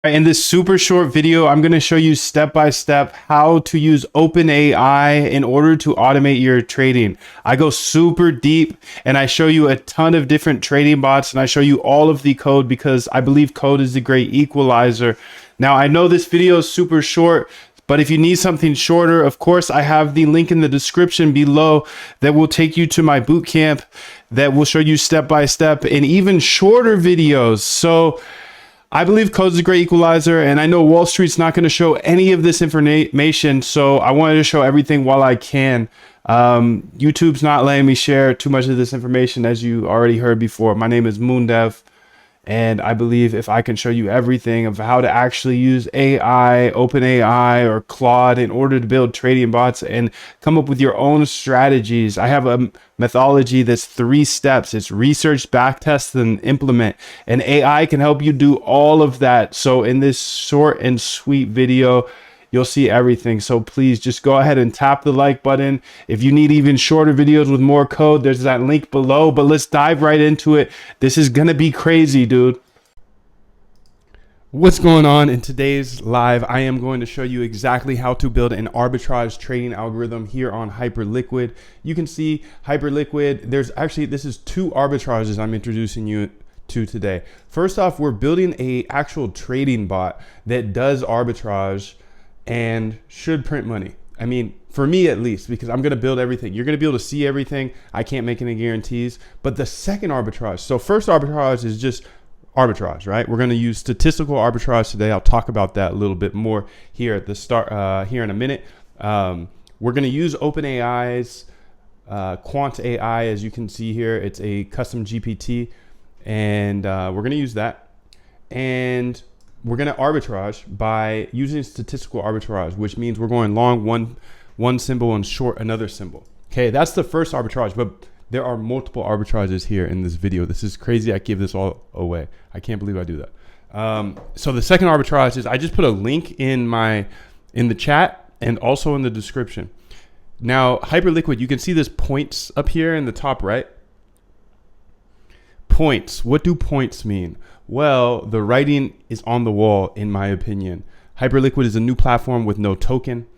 In this super short video, I'm going to show you step by step how to use OpenAI in order to automate your trading. I go super deep and I show you a ton of different trading bots and I show you all of the code because I believe code is the great equalizer. Now, I know this video is super short, but if you need something shorter, of course, I have the link in the description below that will take you to my bootcamp that will show you step by step and even shorter videos. So I believe code is a great equalizer, and I know Wall Street's not going to show any of this information, so I wanted to show everything while I can. YouTube's not letting me share too much of this information, as you already heard before. My name is Moondev, and I believe if I can show you everything of how to actually use AI, OpenAI, or Claude in order to build trading bots and come up with your own strategies. I have a methodology that's 3 steps. It's research, backtest, and implement. And AI can help you do all of that. So in this short and sweet video, you'll see everything. So please just go ahead and tap the like button. If you need even shorter videos with more code, there's that link below, but let's dive right into it. This is gonna be crazy, dude. What's going on? In today's live, I am going to show you exactly how to build an arbitrage trading algorithm here on Hyperliquid. You can see Hyperliquid, this is 2 arbitrages I'm introducing you to today. First off, we're building a actual trading bot that does arbitrage and should print money. I mean, for me at least, because I'm going to build everything. You're going to be able to see everything. I can't make any guarantees. But the second arbitrage, so first arbitrage is just arbitrage, right? We're going to use statistical arbitrage today. I'll talk about that a little bit more here at the start, here in a minute. We're going to use OpenAI's Quant AI, as you can see here. It's a custom GPT, and we're going to use that. And we're going to arbitrage by using statistical arbitrage, which means we're going long one symbol and short another symbol. Okay, that's the first arbitrage, but there are multiple arbitrages here in this video. This is crazy. I give this all away. I can't believe I do that. So the second arbitrage is I just put a link in the chat and also in the description. Now, Hyperliquid, you can see this points up here in the top right. Points. What do points mean? Well, the writing is on the wall, in my opinion. Hyperliquid is a new platform with no token,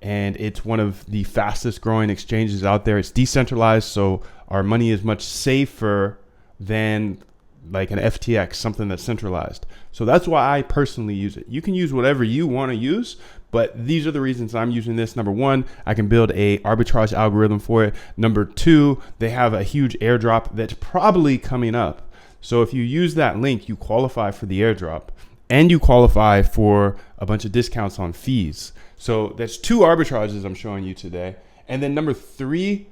and it's one of the fastest growing exchanges out there. It's decentralized, so our money is much safer than like an FTX, something that's centralized. So that's why I personally use it. You can use whatever you want to use, but these are the reasons I'm using this. Number 1, I can build a arbitrage algorithm for it. Number 2, they have a huge airdrop that's probably coming up. So if you use that link, you qualify for the airdrop and you qualify for a bunch of discounts on fees. So that's 2 arbitrages I'm showing you today. And then number 3,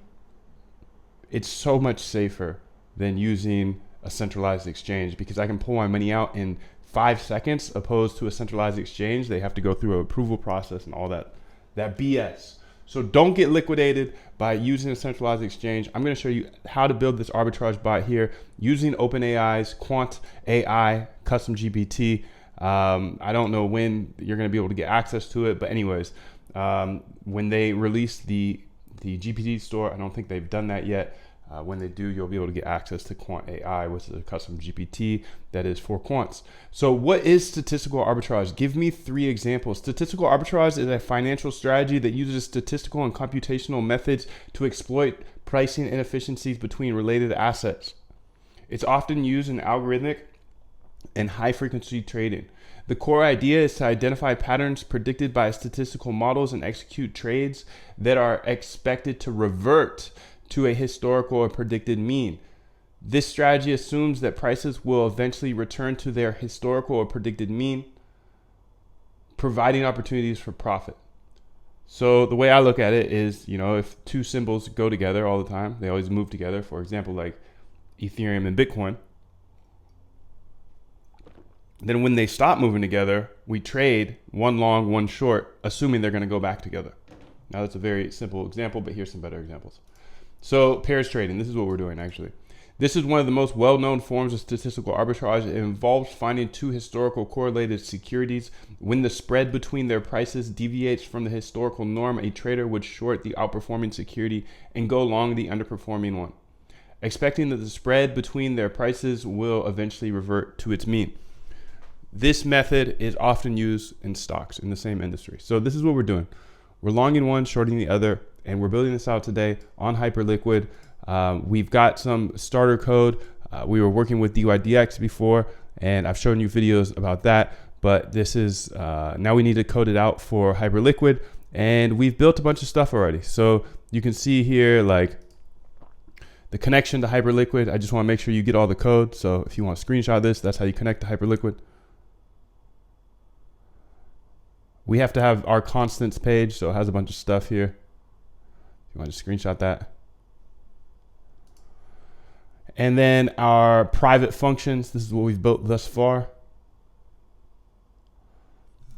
it's so much safer than using a centralized exchange because I can pull my money out in 5 seconds opposed to a centralized exchange. They have to go through an approval process and all that BS. So don't get liquidated by using a centralized exchange. I'm going to show you how to build this arbitrage bot here using OpenAI's Quant AI custom GPT. I don't know when you're going to be able to get access to it, but anyways, when they release the GPT store, I don't think they've done that yet. When they do, you'll be able to get access to Quant AI, which is a custom GPT that is for quants. So what is statistical arbitrage? Give me 3 examples. Statistical arbitrage is a financial strategy that uses statistical and computational methods to exploit pricing inefficiencies between related assets. It's often used in algorithmic and high frequency trading. The core idea is to identify patterns predicted by statistical models and execute trades that are expected to revert to a historical or predicted mean. This strategy assumes that prices will eventually return to their historical or predicted mean, providing opportunities for profit. So the way I look at it is, if 2 symbols go together all the time, they always move together. For example, like Ethereum and Bitcoin. Then when they stop moving together, we trade one long, one short, assuming they're going to go back together. Now that's a very simple example, but here's some better examples. So pairs trading, this is what we're doing actually. This is one of the most well-known forms of statistical arbitrage. It involves finding 2 historical correlated securities. When the spread between their prices deviates from the historical norm, a trader would short the outperforming security and go long the underperforming one, expecting that the spread between their prices will eventually revert to its mean. this method is often used in stocks in the same industry. So this is what we're doing. We're longing one, shorting the other, and we're building this out today on Hyperliquid. We've got some starter code. We were working with DYDX before, and I've shown you videos about that, but this is, now we need to code it out for Hyperliquid, and we've built a bunch of stuff already. So you can see here, like, the connection to Hyperliquid. I just want to make sure you get all the code. So if you want to screenshot this, that's how you connect to Hyperliquid. We have to have our constants page, so it has a bunch of stuff here. If you want to screenshot that. And then our private functions. This is what we've built thus far.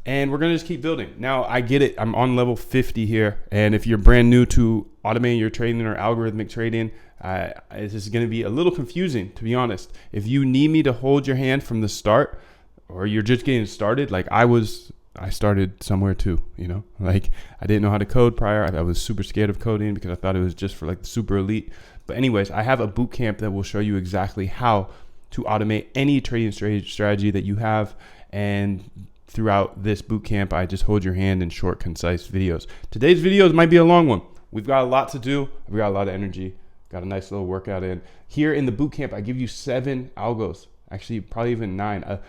And we're going to just keep building. Now, I get it. I'm on level 50 here. And if you're brand new to automating your trading or algorithmic trading, this is going to be a little confusing, to be honest. If you need me to hold your hand from the start, or you're just getting started, like I started somewhere too, you know, like I didn't know how to code prior. I was super scared of coding because I thought it was just for like the super elite. But anyways, I have a boot camp that will show you exactly how to automate any trading strategy that you have. And throughout this boot camp, I just hold your hand in short, concise videos. Today's videos might be a long one. We've got a lot to do. We've got a lot of energy. Got a nice little workout in. Here in the boot camp, I give you 7 algos. Actually, probably even 9.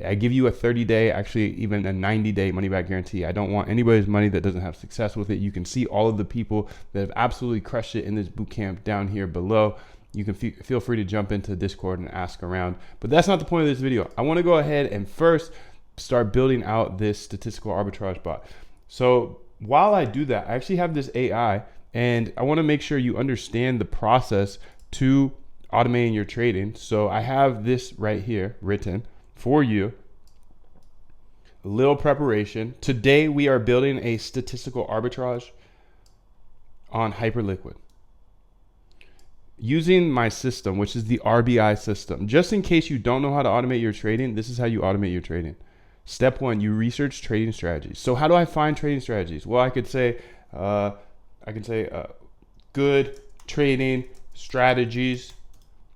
I give you a 30-day, actually even a 90-day money-back guarantee. I don't want anybody's money that doesn't have success with it. You can see all of the people that have absolutely crushed it in this boot camp down here below. You can feel free to jump into Discord and ask around. But that's not the point of this video. I want to go ahead and first start building out this statistical arbitrage bot. So while I do that, I actually have this AI, and I want to make sure you understand the process to automating your trading. So I have this right here written for you. A little preparation. Today we are building a statistical arbitrage on Hyperliquid using my system, which is the RBI system. Just in case you don't know how to automate your trading, this is how you automate your trading. Step 1, you research trading strategies. So how do I find trading strategies? Well, I could say good trading strategies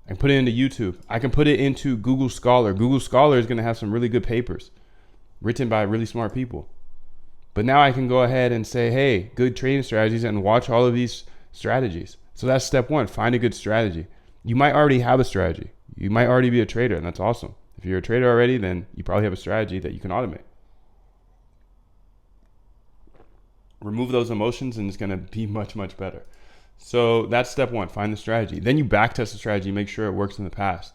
and put it into YouTube. I can put it into Google Scholar. Google Scholar is going to have some really good papers written by really smart people. But now I can go ahead and say, hey, good trading strategies, and watch all of these strategies. So that's step 1, find a good strategy. You might already have a strategy. You might already be a trader, and that's awesome. If you're a trader already, then you probably have a strategy that you can automate. Remove those emotions and it's going to be much, much better. So that's step 1, find the strategy. Then you backtest the strategy, make sure it works in the past.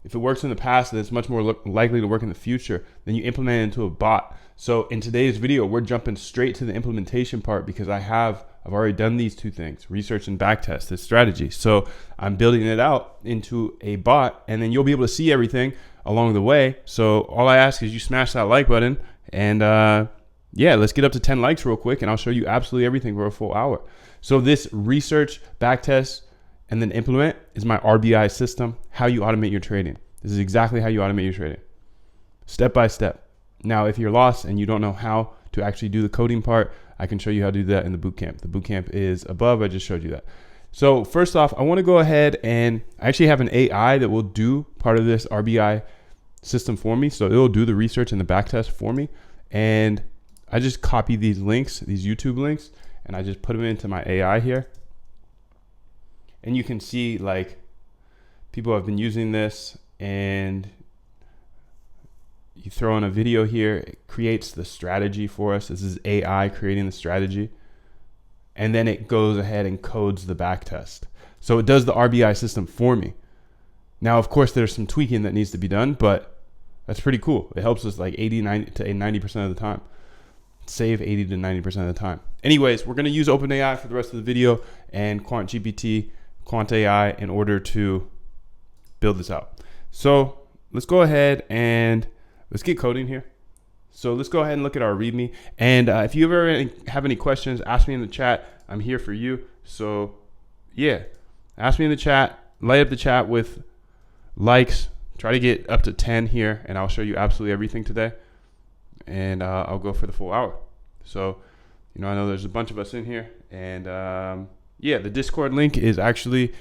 If it works in the past, then it's much more likely to work in the future. Then you implement it into a bot. So in today's video, we're jumping straight to the implementation part because I've already done these 2 things, research and backtest this strategy. So I'm building it out into a bot, and then you'll be able to see everything along the way. So all I ask is you smash that like button, and yeah, let's get up to 10 likes real quick, and I'll show you absolutely everything for a full hour. So this research, backtest, and then implement is my RBI system, how you automate your trading. This is exactly how you automate your trading, step by step. Now, if you're lost and you don't know how to actually do the coding part, I can show you how to do that in the bootcamp. The bootcamp is above. I just showed you that. So first off, I want to go ahead and I actually have an AI that will do part of this RBI system for me. So it'll do the research and the backtest for me. And I just copy these links, these YouTube links, and I just put them into my AI here. And you can see like people have been using this, and you throw in a video here, it creates the strategy for us. This is AI creating the strategy. And then it goes ahead and codes the backtest. So it does the RBI system for me. Now, of course, there's some tweaking that needs to be done, but that's pretty cool. It helps us like 80 to 90% of the time. Save 80 to 90% of the time. Anyways, we're going to use OpenAI for the rest of the video and QuantGPT, QuantAI in order to build this out. So let's go ahead and let's get coding here. So let's go ahead and look at our README. And if you ever have any questions, ask me in the chat. I'm here for you. So yeah, ask me in the chat. Light up the chat with likes. Try to get up to 10 here, and I'll show you absolutely everything today. And I'll go for the full hour. So, you know, I know there's a bunch of us in here. And yeah, the Discord link is actually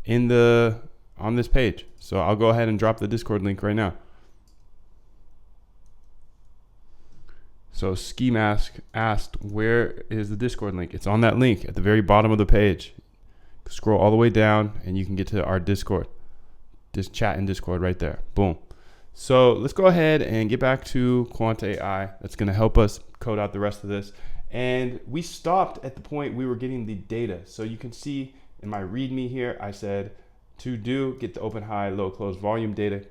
on this page. So I'll go ahead and drop the Discord link right now. So Ski Mask asked, where is the Discord link? It's on that link at the very bottom of the page. Scroll all the way down and you can get to our Discord. Just chat in Discord right there. Boom. So let's go ahead and get back to Quant AI. That's going to help us code out the rest of this. And we stopped at the point we were getting the data. So you can see in my README here, I said to do, get the open, high, low, close volume data.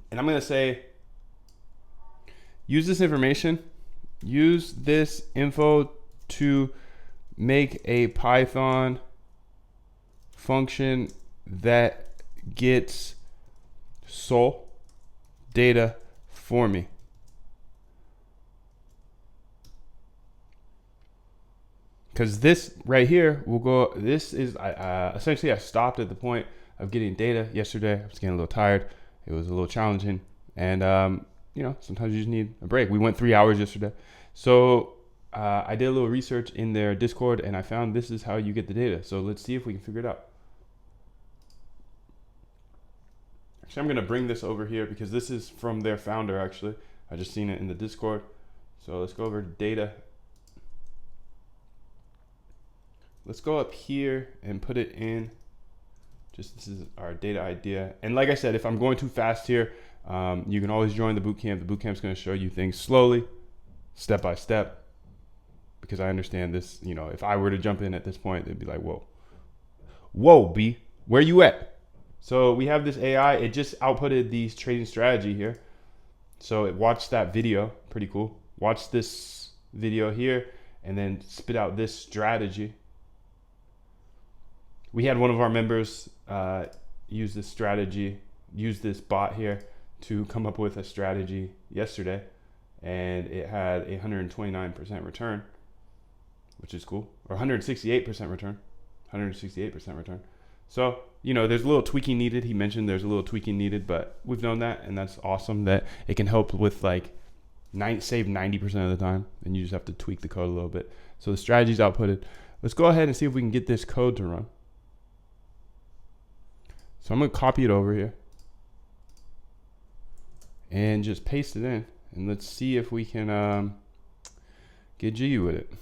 And I'm going to say, use this information, use this info to make a Python function that gets sol data for me. Because this right here will go, this is, essentially I stopped at the point of getting data yesterday. I was getting a little tired. It was a little challenging. And, you know, sometimes you just need a break. We went 3 hours yesterday. So I did a little research in their Discord and I found this is how you get the data. So let's see if we can figure it out. Actually, I'm going to bring this over here because this is from their founder, actually. I just seen it in the Discord. So let's go over to data. Let's go up here and put it in. Just this is our data idea. And like I said, if I'm going too fast here, you can always join the bootcamp. The bootcamp's going to show you things slowly, step by step, because I understand this. You know, if I were to jump in at this point, they'd be like, whoa, B, where you at? So we have this AI. It just outputted the trading strategy here. So it watched that video. Pretty cool. Watch this video here and then spit out this strategy. We had one of our members use this strategy, use this bot here to come up with a strategy yesterday, and it had a 129% return, which is cool, or 168% return, 168% return. So, you know, there's a little tweaking needed. He mentioned there's a little tweaking needed, but we've known that, and that's awesome that it can help with like save 90% of the time, and you just have to tweak the code a little bit. So the strategy's outputted. Let's go ahead and see if we can get this code to run. So I'm going to copy it over here and just paste it in, and let's see if we can get G with it.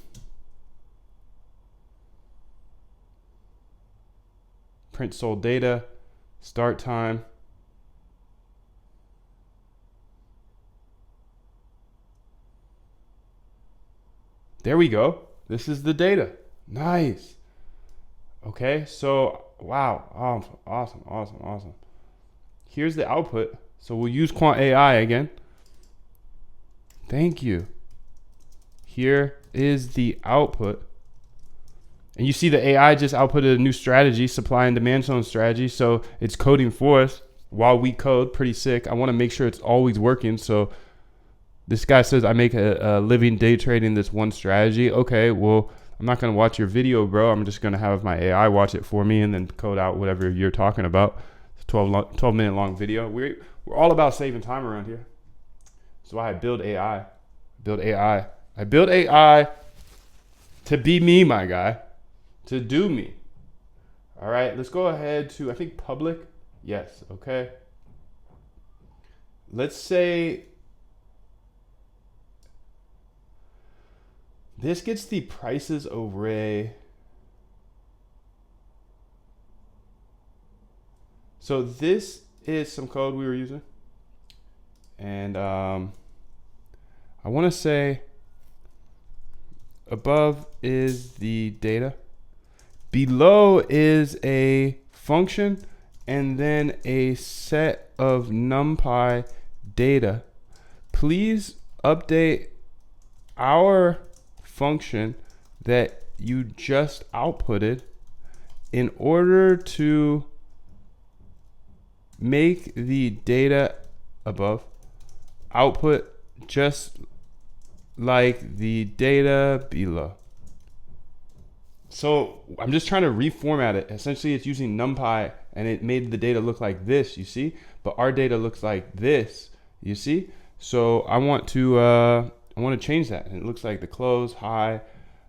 Print sold data, start time. There we go. This is the data. Nice. Okay, so wow, awesome. Here's the output. So we'll use Quant AI again. Thank you. Here is the output. And you see the AI just outputted a new strategy, supply and demand zone strategy. So it's coding for us while we code. Pretty sick. I want to make sure it's always working. So this guy says I make a living day trading this one strategy. Okay, well, I'm not going to watch your video, bro. I'm just going to have my AI watch it for me and then code out whatever you're talking about. It's a 12-minute long video. We're all about saving time around here. So I build AI. I build AI to be me, my guy. To do me. All right, let's go ahead to, I think, public. Yes, okay. Let's say this gets the prices array. So this is some code we were using. And I want to say above is the data. Below is a function and then a set of NumPy data. Please update our function that you just outputted in order to make the data above output just like the data below. So I'm just trying to reformat it. Essentially, it's using NumPy, and it made the data look like this, you see? But our data looks like this, you see? So I want to change that. And it looks like the close, high.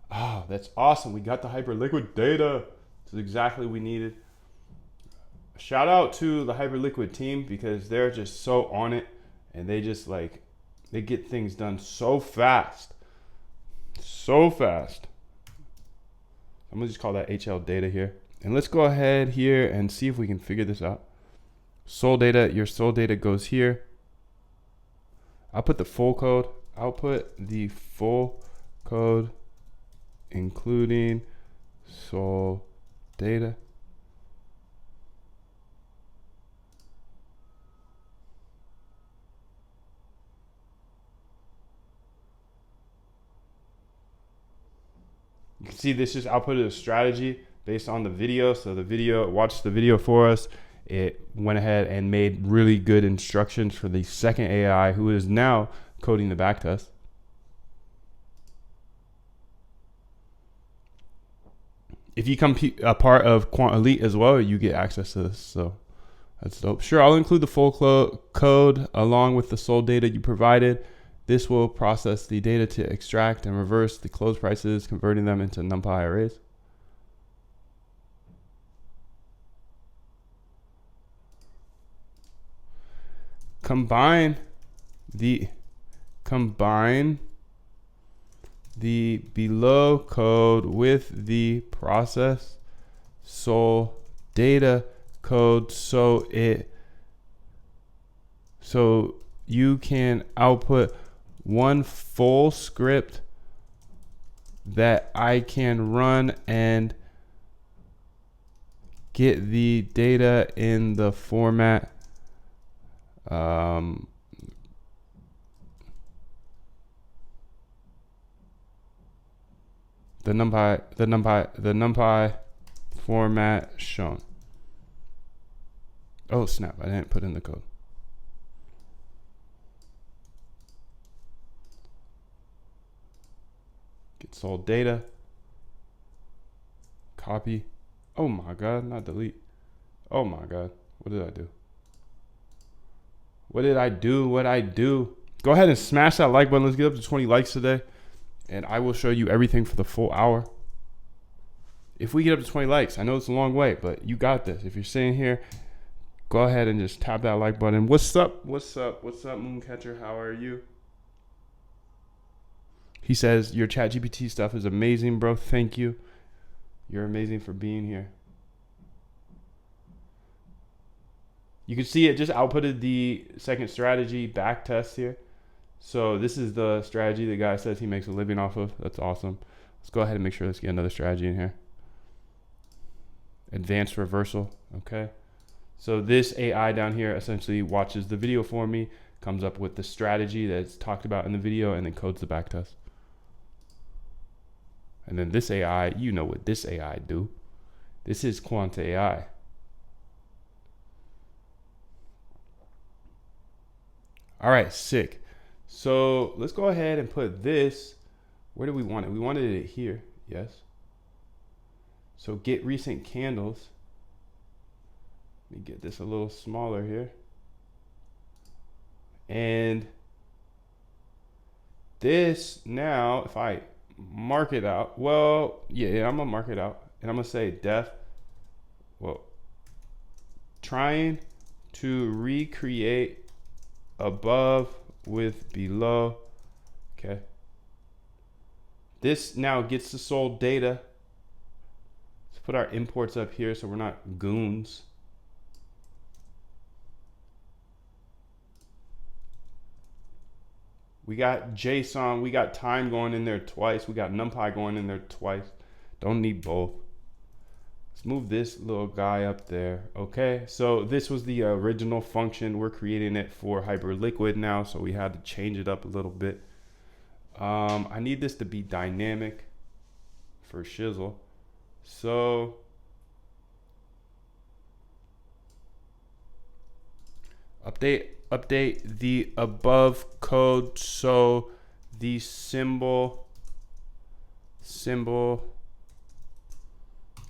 Oh, that's awesome. We got the hyperliquid data. This is exactly what we needed. shout out to the Hyperliquid team because they're just so on it, and they just like they get things done so fast. So fast. I'm gonna just call that HL data here. And let's go ahead here and see if we can figure this out. Sol data, your sol data goes here. I'll put the full code. I'll put the full code including sol data. You can see this just outputted a strategy based on the video. So the video, watched the video for us. It went ahead and made really good instructions for the second AI who is now coding the backtest. If you come a part of Quant Elite as well, you get access to this. So that's dope. Sure, I'll include the full code along with the sol data you provided. This will process the data to extract and reverse the close prices, converting them into NumPy arrays. Combine the below code with the process sol data code so you can output one full script that I can run and get the data in the format the NumPy format shown. Oh snap, I didn't put in the code. Get sol data. Copy. Oh my God, not delete. Oh my God, what did I do? What'd I do? Go ahead and smash that like button. Let's get up to 20 likes today. And I will show you everything for the full hour. If we get up to 20 likes, I know it's a long way, but you got this. If you're sitting here, go ahead and just tap that like button. What's up, Mooncatcher? How are you? He says, your ChatGPT stuff is amazing, bro. Thank you. You're amazing for being here. You can see it just outputted the second strategy back test here. So this is the strategy the guy says he makes a living off of. That's awesome. Let's go ahead and make sure let's get another strategy in here. Advanced reversal. Okay. So this AI down here essentially watches the video for me, comes up with the strategy that's talked about in the video, and then codes the back test. And then this AI, you know what this AI do. This is Quant AI. All right, sick. So let's go ahead and put this. Where do we want it? We wanted it here. Yes. So get recent candles. Let me get this a little smaller here. And this now, if I mark it out, well, yeah, I'm gonna mark it out, and I'm gonna say def. Well, trying to recreate above with below. Okay. This now gets the sol data. Let's put our imports up here so we're not goons. We got JSON, we got time going in there twice. We got NumPy going in there twice. Don't need both. Let's move this little guy up there. Okay, so this was the original function. We're creating it for Hyperliquid now, so we had to change it up a little bit. I need this to be dynamic for shizzle. So update the above code so the symbol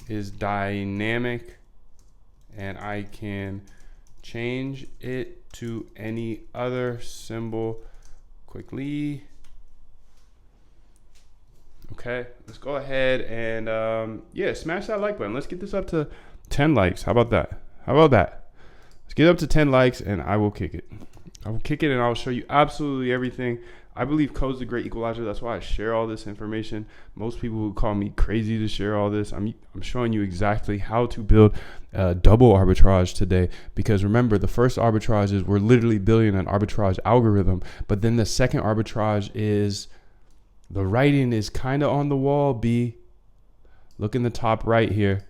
is dynamic and I can change it to any other symbol quickly. Okay, let's go ahead and yeah, smash that like button. Let's get this up to 10 likes. How about that? How about that? Let's get up to 10 likes and I will kick it. I will kick it and I'll show you absolutely everything. I believe code's a great equalizer. That's why I share all this information. Most people would call me crazy to share all this. I'm showing you exactly how to build double arbitrage today. Because remember, the first arbitrage is we're literally building an arbitrage algorithm. But then the second arbitrage is the writing is kind of on the wall. B, look in the top right here.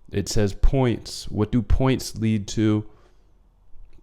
It says points. What do points lead to?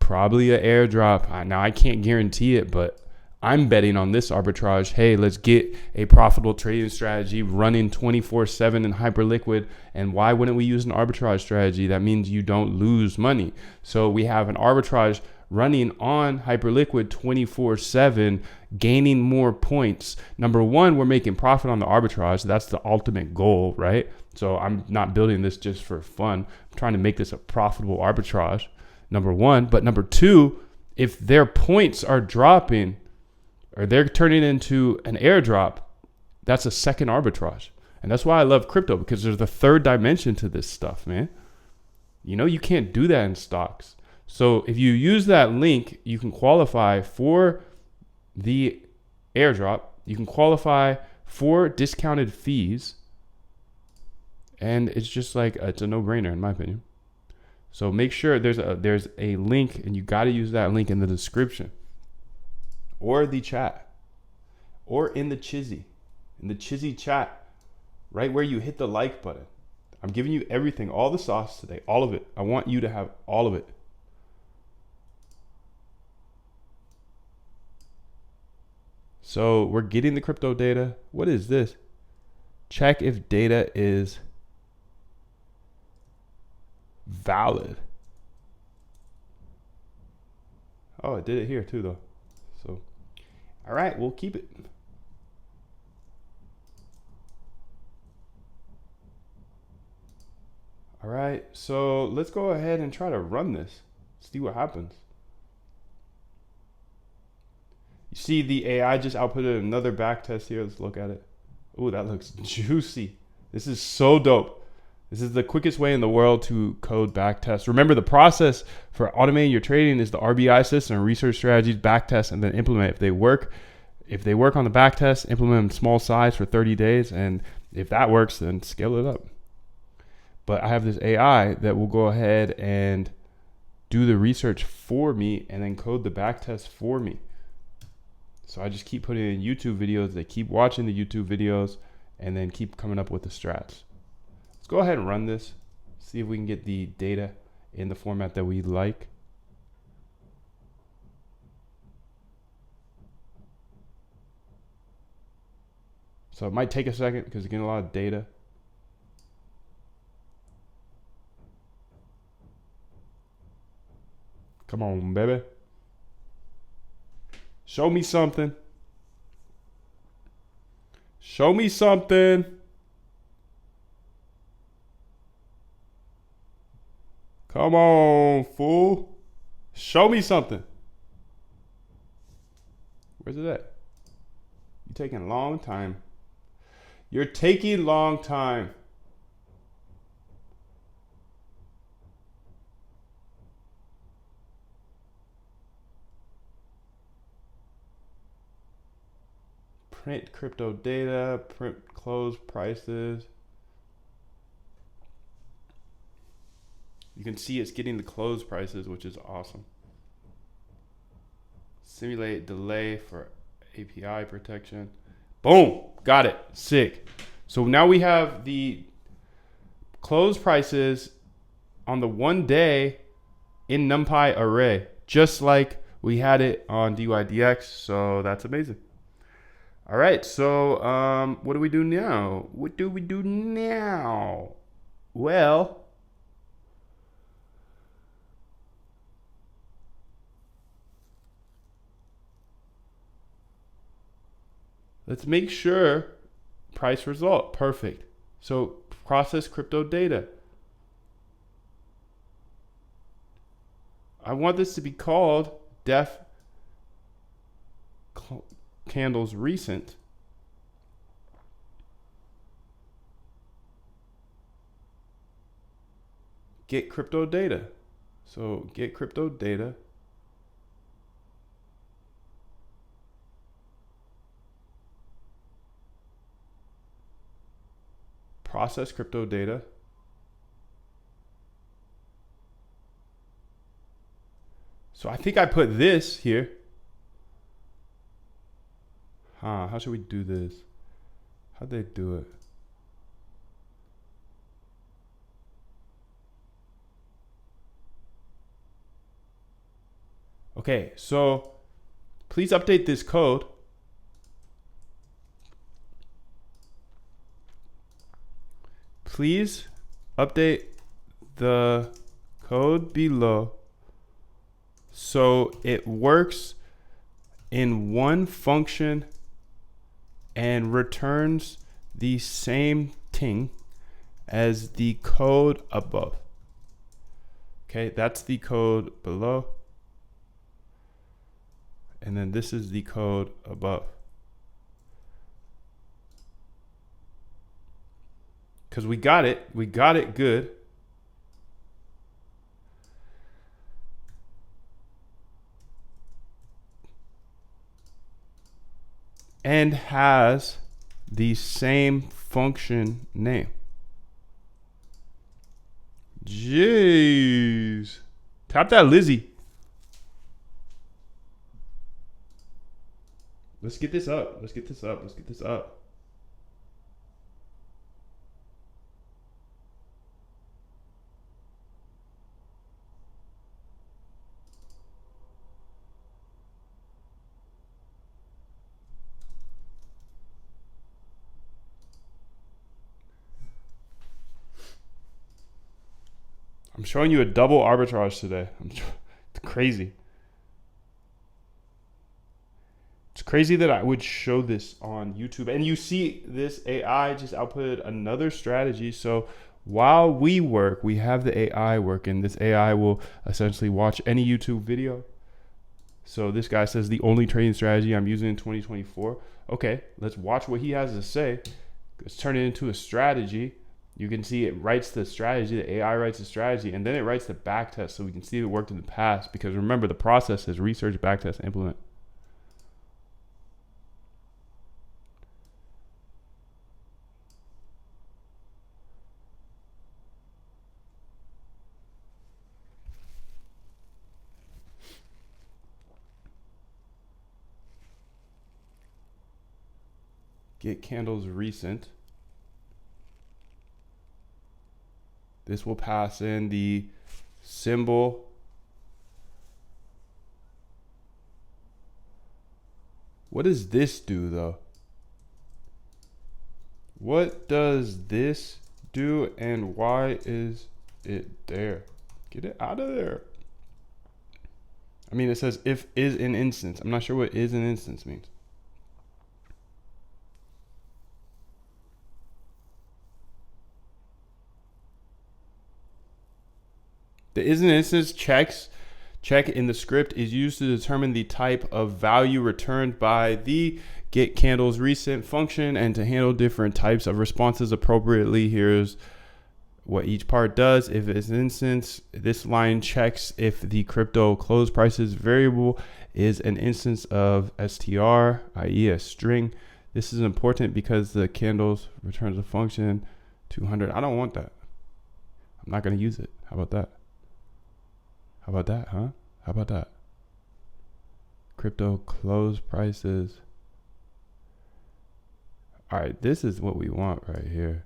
Probably an airdrop. Now, I can't guarantee it, but I'm betting on this arbitrage. Hey, let's get a profitable trading strategy running 24/7 in Hyperliquid. And why wouldn't we use an arbitrage strategy? That means you don't lose money. So we have an arbitrage running on Hyperliquid 24/7, gaining more points. Number one, we're making profit on the arbitrage. That's the ultimate goal, right? So I'm not building this just for fun. I'm trying to make this a profitable arbitrage, number one. But number two, if their points are dropping or they're turning into an airdrop, that's a second arbitrage. And that's why I love crypto, because there's a third dimension to this stuff, man. You know, you can't do that in stocks. So if you use that link, you can qualify for the airdrop. You can qualify for discounted fees. And it's just like, it's a no-brainer in my opinion. So make sure there's a link, and you got to use that link in the description or the chat or in the Chizzy chat, right where you hit the like button. I'm giving you everything, all the sauce today, all of it. I want you to have all of it. So we're getting the crypto data. What is this? Check if data is valid. Oh, I did it here too though. So, all right, we'll keep it. All right, so let's go ahead and try to run this. See what happens. You see the AI just outputted another back test here. Let's look at it. Oh, that looks juicy. This is so dope. This is the quickest way in the world to code backtest. Remember, the process for automating your trading is the RBI system, research strategies, backtest, and then implement. If they work on the backtest, implement them small size for 30 days. And if that works, then scale it up. But I have this AI that will go ahead and do the research for me and then code the backtest for me. So I just keep putting in YouTube videos. They keep watching the YouTube videos and then keep coming up with the strats. Let's go ahead and run this. See if we can get the data in the format that we like. So it might take a second because it's getting a lot of data. Come on, baby. Show me something. Show me something. Come on, fool. Show me something. Where's it at? You're taking a long time. You're taking a long time. Print crypto data, print close prices. You can see it's getting the close prices, which is awesome. Simulate delay for API protection. Boom, got it, sick. So now we have the close prices on the 1 day in NumPy array, just like we had it on DYDX. So that's amazing. All right, so what do we do now? What do we do now? Well, let's make sure price result, perfect. So process crypto data. I want this to be called def candles recent. get crypto data. So get crypto data. Process crypto data. So I think I put this here. How should we do this? How'd they do it? Okay, so please update this code. Please update the code below so it works in one function and returns the same thing as the code above. Okay, that's the code below. And then this is the code above. Because we got it good. And has the same function name. Jeez. Tap that Lizzie. Let's get this up. Let's get this up. Let's get this up. I'm showing you a double arbitrage today. It's crazy. It's crazy that I would show this on YouTube. And you see this AI just outputted another strategy. So while we work, we have the AI working. This AI will essentially watch any YouTube video. So this guy says the only trading strategy I'm using in 2024. Okay, let's watch what he has to say. Let's turn it into a strategy. You can see it writes the strategy, the AI writes the strategy, and then it writes the backtest so we can see it worked in the past. Because remember, the process is research, backtest, implement. Get candles recent. This will pass in the symbol. What does this do though? What does this do and why is it there? Get it out of there. I mean, it says if is an instance. I'm not sure what is an instance means. The is an instance check in the script is used to determine the type of value returned by the get candles recent function and to handle different types of responses appropriately. Here's what each part does. If it's an instance, this line checks if the crypto close prices variable is an instance of str, i.e. a string. This is important because the candles returns a function 200. I don't want that. I'm not going to use it. How about that? How about that, huh? How about that? Crypto close prices. All right, this is what we want right here.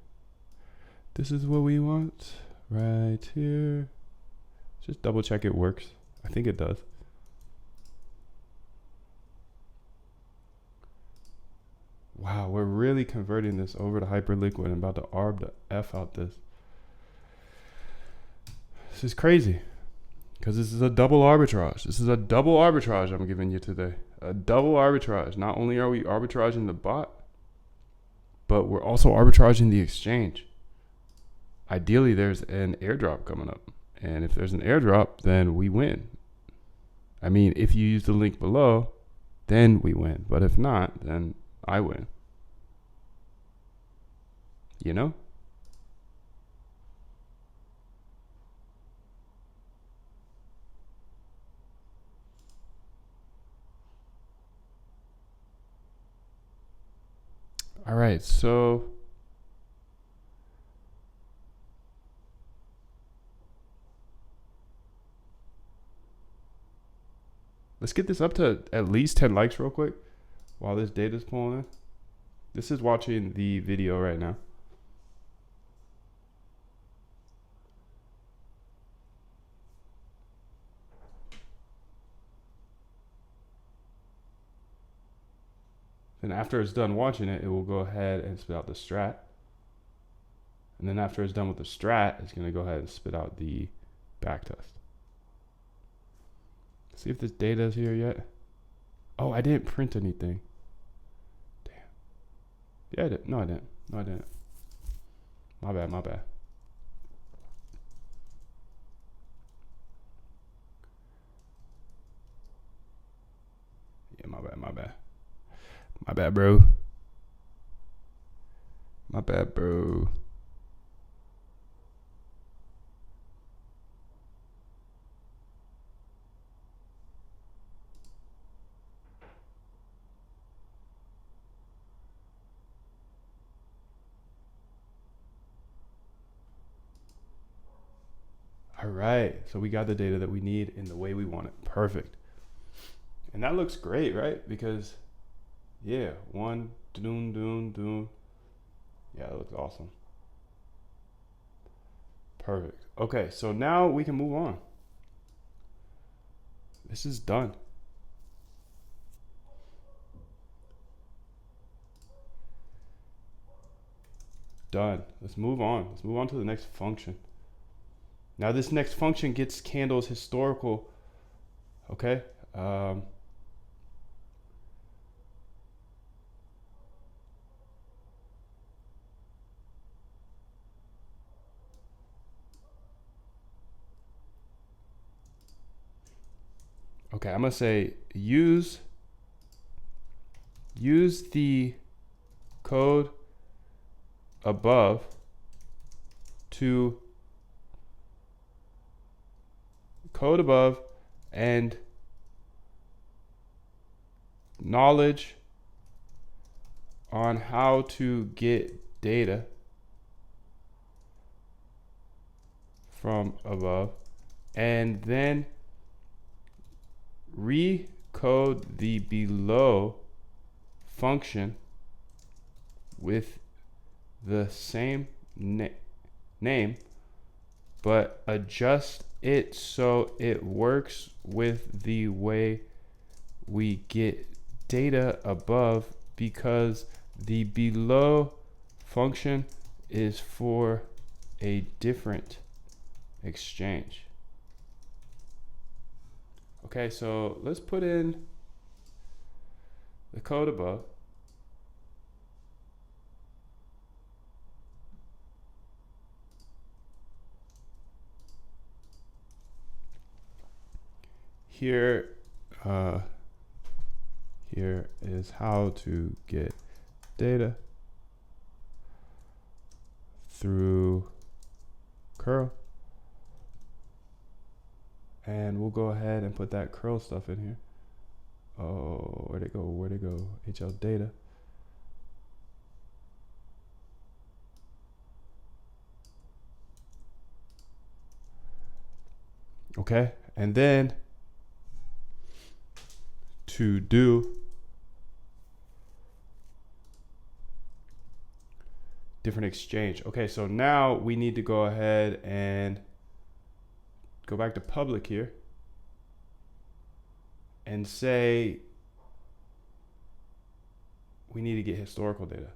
This is what we want right here. Just double check it works. I think it does. Wow, we're really converting this over to Hyperliquid. I'm about to arb the F out this. This is crazy. Because this is a double arbitrage. This is a double arbitrage I'm giving you today. A double arbitrage. Not only are we arbitraging the bot, but we're also arbitraging the exchange. Ideally, there's an airdrop coming up. And if there's an airdrop, then we win. I mean, if you use the link below, then we win. But if not, then I win. You know? All right, so let's get this up to at least 10 likes real quick while this data is pulling in. This is watching the video right now. Then after it's done watching it, it will go ahead and spit out the strat. And then after it's done with the strat, it's going to go ahead and spit out the backtest. See if this data is here yet. Oh, I didn't print anything. Damn. Yeah, I did. No, I didn't. No, I didn't. My bad, my bad. Yeah, my bad, my bad. My bad, bro. My bad, bro. All right, so we got the data that we need in the way we want it. Perfect. And that looks great, right? Because, yeah, one, doom, doom, doom. Yeah, that looks awesome. Perfect. Okay, so now we can move on. This is done. Done. Let's move on. Let's move on to the next function. Now this next function gets candles historical. Okay. Okay, I'm gonna say use the code above to and knowledge on how to get data from above, and then recode the below function with the same name, but adjust it so it works with the way we get data above, because the below function is for a different exchange. Okay, so let's put in the code above. Here is how to get data through curl. And we'll go ahead and put that curl stuff in here. Oh, where'd it go? Where'd it go? HL data. Okay, and then to do different exchange. Okay, so now we need to go ahead and go back to public here and say we need to get historical data.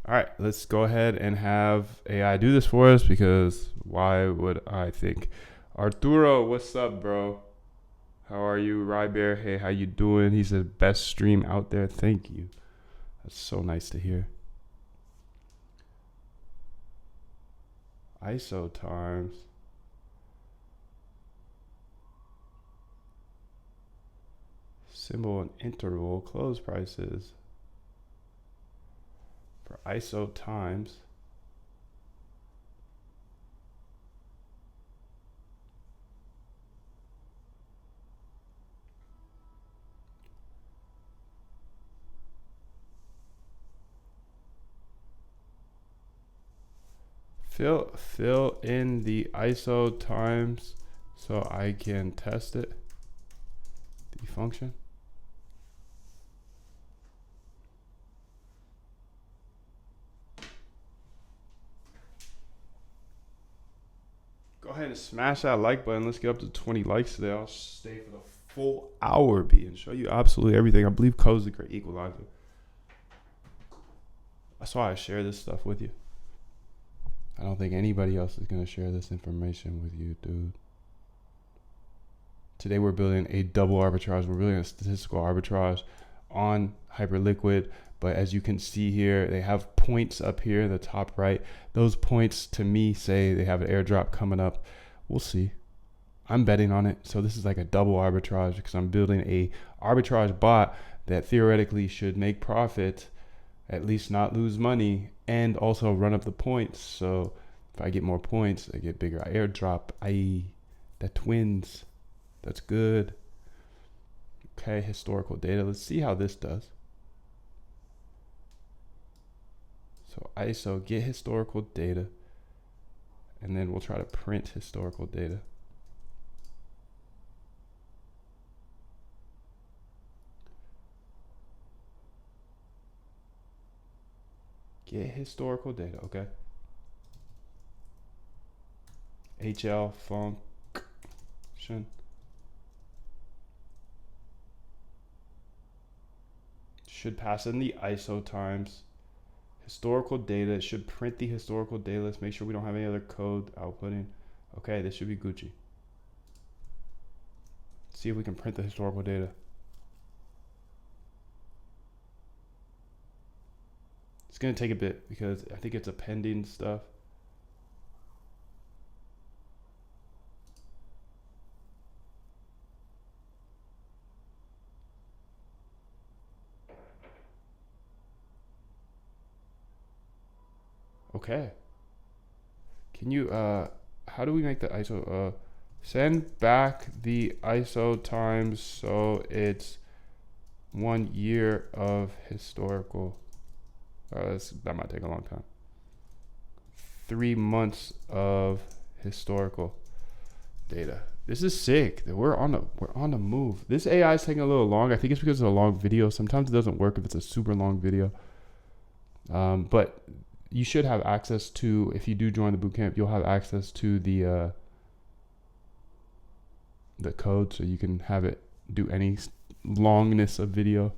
All right, let's go ahead and have AI do this for us, because why would I think? Arturo, what's up, bro? How are you? Rybear, hey, how you doing? He said, best stream out there. Thank you. That's so nice to hear. ISO times. Symbol and interval, close prices. For ISO times. fill in the ISO times so I can test it. The function. Go ahead and smash that like button. Let's get up to 20 likes today. I'll stay for the full hour B and show you absolutely everything. I believe code is a great equalizer. That's why I share this stuff with you. I don't think anybody else is going to share this information with you, dude. Today we're building a double arbitrage. We're building a statistical arbitrage on Hyperliquid. But as you can see here, they have points up here in the top right. Those points to me say they have an airdrop coming up. We'll see. I'm betting on it. So this is like a double arbitrage because I'm building a arbitrage bot that theoretically should make profit, at least not lose money, and also run up the points. So if I get more points, I get bigger airdrop. That twins. That's good. Okay, historical data. Let's see how this does. So ISO, get historical data, and then we'll try to print historical data. Get historical data, okay. HL function. Should pass in the ISO times. Historical data, it should print the historical data. Let's make sure we don't have any other code outputting. Okay, this should be Gucci. Let's see if we can print the historical data. It's gonna take a bit because I think it's a pending stuff. Okay. Can you, how do we make the ISO? Send back the ISO times so it's 1 year of historical. That might take a long time. 3 months of historical data. This is sick. We're on the move. This AI is taking a little long. I think it's because it's a long video. Sometimes it doesn't work if it's a super long video. But you should have access to, if you do join the bootcamp, you'll have access to the code, so you can have it do any longness of video.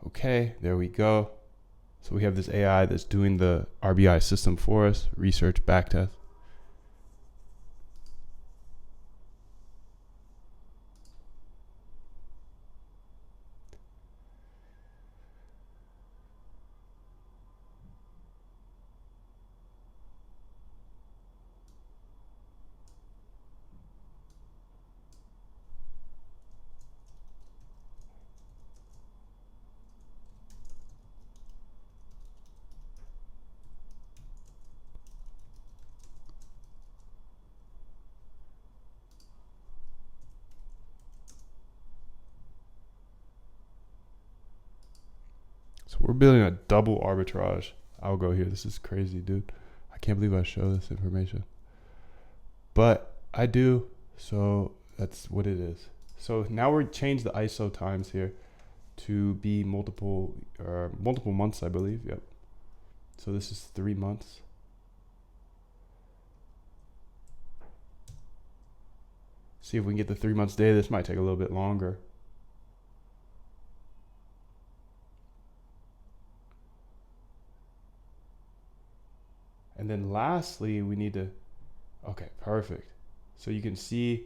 Okay, there we go. So we have this AI that's doing the RBI system for us, research backtest. So we're building a double arbitrage algo here. This is crazy, dude. I can't believe I show this information. But I do, so that's what it is. So now we're changed the ISO times here to be multiple months, I believe. Yep. So this is 3 months. See if we can get the 3 months data. This might take a little bit longer. And then lastly, we need to, okay, perfect. So you can see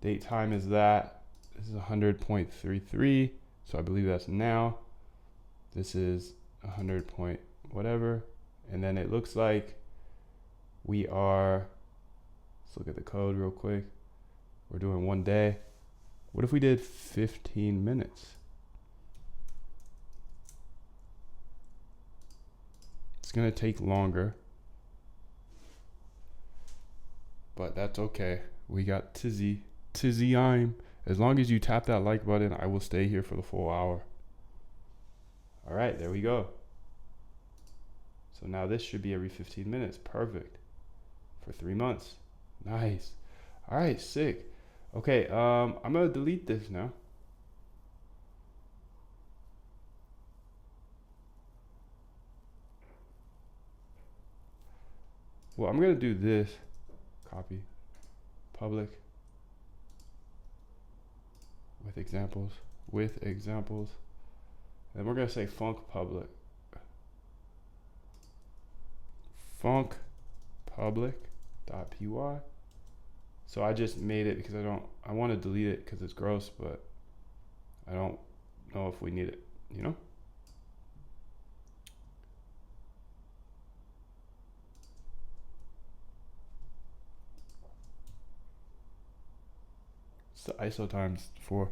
date time is that. This is 100.33. So I believe that's now. This is 100 point whatever. And then it looks like we are, let's look at the code real quick. We're doing 1 day. What if we did 15 minutes? It's gonna take longer, but that's okay. We got Tizzy I'm As long as you tap that like button, I will stay here for the full hour. All right, there we go. So now this should be every 15 minutes. Perfect. For 3 months. Nice. All right, sick. Okay, I'm gonna delete this now. Well, I'm gonna do this. Copy. Public. With examples. With examples. And we're gonna say func public. Func public.py. So I just made it because I want to delete it because it's gross, but I don't know if we need it, you know? It's the ISO times 4.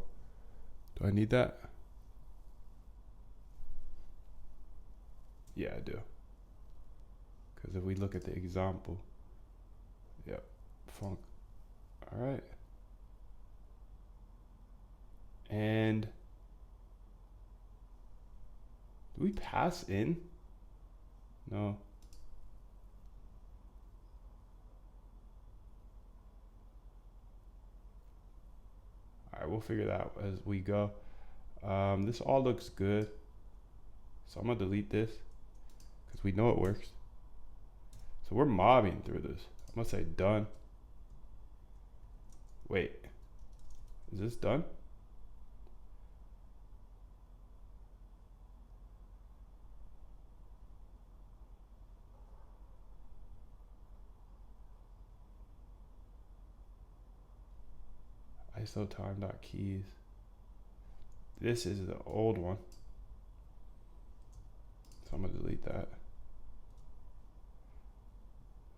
Do I need that? Yeah, I do. Because if we look at the example, yep, func. All right. And do we pass in? No. All right, we'll figure that out as we go. This all looks good. So I'm gonna delete this because we know it works. So we're mobbing through this. I'm gonna say done. Wait, is this done? ISO time.keys. This is the old one. So I'm gonna delete that.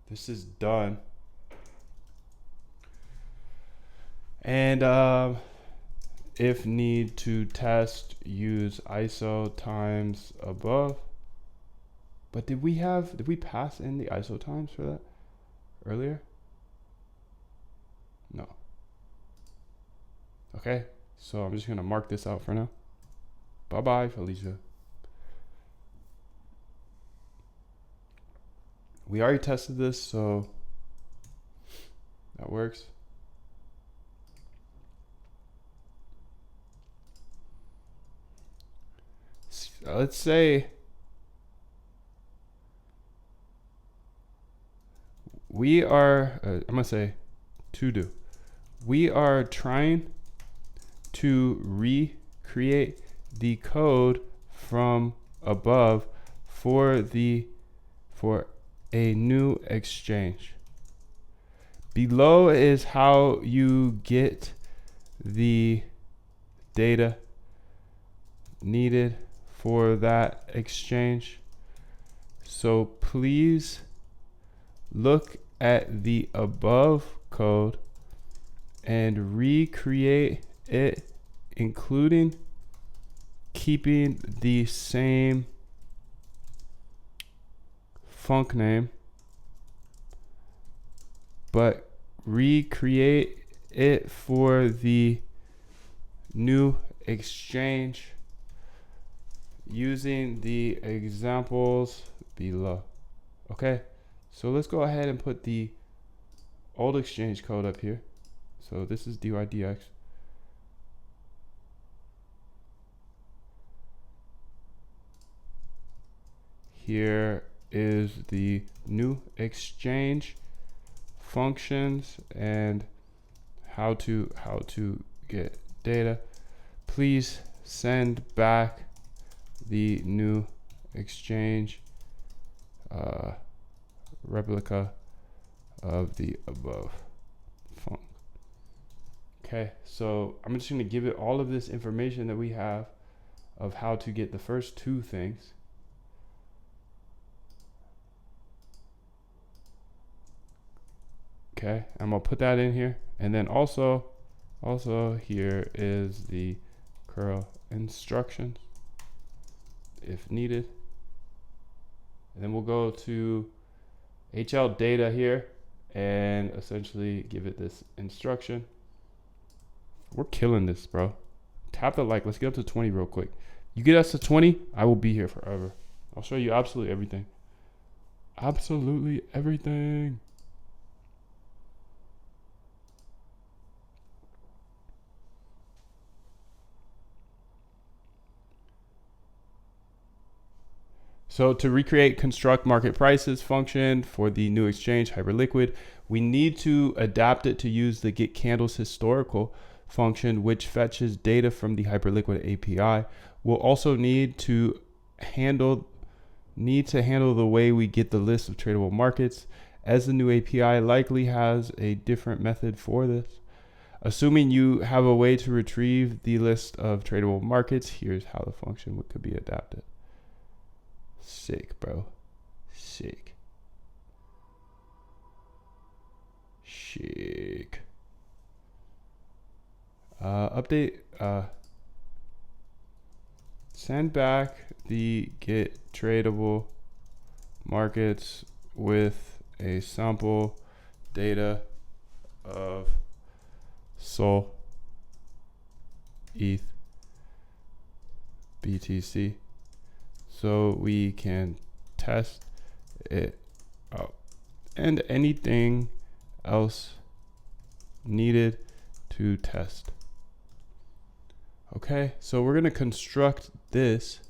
This is done. And if need to test, use ISO times above. But did we pass in the ISO times for that earlier? No. Okay, so I'm just gonna mark this out for now. Bye-bye, Felicia. We already tested this, so that works. Let's say we are, I'm gonna say to do. We are trying to recreate the code from above for a new exchange. Below is how you get the data needed for that exchange. So please look at the above code and recreate it, including keeping the same func name, but recreate it for the new exchange using the examples below. Okay, so let's go ahead and put the old exchange code up here. So this is dydx. Here is the new exchange functions and how to get data. Please send back the new exchange replica of the above func. Okay, so I'm just going to give it all of this information that we have of how to get the first two things. Okay, I'm gonna put that in here, and then also here is the curl instructions if needed, and then we'll go to HL data here and essentially give it this instruction. We're killing this, bro. Tap the like. Let's get up to 20 real quick. You get us to 20, I will be here forever. I'll show you absolutely everything. Absolutely everything. So to recreate construct market prices function for the new exchange Hyperliquid, we need to adapt it to use the get candles historical function, which fetches data from the Hyperliquid API. We'll also need to handle the way we get the list of tradable markets, as the new API likely has a different method for this. Assuming you have a way to retrieve the list of tradable markets, here's how the function could be adapted. Sick, bro. Sick. Sick. Update. Send back the get tradable markets with a sample data of Sol, ETH, BTC, so we can test it out, and anything else needed to test. Okay, so we're going to construct this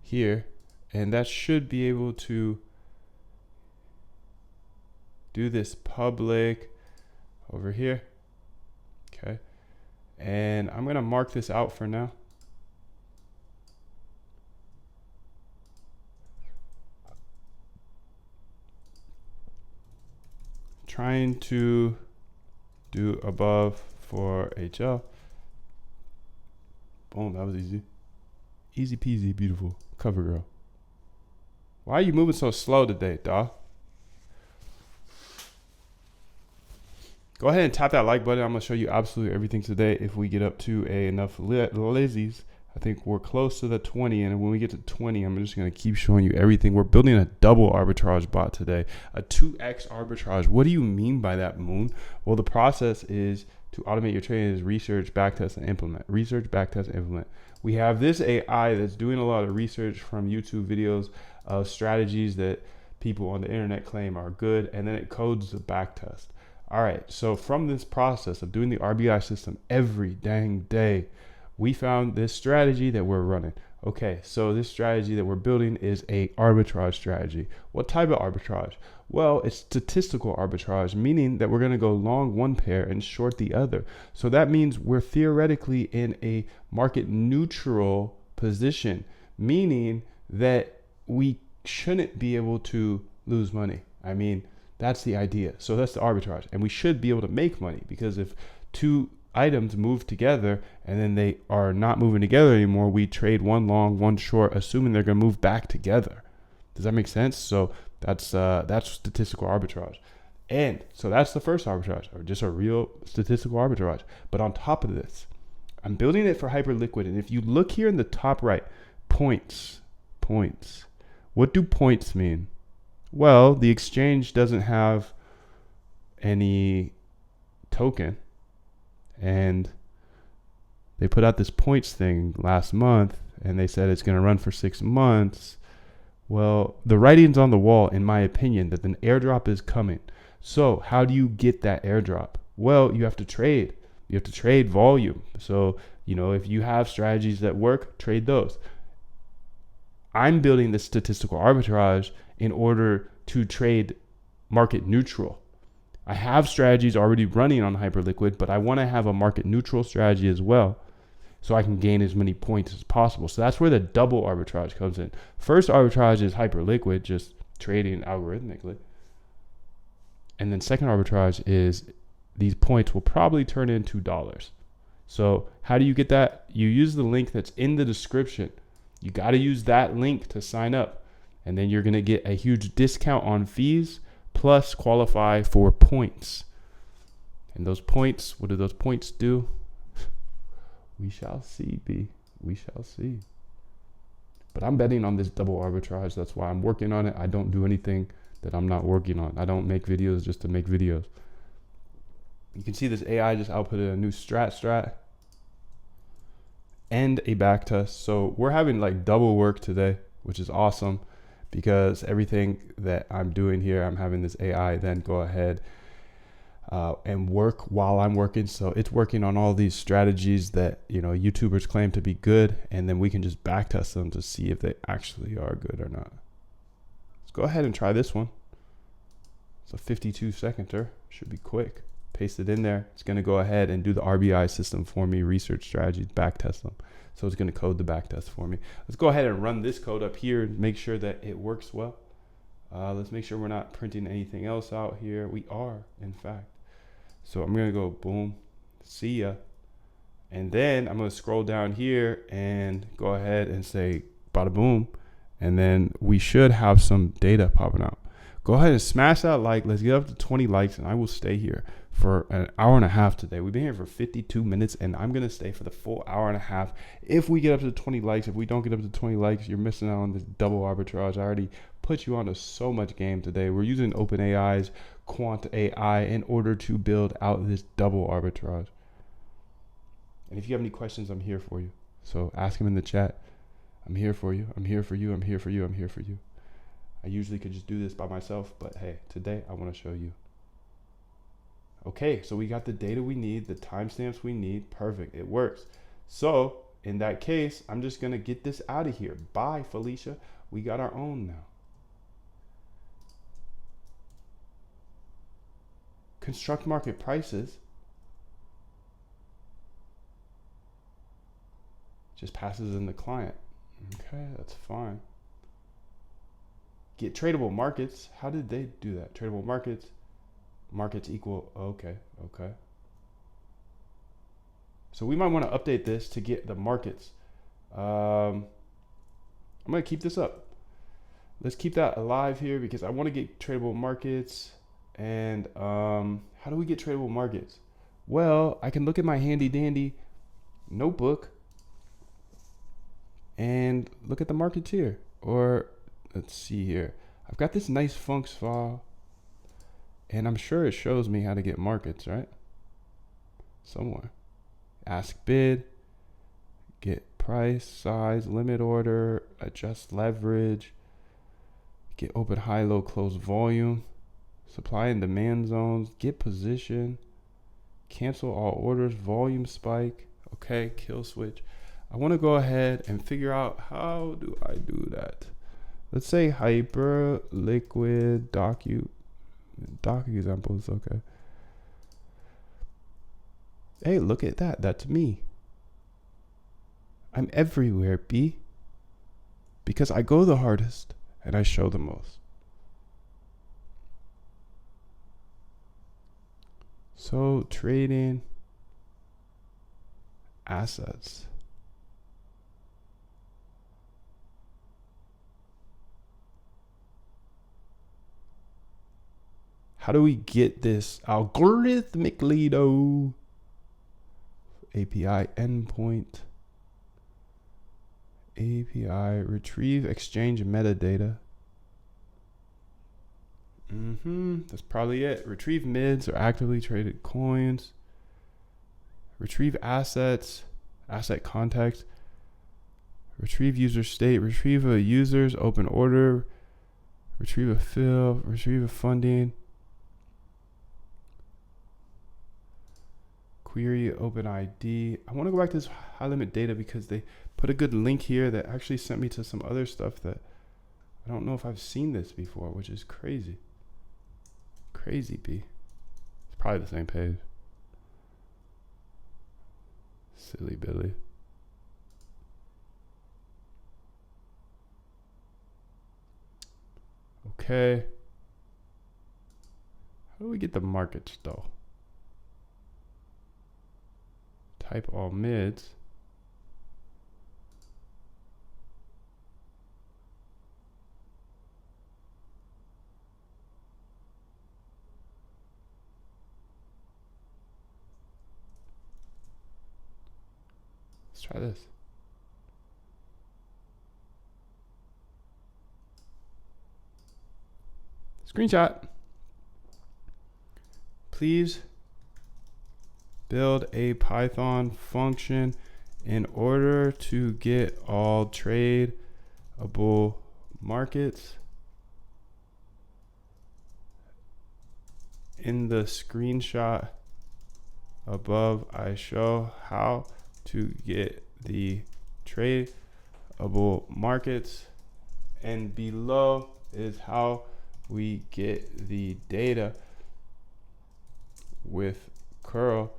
here, and that should be able to do this public over here. Okay, and I'm going to mark this out for now. Trying to do above for HL. Boom, that was easy. Easy peasy, beautiful. Cover girl. Why are you moving so slow today, dawg? Go ahead and tap that like button. I'm going to show you absolutely everything today. If we get up to enough Lizzies, I think we're close to the 20. And when we get to 20, I'm just going to keep showing you everything. We're building a double arbitrage bot today. A 2x arbitrage. What do you mean by that, Moon? Well, the process is to automate your trading is research, backtest, and implement. Research, backtest, and implement. We have this AI that's doing a lot of research from YouTube videos of strategies that people on the internet claim are good, and then it codes the backtest. All right, so from this process of doing the RBI system every dang day, we found this strategy that we're running. Okay, so this strategy that we're building is a arbitrage strategy. What type of arbitrage? Well, it's statistical arbitrage, meaning that we're going to go long one pair and short the other. So that means we're theoretically in a market neutral position, meaning that we shouldn't be able to lose money. I mean, that's the idea. So that's the arbitrage. And we should be able to make money, because if two items move together and then they are not moving together anymore, we trade one long, one short, assuming they're going to move back together. Does that make sense? So that's statistical arbitrage. And so that's the first arbitrage, or just a real statistical arbitrage. But on top of this, I'm building it for Hyperliquid. And if you look here in the top right, points. What do points mean? Well, the exchange doesn't have any token, and they put out this points thing last month, and they said it's going to run for 6 months. Well, the writing's on the wall, in my opinion, that an airdrop is coming. So how do you get that airdrop? Well, you have to trade. You have to trade volume. So, if you have strategies that work, trade those. I'm building this statistical arbitrage in order to trade market neutral. I have strategies already running on Hyperliquid, but I want to have a market neutral strategy as well, so I can gain as many points as possible. So that's where the double arbitrage comes in. First arbitrage is Hyperliquid, just trading algorithmically. And then second arbitrage is these points will probably turn into dollars. So how do you get that? You use the link that's in the description. You got to use that link to sign up. And then you're going to get a huge discount on fees, plus qualify for points. And those points, what do those points do? We shall see, B. We shall see. But I'm betting on this double arbitrage. That's why I'm working on it. I don't do anything that I'm not working on. I don't make videos just to make videos. You can see this AI just outputted a new strat and a backtest. So we're having like double work today, which is awesome because everything that I'm doing here, I'm having this AI then go ahead and work while I'm working. So it's working on all these strategies that, you know, YouTubers claim to be good, and then we can just backtest them to see if they actually are good or not. Let's go ahead and try this one. It's a 52-seconder, should be quick. Paste it in there. It's going to go ahead and do the RBI system for me, research strategies, backtest them. So it's going to code the backtest for me. Let's go ahead and run this code up here and make sure that it works well. Let's make sure we're not printing anything else out here. We are, in fact. So I'm going to go boom, see ya. And then I'm going to scroll down here and go ahead and say bada boom. And then we should have some data popping out. Go ahead and smash that like. Let's get up to 20 likes and I will stay here for an hour and a half today. We've been here for 52 minutes and I'm going to stay for the full hour and a half. If we get up to 20 likes, if we don't get up to 20 likes, you're missing out on this double arbitrage. I already put you onto so much game today. We're using OpenAI's Quant AI in order to build out this double arbitrage. And if you have any questions, I'm here for you. So ask them in the chat. I'm here for you. I'm here for you. I'm here for you. I'm here for you. I usually could just do this by myself, but hey, today I want to show you. Okay, so we got the data we need, the timestamps we need. Perfect, it works. So in that case, I'm just gonna get this out of here. Bye, Felicia. We got our own now. Construct market prices. Just passes in the client. Okay, that's fine. Get tradable markets. How did they do that? Tradable markets. Markets equal. Okay. So we might want to update this to get the markets. I'm going to keep this up. Let's keep that alive here because I want to get tradable markets. And how do we get tradable markets? Well, I can look at my handy dandy notebook and look at the markets here. Or let's see here. I've got this nice funcs file and I'm sure it shows me how to get markets, right? Somewhere. Ask bid, get price, size, limit order, adjust leverage, get open, high, low, close volume, supply and demand zones, get position, cancel all orders, volume spike. Okay, kill switch. I want to go ahead and figure out how do I do that. Let's say hyper liquid docu examples. Okay. Hey, look at that. That's me. I'm everywhere, B. Because I go the hardest and I show the most. So trading assets. How do we get this algorithmically though? API endpoint. API retrieve exchange metadata. That's probably it. Retrieve mids or actively traded coins. Retrieve assets, asset context. Retrieve user state. Retrieve a user's open order. Retrieve a fill. Retrieve a funding. Query open ID. I want to go back to this high limit data because they put a good link here that actually sent me to some other stuff that I don't know if I've seen this before, which is crazy. Crazy B. It's probably the same page. Silly Billy. Okay. How do we get the markets though? Type all mids. Let's try this. Screenshot. Please build a Python function in order to get all tradable markets. In the screenshot above, I show how to get the tradable markets, and below is how we get the data with curl.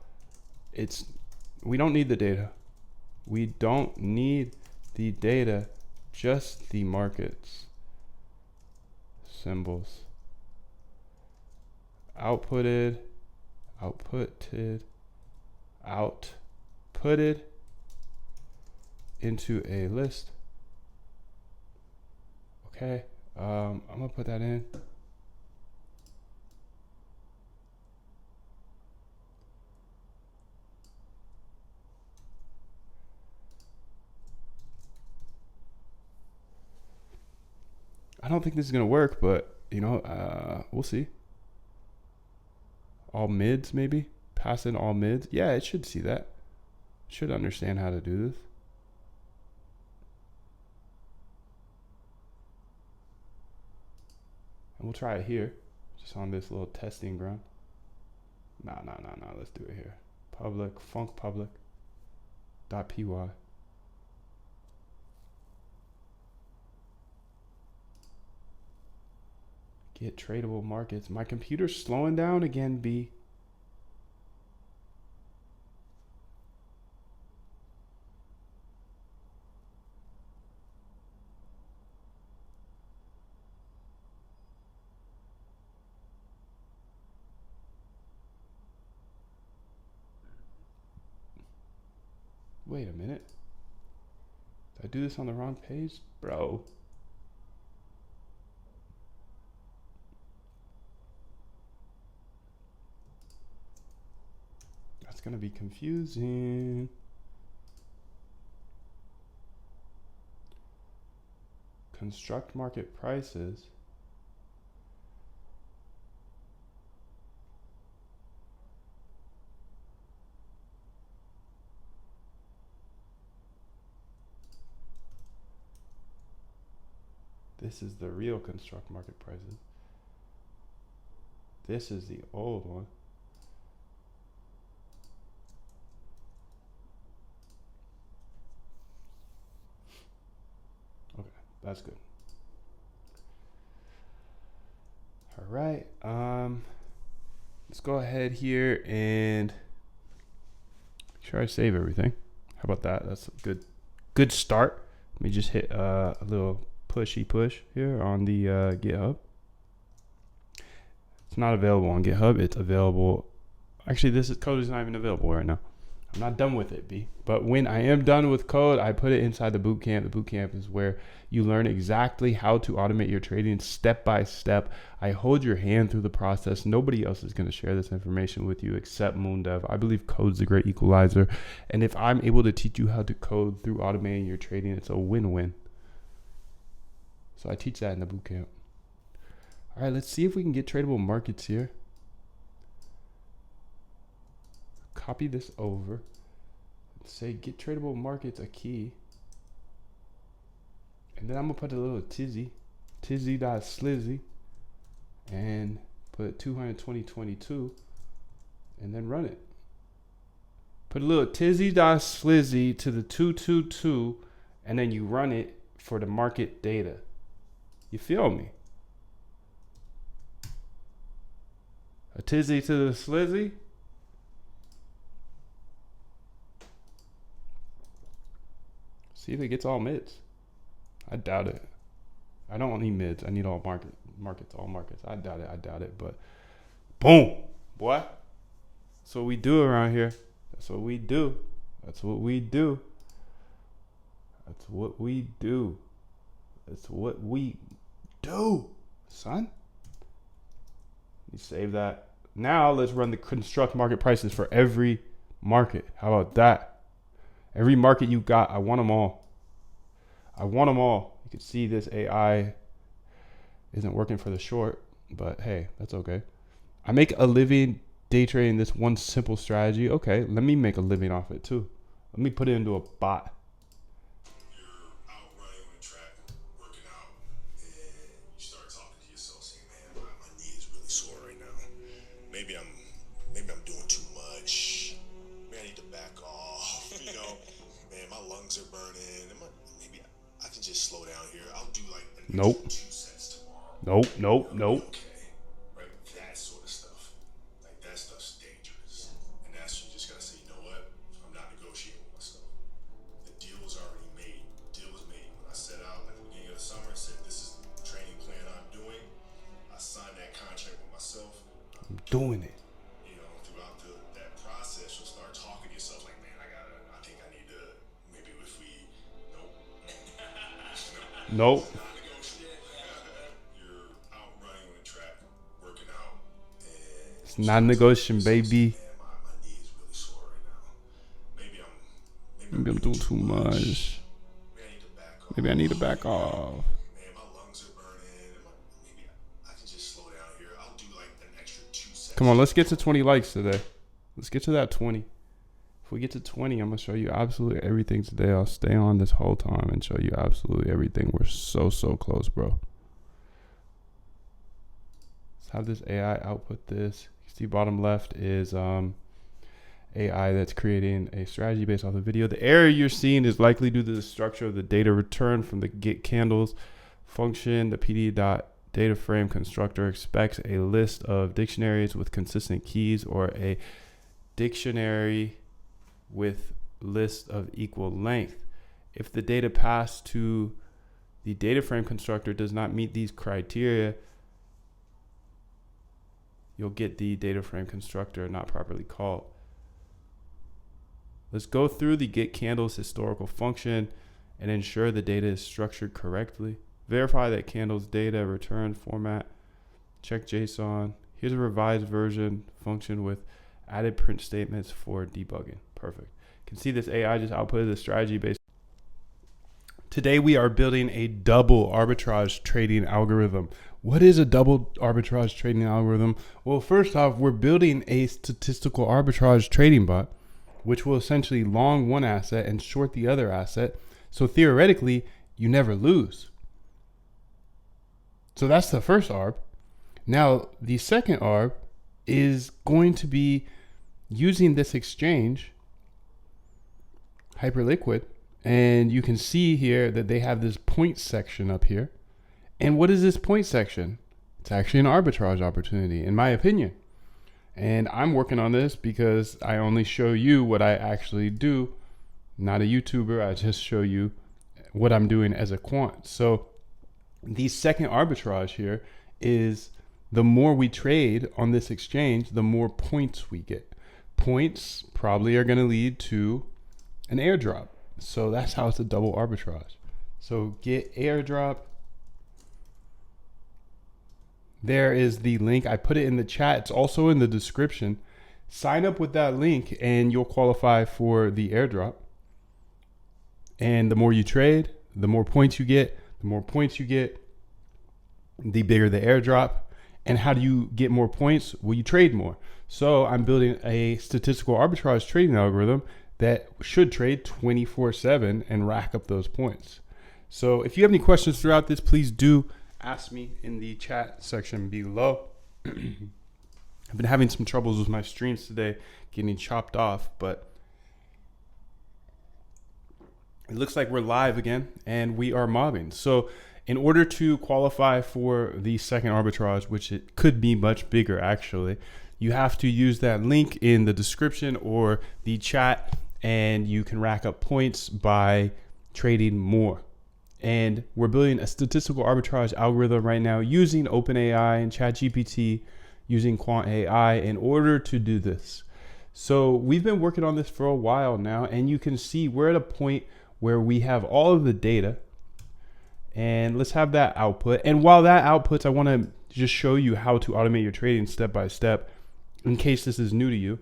We don't need the data. We don't need the data, just the markets symbols. Outputted into a list. Okay, I'm gonna put that in. I don't think this is gonna work, but we'll see. All mids, maybe pass in all mids. Yeah, it should see that. It should understand how to do this. And we'll try it here, just on this little testing ground. No, let's do it here. Public, func public .py. Get tradable markets. My computer's slowing down again, B. Wait a minute. Did I do this on the wrong page? Bro. That's gonna be confusing. Construct market prices. This is the real construct market prices. This is the old one. Okay, that's good. All right, let's go ahead here and make sure I save everything. How about that? That's a good start. Let me just hit a little push here on the GitHub. It's not available on GitHub. It's available. Actually, this code is not even available right now. I'm not done with it, B. But when I am done with code, I put it inside the bootcamp. The bootcamp is where you learn exactly how to automate your trading step by step. I hold your hand through the process. Nobody else is going to share this information with you except MoonDev. I believe code's a great equalizer. And if I'm able to teach you how to code through automating your trading, it's a win-win. So I teach that in the bootcamp. All right, let's see if we can get tradable markets here. Copy this over. Say get tradable markets a key. And then I'm gonna put a little tizzy.slizzy, and put 220.22 and then run it. Put a little tizzy.slizzy to the 222 and then you run it for the market data. You feel me? A tizzy to the slizzy. See if it gets all mids. I doubt it. I don't need mids. I need all markets, all markets. I doubt it, but boom, boy. That's what we do around here. That's what we do. That's what we do. That's what we do. That's what we do, son. You save that. Now let's run the construct market prices for every market. How about that? Every market you got, I want them all. I want them all. You can see this AI isn't working for the short, but hey, that's okay. I make a living day trading this one simple strategy. Okay, let me make a living off it too. Let me put it into a bot. You're out running on the track, working out, and you start talking to yourself, saying, "Man, my knee is really sore right now. Maybe I'm doing too much. Maybe I need to back off. Man, my lungs are burning. Maybe I can just slow down here. I'll do like an Nope. extra 2 sets tomorrow. Nope. Okay, right? That sort of stuff. Like that stuff's dangerous, and that's you just gotta say, you know what? I'm not negotiating with myself. The deal was already made. The deal was made. When I set out at the beginning of the summer and said, this is the training plan I'm doing, I signed that contract with myself. I'm doing it. Throughout that process, you'll start talking to yourself like, man, I think I need to, maybe if we, Nope. not negotiate. You're out running on the track, working out, and It's not negotiation, baby. man, my knee is really sore right now. Maybe Maybe I'm doing too much. Maybe I need to back off. Maybe I need to back off. Man, my lungs are burning. Maybe I can just slow down here. I'll do like an extra 2 sets. Come on, let's get to 20 likes today. Let's get to that 20. If we get to 20, I'm going to show you absolutely everything today. I'll stay on this whole time and show you absolutely everything. We're so close, bro. Let's have this AI output this. You see bottom left is AI that's creating a strategy based off the video. The error you're seeing is likely due to the structure of the data returned from the get candles function. The PD.data frame constructor expects a list of dictionaries with consistent keys or a dictionary with list of equal length. If the data passed to the data frame constructor does not meet these criteria, you'll get the data frame constructor not properly called. Let's go through the get candles historical function and ensure the data is structured correctly. Verify that candles data return format. Check JSON. Here's a revised version function with added print statements for debugging. Perfect. You can see this AI just outputted the strategy based. Today we are building a double arbitrage trading algorithm. What is a double arbitrage trading algorithm? Well, first off, we're building a statistical arbitrage trading bot, which will essentially long one asset and short the other asset. So theoretically, you never lose. So that's the first ARB. Now, the second ARB is going to be using this exchange, Hyperliquid, and you can see here that they have this point section up here. And what is this point section? It's actually an arbitrage opportunity, in my opinion. And I'm working on this because I only show you what I actually do. Not a YouTuber, I just show you what I'm doing as a quant. So the second arbitrage here is the more we trade on this exchange, the more points we get. Points probably are going to lead to an airdrop. So that's how it's a double arbitrage. So get airdrop. There is the link. I put it in the chat. It's also in the description. Sign up with that link and you'll qualify for the airdrop. And the more you trade, the more points you get. The more points you get, the bigger the airdrop. And how do you get more points? Well, you trade more. So I'm building a statistical arbitrage trading algorithm that should trade 24/7 and rack up those points. So if you have any questions throughout this, please do ask me in the chat section below. I've been having some troubles with my streams today, getting chopped off, but it looks like we're live again and we are mobbing. So in order to qualify for the second arbitrage, which it could be much bigger actually, you have to use that link in the description or the chat, and you can rack up points by trading more. And we're building a statistical arbitrage algorithm right now using OpenAI and ChatGPT, using Quant AI in order to do this. So we've been working on this for a while now, and you can see we're at a point where we have all of the data, and let's have that output. And while that outputs, I want to just show you how to automate your trading step by step in case this is new to you.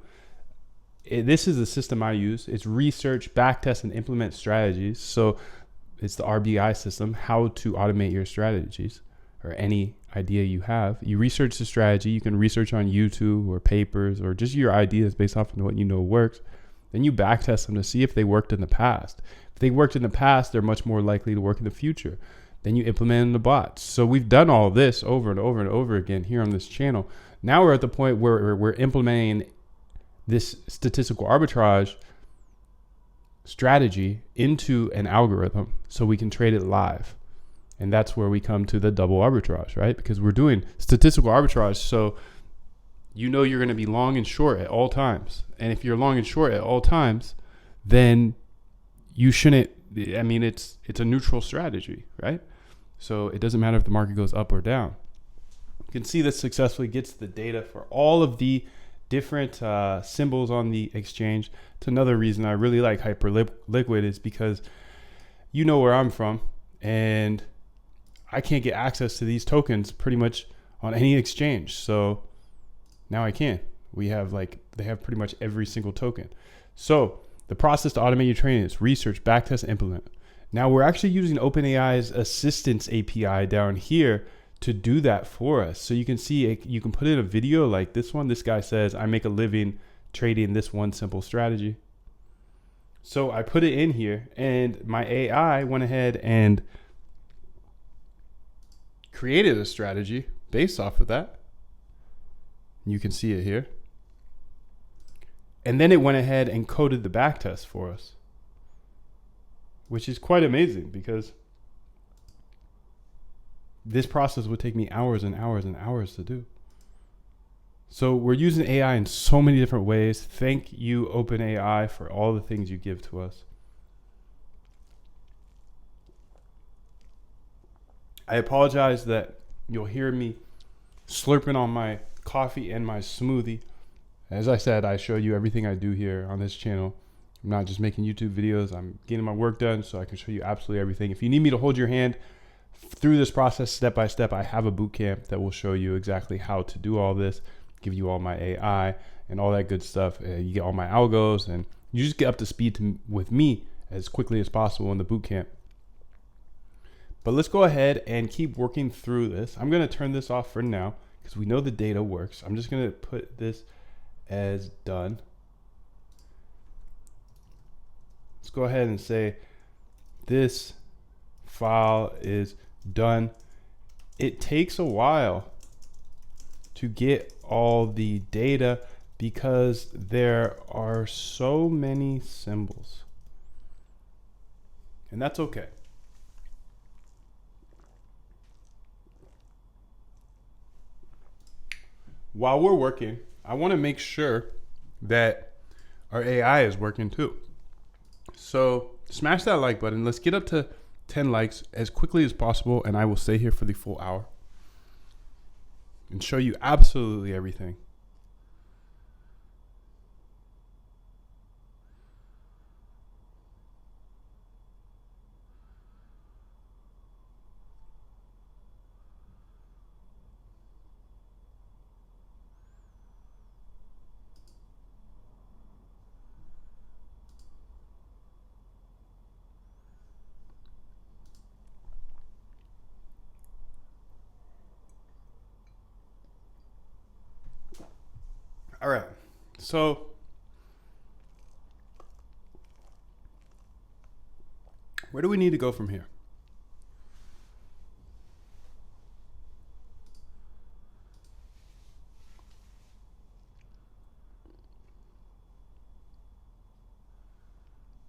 This is the system I use. It's research, backtest, and implement strategies. So it's the RBI system, how to automate your strategies or any idea you have. You research the strategy. You can research on YouTube or papers or just your ideas based off of what you know works. Then you backtest them to see if they worked in the past. If they worked in the past, they're much more likely to work in the future. Then you implement the bots. So we've done all this over and over and over again here on this channel. Now we're at the point where we're implementing this statistical arbitrage strategy into an algorithm so we can trade it live. And that's where we come to the double arbitrage, right? Because we're doing statistical arbitrage. So you know you're going to be long and short at all times. And if you're long and short at all times, then you shouldn't, I mean, it's a neutral strategy, right? So it doesn't matter if the market goes up or down. You can see this successfully gets the data for all of the different symbols on the exchange. It's another reason I really like Hyperliquid is because you know where I'm from, and I can't get access to these tokens pretty much on any exchange. So now I can. They have pretty much every single token. So the process to automate your trading is research, backtest, implement. Now we're actually using OpenAI's assistance API down here to do that for us. So you can see, you can put in a video like this one. This guy says, I make a living trading this one simple strategy. So I put it in here and my AI went ahead and created a strategy based off of that. You can see it here. And then it went ahead and coded the backtest for us, which is quite amazing because this process would take me hours and hours and hours to do. So we're using AI in so many different ways. Thank you, OpenAI, for all the things you give to us. I apologize that you'll hear me slurping on my coffee and my smoothie. As I said, I show you everything I do here on this channel. I'm not just making YouTube videos. I'm getting my work done so I can show you absolutely everything. If you need me to hold your hand through this process step by step, I have a boot camp that will show you exactly how to do all this, give you all my AI and all that good stuff. You get all my algos and you just get up to speed with me as quickly as possible in the boot camp. But let's go ahead and keep working through this. I'm going to turn this off for now because we know the data works. I'm just going to put this as done. Let's go ahead and say this file is done. It takes a while to get all the data because there are so many symbols, and that's okay. While we're working, I want to make sure that our AI is working too. So smash that like button. Let's get up to 10 likes as quickly as possible, and I will stay here for the full hour and show you absolutely everything. All right, so where do we need to go from here?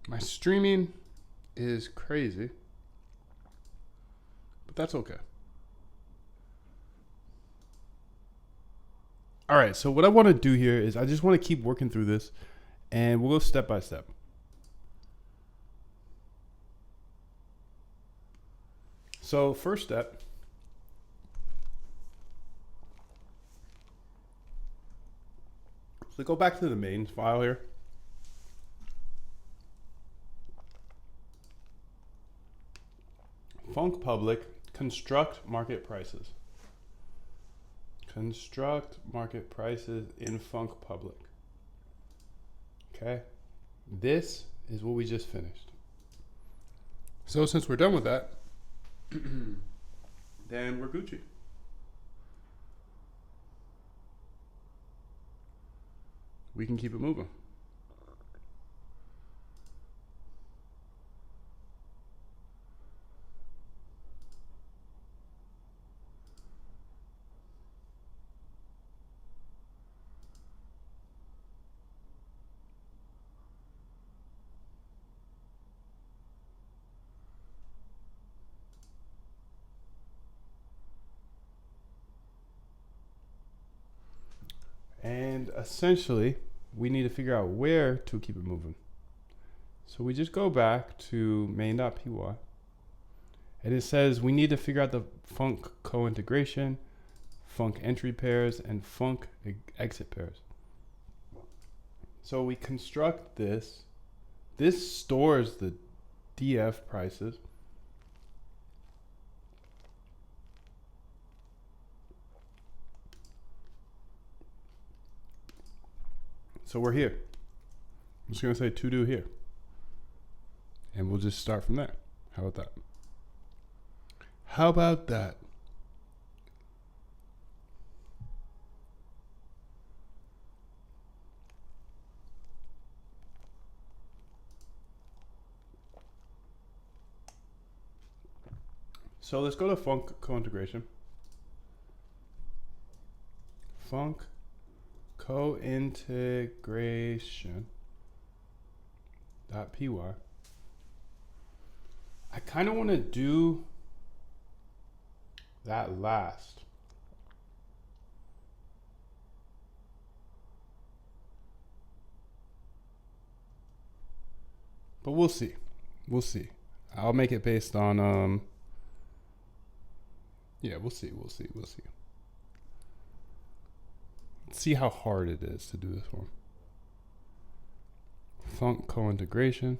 My streaming is crazy, but that's okay. All right, so what I want to do here is I just want to keep working through this and we'll go step by step. So first step, so go back to the main file here. Func public, construct market prices. Construct market prices in Func public. Okay, this is what we just finished. So since we're done with that, then we're Gucci. we can keep it moving. And essentially, we need to figure out where to keep it moving. So we just go back to main.py, and it says we need to figure out the func co-integration, func entry pairs, and func exit pairs. So we construct this. This stores the DF prices. So we're here. I'm just going to say to do here. And we'll just start from there. How about that? How about that? So let's go to func co-integration. Func co-integration .py. I kind of want to do that last. But we'll see. We'll see. I'll make it based on yeah, we'll see. We'll see. Let's see how hard it is to do this one. Func co-integration.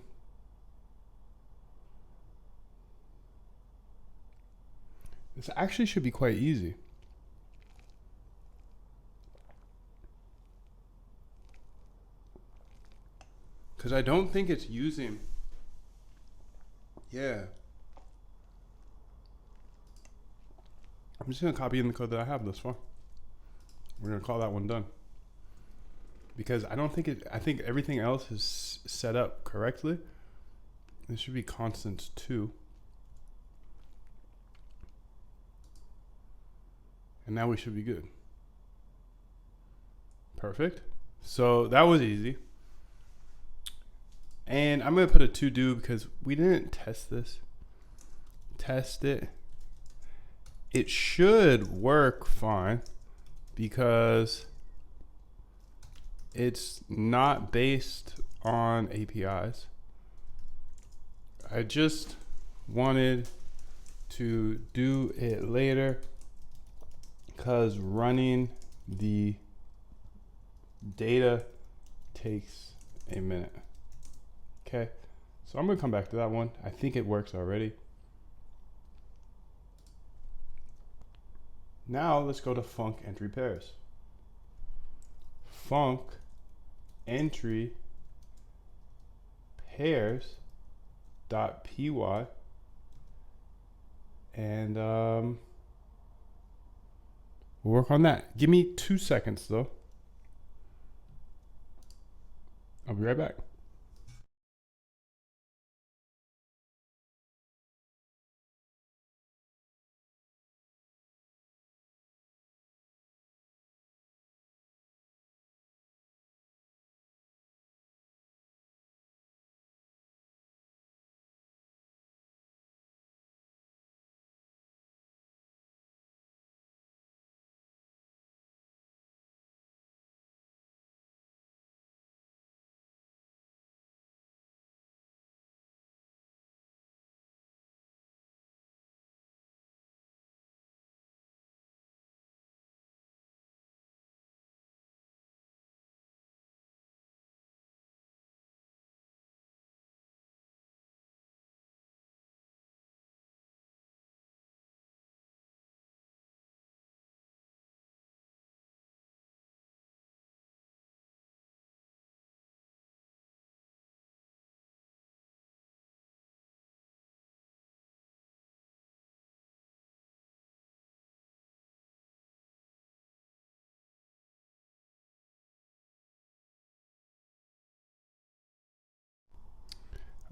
This actually should be quite easy. Because I don't think it's using. Yeah. I'm just going to copy in the code that I have thus far. We're going to call that one done. Because I don't think it, I think everything else is set up correctly. This should be constant 2. And now we should be good. Perfect. So that was easy. And I'm going to put a to do because we didn't test this. Test it. It should work fine because it's not based on APIs. I just wanted to do it later because running the data takes a minute. Okay, so I'm gonna come back to that one. I think it works already. Now let's go to func entry pairs. Func entry pairs .py, and we'll work on that. Give me 2 seconds though. I'll be right back.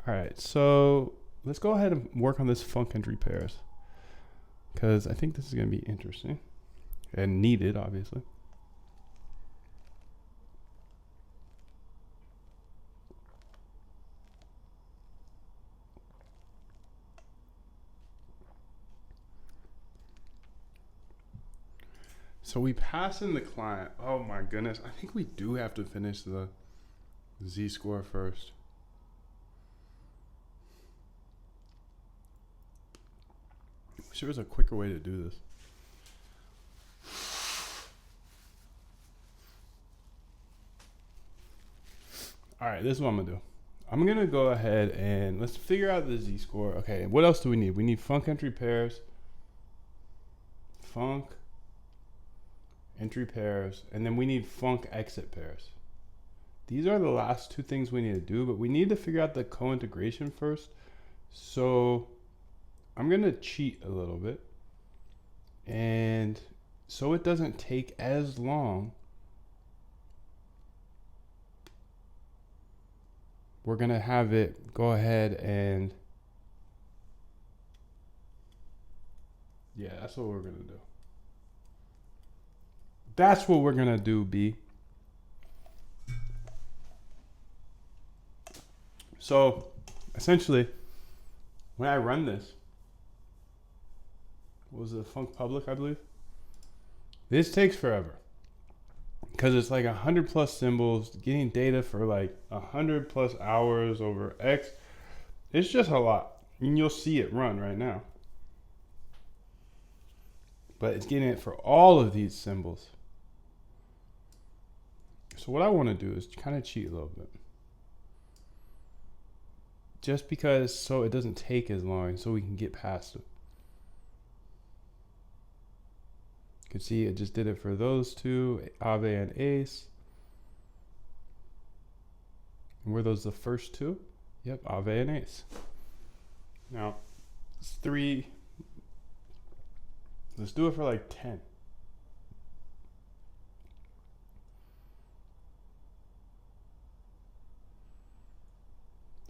All right, so let's go ahead and work on this funk entry pairs, because I think this is going to be interesting and needed, obviously. So we pass in the client. Oh my goodness. I think we do have to finish the Z-score first. I wish there was a quicker way to do this. All right, this is what I'm gonna do. I'm gonna go ahead and let's figure out the Z-score. Okay, what else do we need? We need funk entry pairs, funk entry pairs, and then we need funk exit pairs. These are the last two things we need to do, but we need to figure out the co-integration first. So I'm gonna cheat a little bit, and so it doesn't take as long, we're gonna have it go ahead and yeah, that's what we're gonna do. That's what we're gonna do, B. So essentially, when I run this, what was it, Funk Public, I believe? This takes forever because it's like 100 plus symbols, getting data for like 100 plus hours over X. It's just a lot, and you'll see it run right now. But it's getting it for all of these symbols. So what I want to do is kind of cheat a little bit. Just because so it doesn't take as long, so we can get past it. You can see it just did it for those two, Ave and Ace. And were those the first two? Yep, Ave and Ace. Now, it's 3. Let's do it for like 10.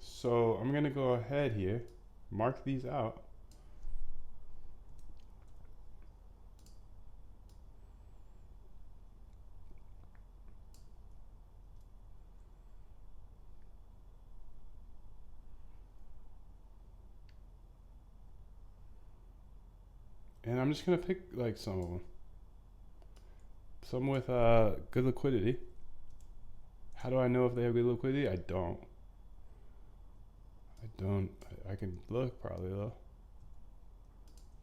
So I'm gonna go ahead here, mark these out. And I'm just gonna pick like some of them. Some with good liquidity. How do I know if they have good liquidity? I don't. I can look probably though.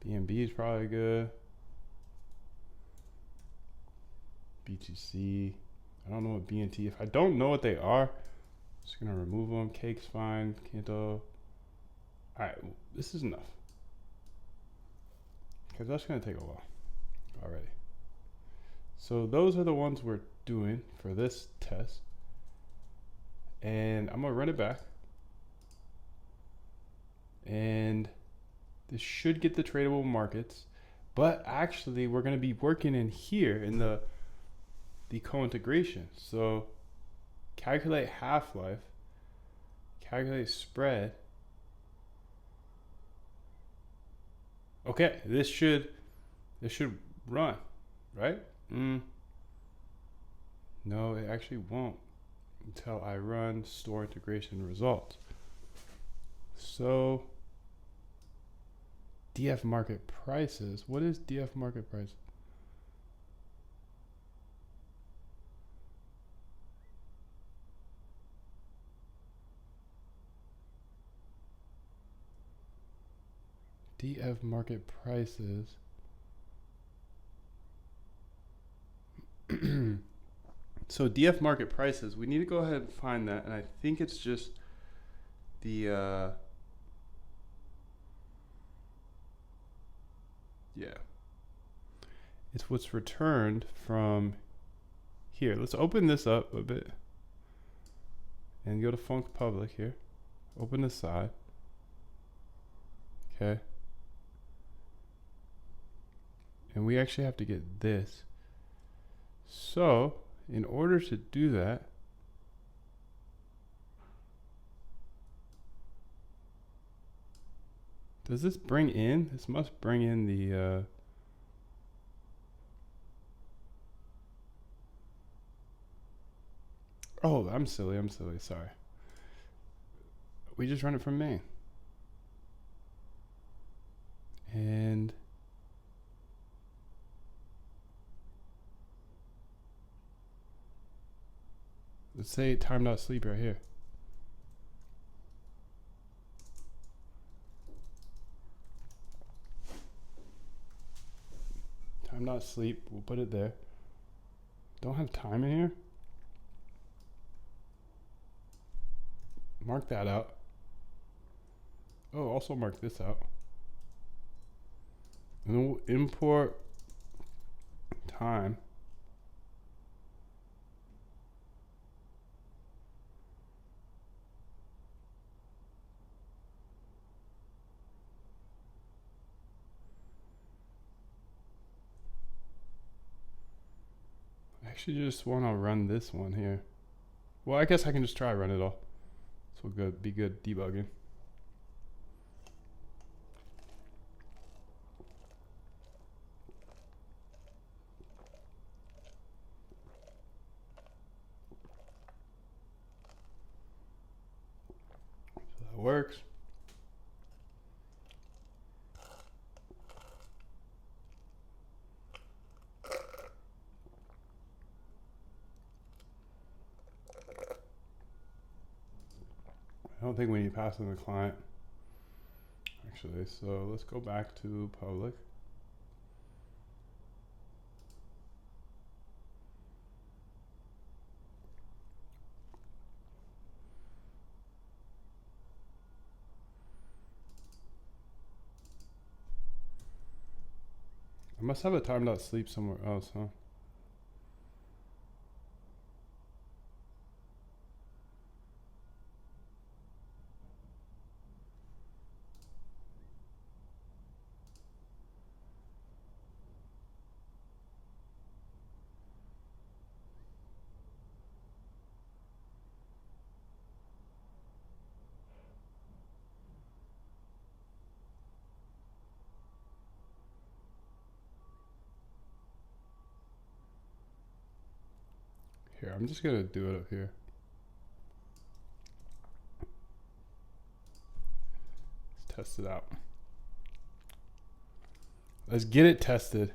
BNB is probably good. BTC. I don't know what BNT. If I don't know what they are, I'm just gonna remove them. Cake's fine. Kanto. Alright, this is enough. Because that's gonna take a while already. So those are the ones we're doing for this test. And I'm gonna run it back. And this should get the tradable markets, but actually we're going to be working in here in the co-integration. So calculate half-life, calculate spread. Okay, this should run, right? No, it actually won't until I run store integration results. So DF market prices. What is DF market price? DF market prices. So DF market prices, we need to go ahead and find that, and I think it's just the yeah, it's what's returned from here. Let's open this up a bit and go to Funk Public here. Open the side. Okay. And we actually have to get this. So in order to do that, Does this bring in? This must bring in the... Oh, I'm silly. Sorry. We just run it from main. And... let's say time.sleep right here. Time.sleep, we'll put it there. Don't have time in here. Mark that out. Oh, also mark this out. And then we'll import time. I actually just want to run this one here. Well, I guess I can just try run it all. So good, be good debugging. So that works. I don't think we need to pass in the client, actually. So let's go back to public. I must have a time.sleep somewhere else, huh? Here, I'm just gonna do it up here. Let's test it out. Let's get it tested.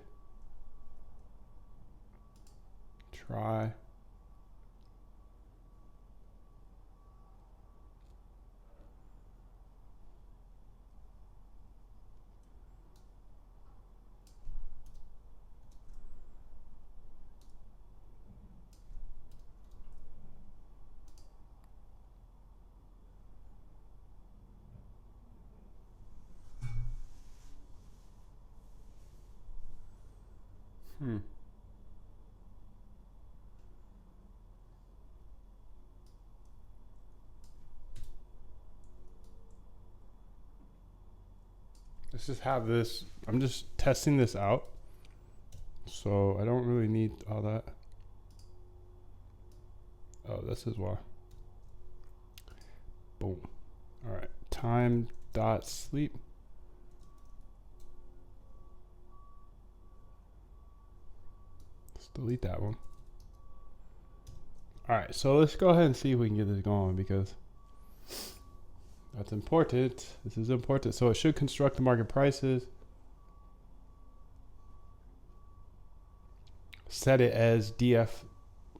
Try. Let's just have this. I'm just testing this out. So I don't really need all that. Oh, this is why. Boom. All right. Time.sleep. Let's delete that one. All right. So let's go ahead and see if we can get this going, because that's important. This is important. So it should construct the market prices. Set it as DF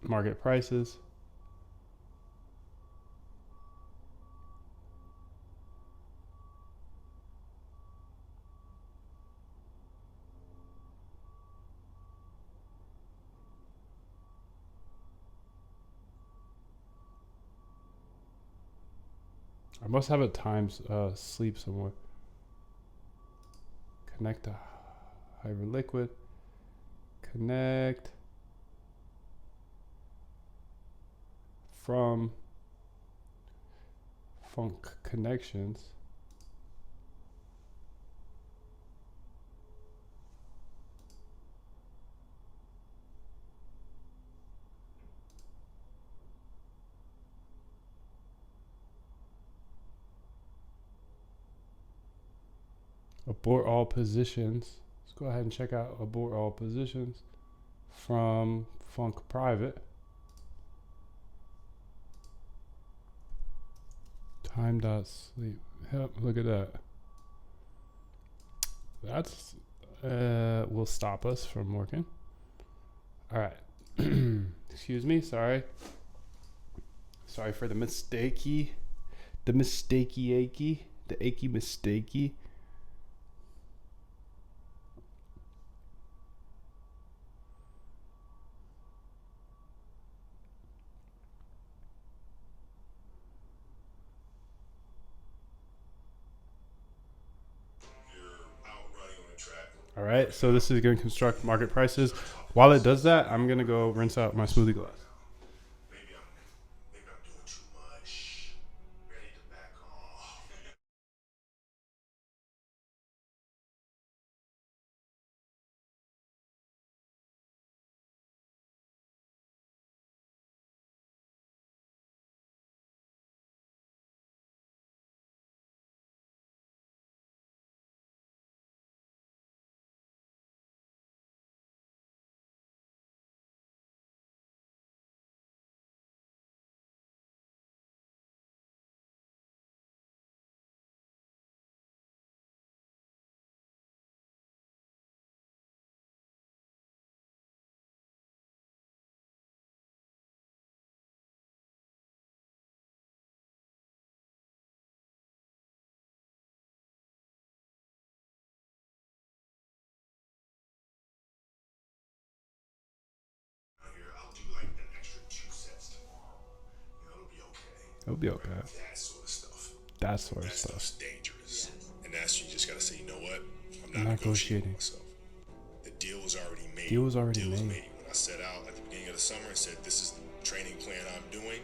market prices. I must have a times sleep somewhere. Connect to hyperliquid. Connect from func connections. Abort all positions. Let's go ahead and check out abort all positions from Funk Private. Time.sleep. Yep, look at that. That's will stop us from working. All right. Excuse me. Sorry. Sorry for the mistakey. The achy. The achy mistakey. All right, so this is going to construct market prices. While it does that, I'm going to go rinse out my smoothie glass. Maybe I'm doing too much. Ready to back off. I'll do like an extra 2 sets tomorrow. It'll be okay. It'll be okay. Right? That sort of stuff. That sort of That stuff. stuff's dangerous. And that's, you just gotta say, you know what? I'm I'm not not negotiating negotiating. with myself. The deal was already made. Deal was already Deal was made. made. When I set out at the beginning of the summer and said, this is the training plan I'm doing,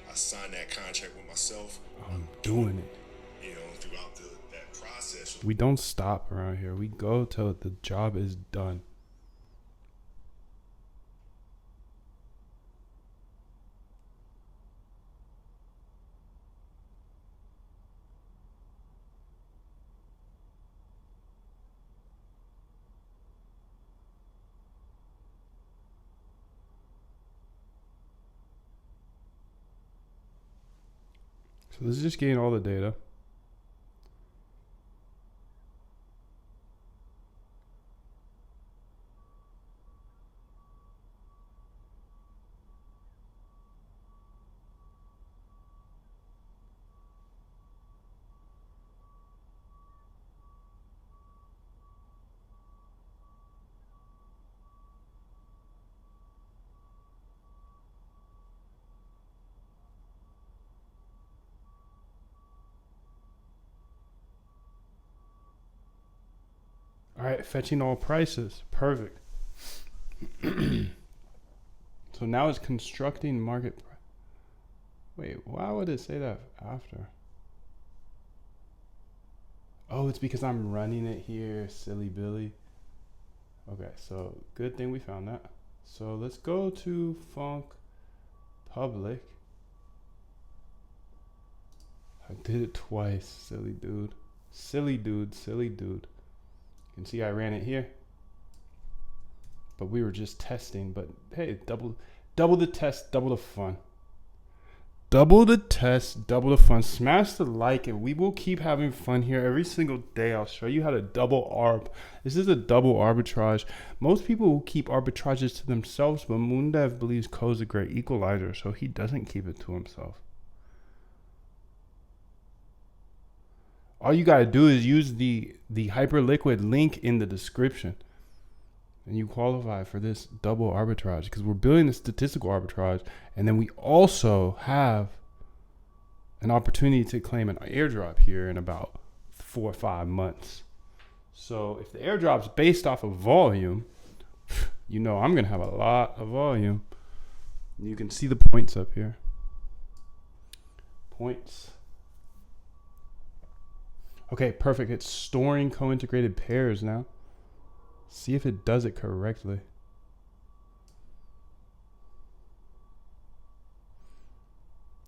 I signed that contract with myself. I'm doing it. You know, throughout that process. We don't stop around here. We go till the job is done. So this is just getting all the data. All right, fetching all prices. Perfect. So now it's constructing market. Wait, why would it say that after? Oh, it's because I'm running it here, silly Billy. Okay, so good thing we found that. So let's go to Funk Public. I did it twice, silly dude. Silly dude, silly dude. You can see I ran it here. But we were just testing. But hey, double the test, double the fun. Double the test, double the fun. Smash the like, and we will keep having fun here every single day. I'll show you how to double arb. This is a double arbitrage. Most people will keep arbitrages to themselves, but Moondev believes Ko is a great equalizer, so he doesn't keep it to himself. All you gotta do is use the Hyperliquid link in the description, and you qualify for this double arbitrage, because we're building a statistical arbitrage, and then we also have an opportunity to claim an airdrop here in about 4 or 5 months. So if the airdrop's based off of volume, you know I'm gonna have a lot of volume. You can see the points up here. Points. Okay, perfect. It's storing co-integrated pairs now. See if it does it correctly.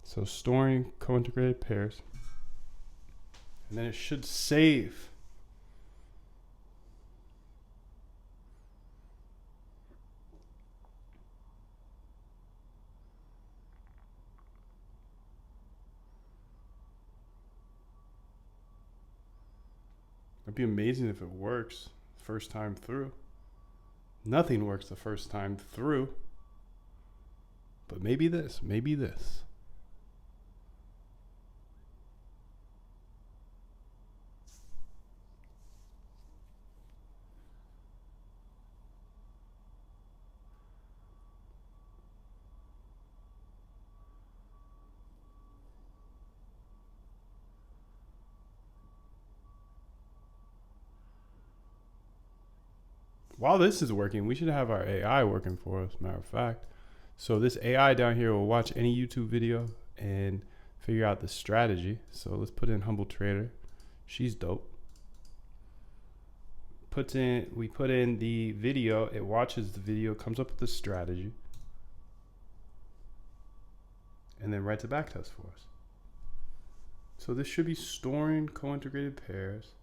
So storing co-integrated pairs. And then it should save. It'd be amazing if it works first time through. Nothing works the first time through. But maybe this, maybe this. While this is working, we should have our AI working for us, matter of fact. So this AI down here will watch any YouTube video and figure out the strategy. So let's put in Humble Trader. She's dope. We put in the video, it watches the video, comes up with the strategy, and then writes a backtest for us. So this should be storing co-integrated pairs.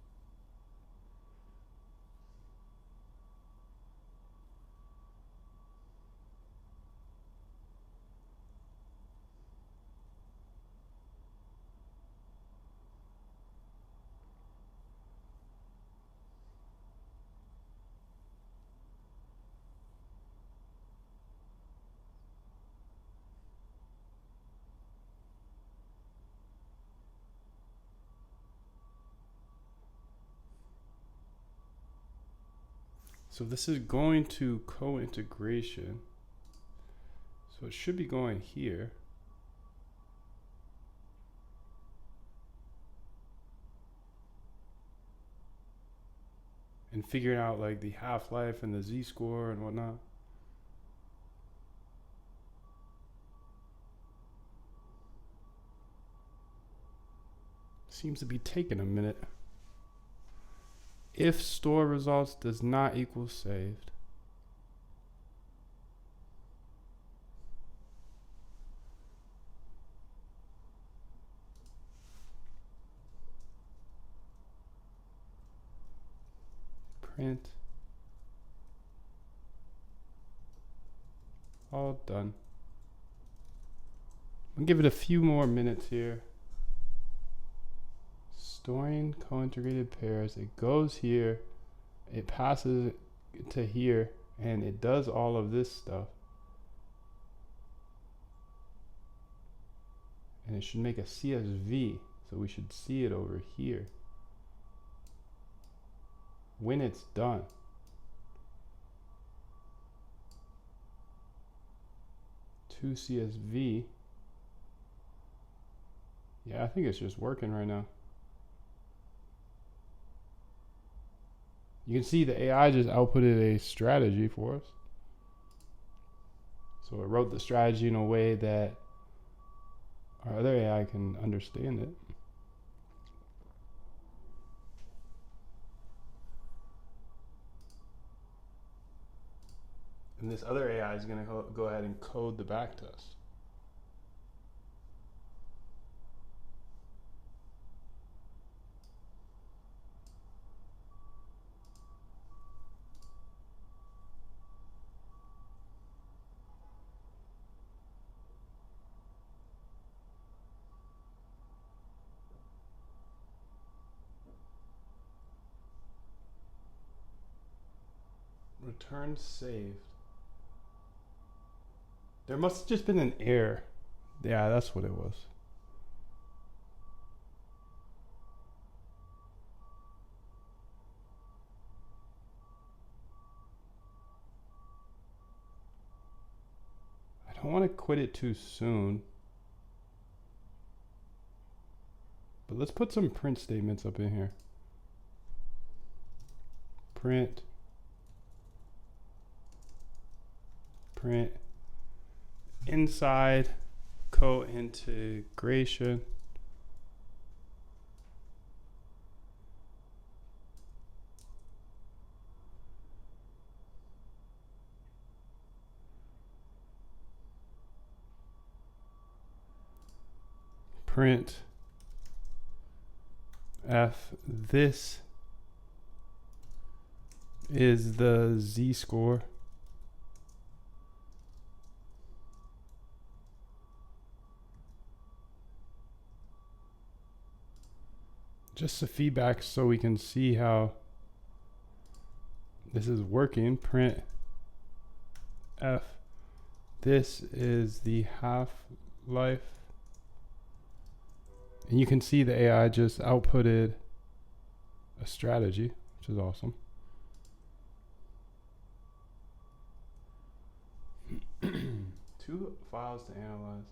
So this is going to co-integration. So it should be going here. And figuring out like the half-life and the z-score and whatnot. Seems to be taking a minute. If store results does not equal saved. Print. All done. I'll give it a few more minutes here. Storing co-integrated pairs. It goes here, it passes to here, and it does all of this stuff. And it should make a CSV, so we should see it over here when it's done. To CSV. Yeah, I think it's just working right now. You can see the AI just outputted a strategy for us. So it wrote the strategy in a way that our other AI can understand it. And this other AI is going to go ahead and code the backtest. Return saved. There must have just been an error. Yeah, that's what it was. I don't want to quit it too soon. But let's put some print statements up in here. Print. Inside co-integration. Print F, this is the z-score. just the feedback so we can see how this is working. Print F. This is the half-life. And you can see the AI just outputted a strategy, which is awesome. Two files to analyze.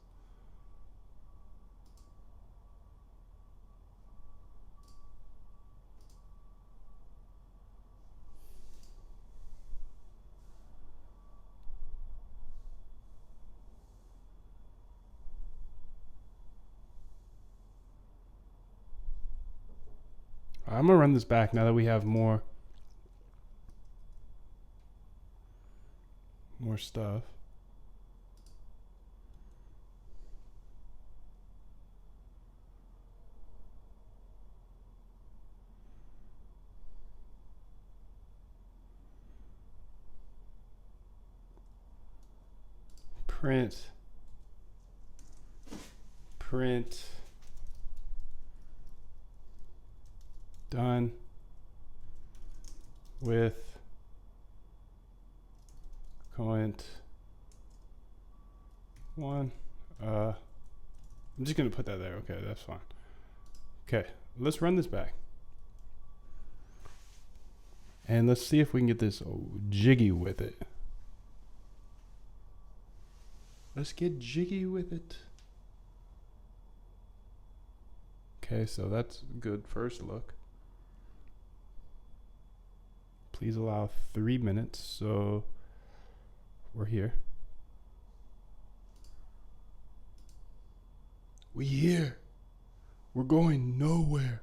I'm gonna run this back now that we have more stuff. Print done with current one. I'm just gonna put that there. Okay, that's fine. Okay, let's run this back. And let's see if we can get this jiggy with it. Let's get jiggy with it. Okay, so that's a good first look. Please allow 3 minutes, so we're here. We here. We're going nowhere.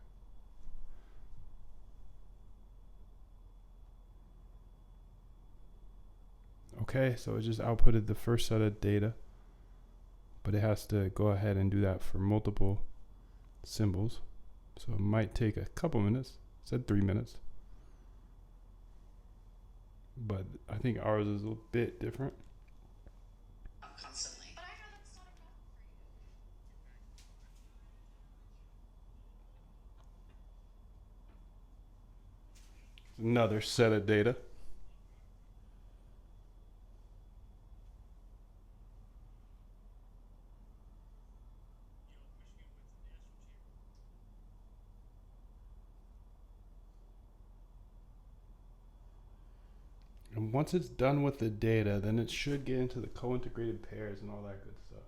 Okay, so it just outputted the first set of data, but it has to go ahead and do that for multiple symbols. So it might take a couple minutes. It said 3 minutes. But I think ours is a bit different. Constantly. But I know that's not a problem for you. Another set of data. And once it's done with the data, then it should get into the co-integrated pairs and all that good stuff.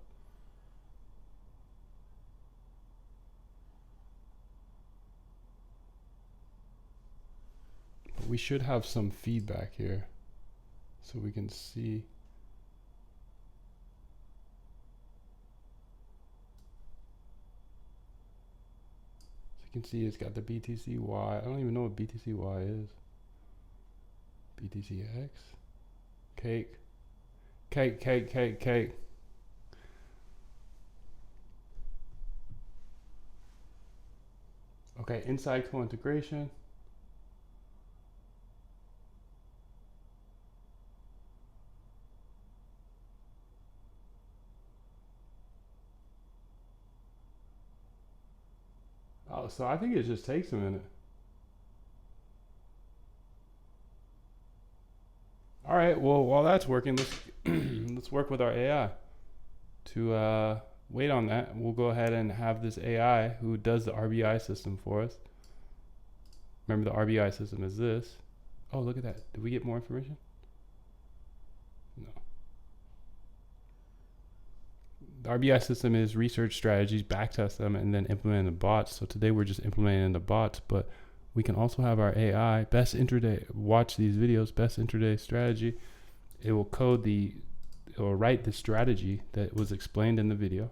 But we should have some feedback here so we can see. So you can see it's got the BTCY. I don't even know what BTCY is. BTCX. Cake. Okay, inside co-integration. Oh, so I think it just takes a minute. All right, well, while that's working, let's let's work with our AI to wait on that. We'll go ahead and have this AI who does the RBI system for us. Remember, the RBI system is this. Oh, look at that. Did we get more information? No. The RBI system is research strategies, backtest them, and then implement the bots. So today we're just implementing the bots, but we can also have our AI, best intraday, watch these videos, best intraday strategy. It will write the strategy that was explained in the video.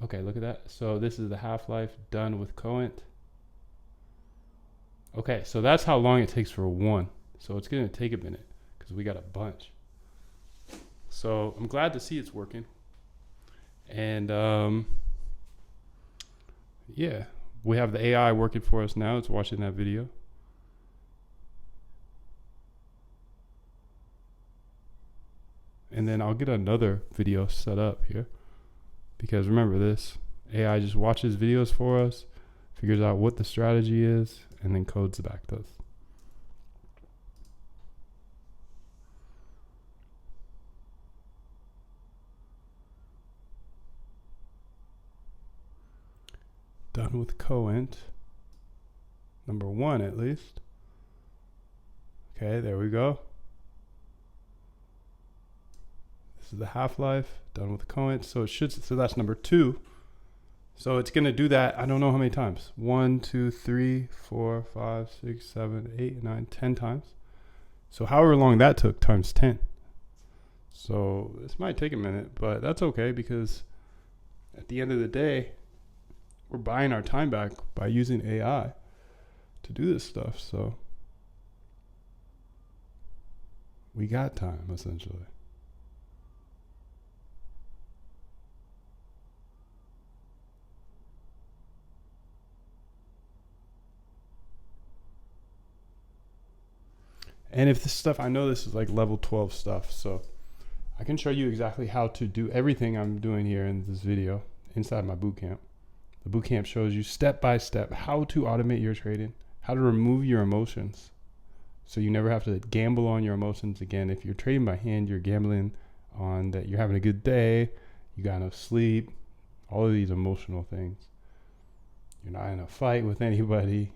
Okay, look at that. So this is the half-life done with Coent. Okay, so that's how long it takes for one. So it's gonna take a minute because we got a bunch. So I'm glad to see it's working. And yeah. We have the AI working for us now. It's watching that video. And then I'll get another video set up here. Because remember this, AI just watches videos for us, figures out what the strategy is, and then codes the backtest. Done with coint. Number 1 at least. Okay, there we go. This is the half-life, done with coint. So that's number 2. So it's gonna do that, I don't know how many times. 1, 2, 3, 4, 5, 6, 7, 8, 9, 10 times. So however long that took times 10. So this might take a minute, but that's okay, because at the end of the day, we're buying our time back by using AI to do this stuff. So we got time, essentially. And if this stuff, I know this is like level 12 stuff, so I can show you exactly how to do everything I'm doing here in this video inside my bootcamp. The bootcamp shows you step by step how to automate your trading, how to remove your emotions, so you never have to gamble on your emotions again. If you're trading by hand, you're gambling on that you're having a good day, you got enough sleep, all of these emotional things. You're not in a fight with anybody.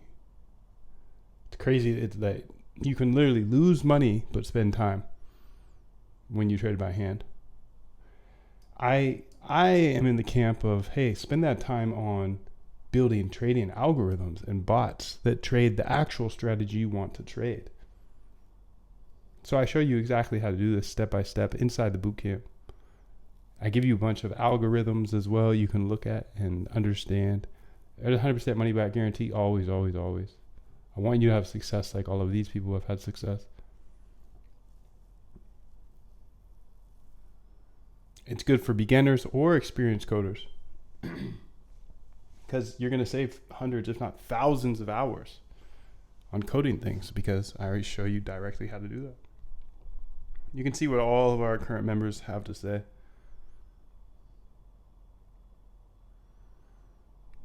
It's crazy. It's that you can literally lose money but spend time when you trade by hand. I am in the camp of, hey, spend that time on building trading algorithms and bots that trade the actual strategy you want to trade. So I show you exactly how to do this step by step inside the bootcamp. I give you a bunch of algorithms as well you can look at and understand. There's 100% money back guarantee, always, always, always. I want you to have success like all of these people have had success. It's good for beginners or experienced coders, because you're going to save hundreds, if not thousands of hours on coding things, because I already show you directly how to do that. You can see what all of our current members have to say.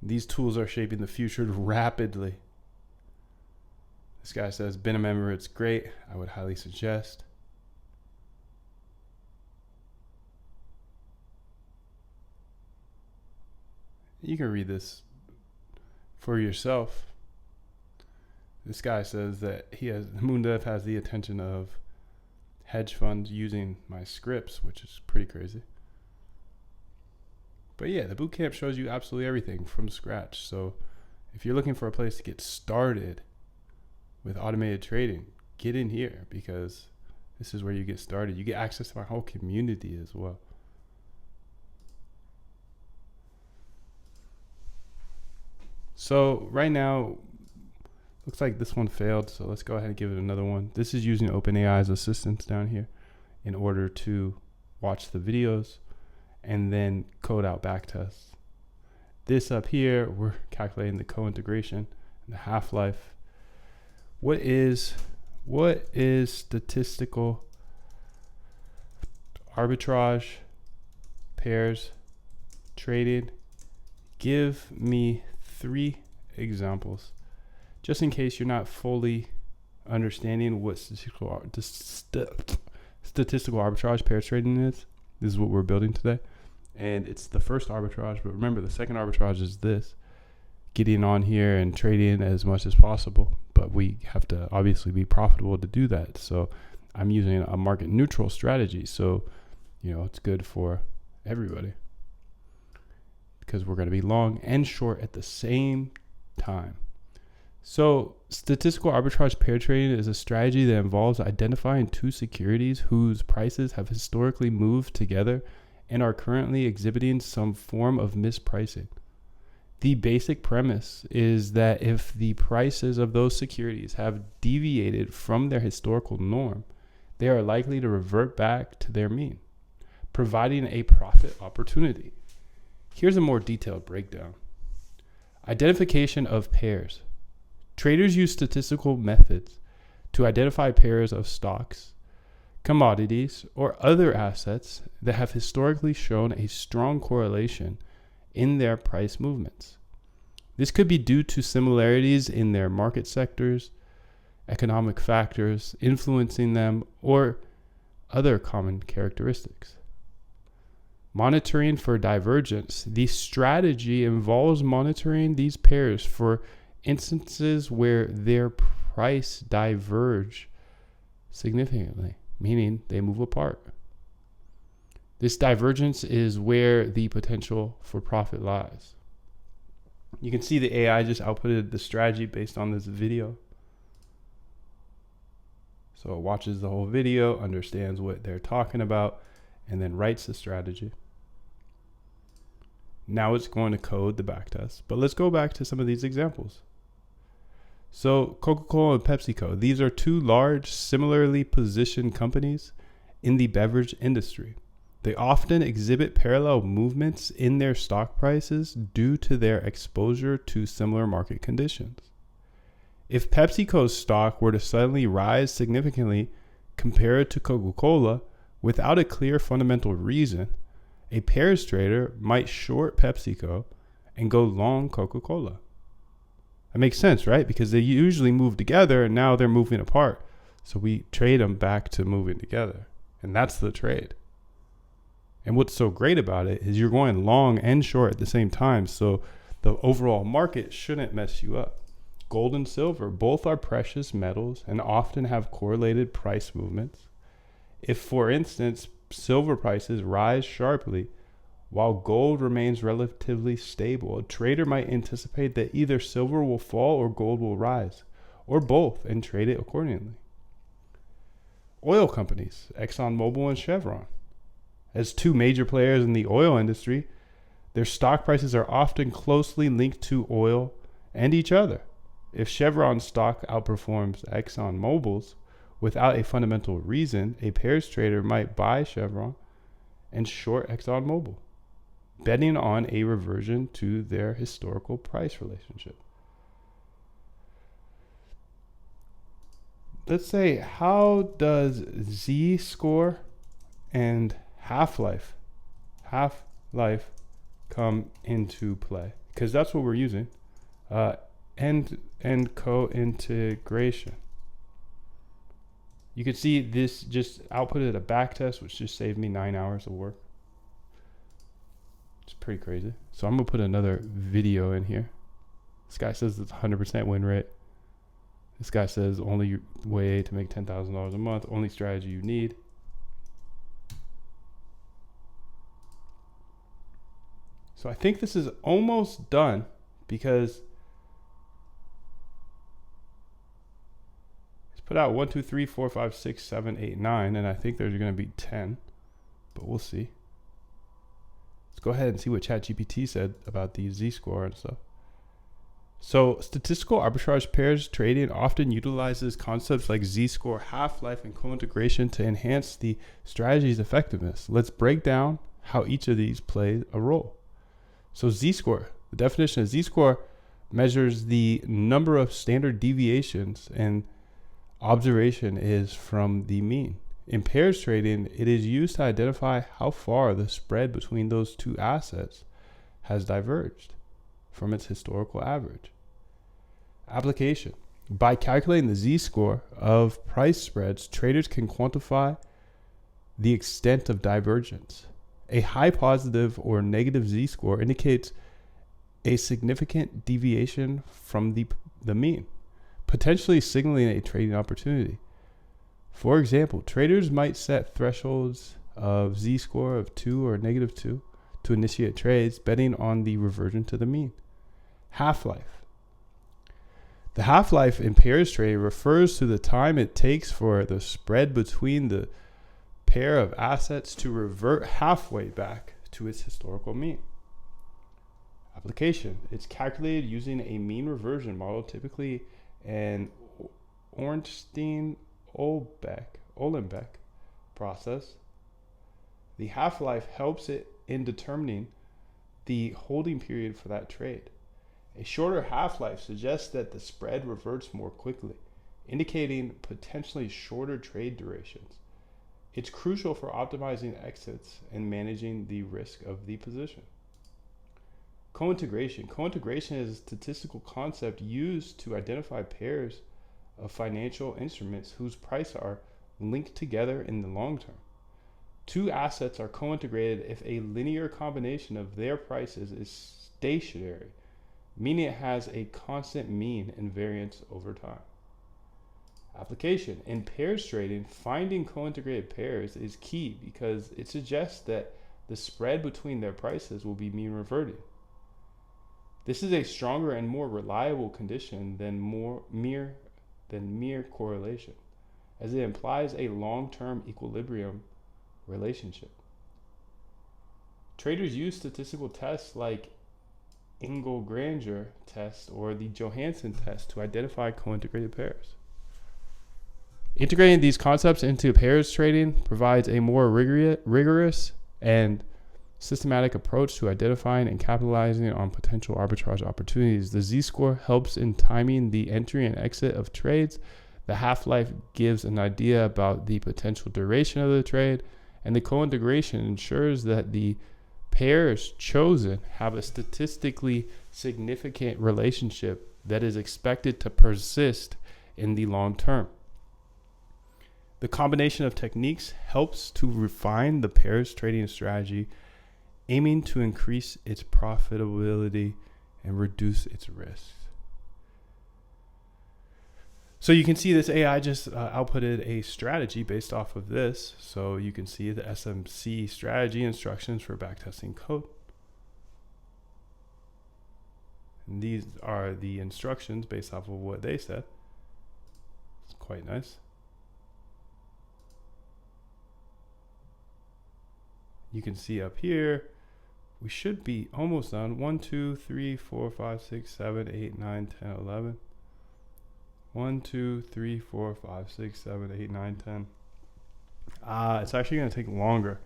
These tools are shaping the future rapidly. This guy says, been a member, it's great. I would highly suggest. You can read this for yourself. This guy says that Moondev has the attention of hedge funds using my scripts, which is pretty crazy. But yeah, the bootcamp shows you absolutely everything from scratch. So if you're looking for a place to get started with automated trading, get in here, because this is where you get started. You get access to my whole community as well. So right now, looks like this one failed. So let's go ahead and give it another one. This is using OpenAI's assistance down here in order to watch the videos and then code out backtests. This up here, we're calculating the co-integration and the half-life. What is statistical arbitrage pairs traded? Give me 3 examples, just in case you're not fully understanding what statistical arbitrage pairs trading is. This is what we're building today, and it's the first arbitrage. But remember, the second arbitrage is this: getting on here and trading as much as possible. But we have to obviously be profitable to do that. So I'm using a market neutral strategy. So, it's good for everybody, because we're going to be long and short at the same time. So statistical arbitrage pair trading is a strategy that involves identifying 2 securities whose prices have historically moved together and are currently exhibiting some form of mispricing. The basic premise is that if the prices of those securities have deviated from their historical norm, they are likely to revert back to their mean, providing a profit opportunity. Here's a more detailed breakdown. Identification of pairs. Traders use statistical methods to identify pairs of stocks, commodities, or other assets that have historically shown a strong correlation in their price movements. This could be due to similarities in their market sectors, economic factors influencing them, or other common characteristics. Monitoring for divergence. The strategy involves monitoring these pairs for instances where their price diverge significantly, meaning they move apart. This divergence is where the potential for profit lies. You can see the AI just outputted the strategy based on this video. So it watches the whole video, understands what they're talking about, and then writes the strategy. Now it's going to code the backtest. But let's go back to some of these examples. So Coca-Cola and PepsiCo, these are two large, similarly positioned companies in the beverage industry. They often exhibit parallel movements in their stock prices due to their exposure to similar market conditions. If PepsiCo's stock were to suddenly rise significantly compared to Coca-Cola without a clear fundamental reason, a pairs trader might short PepsiCo and go long Coca-Cola. That makes sense, right? Because they usually move together and now they're moving apart. So we trade them back to moving together. And that's the trade. And what's so great about it is you're going long and short at the same time. So the overall market shouldn't mess you up. Gold and silver, both are precious metals and often have correlated price movements. If, for instance, silver prices rise sharply while gold remains relatively stable, a trader might anticipate that either silver will fall or gold will rise, or both, and trade it accordingly. Oil companies, ExxonMobil and Chevron. As two major players in the oil industry, their stock prices are often closely linked to oil and each other. If Chevron's stock outperforms ExxonMobil's without a fundamental reason, a pairs trader might buy Chevron and short ExxonMobil, betting on a reversion to their historical price relationship. Let's say, how does Z-score and half-life come into play? Because that's what we're using. And co-integration. You can see this just outputted a backtest, which just saved me 9 hours of work. It's pretty crazy. So I'm going to put another video in here. This guy says it's 100% win rate. This guy says only way to make $10,000 a month, only strategy you need. So I think this is almost done because it's put out 1, 2, 3, 4, 5, 6, 7, 8, 9, and I think there's going to be 10, but we'll see. Let's go ahead and see what ChatGPT said about the Z-score and stuff. So statistical arbitrage pairs trading often utilizes concepts like Z-score, half-life, and co-integration to enhance the strategy's effectiveness. Let's break down how each of these play a role. So Z-score, the definition of Z-score measures the number of standard deviations and observation is from the mean. In pairs trading, it is used to identify how far the spread between those two assets has diverged from its historical average. Application. By calculating the Z-score of price spreads, traders can quantify the extent of divergence. A high positive or negative Z-score indicates a significant deviation from the mean, potentially signaling a trading opportunity. For example, traders might set thresholds of Z-score of 2 or negative 2 to initiate trades, betting on the reversion to the mean. Half-life. The half-life in pairs trading refers to the time it takes for the spread between the pair of assets to revert halfway back to its historical mean. Application. It's calculated using a mean reversion model, typically an Ornstein-Uhlenbeck process. The half-life helps it in determining the holding period for that trade. A shorter half-life suggests that the spread reverts more quickly, indicating potentially shorter trade durations. It's crucial for optimizing exits and managing the risk of the position. Co-integration. Co-integration is a statistical concept used to identify pairs of financial instruments whose prices are linked together in the long term. Two assets are co-integrated if a linear combination of their prices is stationary, meaning it has a constant mean and variance over time. Application. In pairs trading, finding co-integrated pairs is key because it suggests that the spread between their prices will be mean reverting. This is a stronger and more reliable condition than mere correlation, as it implies a long-term equilibrium relationship. Traders use statistical tests like Engel-Granger test or the Johansson test to identify co-integrated pairs. Integrating these concepts into pairs trading provides a more rigorous and systematic approach to identifying and capitalizing on potential arbitrage opportunities. The Z-score helps in timing the entry and exit of trades. The half-life gives an idea about the potential duration of the trade, and the co-integration ensures that the pairs chosen have a statistically significant relationship that is expected to persist in the long term. The combination of techniques helps to refine the pairs trading strategy, aiming to increase its profitability and reduce its risks. So you can see this AI just outputted a strategy based off of this. So you can see the SMC strategy instructions for backtesting code. And these are the instructions based off of what they said. It's quite nice. You can see up here, we should be almost done. 1, 2, 3, 4, 5, 6, 7, 8, 9, 10, 11. 1, 2, 3, 4, 5, 6, 7, 8, 9, 10. It's actually going to take longer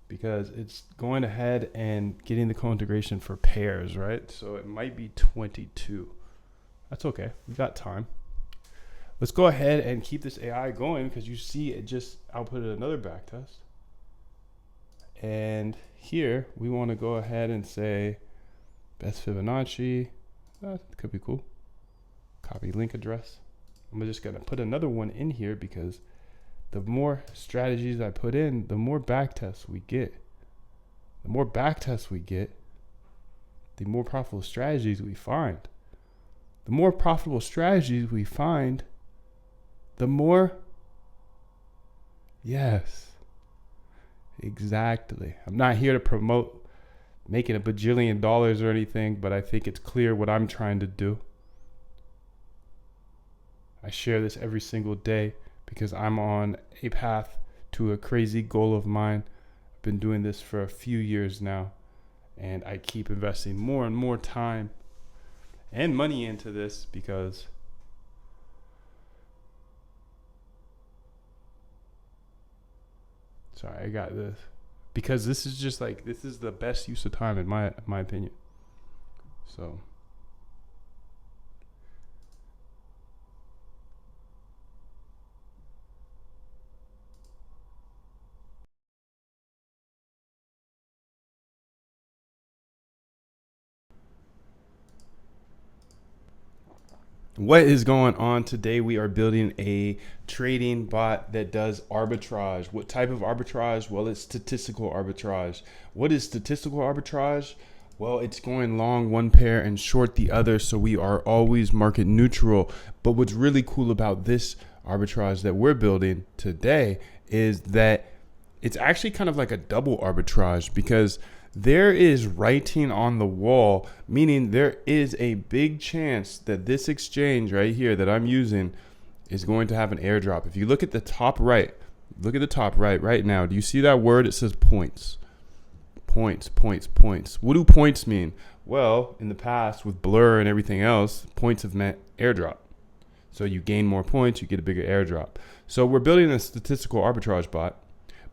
because it's going ahead and getting the co-integration for pairs, right? So it might be 22. That's okay. We've got time. Let's go ahead and keep this AI going because you see it just outputted another backtest. And here we want to go ahead and say best Fibonacci. That could be cool. Copy link address. I'm just going to put another one in here because the more strategies I put in, the more backtests we get. The more backtests we get, the more profitable strategies we find. The more profitable strategies we find, the more, yes. Exactly. I'm not here to promote making $1 bajillion or anything, but I think it's clear what I'm trying to do. I share this every single day because I'm on a path to a crazy goal of mine. I've been doing this for a few years now, and I keep investing more and more time and money into this because sorry, I got this. Because this is just like, this is the best use of time in my opinion. So. What is going on today? We are building a trading bot that does arbitrage. What type of arbitrage? Well, it's statistical arbitrage. What is statistical arbitrage? Well, it's going long one pair and short the other, so we are always market neutral. But what's really cool about this arbitrage that we're building today is that it's actually kind of like a double arbitrage because there is writing on the wall, meaning there is a big chance that this exchange right here that I'm using is going to have an airdrop. If you look at the top right, right now, do you see that word? It says points. Points. What do points mean? Well, in the past with Blur and everything else, points have meant airdrop. So you gain more points, you get a bigger airdrop. So we're building a statistical arbitrage bot.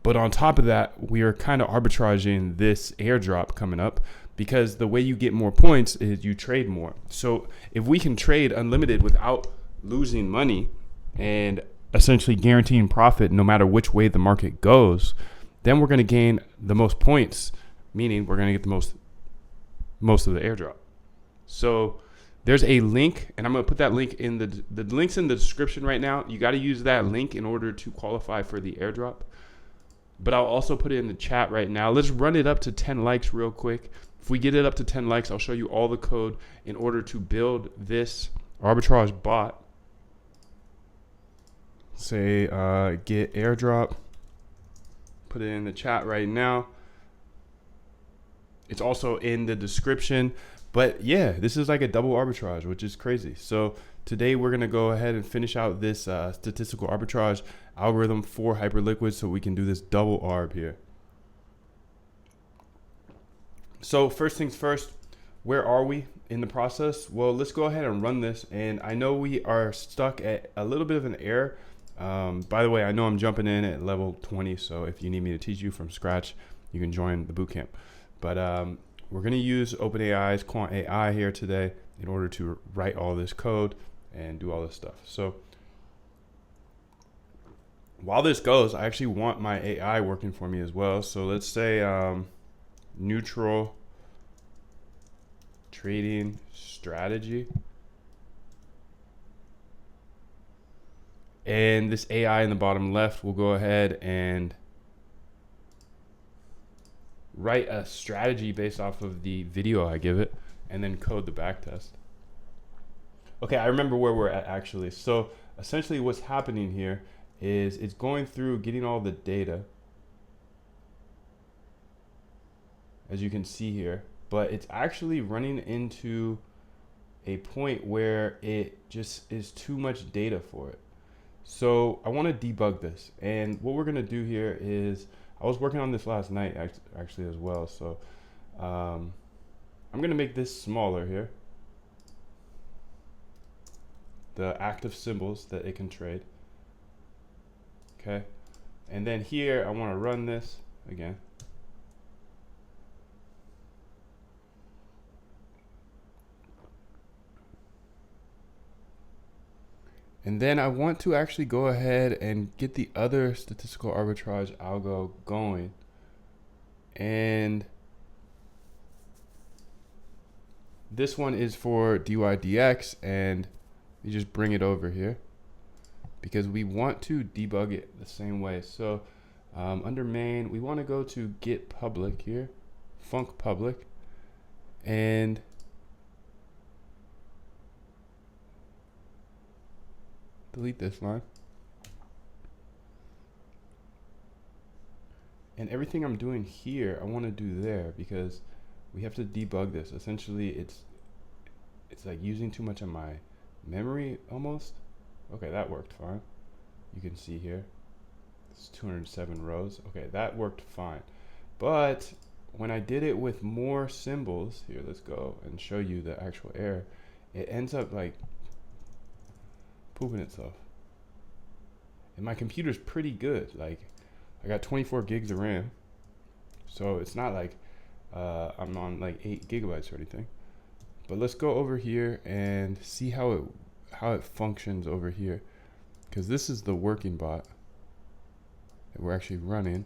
But on top of that, we are kind of arbitraging this airdrop coming up because the way you get more points is you trade more. So if we can trade unlimited without losing money and essentially guaranteeing profit no matter which way the market goes, then we're going to gain the most points, meaning we're going to get the most most of the airdrop. So there's a link, and I'm going to put that link in the link's in the description right now. You got to use that link in order to qualify for the airdrop. But I'll also put it in the chat right now. Let's run it up to 10 likes real quick. If we get it up to 10 likes, I'll show you all the code in order to build this arbitrage bot. Say get airdrop. Put it in the chat right now. It's also in the description. But yeah, this is like a double arbitrage, which is crazy. So today we're going to go ahead and finish out this statistical arbitrage algorithm for Hyperliquid so we can do this double arb here. So first things first, where are we in the process? Well, let's go ahead and run this. And I know we are stuck at a little bit of an error. By the way, I know I'm jumping in at level 20. So if you need me to teach you from scratch, you can join the bootcamp. But we're going to use OpenAI's Quant AI here today in order to write all this code and do all this stuff. So while this goes, I actually want my AI working for me as well. So let's say neutral trading strategy. And this AI in the bottom left will go ahead and write a strategy based off of the video I give it and then code the backtest. Okay, I remember where we're at actually. So essentially what's happening here is it's going through getting all the data, as you can see here, but it's actually running into a point where it just is too much data for it. So I want to debug this, and what we're going to do here is, I was working on this last night actually as well, so I'm going to make this smaller here, the active symbols that it can trade. Okay, and then here I want to run this again. And then I want to actually go ahead and get the other statistical arbitrage algo going. And this one is for dydx, and you just bring it over here because we want to debug it the same way. So under main, we want to go to get public here, func public, and delete this line. And everything I'm doing here, I want to do there because we have to debug this. Essentially, it's like using too much of my memory almost. Okay, that worked fine. You can see here, it's 207 rows. Okay, that worked fine. But when I did it with more symbols, here, let's go and show you the actual error. It ends up like pooping itself. And my computer's pretty good. Like, I got 24 gigs of RAM, so it's not like I'm on like 8 gigabytes or anything. But let's go over here and see how it functions over here, because this is the working bot that we're actually running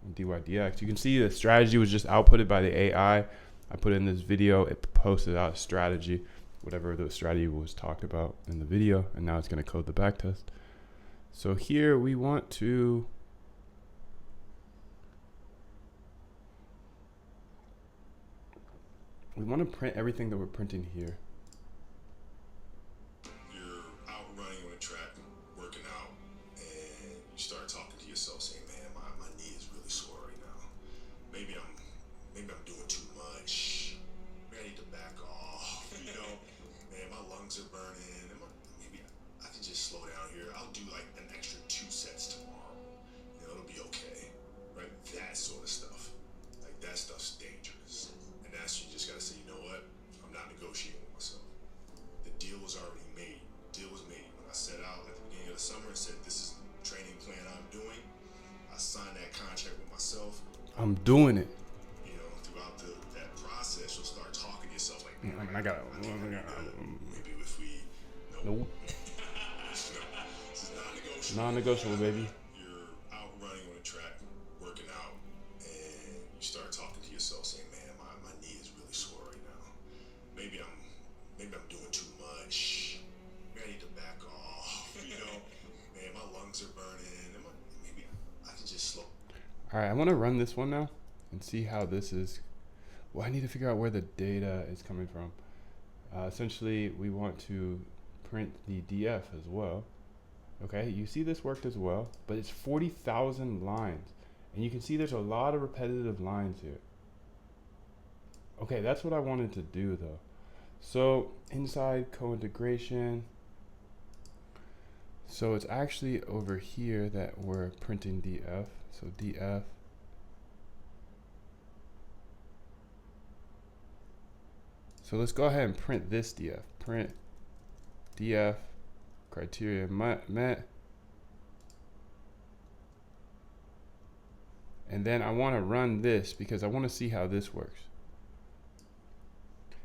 on dydx. You can see the strategy was just outputted by the AI. I put in this video, it posted out a strategy, whatever the strategy was talked about in the video, and now it's going to code the backtest. So here we want to print everything that we're printing here. You're out running on a track, working out, and you start talking to yourself saying, man, my knee is really sore right now. Maybe I'm doing too much. Maybe I need to back off. You know, man, my lungs are burning. Maybe I can just slow down here. I'll do like an extra 2 sets tomorrow. You know, it'll be okay. Right? That sort of stuff. Like, that stuff's dangerous. And that's, you just gotta say, you know what? I'm not negotiating with myself. The deal was already made. The deal was made. When I set out at the beginning of the summer and said, this is the training plan I'm doing, I signed that contract with myself. I'm doing it. You know, throughout that process, you'll start talking to yourself like, I mean, I got maybe if we, nope. This is non-negotiable. Non-negotiable, baby. You're out running on a track, working out, and you start talking to yourself saying, man, my knee is really sore right All right, I want to run this one now and see how this is. Well, I need to figure out where the data is coming from. Essentially, we want to print the DF as well. Okay, you see this worked as well, but it's 40,000 lines. And you can see there's a lot of repetitive lines here. Okay, that's what I wanted to do though. So inside co-integration, so it's actually over here that we're printing DF. So DF. So let's go ahead and print this DF. Print DF criteria met. And then I want to run this because I want to see how this works.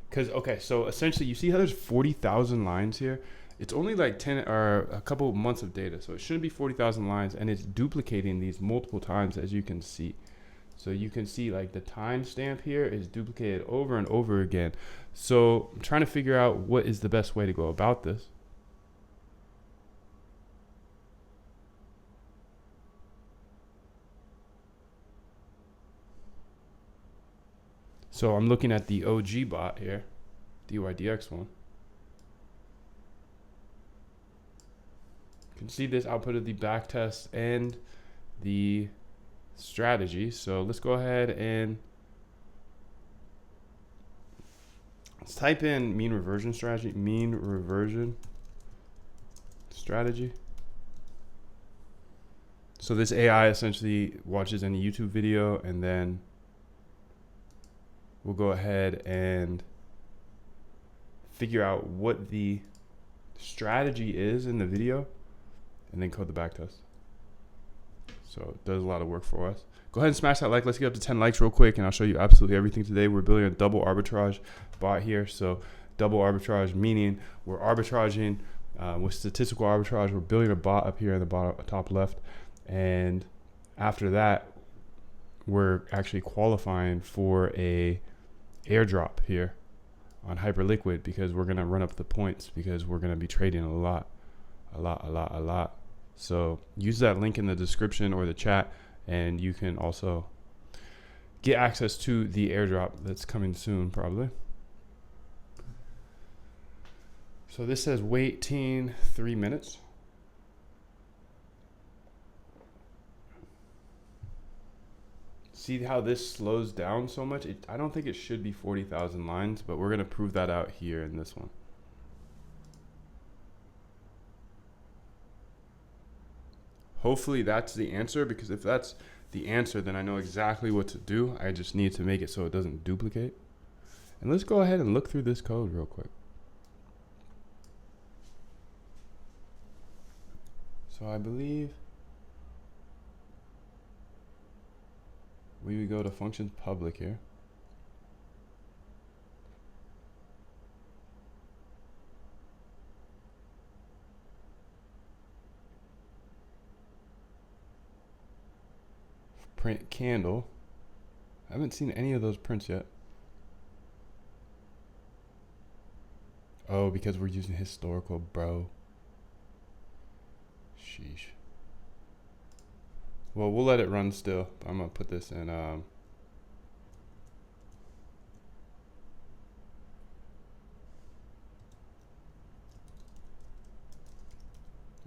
Because, okay, so essentially you see how there's 40,000 lines here? It's only like 10 or a couple months of data. So it shouldn't be 40,000 lines, and it's duplicating these multiple times, as you can see. So you can see like the timestamp here is duplicated over and over again. So I'm trying to figure out what is the best way to go about this. So I'm looking at the OG bot here, DYDX one. You can see this output of the backtest and the strategy. So let's go ahead and let's type in mean reversion strategy, So this AI essentially watches any YouTube video, and then we'll go ahead and figure out what the strategy is in the video and then code the backtest. So it does a lot of work for us. Go ahead and smash that like. Let's get up to 10 likes real quick, and I'll show you absolutely everything today. We're building a double arbitrage bot here. So double arbitrage meaning we're arbitraging with statistical arbitrage. We're building a bot up here in the bottom, top left. And after that, we're actually qualifying for a airdrop here on Hyperliquid because we're going to run up the points because we're going to be trading a lot. So use that link in the description or the chat, and you can also get access to the airdrop that's coming soon, probably. So this says waiting 3 minutes. See how this slows down so much? I don't think it should be 40,000 lines, but we're going to prove that out here in this one. Hopefully that's the answer, because if that's the answer, then I know exactly what to do. I just need to make it so it doesn't duplicate. And let's go ahead and look through this code real quick. So I believe we would go to functions public here. Print candle. I haven't seen any of those prints yet. Oh, because we're using historical, bro. Sheesh. Well, we'll let it run still. I'm gonna put this in I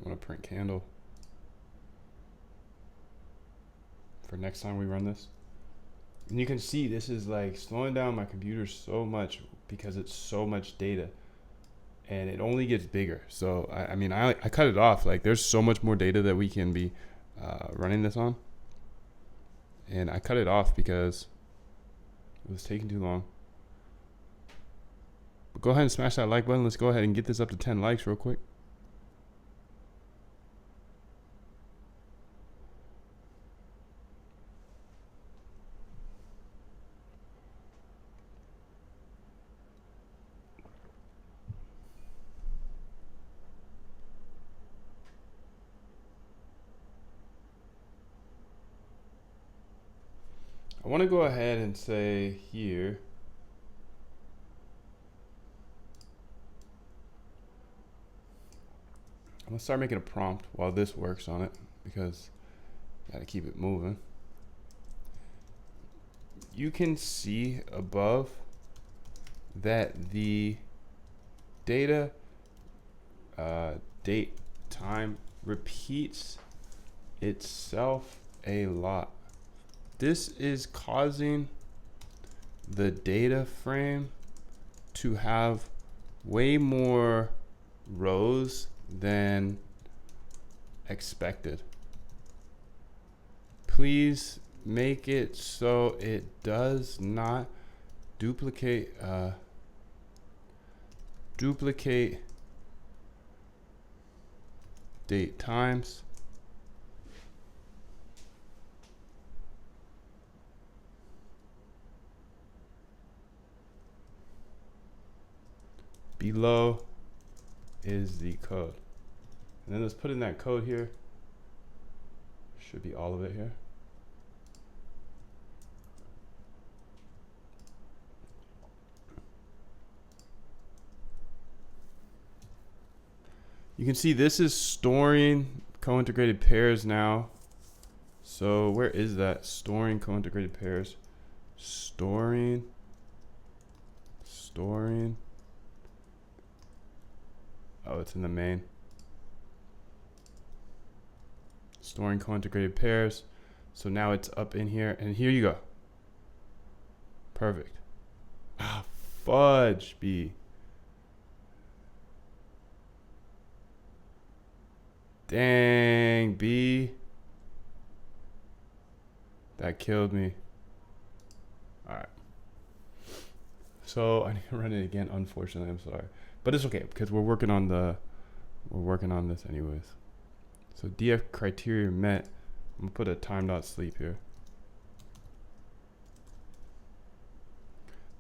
want to print candle for next time we run this. And you can see this is like slowing down my computer so much because it's so much data, and it only gets bigger. So I mean I cut it off. Like there's so much more data that we can be running this on, and I cut it off because it was taking too long. But go ahead and smash that like button. Let's go ahead and get this up to 10 likes real quick. I want to go ahead and say here, I'm going to start making a prompt while this works on it because I got to keep it moving. you can see above that the data date time repeats itself a lot. This is causing the data frame to have way more rows than expected. Please make it so it does not duplicate date times. Below is the code. And then let's put in that code here. Should be all of it here. You can see this is storing co-integrated pairs now. So where is that? Storing co-integrated pairs. Storing. Oh, it's in the main. Storing co-integrated pairs. So now it's up in here, and here you go. Perfect. Ah, fudge, B. Dang, B. That killed me. All right. So I need to run it again. Unfortunately, I'm sorry, but it's okay because we're working on this anyways. So DF criteria met. I'm gonna put a time.sleep here.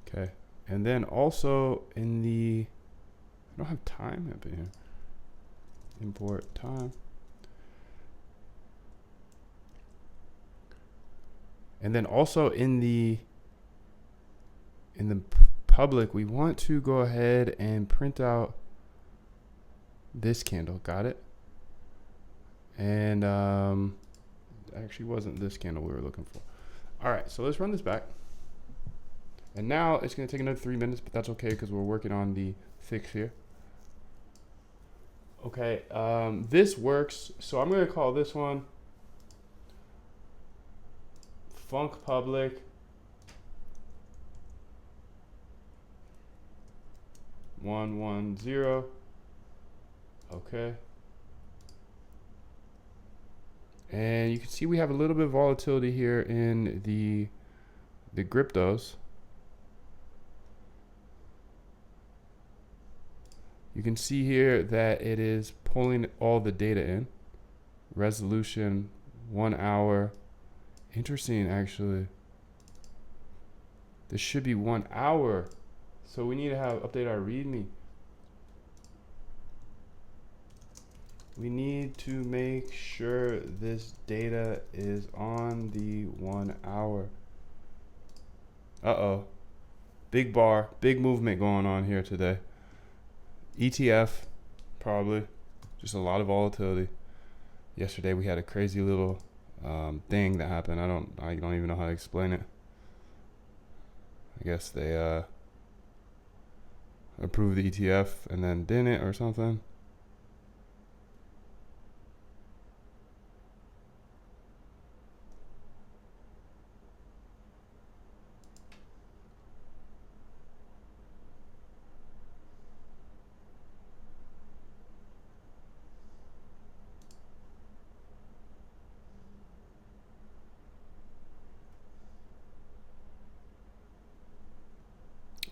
Okay, and then also in the, I don't have time up in here. Import time. And then also in the public, we want to go ahead and print out this candle. Got it? And actually wasn't this candle we were looking for. All right, so let's run this back. And now it's going to take another 3 minutes, but that's okay because we're working on the fix here. Okay, this works. So I'm going to call this one func public 110. Okay. And you can see we have a little bit of volatility here in the cryptos. You can see here that it is pulling all the data in. Resolution 1 hour. Interesting, actually. This should be 1 hour. So we need to update our README. We need to make sure this data is on the 1 hour. Uh-oh. Big bar, big movement going on here today. ETF, probably. Just a lot of volatility. Yesterday we had a crazy little thing that happened. I don't even know how to explain it. I guess they approved the ETF and then didn't or something.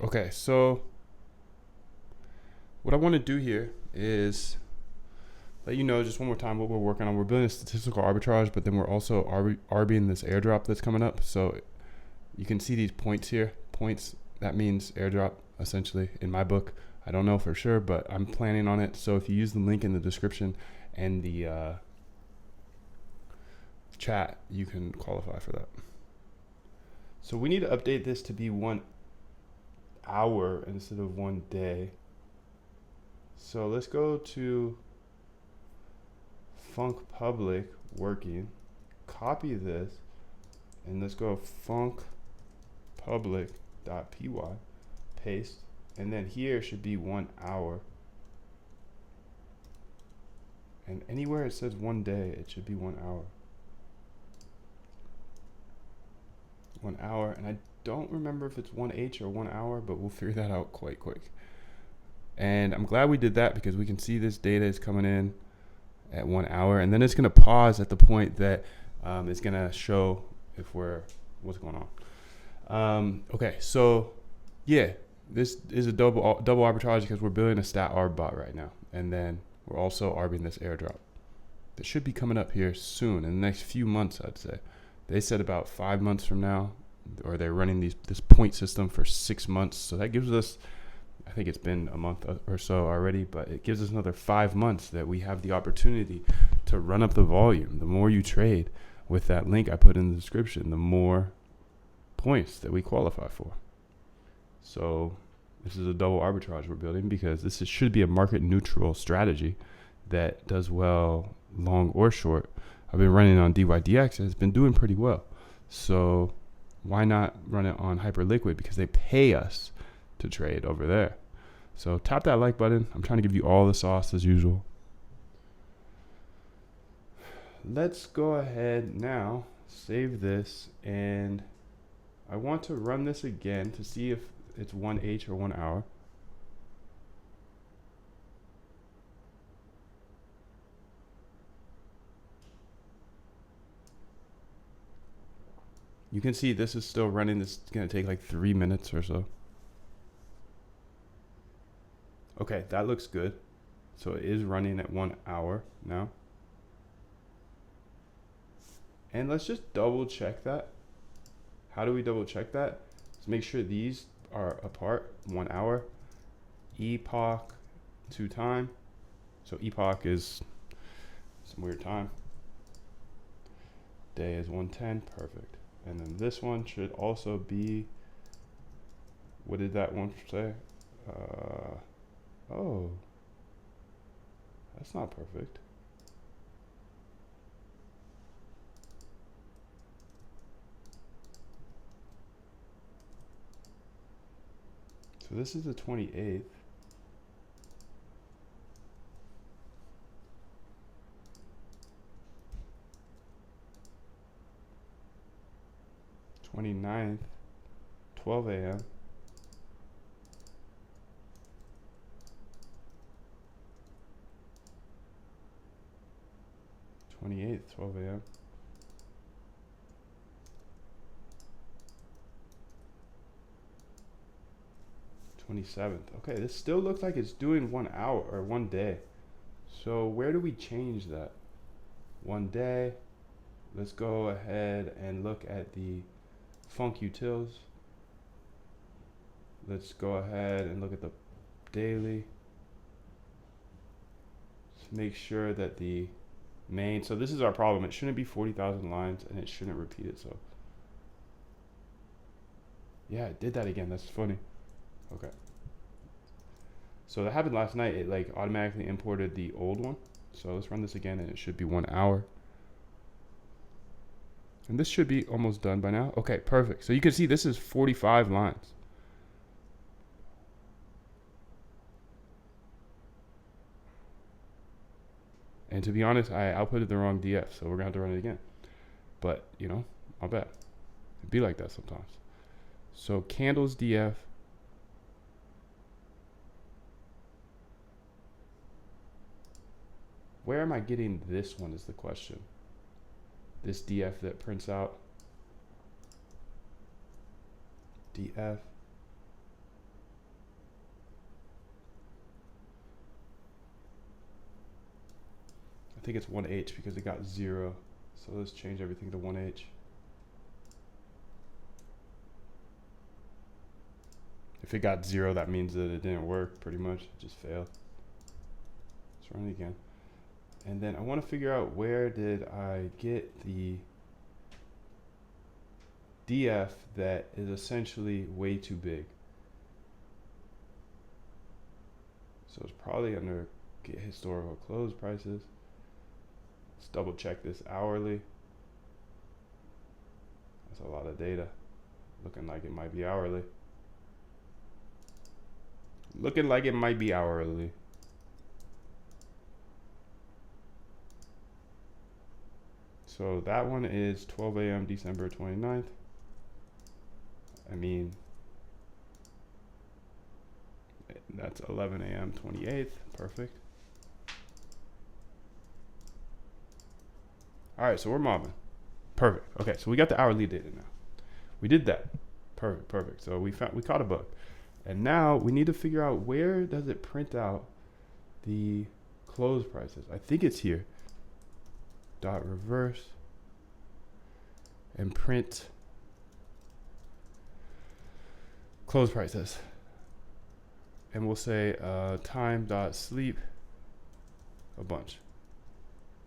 Okay, so what I want to do here is let you know just one more time what we're working on. We're building a statistical arbitrage, but then we're also arbing this airdrop that's coming up. So you can see these points here. Points, that means airdrop, essentially, in my book. I don't know for sure, but I'm planning on it. So if you use the link in the description and the chat, you can qualify for that. So we need to update this to be 1 hour instead of 1 day. So let's go to func public working, copy this, and let's go func public.py, paste, and then here should be 1 hour. And anywhere it says 1 day, it should be 1 hour. 1 hour, and I don't remember if it's 1H or 1 hour, but we'll figure that out quite quick. And I'm glad we did that because we can see this data is coming in at 1 hour, and then it's going to pause at the point that it's going to show if what's going on. Okay, so yeah, this is a double arbitrage because we're building a stat arb bot right now, and then we're also arbing this airdrop that should be coming up here soon in the next few months. I'd say they said about 5 months from now, or they're running this point system for 6 months, so that gives us, I think it's been a month or so already, but it gives us another 5 months that we have the opportunity to run up the volume. The more you trade with that link I put in the description, the more points that we qualify for. So this is a double arbitrage we're building because should be a market neutral strategy that does well long or short. I've been running on DYDX and it's been doing pretty well. So why not run it on Hyperliquid, because they pay us to trade over there. So tap that like button. I'm trying to give you all the sauce as usual. Let's go ahead now, save this, and I want to run this again to see if it's 1H or 1 hour. You can see this is still running. This is going to take like 3 minutes or so. Okay, that looks good. So it is running at 1 hour now. And let's just double check that. How do we double check that? Let's make sure these are apart. 1 hour. Epoch to time. So epoch is some weird time. Day is 110. Perfect. And then this one should also be, what did that one say? Oh, that's not perfect. So this is the 28th. '29th, 12 a.m. 28th, 12 a.m. '27th. Okay, this still looks like it's doing 1 hour or 1 day. So where do we change that? 1 day. Let's go ahead and look at the Funk Utils. Let's go ahead and look at the daily. Let's make sure that the main, so this is our problem. It shouldn't be 40,000 lines and it shouldn't repeat itself. Yeah, it did that again. That's funny. Okay. So that happened last night. It like automatically imported the old one. So let's run this again and it should be 1 hour. And this should be almost done by now. Okay, perfect. So you can see this is 45 lines. And to be honest, I outputted the wrong DF, so we're gonna have to run it again. But, you know, I'll bet. It'd be like that sometimes. So candles DF. Where am I getting this one is the question. This DF that prints out. DF. I think it's 1H because it got 0. So let's change everything to 1H. If it got 0, that means that it didn't work pretty much. It just failed. Let's run it again. And then I want to figure out where did I get the DF that is essentially way too big. So it's probably under get historical close prices. Let's double check this hourly. That's a lot of data. Looking like it might be hourly. Looking like it might be hourly. So that one is 12 a.m. December 29th. I mean, that's 11 a.m. 28th. Perfect. All right, so we're mobbing. Perfect. Okay, so we got the hourly data now. We did that. Perfect, perfect. So we caught a bug. And now we need to figure out, where does it print out the close prices? I think it's here. Dot reverse and print close prices. And we'll say time dot sleep a bunch.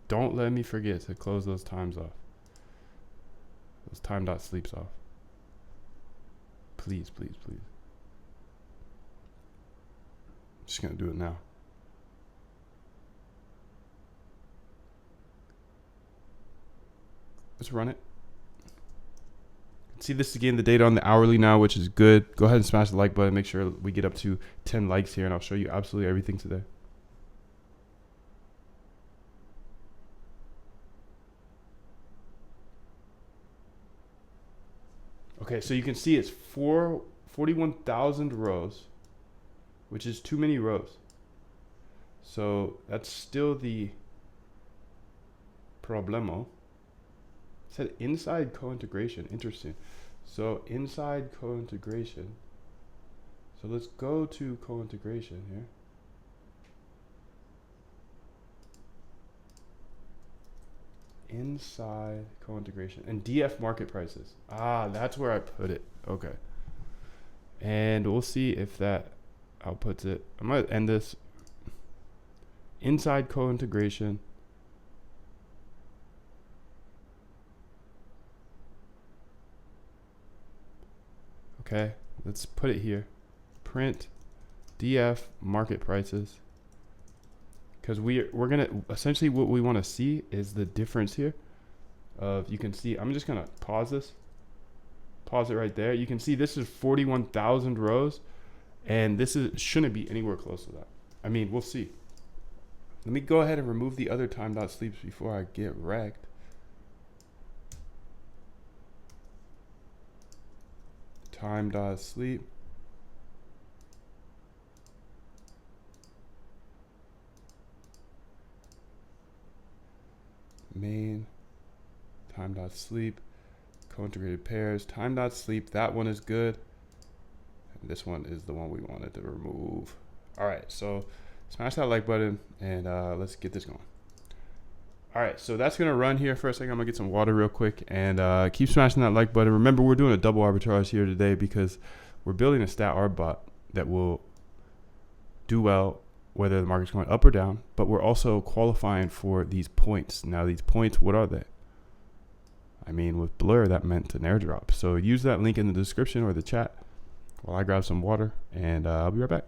Don't let me forget to close those times off. Those time dot sleeps off. Please, please, please. Just gonna do it now. Let's run it. See, this is getting the data on the hourly now, which is good. Go ahead and smash the like button. Make sure we get up to 10 likes here, and I'll show you absolutely everything today. Okay, so you can see it's 41,000 rows, which is too many rows. So that's still the problemo. It said inside co-integration. Interesting. So inside co-integration. So let's go to co-integration here. Inside co-integration and DF market prices. Ah, that's where I put it. Okay. And we'll see if that outputs it. I'm going to end this. Inside co-integration. Okay, let's put it here. Print DF market prices. Because we're gonna, essentially what we want to see is the difference here of, you can see, I'm just gonna pause this. Pause it right there. You can see this is 41,000 rows, and this shouldn't be anywhere close to that. I mean, we'll see. Let me go ahead and remove the other time dot sleeps before I get wrecked. Time dot sleep. Main time dot sleep, co-integrated pairs, time dot sleep. That one is good, and this one is the one we wanted to remove. All right, so smash that like button, and let's get this going. All right, so that's gonna run here for a second. I'm gonna get some water real quick, and keep smashing that like button. Remember, we're doing a double arbitrage here today because we're building a stat arb bot that will do well whether the market's going up or down, but we're also qualifying for these points. Now, these points, what are they? I mean, with Blur, that meant an airdrop. So use that link in the description or the chat while I grab some water, and I'll be right back.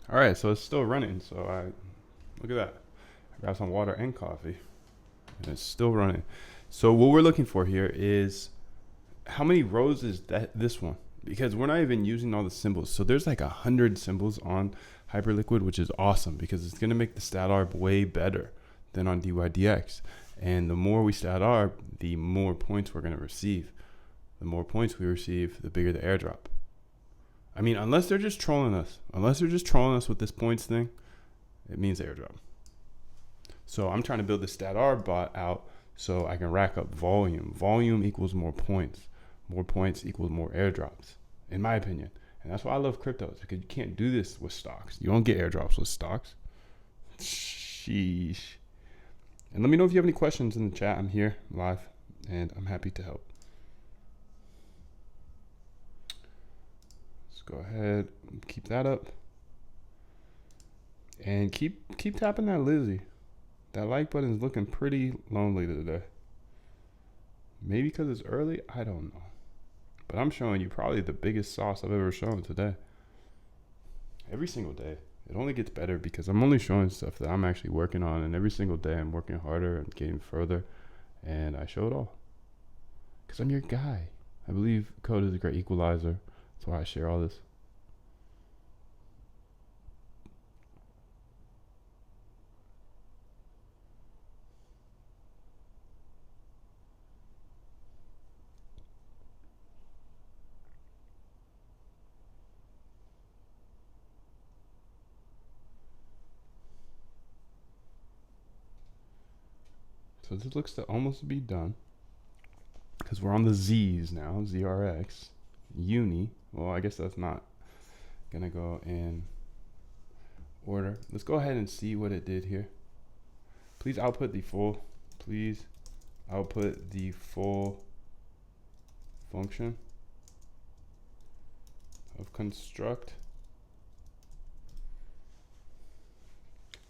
All right, so it's still running. So look at that. I grabbed some water and coffee, and it's still running. So what we're looking for here is, how many rows is this one? because we're not even using all the symbols. So there's like 100 symbols on Hyperliquid, which is awesome because it's going to make the stat arb way better than on DYDX. And the more we stat arb, the more points we're going to receive. The more points we receive, the bigger the airdrop. I mean, unless they're just trolling us. Unless they're just trolling us with this points thing, it means airdrop. So I'm trying to build the stat arb bot out so I can rack up volume. Volume equals more points. More points equals more airdrops, in my opinion. And that's why I love cryptos, because you can't do this with stocks. You don't get airdrops with stocks. Sheesh. And let me know if you have any questions in the chat. I'm here live and I'm happy to help. Let's go ahead and keep that up. And keep tapping that Lizzie. That like button is looking pretty lonely today. Maybe because it's early, I don't know. But I'm showing you probably the biggest sauce I've ever shown today. Every single day. It only gets better because I'm only showing stuff that I'm actually working on. And every single day I'm working harder and getting further. And I show it all. Because I'm your guy. I believe code is a great equalizer. That's why I share all this. So this looks to almost be done because we're on the Z's now, ZRX, Uni. Well, I guess that's not gonna go in order. Let's go ahead and see what it did here. Please output the full, function of construct.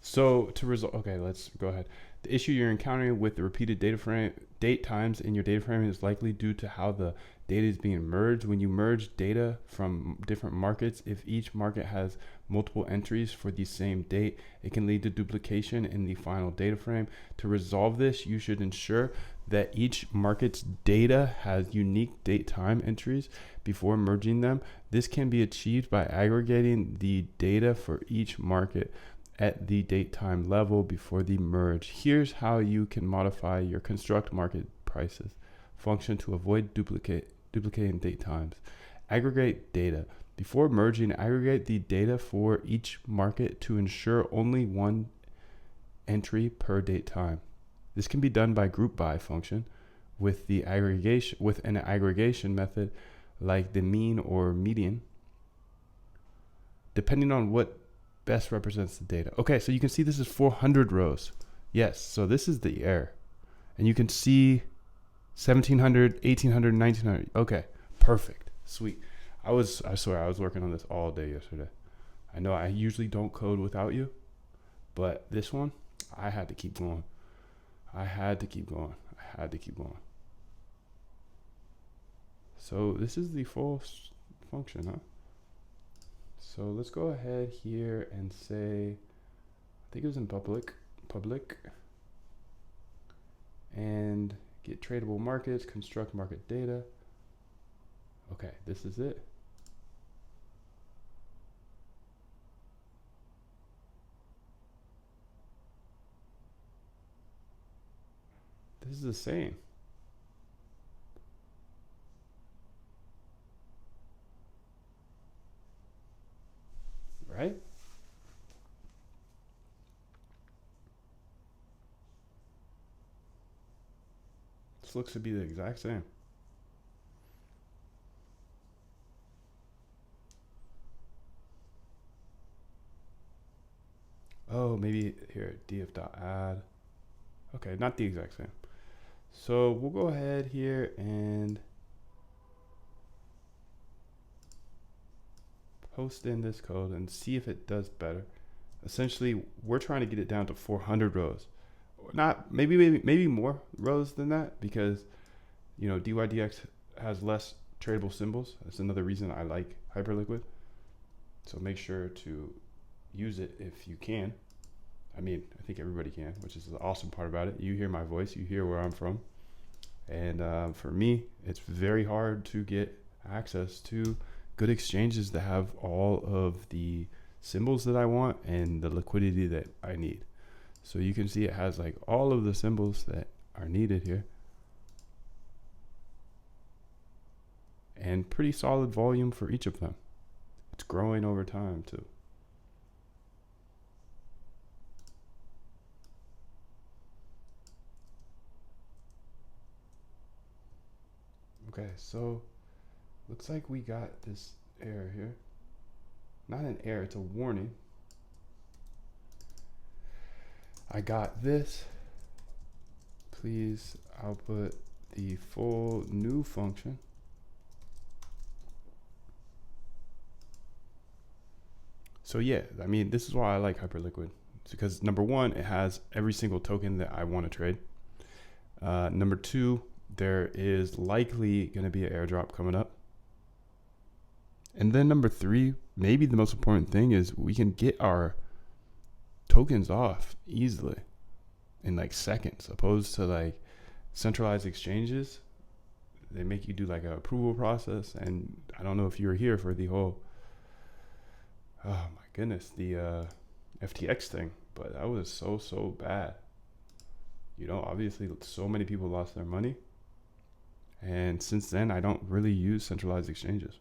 So to resolve, okay, let's go ahead. The issue you're encountering with the repeated date times in your data frame is likely due to how the data is being merged. When you merge data from different markets, if each market has multiple entries for the same date, it can lead to duplication in the final data frame. To resolve this, you should ensure that each market's data has unique date time entries before merging them. This can be achieved by aggregating the data for each market at the date time level before the merge. Here's how you can modify your construct market prices function to avoid duplicating date times. Aggregate data. Before merging, aggregate the data for each market to ensure only one entry per date time. This can be done by group by function with an aggregation method like the mean or median, depending on what best represents the data. Okay, so you can see this is 400 rows. Yes, so this is the error. And you can see 1700, 1800, 1900. Okay, perfect. Sweet. I swear I was working on this all day yesterday. I know I usually don't code without you, but this one, I had to keep going. So this is the full function, huh? So let's go ahead here and say, I think it was in public, and get tradable markets, construct market data. Okay, this is it. This is the same. Right? This looks to be the exact same. Oh, maybe here, df.add. Okay, not the exact same. So we'll go ahead here and post in this code and see if it does better. Essentially, we're trying to get it down to 400 rows. Or not, maybe more rows than that, because you know DYDX has less tradable symbols. That's another reason I like Hyperliquid. So make sure to use it if you can. I mean, I think everybody can, which is the awesome part about it. You hear my voice, you hear where I'm from. And for me, it's very hard to get access to good exchanges that have all of the symbols that I want and the liquidity that I need. So you can see it has like all of the symbols that are needed here. And pretty solid volume for each of them. It's growing over time too. Okay, so looks like we got this error here. Not an error, it's a warning. I got this. Please output the full new function. So yeah, I mean, this is why I like Hyperliquid. It's because number one, it has every single token that I want to trade. Number two, there is likely going to be an airdrop coming up. And then number three, maybe the most important thing is we can get our tokens off easily in like seconds, opposed to like centralized exchanges. They make you do like an approval process. And I don't know if you were here for the whole, oh my goodness, the FTX thing, but that was so bad. You know, obviously so many people lost their money. And since then, I don't really use centralized exchanges.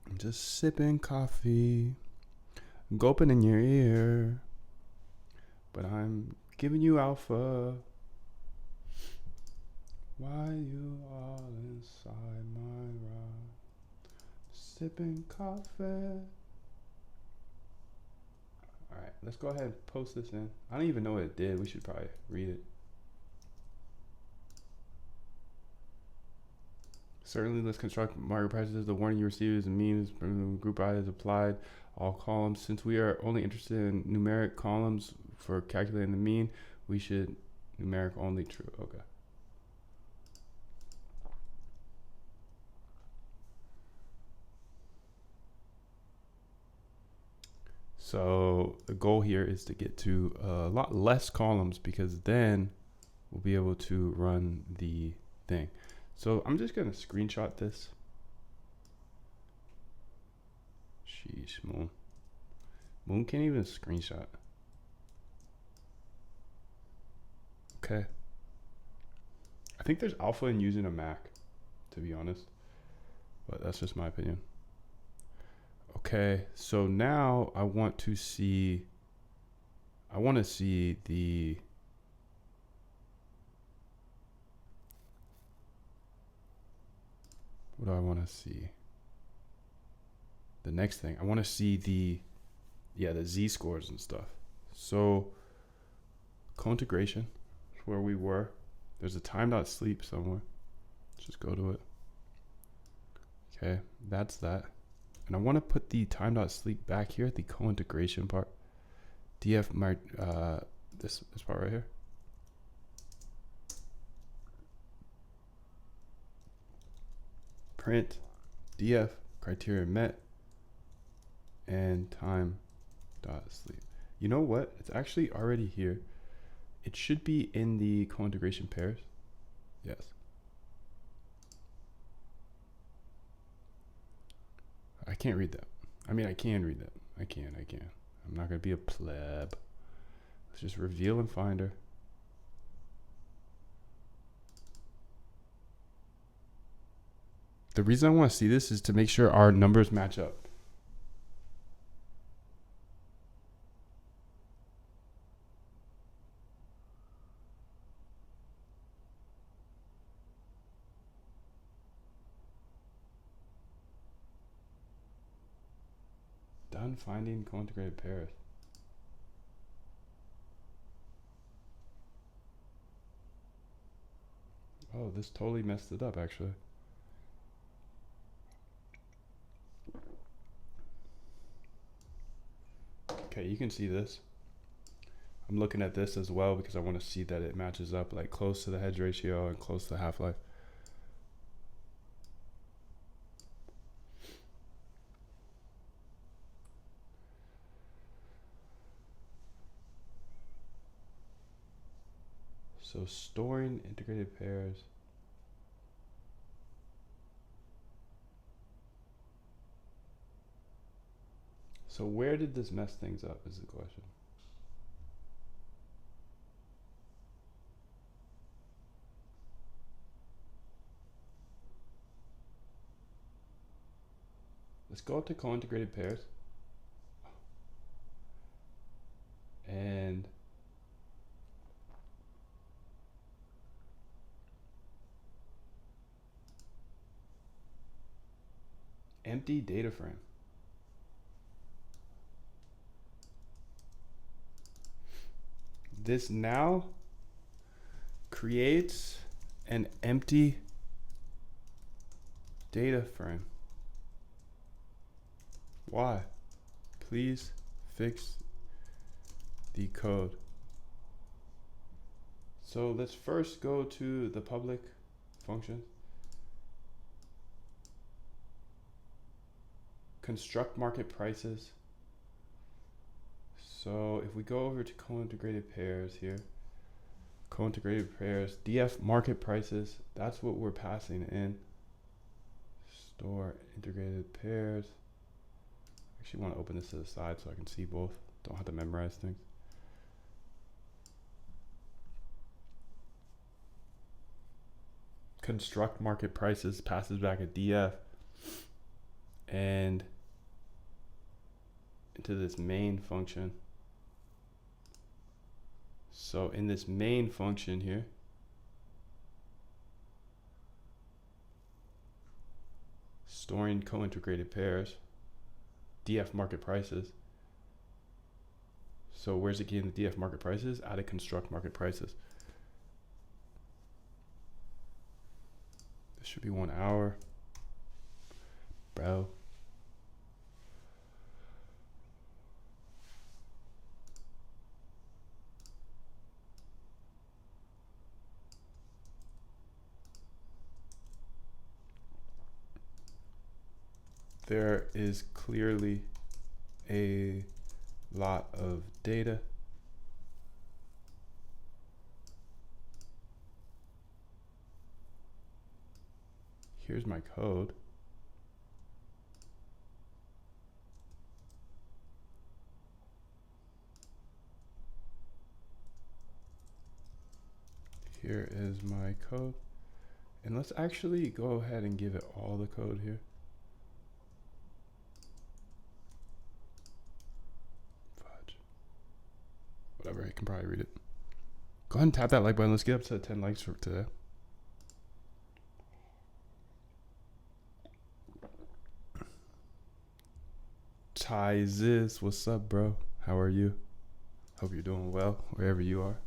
I'm just sipping coffee, gulping in your ear, but I'm giving you alpha. Why you all inside my rod? Sipping coffee. Alright, let's go ahead and post this in. I don't even know what it did. We should probably read it. Certainly, let's construct market prices. The warning you received is a means group I is applied all columns. Since we are only interested in numeric columns for calculating the mean, we should numeric only true. Okay. So the goal here is to get to a lot less columns, because then we'll be able to run the thing. So I'm just going to screenshot this. Sheesh, Moon. Moon can't even screenshot. Okay. I think there's alpha in using a Mac, to be honest. But that's just my opinion. Okay, so now I want to see the what do I want to see? The next thing, I want to see the Z scores and stuff. So co-integration is where we were. There's a time.sleep somewhere. Let's just go to it. Okay, that's that. And I want to put the time.sleep back here at the co-integration part. df this part right here. Print df criteria met and time.sleep. You know what? It's actually already here. It should be in the co-integration pairs. Yes. I can't read that. I mean, I can read that. I can. I'm not going to be a pleb. Let's just reveal in Finder. The reason I want to see this is to make sure our numbers match up. Done finding co-integrated pairs. Oh, this totally messed it up, actually. Okay, you can see this. I'm looking at this as well because I want to see that it matches up like close to the hedge ratio and close to the half-life. So storing integrated pairs. So where did this mess things up is the question. Let's go up to co-integrated pairs. And empty data frame. This now creates an empty data frame. Why? Please fix the code. So let's first go to the public function. Construct market prices. So if we go over to co-integrated pairs here, co-integrated pairs, DF market prices, that's what we're passing in. Store integrated pairs. Actually want to open this to the side so I can see both. Don't have to memorize things. Construct market prices passes back a DF and into this main function. So in this main function here, storing co-integrated pairs, DF market prices. So where's it getting the DF market prices? Out of construct market prices. This should be 1 hour. Bro. There is clearly a lot of data. Here's my code. Here is my code. And let's actually go ahead and give it all the code here. Whatever, I can probably read it. Go ahead and tap that like button. Let's get up to 10 likes for today. Tyzis, what's up, bro? How are you? Hope you're doing well wherever you are.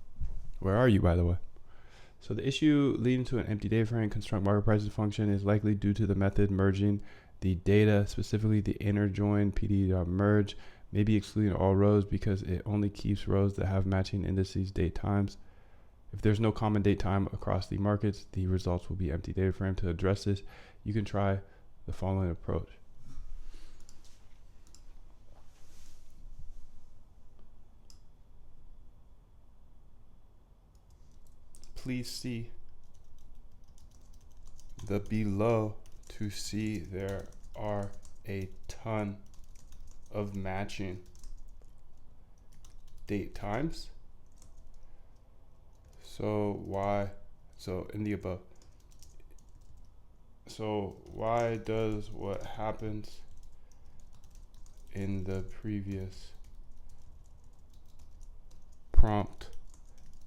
Where are you, by the way? So the issue leading to an empty data frame construct market prices function is likely due to the method merging the data, specifically the inner join pd.merge, maybe excluding all rows because it only keeps rows that have matching indices date times. If there's no common date time across the markets, the results will be empty data frame. To address this, you can try the following approach. Please see the below to see there are a ton of matching date times. So in the above. So why does what happens in the previous prompt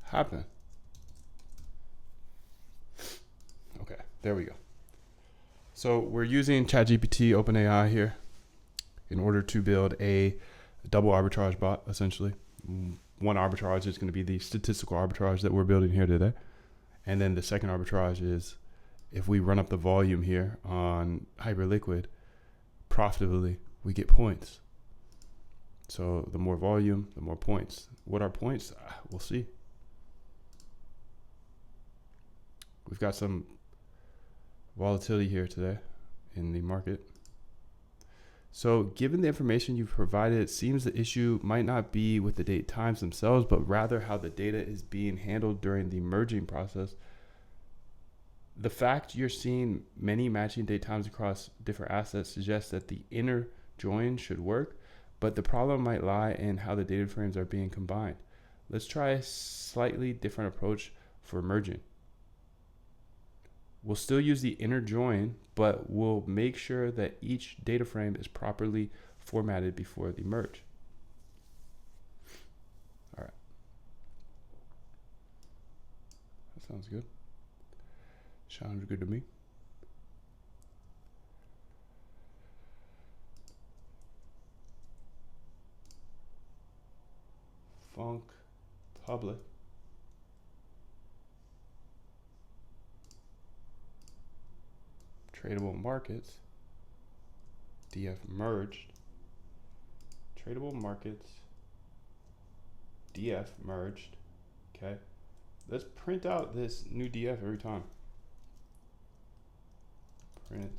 happen? Okay, there we go. So we're using ChatGPT, OpenAI here in order to build a double arbitrage bot, essentially. One arbitrage is going to be the statistical arbitrage that we're building here today. And then the second arbitrage is if we run up the volume here on Hyperliquid profitably, we get points. So the more volume, the more points. What are points? We'll see. We've got some volatility here today in the market. So given the information you've provided, it seems the issue might not be with the date times themselves, but rather how the data is being handled during the merging process. The fact you're seeing many matching date times across different assets suggests that the inner join should work, but the problem might lie in how the data frames are being combined. Let's try a slightly different approach for merging. We'll still use the inner join, but we'll make sure that each data frame is properly formatted before the merge. All right. That sounds good. Sounds good to me. Func public. Tradable markets. DF merged. Tradable markets. DF merged. Okay. Let's print out this new DF every time. Print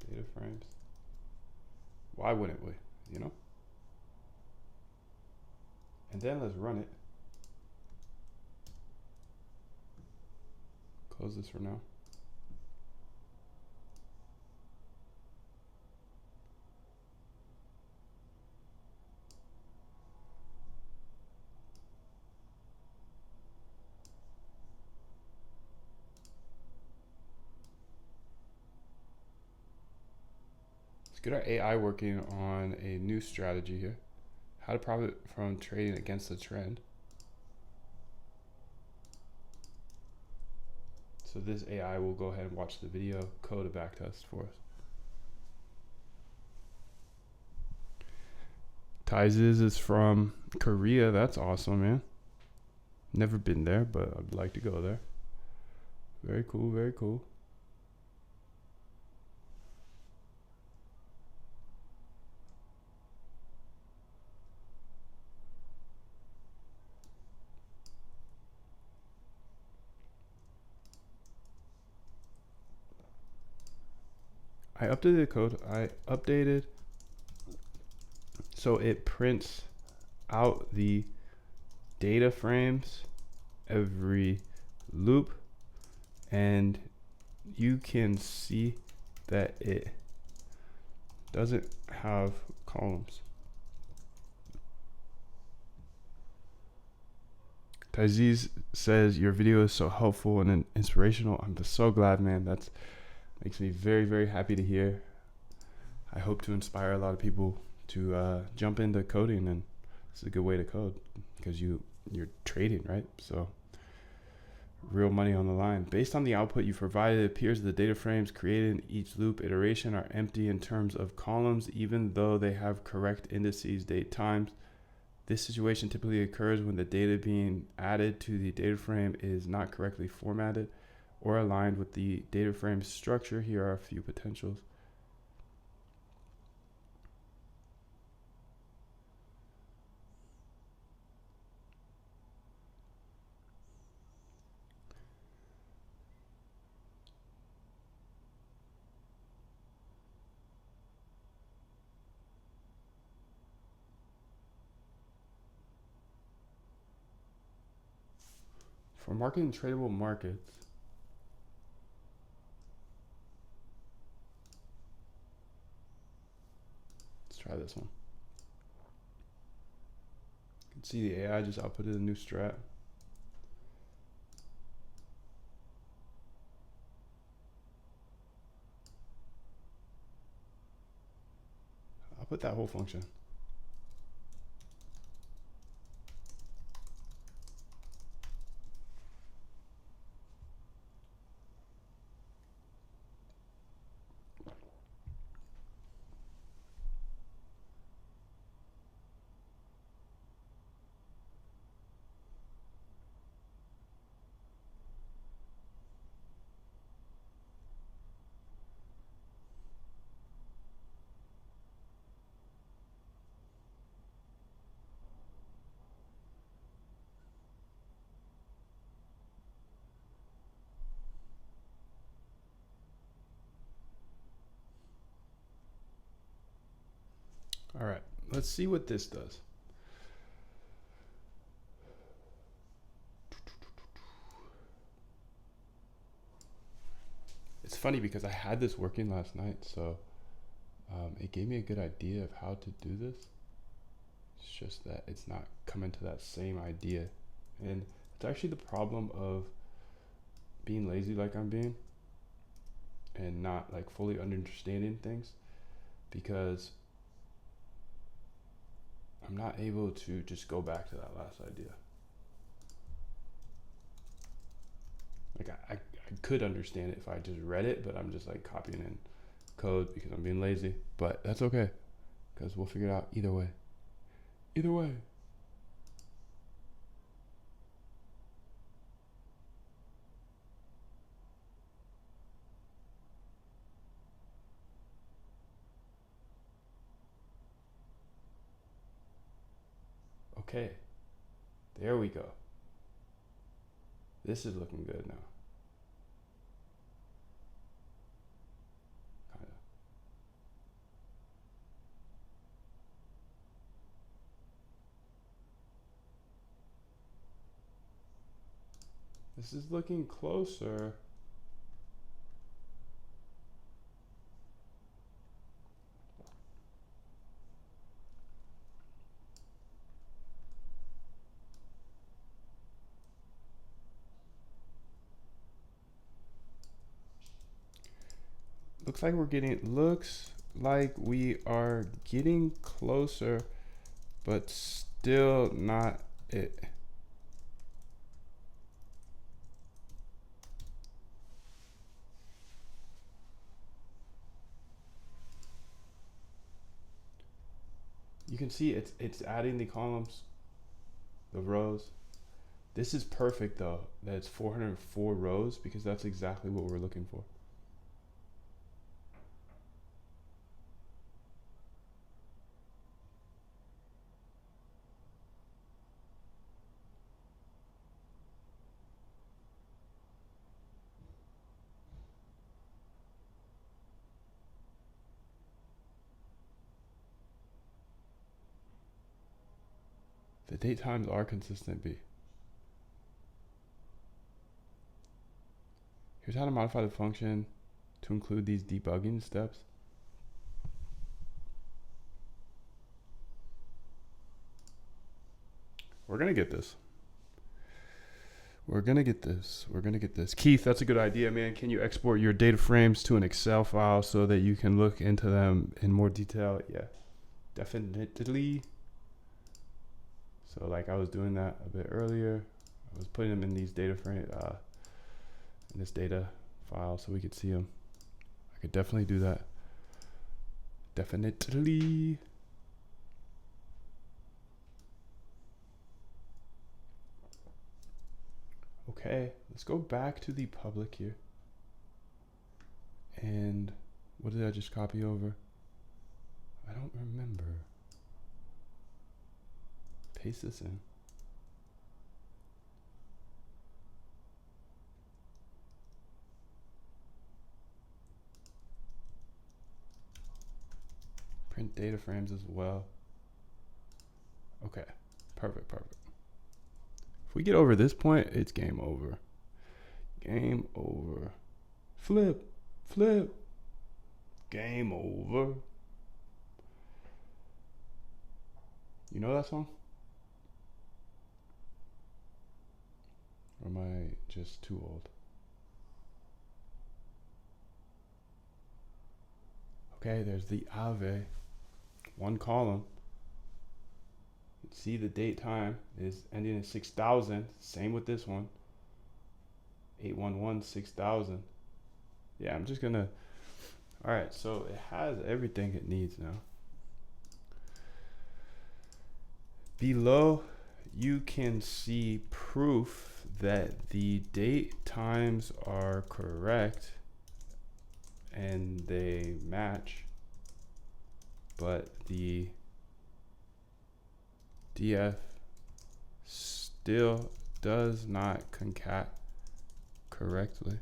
data frames. Why wouldn't we? You know? And then let's run it. Close this for now. Let's get our AI working on a new strategy here. How to profit from trading against the trend. So this AI will go ahead and watch the video, code a backtest for us. Taizes is from Korea. That's awesome, man. Never been there, but I'd like to go there. Very cool, very cool. I updated the code. I updated so it prints out the data frames every loop, and you can see that it doesn't have columns. Taziz says your video is so helpful and inspirational. I'm just so glad, man. That's makes me very, very happy to hear. I hope to inspire a lot of people to jump into coding, and it's a good way to code because you're trading, right? So real money on the line. Based on the output you provided, it appears the data frames created in each loop iteration are empty in terms of columns, even though they have correct indices, date, times. This situation typically occurs when the data being added to the data frame is not correctly formatted or aligned with the data frame structure. Here are a few potentials. For marketing tradable markets, let's try this one. You can see the AI just outputted a new strat. I'll put that whole function. let's see what this does. It's funny because I had this working last night, so it gave me a good idea of how to do this. It's just that it's not coming to that same idea. And it's actually the problem of being lazy like I'm being and not like fully understanding things, because I'm not able to just go back to that last idea. Like I could understand it if I just read it, but I'm just like copying in code because I'm being lazy. But that's okay, because we'll figure it out either way. Either way. Okay, there we go. This is looking good now. Kinda. This is looking closer. Looks like we are getting closer, but still not it. You can see it's adding the columns, the rows. This is perfect though, that it's 404 rows, because that's exactly what we're looking for. The date times are consistent, B. Here's how to modify the function to include these debugging steps. We're gonna get this. We're gonna get this. We're gonna get this. Keith, that's a good idea, man. Can you export your data frames to an Excel file so that you can look into them in more detail? Yeah, definitely. So like I was doing that a bit earlier. I was putting them in these data frame, in this data file so we could see them. I could definitely do that. Definitely. Okay, let's go back to the public here. And what did I just copy over? I don't remember. Paste this in. Print data frames as well. Okay, perfect. If we get over this point, it's game over. Game over. Flip. Game over. You know that song? Or am I just too old? Okay, there's the Ave. One column. See the date time is ending in 6000. Same with this one. 811 6000. Yeah, I'm just gonna. All right, so it has everything it needs now. Below, you can see proof that the date times are correct and they match, but the df still does not concat correctly.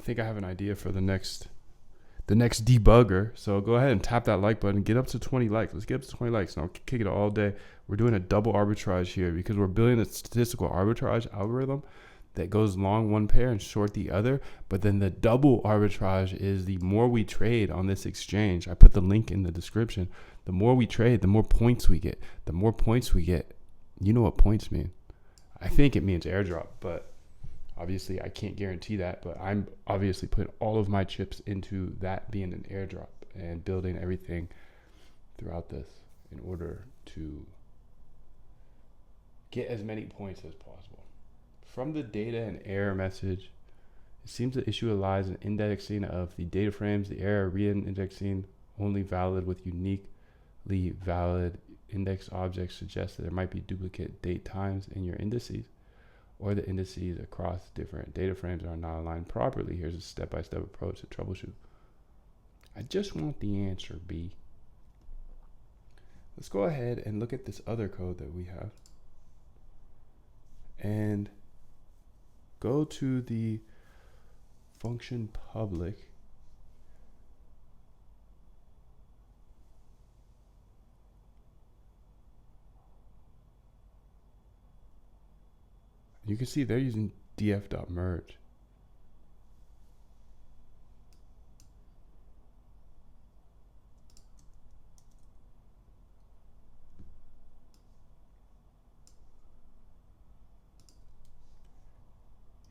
think I have an idea for the next debugger. So go ahead and tap that like button. Get up to 20 likes. Let's get up to 20 likes, and I'll kick it all day. We're doing a double arbitrage here because we're building a statistical arbitrage algorithm that goes long one pair and short the other. But then the double arbitrage is the more we trade on this exchange. I put the link in the description. The more we trade, the more points we get. The more points we get, you know what points mean? I think it means airdrop, but obviously I can't guarantee that. But I'm obviously putting all of my chips into that being an airdrop and building everything throughout this in order to get as many points as possible. From the data and error message, it seems the issue lies in indexing of the data frames. The error re-indexing only valid with uniquely valid index objects suggests that there might be duplicate date times in your indices, or the indices across different data frames are not aligned properly. Here's a step-by-step approach to troubleshoot. I just want the answer B. Let's go ahead and look at this other code that we have and go to the function public. You can see they're using df.merge.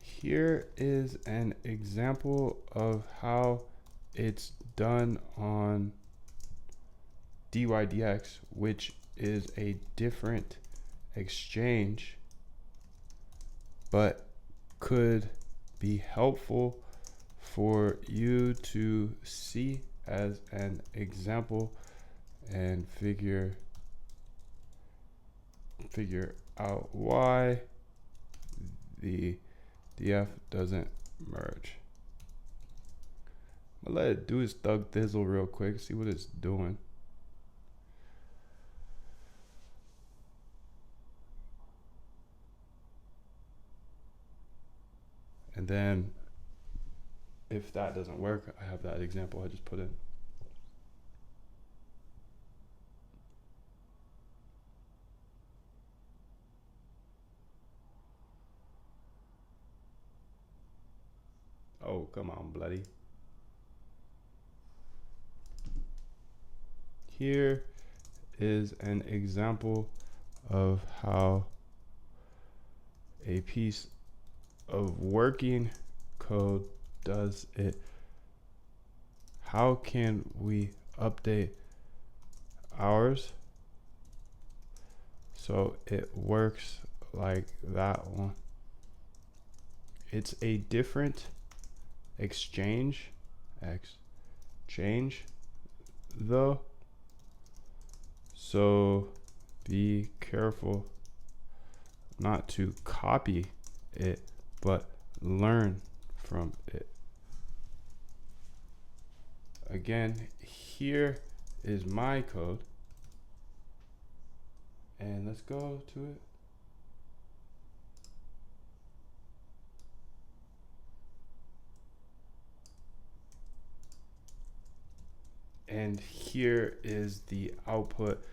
Here is an example of how it's done on DYDX, which is a different exchange, but could be helpful for you to see as an example and figure out why the DF doesn't merge. I'm gonna let it do its thug thizzle real quick, see what it's doing. And then if that doesn't work, I have that example I just put in. Oh, come on, bloody. Here is an example of how a piece of working code does it. How can we update ours so it works like that one? It's a different exchange though, so be careful not to copy it, but learn from it. Again, here is my code, and let's go to it. And here is the output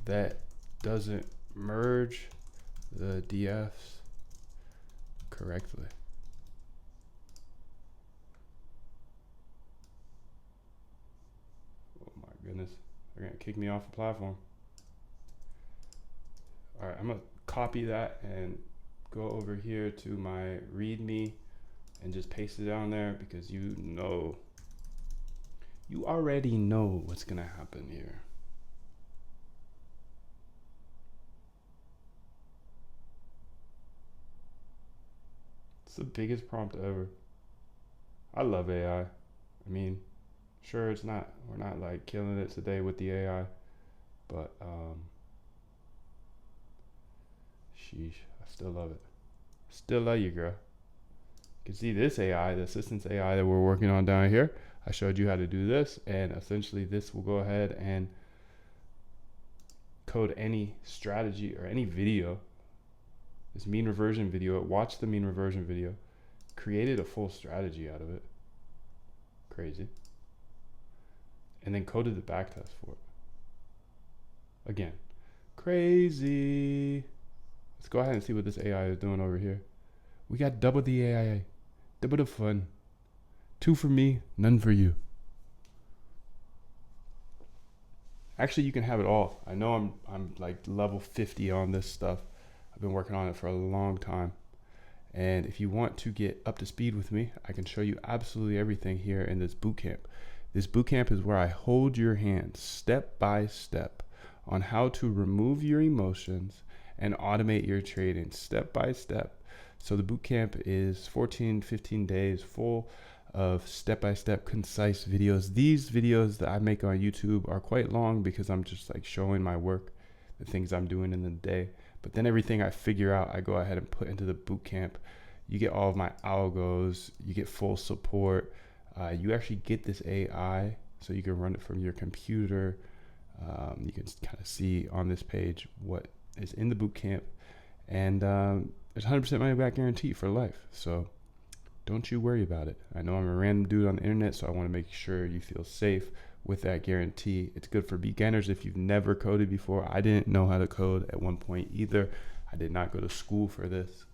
that doesn't merge the DFs correctly. Oh my goodness, they're gonna kick me off the platform. All right, I'm gonna copy that and go over here to my README and just paste it down there, because you already know what's gonna happen here. It's the biggest prompt ever. I love AI. I mean, sure, we're not like killing it today with the AI, but sheesh, I still love it. Still love you, girl. You can see this AI, the assistance AI that we're working on down here. I showed you how to do this, and essentially this will go ahead and code any strategy or any video. This mean reversion video, it watched the mean reversion video, created a full strategy out of it. crazy. And then coded the backtest for it. Again, crazy. Let's go ahead and see what this AI is doing over here. We got double the AI, double the fun. 2 for me, none for you. Actually, you can have it all. I know I'm like level 50 on this stuff. I've been working on it for a long time. And if you want to get up to speed with me, I can show you absolutely everything here in this bootcamp. This bootcamp is where I hold your hand step by step on how to remove your emotions and automate your trading step by step. So the bootcamp is 14, 15 days full of step-by-step concise videos. These videos that I make on YouTube are quite long because I'm just like showing my work, the things I'm doing in the day. But then everything I figure out, I go ahead and put into the bootcamp. You get all of my algos, you get full support. You actually get this AI so you can run it from your computer. You can kind of see on this page what is in the bootcamp. And there's 100% money back guarantee for life. So don't you worry about it. I know I'm a random dude on the internet, so I want to make sure you feel safe with that guarantee. It's good for beginners if you've never coded before. I didn't know how to code at one point either. I did not go to school for this.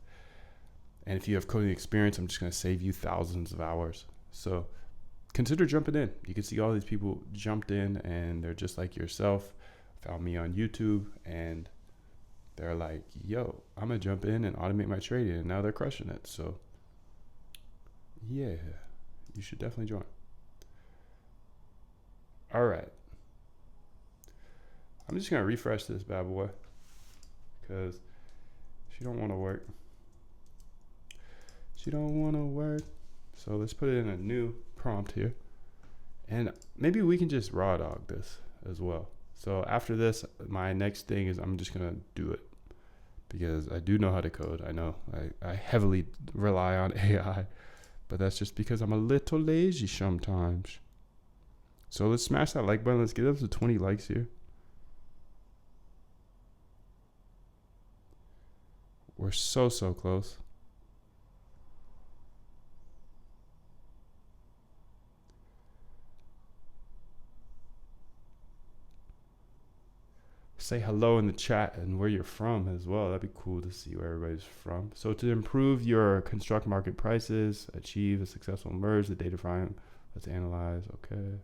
And if you have coding experience, I'm just going to save you thousands of hours. So consider jumping in. You can see all these people jumped in and they're just like yourself. Found me on YouTube and they're like, yo, I'm going to jump in and automate my trading. And now they're crushing it. So yeah, you should definitely join. All right. I'm just going to refresh this bad boy because she don't want to work. She don't want to work. So let's put it in a new prompt here. And maybe we can just raw dog this as well. So after this, my next thing is I'm just going to do it because I do know how to code. I know I heavily rely on AI, but that's just because I'm a little lazy sometimes. So let's smash that like button. Let's get up to 20 likes here. We're so close. Say hello in the chat and where you're from as well. That'd be cool to see where everybody's from. So to improve your construct market prices, achieve a successful merge, the data frame, let's analyze. Okay.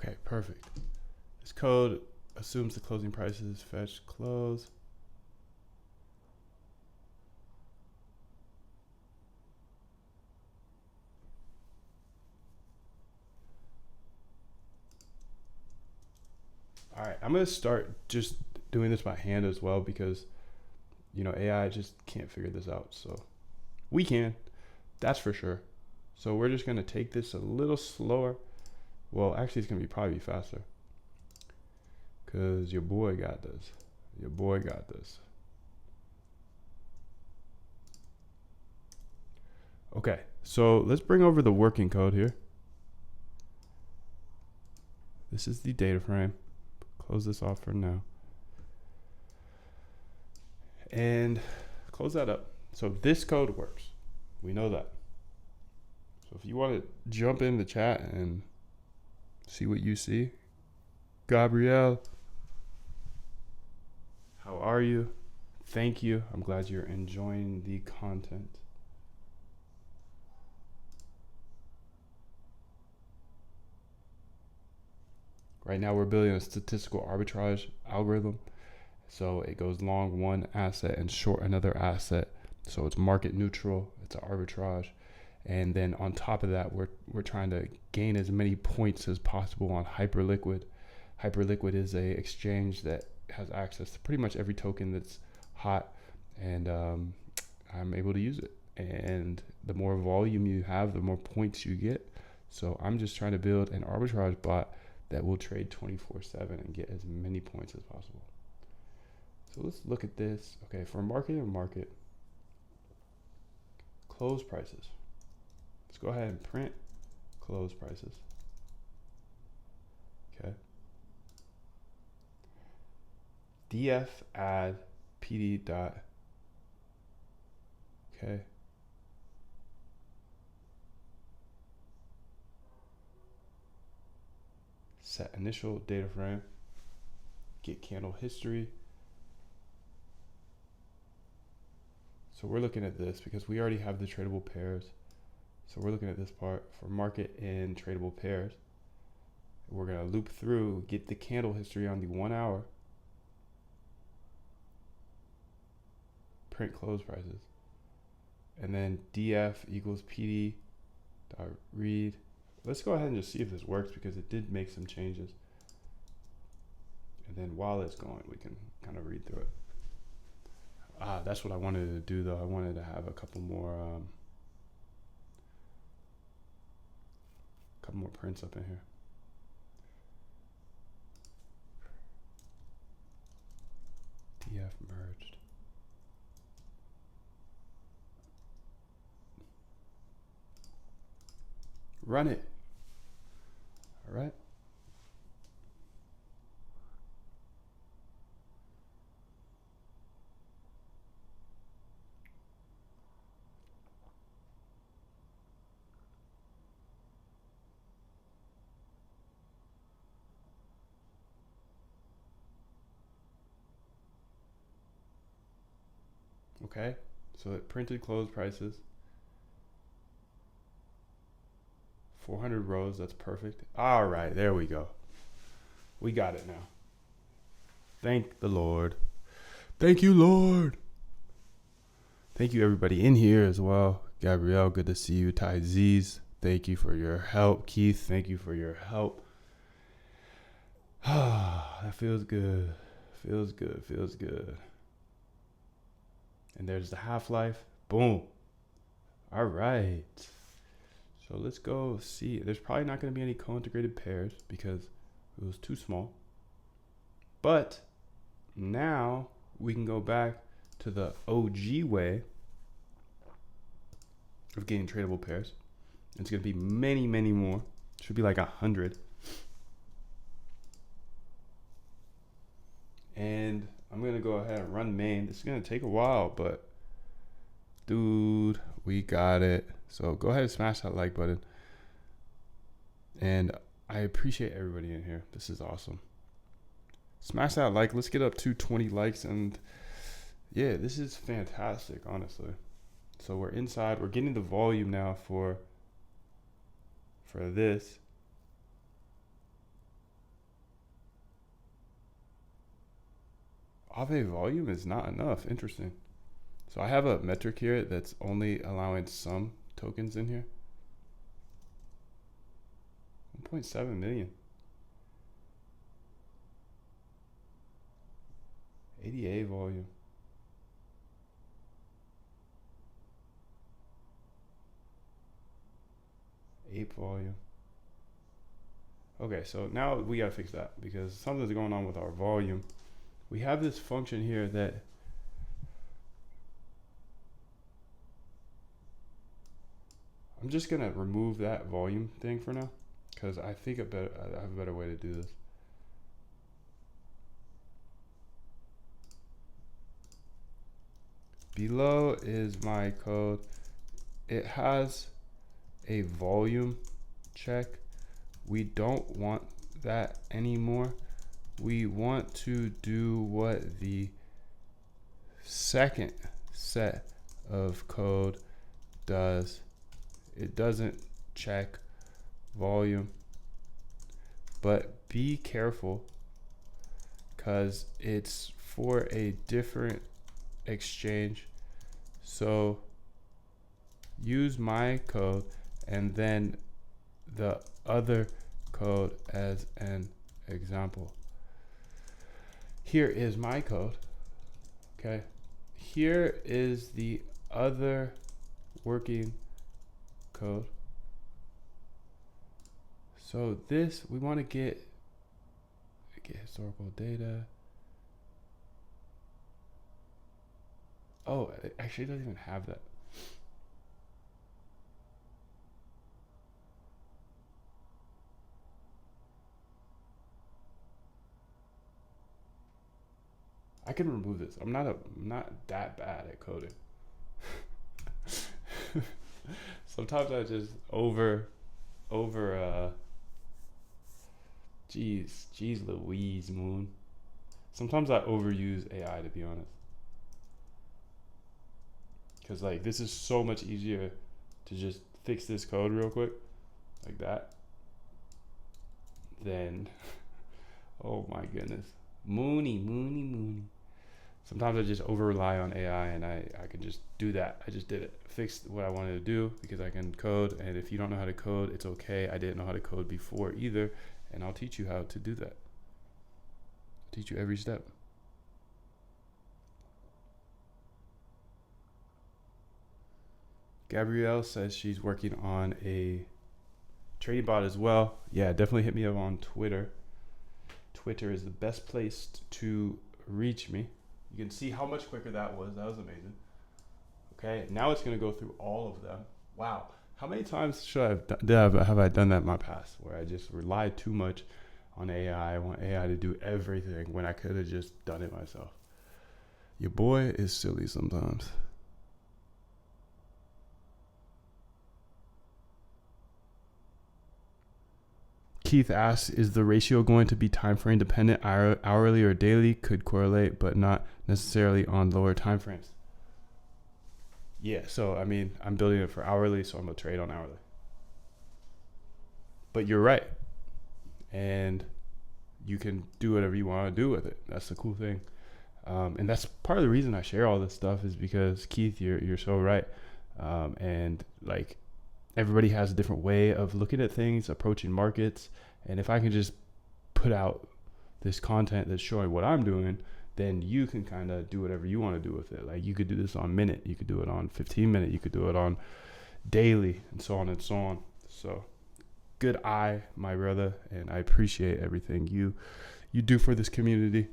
Okay, perfect. This code assumes the closing prices fetch close. All right, I'm going to start just doing this by hand as well because, you know, AI just can't figure this out. So we can, that's for sure. So we're just going to take this a little slower. Well, actually, it's going to probably be faster because your boy got this. Your boy got this. Okay, so let's bring over the working code here. This is the data frame. Close this off for now. And close that up. So this code works. We know that. So if you want to jump in the chat and see what you see. Gabrielle, how are you? Thank you. I'm glad you're enjoying the content. Right now we're building a statistical arbitrage algorithm. So it goes long one asset and short another asset. So it's market neutral, it's an arbitrage. And then on top of that, we're trying to gain as many points as possible on hyperliquid. Hyperliquid is a exchange that has access to pretty much every token that's hot, and I'm able to use it. And the more volume you have, the more points you get. So I'm just trying to build an arbitrage bot that will trade 24/7 and get as many points as possible. So let's look at this. Okay, for market, close prices. Let's go ahead and print close prices. Okay. df add pd dot. Okay. Set initial data frame. Get candle history. So we're looking at this because we already have the tradable pairs. So we're looking at this part for market in tradable pairs. We're going to loop through, get the candle history on the 1 hour, print close prices, and then df equals pd dot read. Let's go ahead and just see if this works because it did make some changes. And then while it's going, we can kind of read through it. That's what I wanted to do though. I wanted to have a couple more prints up in here. df merged. Run it. All right. Okay, so it printed close prices. 400 rows, that's perfect. All right, there we go. We got it now. Thank the Lord. Thank you, Lord. Thank you, everybody in here as well. Gabrielle, good to see you. Ty Z's, thank you for your help. Keith, thank you for your help. That feels good. Feels good, feels good. And there's the half-life. Boom. All right. So let's go see. There's probably not going to be any co-integrated pairs because it was too small. But now we can go back to the OG way of getting tradable pairs. It's going to be many, many more. Should be like 100. And I'm going to go ahead and run main. This is going to take a while, but dude, we got it. So go ahead and smash that like button. And I appreciate everybody in here. This is awesome. Smash that like. Let's get up to 20 likes. And yeah, this is fantastic, honestly. So we're inside. We're getting the volume now for this. Aave volume is not enough. Interesting. So I have a metric here that's only allowing some tokens in here. 1.7 million. ADA volume. Ape volume. Okay, so now we gotta fix that because something's going on with our volume. We have this function here that I'm just gonna remove that volume thing for now because I think I have a better way to do this. Below is my code. It has a volume check. We don't want that anymore. We want to do what the second set of code does. It doesn't check volume, but be careful because it's for a different exchange. So use my code and then the other code as an example. Here is my code. Okay. Here is the other working code. So this, we want to get historical data. Oh, it actually doesn't even have that. I can remove this. I'm not that bad at coding. Sometimes I just geez Louise, Moon. Sometimes I overuse AI, to be honest. Because like this is so much easier to just fix this code real quick, like that, then oh my goodness. Moony. Sometimes I just over rely on AI and I can just do that. I just did it. Fixed what I wanted to do because I can code. And if you don't know how to code, it's okay. I didn't know how to code before either. And I'll teach you how to do that. I'll teach you every step. Gabrielle says she's working on a trading bot as well. Yeah, definitely hit me up on Twitter. Twitter is the best place to reach me. You can see how much quicker that was. That was amazing. Okay, now it's going to go through all of them. Wow. How many times have I done that in my past where I just relied too much on AI? I want AI to do everything when I could have just done it myself. Your boy is silly sometimes. Keith asks, is the ratio going to be time frame dependent, hourly or daily? Could correlate, but not necessarily on lower time frames. Yeah, so I mean, I'm building it for hourly, so I'm gonna trade on hourly. But you're right. And you can do whatever you want to do with it. That's the cool thing. And that's part of the reason I share all this stuff is because Keith, you're so right. And like everybody has a different way of looking at things, approaching markets. And if I can just put out this content that's showing what I'm doing, then you can kind of do whatever you want to do with it. Like you could do this on minute, you could do it on 15-minute, you could do it on daily, and so on and so on. So good eye, my brother, and I appreciate everything you do for this community.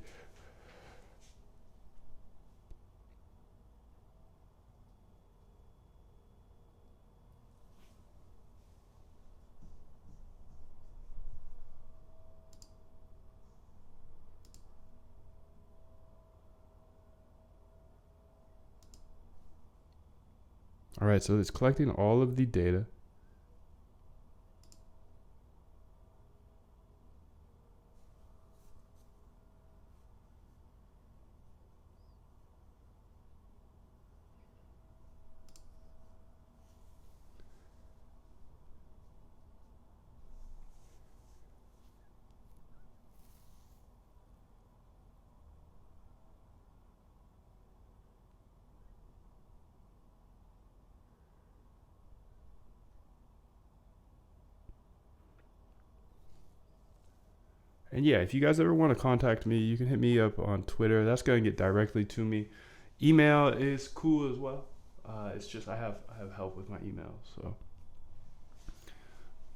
All right, so it's collecting all of the data. And yeah, if you guys ever want to contact me, you can hit me up on Twitter. That's going to get directly to me. Email is cool as well. It's just I have help with my email, so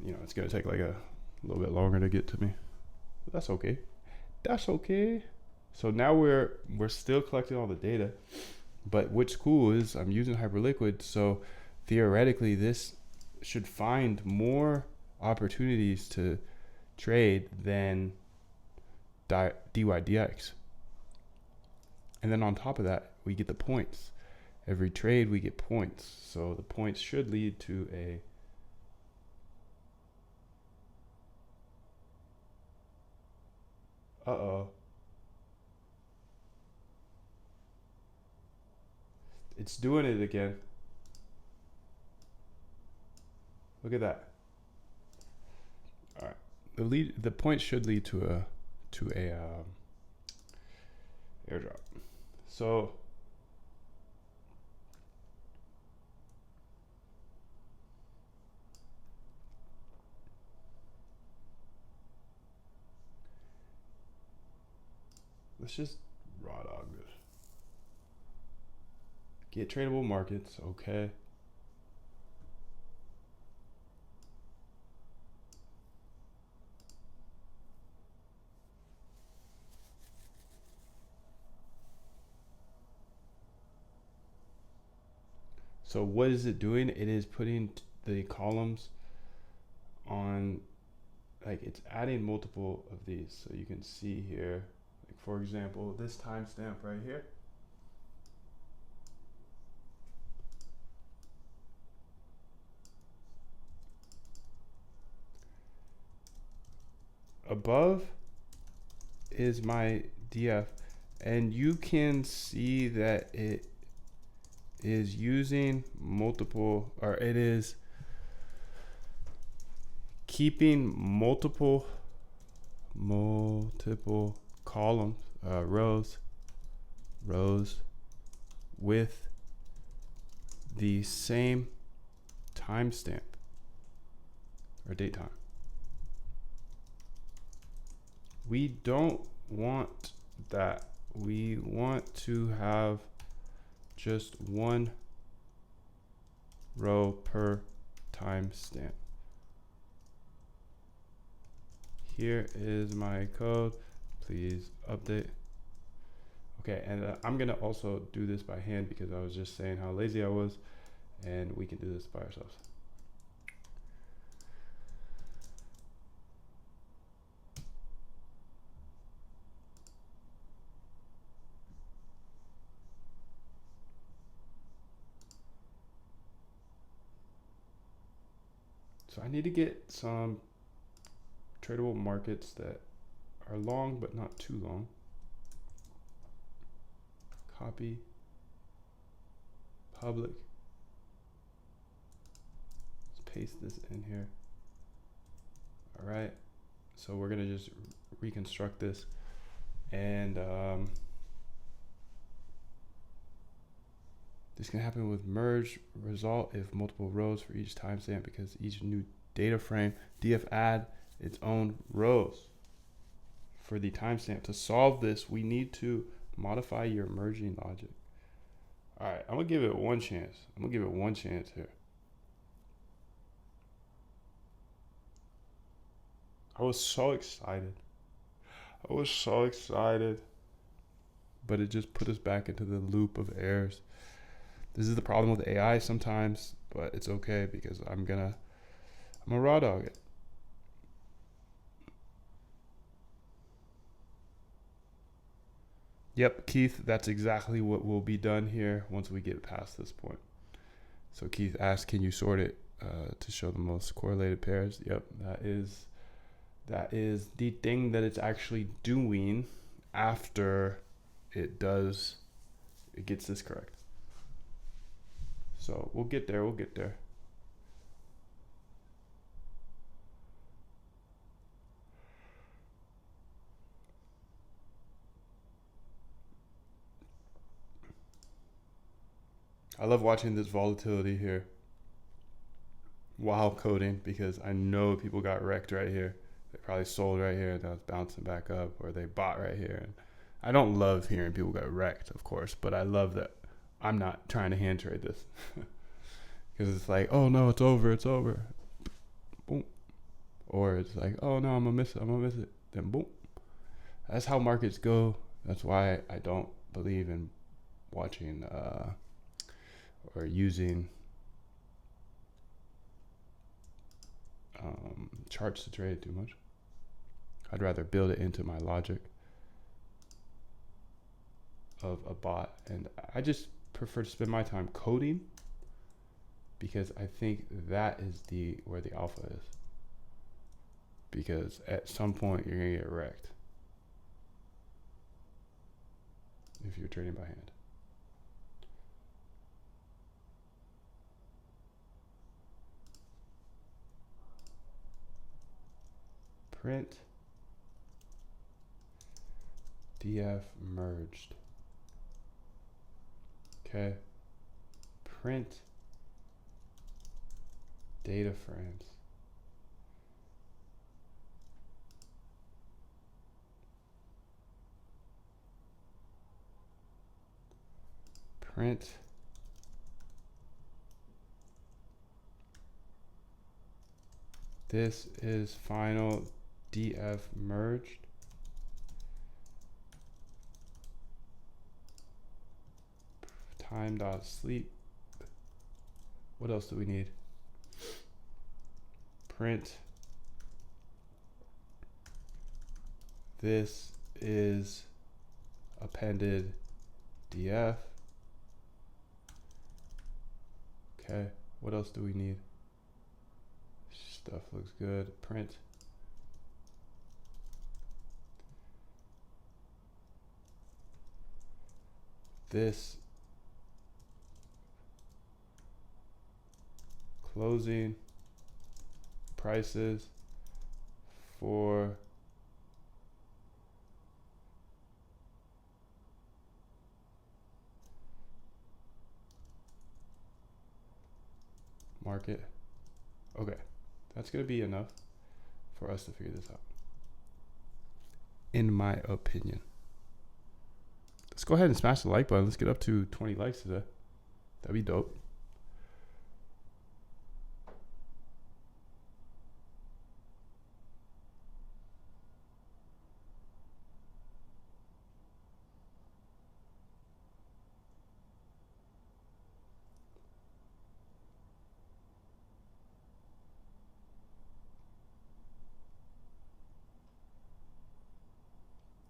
it's going to take like a little bit longer to get to me. But that's okay. That's okay. So now we're still collecting all the data, but what's cool is I'm using Hyperliquid, so theoretically this should find more opportunities to trade than DYDX. And then on top of that, we get the points. Every trade we get points. So the points should lead to a it's doing it again. Look at that. All right. The points should lead to a airdrop. So Let's just raw dog this. Get tradable markets, okay. So what is it doing? It is putting the columns on, like it's adding multiple of these. So you can see here, like for example, this timestamp right here. Above is my DF, and you can see that it is using multiple, or it is keeping multiple columns, rows with the same timestamp or date time. We don't want that. We want to have just one row per timestamp. Here is my code. Please update. Okay, and I'm gonna also do this by hand because I was just saying how lazy I was, and we can do this by ourselves. So I need to get some tradable markets that are long but not too long. Copy, public. Let's paste this in here. All right, so we're gonna just reconstruct this, and this can happen with merge result if multiple rows for each timestamp, because each new data frame, df add its own rows for the timestamp. To solve this, we need to modify your merging logic. All right, I'm gonna give it one chance. I'm gonna give it one chance here. I was so excited. But it just put us back into the loop of errors. This is the problem with AI sometimes, but it's okay because I'm a raw dog it. Yep, Keith, that's exactly what will be done here once we get past this point. So Keith asked, can you sort it to show the most correlated pairs? Yep, that is the thing that it's actually doing after it gets this correct. So we'll get there. I love watching this volatility here while coding, because I know people got wrecked right here. They probably sold right here and now it's bouncing back up, or they bought right here. And I don't love hearing people get wrecked, of course, but I love that I'm not trying to hand trade this. Because it's like, oh no, it's over. Boom. Or it's like, oh no, I'm gonna miss it. Then boom. That's how markets go. That's why I don't believe in watching or using charts to trade too much. I'd rather build it into my logic of a bot, and I just prefer to spend my time coding, because I think that is where the alpha is. Because at some point you're gonna get wrecked if you're trading by hand. Print df merged. Okay. Print data frames. print this is final df merged. Time.sleep. What else do we need? Print this is appended df. Okay, what else do we need? Stuff looks good. Print this closing prices for market. Okay, that's gonna be enough for us to figure this out, in my opinion. Let's go ahead and smash the like button. Let's get up to 20 likes today. That'd be dope.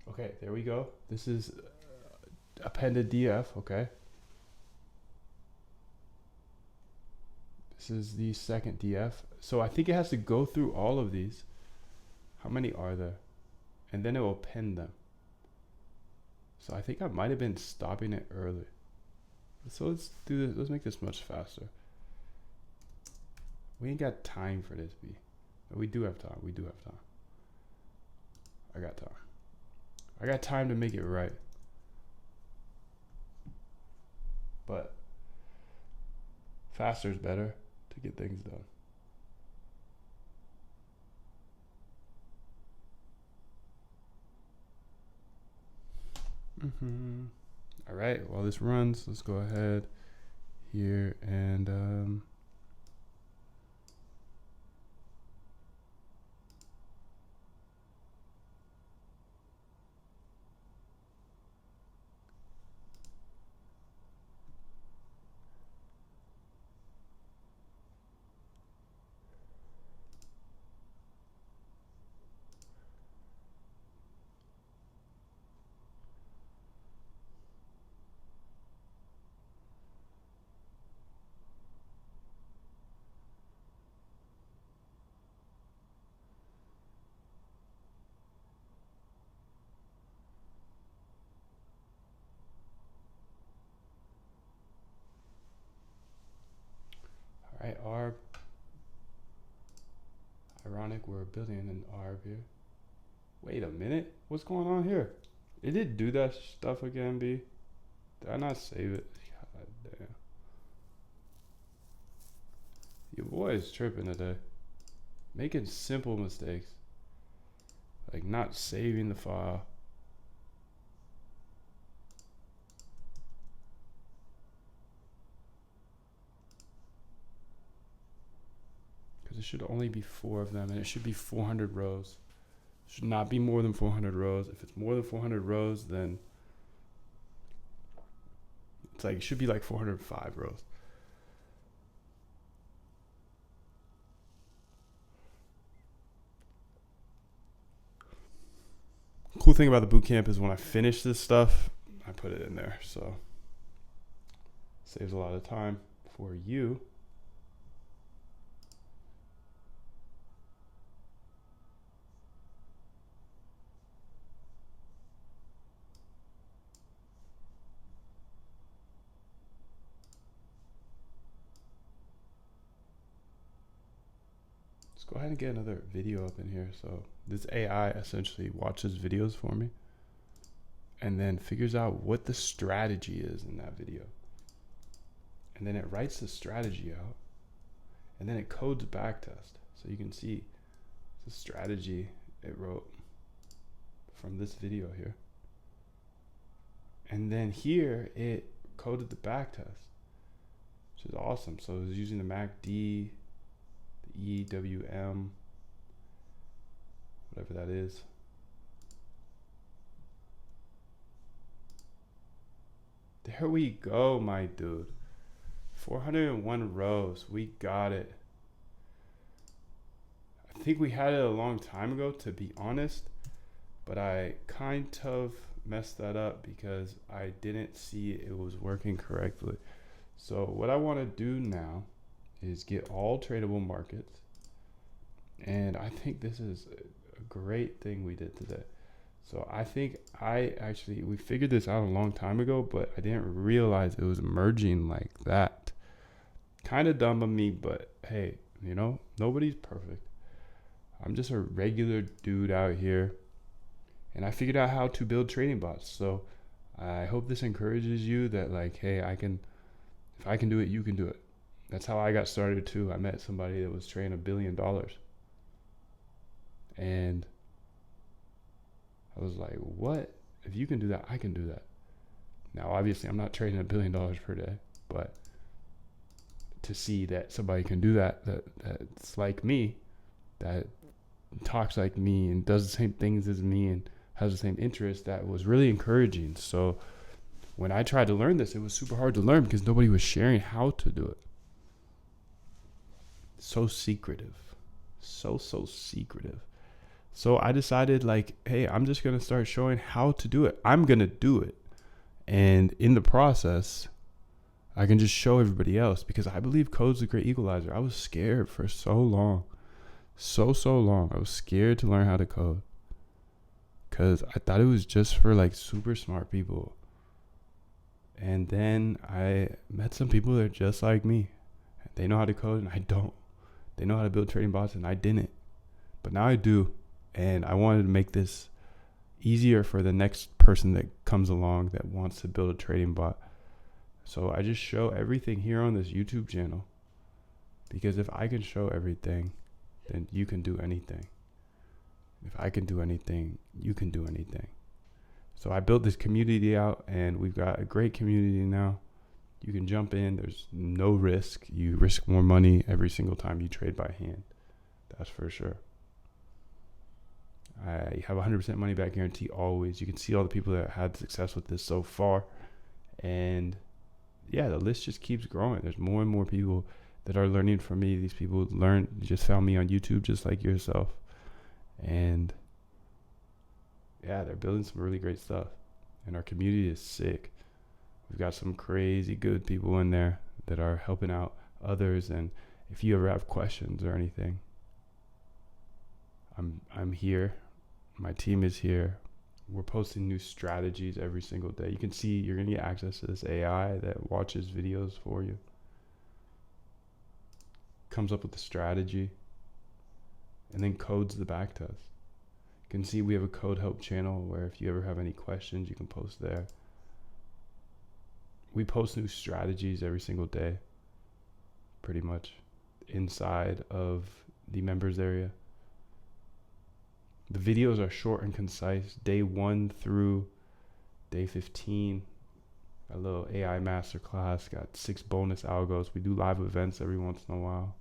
Okay, there we go. This is appended df. Okay. This is the second df. So I think it has to go through all of these. How many are there? And then it will append them. So I think I might have been stopping it early. So let's do this. Let's make this much faster. We ain't got time for this, B. But we do have time. We do have time. I got time. I got time to make it right. But faster is better to get things done. All right, while this runs, let's go ahead here and all right, Arb. Ironic, we're building an Arb here. Wait a minute, what's going on here? It did do that stuff again, B. Did I not save it? God damn. Your boy is tripping today. Making simple mistakes. Like not saving the file. Because it should only be 4 of them, and it should be 400 rows. It should not be more than 400 rows. If it's more than 400 rows, then it's like it should be like 405 rows. Cool thing about the bootcamp is when I finish this stuff, I put it in there, so saves a lot of time for you. Let's go ahead and get another video up in here. So this AI essentially watches videos for me and then figures out what the strategy is in that video. And then it writes the strategy out and then it codes backtest. So you can see the strategy it wrote from this video here. And then here it coded the back test, which is awesome. So it was using the MACD, the EWM, whatever that is. There we go, my dude. 401 rows. We got it. I think we had it a long time ago, to be honest, but I kind of messed that up because I didn't see it was working correctly. So what I want to do now is get all tradable markets, and I think this is a great thing we did today. So I think we figured this out a long time ago, but I didn't realize it was merging like that. Kind of dumb of me, but hey, you know, nobody's perfect. I'm just a regular dude out here, and I figured out how to build trading bots. So I hope this encourages you that, like, hey, if I can do it, you can do it. That's how I got started too. I met somebody that was trading $1 billion, and I was like, what? If you can do that, I can do that. Now, obviously, I'm not trading $1 billion per day, but to see that somebody can do that's like me, that talks like me and does the same things as me and has the same interest, that was really encouraging. So when I tried to learn this, it was super hard to learn because nobody was sharing how to do it. So secretive. So secretive. So I decided, like, hey, I'm just going to start showing how to do it. I'm going to do it. And in the process, I can just show everybody else, because I believe code's a great equalizer. I was scared for so long. So long. I was scared to learn how to code because I thought it was just for like super smart people. And then I met some people that are just like me. They know how to code and I don't. They know how to build trading bots and I didn't. But now I do. And I wanted to make this easier for the next person that comes along that wants to build a trading bot. So I just show everything here on this YouTube channel, because if I can show everything, then you can do anything. If I can do anything, you can do anything. So I built this community out, and we've got a great community now. You can jump in. There's no risk. You risk more money every single time you trade by hand. That's for sure. I have 100% money back guarantee always. You can see all the people that had success with this so far. And yeah, the list just keeps growing. There's more and more people that are learning from me. These people just found me on YouTube just like yourself. And yeah, they're building some really great stuff. And our community is sick. We've got some crazy good people in there that are helping out others. And if you ever have questions or anything, I'm here. My team is here. We're posting new strategies every single day. You can see you're going to get access to this AI that watches videos for you. Comes up with the strategy and then codes the back test. You can see we have a code help channel where if you ever have any questions, you can post there. We post new strategies every single day, pretty much, inside of the members area. The videos are short and concise. Day 1 through day 15. A little AI masterclass. Got 6 bonus algos. We do live events every once in a while.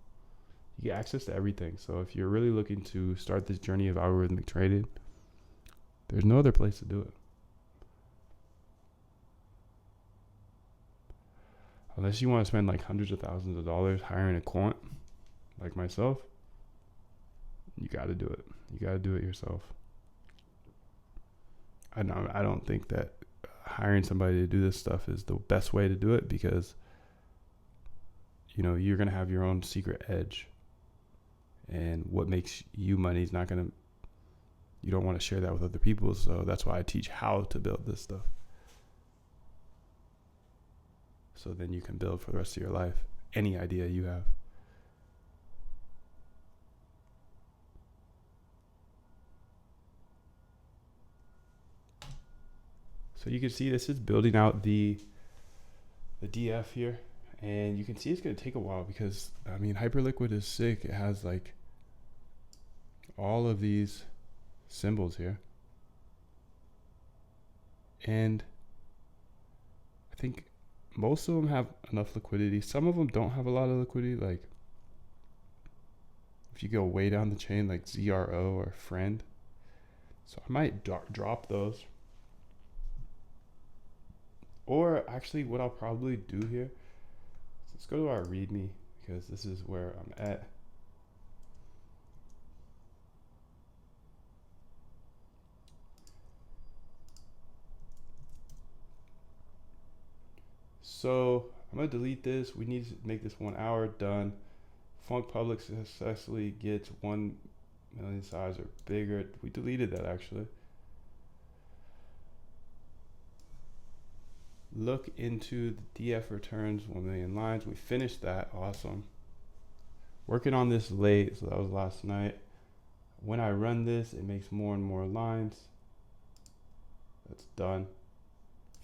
You get access to everything. So if you're really looking to start this journey of algorithmic trading, there's no other place to do it. Unless you want to spend like hundreds of thousands of dollars hiring a quant like myself, you got to do it. You got to do it yourself. I don't think that hiring somebody to do this stuff is the best way to do it, because you know you're going to have your own secret edge, and what makes you money is not going to, you don't want to share that with other people. So that's why I teach how to build this stuff, so then you can build for the rest of your life any idea you have. So you can see this is building out the DF here, and you can see it's going to take a while because, I mean, Hyperliquid is sick. It has like all of these symbols here. And I think most of them have enough liquidity. Some of them don't have a lot of liquidity. Like if you go way down the chain, like ZRO or Friend. So I might drop those. Or actually what I'll probably do here, let's go to our README because this is where I'm at. So I'm gonna delete this. We need to make this 1 hour done. Funk Public successfully gets 1 million size or bigger. We deleted that actually. Look into the DF returns 1 million lines. We finished that. Awesome. Working on this late, so that was last night. When I run this, it makes more and more lines. That's done.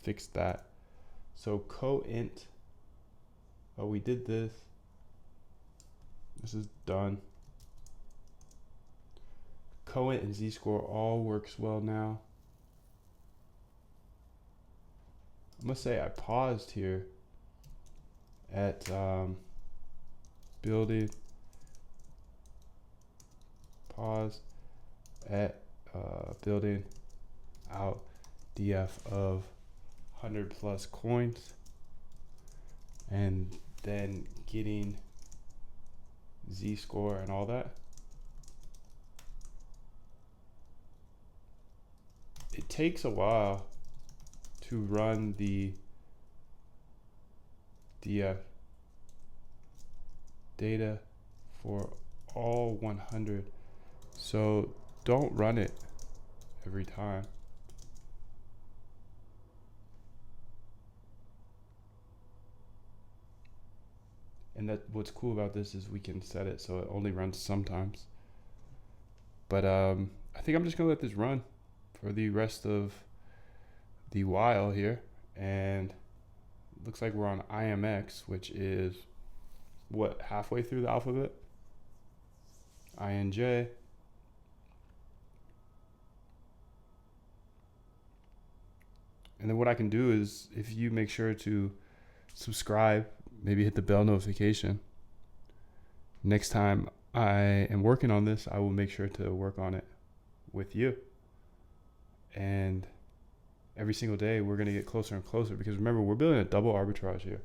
Fixed that. So coint. Oh, we did this. This is done. Coint and Z-score all works well now. I'm gonna say I paused here at building. Pause at building out DF of 100 plus coins, and then getting Z-score and all that. It takes a while to run the DF data for all 100. So don't run it every time. And that what's cool about this is we can set it so it only runs sometimes. But I think I'm just gonna let this run for the rest of the while here. And it looks like we're on IMX, which is what, halfway through the alphabet? INJ. And then what I can do is, if you make sure to subscribe, maybe hit the bell notification. Next time I am working on this, I will make sure to work on it with you. And every single day, we're going to get closer and closer, because remember, we're building a double arbitrage here,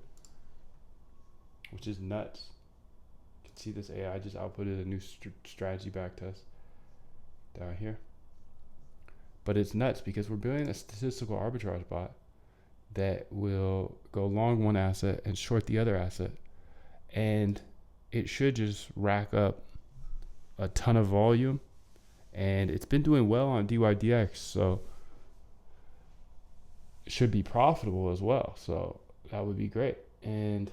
which is nuts. You can see this AI just outputted a new strategy backtest down here. But it's nuts because we're building a statistical arbitrage bot that will go long one asset and short the other asset. And it should just rack up a ton of volume. And it's been doing well on DYDX, so it should be profitable as well. So that would be great. And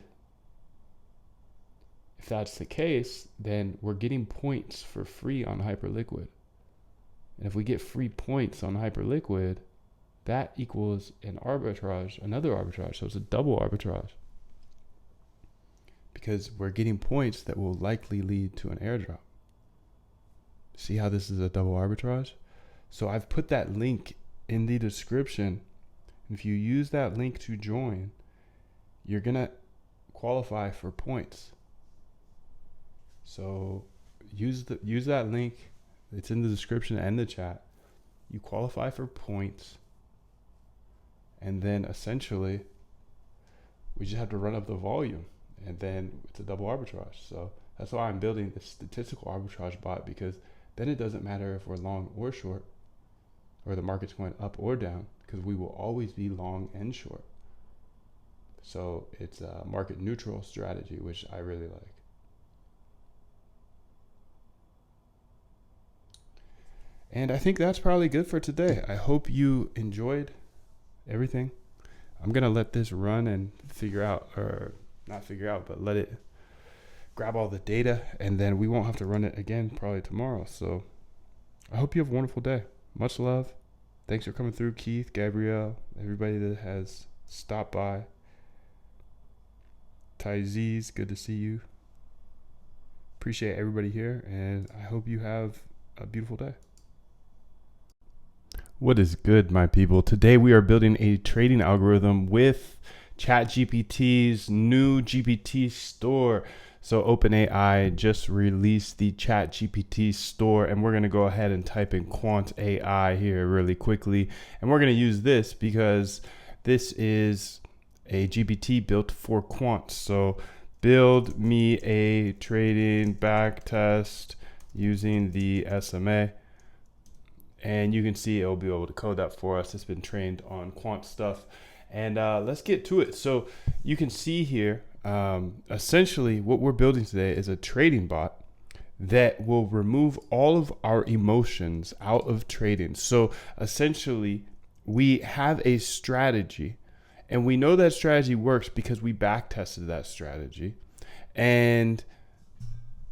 if that's the case, then we're getting points for free on Hyperliquid. And if we get free points on Hyperliquid, that equals an arbitrage, another arbitrage. So it's a double arbitrage, because we're getting points that will likely lead to an airdrop. See how this is a double arbitrage? So I've put that link in the description. If you use that link to join, you're going to qualify for points. So use that link. It's in the description and the chat. You qualify for points. And then essentially, we just have to run up the volume. And then it's a double arbitrage. So that's why I'm building this statistical arbitrage bot, because then it doesn't matter if we're long or short, or the market's going up or down, because we will always be long and short. So it's a market neutral strategy, which I really like. And I think that's probably good for today. I hope you enjoyed everything. I'm going to let this run and figure out, or not figure out, but let it grab all the data, and then we won't have to run it again probably tomorrow. So I hope you have a wonderful day. Much love. Thanks for coming through, Keith, Gabrielle, everybody that has stopped by. Tyzeez, good to see you. Appreciate everybody here, and I hope you have a beautiful day. What is good, my people? Today we are building a trading algorithm with ChatGPT's new GPT store. So OpenAI just released the ChatGPT store, and we're going to go ahead and type in quant AI here really quickly. And we're going to use this because this is a GPT built for quants. So build me a trading backtest using the SMA. And you can see it'll be able to code that for us. It's been trained on quant stuff. And let's get to it. So you can see here, essentially what we're building today is a trading bot that will remove all of our emotions out of trading. So essentially we have a strategy, and we know that strategy works because we back tested that strategy. And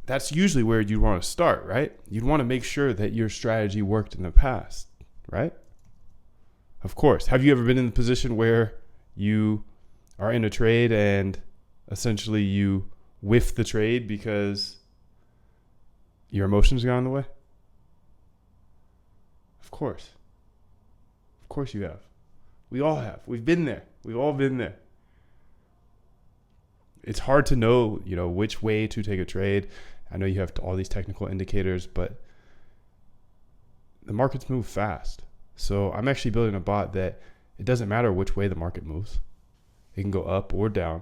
that's usually where you want to start, right? You'd want to make sure that your strategy worked in the past, right? Of course. Have you ever been in the position where you are in a trade and essentially you whiff the trade because your emotions got in the way? Of course. Of course you have. We all have. We've been there. We've all been there. It's hard to know, which way to take a trade. I know you have all these technical indicators, but the markets move fast. So I'm actually building a bot that it doesn't matter which way the market moves. It can go up or down,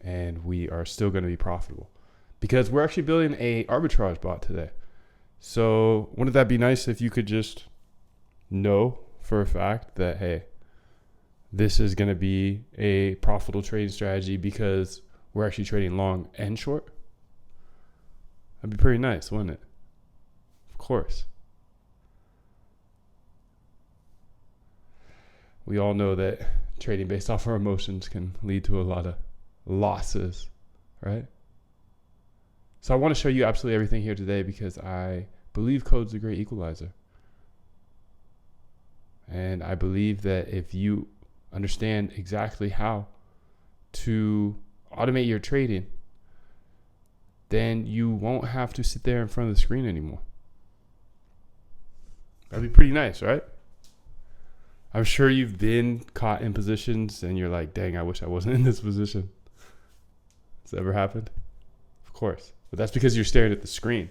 and we are still going to be profitable because we're actually building a arbitrage bot today. So wouldn't that be nice if you could just know for a fact that, hey, this is going to be a profitable trading strategy because we're actually trading long and short? That'd be pretty nice, wouldn't it? Of course. We all know that trading based off our emotions can lead to a lot of losses, right? So I want to show you absolutely everything here today because I believe code's a great equalizer. And I believe that if you understand exactly how to automate your trading, then you won't have to sit there in front of the screen anymore. That'd be pretty nice, right? I'm sure you've been caught in positions and you're like, dang, I wish I wasn't in this position. Has that ever happened? Of course. But that's because you're staring at the screen.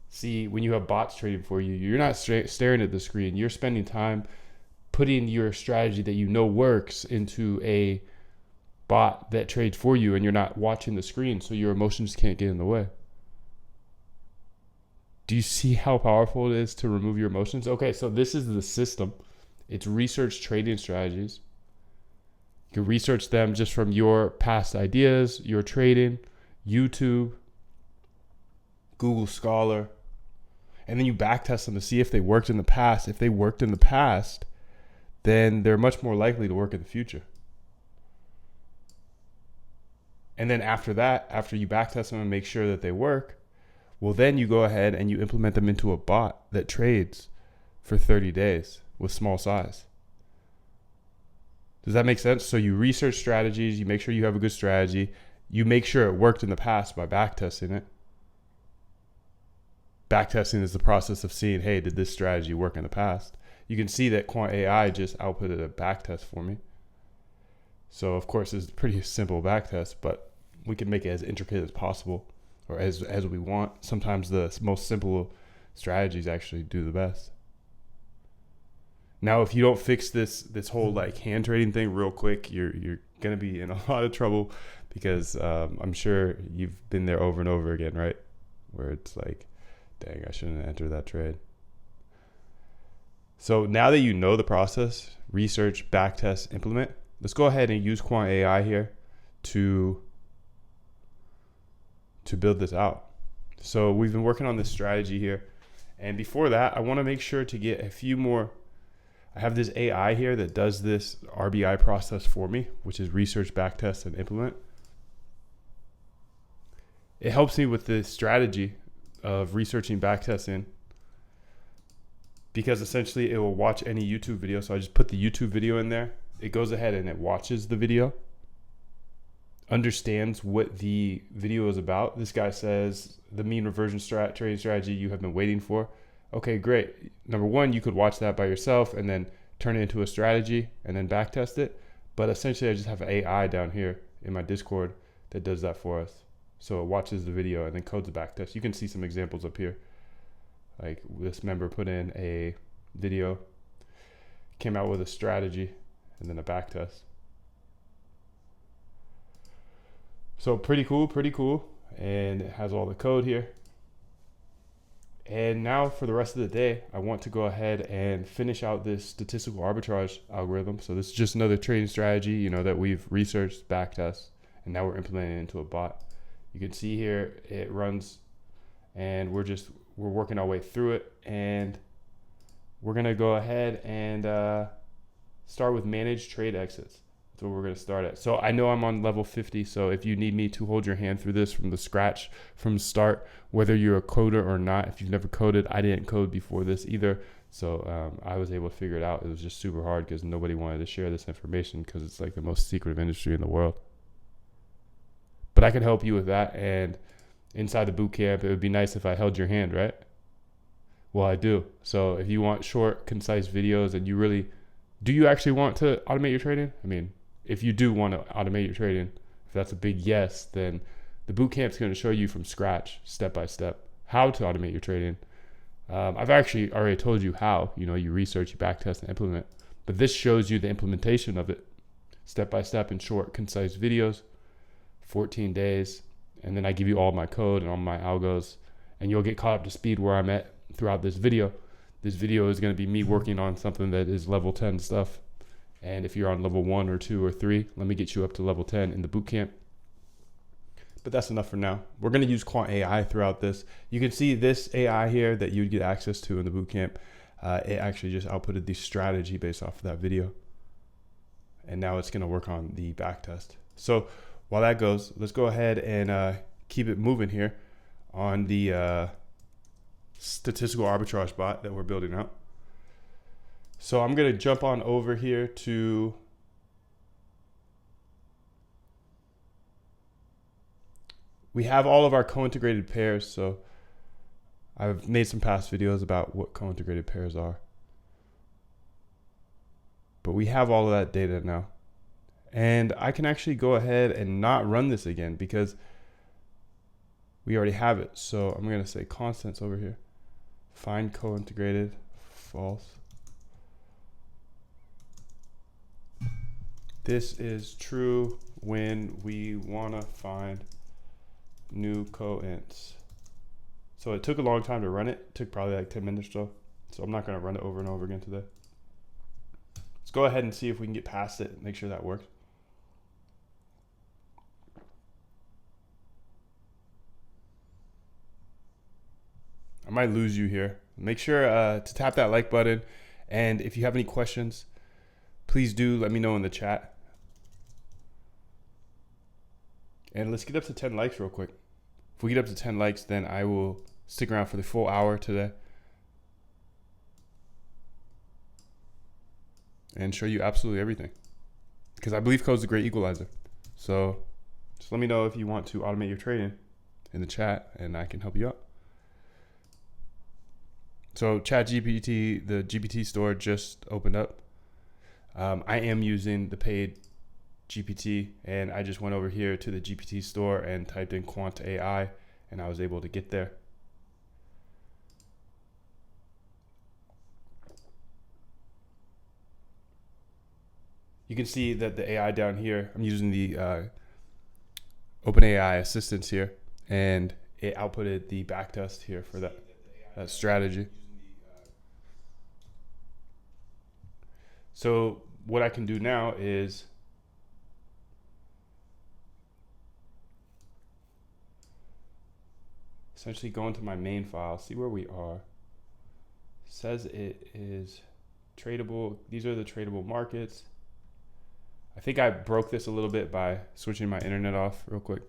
See, when you have bots trading for you, you're not staring at the screen. You're spending time putting your strategy that you know works into a bot that trades for you, and you're not watching the screen, so your emotions can't get in the way. Do you see how powerful it is to remove your emotions? Okay, so this is the system. It's research trading strategies. You can research them just from your past ideas, your trading, YouTube, Google Scholar, and then you backtest them to see if they worked in the past. If they worked in the past, then they're much more likely to work in the future. And then after that, after you backtest them and make sure that they work, well, then you go ahead and you implement them into a bot that trades for 30 days with small size. Does that make sense? So you research strategies, you make sure you have a good strategy, you make sure it worked in the past by backtesting it. Backtesting is the process of seeing, hey, did this strategy work in the past? You can see that Quant AI just outputted a backtest for me. So of course it's a pretty simple backtest, but we can make it as intricate as possible or as we want. Sometimes the most simple strategies actually do the best. Now, if you don't fix this whole like hand trading thing real quick, you're gonna be in a lot of trouble because I'm sure you've been there over and over again, right? Where it's like, dang, I shouldn't have entered that trade. So now that you know the process, research, backtest, implement, let's go ahead and use Quant AI here to build this out. So we've been working on this strategy here. And before that, I want to make sure to get a few more. I have this AI here that does this RBI process for me, which is research, backtest, and implement. It helps me with the strategy of researching, backtesting, because essentially it will watch any YouTube video. So I just put the YouTube video in there. It goes ahead and it watches the video, understands what the video is about. This guy says the mean reversion trading strategy you have been waiting for. Okay, great. Number one, you could watch that by yourself and then turn it into a strategy and then backtest it. But essentially I just have AI down here in my Discord that does that for us. So it watches the video and then codes the backtest. You can see some examples up here. Like this member put in a video, came out with a strategy, and then a backtest. So pretty cool. And it has all the code here. And now for the rest of the day, I want to go ahead and finish out this statistical arbitrage algorithm. So this is just another trading strategy, you know, that we've researched, backtest, and now we're implementing it into a bot. You can see here it runs, and we're working our way through it, and we're gonna go ahead and start with manage trade exits. That's what we're gonna start at. So I know I'm on level 50, so if you need me to hold your hand through this from the scratch, from the start, whether you're a coder or not, if you've never coded, I didn't code before this either, so I was able to figure it out. It was just super hard because nobody wanted to share this information because it's like the most secretive industry in the world. But I can help you with that, and inside the boot camp, it would be nice if I held your hand, right? Well, I do. So if you want short, concise videos and do you actually want to automate your trading? I mean, if you do want to automate your trading, if that's a big yes, then the boot camp is going to show you from scratch, step by step, how to automate your trading. I've actually already told you how. You know, you research, you backtest, and implement. But this shows you the implementation of it, step by step in short, concise videos, 14 days. And then I give you all my code and all my algos, and you'll get caught up to speed where I'm at throughout this video. This video is going to be me working on something that is level 10 stuff. And if you're on level 1 or 2 or 3, let me get you up to level 10 in the boot camp. But that's enough for now. We're going to use quant AI throughout this. You can see this AI here that you'd get access to in the boot camp. It actually just outputted the strategy based off of that video. And now it's going to work on the backtest. So while that goes, let's go ahead and keep it moving here on the statistical arbitrage bot that we're building out. So I'm going to jump on over here to we have all of our co-integrated pairs. So I've made some past videos about what co-integrated pairs are. But we have all of that data now. And I can actually go ahead and not run this again because we already have it. So I'm going to say constants over here. Find co-integrated, false. This is true when we want to find new co-ints. So it took a long time to run it. It took probably like 10 minutes or so. So I'm not going to run it over and over again today. Let's go ahead and see if we can get past it and make sure that works. I might lose you here. Make sure to tap that like button. And if you have any questions, please do let me know in the chat. And let's get up to 10 likes real quick. If we get up to 10 likes, then I will stick around for the full hour today and show you absolutely everything. Because I believe code is a great equalizer. So just let me know if you want to automate your trading in the chat and I can help you out. So ChatGPT, the GPT store just opened up. I am using the paid GPT, and I just went over here to the GPT store and typed in quant AI, and I was able to get there. You can see that the AI down here, I'm using the OpenAI assistance here, and it outputted the backtest here for that strategy. So what I can do now is essentially go into my main file, see where we are. It says it is tradable. These are the tradable markets. I think I broke this a little bit by switching my internet off real quick.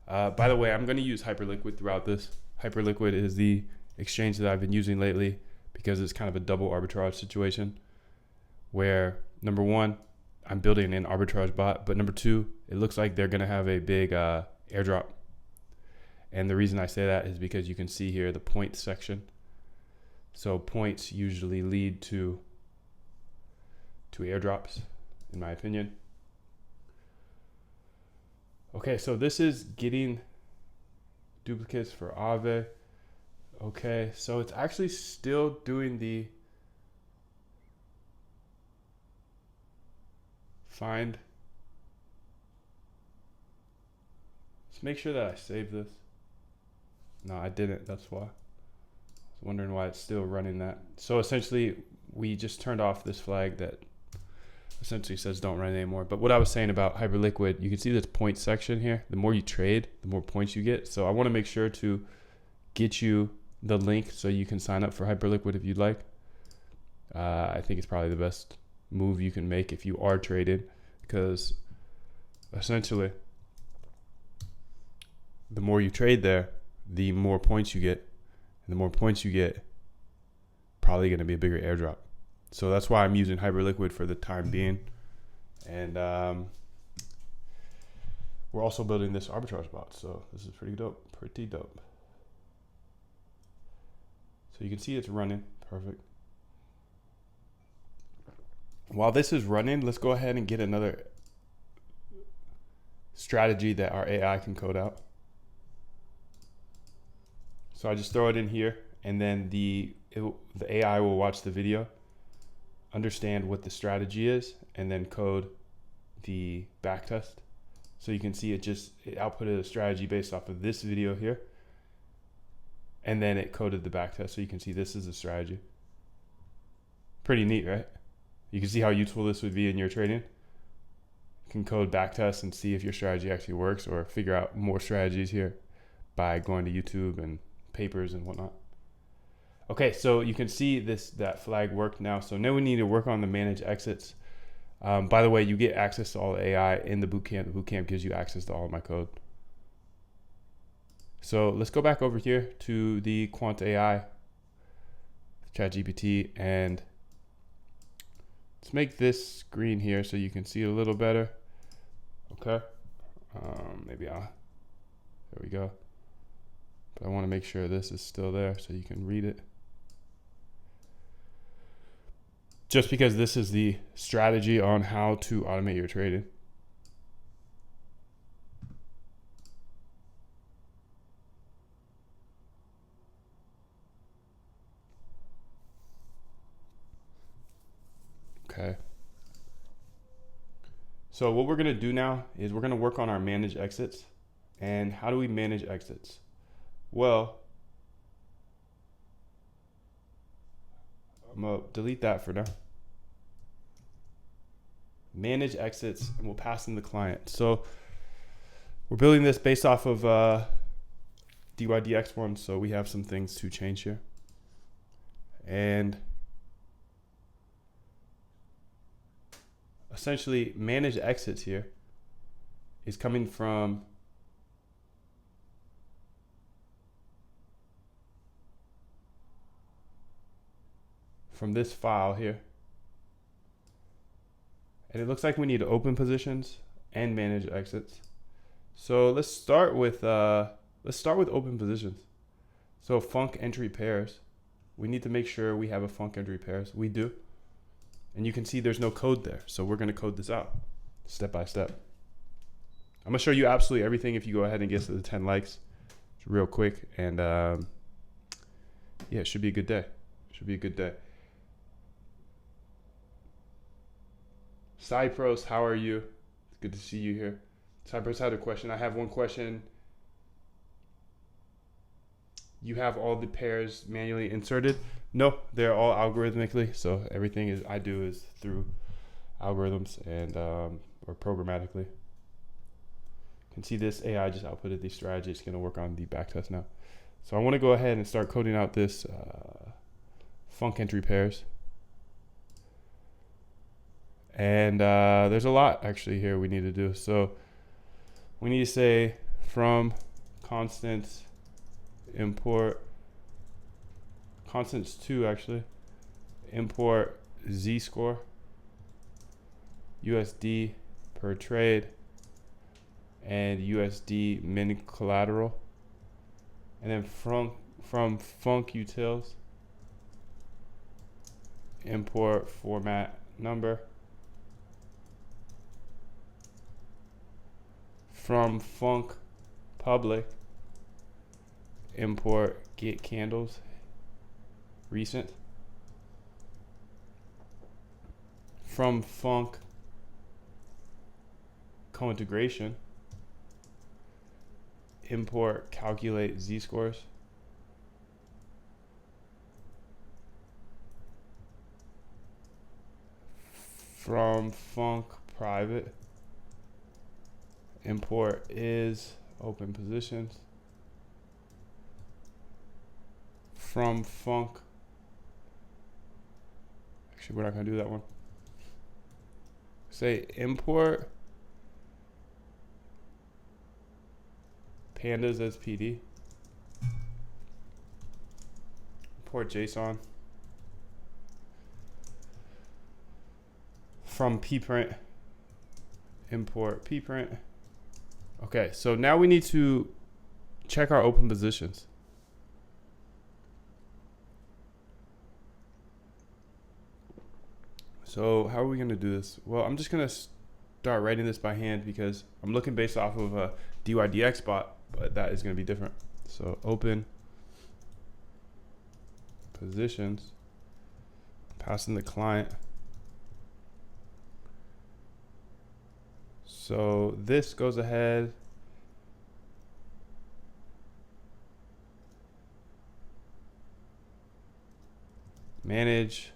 By the way, I'm going to use Hyperliquid throughout this. Hyperliquid is the exchange that I've been using lately because it's kind of a double arbitrage situation where number one, I'm building an arbitrage bot, but number two, it looks like they're going to have a big airdrop. And the reason I say that is because you can see here the points section. So points usually lead to airdrops, in my opinion. Okay, so this is getting duplicates for Aave. Okay, so it's actually still doing the find. Let's make sure that I save this. No, I didn't. That's why. I was wondering why it's still running that. So essentially, we just turned off this flag that essentially says don't run anymore. But what I was saying about Hyperliquid, you can see this point section here. The more you trade, the more points you get. So I want to make sure to get you the link so you can sign up for Hyperliquid if you'd like. I think it's probably the best move you can make if you are trading, because essentially the more you trade there, the more points you get, and the more points you get, probably going to be a bigger airdrop. So that's why I'm using Hyperliquid for the time being. And we're also building this arbitrage bot, so this is pretty dope. So you can see it's running perfect. While this is running, let's go ahead and get another strategy that our AI can code out. So I just throw it in here, and then the AI will watch the video, understand what the strategy is, and then code the backtest. So you can see it outputted a strategy based off of this video here, and then it coded the backtest. So you can see this is a strategy. Pretty neat, right? You can see how useful this would be in your trading. You can code backtest and see if your strategy actually works, or figure out more strategies here by going to YouTube and papers and whatnot. Okay, so you can see that flag worked now. So now we need to work on the manage exits. By the way, you get access to all the AI in the bootcamp. The bootcamp gives you access to all of my code. So let's go back over here to the Quant AI, ChatGPT, and let's make this green here so you can see it a little better. Okay, there we go. But I want to make sure this is still there so you can read it. Just because this is the strategy on how to automate your trading. Okay. So what we're going to do now is we're going to work on our manage exits. And how do we manage exits? Well, I'm going to delete that for now. Manage exits, and we'll pass in the client. So we're building this based off of DYDX1, so we have some things to change here. And essentially, manage exits here is coming from this file here. And it looks like we need to open positions and manage exits. So let's start with open positions. So func entry pairs. We need to make sure we have a func entry pairs. We do. And you can see there's no code there. So we're going to code this out step by step. I'm going to show you absolutely everything if you go ahead and get to the 10 likes real quick. And yeah, it should be a good day. Cypros, how are you? It's good to see you here. Cypros had a question. I have one question. You have all the pairs manually inserted? No, they're all algorithmically. So everything I do is through algorithms and or programmatically. You can see this AI just outputted the strategy. It's going to work on the backtest now. So I want to go ahead and start coding out this func entry pairs. And there's a lot actually here we need to do. So we need to say from constants import constants 2 actually, import Z score USD per trade and USD min collateral, and then from func utils import format number from func public import get candles recent. From func co-integration import calculate z-scores. From func private import is open positions. From func, actually we're not going to do that one. Say import pandas as PD. Import JSON. From pprint import pprint. Okay, so now we need to check our open positions. So how are we going to do this? Well, I'm just going to start writing this by hand because I'm looking based off of a dydx bot, but that is going to be different. So open positions, passing the client. So this goes ahead. Manage,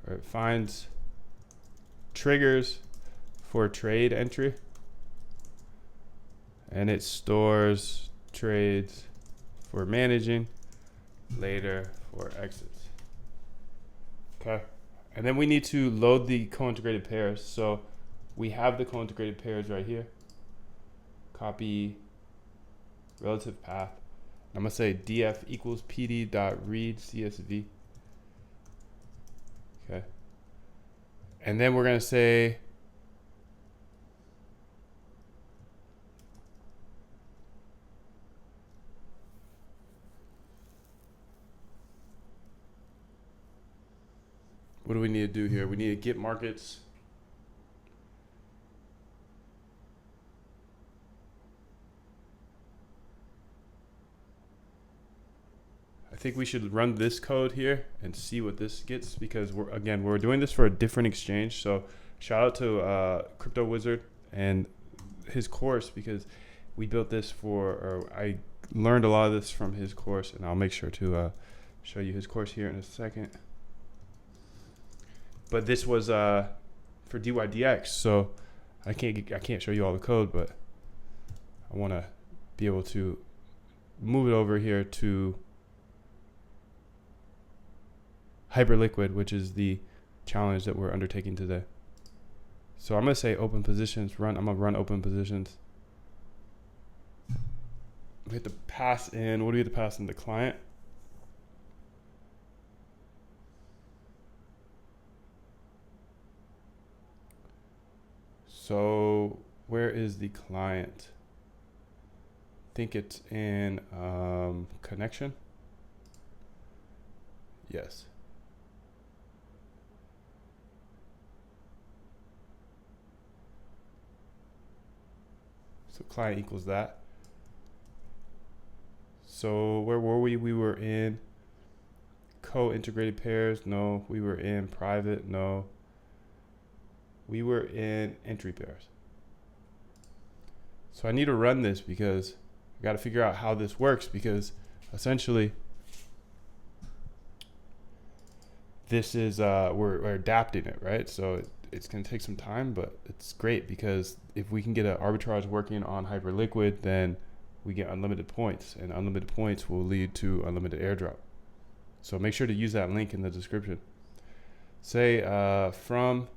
or it finds triggers for trade entry. And it stores trades for managing, later for exits. Okay. And then we need to load the co-integrated pairs. So we have the co-integrated pairs right here. Copy relative path. I'm going to say df equals pd.read csv. Okay. And then we're going to say what do we need to do here? We need to get markets. I think we should run this code here and see what this gets, because we're doing this for a different exchange. So shout out to Crypto Wizard and his course, because we built this or I learned a lot of this from his course, and I'll make sure to show you his course here in a second. But this was for dydx, so I can't show you all the code, but I want to be able to move it over here to Hyperliquid, which is the challenge that we're undertaking today. So I'm going to say open positions, run. I'm going to run open positions. We have to pass in, what do we have to pass in the client? So where is the client? I think it's in connection. Yes. So client equals that. So where were we? We were in co-integrated pairs. No. We were in private. No. We were in entry pairs. So I need to run this because I got to figure out how this works, because essentially this is we're adapting it, right? So it's going to take some time, but it's great because if we can get an arbitrage working on Hyperliquid, then we get unlimited points, and unlimited points will lead to unlimited airdrop. So make sure to use that link in the description. Say from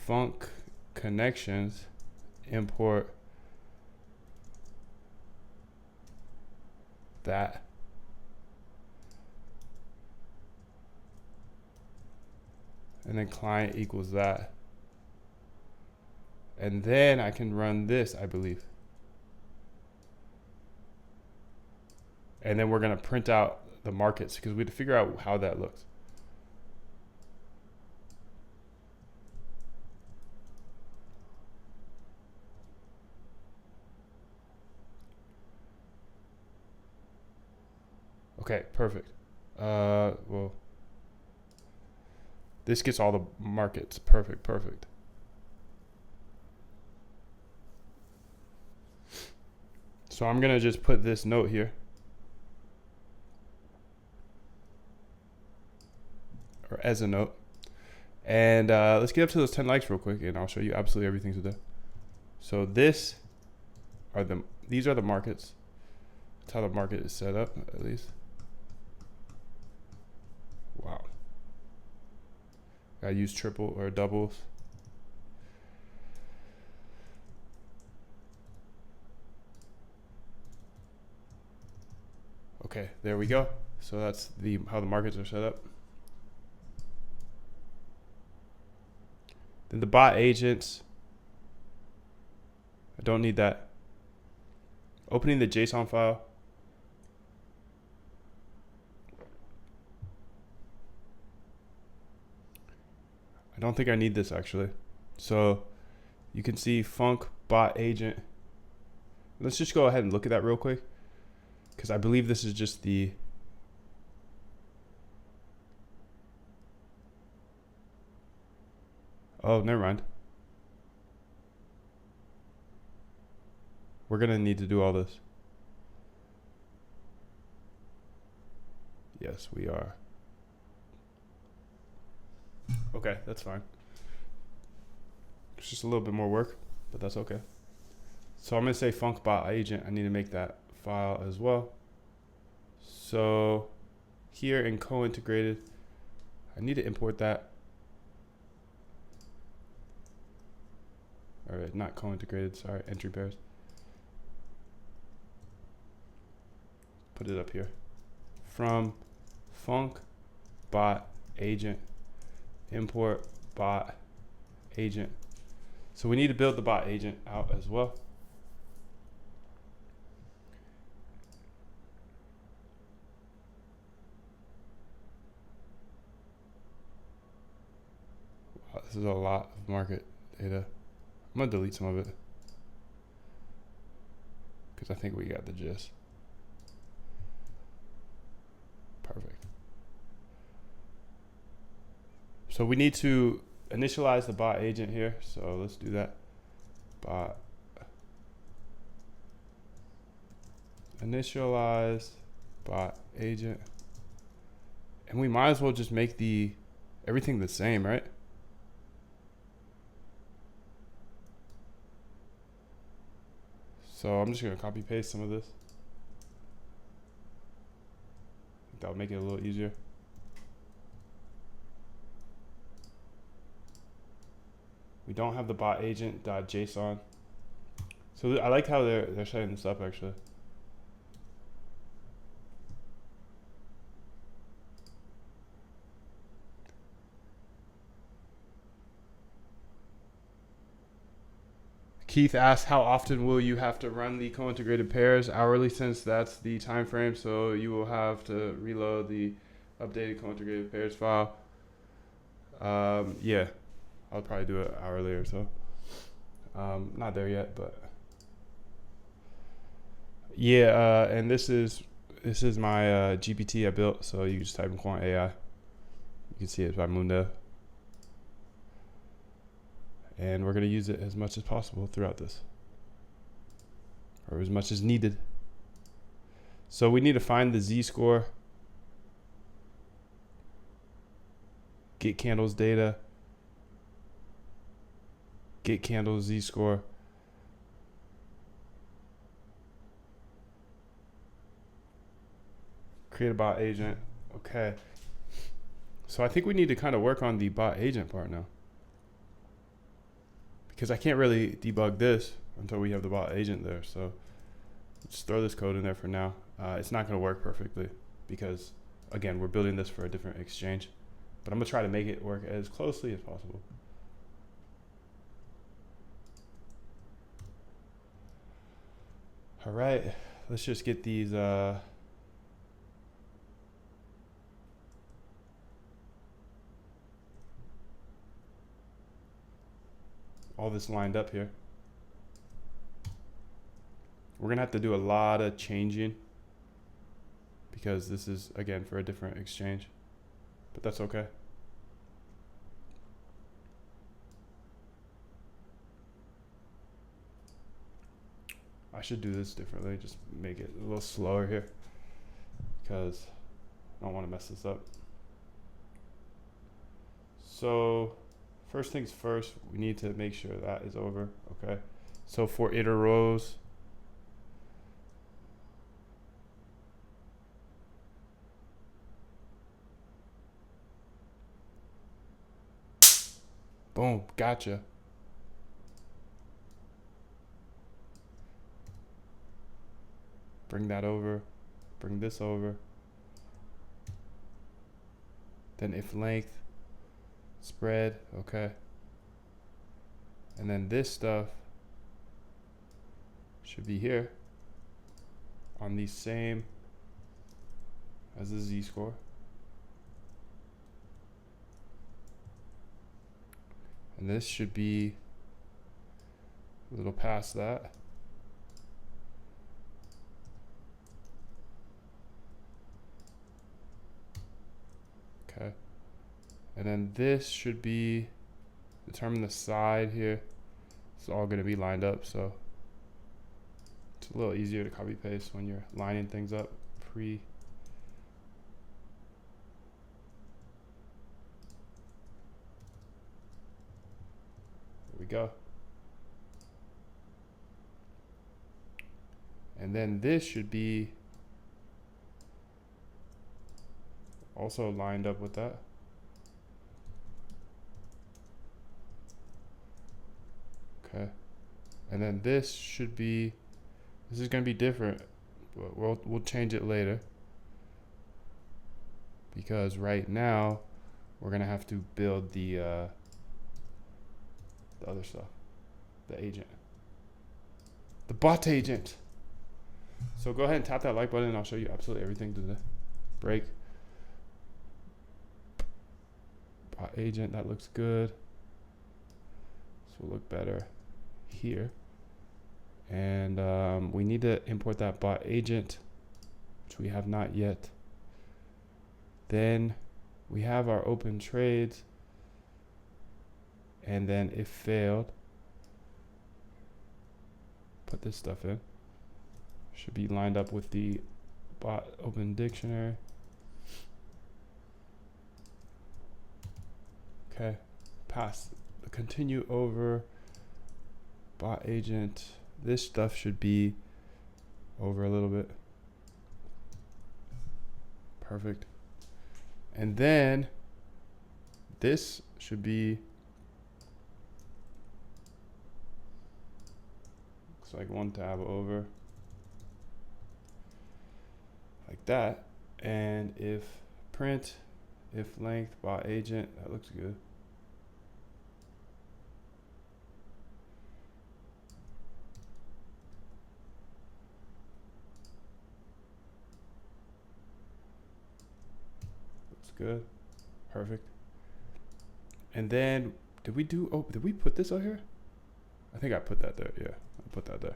func connections import that. And then client equals that. And then I can run this, I believe. And then we're going to print out the markets, because we have to figure out how that looks. Okay, perfect. Well, this gets all the markets. Perfect, perfect. So I'm gonna just put this note here, or as a note, and let's get up to those 10 likes real quick, and I'll show you absolutely everything to do. So these are the markets. That's how the market is set up, at least. Wow. Gotta use triple or doubles. Okay, there we go. So that's how the markets are set up. Then the bot agents. I don't need that. Opening the JSON file. I don't think I need this actually. So you can see func bot agent. Let's just go ahead and look at that real quick, because I believe this is just the oh, never mind. We're gonna need to do all this. Yes, we are. Okay, that's fine. It's just a little bit more work, but that's okay. So I'm gonna say func bot agent. I need to make that file as well. So here in co-integrated, I need to import that. All right, not co-integrated, sorry, entry pairs. Put it up here. From func bot agent, import bot agent. So we need to build the bot agent out as well. Wow, this is a lot of market data. I'm gonna delete some of it because I think we got the gist. Perfect. So we need to initialize the bot agent here. So let's do that. Bot initialize bot agent. And we might as well just make everything the same, right? So I'm just gonna copy paste some of this. That'll make it a little easier. We don't have the bot agent.json. So I like how they're setting this up actually. Keith asked, how often will you have to run the co-integrated pairs? Hourly, since that's the time frame. So you will have to reload the updated co-integrated pairs file. Yeah, I'll probably do it hourly or so. Not there yet, but yeah. And this is my GPT I built. So you can just type in quant AI. You can see it's by Mundo. And we're going to use it as much as possible throughout this, or as much as needed. So we need to find the z-score, get candles data, get candles z-score, create a bot agent. Okay. So I think we need to kind of work on the bot agent part now, because I can't really debug this until we have the bot agent there. So just throw this code in there for now. It's not going to work perfectly because, again, we're building this for a different exchange. But I'm going to try to make it work as closely as possible. All right, let's just get these all this lined up here. We're gonna have to do a lot of changing because this is, again, for a different exchange. But that's okay. I should do this differently, just make it a little slower here, because I don't want to mess this up. So first things first, we need to make sure that is over, okay? So for iter rows, boom, gotcha. Bring that over, bring this over. Then if length, spread, okay. And then this stuff should be here on the same as the z-score. And this should be a little past that. Okay. And then this should be, determine the side here. It's all going to be lined up, so it's a little easier to copy paste when you're lining things up pre. There we go. And then this should be also lined up with that. Okay. And then this should be, this is going to be different, but we'll change it later, because right now we're going to have to build the other stuff, the agent, the bot agent. So go ahead and tap that like button and I'll show you absolutely everything to the break. Bot agent, that looks good. This will look better here. And we need to import that bot agent, which we have not yet. Then we have our open trades. And then if failed, put this stuff in. Should be lined up with the bot open dictionary. Okay, pass. Continue over bot agent. This stuff should be over a little bit. Perfect. And then this should be, looks like one tab over, like that. And if print, if length bot agent, that looks good. Looks good. Perfect. And then did we do, oh, did we put this out here? I think I put that there. Yeah, I put that there.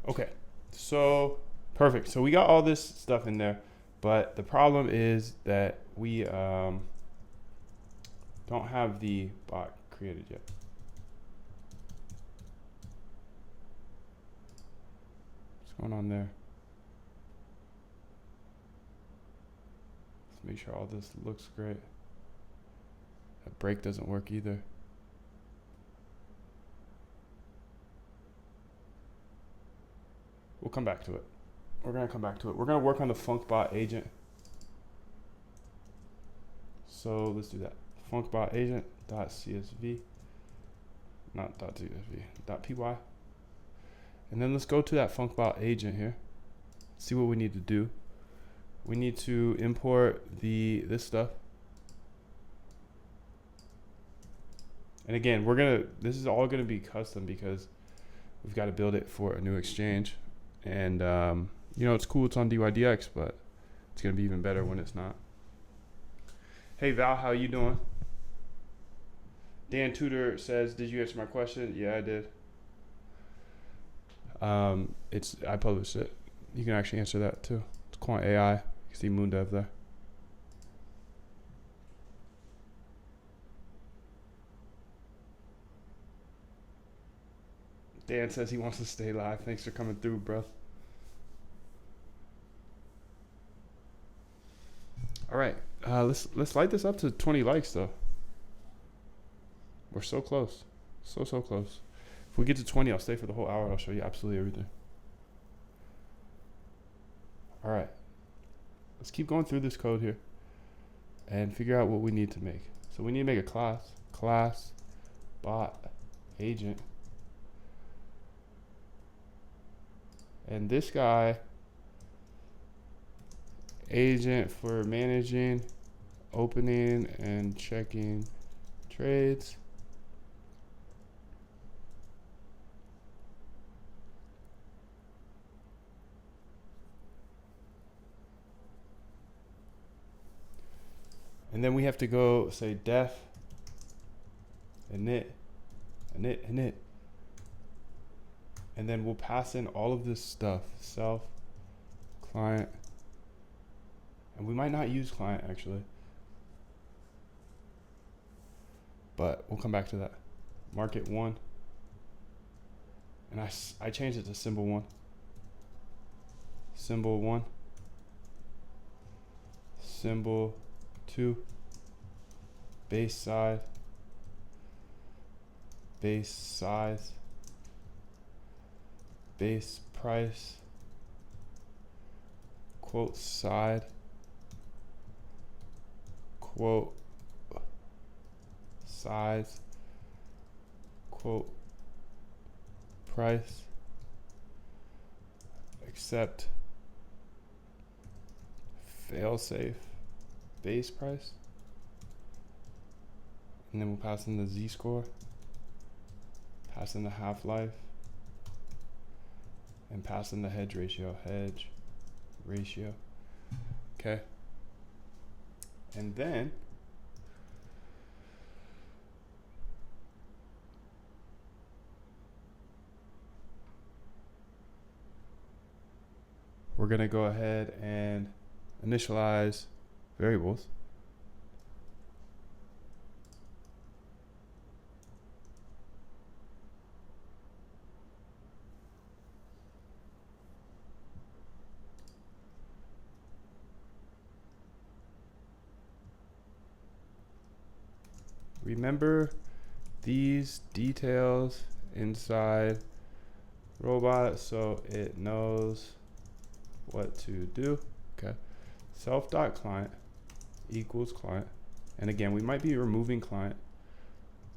Okay, so perfect. So we got all this stuff in there, but the problem is that we don't have the bot created yet. What's going on there? Let's make sure all this looks great. That break doesn't work either. We'll come back to it. We're going to come back to it. We're going to work on the funcbot agent. So let's do that. Funcbot agent .csv, not .csv, .py. And then let's go to that funcbot agent here. See what we need to do. We need to import this stuff. And again, this is all gonna be custom because we've got to build it for a new exchange. And you know, it's cool it's on DYDX, but it's gonna be even better when it's not. Hey Val, how you doing? Dan Tudor says, did you answer my question? Yeah, I did. I published it. You can actually answer that too. It's Quant AI. You can see Moondev there. Dan says he wants to stay live. Thanks for coming through, bro. All right, let's light this up to 20 likes though. We're so close, so close. If we get to 20, I'll stay for the whole hour. I'll show you absolutely everything. All right, let's keep going through this code here and figure out what we need to make. So we need to make a class, bot, agent. And this guy, agent for managing, opening, and checking trades. And then we have to go say def, init. And then we'll pass in all of this stuff, self, client, and we might not use client actually, but we'll come back to that. Market 1, and I changed it to symbol 1, symbol 1, symbol 2, base size, base size, base price, quote side, quote size, quote price, accept, fail safe, base price, and then we'll pass in the z-score, pass in the half-life, and pass in the hedge ratio. Okay. And then we're going to go ahead and initialize variables. Remember these details inside robot so it knows what to do. Okay. Self.client equals client. And again, we might be removing client.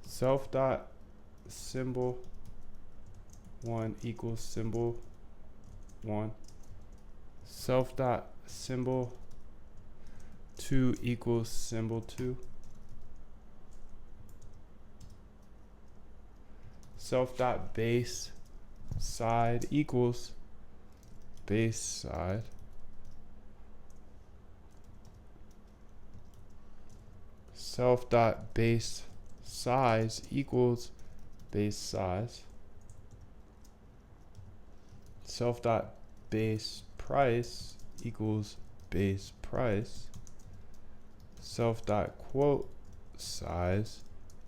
Self.symbol 1 equals symbol 1. Self.symbol 2 equals symbol 2. Self.base side equals base side. Self.base size equals base size. Self.base price equals base price. Self.quote size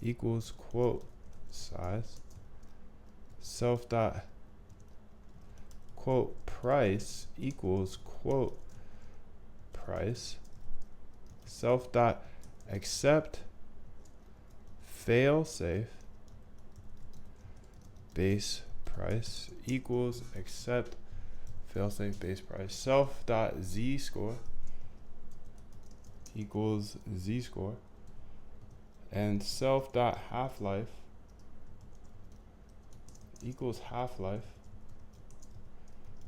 equals quote size. Self.quote price equals quote price. Self.accept fail safe base price equals accept fail safe base price. Self.z-score equals z-score. And self.half-life equals half-life.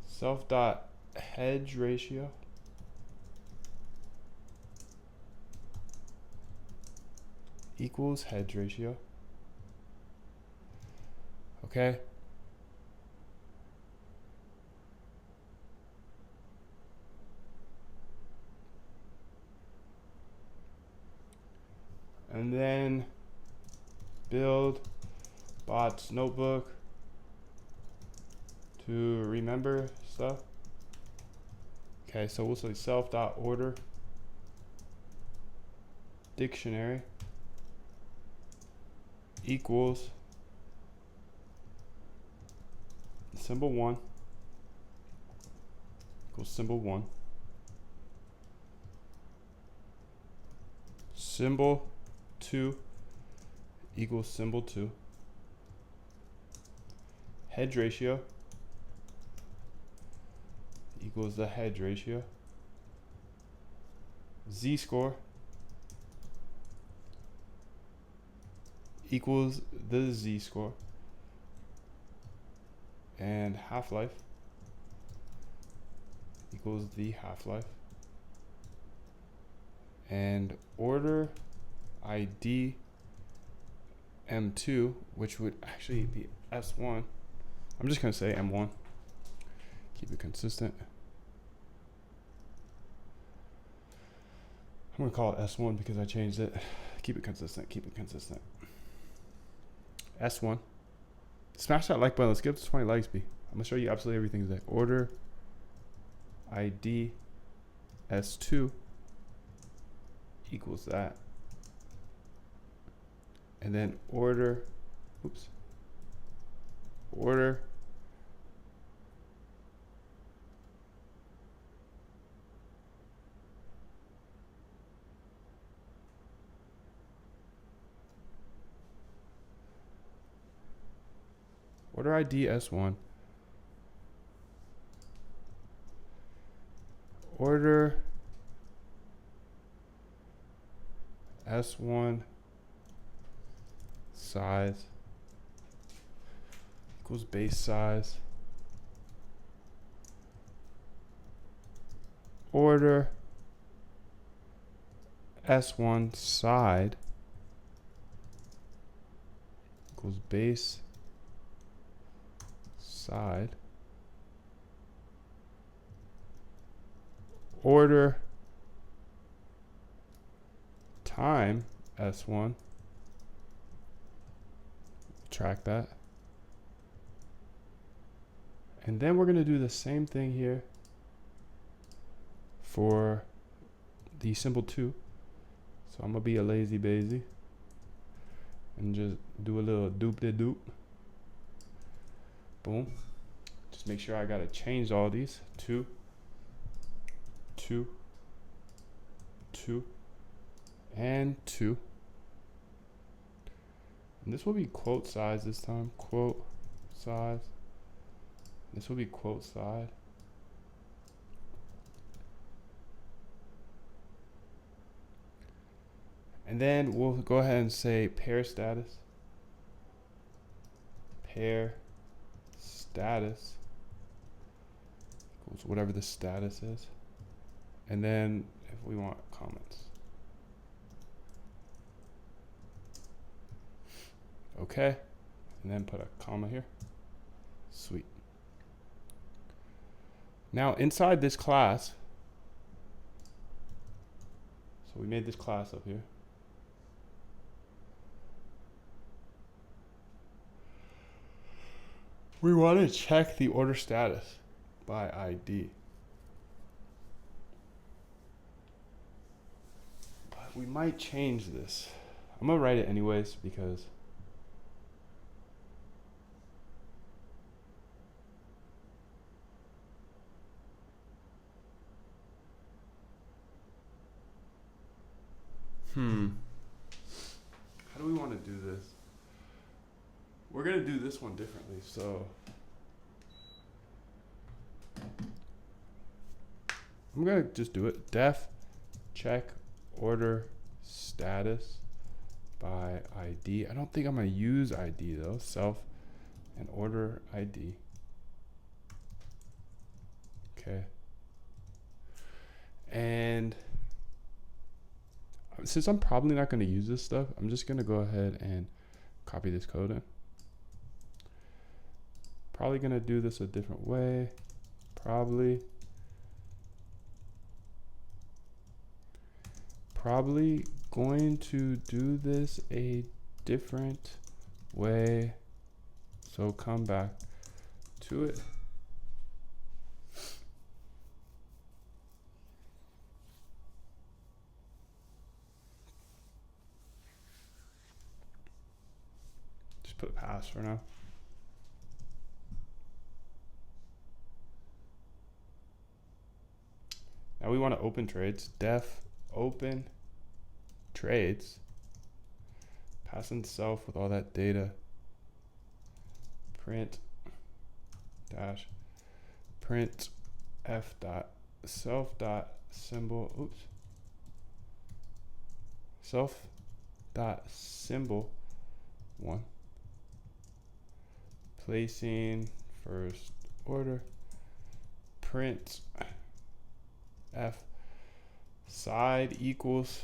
Self.hedge ratio equals hedge ratio. Okay. And then build bots notebook to remember stuff. Okay, so we'll say self.order dictionary equals symbol 1 equals symbol 1, symbol 2 equals symbol 2, hedge ratio equals the hedge ratio, z-score equals the z-score, and half-life equals the half-life, and order ID M2, which would actually be S1. I'm just gonna say M1. Keep it consistent. I'm gonna call it S1 because I changed it. Keep it consistent, keep it consistent. S1. Smash that like button. Let's get up to 20 likes, B. I'm gonna show you absolutely everything today. Order ID S2 equals that. And then order ID S1, order S1 size equals base size, order S1 side equals base side, order time S1, track that, and then we're going to do the same thing here for the symbol 2. So I'm going to be a lazy bazy and just do a little doop-de-doop. Boom. Just make sure I gotta change all these. 2, 2, 2, and 2. And this will be quote size this time. Quote size. This will be quote side. And then we'll go ahead and say pair status. Pair status equals whatever the status is, and then if we want comments, okay, and then put a comma here. Sweet. Now inside this class, so we made this class up here. We want to check the order status by ID. But we might change this. I'm going to write it anyways because how do we want to do this? We're going to do this one differently, so I'm going to just do it. Def check order status by ID. I don't think I'm going to use ID though. Self and order ID. Okay. And since I'm probably not going to use this stuff, I'm just going to go ahead and copy this code in. Probably going to do this a different way. Probably going to do this a different way. So come back to it. put pass for now. Now we want to open trades. Def open trades. Passing self with all that data. Print dash print f dot self dot symbol. Oops. Self dot symbol 1. Placing first order. Print f side equals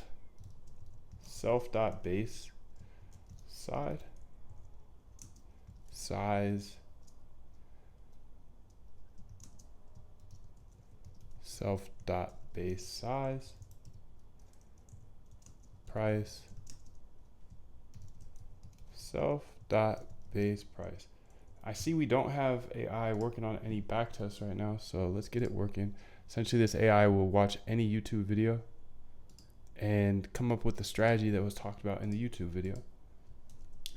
self dot base side size self dot base size price self dot base price. I see we don't have AI working on any back tests right now, so let's get it working. Essentially, this AI will watch any YouTube video and come up with the strategy that was talked about in the YouTube video.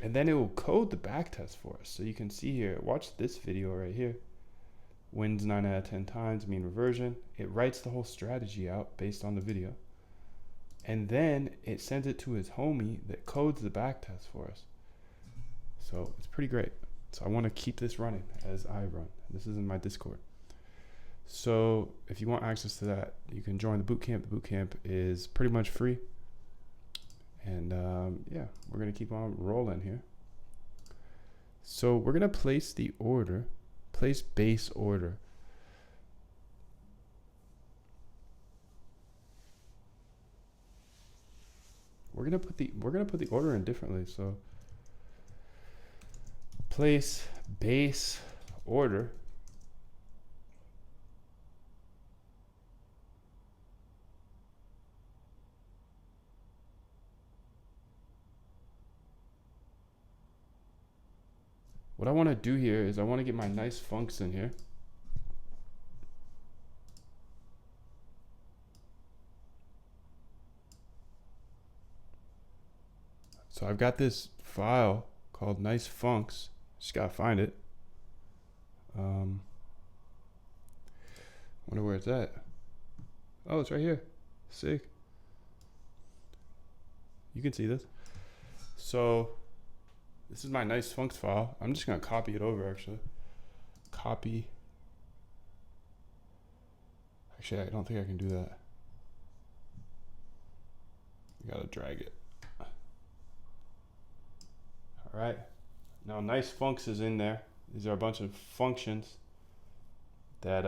And then it will code the back test for us. So you can see here, watch this video right here. Wins 9 out of 10 times, mean reversion. It writes the whole strategy out based on the video. And then it sends it to his homie that codes the back test for us. So it's pretty great. So I want to keep this running as I run. This is in my Discord. So if you want access to that, you can join the bootcamp. The bootcamp is pretty much free. And yeah, we're going to keep on rolling here. So we're going to place the order, place base order. We're going to put the order in differently. So place base order. What I want to do here is I want to get my nice funks in here. So I've got this file called nice funks. Just gotta find it. Wonder where it's at. Oh, it's right here. Sick. You can see this. So this is my nice funks file. I'm just gonna copy it over actually. Copy. Actually, I don't think I can do that. You gotta drag it. All right. Now nice funks is in there. These are a bunch of functions that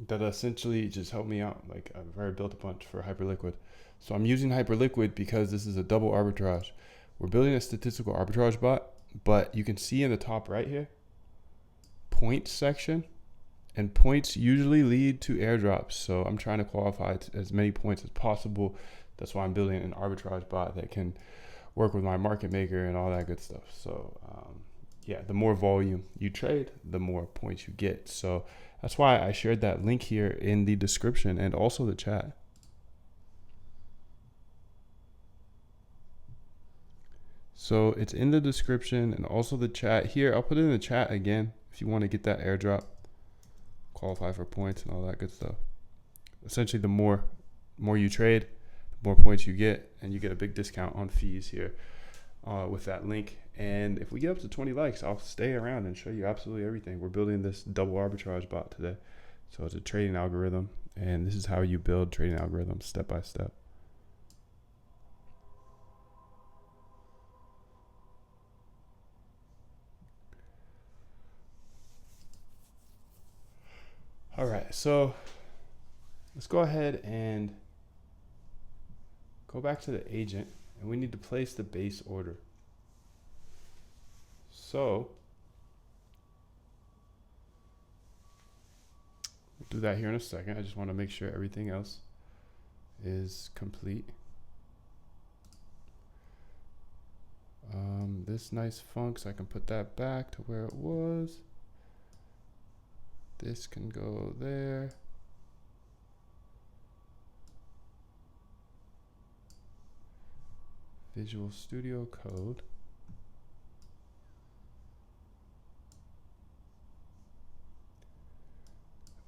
that essentially just help me out. Like I've already built a bunch for Hyperliquid. So I'm using Hyperliquid because this is a double arbitrage. We're building a statistical arbitrage bot, but you can see in the top right here, points section, and points usually lead to airdrops. So I'm trying to qualify as many points as possible. That's why I'm building an arbitrage bot that can work with my market maker and all that good stuff. So yeah, the more volume you trade, the more points you get. So that's why I shared that link here in the description and also the chat. So it's in the description and also the chat here. I'll put it in the chat again if you want to get that airdrop, qualify for points and all that good stuff. Essentially, the more you trade, the more points you get, and you get a big discount on fees here with that link. And if we get up to 20 likes, I'll stay around and show you absolutely everything. We're building this double arbitrage bot today. So it's a trading algorithm, and this is how you build trading algorithms step by step. All right, so let's go ahead and go back to the agent, and we need to place the base order. So we'll do that here in a second. I just want to make sure everything else is complete. This nice funks, I can put that back to where it was. This can go there. Visual Studio Code.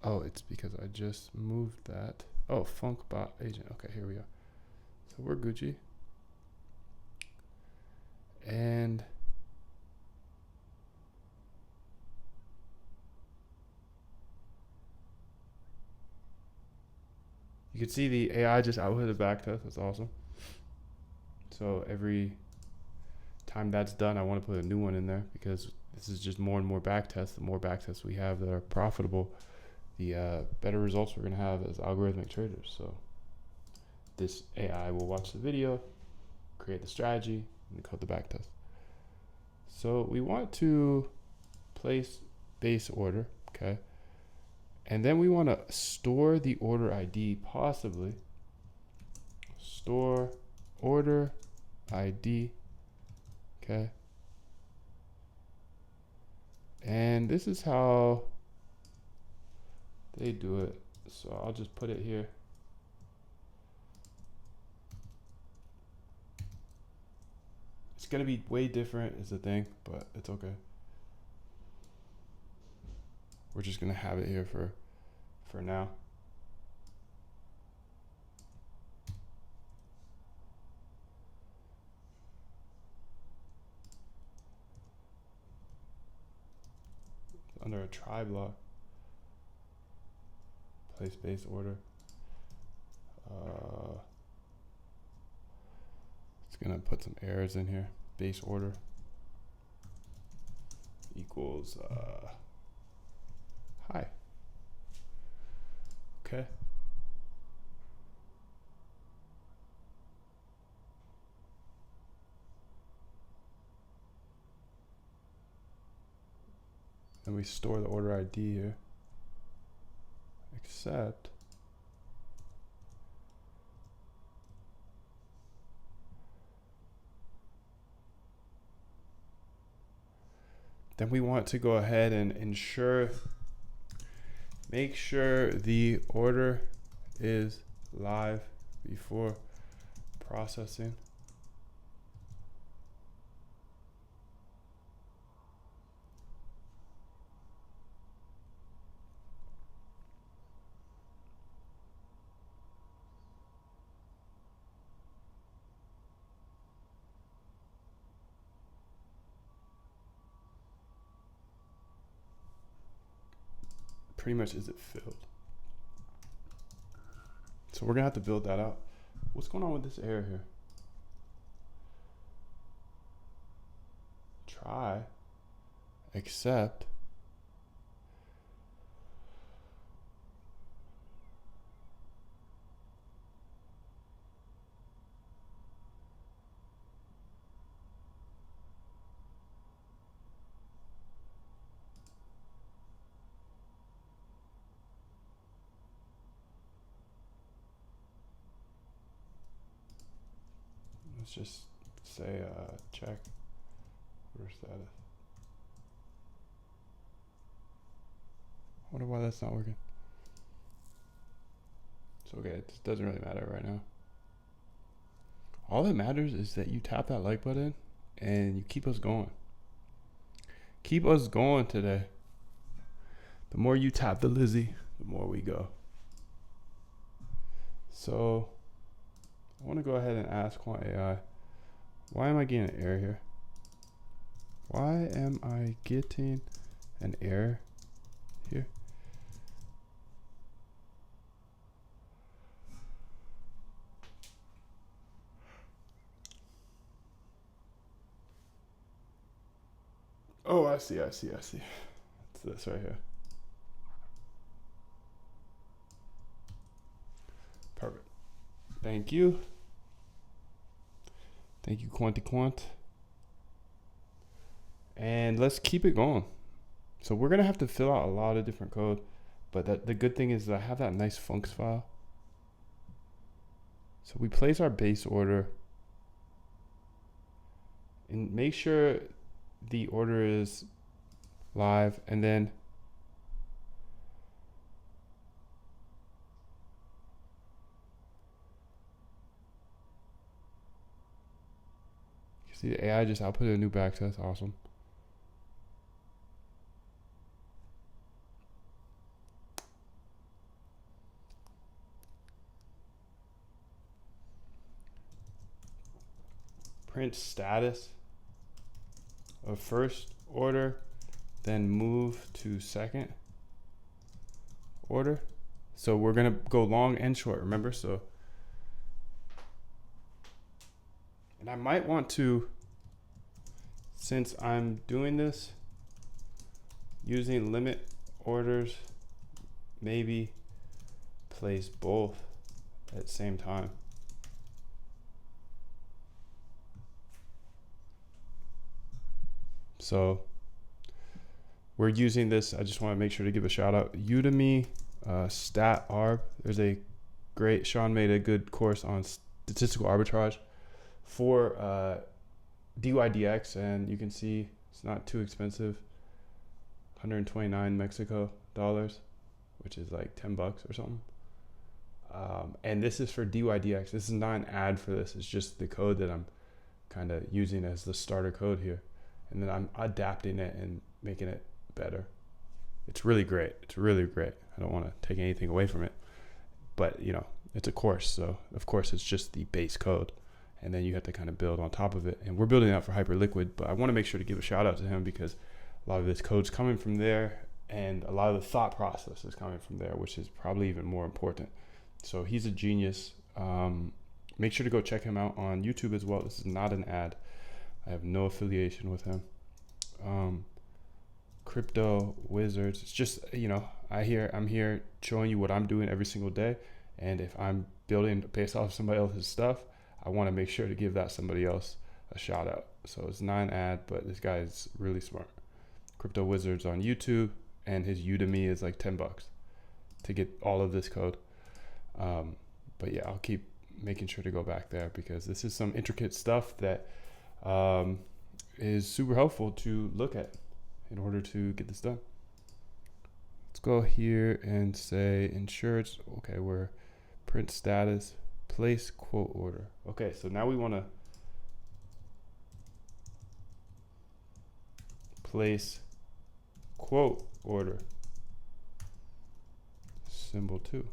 Oh, it's because I just moved that. Oh, Funkbot agent. Okay, here we are. So we're Gucci. And you can see the AI just output a backtest. That's awesome. So every time that's done, I want to put a new one in there because this is just more and more backtests. The more backtests we have that are profitable, the better results we're going to have as algorithmic traders. So this AI will watch the video, create the strategy, and code the backtest. So we want to place base order, okay? And then we want to store the order ID, possibly. Store order ID, okay? And this is how they do it. So I'll just put it here. It's gonna be way different is the thing, but it's okay. We're just gonna have it here for now. Under a try block, place base order. It's gonna put some errors in here. Base order equals hi. Okay. And we store the order ID here. Except then we want to go ahead and make sure the order is live before processing. Pretty much is it filled. So we're gonna have to build that out. What's going on with this error here? Try, except let's just say check order status. I wonder why that's not working. So okay, it just doesn't really matter right now. All that matters is that you tap that like button and you keep us going. Keep us going today. The more you tap the Lizzie, the more we go. So I want to go ahead and ask Quant AI, why am I getting an error here? Why am I getting an error here? Oh, I see. It's this right here. Perfect. Thank you. Thank you, Quant. And let's keep it going. So we're gonna have to fill out a lot of different code, but the good thing is that I have that nice funcs file. So we place our base order and make sure the order is live, and then See, the AI just outputted a new backtest. Awesome. Print status of first order, then move to second order. So we're gonna go long and short, remember? So, and I might want to, since I'm doing this using limit orders, maybe place both at the same time. So we're using this. I just want to make sure to give a shout out. Udemy, Stat Arb. There's a great, Sean made a good course on statistical arbitrage for DYDX, and you can see it's not too expensive. 129 Mexico dollars, which is like 10 bucks or something. And this is for DYDX. This is not an ad for this. It's just the code that I'm kind of using as the starter code here. And then I'm adapting it and making it better. It's really great. It's really great. I don't want to take anything away from it, but you know, it's a course. So of course it's just the base code, and then you have to kind of build on top of it. And we're building out for Hyperliquid, but I want to make sure to give a shout out to him because a lot of this code's coming from there, and a lot of the thought process is coming from there, which is probably even more important. So he's a genius. Make sure to go check him out on YouTube as well. This is not an ad. I have no affiliation with him. Crypto Wizards. It's just, you know, I'm here showing you what I'm doing every single day. And if I'm building based off somebody else's stuff, I want to make sure to give that somebody else a shout out. So it's not an ad, but this guy is really smart. Crypto Wizards on YouTube, and his Udemy is like 10 bucks to get all of this code. But yeah, I'll keep making sure to go back there because this is some intricate stuff that is super helpful to look at in order to get this done. Let's go here and say insurance. Okay, we're print status, place quote order. Okay, so now we want to place quote order symbol 2.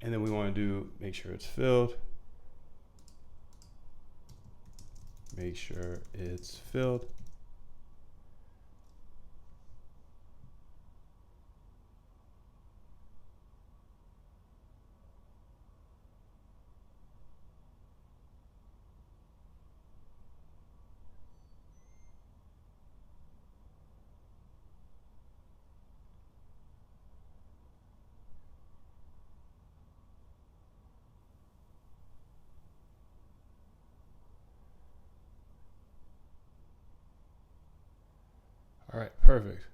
And then we want to do, make sure it's filled. Make sure it's filled. All right, perfect.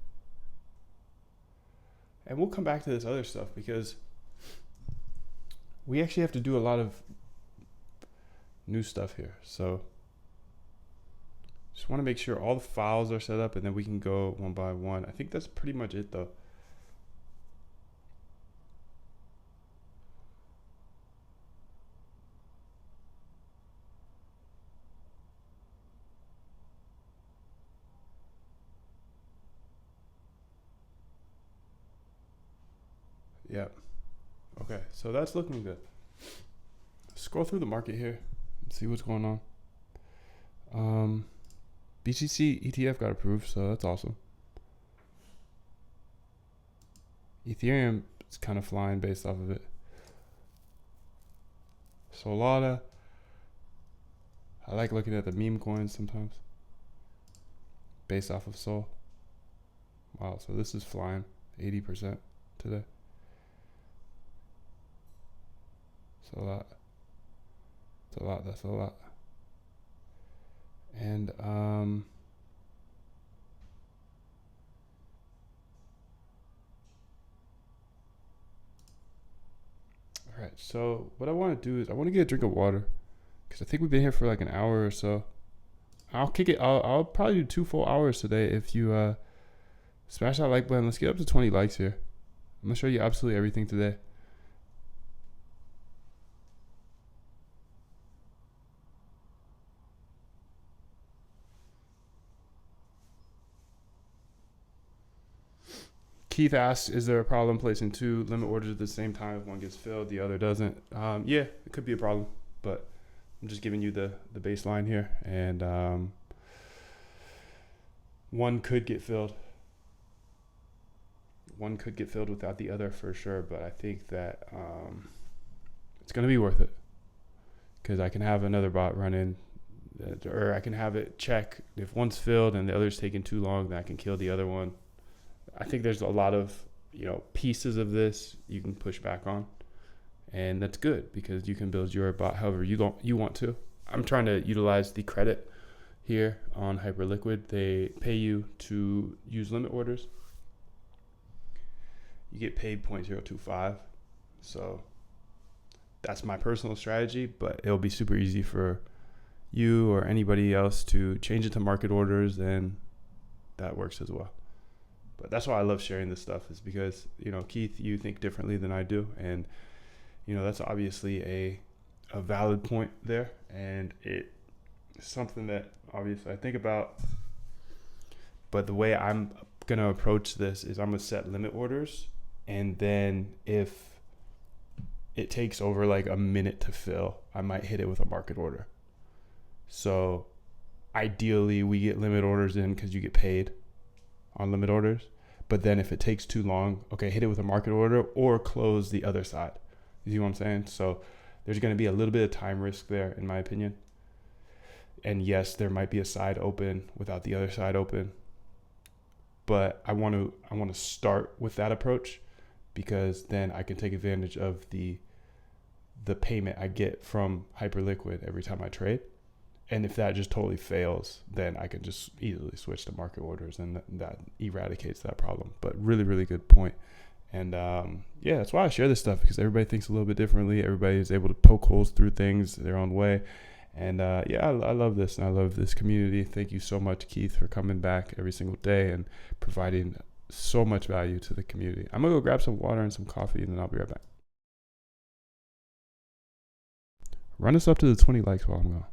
And we'll come back to this other stuff because we actually have to do a lot of new stuff here. So just want to make sure all the files are set up and then we can go one by one. I think that's pretty much it though. Yep. Okay, so that's looking good. Scroll through the market here and see what's going on. BTC ETF got approved, so that's awesome. Ethereum is kind of flying based off of it. Solana, I like looking at the meme coins sometimes based off of Sol. Wow, so this is flying 80% today. That's a lot. That's a lot. That's a lot. And all right. So what I want to do is I want to get a drink of water because I think we've been here for like an hour or so. I'll kick it. I'll probably do 2 full hours today if you smash that like button. Let's get up to 20 likes here. I'm gonna show you absolutely everything today. Keith asks, is there a problem placing 2 limit orders at the same time if one gets filled, the other doesn't? Yeah, it could be a problem, but I'm just giving you the baseline here. And one could get filled. One could get filled without the other for sure, but I think that it's going to be worth it because I can have another bot run in, or I can have it check if one's filled and the other's taking too long, then I can kill the other one. I think there's a lot of, pieces of this you can push back on, and that's good because you can build your bot however you want to. I'm trying to utilize the credit here on Hyperliquid. They pay you to use limit orders. You get paid 0.025. So that's my personal strategy, but it'll be super easy for you or anybody else to change it to market orders, and that works as well. But that's why I love sharing this stuff, is because, Keith, you think differently than I do. And, that's obviously a valid point there. And it's something that obviously I think about. But the way I'm going to approach this is I'm going to set limit orders. And then if it takes over like a minute to fill, I might hit it with a market order. So ideally we get limit orders in because you get paid on limit orders. But then if it takes too long, okay, hit it with a market order or close the other side. You see what I'm saying? So there's going to be a little bit of time risk there, in my opinion. And yes, there might be a side open without the other side open. But I want to start with that approach, because then I can take advantage of the payment I get from Hyperliquid every time I trade. And if that just totally fails, then I can just easily switch to market orders, and that eradicates that problem. But really, really good point. And that's why I share this stuff, because everybody thinks a little bit differently. Everybody is able to poke holes through things their own way. And I love this, and I love this community. Thank you so much, Keith, for coming back every single day and providing so much value to the community. I'm going to go grab some water and some coffee, and then I'll be right back. Run us up to the 20 likes while I'm gone.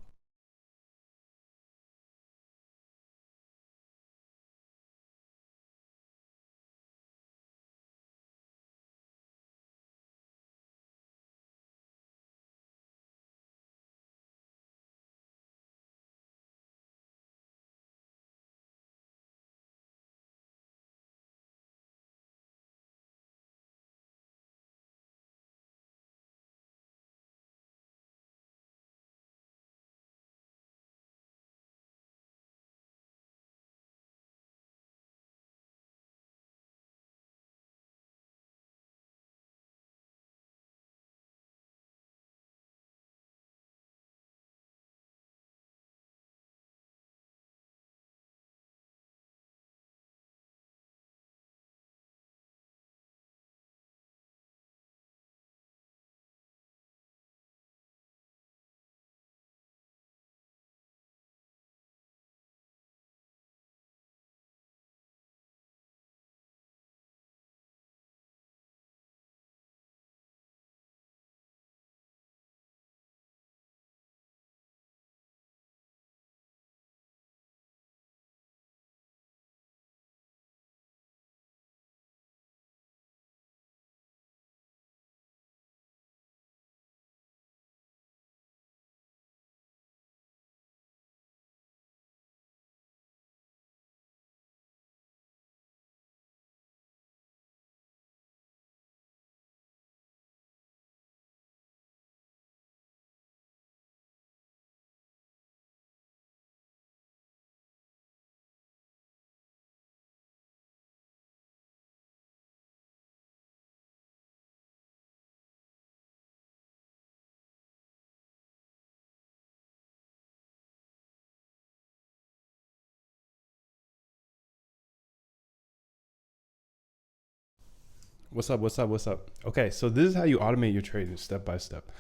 What's up? Okay, so this is how you automate your trading step by step.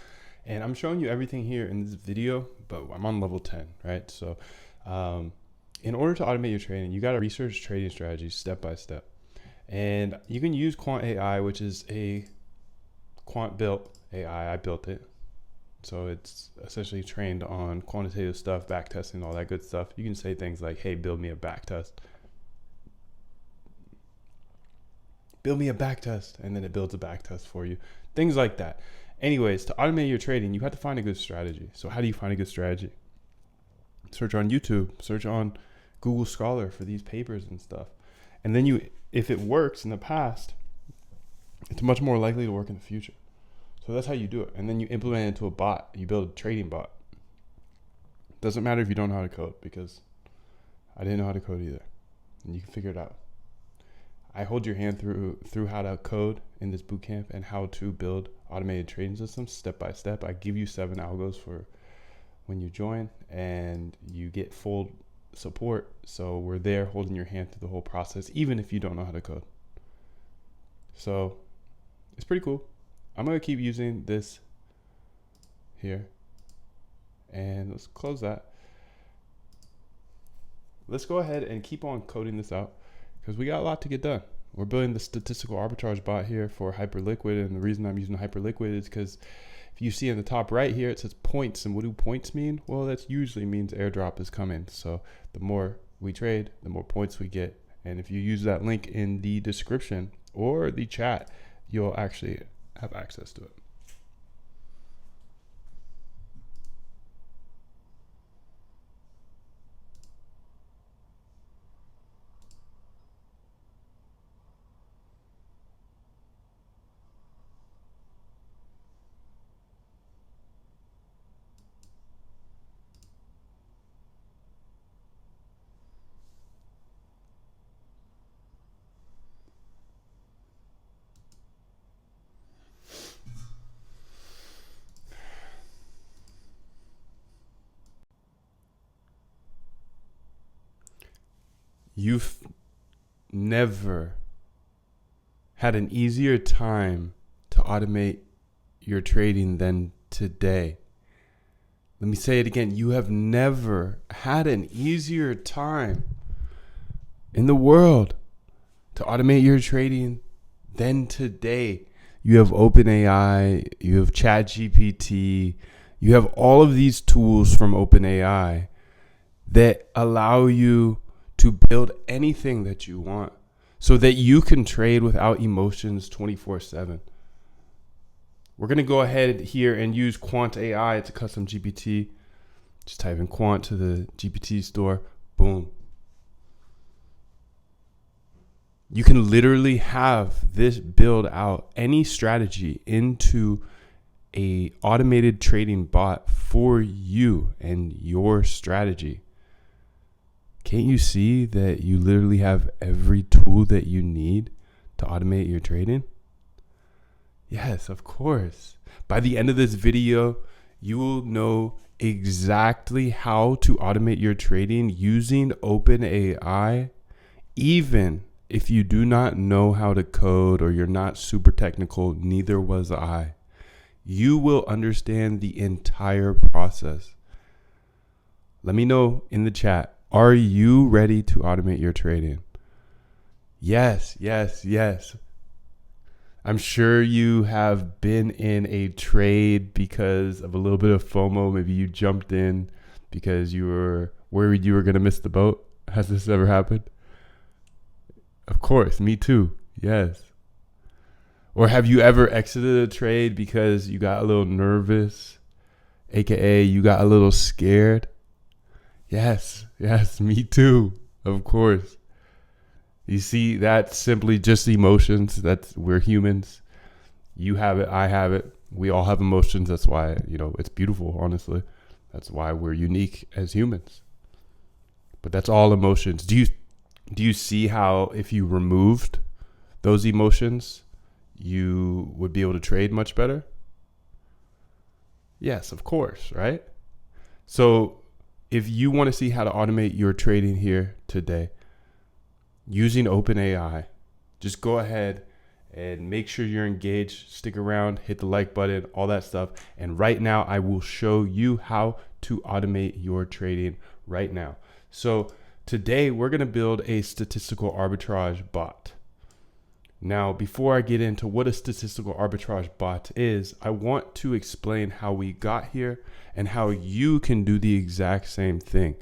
And I'm showing you everything here in this video, but I'm on level 10, right? So in order to automate your trading, you got to research trading strategies step by step. And you can use Quant AI, which is a quant built AI. I built it. So it's essentially trained on quantitative stuff, backtesting, all that good stuff. You can say things like, hey, build me a backtest. Build me a back test, and then it builds a back test for you. Things like that. Anyways, to automate your trading, you have to find a good strategy. So how do you find a good strategy? Search on YouTube, search on Google Scholar for these papers and stuff. And then if it works in the past, it's much more likely to work in the future. So that's how you do it. And then you implement it into a bot. You build a trading bot. Doesn't matter if you don't know how to code, because I didn't know how to code either. And you can figure it out. I hold your hand through how to code in this bootcamp and how to build automated trading systems step by step. I give you 7 algos for when you join, and you get full support. So we're there holding your hand through the whole process, even if you don't know how to code. So it's pretty cool. I'm going to keep using this here. And let's close that. Let's go ahead and keep on coding this out, because we got a lot to get done. We're building the statistical arbitrage bot here for Hyperliquid. And the reason I'm using Hyperliquid is because if you see in the top right here, it says points. And what do points mean? Well, that usually means airdrop is coming. So the more we trade, the more points we get. And if you use that link in the description or the chat, you'll actually have access to it. You've never had an easier time to automate your trading than today. Let me say it again. You have never had an easier time in the world to automate your trading than today. You have OpenAI, you have ChatGPT, you have all of these tools from OpenAI that allow you to build anything that you want so that you can trade without emotions 24/7. We're going to go ahead here and use Quant AI. It's a custom GPT. Just type in Quant to the GPT store. Boom. You can literally have this build out any strategy into a automated trading bot for you and your strategy. Can't you see that you literally have every tool that you need to automate your trading? Yes, of course. By the end of this video, you will know exactly how to automate your trading using OpenAI, even if you do not know how to code or you're not super technical. Neither was I. You will understand the entire process. Let me know in the chat. Are you ready to automate your trading? Yes, yes, yes. I'm sure you have been in a trade because of a little bit of FOMO. Maybe you jumped in because you were worried you were going to miss the boat. Has this ever happened? Of course, me too. Yes. Or have you ever exited a trade because you got a little nervous, aka you got a little scared? Yes, yes, me too. Of course. You see, that's simply just emotions. We're humans. You have it, I have it. We all have emotions. That's why, it's beautiful, honestly. That's why we're unique as humans. But that's all emotions. Do you see how if you removed those emotions, you would be able to trade much better? Yes, of course, right? So if you want to see how to automate your trading here today using OpenAI, just go ahead and make sure you're engaged, stick around, hit the like button, all that stuff. And right now I will show you how to automate your trading right now. So today we're going to build a statistical arbitrage bot. Now, before I get into what a statistical arbitrage bot is, I want to explain how we got here and how you can do the exact same thing.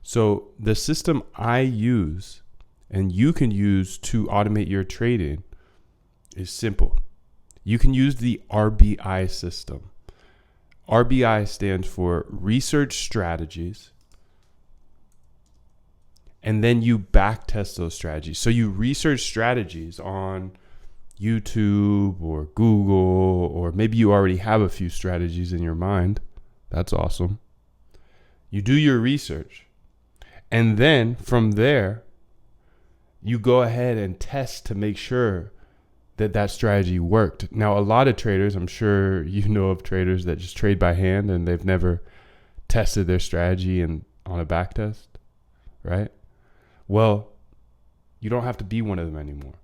So the system I use and you can use to automate your trading is simple. You can use the RBI system. RBI stands for research strategies, and then you backtest those strategies. So you research strategies on YouTube or Google, or maybe you already have a few strategies in your mind. That's awesome. You do your research, and then from there, you go ahead and test to make sure that that strategy worked. Now, a lot of traders, I'm sure you know of traders that just trade by hand and they've never tested their strategy on a back test, right? Well, you don't have to be one of them anymore.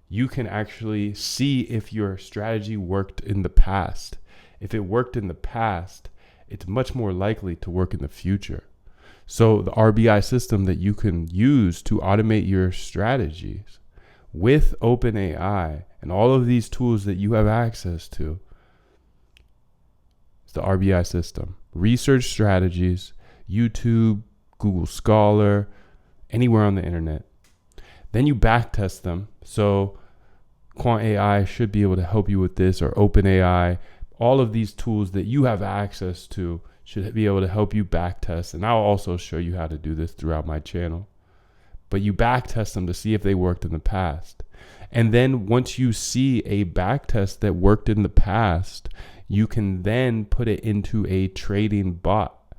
You can actually see if your strategy worked in the past. If it worked in the past, it's much more likely to work in the future. So the RBI system that you can use to automate your strategies with OpenAI and all of these tools that you have access to, it's the RBI system. Research strategies, YouTube, Google Scholar, anywhere on the internet. Then you backtest them. So Quant AI should be able to help you with this, or OpenAI. All of these tools that you have access to should be able to help you backtest. And I'll also show you how to do this throughout my channel. But you backtest them to see if they worked in the past. And then once you see a backtest that worked in the past, you can then put it into a trading bot.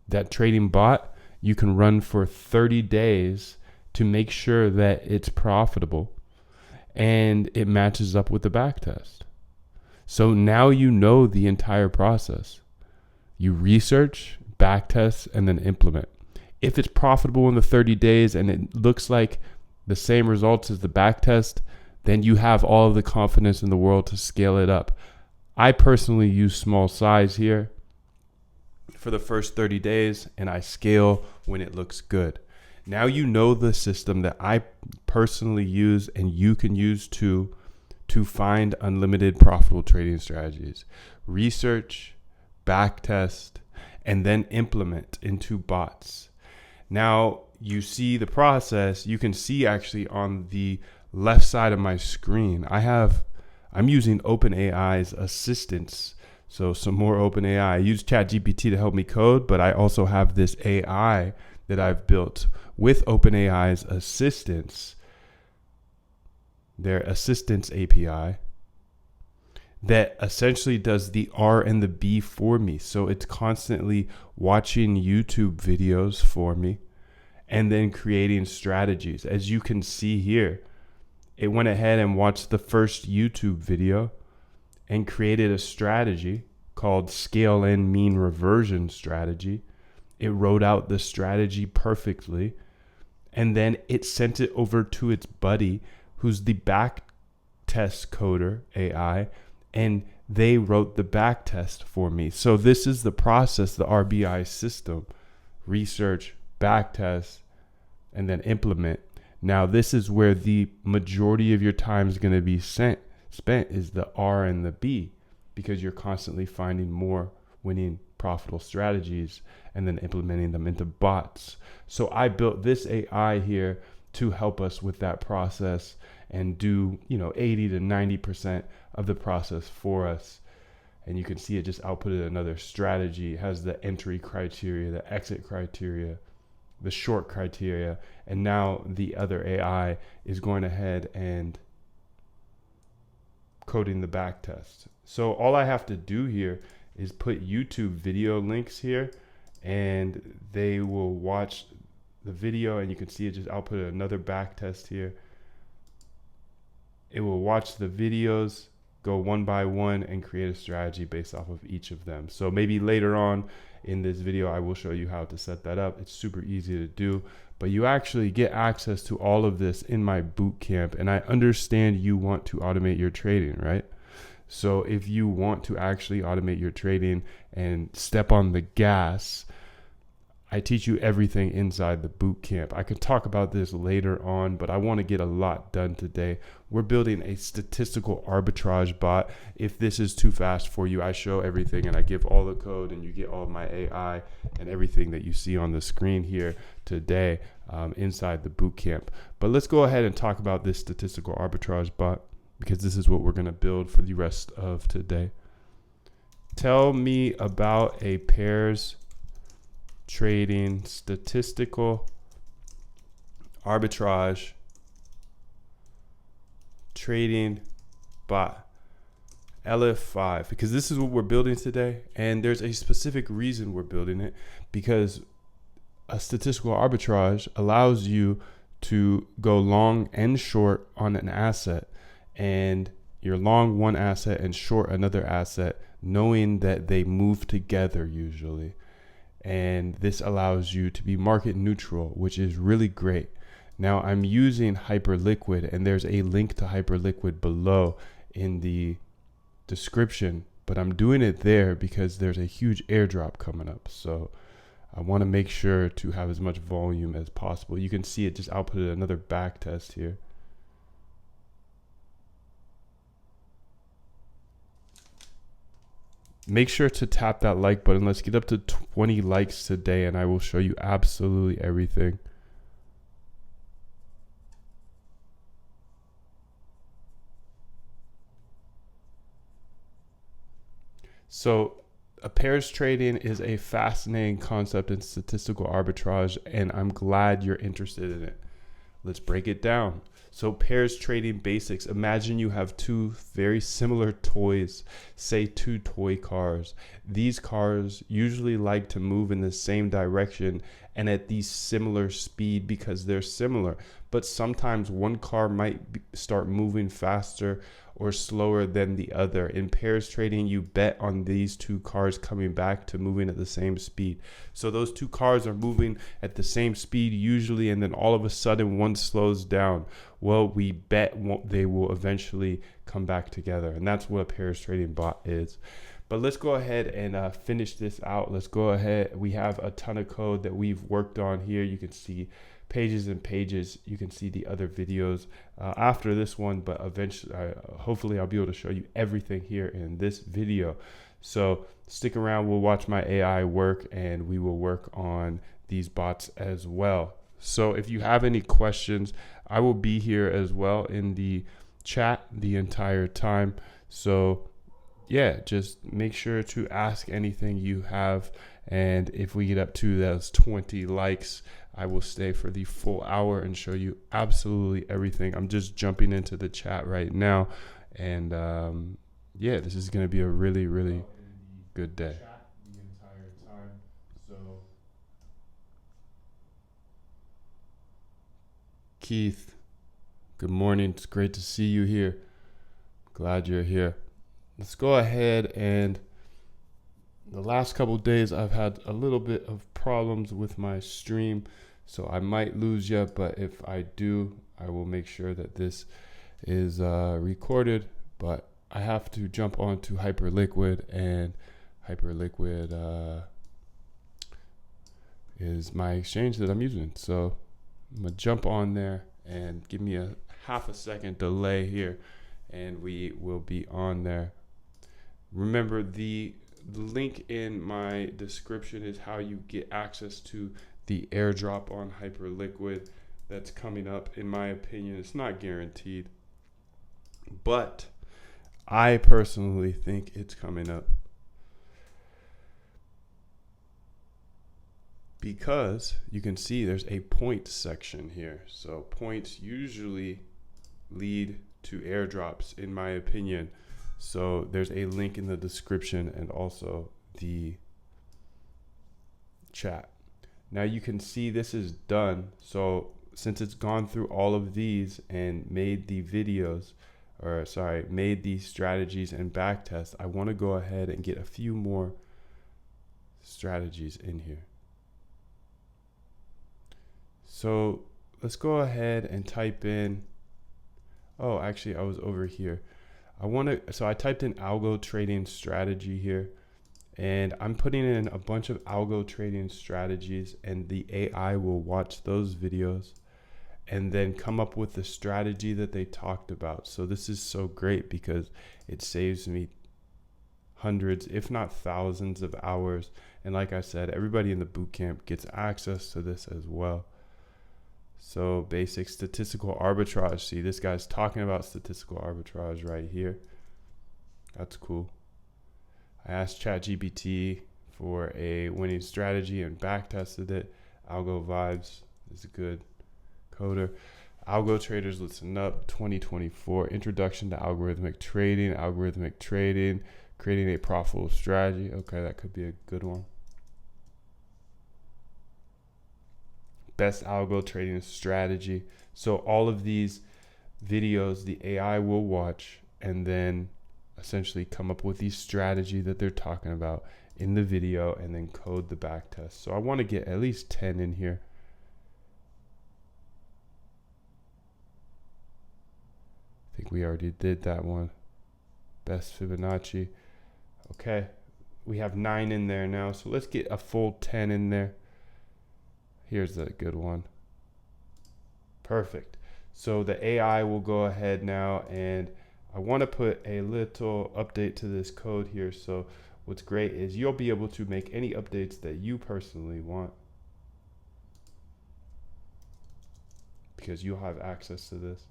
That trading bot you can run for 30 days to make sure that it's profitable and it matches up with the backtest. So now you know the entire process. You research, backtest, and then implement. If it's profitable in the 30 days and it looks like the same results as the backtest, then you have all of the confidence in the world to scale it up. I personally use small size here for the first 30 days, and I scale when it looks good. Now you know the system that I personally use and you can use to find unlimited profitable trading strategies. Research, backtest, and then implement into bots. Now you see the process. You can see actually on the left side of my screen, I'm using OpenAI's assistance. So some more OpenAI. I use ChatGPT to help me code, but I also have this AI that I've built with OpenAI's assistance, their assistance API, that essentially does the R and the B for me. So it's constantly watching YouTube videos for me and then creating strategies. As you can see here, it went ahead and watched the first YouTube video and created a strategy called scale and mean reversion strategy. It wrote out the strategy perfectly, and then it sent it over to its buddy, who's the back test coder AI, and they wrote the back test for me. So this is the process, the RBI system: research, back test, and then implement. Now this is where the majority of your time is going to be spent, is the R and the B, because you're constantly finding more winning profitable strategies and then implementing them into bots. So I built this AI here to help us with that process and do 80 to 90% of the process for us. And you can see it just outputted another strategy. It has the entry criteria, the exit criteria, the short criteria, and now the other AI is going ahead and coding the back test. So all I have to do here is put YouTube video links here, and they will watch the video, and you can see it just outputted another back test here. It will watch the videos, go one by one, and create a strategy based off of each of them. So maybe later on in this video, I will show you how to set that up. It's super easy to do, but you actually get access to all of this in my boot camp. And I understand you want to automate your trading, right? So if you want to actually automate your trading and step on the gas, I teach you everything inside the boot camp. I could talk about this later on, but I want to get a lot done today. We're building a statistical arbitrage bot. If this is too fast for you, I show everything and I give all the code, and you get all of my AI and everything that you see on the screen here today inside the boot camp. But let's go ahead and talk about this statistical arbitrage bot. because this is what we're going to build for the rest of today. Tell me about a pairs trading statistical arbitrage trading bot, LF5, because this is what we're building today. And there's a specific reason we're building it, because a statistical arbitrage allows you to go long and short on an asset, and you're long one asset and short another asset, knowing that they move together usually. And this allows you to be market neutral, which is really great. Now I'm using Hyperliquid, and there's a link to Hyperliquid below in the description, but I'm doing it there because there's a huge airdrop coming up. So I want to make sure to have as much volume as possible. You can see it just outputted another back test here. Make sure to tap that like button. Let's get up to 20 likes today, and I will show you absolutely everything. So pairs trading is a fascinating concept in statistical arbitrage, and I'm glad you're interested in it. Let's break it down. So pairs trading basics. Imagine you have two very similar toys, say two toy cars. These cars usually like to move in the same direction and at the similar speed because they're similar. But sometimes one car might start moving faster or slower than the other. In pairs trading, you bet on these two cars coming back to moving at the same speed. So those two cars are moving at the same speed usually, and then all of a sudden one slows down. Well, we bet they will eventually come back together, and that's what a pairs trading bot is. But let's go ahead and finish this out. Let's go ahead. We have a ton of code that we've worked on here. You can see pages and pages. You can see the other videos after this one, but eventually, hopefully I'll be able to show you everything here in this video. So stick around, we'll watch my AI work, and we will work on these bots as well. So if you have any questions, I will be here as well in the chat the entire time. So yeah, just make sure to ask anything you have. And if we get up to those 20 likes, I will stay for the full hour and show you absolutely everything. I'm just jumping into the chat right now. And yeah, this is going to be a really, really good day. The entire time. So Keith, good morning. It's great to see you here. Glad you're here. Let's go ahead, and the last couple of days I've had a little bit of problems with my stream, so I might lose you, but if I do, I will make sure that this is recorded. But I have to jump onto Hyperliquid, and Hyperliquid is my exchange that I'm using. So I'm gonna jump on there, and give me a half a second delay here, and we will be on there. Remember, the link in my description is how you get access to the airdrop on Hyperliquid that's coming up. In my opinion, it's not guaranteed, but I personally think it's coming up, because you can see there's a point section here. So points usually lead to airdrops, in my opinion. So there's a link in the description and also the chat. Now you can see this is done. So since it's gone through all of these and made the videos, or sorry, made these strategies and back tests, I want to go ahead and get a few more strategies in here. So let's go ahead and type in, oh, actually I was over here. So I typed in algo trading strategy here, and I'm putting in a bunch of algo trading strategies, and the AI will watch those videos and then come up with the strategy that they talked about. So this is so great because it saves me hundreds, if not thousands of hours. And like I said, everybody in the bootcamp gets access to this as well. So basic statistical arbitrage. See, this guy's talking about statistical arbitrage right here. That's cool. I asked ChatGPT for a winning strategy and back tested it. Algo Vibes is a good coder. Algo traders, listen up. 2024 introduction to algorithmic trading. Algorithmic trading, creating a profitable strategy. Okay, that could be a good one. Best algo trading strategy. So all of these videos the AI will watch and then essentially come up with the strategy that they're talking about in the video and then code the back test. So I want to get at least 10 in here. I think we already did that one. Best Fibonacci. Okay, we have 9 in there now, so let's get a full 10 in there. Here's a good one. Perfect. So the AI will go ahead now, and I want to put a little update to this code here. So what's great is you'll be able to make any updates that you personally want, because you'll have access to this.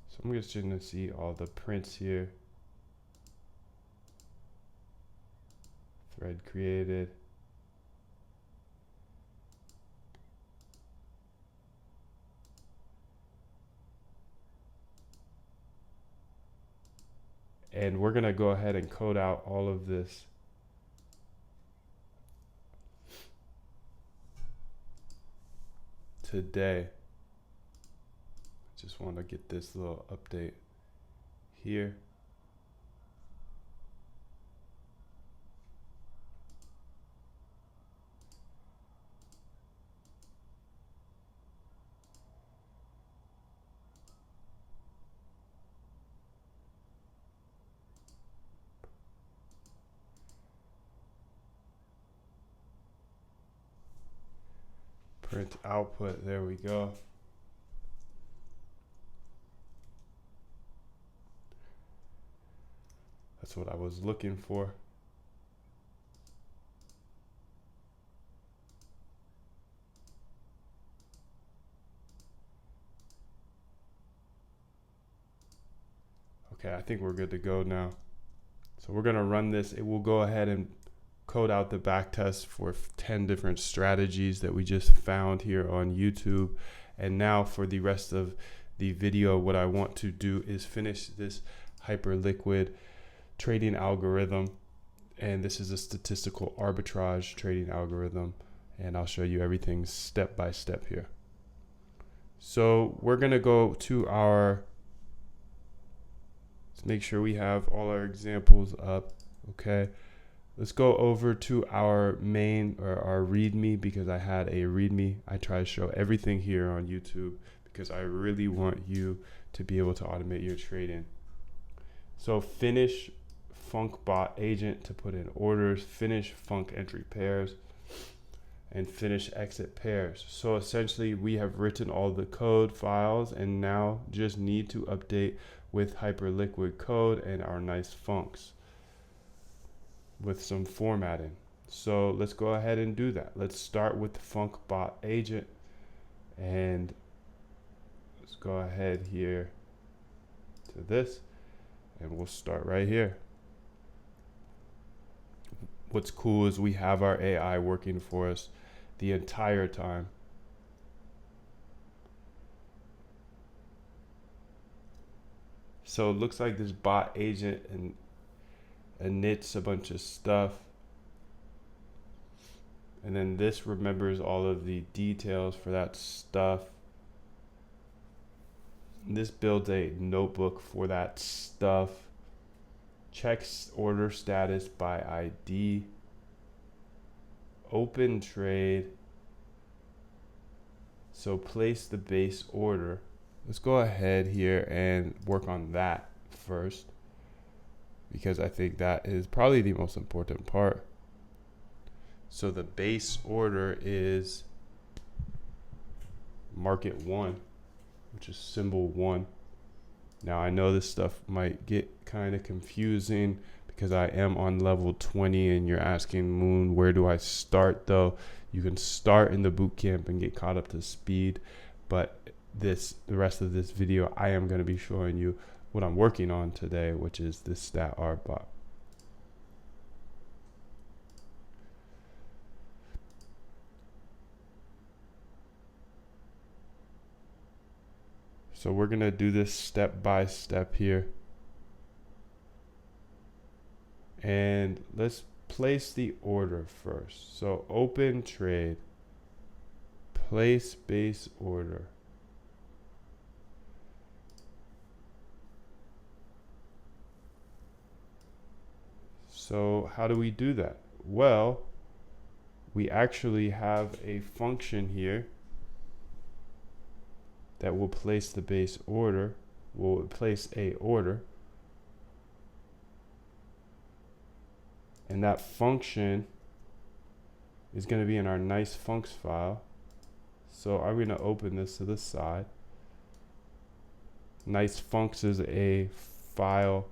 So I'm just going to see all the prints here. Thread created. And we're going to go ahead and code out all of this. Today. Just want to get this little update here. Print output, there we go. That's what I was looking for. Okay, I think we're good to go now. So we're gonna run this. It will go ahead and code out the back test for 10 different strategies that we just found here on YouTube. And now for the rest of the video, what I want to do is finish this hyperliquid trading algorithm. And this is a statistical arbitrage trading algorithm. And I'll show you everything step by step here. So we're gonna go to our, let's make sure we have all our examples up, okay? Let's go over to our main or our README, because I had a README. I try to show everything here on YouTube because I really want you to be able to automate your trading. So finish func bot agent to put in orders, finish func entry pairs, and finish exit pairs. So essentially we have written all the code files and now just need to update with hyperliquid code and our nice funcs with some formatting. So let's go ahead and do that. Let's start with the func bot agent, and let's go ahead here to this, and we'll start right here. What's cool is we have our AI working for us the entire time. So it looks like this bot agent and inits a bunch of stuff, and then this remembers all of the details for that stuff. This builds a notebook for that stuff, checks order status by ID, open trade, so place the base order. Let's go ahead here and work on that first, because I think that is probably the most important part. So the base order is market 1, which is symbol 1. Now I know this stuff might get kind of confusing because I am on level 20 and you're asking, Moon, where do I start though? You can start in the boot camp and get caught up to speed, but the rest of this video, I am going to be showing you what I'm working on today, which is this stat art bot. So we're going to do this step by step here. And let's place the order first. So open trade, place base order. So how do we do that? Well, we actually have a function here that will place the base order, will place a order. And that function is going to be in our nice funcs file. So I'm going to open this to the side. Nice funcs is a file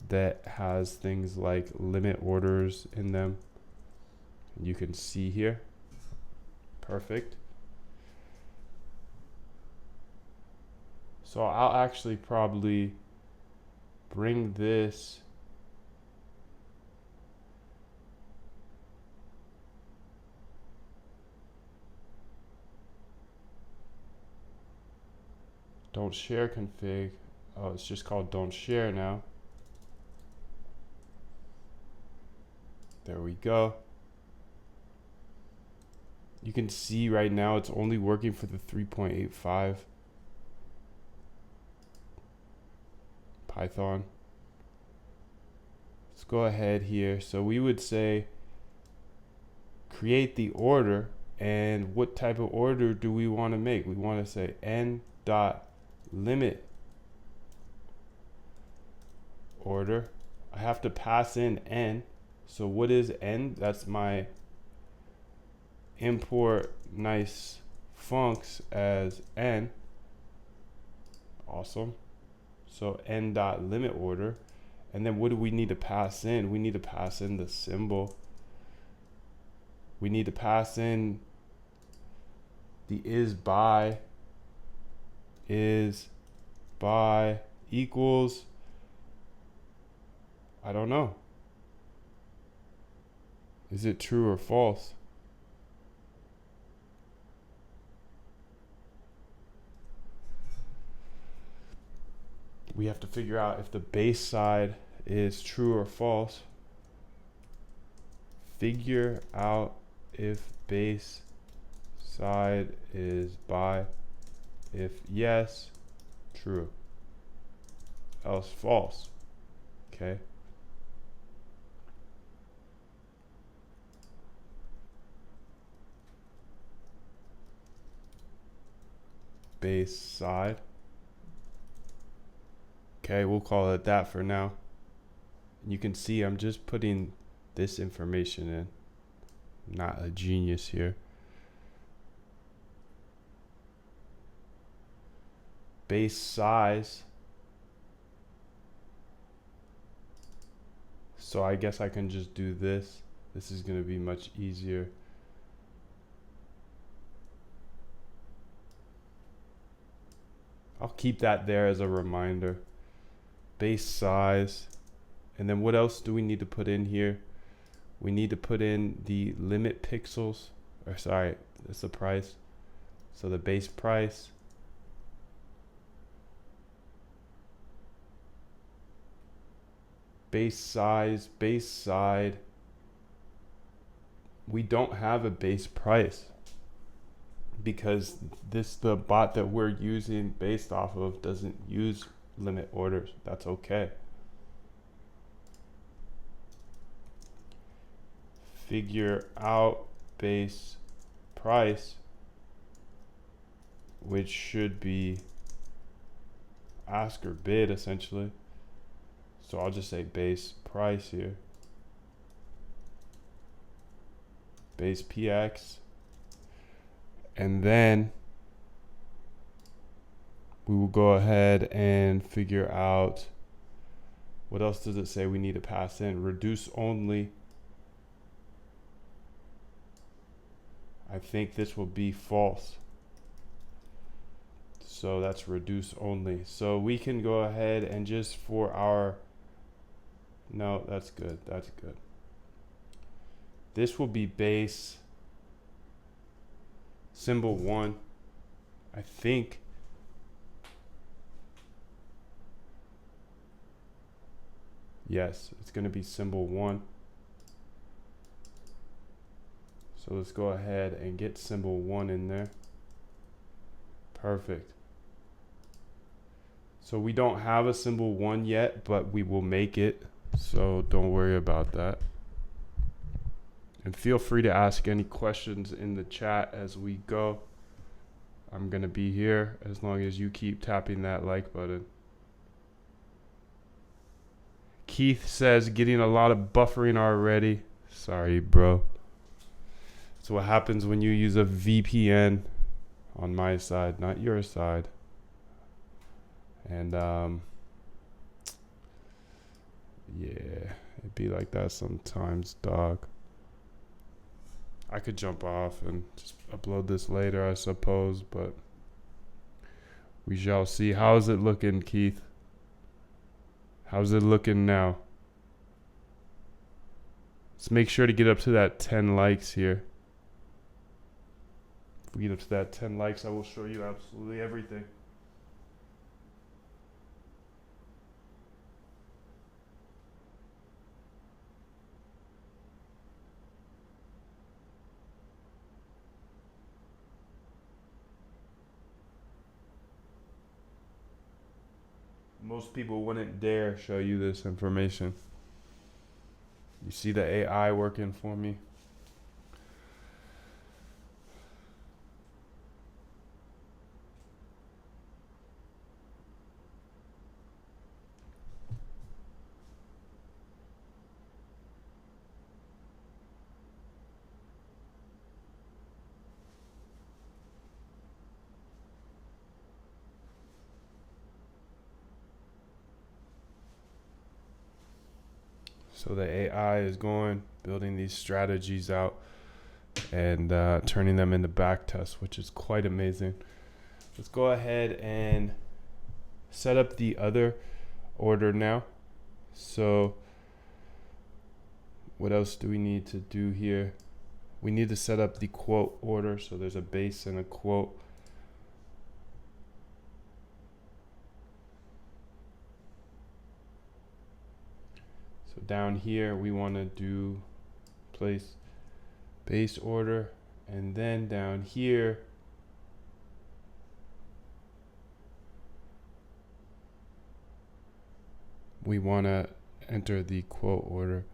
that has things like limit orders in them. You can see here. Perfect. So I'll actually probably bring this don't share config. Oh, it's just called don't share now. There we go. You can see right now it's only working for the 3.85 Python. Let's go ahead here. So we would say create the order, and what type of order do we want to make? We want to say n dot limit order. I have to pass in n. So what is n? That's my import nice funcs as n. Awesome. So n dot limit order. And then what do we need to pass in? We need to pass in the symbol. We need to pass in the is by equals, I don't know. Is it true or false? We have to figure out if the base side is true or false. Figure out if base side is by. If yes, true. Else false. Okay. Base side. Okay, we'll call it that for now. You can see I'm just putting this information in. I'm not a genius here. Base size. So I guess I can just do this. This is going to be much easier. I'll keep that there as a reminder. Base size. And then what else do we need to put in here? We need to put in the limit pixels. Or sorry, that's the price. So the base price. Base size, base side. We don't have a base price because the bot that we're using based off of doesn't use limit orders. That's okay. Figure out base price, which should be ask or bid essentially. So I'll just say base price here. Base PX. And then we will go ahead and figure out What else does it say we need to pass in? Reduce only. I think this will be false. So that's reduce only. So we can go ahead and just for our, no, that's good. That's good. This will be base symbol 1. I think. Yes, it's going to be symbol 1. So let's go ahead and get symbol 1 in there. Perfect. So we don't have a symbol 1 yet, but we will make it. So don't worry about that. And feel free to ask any questions in the chat as we go. I'm going to be here as long as you keep tapping that like button. Keith says, getting a lot of buffering already. Sorry, bro. That's what happens when you use a VPN on my side, not your side. And yeah, it'd be like that sometimes, dog. I could jump off and just upload this later, I suppose, but we shall see. How's it looking, Keith? How's it looking now? Let's make sure to get up to that 10 likes here. If we get up to that 10 likes, I will show you absolutely everything. Most people wouldn't dare show you this information. You see the AI working for me? So the AI is building these strategies out and turning them into backtests, which is quite amazing. Let's go ahead and set up the other order now. So what else do we need to do here? We need to set up the quote order. So there's a base and a quote. So down here, we want to do place base order. And then down here, we want to enter the quote order.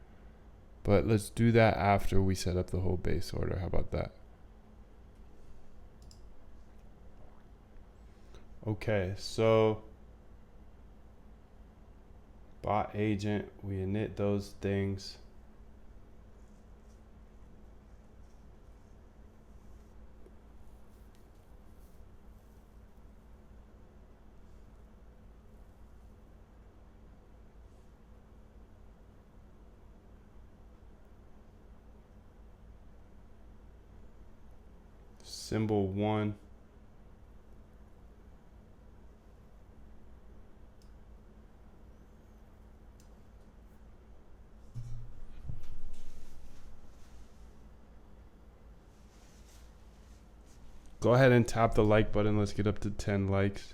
But let's do that after we set up the whole base order. How about that? Okay, so bot agent, we init those things. Symbol 1. Go ahead and tap the like button. Let's get up to 10 likes.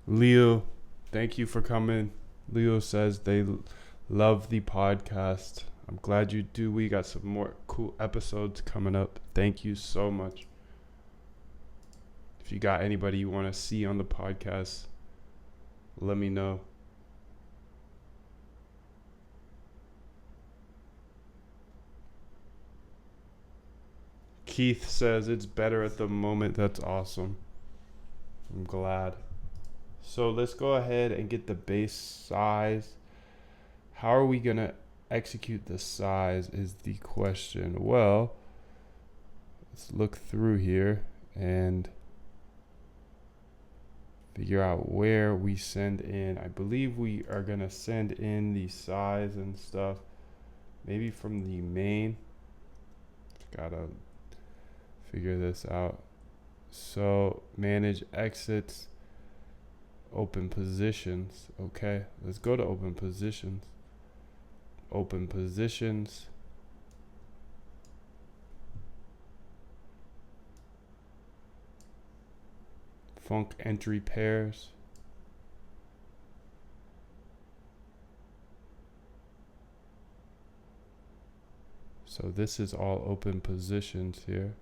Leo, thank you for coming. Leo says they love the podcast. I'm glad you do. We got some more cool episodes coming up. Thank you so much. If you got anybody you want to see on the podcast, let me know. Keith says it's better at the moment. That's awesome. I'm glad. So let's go ahead and get the base size. How are we going to execute the size is the question. Well, let's look through here and figure out where we send in. I believe we are gonna send in the size and stuff, maybe from the main. Gotta figure this out. So manage exits, open positions. Okay, let's go to open positions. Open positions. Func entry pairs. So this is all open positions here.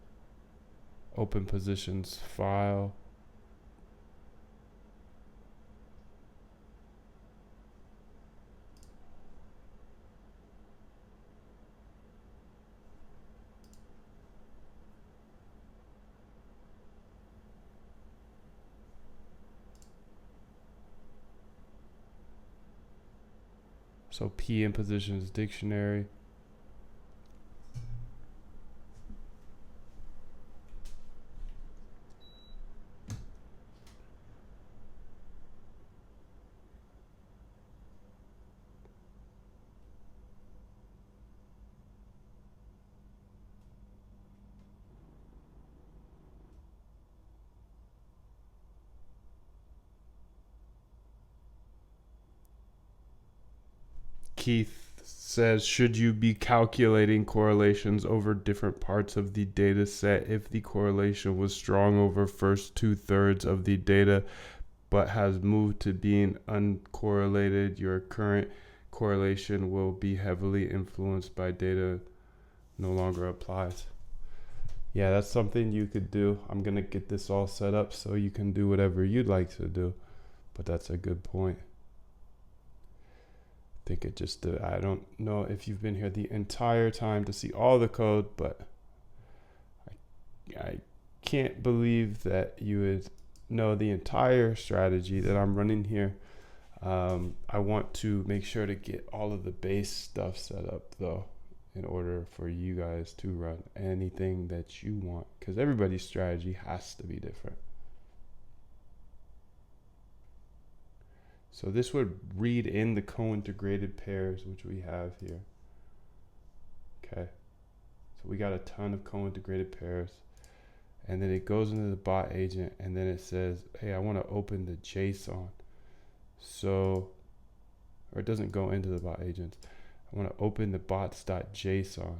Open positions file. So P in positions dictionary. Keith says, should you be calculating correlations over different parts of the data set if the correlation was strong over first 2/3 of the data but has moved to being uncorrelated? Your current correlation will be heavily influenced by data no longer applies. Yeah, that's something you could do. I'm gonna get this all set up so you can do whatever you'd like to do, but that's a good point. Think it just I don't know if you've been here the entire time to see all the code, but I can't believe that you would know the entire strategy that I'm running here. I want to make sure to get all of the base stuff set up though, in order for you guys to run anything that you want, because everybody's strategy has to be different. So this would read in the co-integrated pairs, which we have here. Okay, so we got a ton of co-integrated pairs, and then it goes into the bot agent, and then it says, hey, I want to open the JSON. So, or it doesn't go into the bot agent. I want to open the bots.json.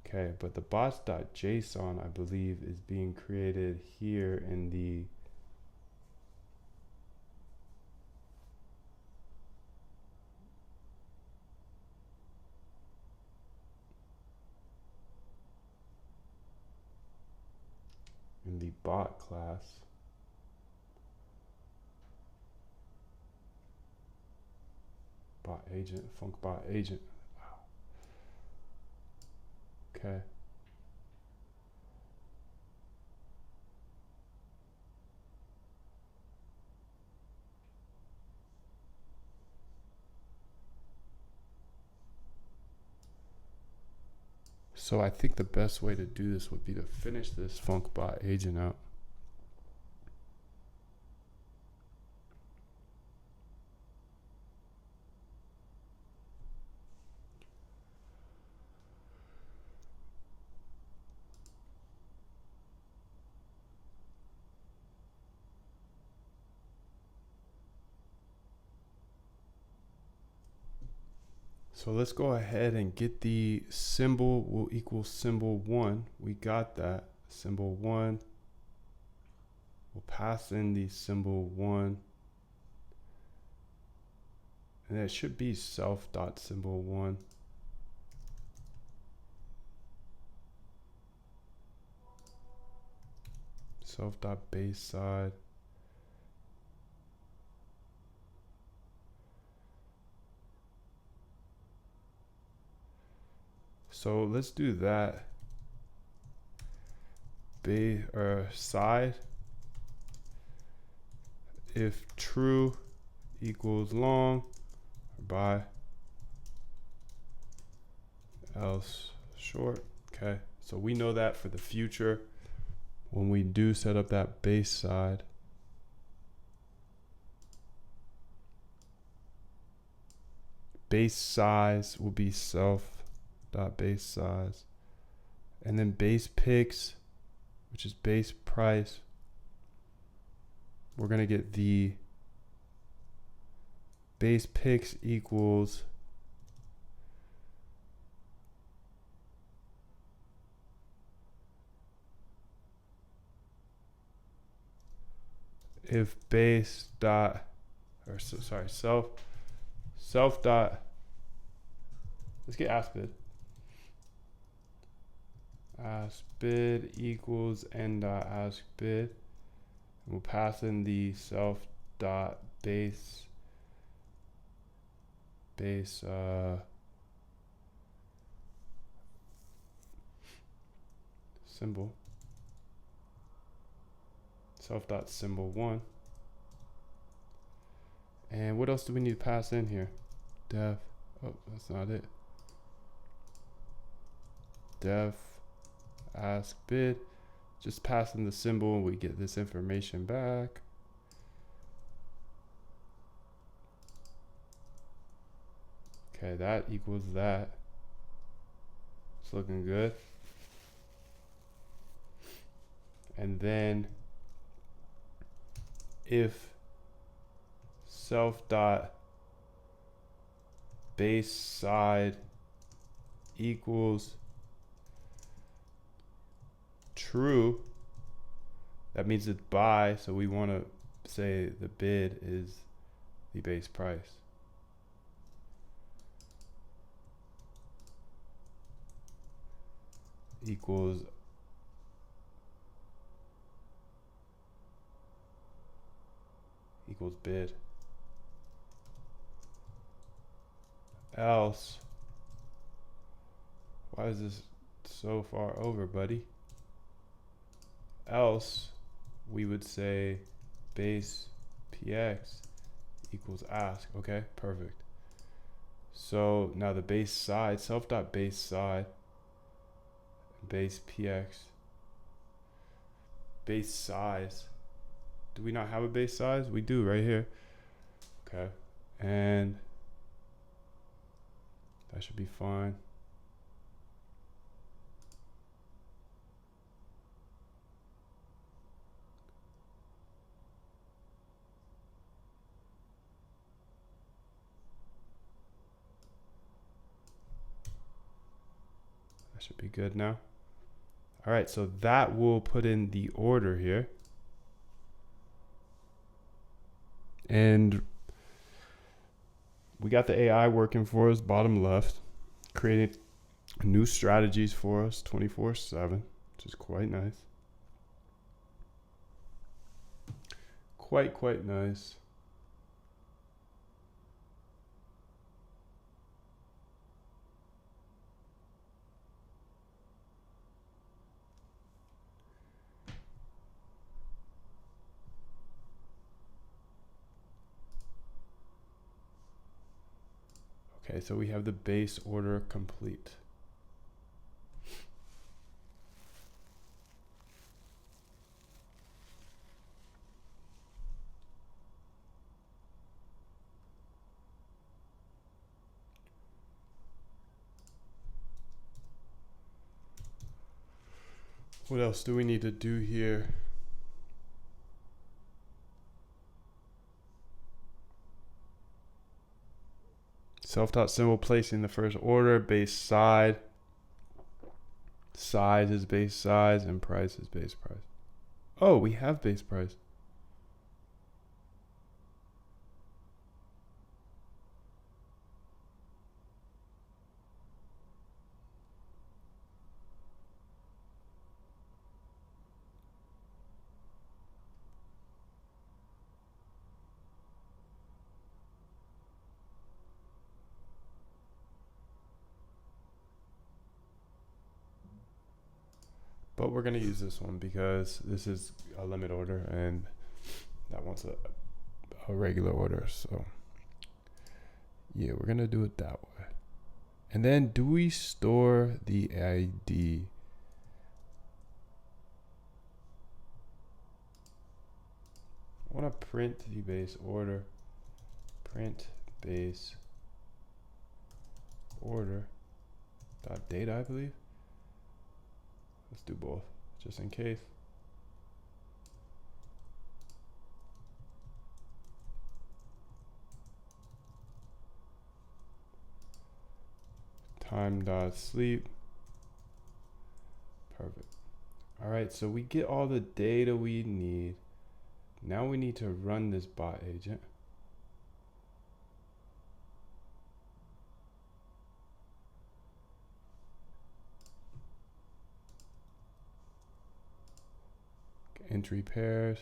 Okay, but the bots.json, I believe, is being created here in the bot class. Bot agent, func bot agent. Wow. Okay. So I think the best way to do this would be to finish this func bot agent out. So let's go ahead and get the symbol will equal symbol 1. We got that. Symbol 1. We'll pass in the symbol 1. And that should be self.symbol 1. Self.base side. So let's do that. Side if true equals long, by else short. Okay, so we know that for the future. when we do set up that base side, base size will be self.base size, and then base picks, which is base price, we're going to get the base picks equals if base dot, or so, sorry, self dot, let's get ask bid. Ask bid equals n dot ask bid. And we'll pass in the self dot base symbol, self dot symbol 1. And what else do we need to pass in here? Def, oh, that's not it. Def ask bid, just pass in the symbol and we get this information back. Okay, that equals that. It's looking good. And then if self dot base side equals true, that means it's buy, so we want to say the bid is the base price. Equals bid. Else, why is this so far over, buddy? Else, we would say base px equals ask. Okay, perfect. So now the base side, self.base side, base px, base size. Do we not have a base size? We do right here. Okay, and that should be fine. That should be good now. All right, so that will put in the order here. And we got the AI working for us, bottom left, creating new strategies for us 24/7, which is quite nice. Quite nice. Okay, so we have the base order complete. What else do we need to do here? Self-dot symbol placing the first order, base side. Size is base size and price is base price. Oh, we have base price. But we're going to use this one because this is a limit order and that wants a regular order. So yeah, we're going to do it that way. And then do we store the ID? I want to print the base order. Print base order dot data, I believe. Let's do both, just in case. Time dot sleep. Perfect. All right, so we get all the data we need. Now we need to run this bot agent. Entry pairs.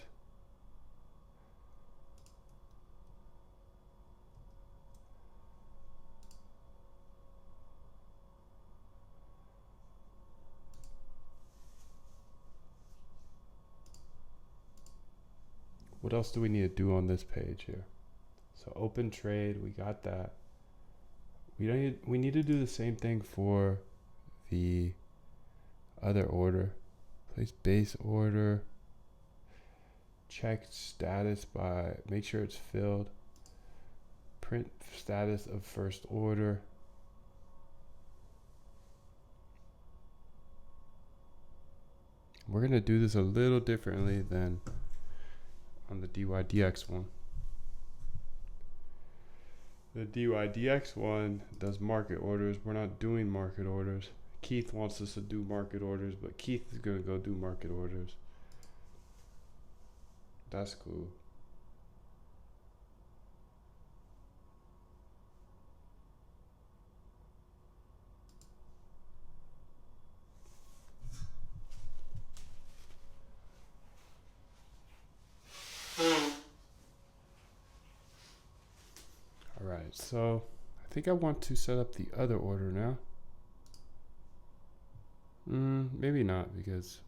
What else do we need to do on this page here? So open trade, we got that. We need to do the same thing for the other order. Place base order. Check status by, make sure it's filled. Print status of first order. We're gonna do this a little differently than on the DYDX one. The DYDX one does market orders. We're not doing market orders. Keith wants us to do market orders, but Keith is gonna go do market orders. That's cool. All right, so I think I want to set up the other order now. Maybe not, because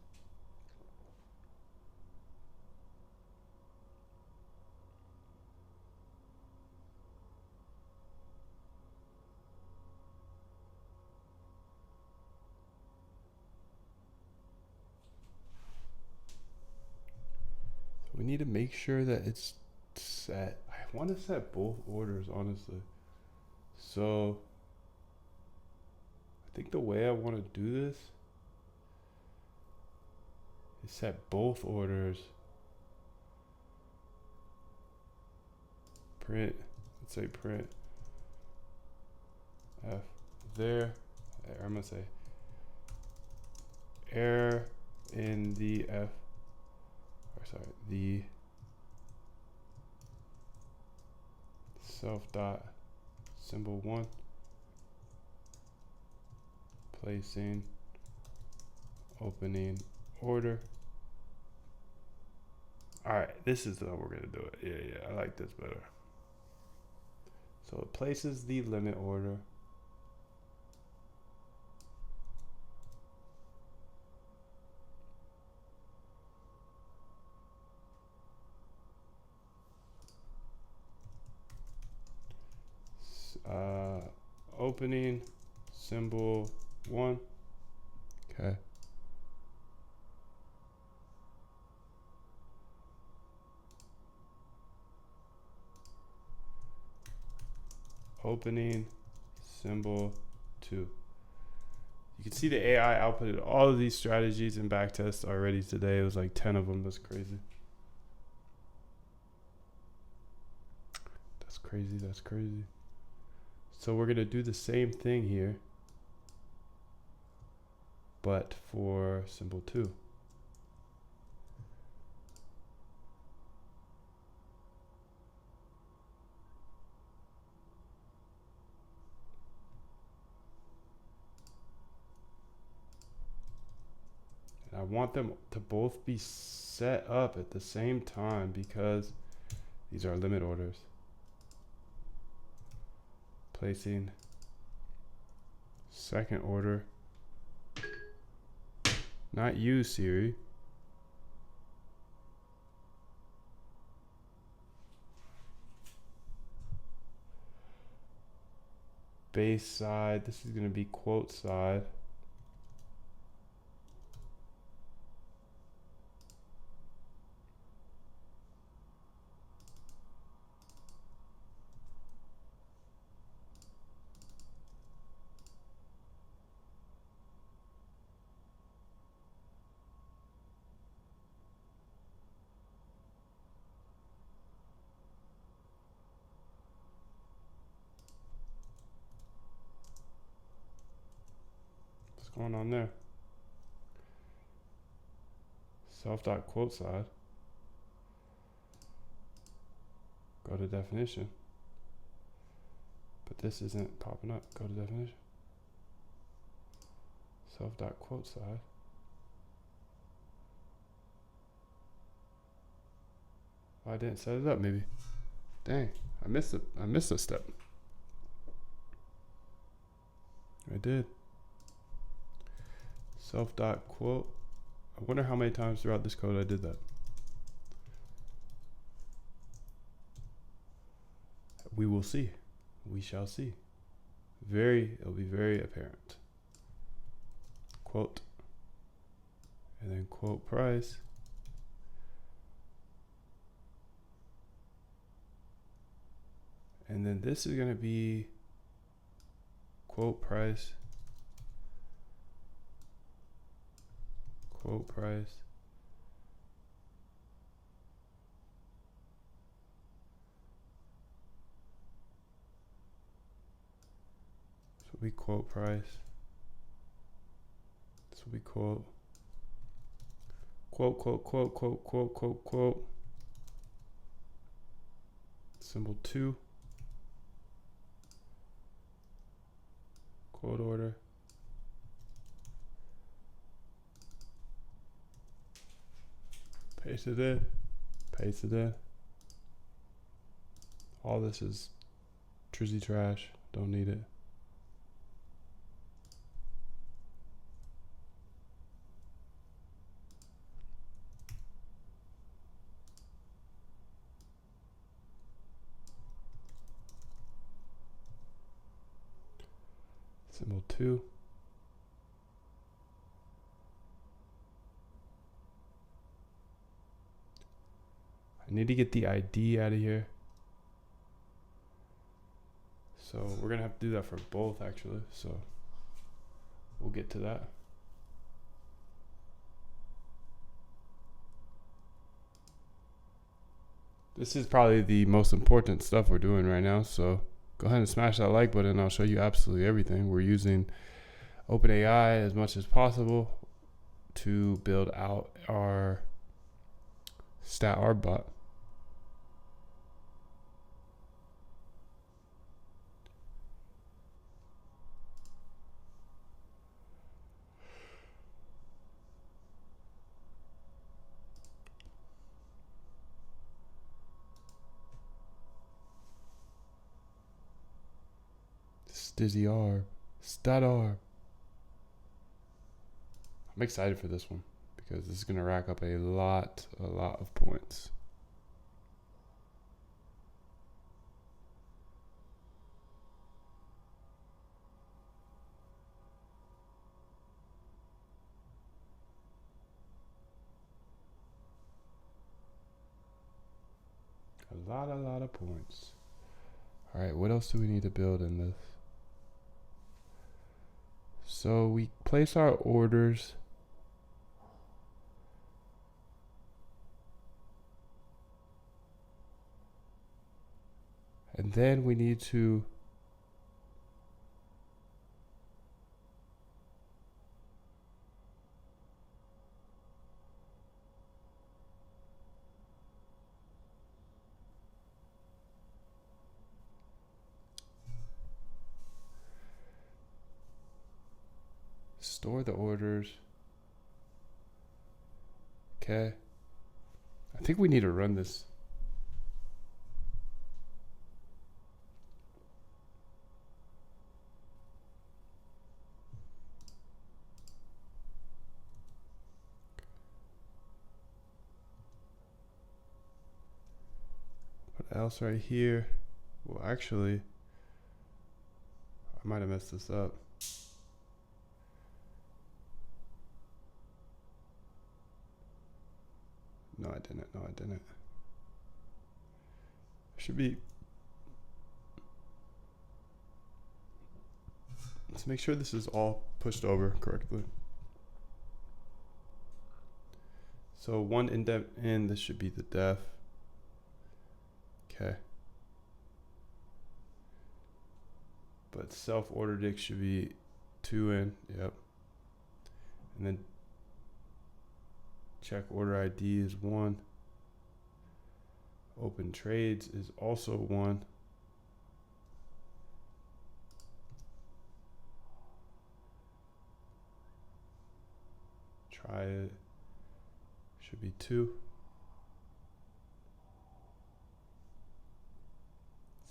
we need to make sure that it's set. I want to set both orders, honestly. So I think the way I want to do this is set both orders. Print, let's say print F there. I'm gonna say error in the F, or sorry, the self dot symbol 1, placing opening order. All right, this is how we're gonna do it. Yeah, I like this better. So it places the limit order. Opening symbol 1. Okay. Opening symbol 2. You can see the AI outputted all of these strategies in backtest already today. It was like 10 of them. That's crazy. That's crazy. That's crazy. So we're going to do the same thing here, but for symbol 2. And I want them to both be set up at the same time because these are limit orders. Placing second order. Not you, Siri. Base side. This is going to be quote side. What's going on there? Self.quote side. Go to definition. But this isn't popping up. Go to definition. Self.quote side. Oh, I didn't set it up maybe. Dang, I missed a step. I did. Self.quote. I wonder how many times throughout this code I did that. We will see. We shall see. It'll be very apparent. Quote. And then quote price. And then this is going to be quote price. Quote price. This will be quote price. This will be quote. Quote, quote, quote, quote, quote, quote, quote. Symbol 2. Quote order. Paste it in. Paste it in. All this is trizzy trash. Don't need it. Symbol 2. I need to get the ID out of here. So we're gonna have to do that for both actually. So we'll get to that. This is probably the most important stuff we're doing right now. So go ahead and smash that like button. I'll show you absolutely everything. We're using OpenAI as much as possible to build out our stat arb bot. Stizzy arb, stat arb. I'm excited for this one because this is gonna rack up a lot of points. A lot of points. All right, what else do we need to build in this? So we place our orders. And then we need to store the orders. Okay. I think we need to run this. What else right here? Well, actually, I might have messed this up. No, I didn't. Should be. Let's make sure this is all pushed over correctly. So one indent in, this should be the def. Okay. But self-ordered dict should be 2 in, yep. And then check order ID is 1. Open trades is also 1. Try it. Should be 2.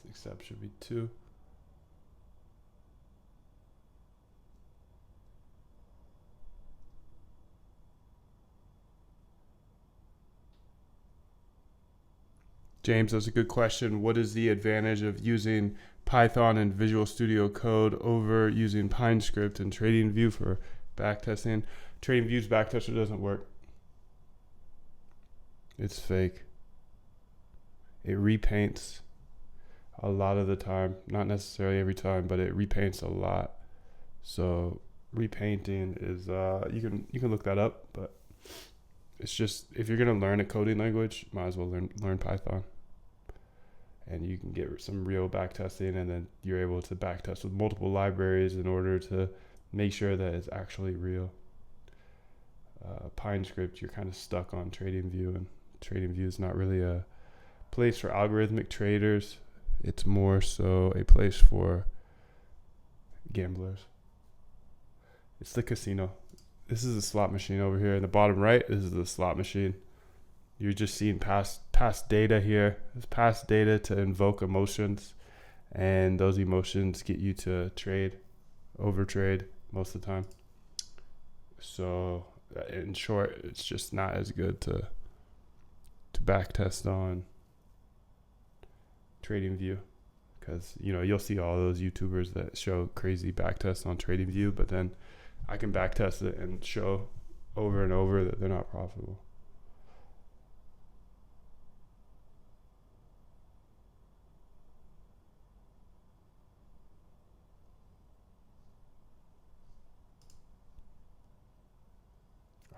Accept should be 2. James, that's a good question. What is the advantage of using Python and Visual Studio Code over using PineScript and TradingView for backtesting? TradingView's backtester doesn't work. It's fake. It repaints a lot of the time, not necessarily every time, but it repaints a lot. So repainting is you can look that up, but it's just, if you're gonna learn a coding language, might as well learn Python, and you can get some real backtesting, and then you're able to backtest with multiple libraries in order to make sure that it's actually real. PineScript, you're kind of stuck on TradingView, and TradingView is not really a place for algorithmic traders. It's more so a place for gamblers. It's the casino. This is a slot machine over here. In the bottom right, this is the slot machine. You're just seeing past data here. It's past data to invoke emotions, and those emotions get you to trade, overtrade most of the time. So in short, it's just not as good to backtest on TradingView, because you'll see all those YouTubers that show crazy backtests on TradingView, but then I can backtest it and show over and over that they're not profitable.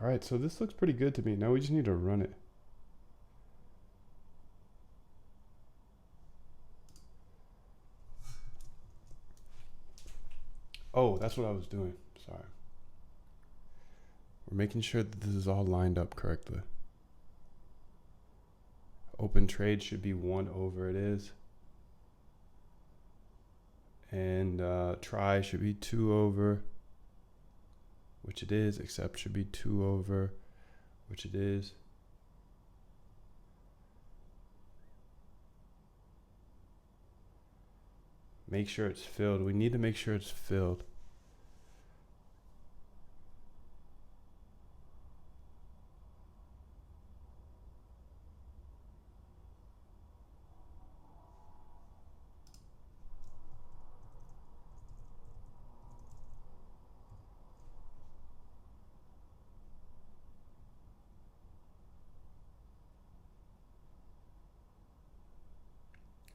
All right, so this looks pretty good to me. Now we just need to run it. Oh, that's what I was doing. Sorry. We're making sure that this is all lined up correctly. Open trade should be 1 over, it is. And try should be 2 over, which it is. Accept should be 2 over, which it is. Make sure it's filled. We need to make sure it's filled.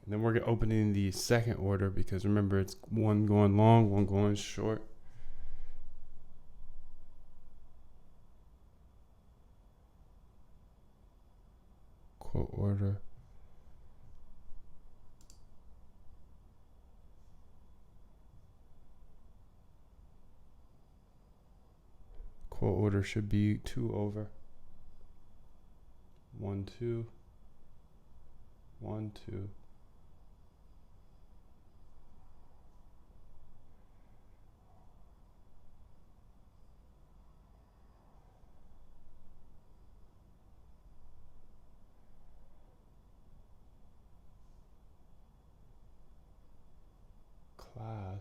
And then we're opening the second order, because remember, it's one going long, one going short. Quote order. Quote order should be 2 over. 1, 2. 1, 2. Class.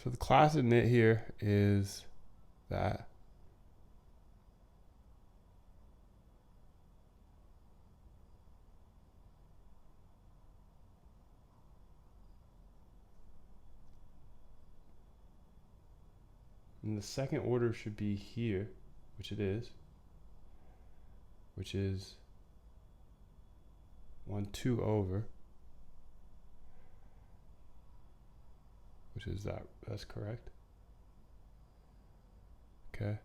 So the class init here is that. And the second order should be here, which it is, which is 1, 2 over, which is that. That's correct. Okay.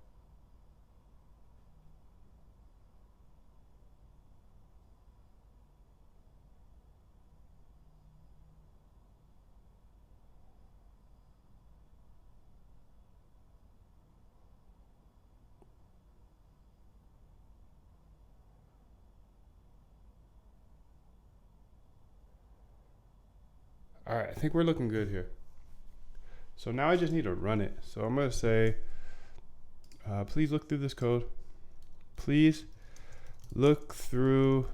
All right, I think we're looking good here. So now I just need to run it. So I'm going to say, please look through this code. Please look through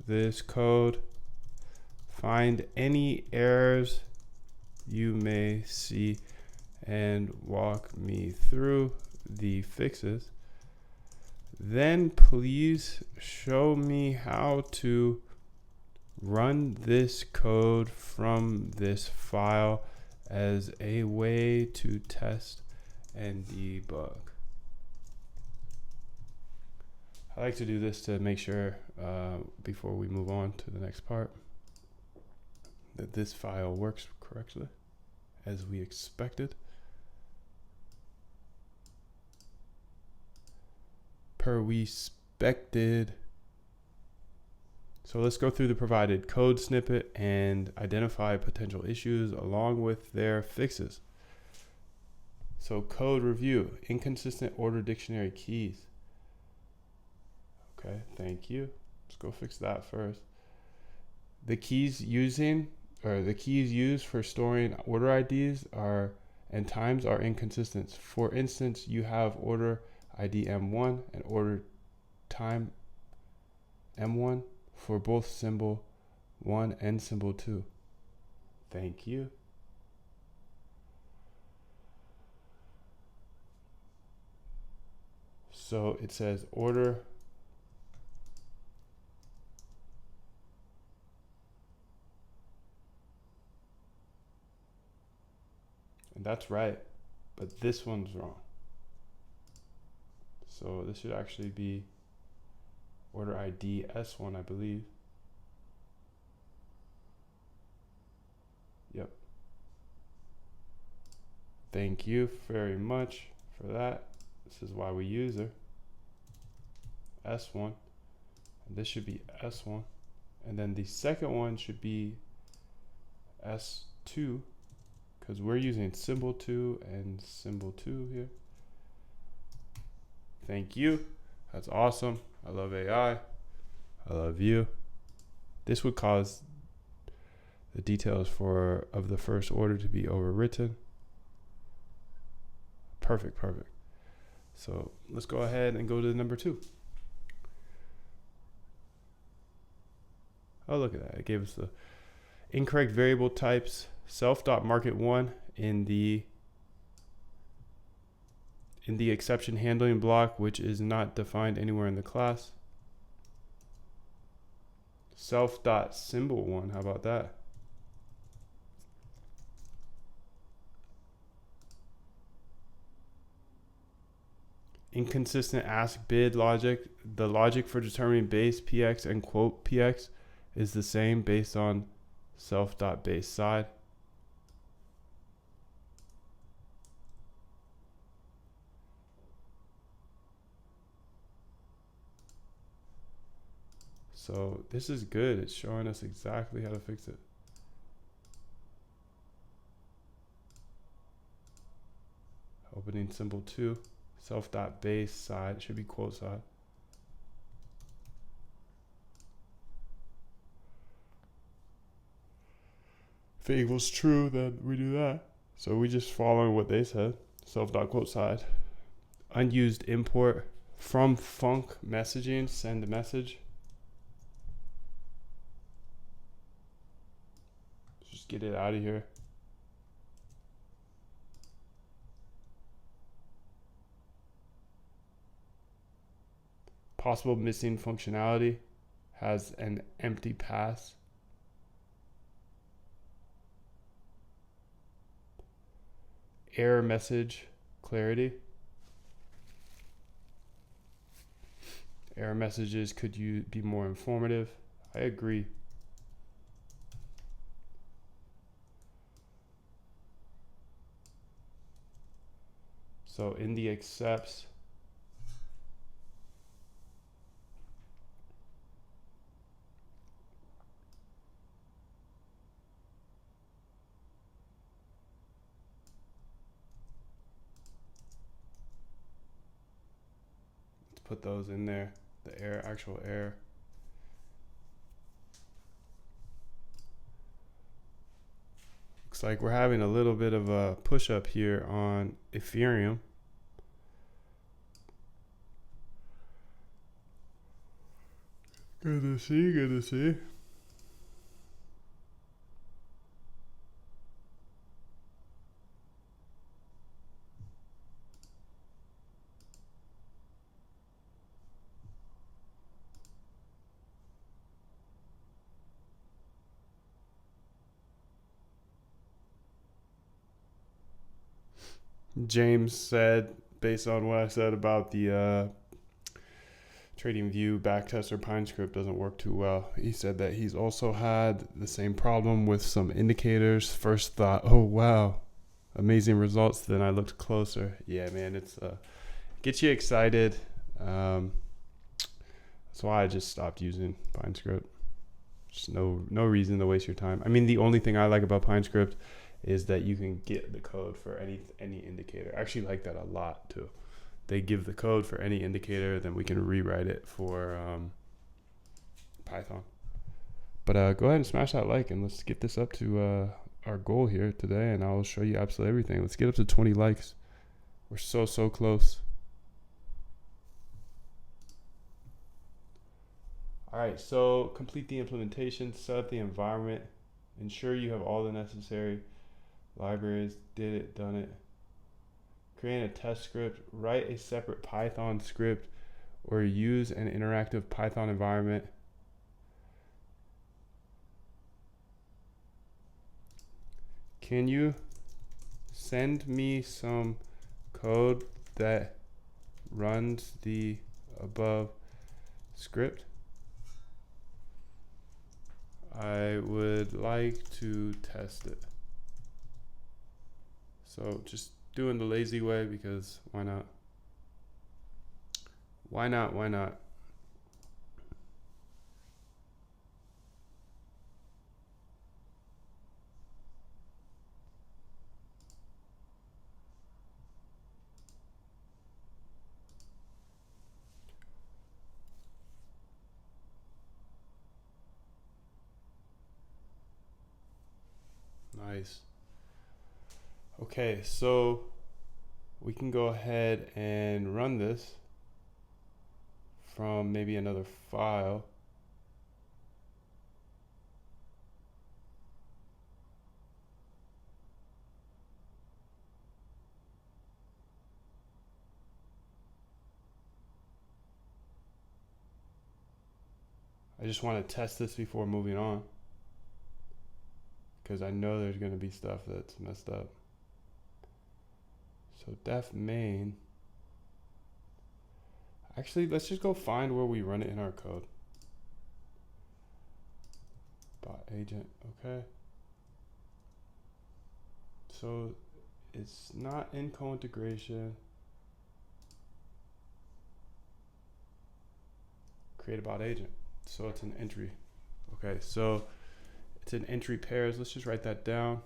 this code. Find any errors you may see and walk me through the fixes. Then please show me how to run this code from this file as a way to test and debug. I like to do this to make sure before we move on to the next part that this file works correctly as we expected. Per we expected. So let's go through the provided code snippet and identify potential issues along with their fixes. So code review, inconsistent order dictionary keys. Okay, thank you. Let's go fix that first. The keys used for storing order IDs and times are inconsistent. For instance, you have order ID M1 and order time M1 for both symbol 1 and symbol 2. Thank you. So it says order and that's right, but this one's wrong. So this should actually be order ID S1, I believe. Yep. Thank you very much for that. This is why we use her. S1. And this should be S1. And then the second one should be S2 because we're using symbol 2 and symbol 2 here. Thank you. That's awesome. I love AI. I love you. This would cause the details of the first order to be overwritten. Perfect. So let's go ahead and go to number 2. Oh, look at that. It gave us the incorrect variable types, self.market1 in the exception handling block, which is not defined anywhere in the class. Self.symbol1, how about that? Inconsistent ask bid logic. The logic for determining base PX and quote PX is the same based on self.base side. So this is good. It's showing us exactly how to fix it. Opening symbol 2, self.base side, should be quote side. If it equals true, then we do that. So we just following what they said, self.quote side. Unused import from func messaging, send a message. Just get it out of here. Possible missing functionality has an empty pass. Error message clarity. Error messages could you be more informative? I agree. So in the accepts, put those in there, the error, actual error. Looks like we're having a little bit of a push up here on Ethereum. Good to see, good to see. James said, based on what I said about the trading view backtest or pine script doesn't work too well. He said that he's also had the same problem with some indicators. First thought, oh wow, amazing results. Then I looked closer. Yeah, man, it's gets you excited. That's why I just stopped using pine script. Just no reason to waste your time. I mean, the only thing I like about pine script is that you can get the code for any indicator. I actually like that a lot too. They give the code for any indicator, then we can rewrite it for Python. But go ahead and smash that like, and let's get this up to our goal here today, and I'll show you absolutely everything. Let's get up to 20 likes. We're so close. All right, so complete the implementation, set up the environment, ensure you have all the necessary libraries, did it, done it. Create a test script, write a separate Python script, or use an interactive Python environment. Can you send me some code that runs the above script? I would like to test it. So just doing the lazy way because why not? Why not? Nice. Okay, so we can go ahead and run this from maybe another file. I just want to test this before moving on, because I know there's going to be stuff that's messed up. So def main. Actually, let's just go find where we run it in our code. Bot agent, okay. So it's not in co-integration. Create a bot agent. So it's an entry. Okay, so it's an entry pairs. Let's just write that down.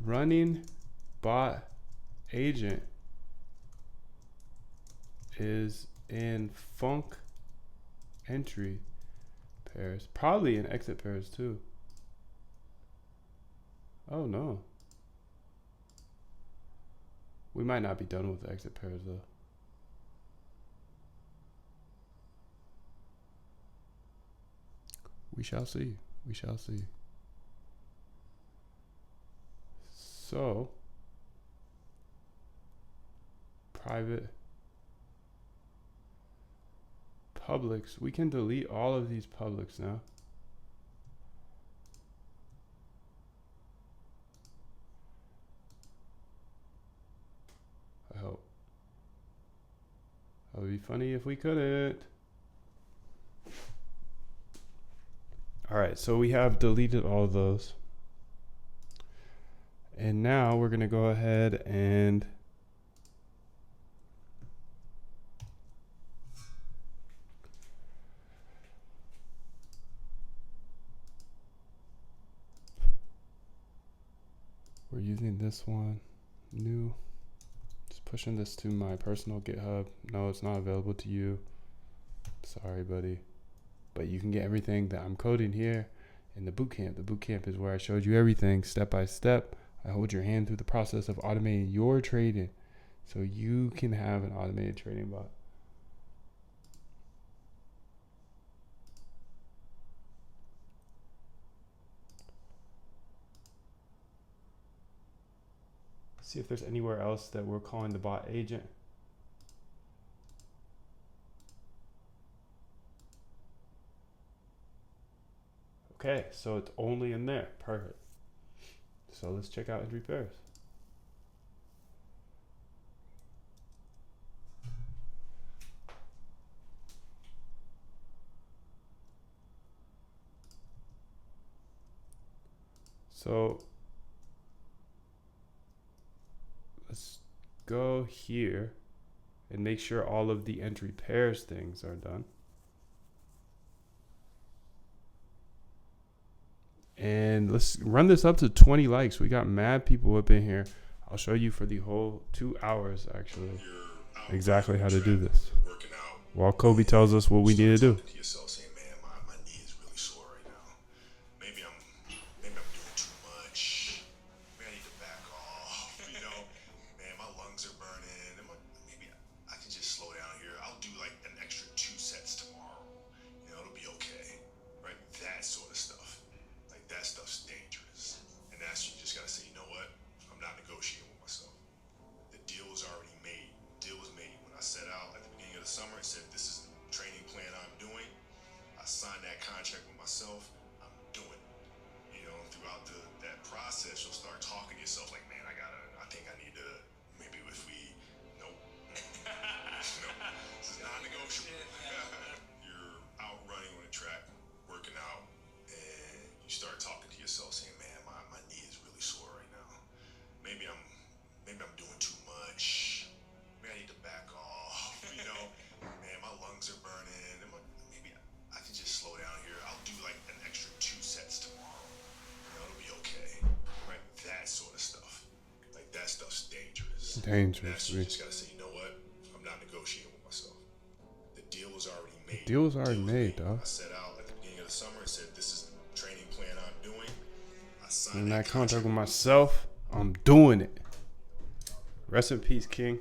Running bot agent is in func entry pairs, probably in exit pairs too. Oh no, we might not be done with exit pairs though. We shall see. We shall see. So, private publics, we can delete all of these publics now. I hope. That would be funny if we couldn't. All right, so we have deleted all of those. And now we're going to go ahead and using this one. New. Just pushing this to my personal GitHub. No, it's not available to you. Sorry, buddy. But you can get everything that I'm coding here in the bootcamp. The bootcamp is where I showed you everything step by step. I hold your hand through the process of automating your trading so you can have an automated trading bot. See if there's anywhere else that we're calling the bot agent. Okay, so it's only in there. Perfect. So let's check out entry pairs. So let's go here and make sure all of the entry pairs things are done. And let's run this up to 20 likes. We got mad people up in here. I'll show you for the whole 2 hours, actually, exactly how to do this. While Kobe tells us what we need to do. Sign that contract with myself, I'm doing it. You know, throughout that process, you'll start talking to yourself like, man, I think I need to, maybe if we, nope. Nope. This is non-negotiable. You're out running on the track, working out, and you start talking to yourself saying, man, my knee is really sore right now. Maybe I'm doing too much. Maybe I need to back off. You know, man, my lungs are burning. Maybe I can just slow down here. I'll do like an extra 2 sets tomorrow. You know, it'll be okay. Right? That sort of stuff. Like that stuff's dangerous. Dangerous. You just gotta say, you know what? I'm not negotiating with myself. The deal was already made. The deal was already made, dog. I set out at the beginning of the summer and said, this is the training plan I'm doing. I signed In that contract with myself, I'm doing it. Rest in peace, King.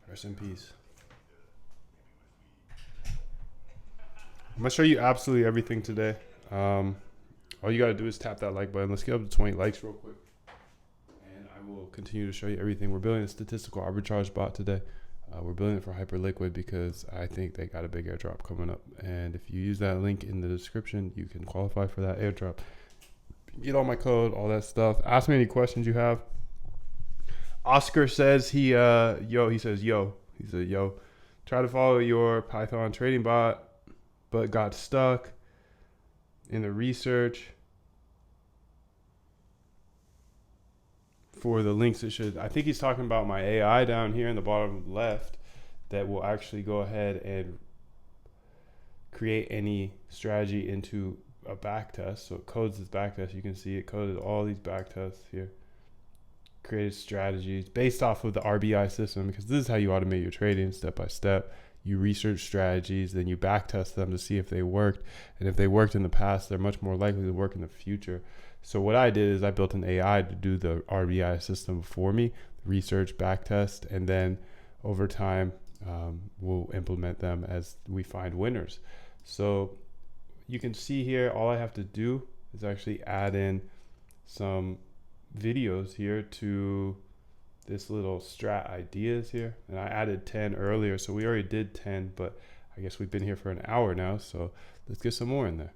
Rest in peace. I'm gonna show you absolutely everything today. All you gotta do is tap that like button. Let's get up to 20 likes real quick, and I will continue to show you everything. We're building a statistical arbitrage bot today. We're building it for Hyperliquid because I think they got a big airdrop coming up, and if you use that link in the description, you can qualify for that airdrop. Get all my code, all that stuff. Ask me any questions you have. Oscar says he said, yo, try to follow your Python trading bot, but got stuck in the research for the links. I think he's talking about my AI down here in the bottom left that will actually go ahead and create any strategy into a backtest. So it codes this backtest. You can see it coded all these backtests here. Created strategies based off of the RBI system, because this is how you automate your trading step by step. You research strategies, then you backtest them to see if they worked. And if they worked in the past, they're much more likely to work in the future. So what I did is I built an AI to do the RBI system for me, research, backtest, and then over time, we'll implement them as we find winners. So you can see here, all I have to do is actually add in some videos here to this little strat ideas here, and I added 10 earlier, so we already did 10, but I guess we've been here for an hour now, so let's get some more in there.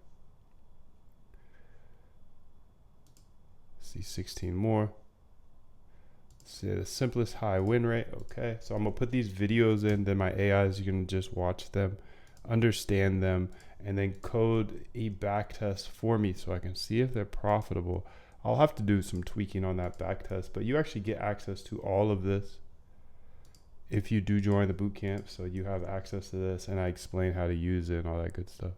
See 16 more. See the simplest high win rate. Okay, so I'm gonna put these videos in, then my AIs, you can just watch them, understand them, and then code a backtest for me so I can see if they're profitable. I'll have to do some tweaking on that backtest, but you actually get access to all of this if you do join the bootcamp. So you have access to this, and I explain how to use it and all that good stuff.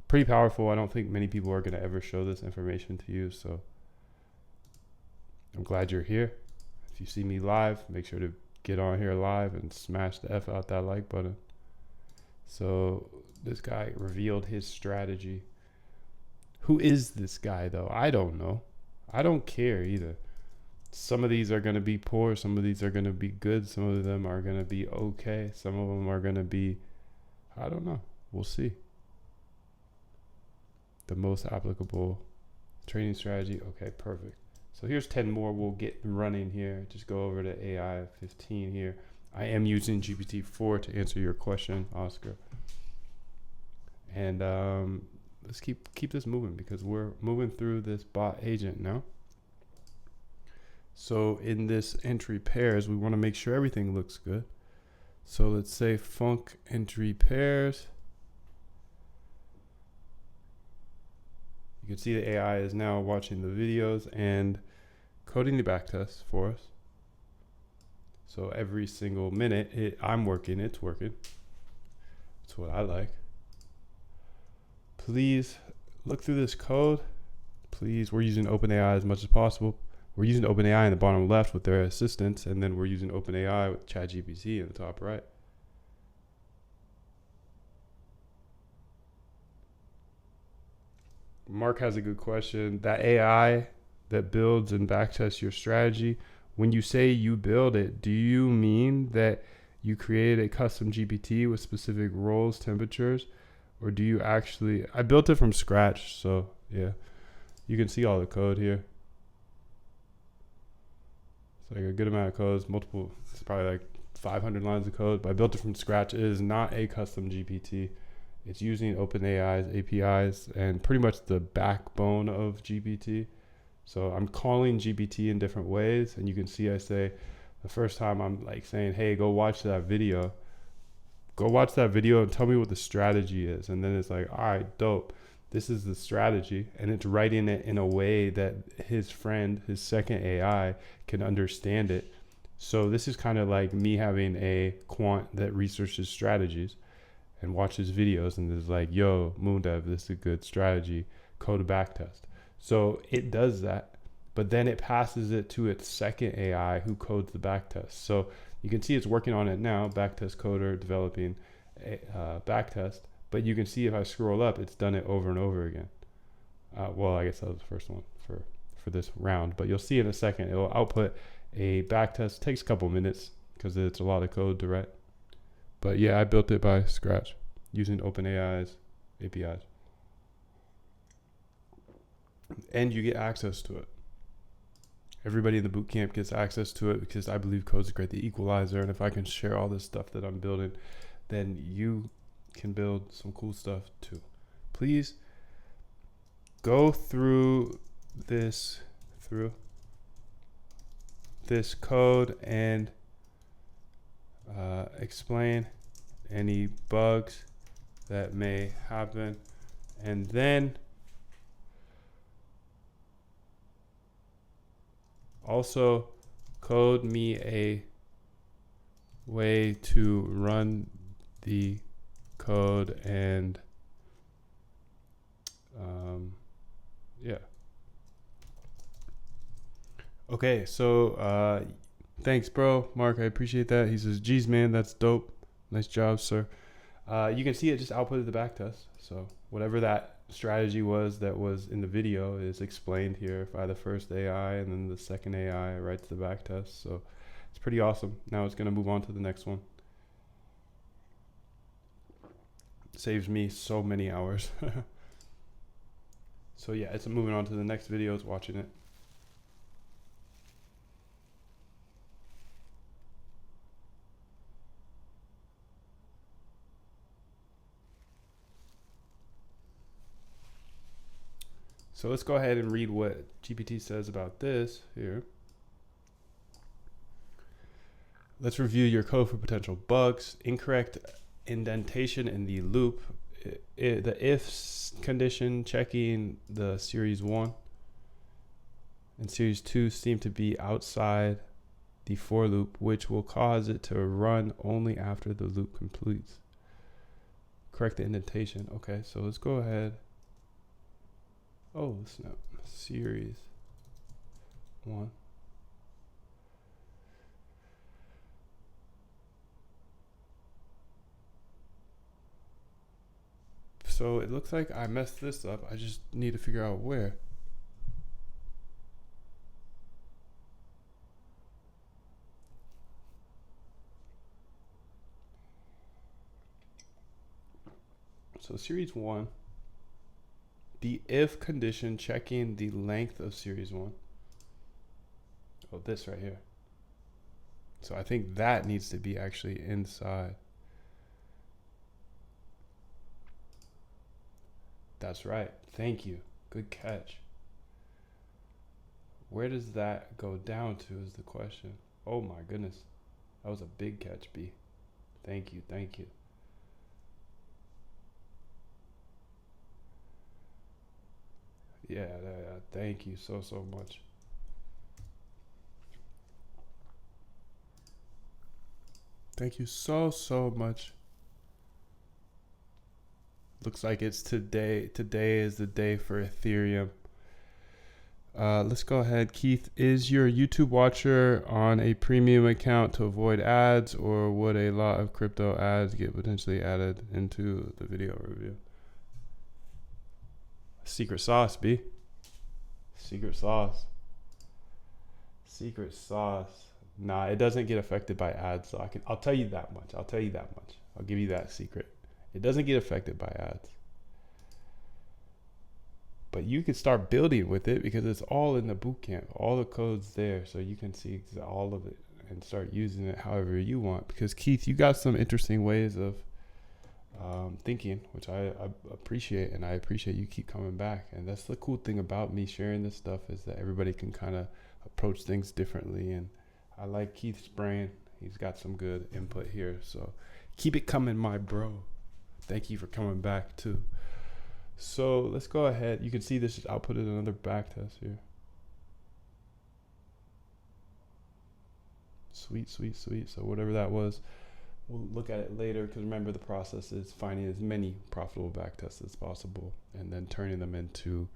Pretty powerful. I don't think many people are going to ever show this information to you. So I'm glad you're here. If you see me live, make sure to get on here live and smash the F out that like button. So this guy revealed his strategy. Who is this guy though? I don't know. I don't care either. Some of these are going to be poor. Some of these are going to be good. Some of them are going to be okay. Some of them are going to be, I don't know. We'll see. The most applicable trading strategy. Okay, perfect. So here's 10 more we'll get running here. Just go over to AI 15 here. I am using GPT-4 to answer your question, Oscar. And let's keep this moving because we're moving through this bot agent now. So in this entry pairs, we want to make sure everything looks good. So let's say func entry pairs. You can see the AI is now watching the videos and coding the backtest for us. So every single minute I'm working, it's working. That's what I like. Please look through this code. Please, we're using OpenAI as much as possible. We're using OpenAI in the bottom left with their assistants, and then we're using OpenAI with ChatGPT in the top right. Mark has a good question. That AI that builds and backtests your strategy, when you say you build it, do you mean that you create a custom GPT with specific roles, temperatures, or do you actually... I built it from scratch, so yeah. You can see all the code here. It's like a good amount of codes, multiple, it's probably like 500 lines of code, but I built it from scratch. It is not a custom GPT. It's using OpenAI's APIs and pretty much the backbone of GPT. So I'm calling GPT in different ways. And you can see I say the first time I'm like saying, hey, go watch that video. Go watch that video and tell me what the strategy is. And then it's like, all right, dope. This is the strategy. And it's writing it in a way that his friend, his second AI, can understand it. So this is kind of like me having a quant that researches strategies and watches videos and is like, yo, Moondev, this is a good strategy, code a backtest. So it does that, but then it passes it to its second AI who codes the backtest. So you can see it's working on it now, backtest coder, developing a backtest, but you can see if I scroll up, it's done it over and over again. Well, I guess that was the first one for this round, but you'll see in a second, it'll output a backtest. It takes a couple minutes because it's a lot of code to write. But yeah, I built it by scratch using OpenAI's APIs. And you get access to it. Everybody in the bootcamp gets access to it because I believe code is great, the equalizer. And if I can share all this stuff that I'm building, then you can build some cool stuff too. Please go through this code and explain any bugs that may happen, and then also code me a way to run the code and yeah. Okay, so thanks, bro. Mark, I appreciate that. He says, geez, man, that's dope. Nice job, sir. You can see it just outputted the backtest. So whatever that strategy was that was in the video is explained here by the first AI, and then the second AI writes the backtest. So it's pretty awesome. Now it's going to move on to the next one. Saves me so many hours. So yeah, it's moving on to the next video. It's watching it. So let's go ahead and read what GPT says about this here. Let's review your code for potential bugs. Incorrect indentation in the loop. The if condition checking the series 1 and series 2 seem to be outside the for loop, which will cause it to run only after the loop completes. Correct the indentation. Okay, so let's go ahead. Oh, snap. Series 1. So it looks like I messed this up. I just need to figure out where. So series one, the if condition checking the length of series one. Oh, this right here. So I think that needs to be actually inside. That's right. Thank you. Good catch. Where does that go down to is the question. Oh my goodness. That was a big catch, B. Thank you. Thank you. Yeah, thank you so much. Thank you so much. Looks like it's today. Today is the day for Ethereum. Let's go ahead. Keith, is your YouTube watcher on a premium account to avoid ads, or would a lot of crypto ads get potentially added into the video review? Secret sauce, B. Secret sauce. Secret sauce. Nah, it doesn't get affected by ads, so I'll tell you that much. I'll give you that secret. It doesn't get affected by ads. But you can start building with it because it's all in the bootcamp. All the code's there, so you can see all of it and start using it however you want. Because Keith, you got some interesting ways of thinking, which I appreciate, and I appreciate you keep coming back. And that's the cool thing about me sharing this stuff is that everybody can kind of approach things differently. And I like Keith's brain. He's got some good input here. So keep it coming, my bro. Thank you for coming back too. So let's go ahead. You can see this is outputted another back test here. Sweet. So whatever that was, we'll look at it later because remember the process is finding as many profitable back tests as possible and then turning them into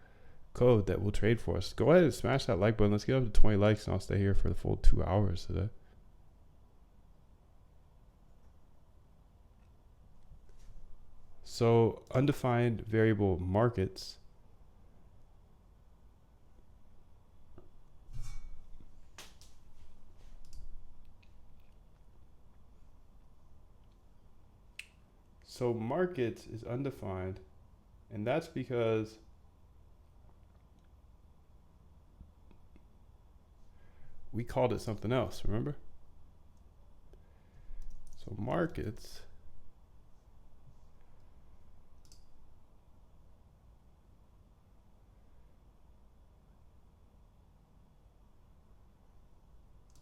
code that will trade for us. Go ahead and smash that like button. Let's get up to 20 likes and I'll stay here for the full 2 hours today. So undefined variable markets. So markets is undefined, and that's because we called it something else, remember? So markets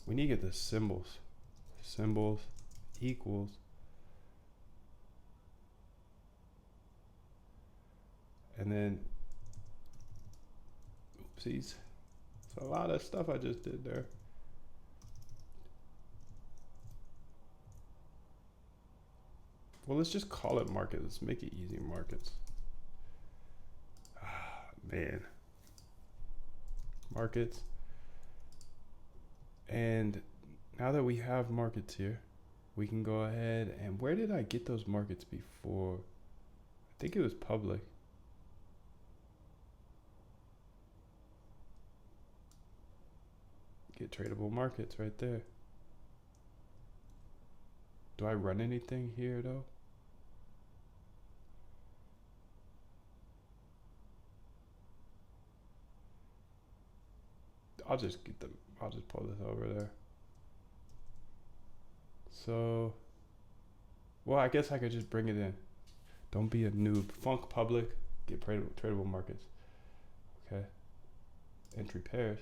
we need to get the symbols. Symbols equals and then oopsies. It's a lot of stuff I just did there. Well, let's just call it market. Let's make it easy, markets. Ah, man. Markets. And now that we have markets here, we can go ahead and where did I get those markets before? I think it was public. Get tradable markets right there. Do I run anything here though? I'll just pull this over there. So, well, I guess I could just bring it in. Don't be a noob. Func public, get tradable markets. Okay. Entry pairs.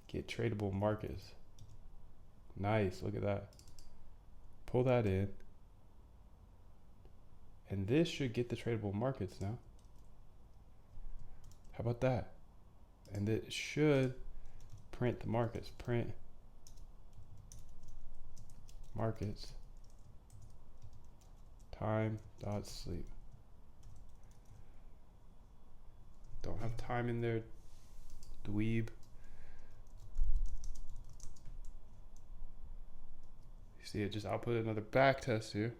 Get tradable markets. Nice, look at that. Pull that in. And this should get the tradable markets now. How about that? And it should print the markets. Print markets. Time dot sleep. Don't have time in there, dweeb. See, it just output another back test here.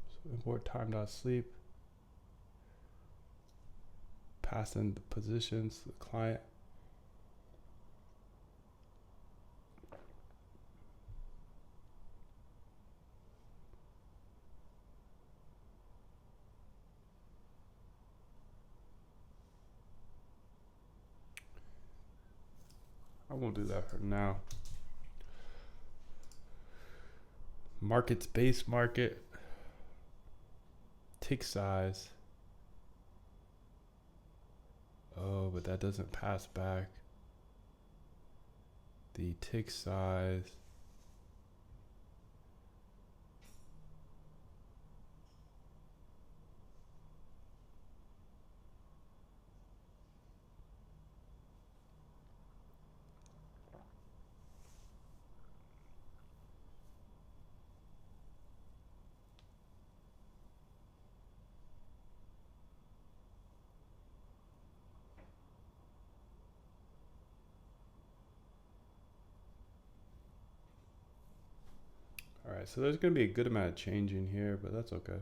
So import time.sleep. Pass in the positions to the client. I won't do that for now. Markets, base market, tick size. Oh, but that doesn't pass back the tick size. All right, so there's going to be a good amount of change in here, but that's okay.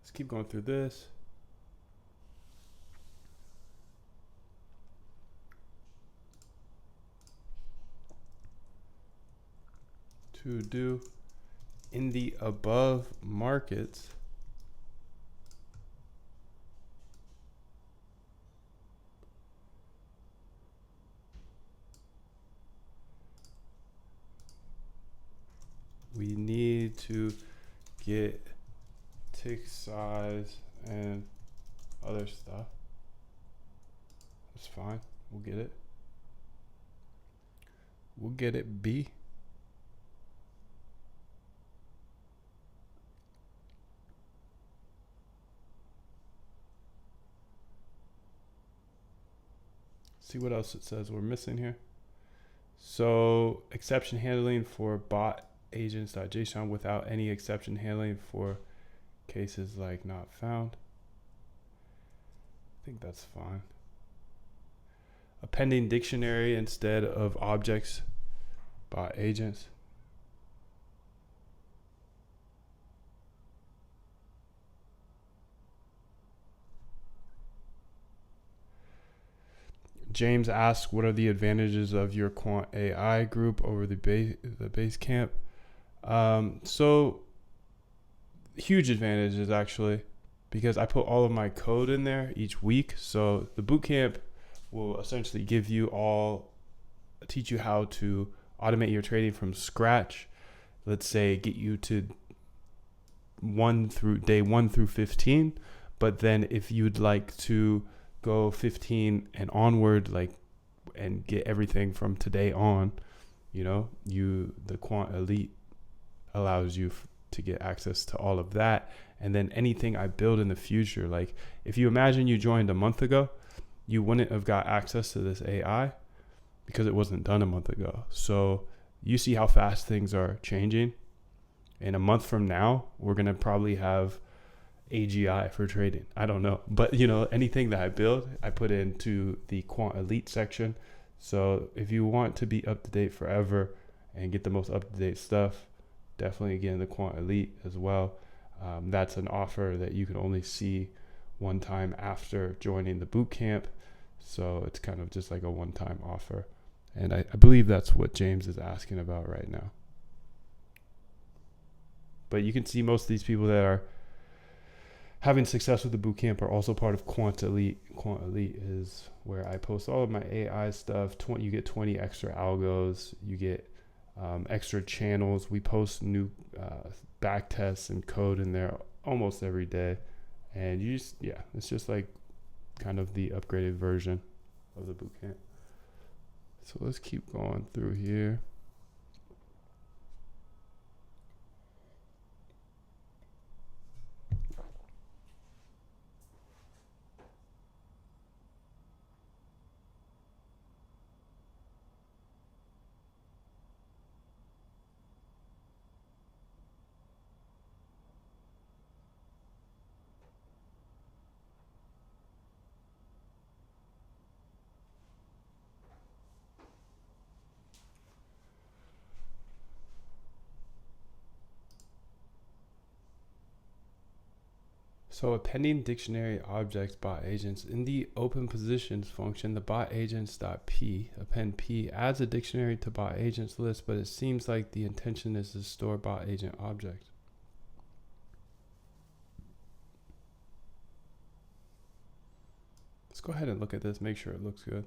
Let's keep going through this. To do in the above markets, we need to get tick size and other stuff. That's fine. We'll get it. We'll get it, B. See what else it says we're missing here. So exception handling for bot agents.json without any exception handling for cases like not found. I think that's fine. A pending dictionary instead of objects bot agents. James asks, what are the advantages of your quant AI group over the base camp? So huge advantages actually, because I put all of my code in there each week. So the bootcamp will essentially teach you how to automate your trading from scratch. Let's say get you to day 1 through 15. But then if you'd like to go 15 and onward, and get everything from today on, the Quant Elite allows you to get access to all of that. And then anything I build in the future, like if you imagine you joined a month ago, you wouldn't have got access to this AI because it wasn't done a month ago. So you see how fast things are changing. In a month from now, we're going to probably have AGI for trading. I don't know. But, anything that I build, I put into the Quant Elite section. So if you want to be up to date forever and get the most up to date stuff, definitely get in the Quant Elite as well. That's an offer that you can only see one time after joining the boot camp. So it's kind of just like a one-time offer. And I believe that's what James is asking about right now. But you can see most of these people that are having success with the bootcamp are also part of Quant Elite. Quant Elite is where I post all of my AI stuff. You get 20 extra algos. You get extra channels. We post new back tests and code in there almost every day. And it's just like kind of the upgraded version of the bootcamp. So let's keep going through here. So appending dictionary objects bot agents in the open positions function, the bot agents.p append p adds a dictionary to bot agents list, but it seems like the intention is to store bot agent object. Let's go ahead and look at this, make sure it looks good.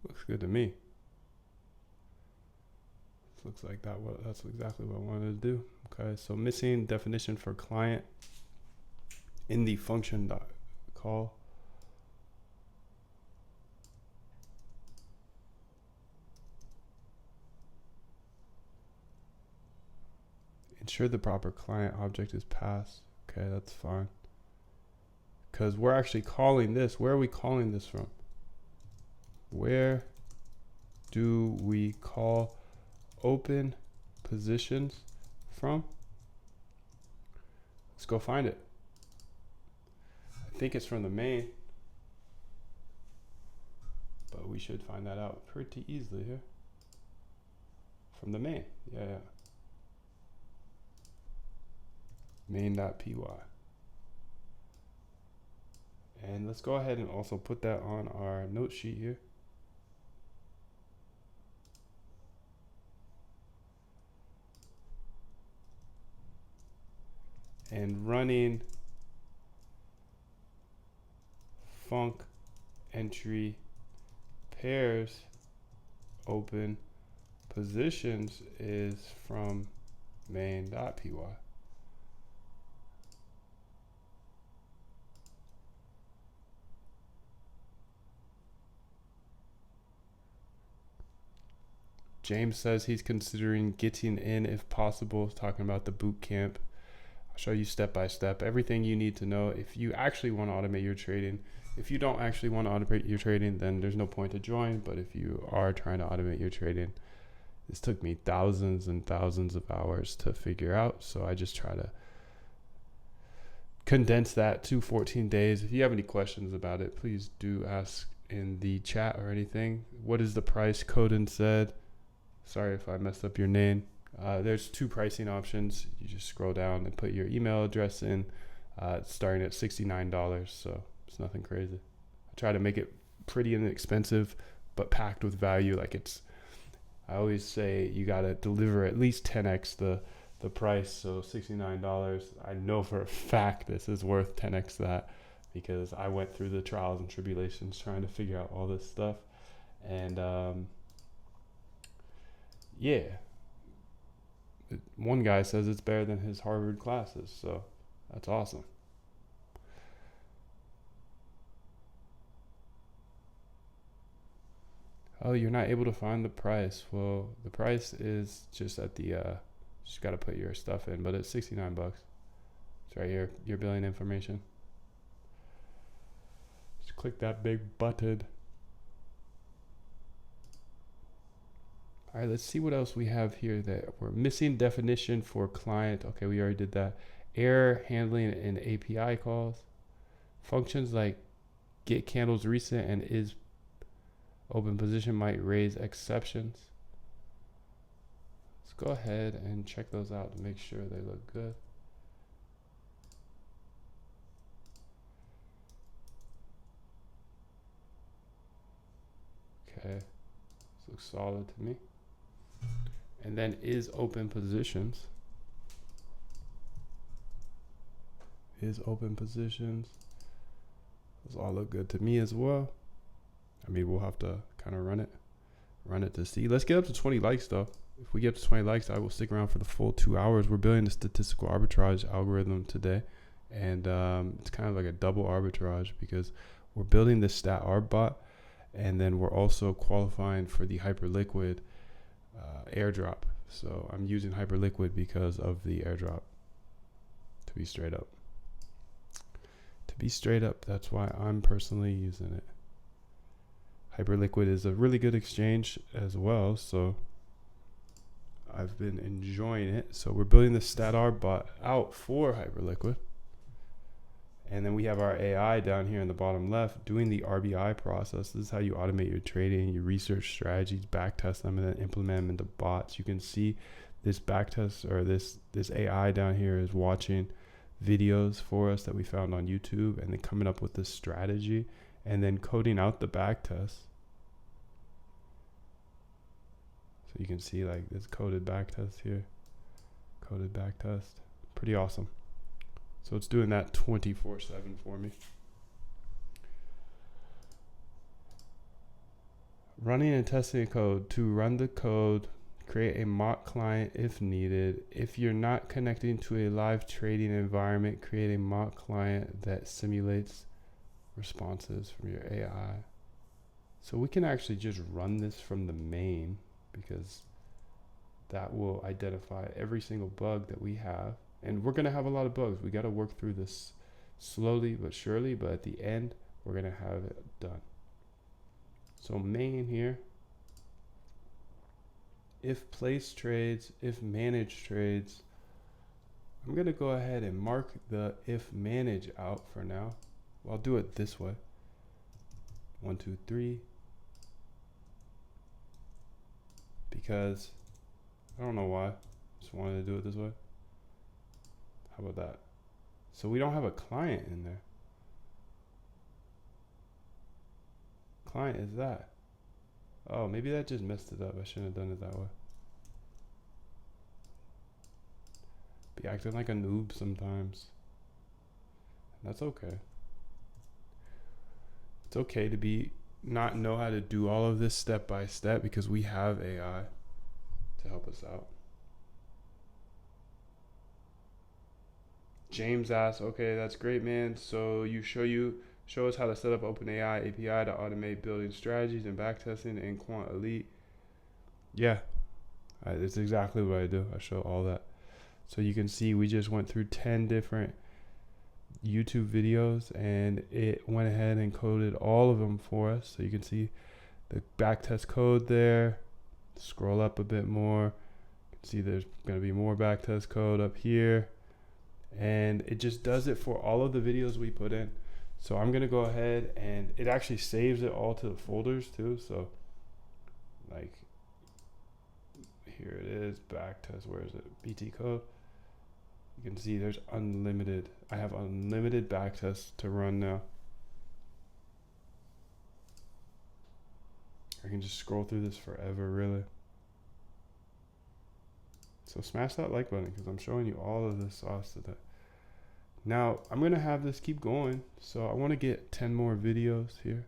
Looks good to me. Looks like that's exactly what I wanted to do. Okay, so missing definition for client in the function call. Ensure the proper client object is passed. Okay, that's fine. Because we're actually calling this. Where are we calling this from? Where do we call open positions from? Let's go find it. I think it's from the main, but we should find that out pretty easily here. From the main, yeah. Main.py. And let's go ahead and also put that on our note sheet here. And running func entry pairs open positions is from main.py. James says he's considering getting in if possible, talking about the boot camp. I'll show you step by step everything you need to know if you actually want to automate your trading. If you don't actually want to automate your trading, then there's no point to join. But if you are trying to automate your trading, this took me thousands and thousands of hours to figure out. So I just try to condense that to 14 days. If you have any questions about it, please do ask in the chat or anything. What is the price? Coden said. Sorry if I messed up your name. There's two pricing options. You just scroll down and put your email address in. It's starting at $69, so it's nothing crazy. I try to make it pretty inexpensive, but packed with value. I always say you gotta deliver at least 10x the price. So $69. I know for a fact this is worth 10x that, because I went through the trials and tribulations trying to figure out all this stuff. And yeah, one guy says it's better than his Harvard classes, so that's awesome. Oh, you're not able to find the price. Well, the price is just at the just got to put your stuff in, but it's $69. It's right here, your billing information. Just click that big button. All right, let's see what else we have here that we're missing. Definition for client. Okay, we already did that. Error handling in API calls. Functions like get candles recent and is open position might raise exceptions. Let's go ahead and check those out to make sure they look good. Okay, this looks solid to me. And then is open positions. Is open positions. Those all look good to me as well. I mean, we'll have to kind of run it to see. Let's get up to 20 likes though. If we get up to 20 likes, I will stick around for the full 2 hours. We're building a statistical arbitrage algorithm today. And it's kind of like a double arbitrage because we're building this stat arb bot, and then we're also qualifying for the Hyperliquid airdrop. So I'm using Hyperliquid because of the airdrop, to be straight up. That's why I'm personally using it. Hyperliquid is a really good exchange as well, so I've been enjoying it. So we're building the stat arb bot out for Hyperliquid, And then we have our AI down here in the bottom left doing the RBI process. This is how you automate your trading. You research strategies, backtest them, and then implement them into bots. You can see this backtest, or this AI down here is watching videos for us that we found on YouTube, and then coming up with this strategy and then coding out the backtest. So you can see like this coded backtest here, coded backtest. Pretty awesome. So it's doing that 24/7 for me. Running and testing code. To run the code, create a mock client if needed. If you're not connecting to a live trading environment, create a mock client that simulates responses from your AI. So we can actually just run this from the main, because that will identify every single bug that we have. And we're going to have a lot of bugs. We got to work through this slowly but surely, but at the end, we're going to have it done. So main here, if place trades, if manage trades, I'm going to go ahead and mark the if manage out for now. Well, I'll do it this way. 1, 2, 3. Because I don't know why. Just wanted to do it this way. How about that? So we don't have a client in there. Client is that. Oh, maybe that just messed it up. I shouldn't have done it that way. Be acting like a noob sometimes. That's okay. It's okay to not know how to do all of this step by step, because we have AI to help us out. James asks, okay, that's great, man. So you show us how to set up OpenAI API to automate building strategies and backtesting in Quant Elite. Yeah, it's exactly what I do. I show all that. So you can see we just went through 10 different YouTube videos, and it went ahead and coded all of them for us. So you can see the backtest code there. Scroll up a bit more. You can see there's going to be more backtest code up here. And it just does it for all of the videos we put in. So I'm going to go ahead, and it actually saves it all to the folders too. So like here it is, backtest. Where is it? BT code. You can see there's unlimited. I have unlimited backtests to run now. I can just scroll through this forever, really. So smash that like button, because I'm showing you all of this sauce today. Now, I'm going to have this keep going. So I want to get 10 more videos here.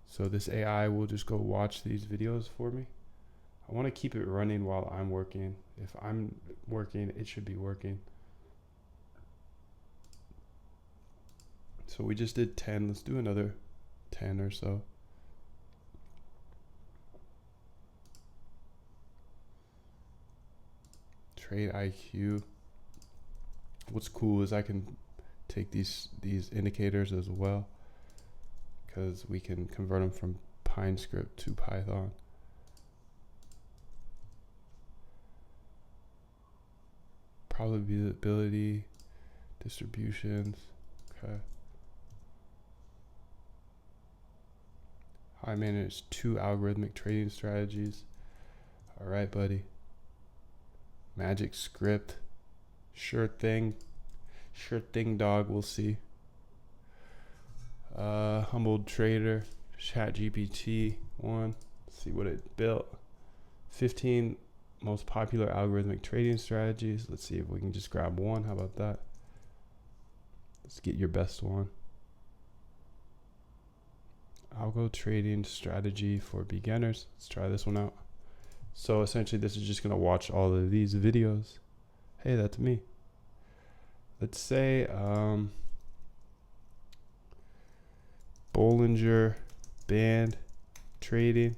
So this AI will just go watch these videos for me. I want to keep it running while I'm working. If I'm working, it should be working. So we just did 10. Let's do another 10 or so. Trade IQ. What's cool is I can take these indicators as well, because we can convert them from PineScript to Python. Probability, distributions. Okay. I manage 2 algorithmic trading strategies. All right, buddy. Magic script. Sure thing, dog. We'll see. Humbled trader, ChatGPT 1. Let's see what it built. 15 most popular algorithmic trading strategies. Let's see if we can just grab one. How about that? Let's get your best one. Algo trading strategy for beginners. Let's try this one out. So essentially, this is just gonna watch all of these videos. Hey, that's me. Let's say Bollinger Band trading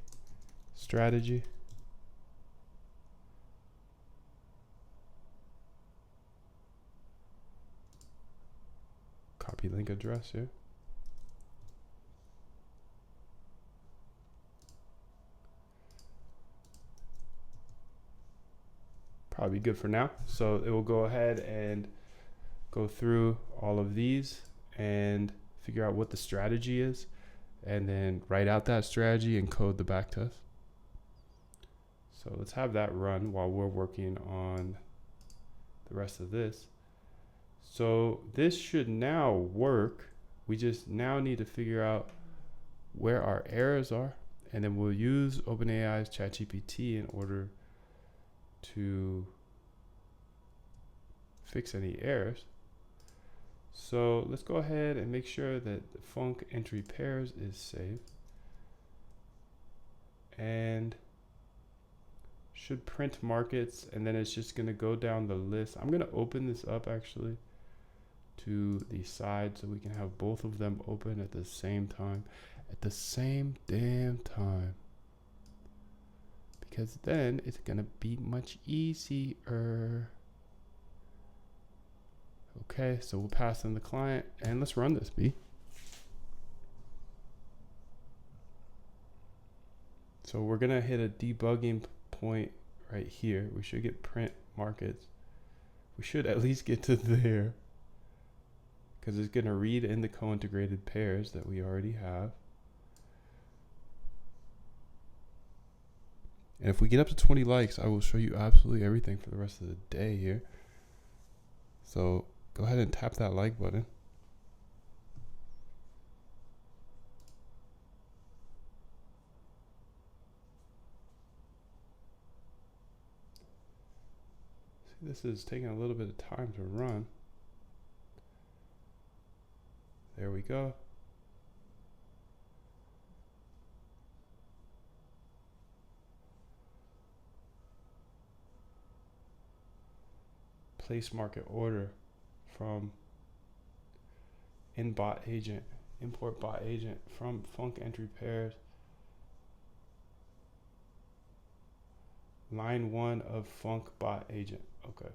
strategy. Copy link address here. Probably good for now. So it will go ahead and go through all of these, and figure out what the strategy is, and then write out that strategy and code the backtest. So let's have that run while we're working on the rest of this. So this should now work. We just now need to figure out where our errors are, and then we'll use OpenAI's ChatGPT in order to fix any errors. So let's go ahead and make sure that the func entry pairs is saved, and should print markets, and then it's just going to go down the list. I'm going to open this up actually to the side so we can have both of them open at the same time, at the same damn time, because then it's going to be much easier. Okay, so we'll pass in the client and let's run this, B. So we're gonna hit a debugging point right here. We should get print markets. We should at least get to there, because it's gonna read in the co-integrated pairs that we already have. And if we get up to 20 likes, I will show you absolutely everything for the rest of the day here. So go ahead and tap that like button. See, this is taking a little bit of time to run. There we go. Place market order from in-bot agent, import bot agent from func entry pairs. Line 1 of func bot agent. Okay.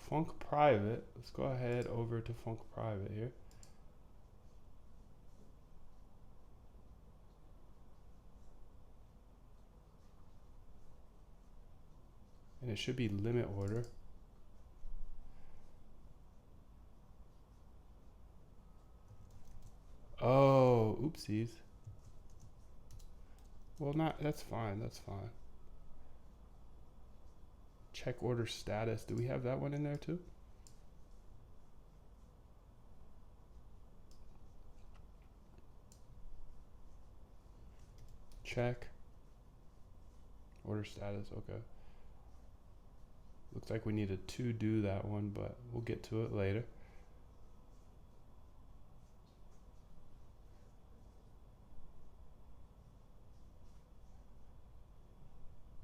Func private. Let's go ahead over to func private here. And it should be limit order. Oh, oopsies. Well, that's fine, that's fine. Check order status. Do we have that one in there too? Check order status, okay. Looks like we needed to do that one, but we'll get to it later.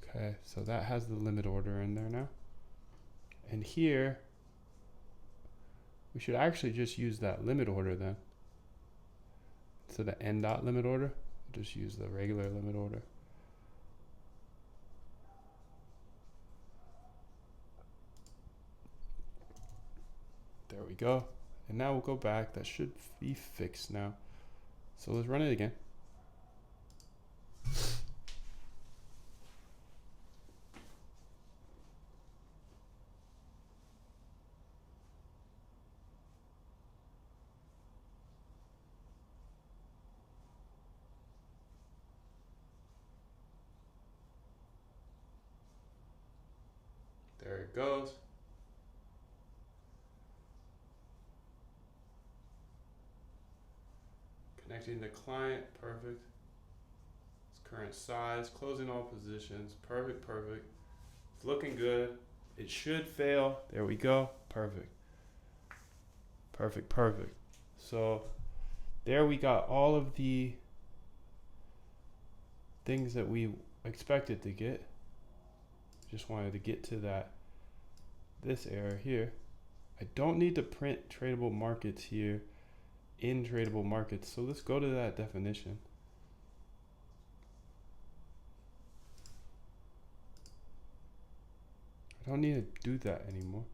Okay, so that has the limit order in there now. And here, we should actually just use that limit order then. Instead of n dot limit order, just use the regular limit order. There we go. And now we'll go back. That should be fixed now. So let's run it again. There it goes. Connecting the client, perfect. Its current size, closing all positions, perfect, perfect. It's looking good. It should fail. There we go. Perfect. Perfect, perfect. So there we got all of the things that we expected to get. Just wanted to get to this error here. I don't need to print tradable markets here in tradable markets. So let's go to that definition. I don't need to do that anymore.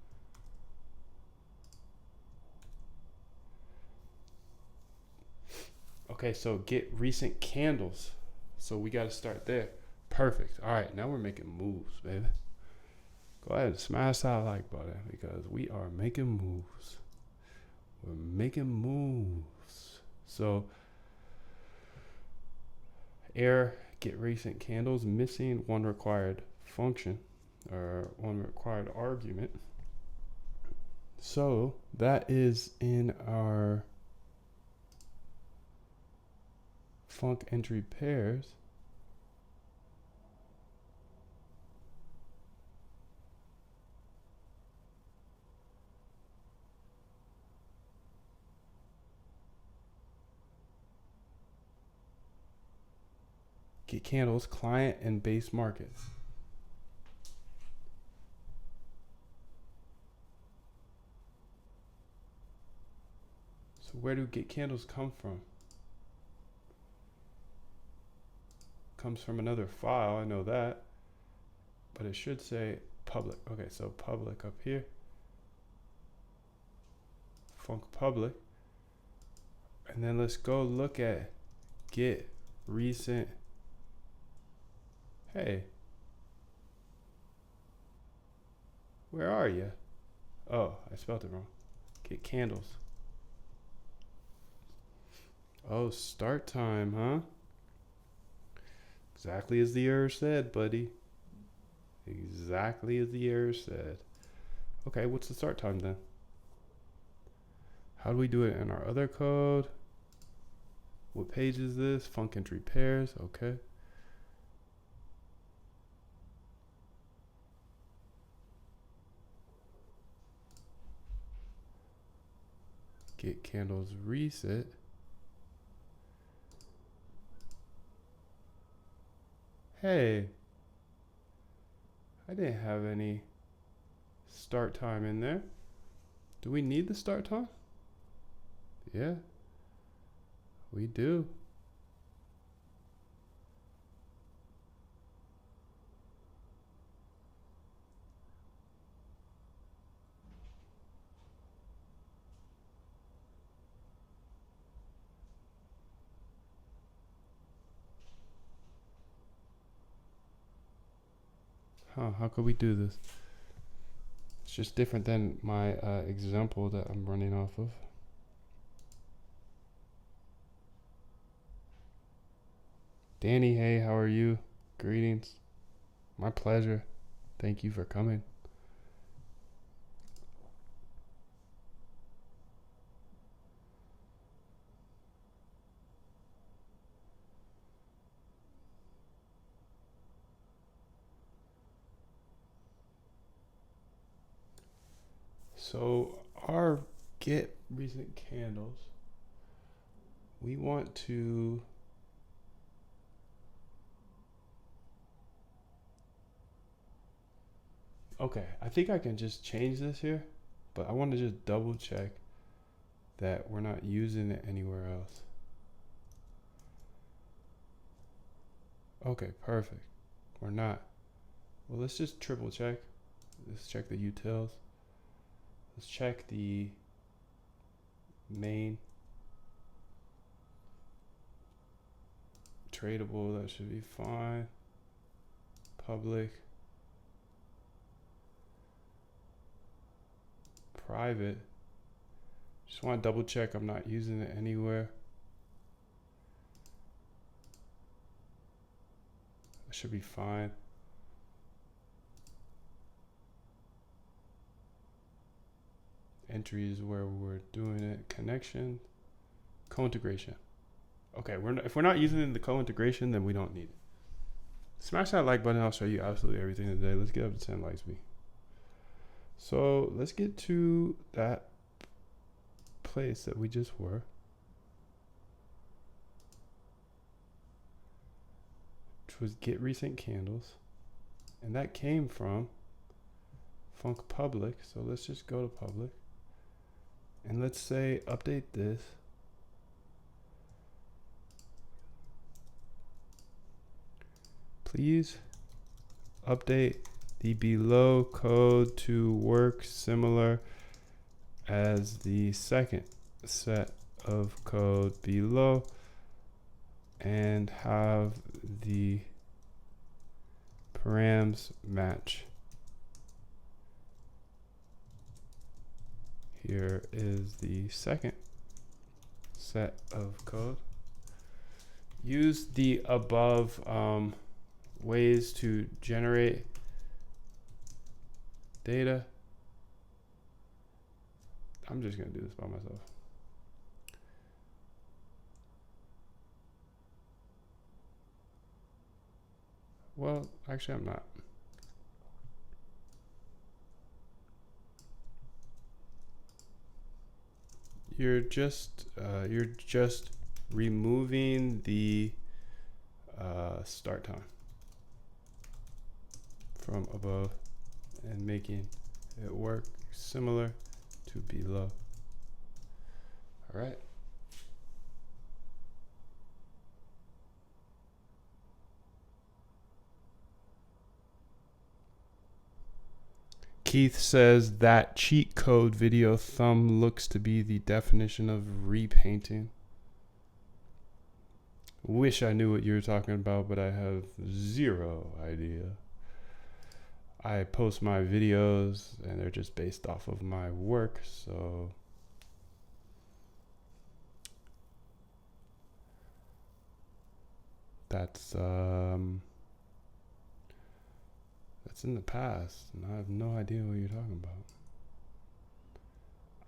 Okay, so get recent candles. So we got to start there. Perfect. All right, now we're making moves, baby. Go ahead and smash that like button because we are making moves. We're making moves. So error, get recent candles, missing one required function or one required argument. So that is in our func entry pairs. Get candles, client and base markets. So where do get candles come from? Comes from another file, I know that. But it should say public. Okay, so public up here. Func public. And then let's go look at get recent. Hey, where are you? Oh, I spelled it wrong. Get candles. Oh, start time, huh? Exactly as the error said, buddy. Exactly as the error said. Okay, what's the start time then? How do we do it in our other code? What page is this? Func entry pairs, okay. Get candles reset. Hey, I didn't have any start time in there. Do we need the start time? Yeah, we do. Huh, how could we do this? It's just different than my example that I'm running off of. Danny, hey, how are you? Greetings. My pleasure. Thank you for coming. So our get recent candles, we want to okay, I think I can just change this here, but I want to just double check that we're not using it anywhere else. Okay, perfect. We're not. Well, let's just triple check. Let's check the utils. Let's check the main tradable. That should be fine. Public. Private. Just want to double check I'm not using it anywhere. That should be fine. Entry is where we're doing it. Connection. Co-integration. Okay, if we're not using it in the co-integration, then we don't need it. Smash that like button. I'll show you absolutely everything today. Let's get up to 10 likes, B. So let's get to that place that we just were. Which was get recent candles. And that came from func public. So let's just go to public. And let's say update this. Please update the below code to work similar as the second set of code below and have the params match. Here is the second set of code. Use the above ways to generate data. I'm just gonna do this by myself. Well, actually I'm not. You're just removing the start time from above and making it work similar to below. All right. Keith says that cheat code video thumb looks to be the definition of repainting. Wish I knew what you were talking about, but I have zero idea. I post my videos and they're just based off of my work, so that's in the past, and I have no idea what you're talking about.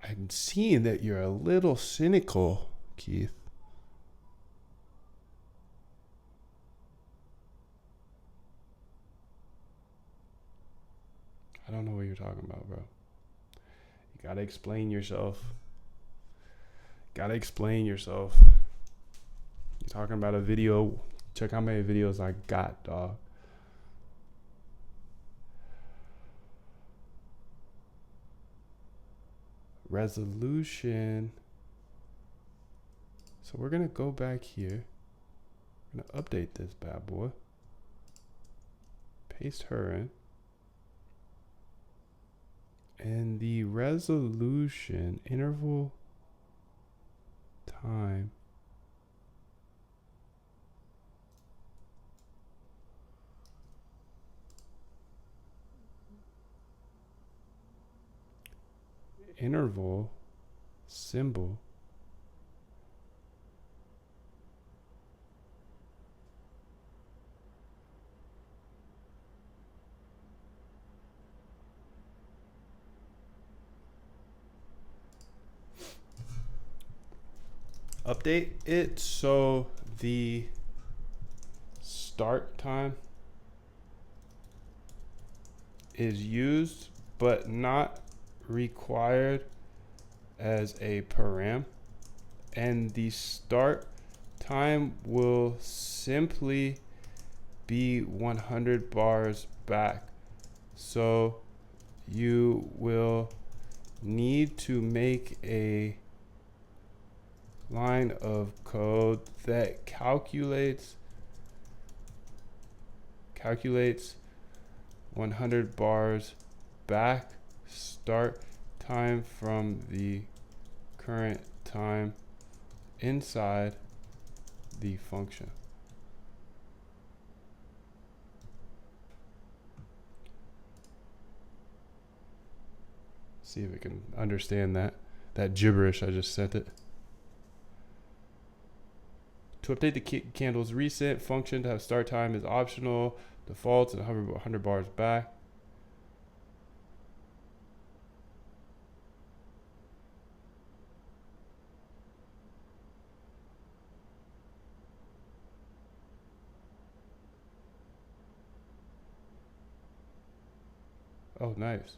I'm seeing that you're a little cynical, Keith. I don't know what you're talking about, bro. You gotta explain yourself. You're talking about a video. Check how many videos I got, dog. Resolution. So we're gonna go back here. We're gonna update this bad boy. Paste her in. And the resolution interval time interval symbol update it so the start time is used but not required as a param, and the start time will simply be 100 bars back. So you will need to make a line of code that calculates 100 bars back start time from the current time inside the function. See if we can understand that gibberish I just sent it. To update the candle's recent function to have start time is optional. Defaults and 100 bars back. Oh, nice.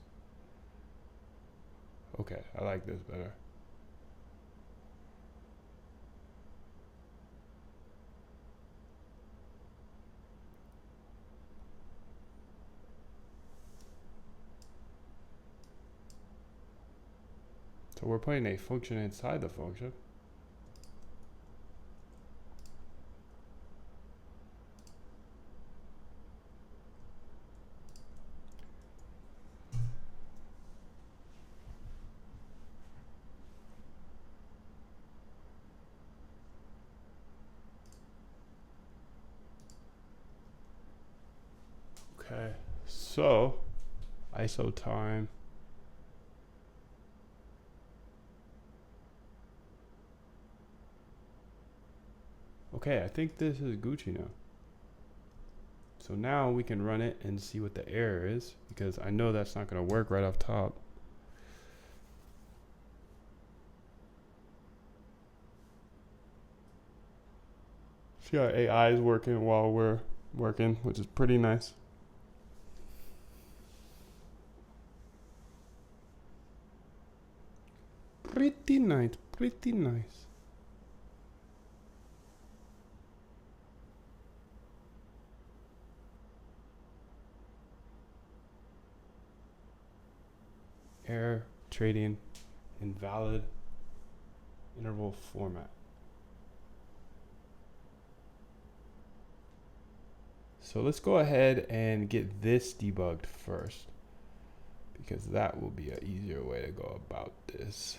Okay, I like this better. So we're putting a function inside the function. Okay, so ISO time Okay, I think this is Gucci now. So now we can run it and see what the error is, because I know that's not going to work right off top. See how AI is working while we're working, which is pretty nice. Pretty nice, pretty nice. Error trading invalid interval format. So let's go ahead and get this debugged first, because that will be an easier way to go about this.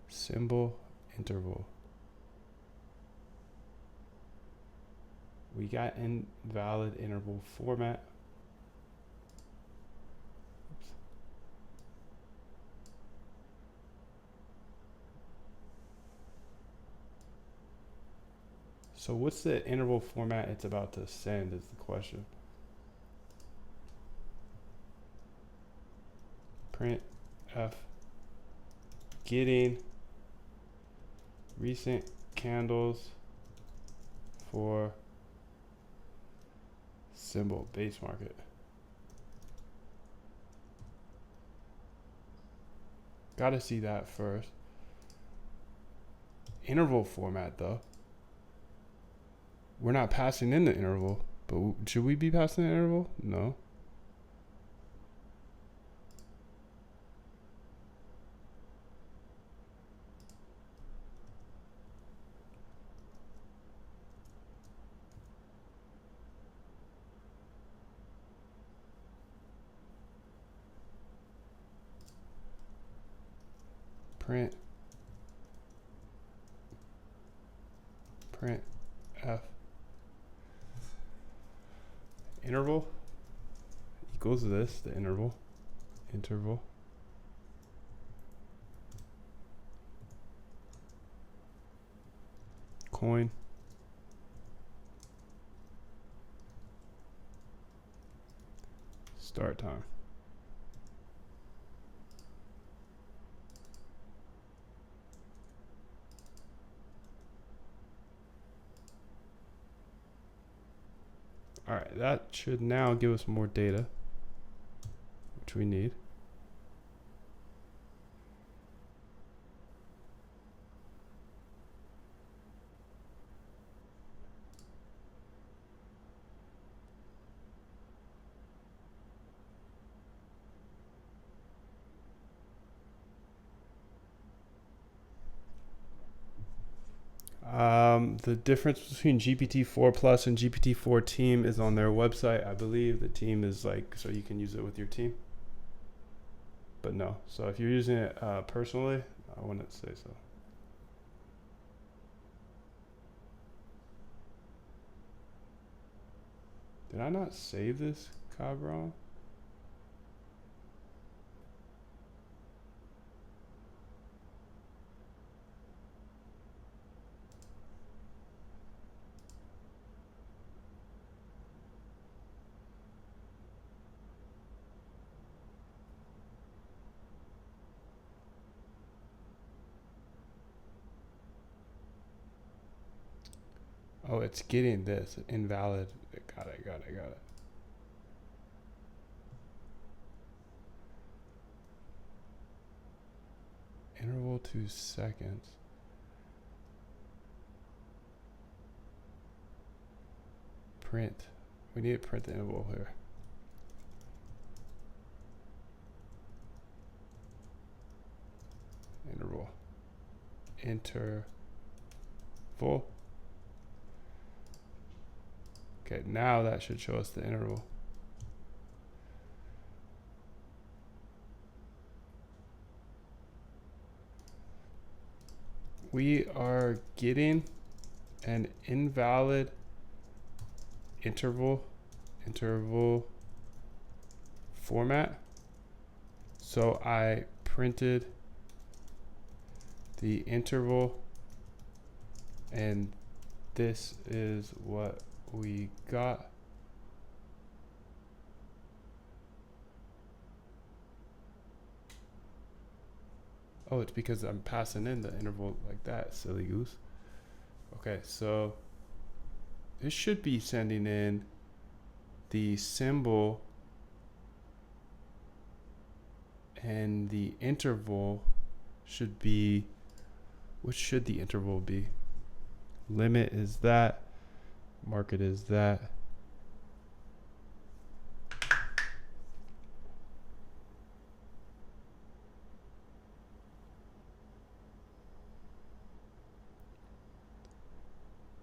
Symbol interval. We got invalid interval format. Oops. So what's the interval format it's about to send is the question. Print F getting recent candles for symbol base market. Gotta see that first. Interval format though. We're not passing in the interval, but should we be passing the interval? No. Print F interval equals this, the interval coin start time. All right, that should now give us more data, which we need. The difference between GPT-4 Plus and GPT-4 Team is on their website. I believe the Team is like, so you can use it with your team. But no, so if you're using it personally, I wouldn't say so. Did I not save this, Cabron? Oh, it's getting this invalid. Got it. Interval 2 seconds. Print. We need to print the interval here. Interval. Interval. Okay, now that should show us the interval. We are getting an invalid interval format. So I printed the interval And this is what we got. Oh, it's because I'm passing in the interval like that, silly goose. Okay, so this should be sending in the symbol, and the interval should be, what should the interval be? Limit is that, market is that.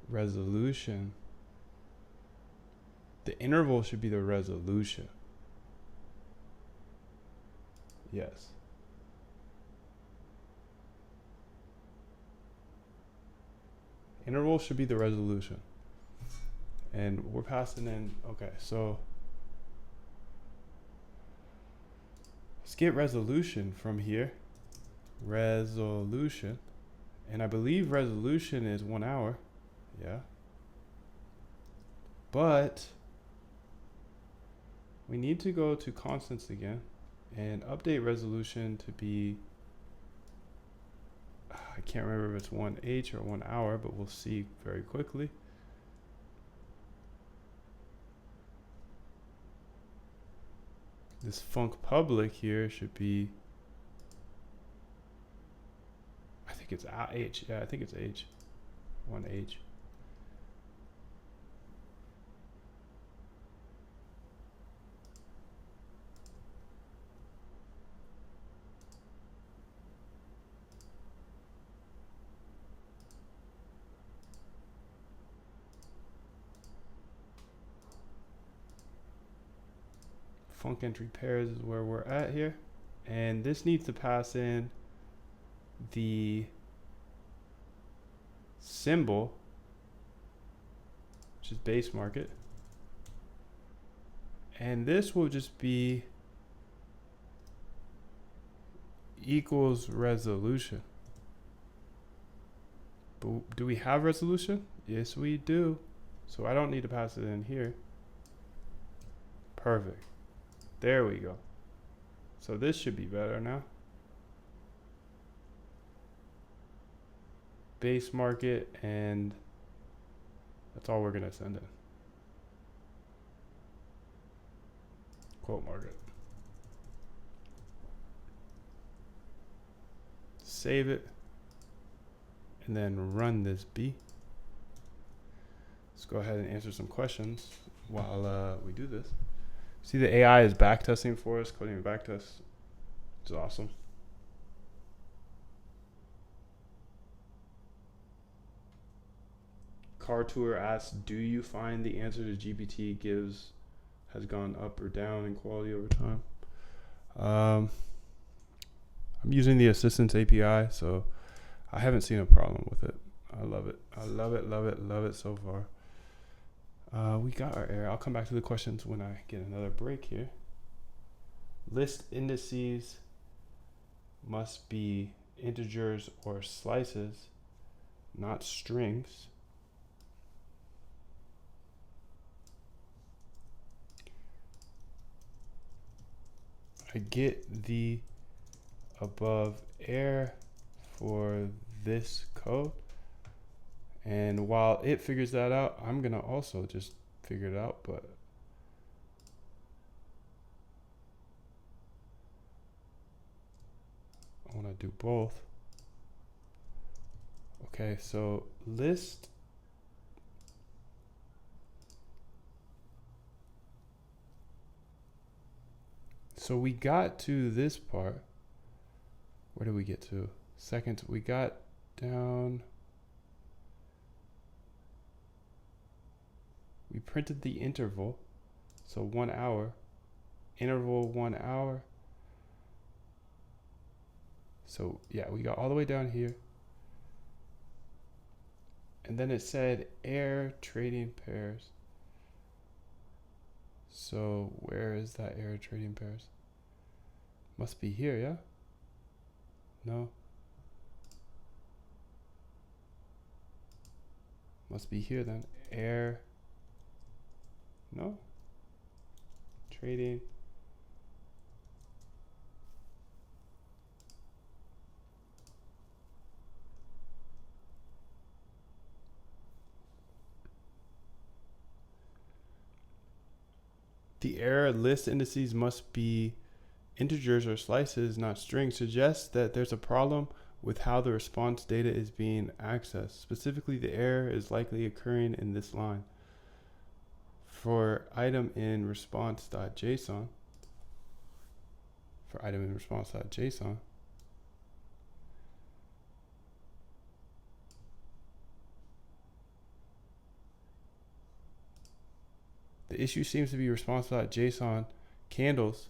Resolution. The interval should be the resolution. Yes. Interval should be the resolution. And we're passing in, okay, so let's get resolution from here. Resolution. And I believe resolution is 1 hour. Yeah. But we need to go to constants again and update resolution to be, I can't remember if it's 1H or 1 hour, but we'll see very quickly. This func public here should be, I think it's H. Yeah, I think it's H. 1H. Func entry pairs is where we're at here. And this needs to pass in the symbol, which is base market. And this will just be equals resolution. But do we have resolution? Yes, we do. So I don't need to pass it in here. Perfect. There we go. So this should be better now. Base market, and that's all we're gonna send in. Quote market. Save it, and then run this B. Let's go ahead and answer some questions while we do this. See, the AI is backtesting for us, coding a backtest. It's awesome. Car Tour asks, do you find the answer to GPT gives has gone up or down in quality over time? I'm using the Assistance API, so I haven't seen a problem with it. I love it. I love it, love it, love it so far. We got our error. I'll come back to the questions when I get another break here. List indices must be integers or slices, not strings. I get the above error for this code. And while it figures that out, I'm gonna also just figure it out, but I wanna do both. Okay, so list. So we got to this part. Where did we get to? Second, we got down. We printed the interval, so 1 hour, interval 1 hour. So yeah, we got all the way down here. And then it said air trading pairs. So where is that air trading pairs? Must be here, yeah? No. Must be here then. Error. No. Trading. The error list indices must be integers or slices, not strings, suggests that there's a problem with how the response data is being accessed. Specifically, the error is likely occurring in this line. For item in response.json, the issue seems to be response.json candles.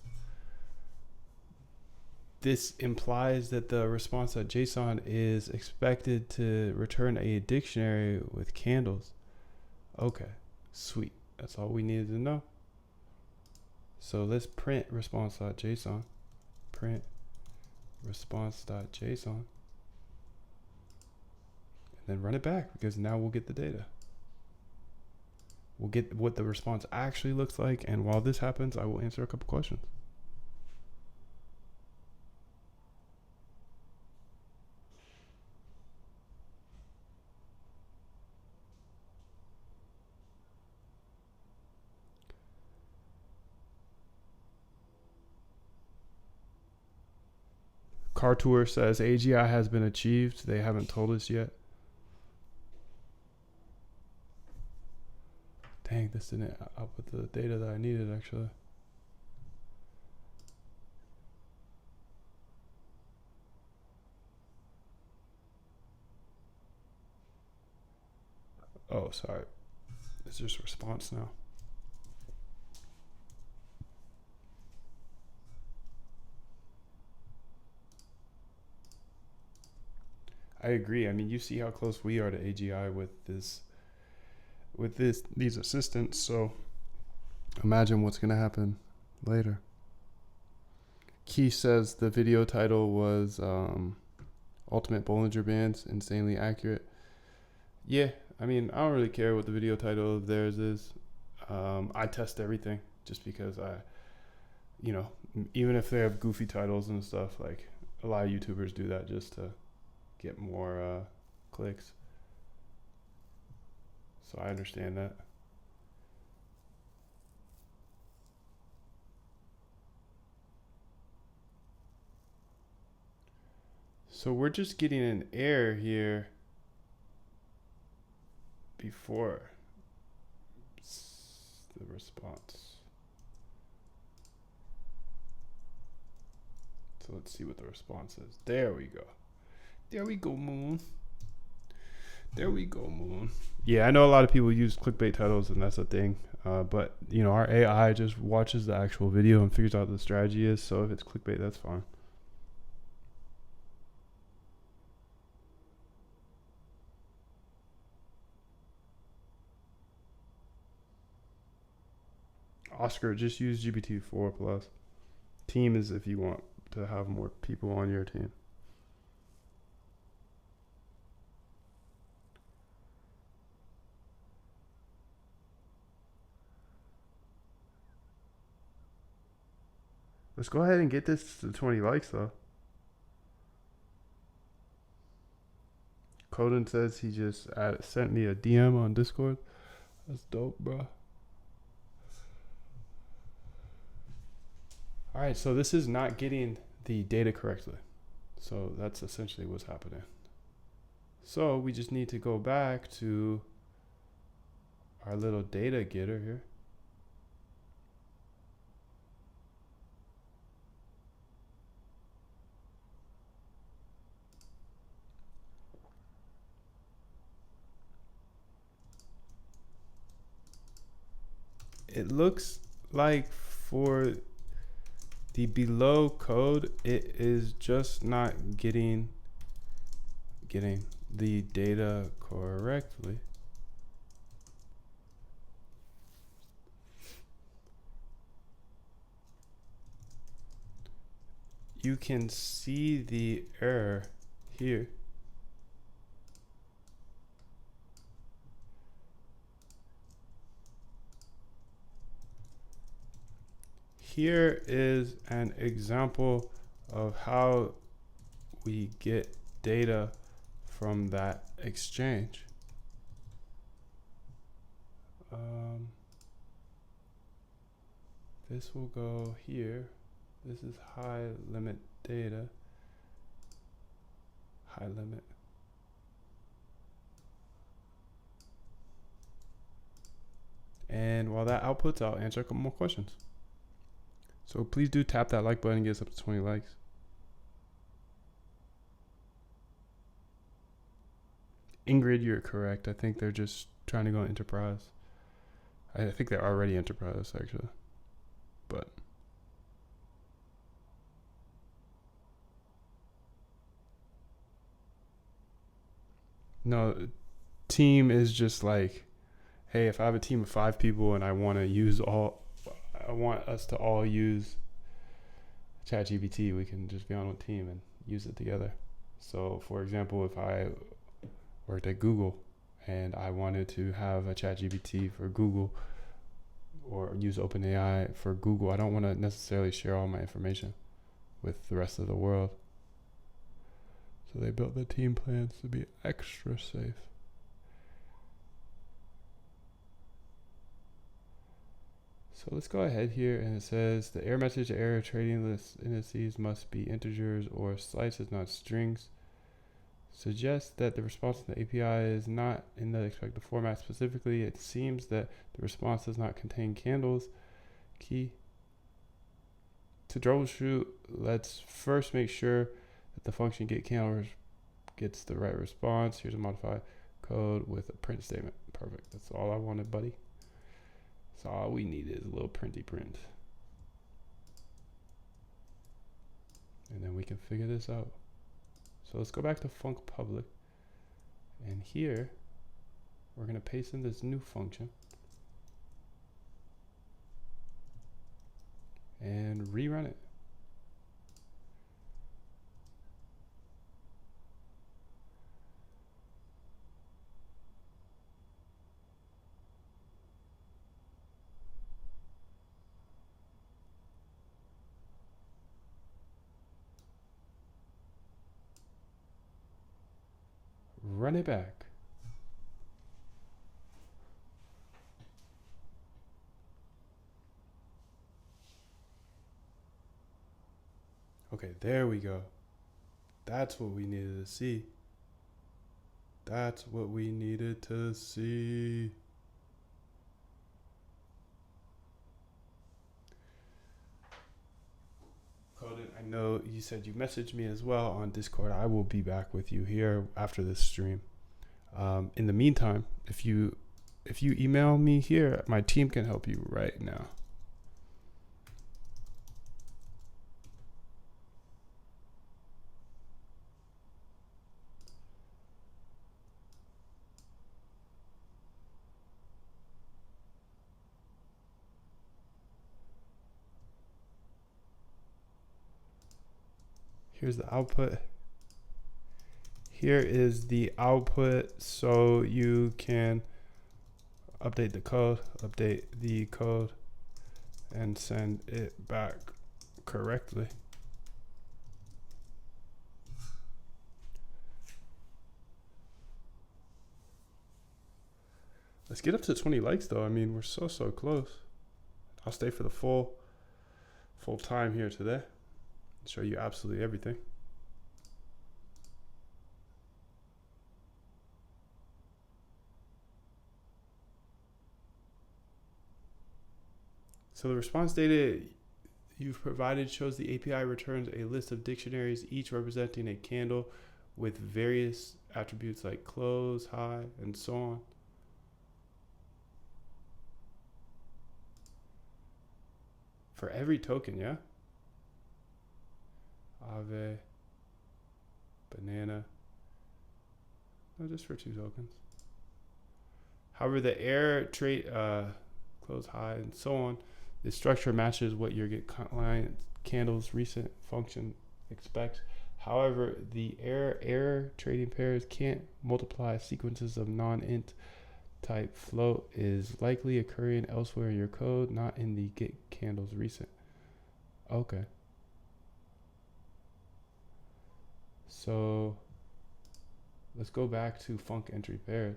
This implies that the response.json is expected to return a dictionary with candles. Okay, sweet. That's all we needed to know. So let's print response.json. Print response.json. And then run it back, because now we'll get the data. We'll get what the response actually looks like. And while this happens, I will answer a couple questions. Car Tour says AGI has been achieved. They haven't told us yet. Dang, this didn't output the data that I needed, actually. Oh, sorry. It's just response now. I agree. I mean, you see how close we are to AGI with these assistants. So imagine what's going to happen later. Key says the video title was Ultimate Bollinger Bands, insanely accurate. Yeah, I mean, I don't really care what the video title of theirs is. I test everything just because even if they have goofy titles and stuff, like a lot of YouTubers do that just to get more clicks. So I understand that. So we're just getting an error here before the response. So let's see what the response is. There we go. There we go, Moon. There we go, Moon. Yeah, I know a lot of people use clickbait titles, and that's a thing. But, our AI just watches the actual video and figures out what the strategy is. So if it's clickbait, that's fine. Oscar, just use GPT-4 plus. Team is if you want to have more people on your team. Let's go ahead and get this to 20 likes, though. Coden says he just sent me a DM on Discord. That's dope, bro. All right, so this is not getting the data correctly. So that's essentially what's happening. So we just need to go back to our little data getter here. It looks like for the below code, it is just not getting the data correctly. You can see the error here. here is an example of how we get data from that exchange. This will go here. This is high limit data. High limit. And while that outputs, I'll answer a couple more questions. So please do tap that like button and get us up to 20 likes. Ingrid, you're correct. I think they're just trying to go enterprise. I think they're already enterprise, actually. But no, team is just like, hey, if I have a team of 5 people and I want us to all use ChatGPT, we can just be on a team and use it together. So for example, if I worked at Google and I wanted to have a ChatGPT for Google or use OpenAI for Google, I don't want to necessarily share all my information with the rest of the world. So they built the team plans to be extra safe. So let's go ahead here, and it says the error message error trading list indices must be integers or slices, not strings. Suggests that the response to the API is not in the expected format. Specifically, it seems that the response does not contain candles. Key. To troubleshoot, let's first make sure that the function getCandles gets the right response. Here's a modified code with a print statement. Perfect. That's all I wanted, buddy. So all we need is a little printy print. And then we can figure this out. So let's go back to func public. And here, we're going to paste in this new function. And rerun it. Run it back. Okay, there we go. That's what we needed to see. That's what we needed to see. Colden, I know you said you messaged me as well on Discord. I will be back with you here after this stream. In the meantime, if you email me here, my team can help you right now. Here's the output. Here is the output, so you can update the code, and send it back correctly. Let's get up to 20 likes though. I mean, we're so close. I'll stay for the full time here today. Show you absolutely everything. So the response data you've provided shows the API returns a list of dictionaries, each representing a candle with various attributes like close, high, and so on. For every token, yeah? Ave, banana, no, just for 2 tokens. However, the error trait, close, high, and so on, the structure matches what your get client candles recent function expects. However, the error trading pairs can't multiply sequences of non-int type float is likely occurring elsewhere in your code, not in the get candles recent. Okay. So let's go back to Funk entry pairs.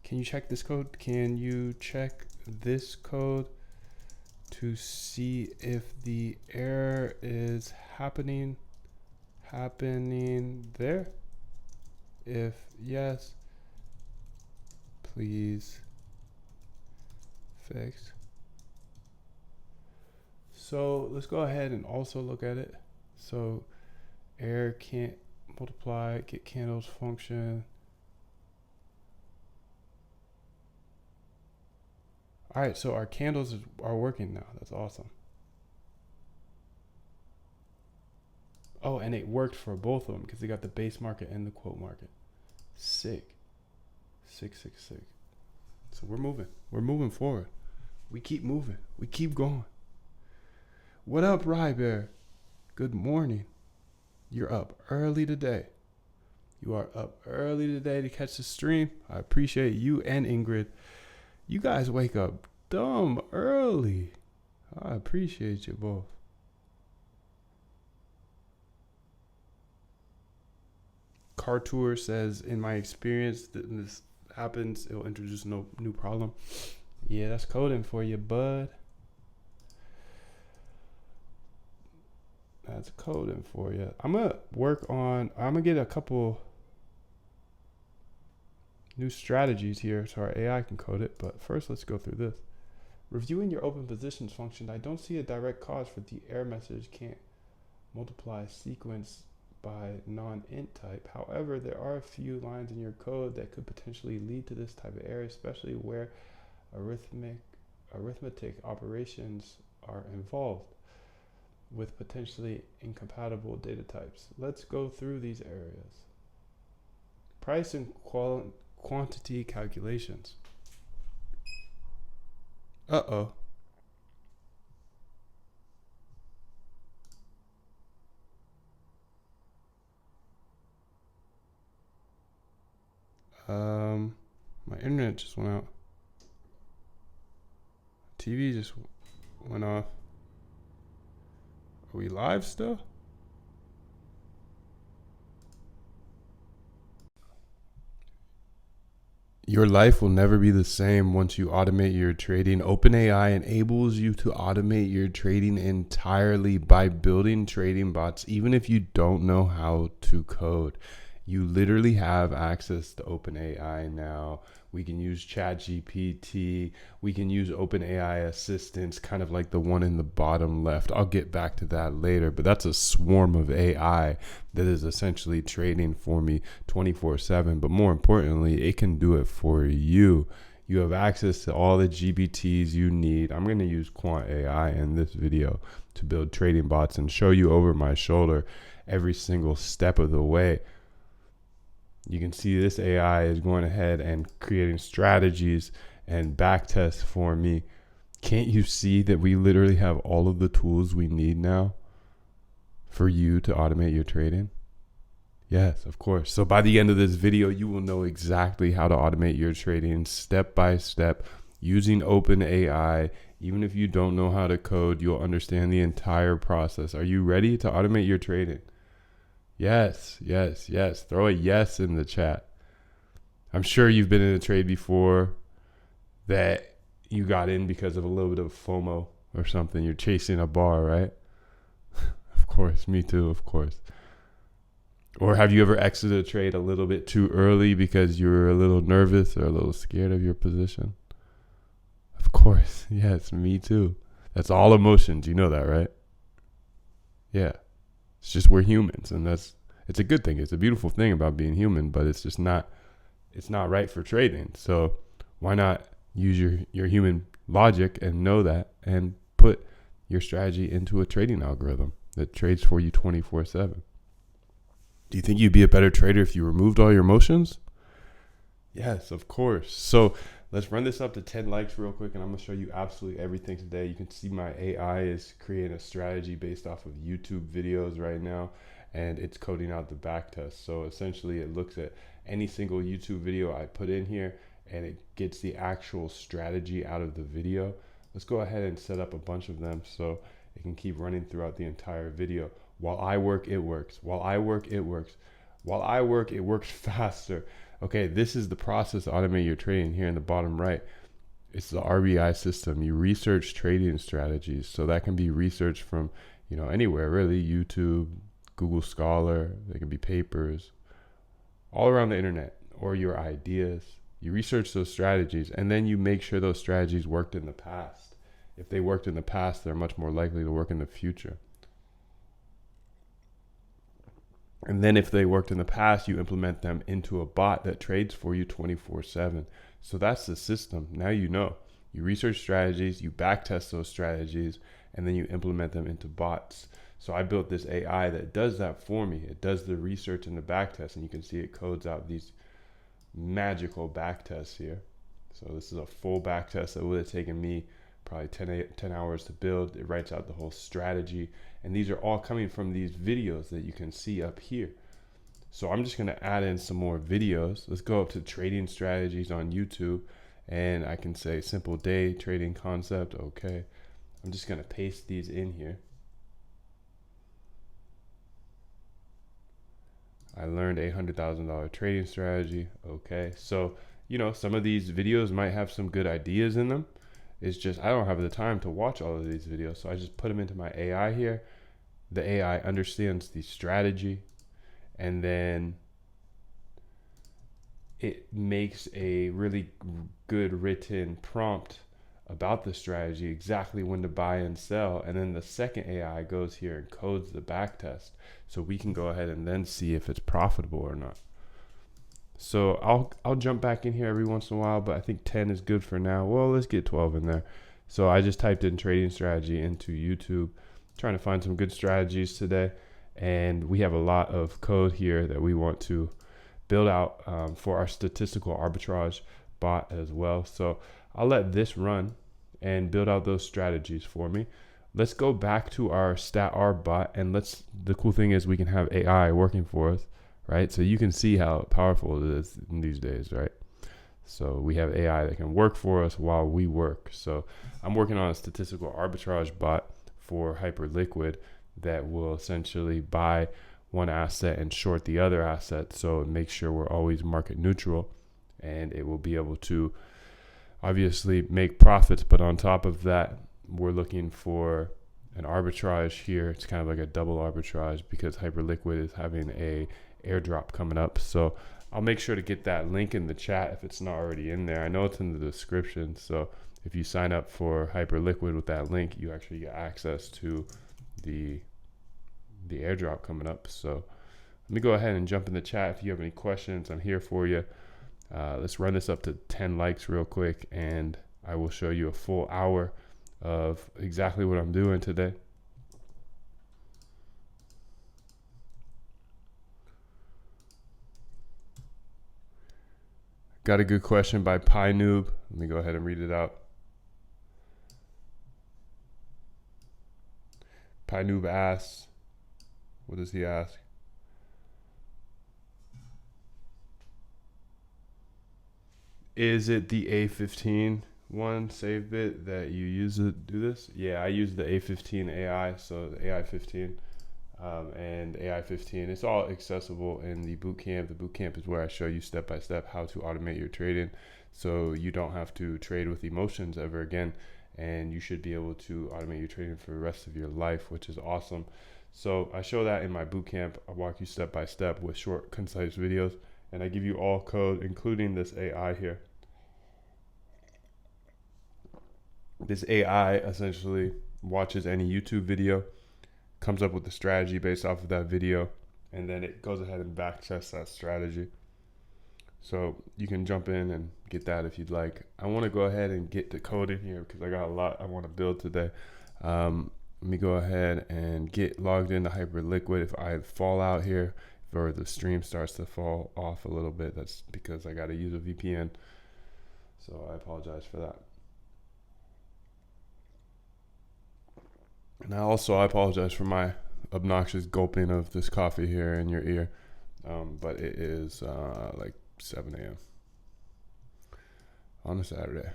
Can you check this code? Can you check this code to see if the error is happening there? If yes, please fix. So let's go ahead and also look at it. So error can't multiply, get candles function. All right, so our candles are working now. That's awesome. Oh, and it worked for both of them because they got the base market and the quote market. Sick. Sick. So we're moving. We're moving forward. We keep moving. We keep going. What up, Rybear? Good morning. You're up early today. You are up early today to catch the stream. I appreciate you and Ingrid. You guys wake up dumb early. I appreciate you both. Car Tour says, in my experience, this happens, it'll introduce no new problem. Yeah, that's coding for you, bud. That's coding for you. I'm gonna get a couple new strategies here so our AI can code it. But first, let's go through this. Reviewing your open positions function, I don't see a direct cause for the error message can't multiply sequence by non-int type. However, there are a few lines in your code that could potentially lead to this type of error, especially where arithmetic operations are involved with potentially incompatible data types. Let's go through these areas. Price and quantity calculations. Uh-oh. My internet just went out. TV just went off. Are we live still? Your life will never be the same once you automate your trading. OpenAI enables you to automate your trading entirely by building trading bots, even if you don't know how to code. You literally have access to OpenAI now. We can use ChatGPT. We can use OpenAI assistants, kind of like the one in the bottom left. I'll get back to that later, but that's a swarm of AI that is essentially trading for me 24/7. But more importantly, it can do it for you. You have access to all the GPTs you need. I'm going to use Quant AI in this video to build trading bots and show you over my shoulder every single step of the way. You can see this AI is going ahead and creating strategies and backtests for me. Can't you see that we literally have all of the tools we need now for you to automate your trading? Yes, of course. So by the end of this video, you will know exactly how to automate your trading step by step using OpenAI. Even if you don't know how to code, you'll understand the entire process. Are you ready to automate your trading? Yes. Throw a yes in the chat. I'm sure you've been in a trade before that you got in because of a little bit of FOMO or something. You're chasing a bar, right? Of course, me too, of course. Or have you ever exited a trade a little bit too early because you were a little nervous or a little scared of your position? Of course, yes, me too. That's all emotions, you know that, right? Yeah. It's just we're humans, and it's a good thing. It's a beautiful thing about being human, but it's not right for trading. So why not use your human logic and know that and put your strategy into a trading algorithm that trades for you 24/7. Do you think you'd be a better trader if you removed all your emotions? Yes, of course. So let's run this up to 10 likes real quick, and I'm going to show you absolutely everything today. You can see my AI is creating a strategy based off of YouTube videos right now, and it's coding out the back test. So essentially it looks at any single YouTube video I put in here and it gets the actual strategy out of the video. Let's go ahead and set up a bunch of them so it can keep running throughout the entire video. While I work, it works. While I work, it works. While I work, it works faster. Okay, this is the process to automate your trading here in the bottom right. It's the RBI system. You research trading strategies. So that can be research from, anywhere really, YouTube, Google Scholar, they can be papers, all around the internet, or your ideas. You research those strategies and then you make sure those strategies worked in the past. If they worked in the past, they're much more likely to work in the future. And then if they worked in the past, you implement them into a bot that trades for you 24/7. So that's the system. Now you know. You research strategies, you backtest those strategies, and then you implement them into bots. So I built this AI that does that for me. It does the research and the backtest, and you can see it codes out these magical backtests here. So this is a full backtest that would have taken me probably 10 hours to build. It writes out the whole strategy. And these are all coming from these videos that you can see up here. So I'm just going to add in some more videos. Let's go up to trading strategies on YouTube. And I can say simple day trading concept. Okay. I'm just going to paste these in here. I learned $800,000 trading strategy. Okay. So, some of these videos might have some good ideas in them. It's just I don't have the time to watch all of these videos. So I just put them into my AI here. The AI understands the strategy and then it makes a really good written prompt about the strategy, exactly when to buy and sell. And then the second AI goes here and codes the back test so we can go ahead and then see if it's profitable or not. So I'll jump back in here every once in a while, but I think 10 is good for now. Well, let's get 12 in there. So I just typed in trading strategy into YouTube, trying to find some good strategies today. And we have a lot of code here that we want to build out for our statistical arbitrage bot as well. So I'll let this run and build out those strategies for me. Let's go back to our stat-arb bot, and the cool thing is we can have AI working for us, right? So you can see how powerful it is in these days, right? So we have AI that can work for us while we work. So I'm working on a statistical arbitrage bot for Hyperliquid that will essentially buy one asset and short the other asset. So it makes sure we're always market neutral, and it will be able to obviously make profits. But on top of that, we're looking for an arbitrage here. It's kind of like a double arbitrage because Hyperliquid is having a airdrop coming up. So I'll make sure to get that link in the chat if it's not already in there. I know it's in the description. So if you sign up for Hyperliquid with that link, you actually get access to the airdrop coming up. So let me go ahead and jump in the chat. If you have any questions, I'm here for you. Let's run this up to 10 likes real quick, and I will show you a full hour of exactly what I'm doing today. Got a good question by PyNoob. Let me go ahead and read it out. PyNoob asks, what does he ask? Is it the A15 one save bit that you use to do this? Yeah, I use the A15 AI, so the AI 15 and AI 15. It's all accessible in the bootcamp. The bootcamp is where I show you step by step how to automate your trading, so you don't have to trade with emotions ever again, and you should be able to automate your trading for the rest of your life, which is awesome. So I show that in my bootcamp. I walk you step by step with short, concise videos, and I give you all code, including this AI here. This AI essentially watches any YouTube video, comes up with a strategy based off of that video, and then it goes ahead and backtests that strategy. So you can jump in and get that if you'd like. I want to go ahead and get the code in here because I got a lot I want to build today. Let me go ahead and get logged into Hyperliquid. If I fall out here, or the stream starts to fall off a little bit, that's because I got to use a VPN. So I apologize for that. And I apologize for my obnoxious gulping of this coffee here in your ear. But it is like 7 a.m. on a Saturday.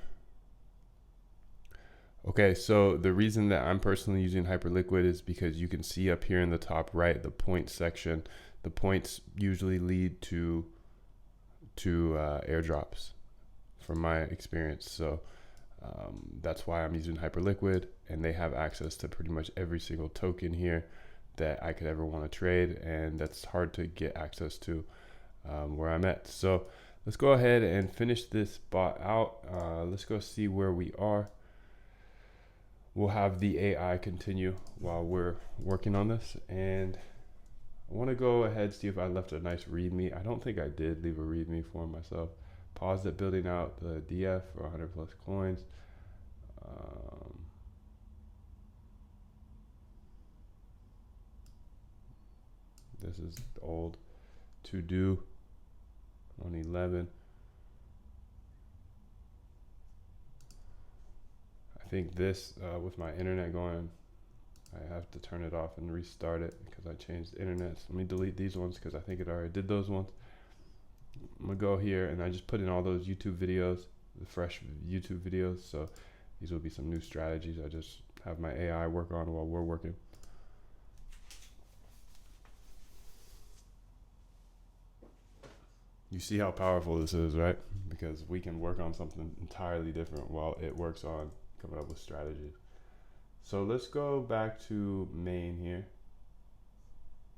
Okay, so the reason that I'm personally using Hyperliquid is because you can see up here in the top right, the point section. The points usually lead to airdrops from my experience. So that's why I'm using Hyperliquid, and they have access to pretty much every single token here that I could ever want to trade, and that's hard to get access to where I'm at. So let's go ahead and finish this bot out. Let's go see where we are. We'll have the AI continue while we're working on this, and I want to go ahead see if I left a nice readme. I don't think I did leave a readme for myself. Paused it building out the DF for 100 plus coins. This is old to do 111. I think this with my internet going, I have to turn it off and restart it because I changed the internet. So let me delete these ones because I think it already did those ones. I'm gonna go here and I just put in all those YouTube videos, the fresh YouTube videos. So these will be some new strategies I just have my AI work on while we're working. You see how powerful this is, right? Because we can work on something entirely different while it works on coming up with strategies. So let's go back to main here.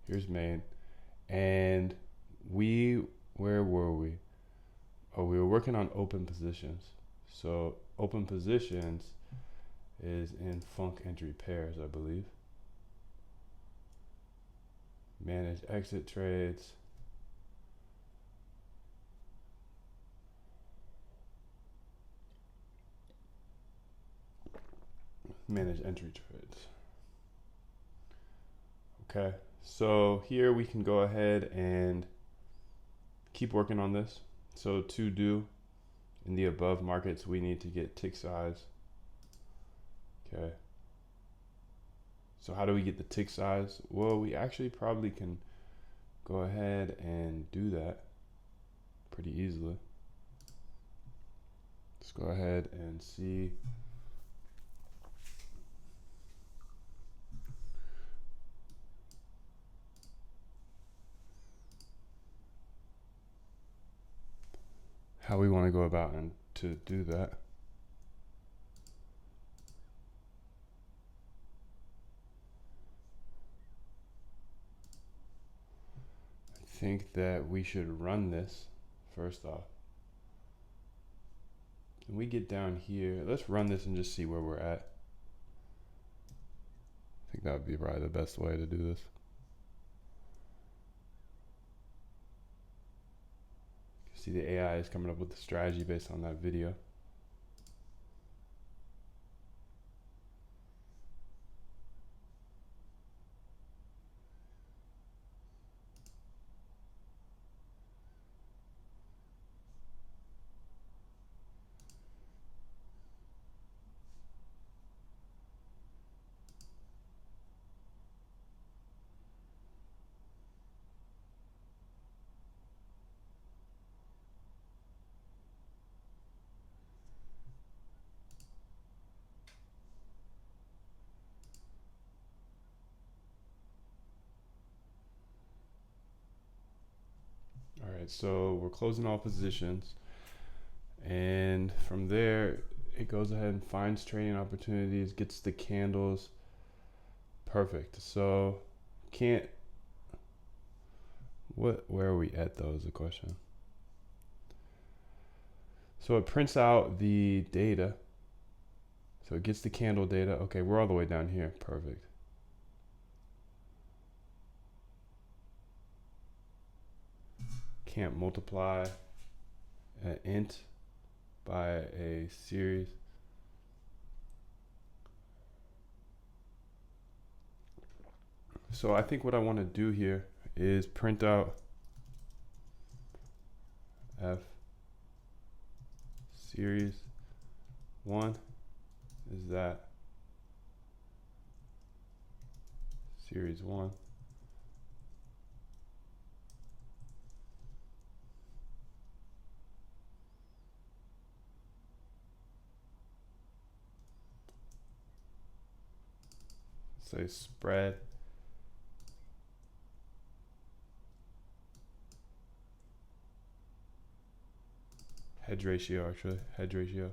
Here's main. And where were we? Oh, we were working on open positions. So open positions is in Funk entry pairs, I believe. Manage exit trades. Manage entry trades. Okay, so here we can go ahead and keep working on this. So to do in the above markets, we need to get tick size. Okay. So how do we get the tick size? Well, we actually probably can go ahead and do that pretty easily. Let's go ahead and see. How we want to go about and to do that. I think that we should run this first off. Can we get down here? Let's run this and just see where we're at. I think that would be probably the best way to do this. See, the AI is coming up with the strategy based on that video. All right, so we're closing all positions, and from there it goes ahead and finds trading opportunities, gets the candles. Perfect. So where are we at though is the question. So it prints out the data. So it gets the candle data. Okay, we're all the way down here. Perfect. Can't multiply an int by a series. So I think what I want to do here is print out F series 1 is that series 1. Say spread. Hedge ratio, actually. Hedge ratio.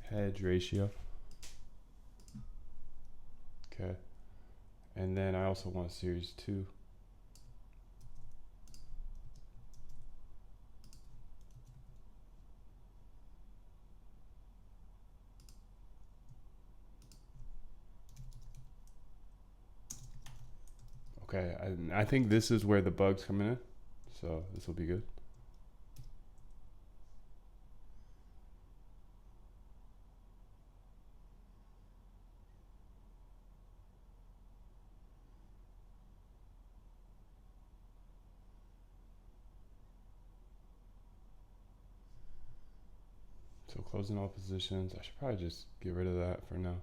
Hedge ratio. Okay. And then I also want series 2. Okay, I think this is where the bug's coming in. So this will be good. So closing all positions. I should probably just get rid of that for now.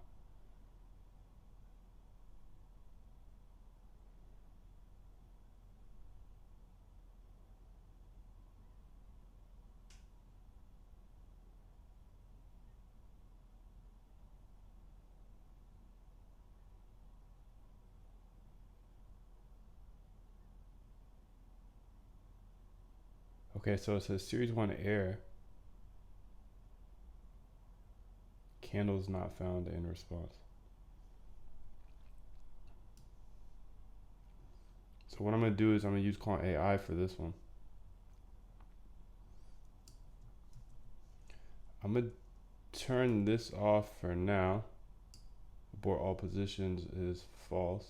Okay, so it says series 1 error. Candles not found in response. So what I'm going to do is I'm going to use Quant AI for this one. I'm going to turn this off for now. Abort all positions is false.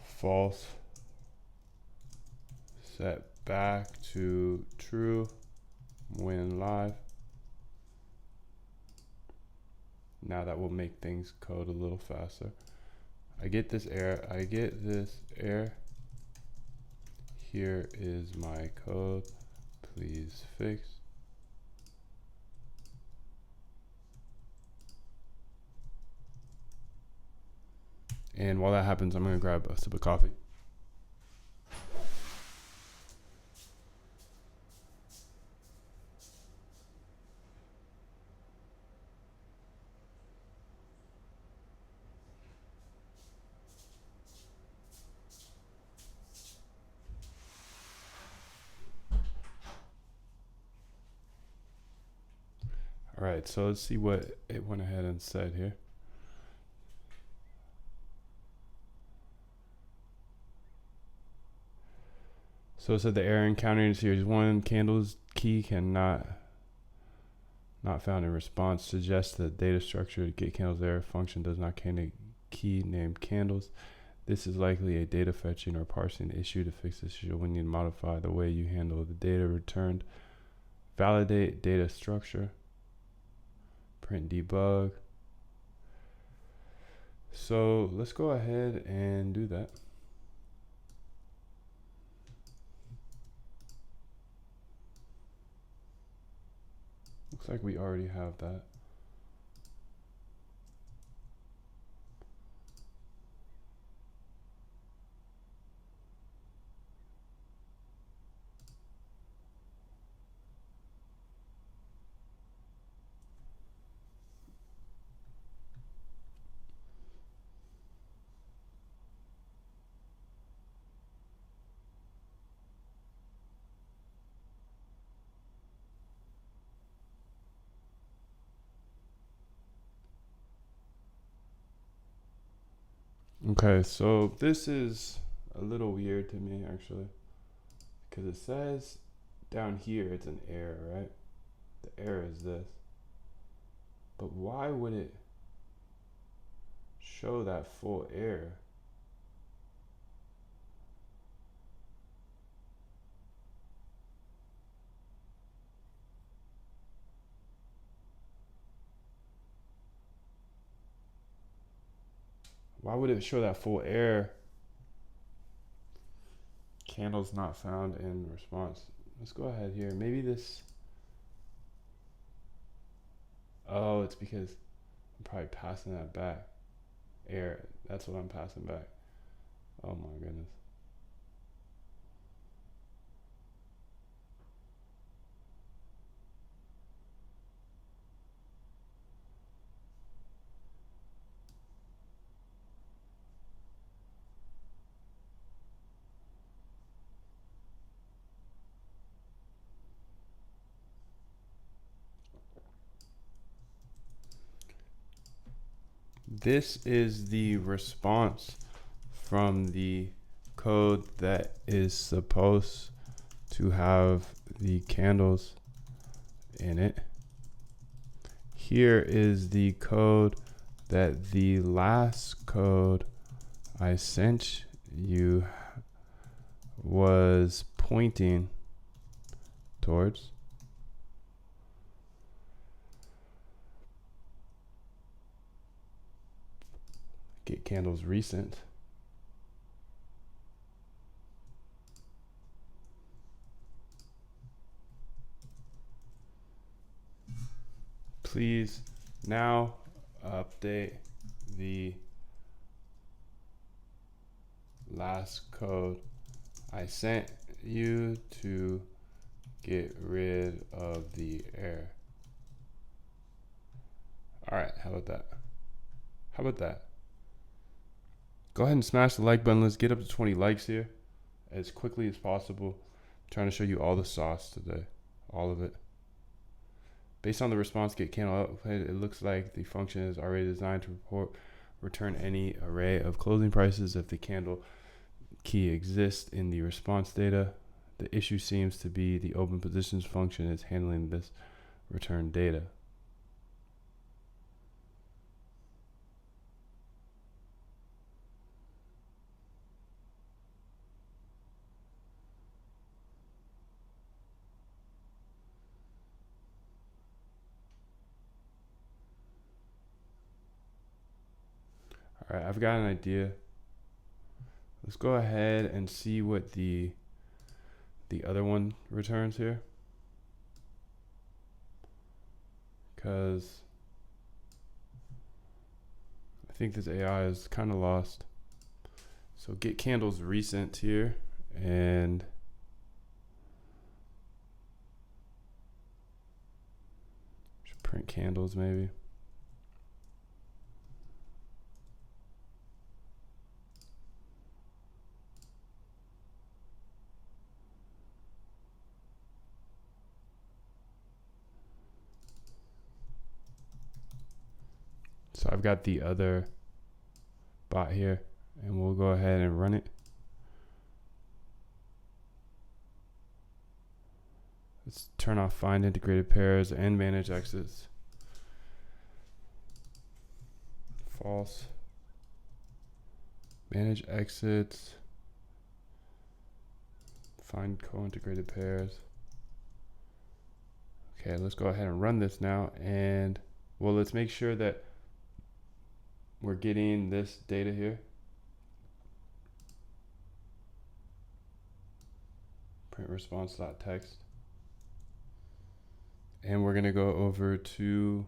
False. Set back to true when live. Now that will make things code a little faster. I get this error. I get this error. Here is my code. Please fix. And while that happens, I'm going to grab a sip of coffee. All right, so let's see what it went ahead and said here. So it said the error encountered in series 1 candles key cannot not found in response suggests that data structure get candles error function does not contain a key named candles. This is likely a data fetching or parsing issue. To fix this issue, we need to modify the way you handle the data returned. Validate data structure. Print debug. So let's go ahead and do that. Looks like we already have that. Okay, so this is a little weird to me actually, because it says down here it's an error, right? The error is this. But why would it show that full error? Why would it show that full error? Candles not found in response. Let's go ahead here. Maybe this. Oh, it's because I'm probably passing that back. Air, that's what I'm passing back. Oh my goodness. This is the response from the code that is supposed to have the candles in it. Here is the code that the last code I sent you was pointing towards. Get candles recent. Please now update the last code I sent you to get rid of the error. All right, how about that? How about that? Go ahead and smash the like button. Let's get up to 20 likes here as quickly as possible. I'm trying to show you all the sauce today, all of it. Based on the response get candle output, it looks like the function is already designed to return any array of closing prices if the candle key exists in the response data. The issue seems to be the open positions function is handling this return data. All right, I've got an idea. Let's go ahead and see what the other one returns here. Because I think this AI is kind of lost. So get candles recent here and should print candles maybe. So I've got the other bot here and we'll go ahead and run it. Let's turn off find integrated pairs and manage exits. False. Manage exits. Find co-integrated pairs. Okay, let's go ahead and run this now. And well, let's make sure that we're getting this data here. Print response.text. And we're gonna go over to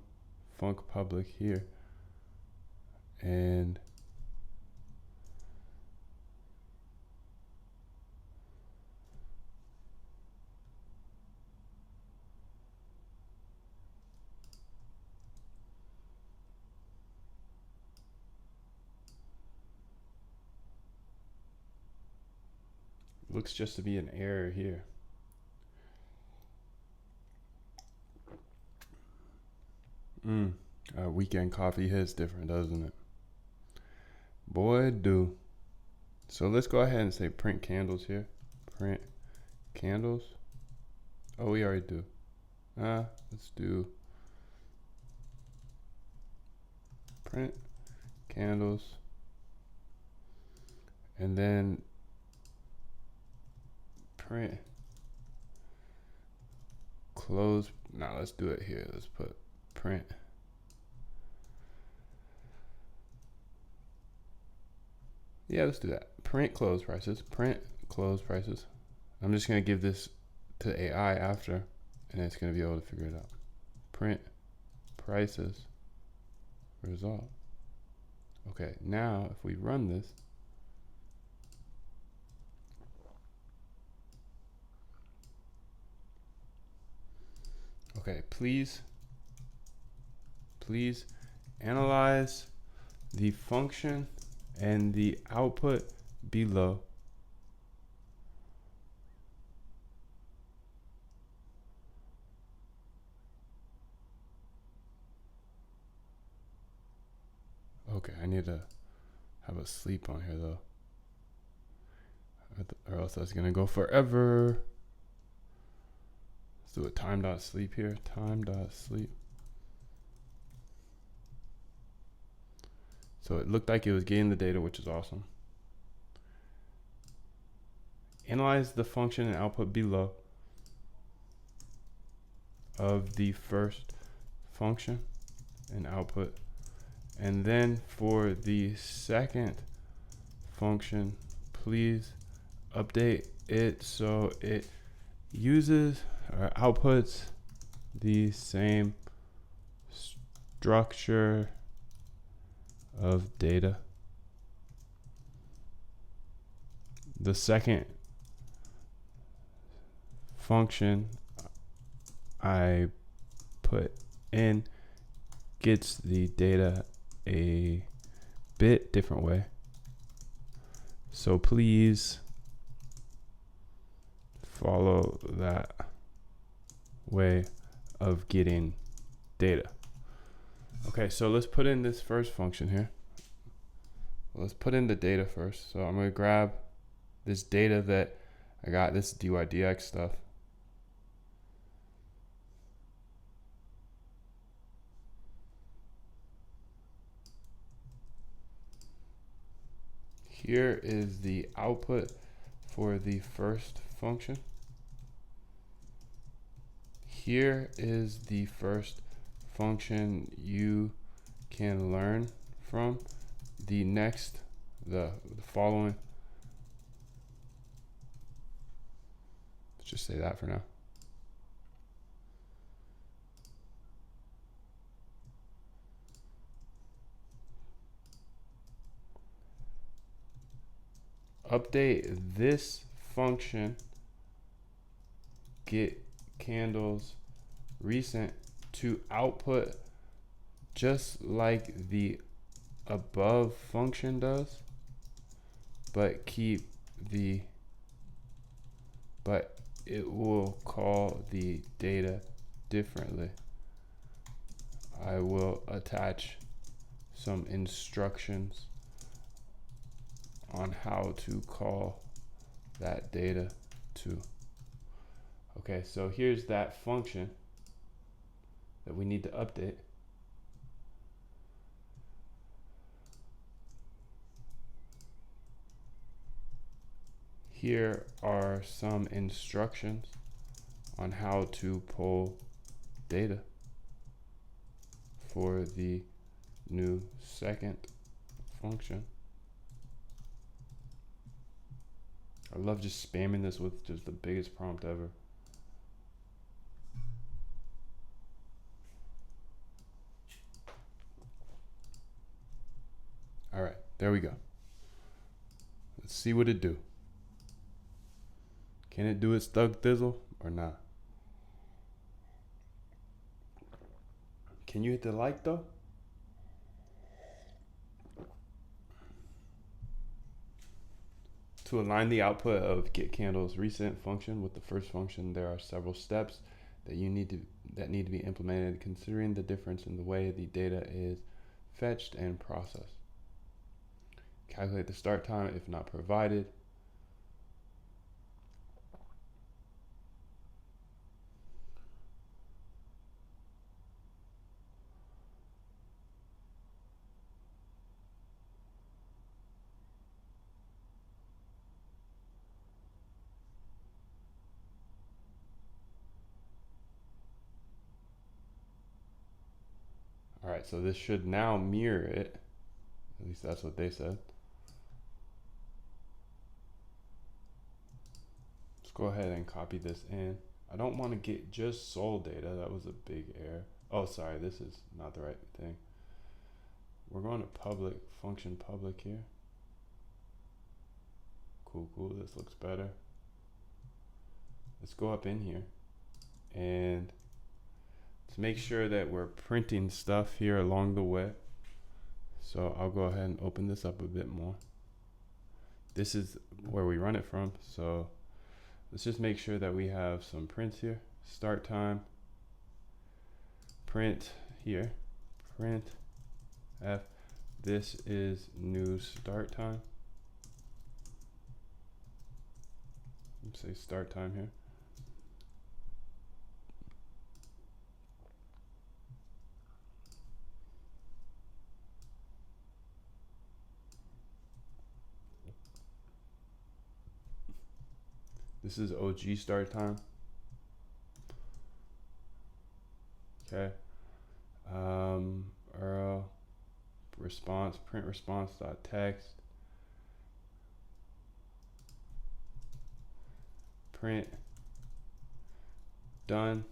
func public here. And looks just to be an error here. Weekend coffee hits different, doesn't it? Boy, do. So let's go ahead and say print candles here. Print candles. Oh, we already do. Let's do print candles. And then print close. Now let's do it here. Let's put print. Yeah, let's do that. Print close prices. Print close prices. I'm just going to give this to AI after, and it's going to be able to figure it out. Print prices. result. Okay, now if we run this, okay, please analyze the function and the output below. Okay, I need to have a sleep on here though, or else that's gonna go forever. Let's do a time.sleep here, time.sleep. So it looked like it was getting the data, which is awesome. Analyze the function and output below of the first function and output. And then for the second function, please update it so it uses or outputs the same structure of data. The second function I put in gets the data a bit different way. So please follow that way of getting data. Okay, so let's put in this first function here. Let's put in the data first. So I'm going to grab this data that I got, this dydx stuff. Here is the output for the first function. Here is the first function you can learn from. The next, the following. Let's just say that for now. Update this function get candles recent to output just like the above function does, but it will call the data differently. I will attach some instructions on how to call that data to. Okay, so here's that function that we need to update. Here are some instructions on how to pull data for the new second function. I love just spamming this with just the biggest prompt ever. All right, there we go. Let's see what it do. Can it do its thug thizzle or not? Can you hit the like though? To align the output of getCandle's recent function with the first function, there are several steps that need to be implemented, considering the difference in the way the data is fetched and processed. Calculate the start time if not provided. All right, so this should now mirror it. At least that's what they said. Let's go ahead and copy this in. I don't want to get just sol data. That was a big error. Oh, sorry, this is not the right thing. we're going to public, function public here. Cool, cool, this looks better. Let's go up in here and let's make sure that we're printing stuff here along the way. So I'll go ahead and open this up a bit more. This is where we run it from. So let's just make sure that we have some prints here. Start time, print here, print F. This is new start time. Let's say start time here. This is OG start time. Okay. URL response, print response dot text. Print done.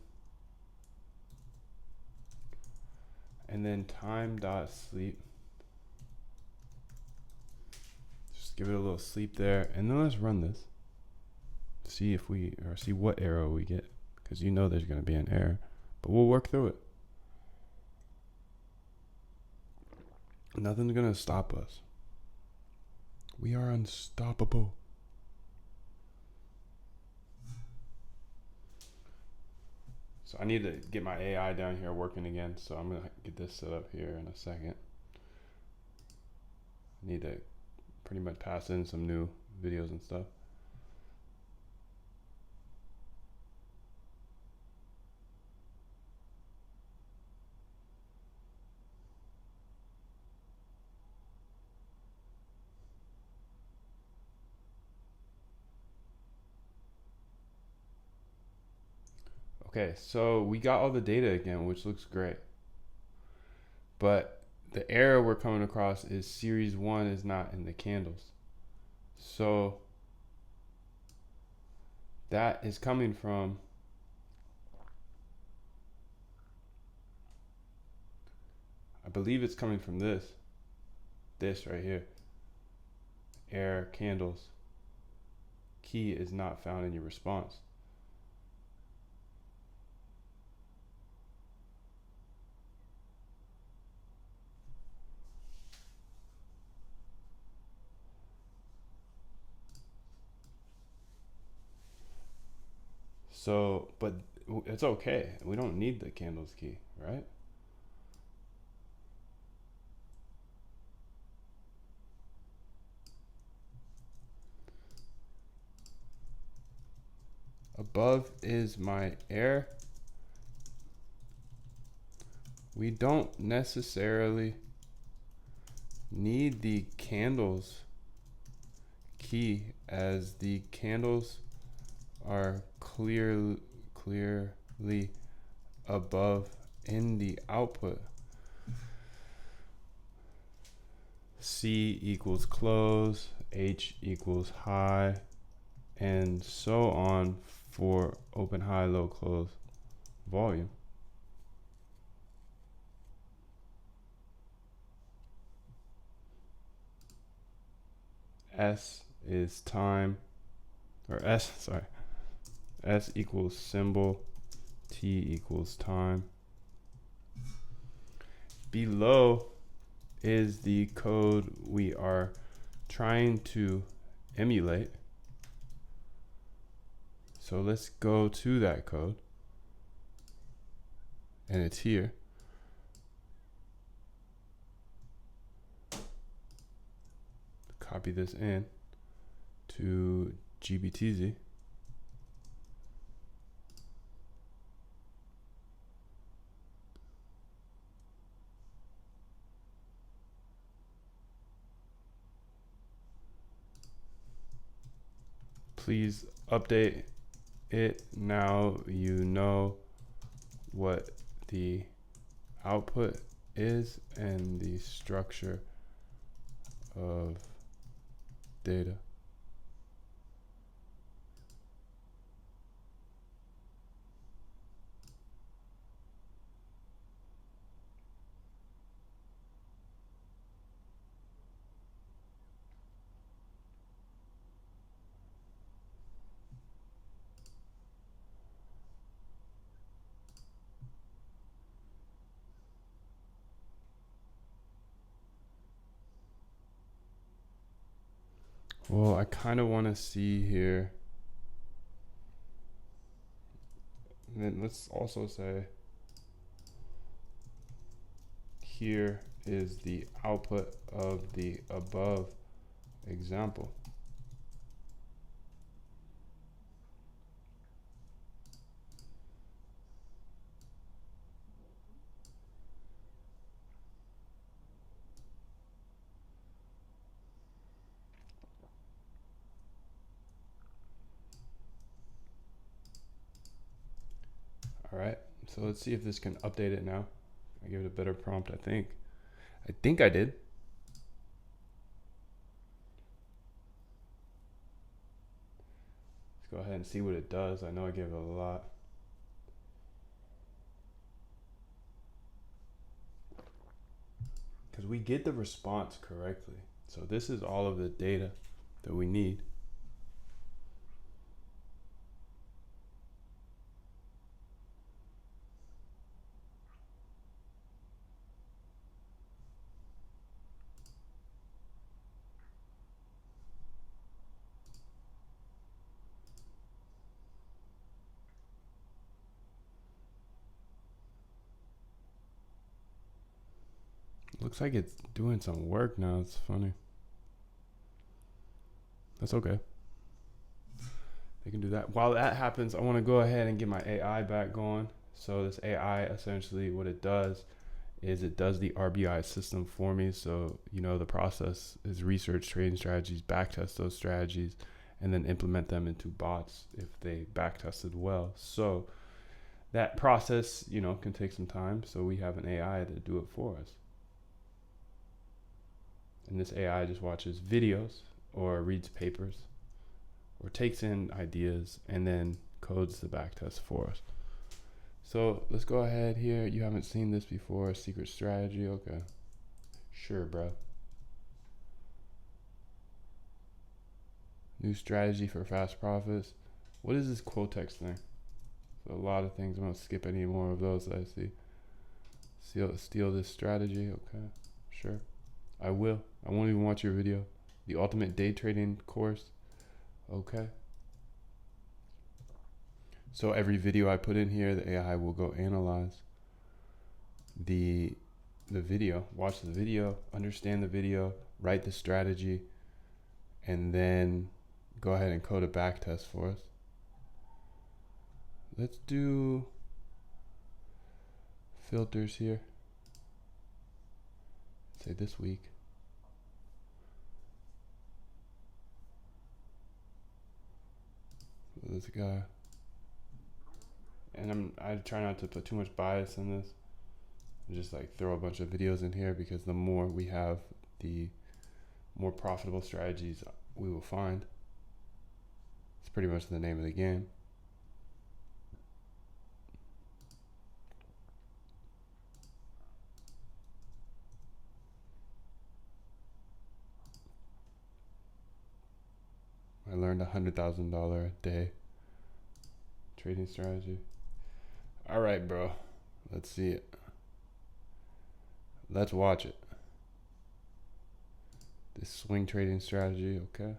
And then time dot sleep. Just give it a little sleep there, and then let's run this. See if we, or see what error we get, because you know there's going to be an error, but we'll work through it. Nothing's going to stop us. We are unstoppable. So I need to get my AI down here working again, so I'm going to get this set up here in a second. I need to pretty much pass in some new videos and stuff. Okay, so we got all the data again, which looks great. But the error we're coming across is series 1 is not in the candles. So that is coming from I believe it's coming from this right here. Error candles. Key is not found in your response. So, but it's okay. We don't need the candles key, right? Above is my error. We don't necessarily need the candles key, as the candles are clearly above in the output. C equals close, H equals high, and so on for open, high, low, close volume. S is time, or S equals symbol, T equals time. Below is the code we are trying to emulate. So let's go to that code, and it's here. Copy this in to GBTZ. Please update it. Now you know what the output is and the structure of data. Well, I kind of want to see here. And then let's also say here is the output of the above example. All right, so let's see if this can update it now. I give it a better prompt, I think. I think I did. Let's go ahead and see what it does. I know I gave it a lot. Because we get the response correctly. So this is all of the data that we need. Looks like it's doing some work now. It's funny. That's okay. They can do that. While that happens, I want to go ahead and get my AI back going. So this AI, essentially what it does is it does the RBI system for me. So, you know, the process is research trading strategies, backtest those strategies, and then implement them into bots if they backtested well. So that process, you know, can take some time. So we have an AI to do it for us. And this AI just watches videos or reads papers or takes in ideas and then codes the backtest for us. So let's go ahead here. You haven't seen this before. Secret strategy. Okay. Sure, bro. New strategy for fast profits. What is this Quotex thing? So a lot of things. I'm going to skip any more of those that I see. Steal this strategy. Okay. Sure. I will. I won't even watch your video. The ultimate day trading course. Okay. So every video I put in here, the AI will go analyze the video, watch the video, understand the video, write the strategy, and then go ahead and code a backtest for us. Let's do filters here. Say this week. This guy. And I try not to put too much bias in this. Just like throw a bunch of videos in here because the more we have, the more profitable strategies we will find. It's pretty much the name of the game. I learned $100,000 a day trading strategy. All right, bro. Let's see it. Let's watch it. This swing trading strategy, okay.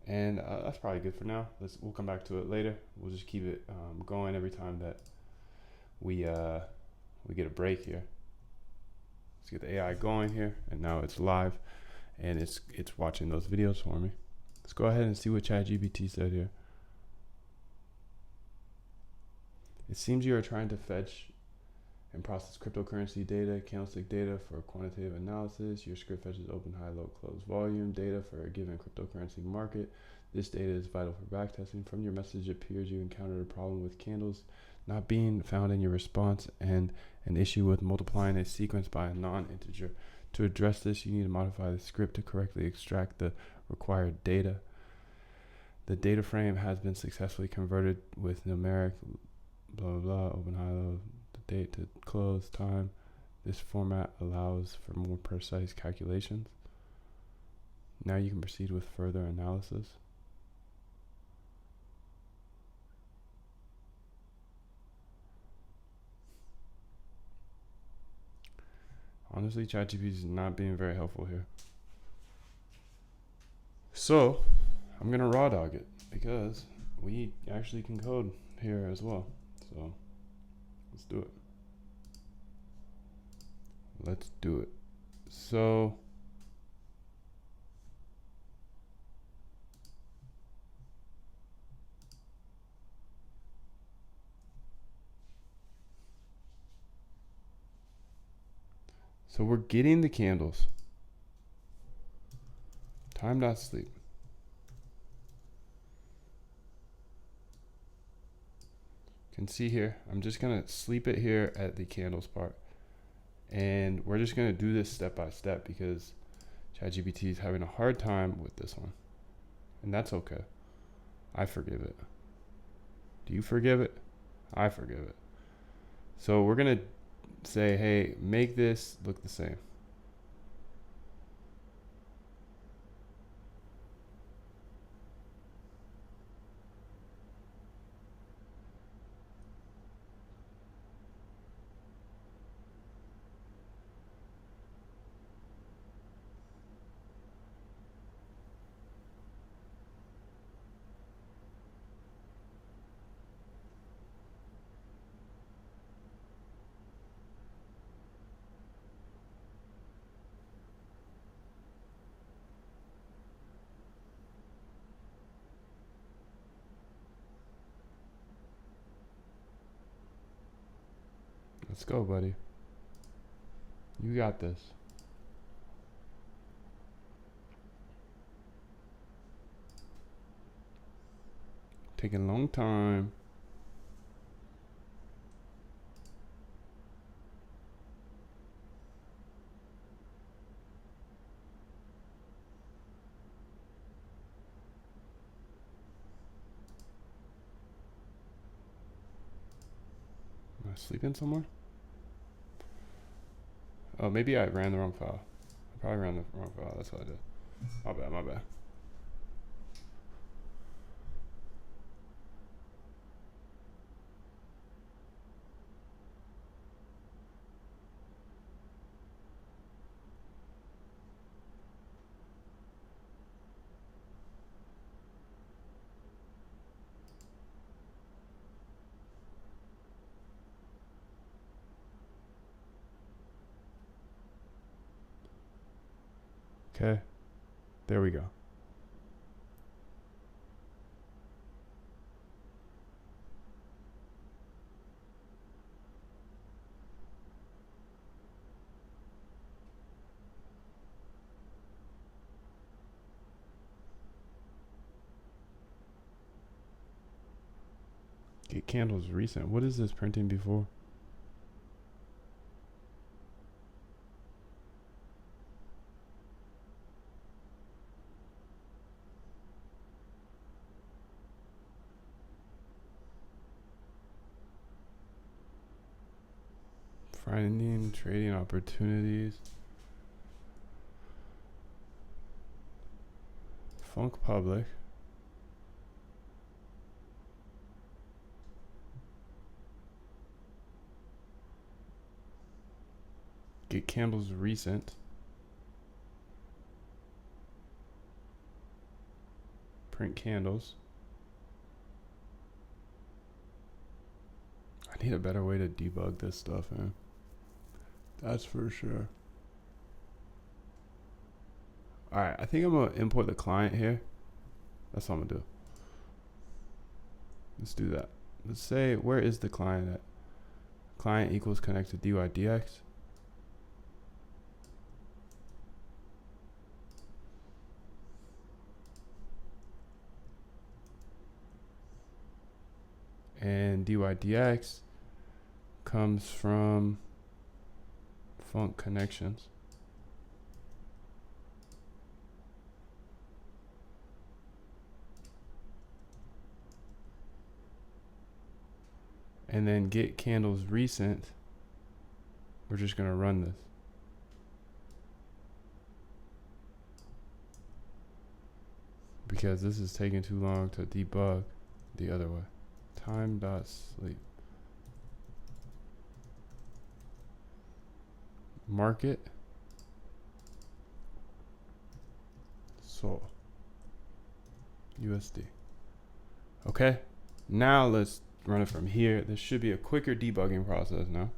And that's probably good for now. We'll come back to it later. We'll just keep it going every time that we get a break here. Let's get the AI going here, and now it's live, and it's watching those videos for me. Let's go ahead and see what ChatGPT said here. It seems you are trying to fetch and process cryptocurrency data, candlestick data for quantitative analysis. Your script fetches open, high, low, close volume data for a given cryptocurrency market. This data is vital for backtesting. From your message, it appears you encountered a problem with candles not being found in your response and an issue with multiplying a sequence by a non-integer. To address this, you need to modify the script to correctly extract the required data. The data frame has been successfully converted with numeric blah blah blah, open, high, low, the date to close time. This format allows for more precise calculations. Now you can proceed with further analysis. Honestly, ChatGPT is not being very helpful here. So I'm gonna raw dog it because we actually can code here as well. So let's do it. Let's do it. So we're getting the candles. Time.sleep. You can see here, I'm just gonna sleep it here at the candles part. And we're just gonna do this step by step because ChatGPT is having a hard time with this one. And that's okay. I forgive it. Do you forgive it? I forgive it. So we're gonna say, hey, make this look the same. Let's go, buddy. You got this. Taking a long time. Am I sleeping somewhere? Oh, maybe I ran the wrong file. I probably ran the wrong file. That's what I did. My bad, my bad. Okay, there we go. Get candles recent. What is this printing before? Finding trading opportunities. Funk public. Get candles recent. Print candles. I need a better way to debug this stuff, man. That's for sure. Alright, I think I'm gonna import the client here. That's what I'm gonna do. Let's do that. Let's say, where is the client at? Client equals connect to DYDX. And DYDX comes from Funk connections. And then get candles recent. We're just gonna run this. Because this is taking too long to debug the other way. Time.sleep. Market. So USD. Okay, now let's run it from here. This should be a quicker debugging process now.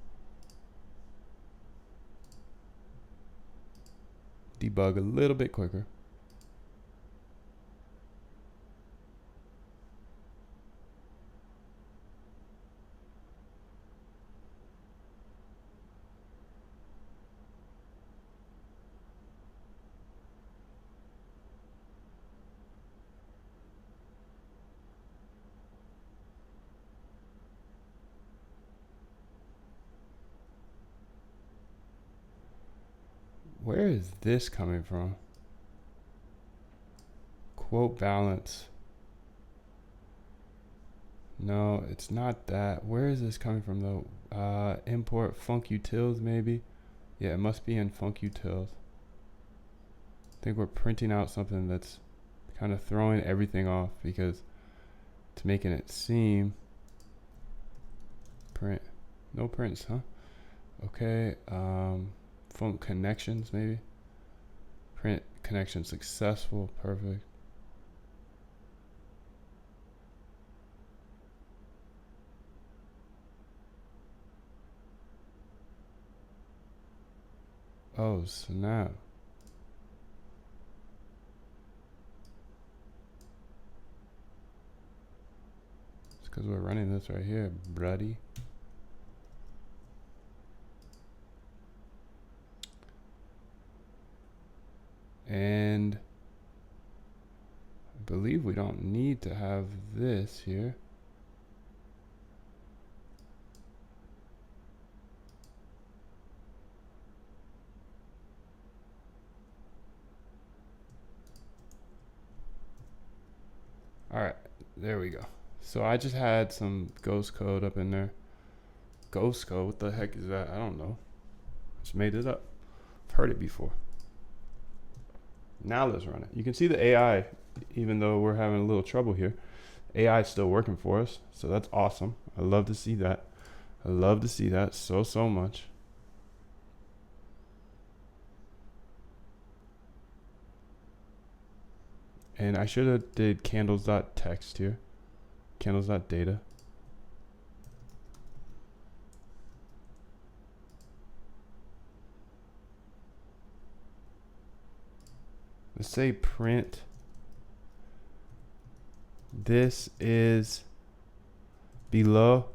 Debug a little bit quicker. Where is this coming from? Quote balance. No, it's not that. Where is this coming from though? Import funcutils maybe? Yeah, it must be in funcutils. I think we're printing out something that's kind of throwing everything off because it's making it seem print. No prints, huh? Okay, func connections maybe. Print connection successful, perfect. Oh, snap. It's because we're running this right here, buddy. And I believe we don't need to have this here. All right, there we go. So I just had some ghost code up in there. Ghost code, what the heck is that? I don't know. Just made it up. I've heard it before. Now let's run it. You can see the AI, even though we're having a little trouble here. AI is still working for us, so that's awesome. I love to see that. I love to see that so much. And I should have did candles.text here. Candles.data. Let's say print. This is below.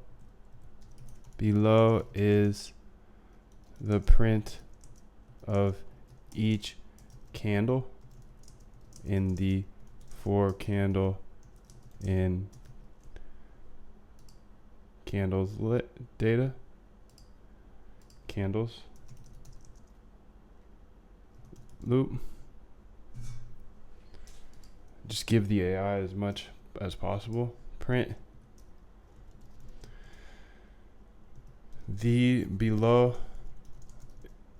Below is the print of each candle in the 4 candle in candles lit data. Candles loop. Just give the AI as much as possible. Print the below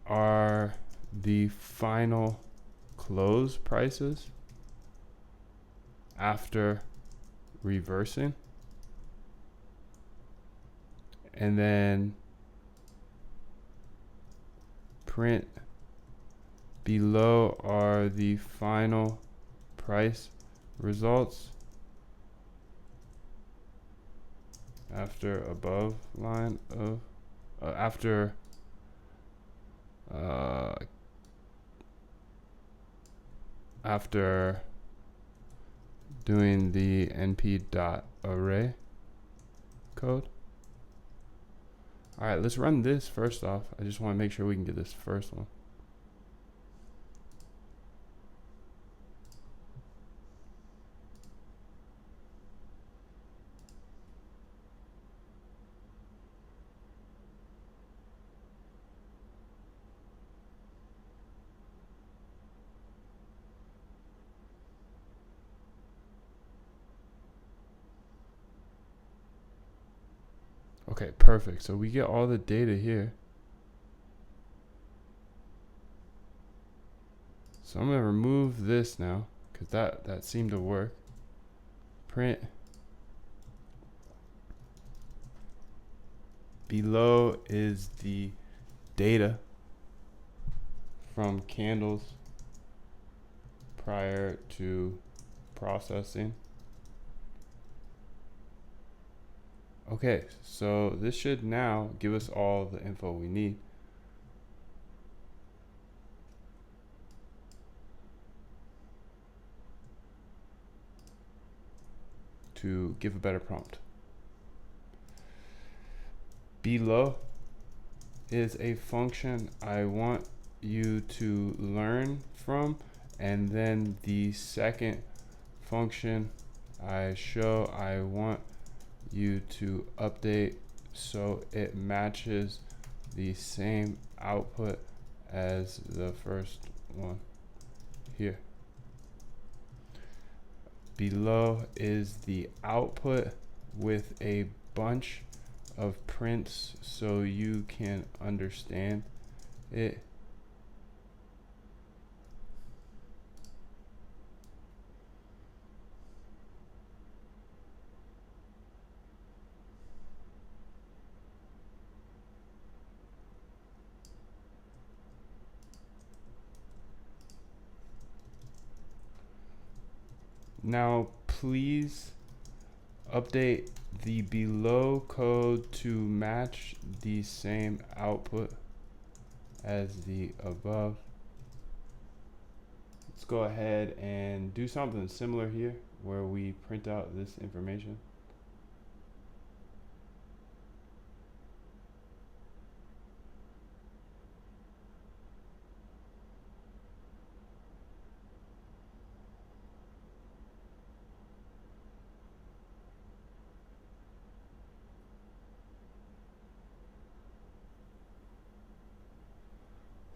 are the final close prices after reversing, and then print below are the final price results after above line of after doing the np.array code. All right, let's run this first off. I just want to make sure we can get this first one. Okay, perfect. So we get all the data here. So I'm gonna remove this now because that seemed to work. Print below is the data from candles prior to processing. Okay, so this should now give us all the info we need. To give a better prompt. Below is a function I want you to learn from, and then the second function I want you to update so it matches the same output as the first one here. Below is the output with a bunch of prints so you can understand it. Now, please update the below code to match the same output as the above. Let's go ahead and do something similar here where we print out this information.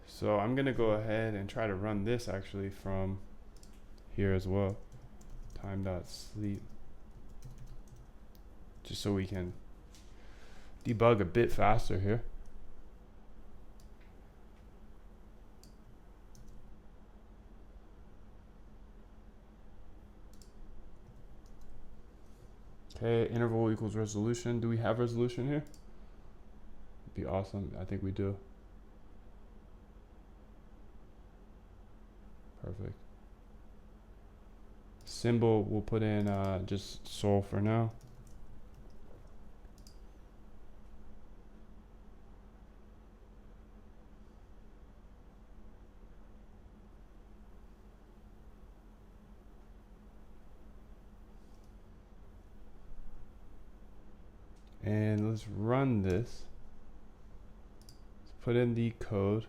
So I'm gonna go ahead and try to run this actually from here as well. Time.sleep. Just so we can debug a bit faster here. Okay, interval equals resolution. Do we have resolution here? Be awesome. I think we do. Perfect. Symbol, we'll put in just sol for now. And let's run this. Let's put in the code.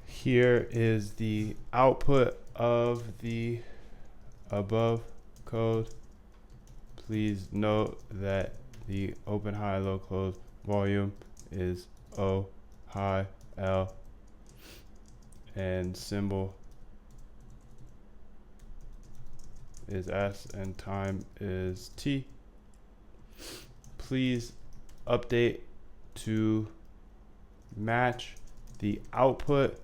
Here is the output of the above code. Please note that the open, high, low, close volume is O, high, L, and symbol is S, and time is T. Please update to match the output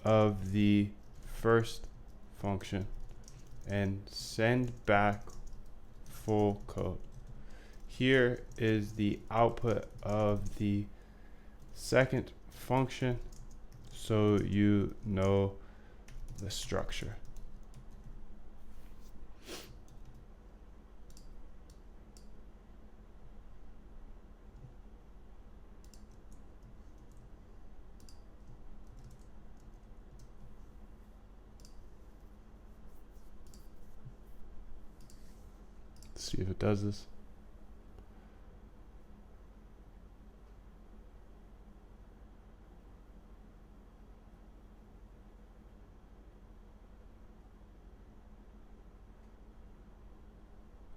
of the first function and send back full code. Here is the output of the second function so you know the structure. Let's see if it does this.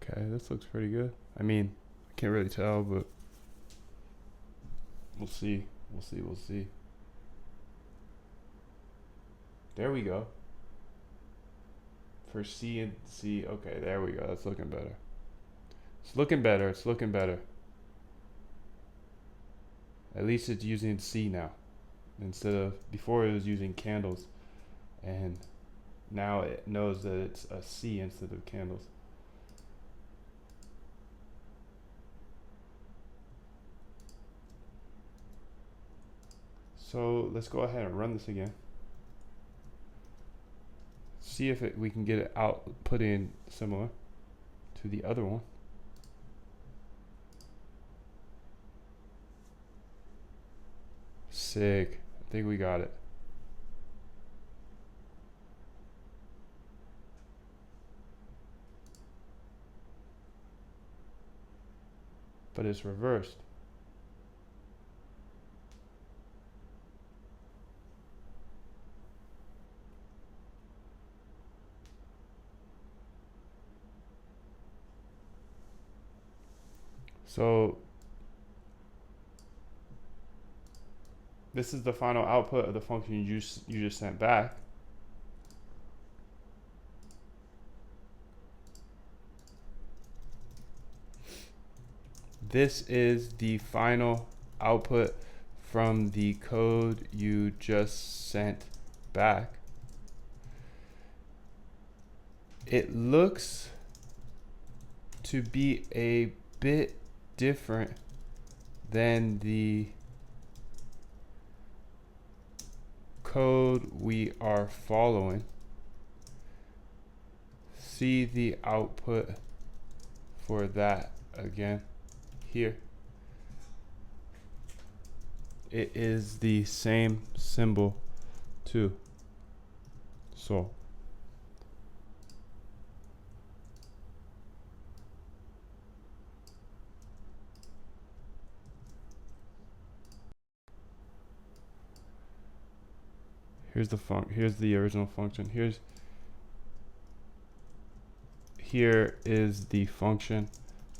Okay, this looks pretty good. I mean, I can't really tell, but we'll see. We'll see. There we go. For C and C, okay, there we go. That's looking better. It's looking better. At least it's using C now. Instead of, before it was using candles. And now it knows that it's a C instead of candles. So let's go ahead and run this again. See if we can get it out, put in similar to the other one. Sick. I think we got it. But it's reversed. So this is the final output of the function you just sent back. This is the final output from the code you just sent back. It looks to be a bit different than the code we are following. See the output for that again here. It is the same symbol too. So here's the original function. Here is the function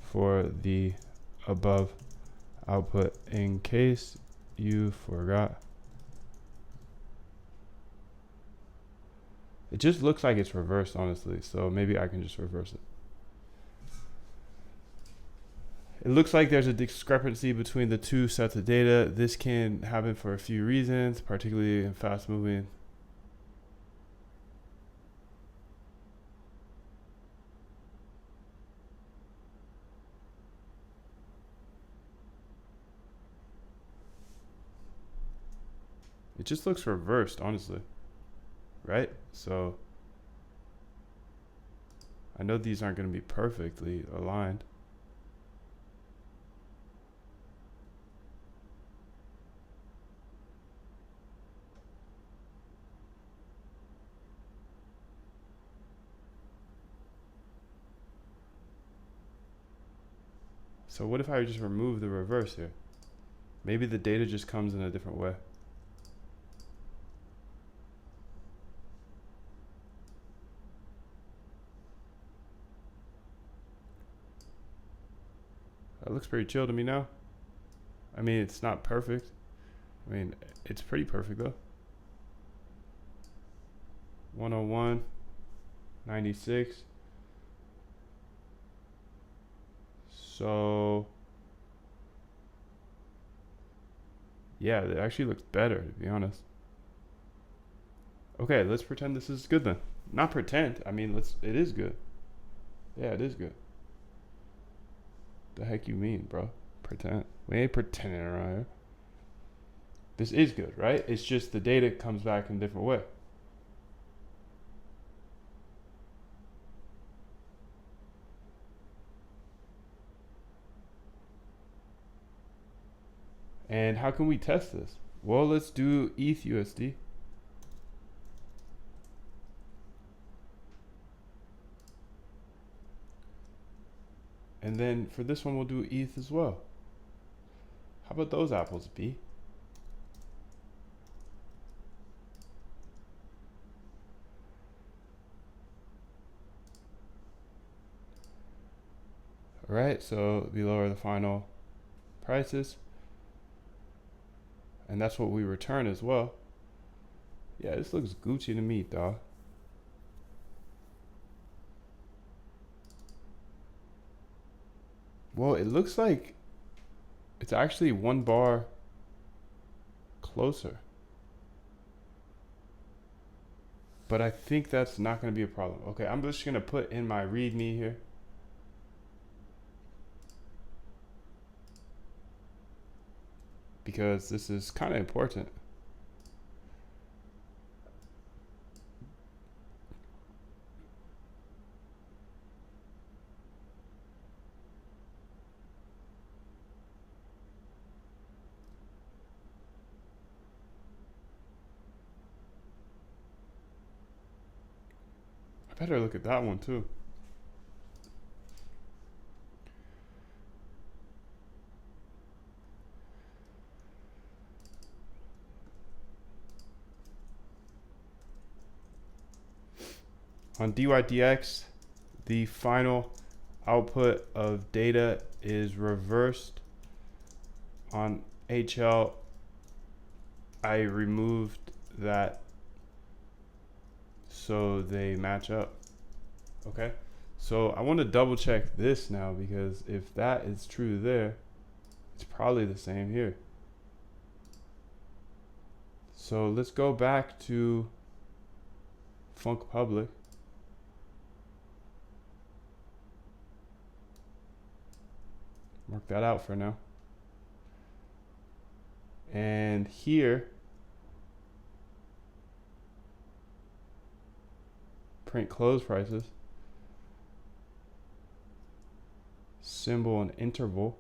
for the above output in case you forgot. It just looks like it's reversed, honestly, so maybe I can just reverse it. It looks like there's a discrepancy between the two sets of data. This can happen for a few reasons, particularly in fast moving. It just looks reversed, honestly, right? So I know these aren't going to be perfectly aligned. So what if I just remove the reverse here? Maybe the data just comes in a different way. That looks pretty chill to me now. I mean, it's not perfect. I mean, it's pretty perfect though. 101, 96. So yeah, it actually looks better, to be honest. Okay, let's pretend this is good then. Not pretend. I mean, it is good. Yeah, it is good. The heck you mean, bro? Pretend. We ain't pretending around here. This is good, right? It's just the data comes back in a different way. And how can we test this? Well, let's do ETH USD. And then for this one, we'll do ETH as well. How about those apples, B? All right, so below are the final prices. And that's what we return as well. Yeah, this looks Gucci to me, dog. Well, it looks like it's actually one bar closer. But I think that's not going to be a problem. Okay, I'm just going to put in my README here. Because this is kind of important. better look at that one too. On DYDX, the final output of data is reversed. On HL, I removed that so they match up. Okay, so I want to double check this now, because if that is true there, it's probably the same here. So let's go back to Func Public. Mark that out for now. And here, print close prices, symbol and interval,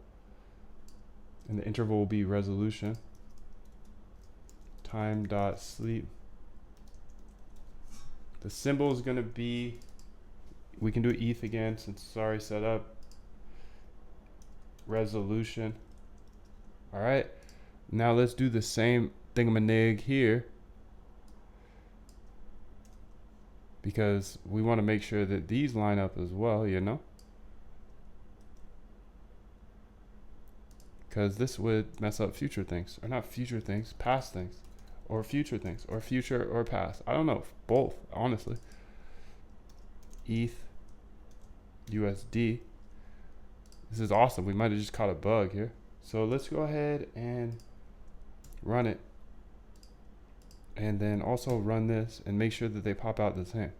and the interval will be resolution, time dot sleep. The symbol is going to be, we can do ETH again since it's already set up, resolution. All right, now let's do the same thingamanig here, because we want to make sure that these line up as well, you know, because this would mess up future things, or not future things, past things, or future things, or future or past. I don't know, both, honestly. ETH USD. This is awesome. We might have just caught a bug here. So let's go ahead and run it. And then also run this and make sure that they pop out the same.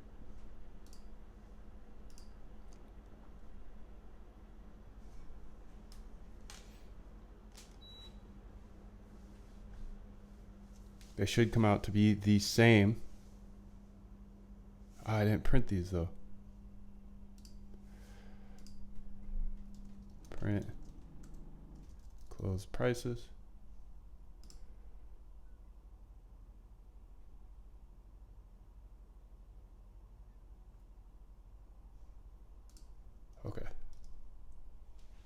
They should come out to be the same. I didn't print these though. Print close prices. Okay.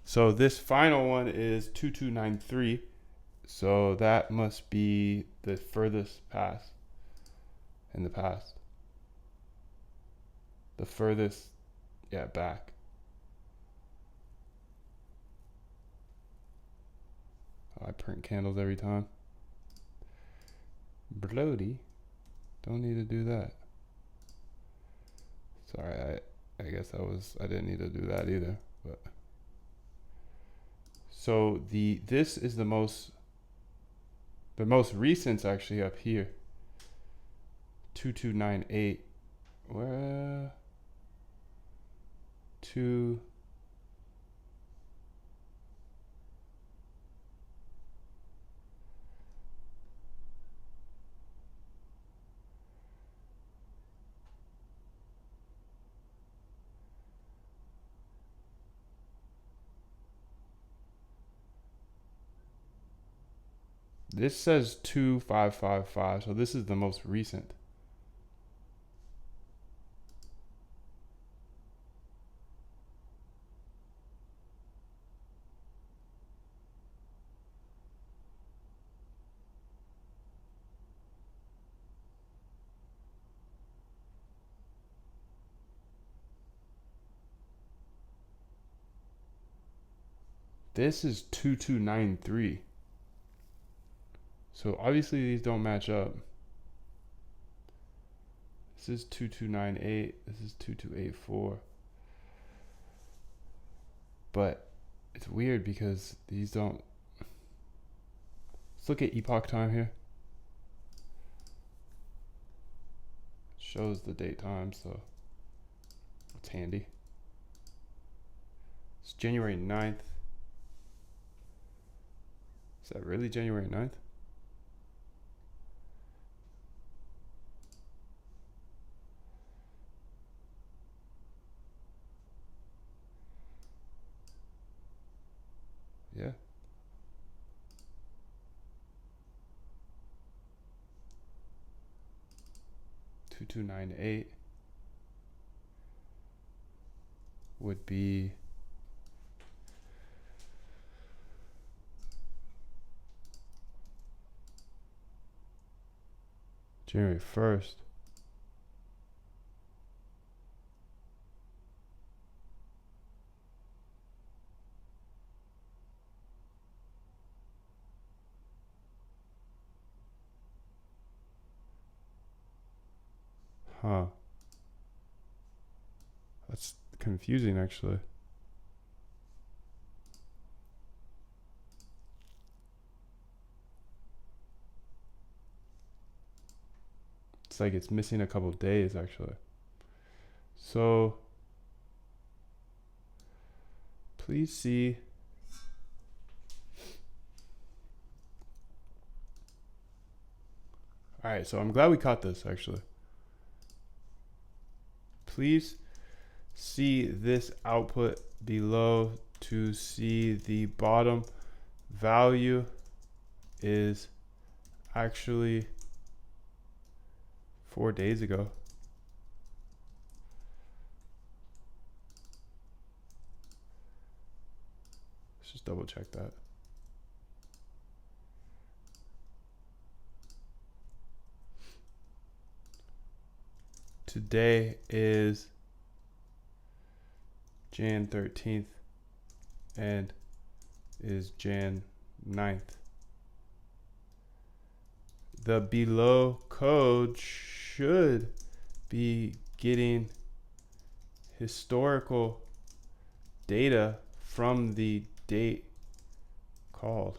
So this final one is 2293. So that must be the furthest pass in the past. The furthest, yeah, back. I print candles every time. Bloody. Don't need to do that. Sorry, I guess I didn't need to do that either. But so this is the most recent's actually up here. 2298. Where? 2. This says 2555, so this is the most recent. This is 2293. So obviously these don't match up. This is 2298. This is 2284. But it's weird because these don't. Let's look at epoch time here. It shows the date time, so it's handy. It's January 9th. Is that really January 9th? Yeah. Two 298. would be January 1st. Huh. That's confusing, actually. It's like it's missing a couple days, actually. So please see all right, so I'm glad we caught this, actually. Please see this output below to see the bottom value is actually 4 days ago. Let's just double check that. Today is Jan 13th and is Jan 9th. The below code should be getting historical data from the date called.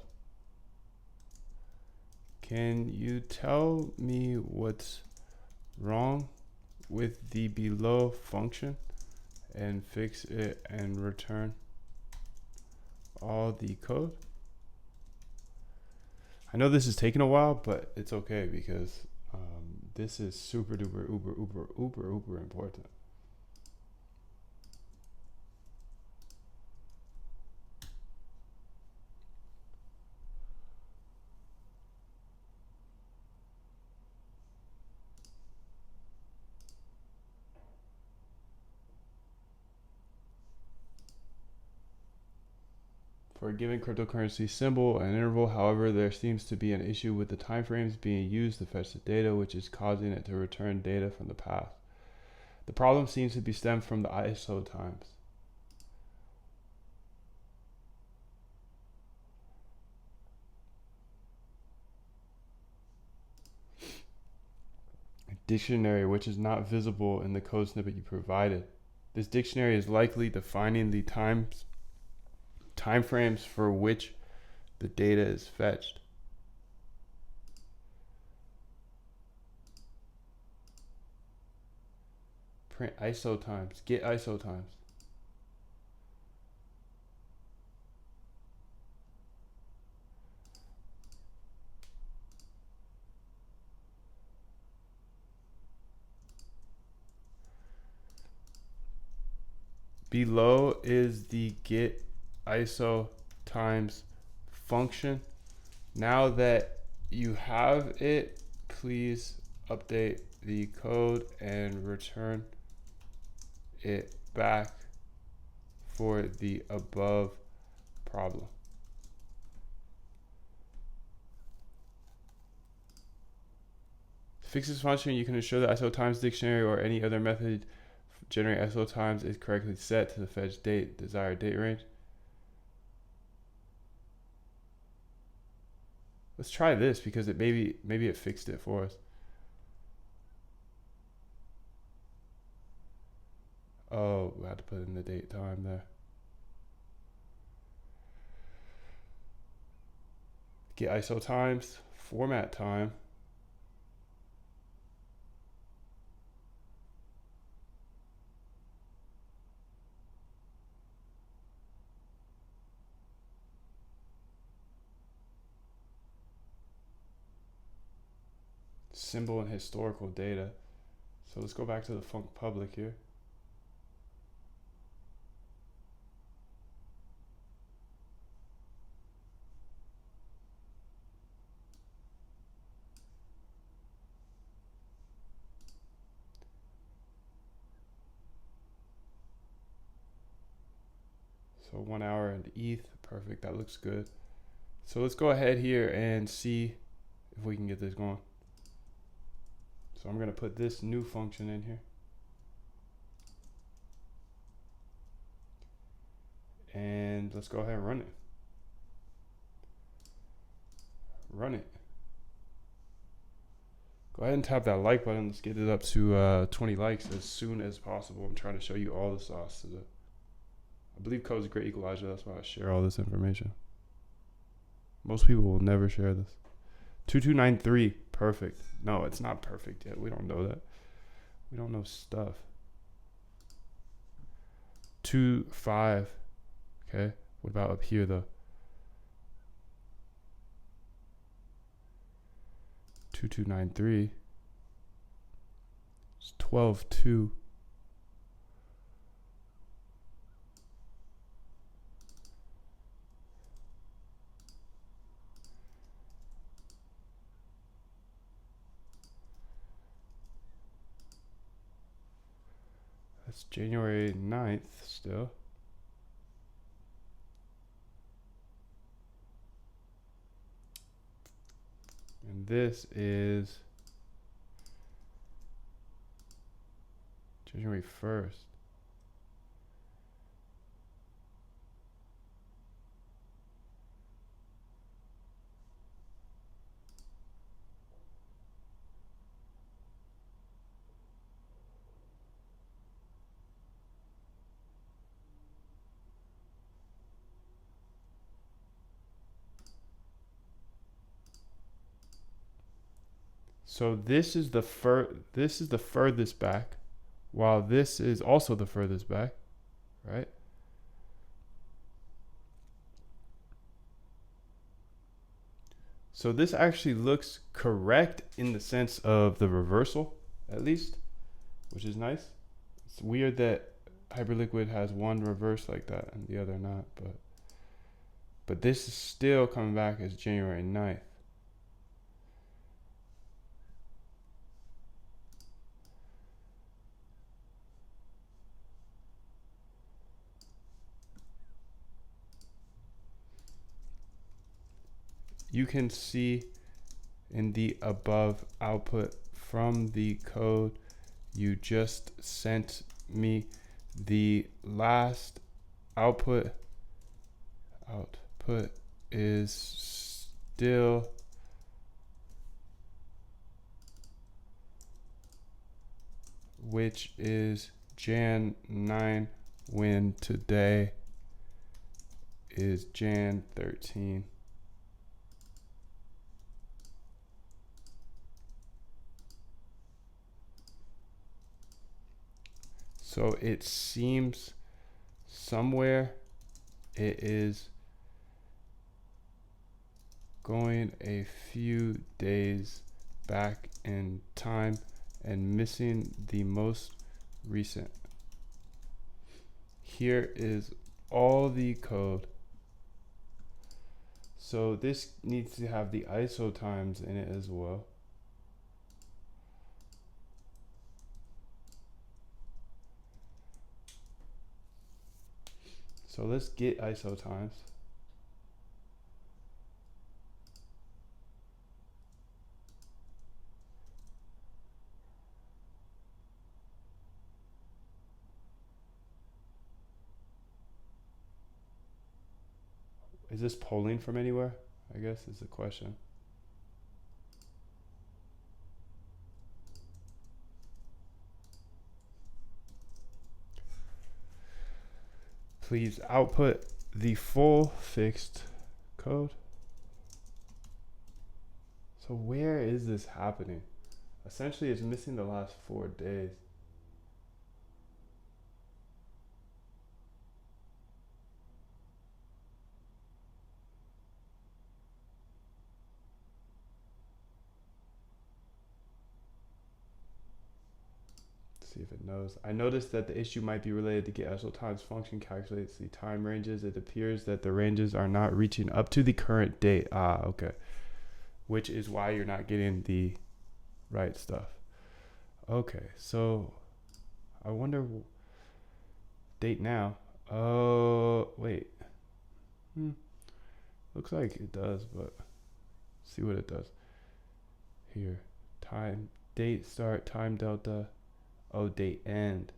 Can you tell me what's wrong with the below function and fix it and return all the code? I know this is taking a while, but it's okay because this is super duper uber important. For a given cryptocurrency symbol and interval, however, there seems to be an issue with the timeframes being used to fetch the data, which is causing it to return data from the past. The problem seems to be stemmed from the ISO times. A dictionary which is not visible in the code snippet you provided. This dictionary is likely defining the timeframes for which the data is fetched. Print ISO times, get ISO times. Below is the get ISO times function. Now that you have it, please update the code and return it back for the above problem. To fix this function, you can ensure the ISO times dictionary or any other method generate ISO times is correctly set to the fetch date desired date range. Let's try this because it maybe it fixed it for us. Oh, we had to put in the date time there. Get ISO times, format time. Symbol and historical data. So let's go back to the func public here. So 1 hour and ETH. Perfect. That looks good. So let's go ahead here and see if we can get this going. So I'm going to put this new function in here. And let's go ahead and run it. Run it. Go ahead and tap that like button. Let's get it up to 20 likes as soon as possible. I'm trying to show you all the sauce to the. I believe code is a great equalizer. That's why I share all this information. Most people will never share this. 2293, perfect. No, it's not perfect yet. We don't know that. We don't know stuff. 25. Okay. What about up here though? 2293. It's 12.2. That's January 9th still. And this is January 1st. So this is the furthest back, while this is also the furthest back, right? So this actually looks correct in the sense of the reversal, at least, which is nice. It's weird that Hyperliquid has one reverse like that and the other not, but this is still coming back as January 9th. You can see in the above output from the code you just sent me, the last output is still which is Jan 9 when today is Jan 13. So it seems somewhere it is going a few days back in time and missing the most recent. Here is all the code. So this needs to have the ISO times in it as well. So let's get ISO times. Is this polling from anywhere? I guess is the question. Please output the full fixed code. So where is this happening? Essentially, it's missing the last 4 days. See if it knows. I noticed that the issue might be related to getISO times function calculates the time ranges. It appears that the ranges are not reaching up to the current date. Ah, okay. Which is why you're not getting the right stuff. Okay, so I wonder date now. Oh, wait. Looks like it does, but see what it does. Here, time, date start, time delta. Oh, date end.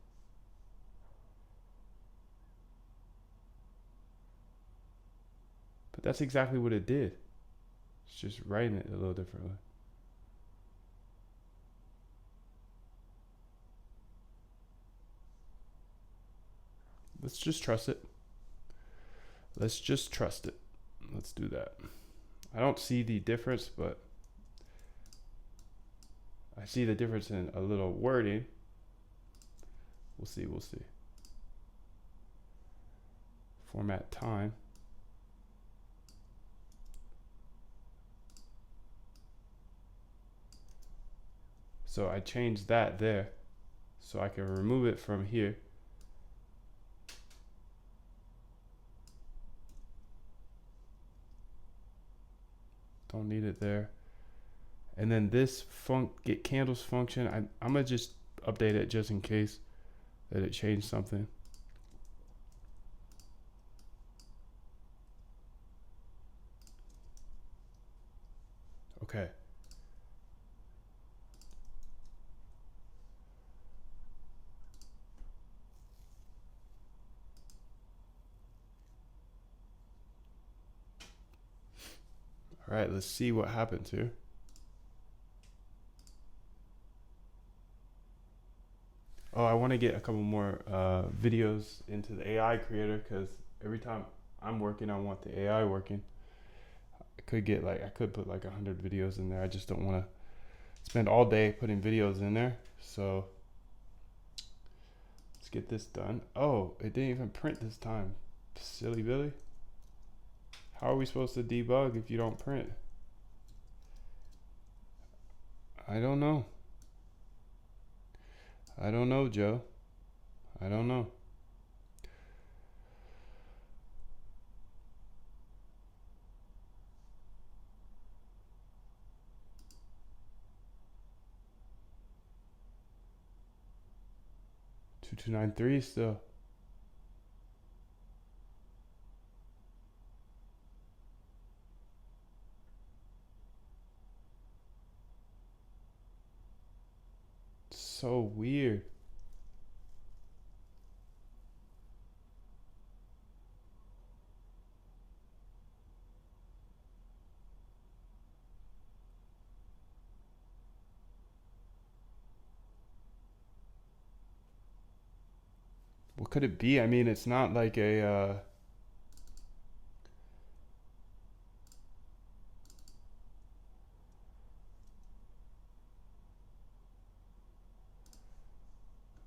But that's exactly what it did. It's just writing it a little differently. Let's just trust it. Let's just trust it. Let's do that. I don't see the difference, but I see the difference in a little wording. We'll see, we'll see. Format time. So I changed that there. So I can remove it from here. Don't need it there. And then this get candles function, I'm gonna just update it just in case that it changed something. Okay. All right, let's see what happens here. Oh, I want to get a couple more videos into the AI creator because every time I'm working, I want the AI working. I could put like 100 videos in there. I just don't want to spend all day putting videos in there. So let's get this done. Oh, it didn't even print this time. Silly Billy. How are we supposed to debug if you don't print? I don't know. I don't know, Joe. I don't know. Two two nine three still. So weird. What could it be? I mean, it's not like a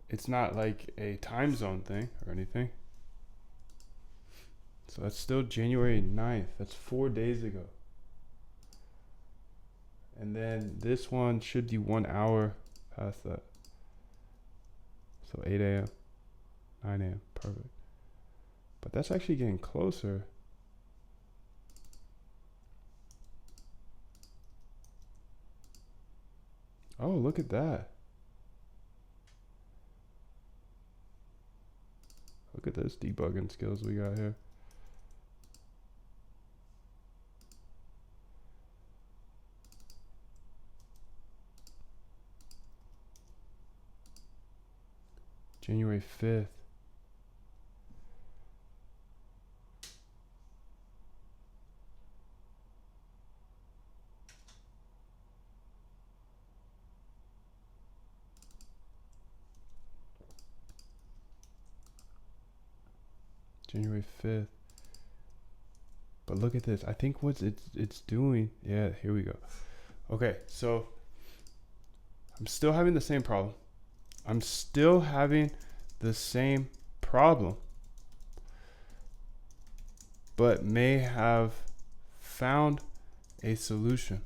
it's not like a time zone thing or anything. So that's still January 9th. That's 4 days ago. And then this one should be 1 hour past that. So 8 a.m., 9 a.m. Perfect. But that's actually getting closer. Oh, look at that. Look at those debugging skills we got here. January 5th. January 5th. But look at this. I think what it's doing. Yeah, here we go. Okay, so I'm still having the same problem. I'm still having the same problem, but may have found a solution.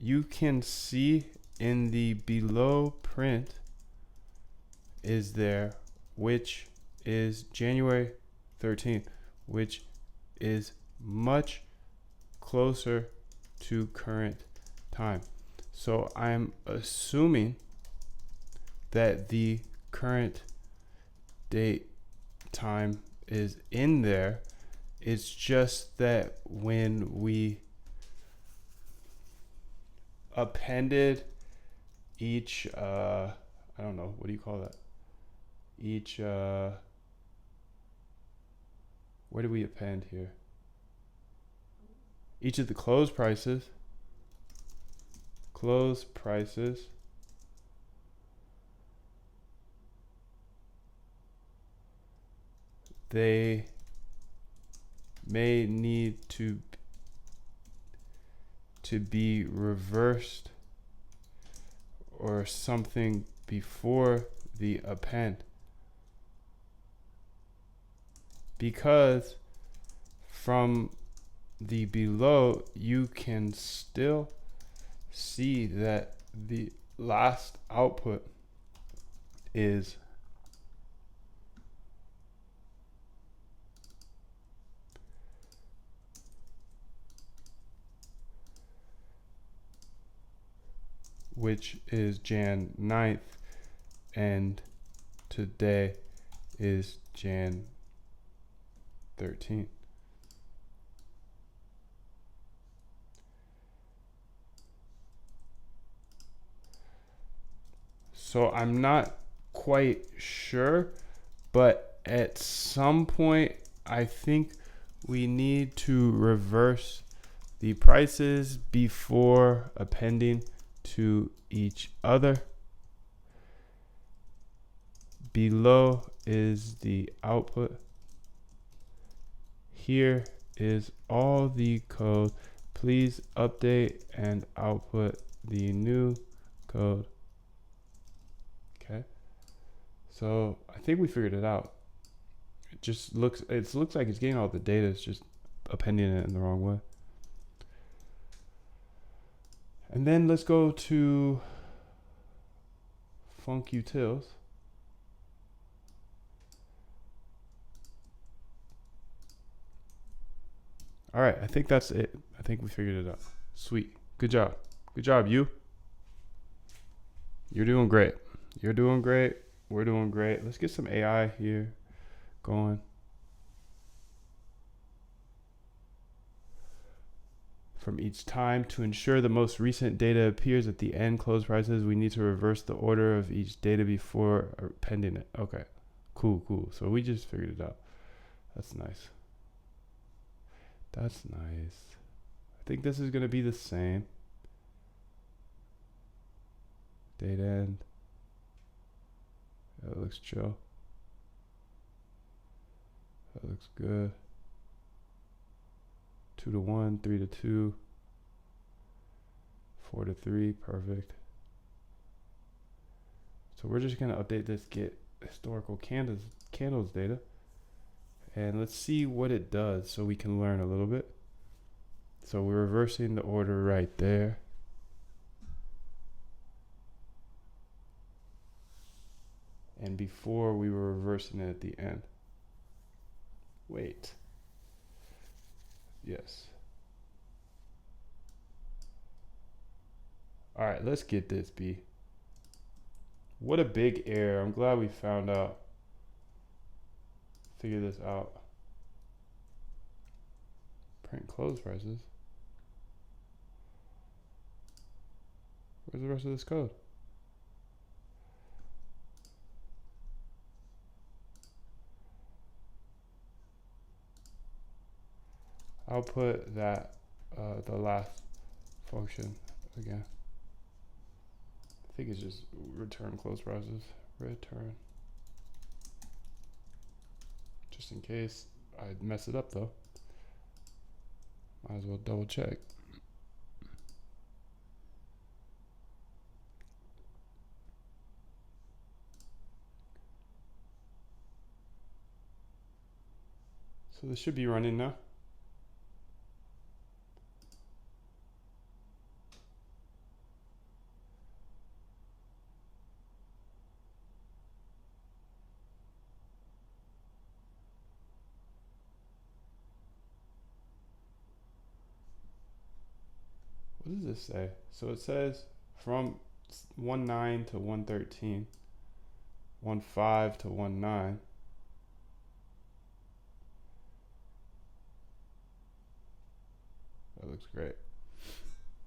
You can see in the below print is there, which is January 13th, which is much closer to current time. So I'm assuming that the current date time is in there. It's just that when we appended each, I don't know, what do you call that? Each, where do we append here? Each of the close prices, they may need to be reversed or something before the append, because from the below you can still see that the last output is which is Jan 9th, and today is Jan 13th. So I'm not quite sure, but at some point I think we need to reverse the prices before appending to each other. Below is the output. Here is all the code. Please update and output the new code. Okay. So I think we figured it out. It looks like it's getting all the data. It's just appending it in the wrong way. And then let's go to funcutils. All right, I think that's it. I think we figured it out. Sweet. Good job. Good job, you. You're doing great. You're doing great. We're doing great. Let's get some AI here going. From each time, to ensure the most recent data appears at the end close prices, we need to reverse the order of each data before appending it. Okay, cool. So we just figured it out. That's nice. That's nice. I think this is going to be the same. Date end. That looks chill. That looks good. 2 to 1, 3 to 2, 4 to 3, perfect. So we're just going to update this get historical candles data, and let's see what it does so we can learn a little bit. So we're reversing the order right there. And before we were reversing it at the end. Wait. Yes. All right, let's get this, B. What a big error. I'm glad we found out. Figure this out. Print close prices. Where's the rest of this code? I'll put that, the last function again. I think it's just return close prices. Return. Just in case I mess it up though. Might as well double check. So this should be running now. What does this say? So it says from 1.9 to 1.13, 1.5 to 1.9. looks great.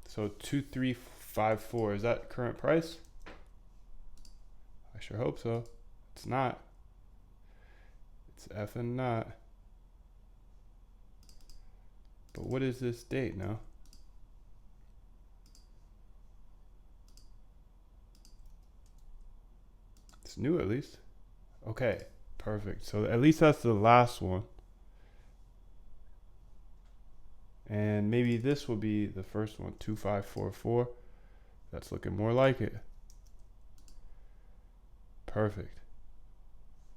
So 2354, is that current price? I sure hope so. It's not. It's effing not. But what is this date now? It's new at least. Okay, perfect. So at least that's the last one. And maybe this will be the first one, 2544. That's looking more like it. Perfect.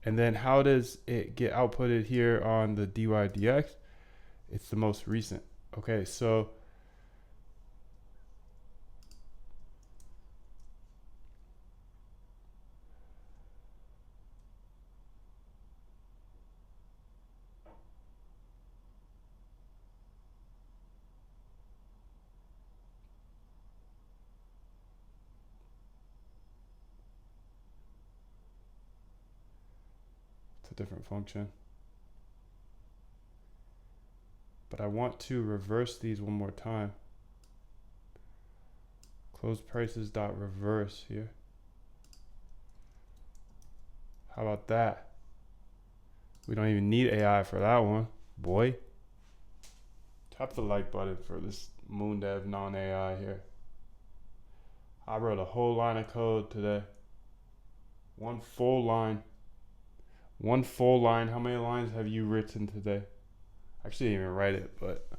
And then how does it get outputted here on the DYDX? It's the most recent. Okay, so it's a different function. But I want to reverse these one more time. Close prices dot reverse here. How about that? We don't even need AI for that one, boy. Tap the like button for this MoonDev non-AI here. I wrote a whole line of code today. One full line. One full line. How many lines have you written today? Actually, I didn't even write it, but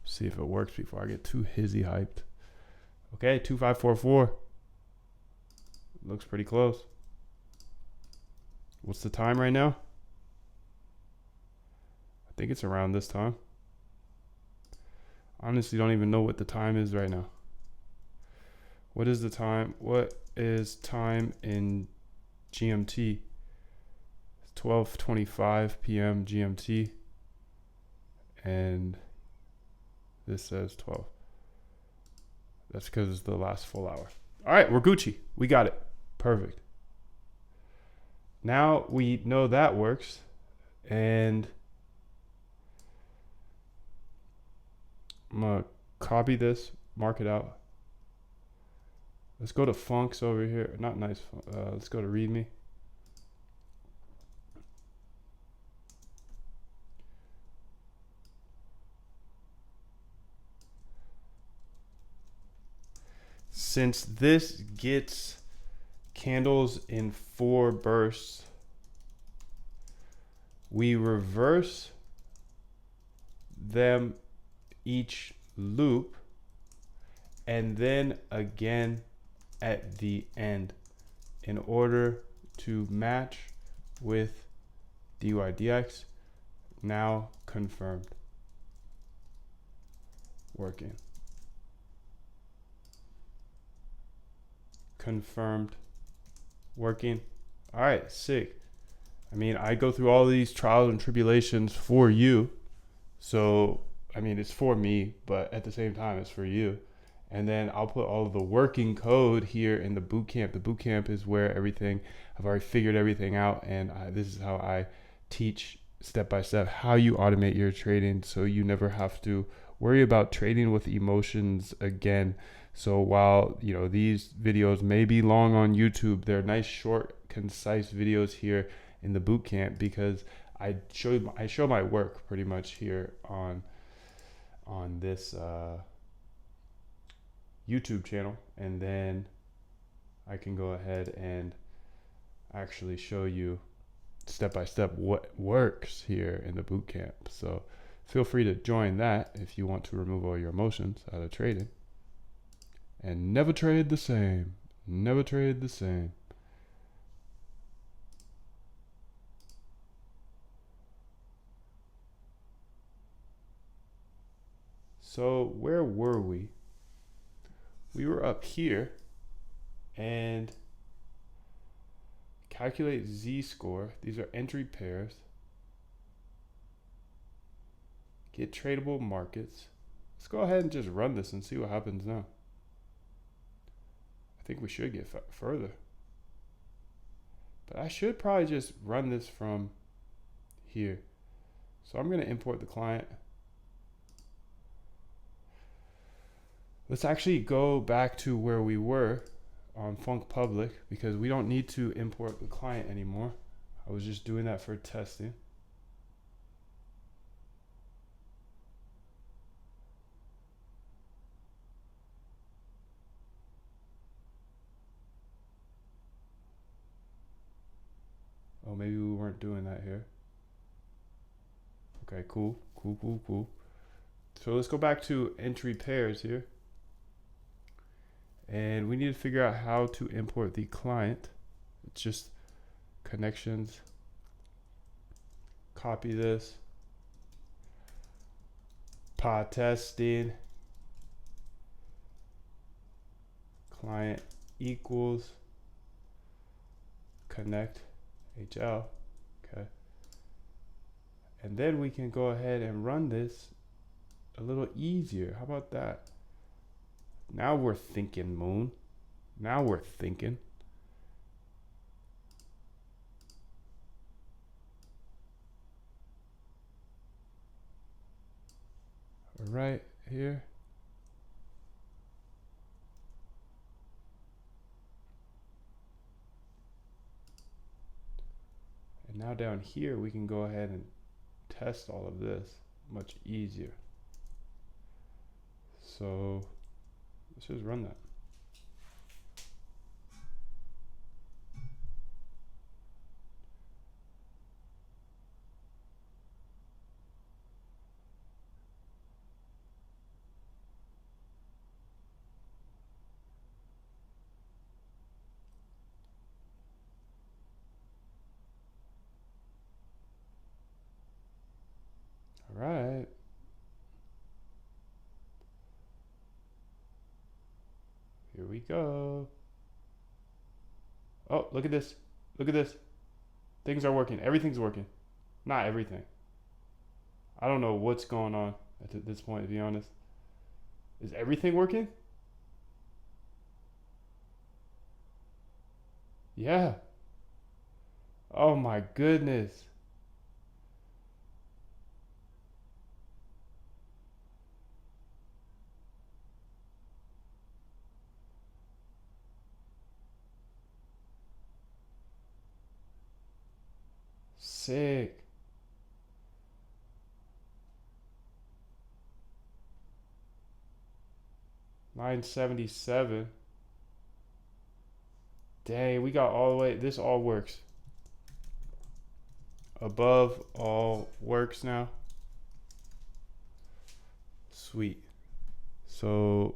see if it works before I get too hizzy hyped. Okay, 2544. Looks pretty close. What's the time right now? I think it's around this time. Honestly, don't even know what the time is right now. What is the time? What is time in GMT? It's 12:25 p.m. GMT. And this says 12. That's because it's the last full hour. All right, we're Gucci. We got it. Perfect. Now we know that works. And I'm going to copy this, mark it out. Let's go to funks over here. Not nice. Let's go to readme. Since this gets candles in 4 bursts, we reverse them each loop and then again at the end in order to match with DYDX. Now confirmed. Working. Confirmed. Working. All right, sick. I mean, I go through all these trials and tribulations for you. So, I mean, it's for me, but at the same time, it's for you. And then I'll put all of the working code here in the bootcamp. The bootcamp is where I've already figured everything out. And this is how I teach step by step how you automate your trading so you never have to worry about trading with emotions again. So while, these videos may be long on YouTube, they're nice, short, concise videos here in the bootcamp because I show my work pretty much here on this YouTube channel, and then I can go ahead and actually show you step by step what works here in the bootcamp. So feel free to join that if you want to remove all your emotions out of trading. And never trade the same. Never trade the same. So where were we? We were up here and calculate Z-score. These are entry pairs. Get tradable markets. Let's go ahead and just run this and see what happens now. I think we should get further. But I should probably just run this from here. So I'm going to import the client. Let's actually go back to where we were on Func Public because we don't need to import the client anymore. I was just doing that for testing. Oh, maybe we weren't doing that here. Okay, cool. So let's go back to entry pairs here. And we need to figure out how to import the client. It's just connections. Copy this. Pod testing. Client equals connect HL. Okay. And then we can go ahead and run this a little easier. How about that? Now we're thinking, Moon. Now we're thinking. Right here. And now down here, we can go ahead and test all of this much easier. So let's just run that. All right. Here we go. Oh, look at this. Look at this. Things are working. Everything's working. Not everything. I don't know what's going on at this point, to be honest. Is everything working? Yeah. Oh my goodness. Sick. $977. Dang, we got all the way. This all works. Above all works now. Sweet. So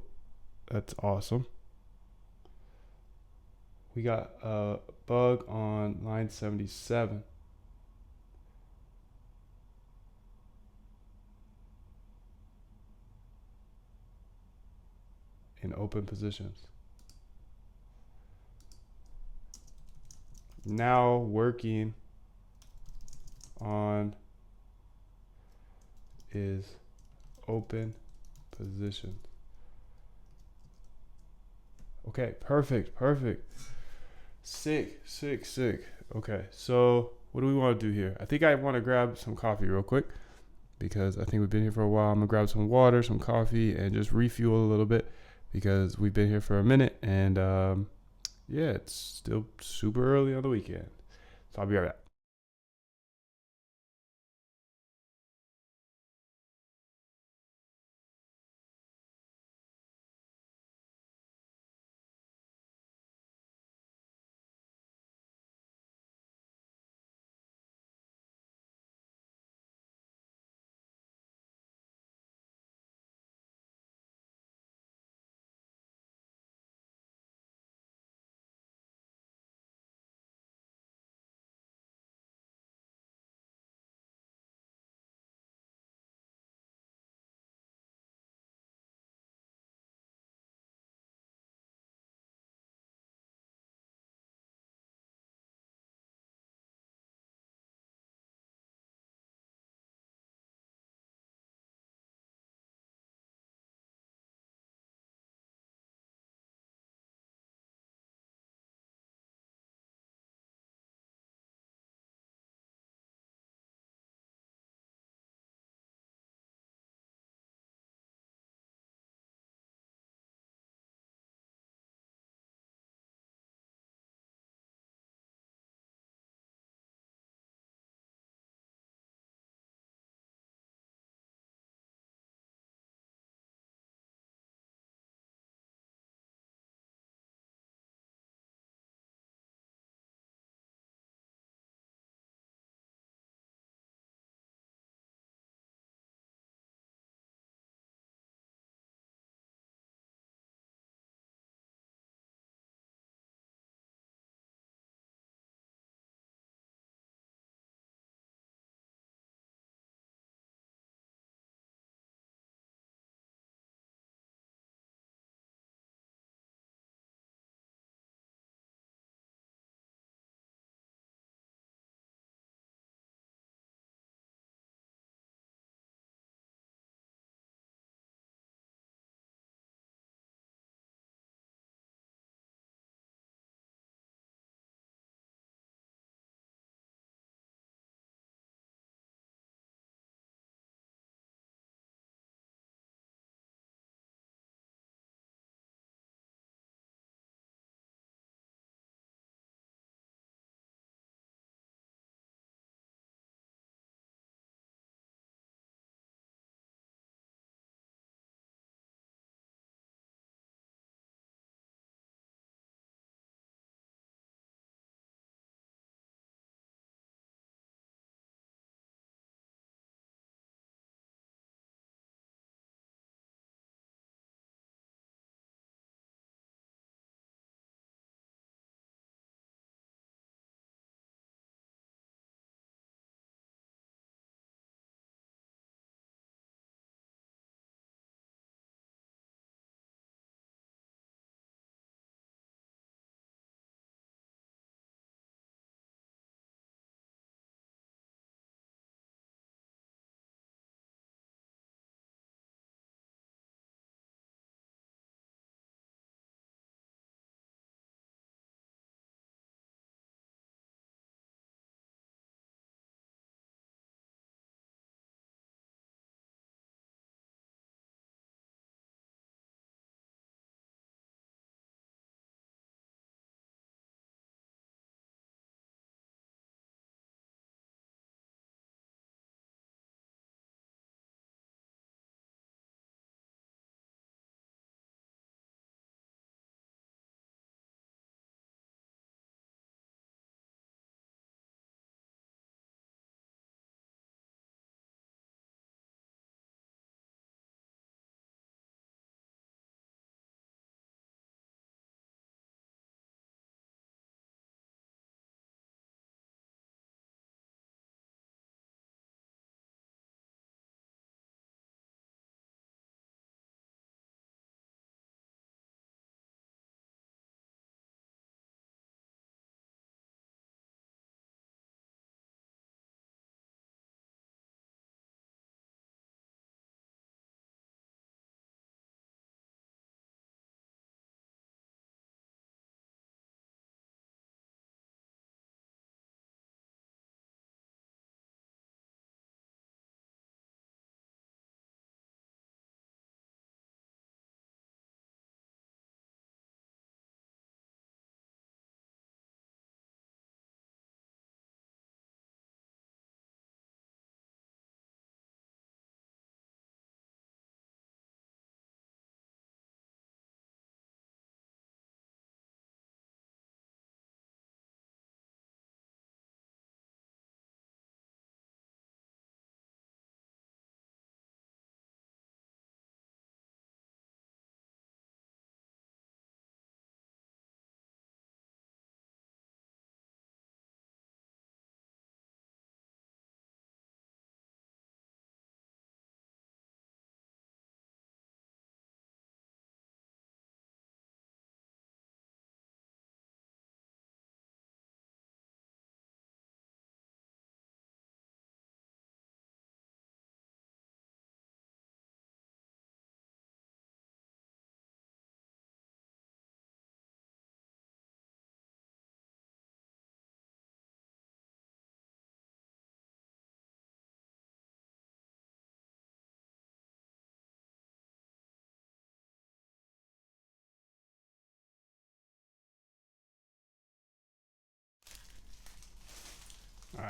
that's awesome. We got a bug on line 77. In open positions. Now working on is open position. Okay, perfect. Sick. Okay, so what do we want to do here? I think I want to grab some coffee real quick because I think we've been here for a while. I'm gonna grab some water, some coffee, and just refuel a little bit because we've been here for a minute and yeah, it's still super early on the weekend. So I'll be right back.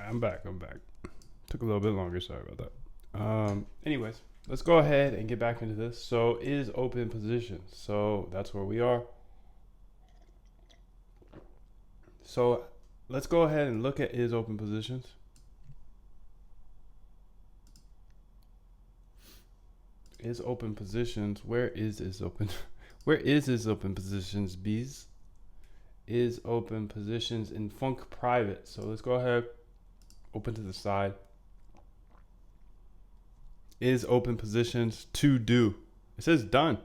I'm back. Took a little bit longer. Sorry about that. Anyways, let's go ahead and get back into this. So is open position. So that's where we are. So let's go ahead and look at is open positions. Is open positions. Where is this open? Where is this open positions, bees? Is open positions in Funk private. So let's go ahead. Open to the side. Is open positions to do. It says done.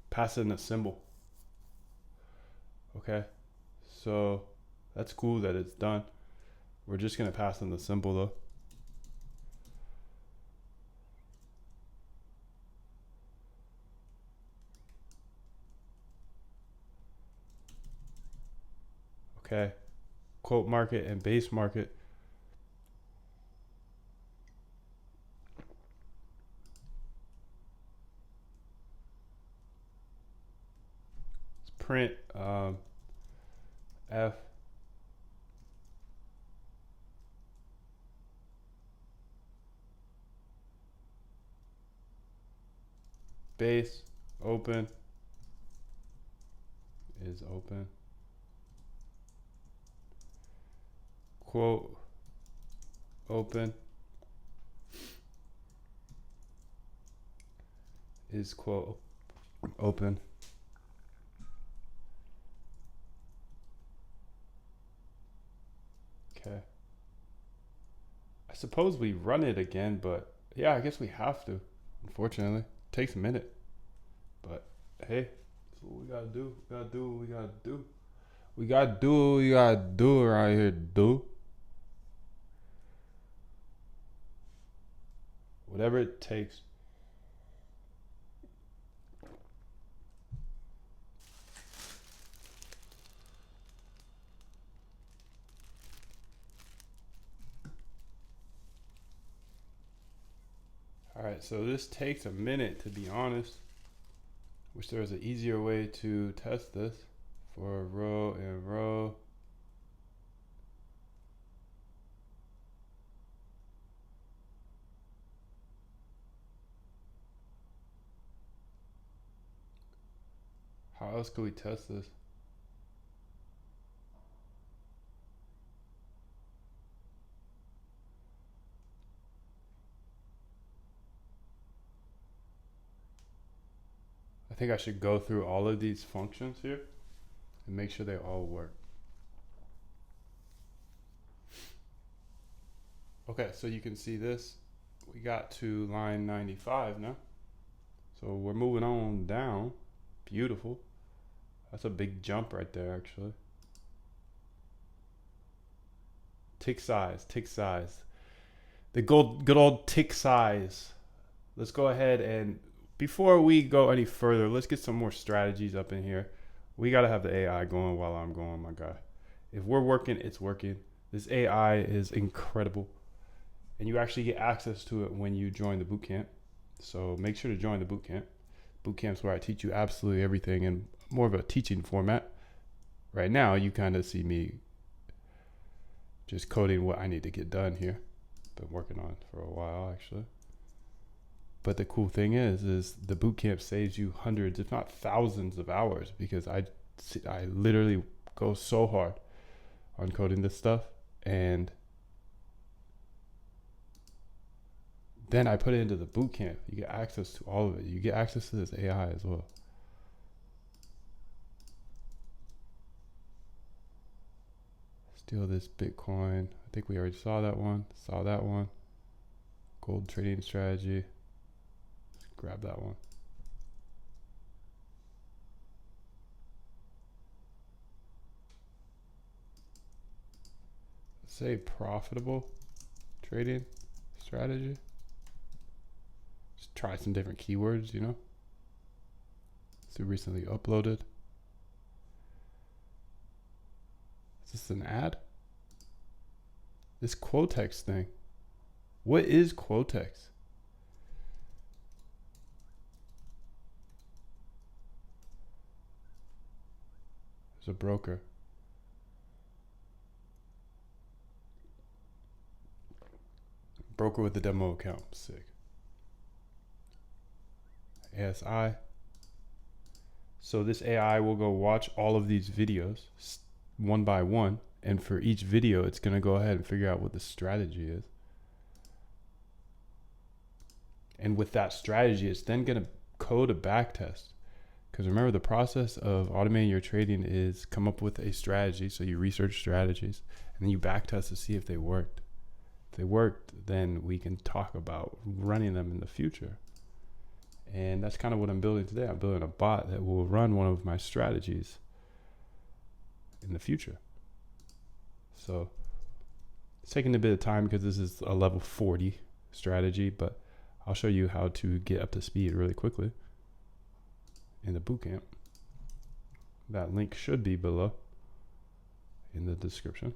Pass in a symbol. Okay. So that's cool that it's done. We're just going to pass in the symbol though. Okay. Quote market and base market. Let's print F base open is open. Quote open is quote open. Okay. I suppose we run it again, but yeah, I guess we have to. Unfortunately, it takes a minute. But hey, that's what we gotta do. We gotta do what we gotta do. We gotta do what we gotta do around here, dude. Whatever it takes. All right, so this takes a minute, to be honest. Wish there was an easier way to test this for row and row. How else could we test this? I think I should go through all of these functions here and make sure they all work. Okay, so you can see this. We got to line 95 now. So we're moving on down. Beautiful. That's a big jump right there, actually. Tick size, tick size. The good old tick size. Let's go ahead and before we go any further, let's get some more strategies up in here. We got to have the AI going while I'm going, my guy. If we're working, it's working. This AI is incredible. And you actually get access to it when you join the bootcamp. So make sure to join the bootcamp. Bootcamp's where I teach you absolutely everything in more of a teaching format. Right now, you kind of see me just coding what I need to get done here. Been working on it for a while, actually. But the cool thing is the bootcamp saves you hundreds, if not thousands of hours because I literally go so hard on coding this stuff. And then I put it into the bootcamp. You get access to all of it. You get access to this AI as well. Steal this Bitcoin. I think we already saw that one. Gold trading strategy. Grab that one. Say profitable trading strategy. Just try some different keywords, you know. So recently uploaded. Is this an ad? This Quotex thing. What is Quotex? There's a broker. broker with a demo account. Sick. ASI. So this AI will go watch all of these videos one by one. And for each video, it's going to go ahead and figure out what the strategy is. And with that strategy, it's then going to code a backtest. Because remember, the process of automating your trading is come up with a strategy. So you research strategies and then you backtest to see if they worked. If they worked, then we can talk about running them in the future. And that's kind of what I'm building today. I'm building a bot that will run one of my strategies in the future. So it's taking a bit of time because this is a level 40 strategy, but I'll show you how to get up to speed really quickly in the bootcamp. That link should be below in the description.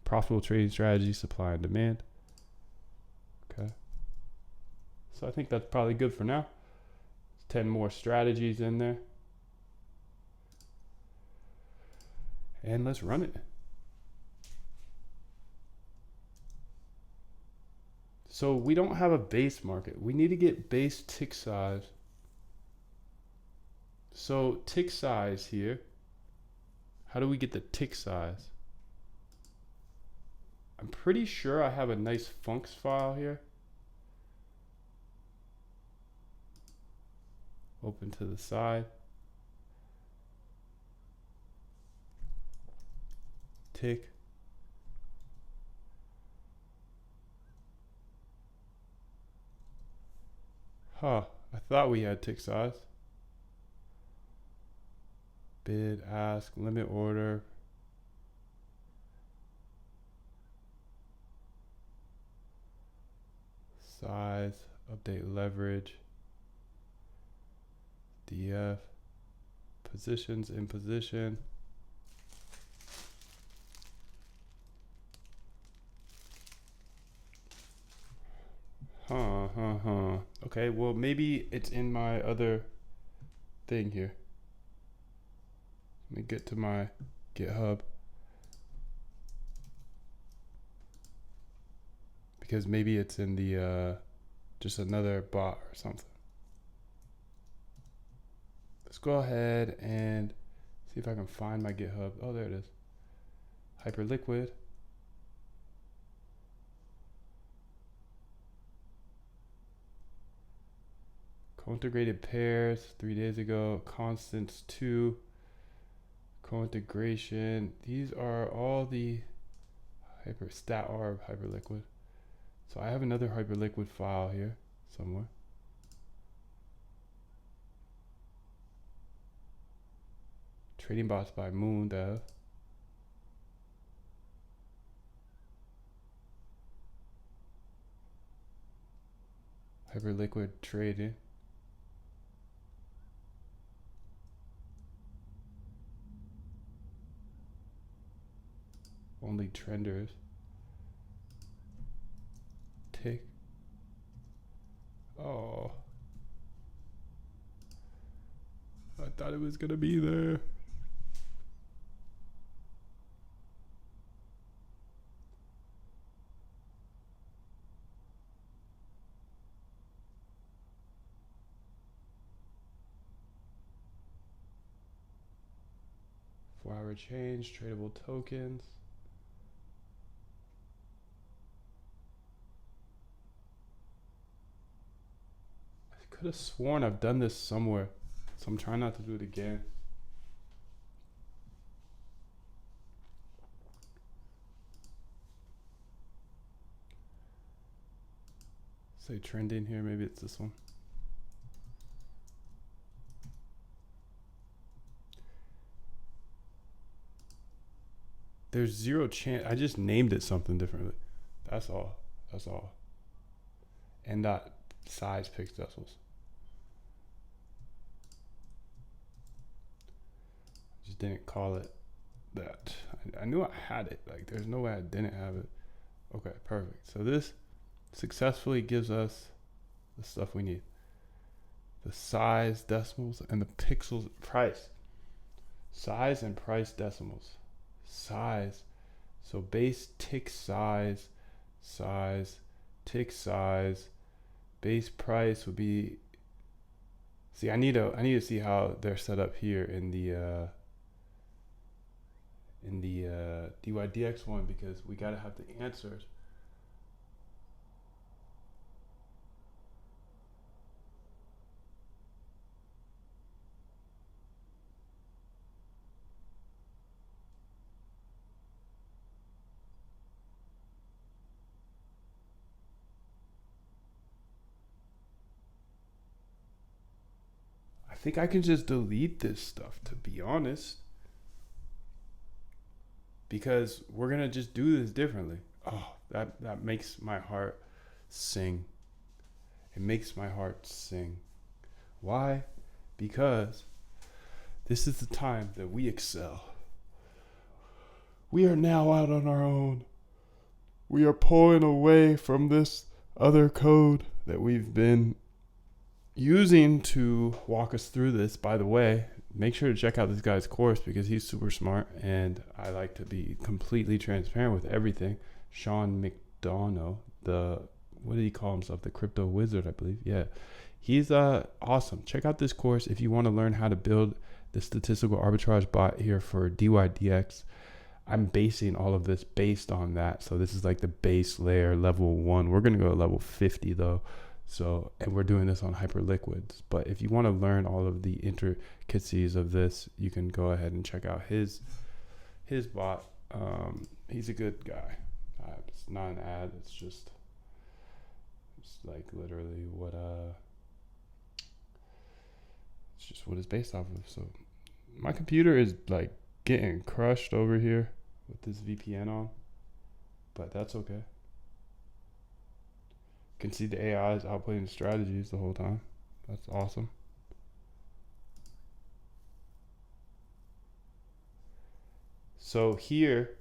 Profitable trading strategy, supply and demand. Okay. So I think that's probably good for now. 10 more strategies in there. And let's run it. So we don't have a base market. We need to get base tick size. So tick size here. How do we get the tick size? I'm pretty sure I have a nice funcs file here. Open to the side. Tick. Huh, I thought we had tick size. Bid, ask, limit order. Size, update leverage. DF, positions in position. Okay, well, maybe it's in my other thing here. Let me get to my GitHub. Because maybe it's in the, just another bot or something. Let's go ahead and see if I can find my GitHub. Oh, there it is. Hyperliquid. Co-integrated pairs 3 days ago. Constants 2. Co-integration. These are all the stat arb hyperliquid. So I have another hyperliquid file here somewhere. Trading bots by Moon Dev. Hyperliquid trading. Only trenders. Tick. Oh. I thought it was gonna be there. Four-hour change, tradable tokens. I could have sworn I've done this somewhere, so I'm trying not to do it again. Say trending here, maybe it's this one. There's zero chance. I just named it something differently. That's all. That's all. And dot size pix decimals. Just didn't call it that. I knew I had it. Like, there's no way I didn't have it. Okay, perfect. So this successfully gives us the stuff we need. The size decimals and the pixels price. Size and price decimals. Size. So base tick size, size, tick size, base price would be. See, I need to see how they're set up here in the DYDX one, because we gotta have the answers. I think I can just delete this stuff, to be honest, because we're gonna just do this differently. Oh, that makes my heart sing. It makes my heart sing. Why? Because this is the time that we excel. We are now out on our own. We are pulling away from this other code that we've been using to walk us through this. By the way, make sure to check out this guy's course because he's super smart, and I like to be completely transparent with everything. Sean McDonough, what did he call himself? The crypto wizard, I believe. Yeah, he's awesome. Check out this course if you want to learn how to build the statistical arbitrage bot here for DYDX. I'm basing all of this based on that. So this is like the base layer, level 1. We're going to go to level 50 though. So, and we're doing this on Hyperliquids. But if you want to learn all of the intricacies of this, you can go ahead and check out his bot. He's a good guy. It's not an ad. It's like literally what it's just what it's based off of. So my computer is like getting crushed over here with this VPN on, but that's okay. You can see the AI is outputting the strategies the whole time. That's awesome. So here,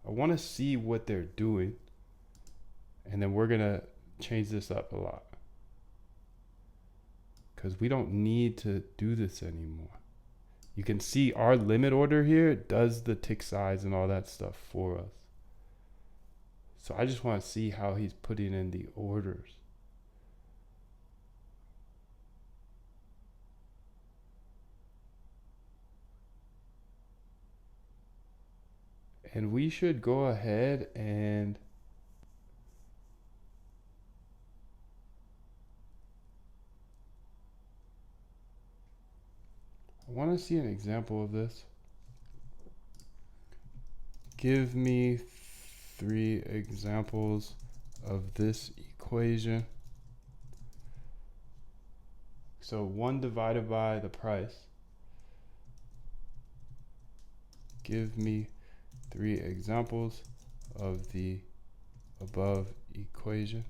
I want to see what they're doing, and then we're gonna change this up a lot because we don't need to do this anymore. You can see our limit order here does the tick size and all that stuff for us. So I just want to see how he's putting in the orders. And we should go ahead and I want to see an example of this. Give me 3 examples of this equation. So 1 divided by the price. Give me 3 examples of the above equation.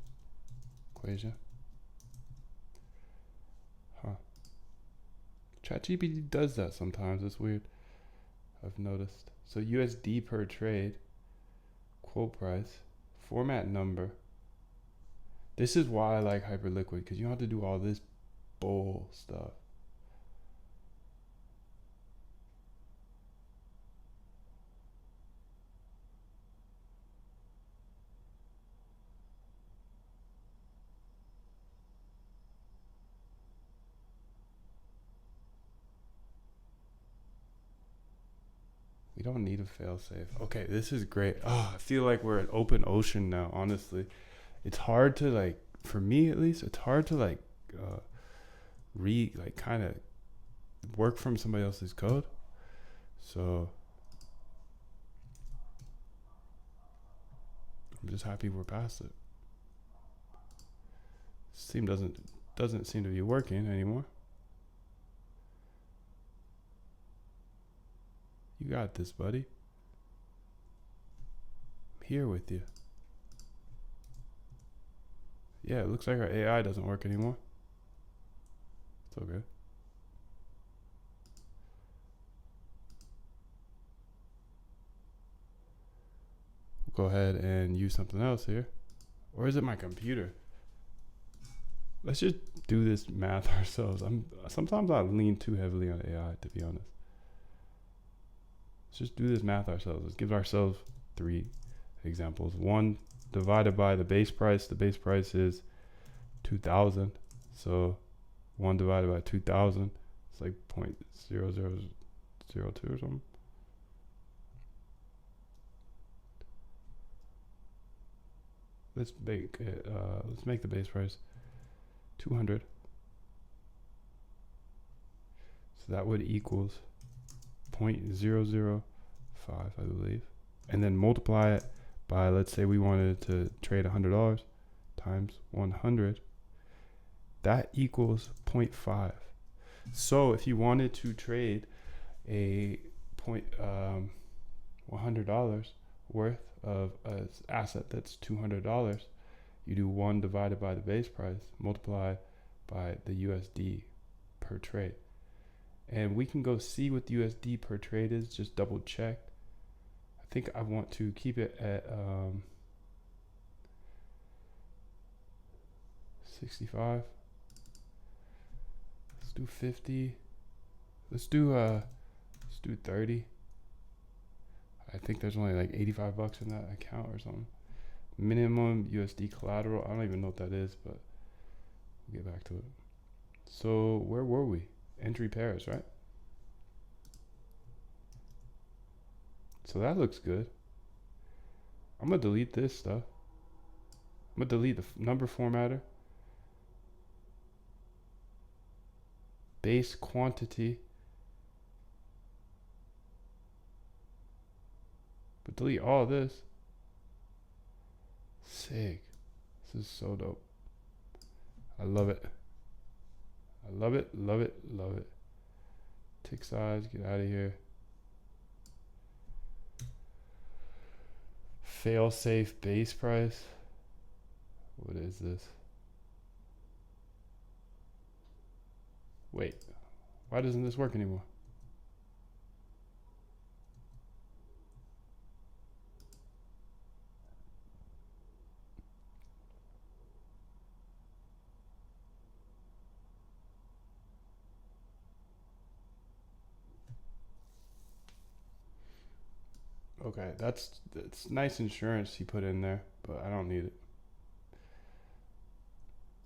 ChatGPT does that sometimes. It's weird. I've noticed. So USD per trade, quote price, format number. This is why I like Hyperliquid, because you don't have to do all this bull stuff. We don't need a failsafe. Okay, this is great. Oh, I feel like we're at open ocean now, honestly. It's hard to like, for me at least, it's hard to like kind of work from somebody else's code. So I'm just happy we're past it. Steam doesn't seem to be working anymore. You got this, buddy. I'm here with you. Yeah, it looks like our AI doesn't work anymore. It's okay. We'll go ahead and use something else here. Or is it my computer? Let's just do this math ourselves. Sometimes I lean too heavily on AI, to be honest. Let's just do this math ourselves. Let's give ourselves 3 examples. 1 divided by the base price. The base price is 2,000. So 1 divided by 2,000, it's like 0.0002 or something. Let's make it, let's make the base price 200. So that would equals 0.005, I believe. And then multiply it by, let's say we wanted to trade $100 times 100. That equals 0.5. So if you wanted to trade a $100 worth of an asset that's $200, you do 1 divided by the base price, multiply by the USD per trade. And we can go see what the USD per trade is, just double check. I think I want to keep it at 65. Let's do 50. Let's do 30. I think there's only like 85 bucks in that account or something. Minimum USD collateral. I don't even know what that is, but we'll get back to it. So where were we? Entry pairs, right? So that looks good. I'm gonna delete this stuff. I'm gonna delete the number formatter. Base quantity. But delete all of this. Sick. This is so dope. I love it. I love it, love it, love it. Tick size, get out of here. Fail safe base price. What is this? Wait, why doesn't this work anymore? Okay, that's nice insurance he put in there, but I don't need it.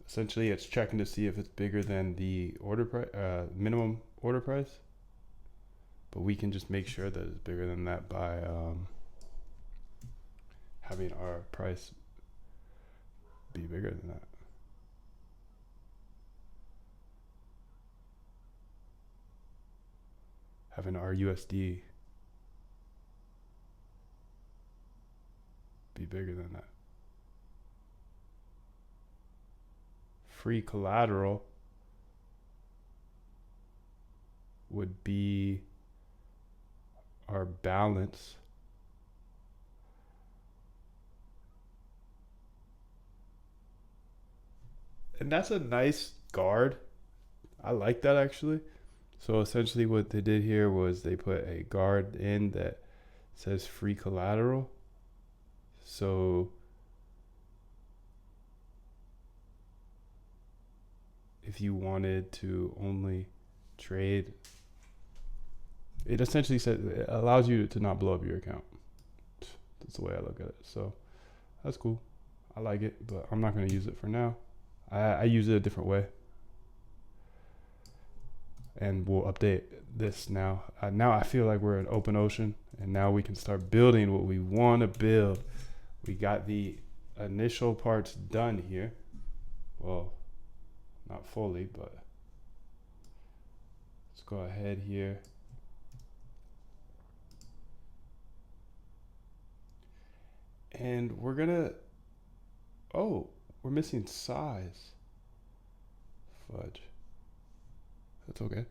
Essentially, it's checking to see if it's bigger than the order price, minimum order price. But we can just make sure that it's bigger than that by having our price be bigger than that. Having our USD be bigger than that. Free collateral would be our balance. And that's a nice guard. I like that actually. So essentially what they did here was they put a guard in that says free collateral. So if you wanted to only trade, it essentially says it allows you to not blow up your account. That's the way I look at it. So that's cool. I like it, but I'm not going to use it for now. I use it a different way. And we'll update this now. Now I feel like we're in open ocean, and now we can start building what we want to build. We got the initial parts done here. Well, not fully, but let's go ahead here. And we're gonna, oh, we're missing size. Fudge. That's okay.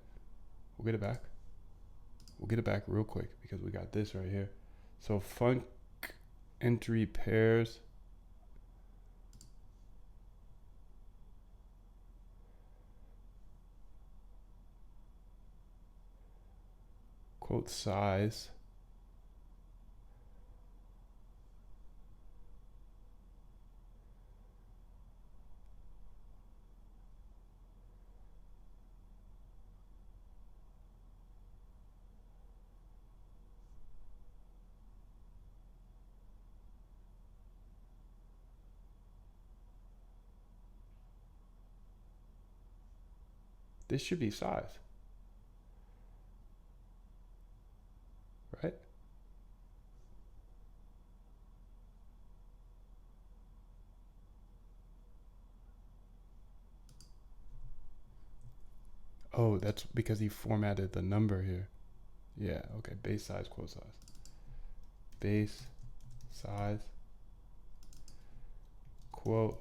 We'll get it back. We'll get it back real quick because we got this right here. So func entry pairs. Quote size. This should be size, right? Oh, that's because he formatted the number here. Yeah, okay, base size, quote size. Base size, quote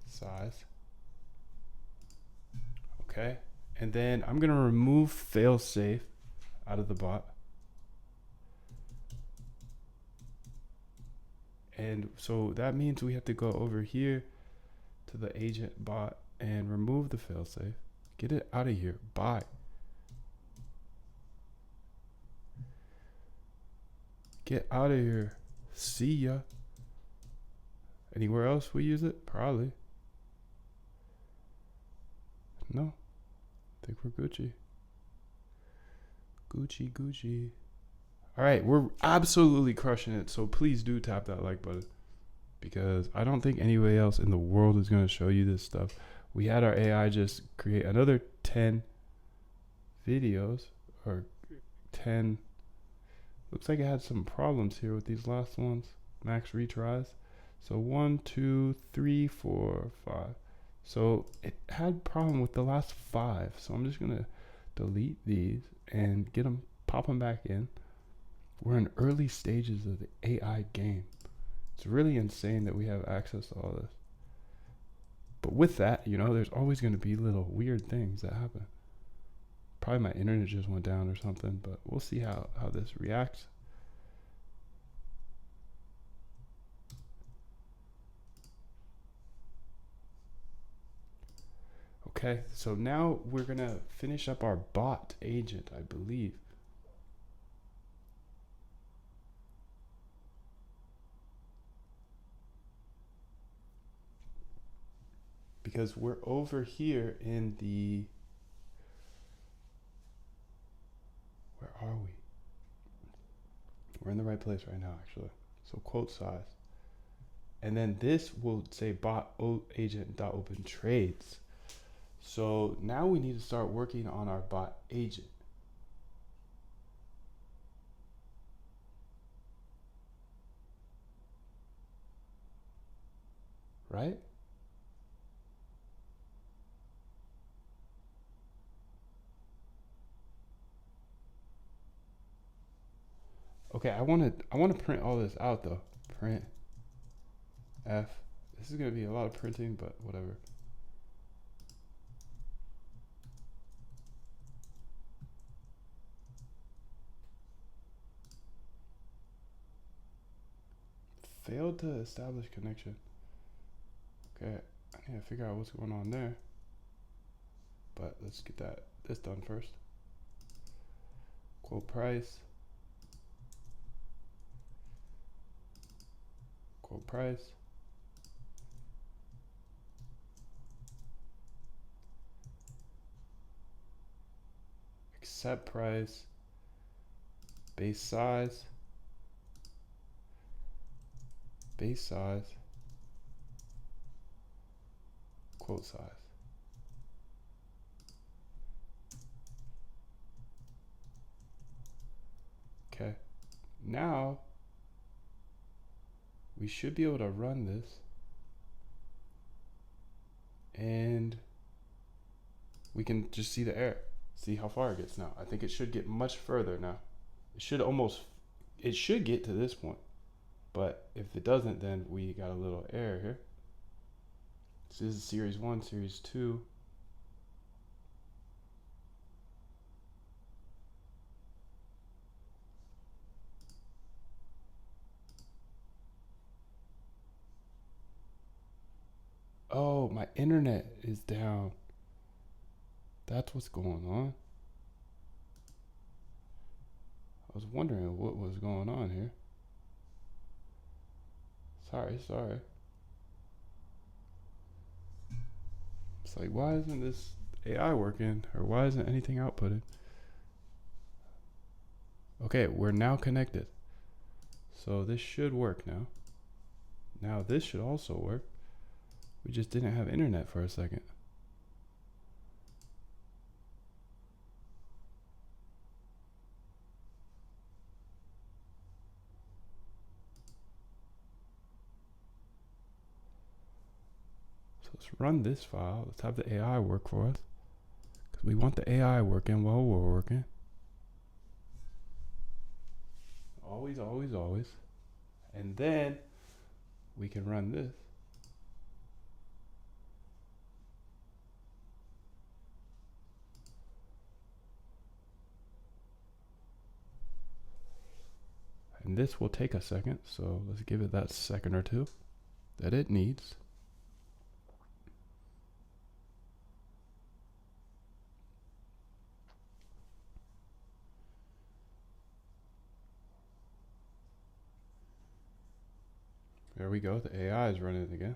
size. Okay, and then I'm gonna remove failsafe out of the bot. And so that means we have to go over here to the agent bot and remove the failsafe. Get it out of here. Bye. Get out of here. See ya. Anywhere else we use it? Probably. No. I think we're Gucci. Gucci, Gucci. All right, we're absolutely crushing it. So please do tap that like button, because I don't think anybody else in the world is going to show you this stuff. We had our AI just create another 10 videos, or 10. Looks like it had some problems here with these last ones. Max retries. So 1, 2, 3, 4, 5. So it had problem with the last 5. So I'm just going to delete these and get them, pop them back in. We're in early stages of the AI game. It's really insane that we have access to all this. But with that, you know, there's always going to be little weird things that happen. Probably my internet just went down or something, but we'll see how this reacts. Okay, so now we're going to finish up our bot agent, I believe. Because we're over here in the, where are we? We're in the right place right now, actually. So quote size. And then this will say bot agent.opentrades. So now we need to start working on our bot agent. Right? Okay, I want to print all this out though. Print F. This is going to be a lot of printing, but whatever. Failed to establish connection. Okay, I need to figure out what's going on there. But let's get this done first. Quote price. Quote price. Accept price. Base size. Base size. Quote size. Okay, now we should be able to run this and we can just see the error, see how far it gets now. I think it should get much further now. It should get to this point, but if it doesn't, then we got a little error here. So this is series 1, series 2. Oh, my internet is down. That's what's going on. I was wondering what was going on here. Sorry. It's like, why isn't this AI working? Or why isn't anything outputted? Okay, we're now connected. So this should work now. Now this should also work. We just didn't have internet for a second. let's run this file. Let's have the AI work for us, because we want the AI working while we're working. Always, always, always. And then we can run this. And this will take a second, so let's give it that second or two that it needs. There we go, the AI is running again.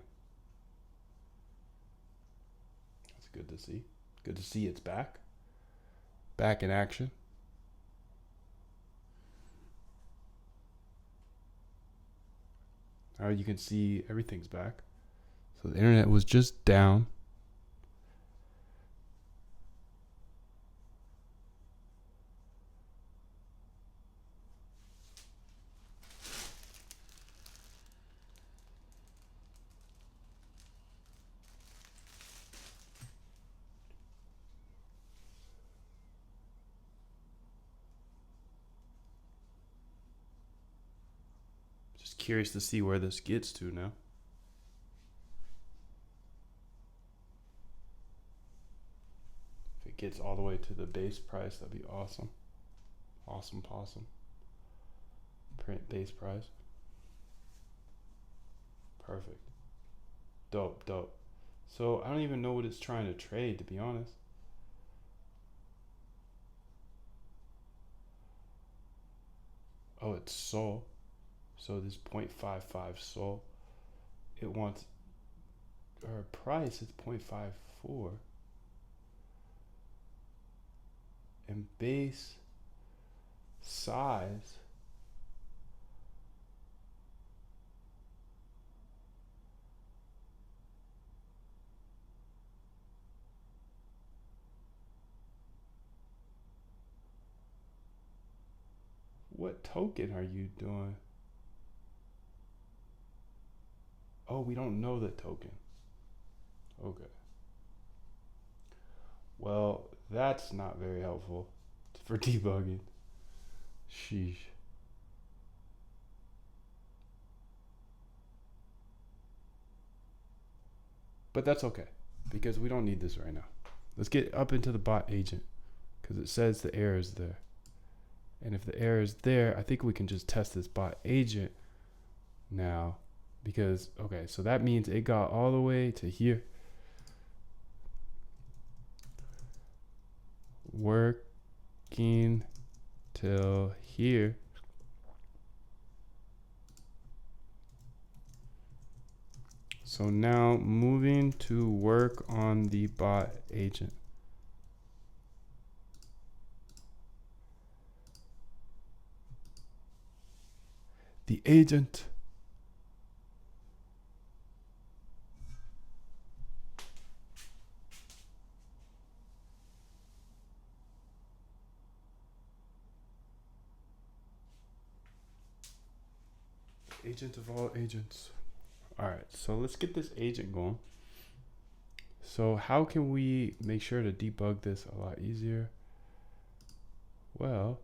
That's good to see. Good to see it's back. Back in action. Now you can see everything's back. So the internet was just down. Just curious to see where this gets to now. If it gets all the way to the base price, that'd be awesome. Awesome possum. Print base price. Perfect. Dope, dope. So I don't even know what it's trying to trade, to be honest. Oh, it's SOL. So this 0.55 SOL. It wants, or price is 0.54. And base size what token are you doing? Oh, we don't know the token. Okay. Well, that's not very helpful for debugging. Sheesh. But that's okay, because we don't need this right now. Let's get up into the bot agent, because it says the error is there. And if the error is there, I think we can just test this bot agent now, because, okay, so that means it got all the way to here. Working till here. So now moving to work on the bot agent. The agent. Agent of all agents. All right, so let's get this agent going. So how can we make sure to debug this a lot easier? Well,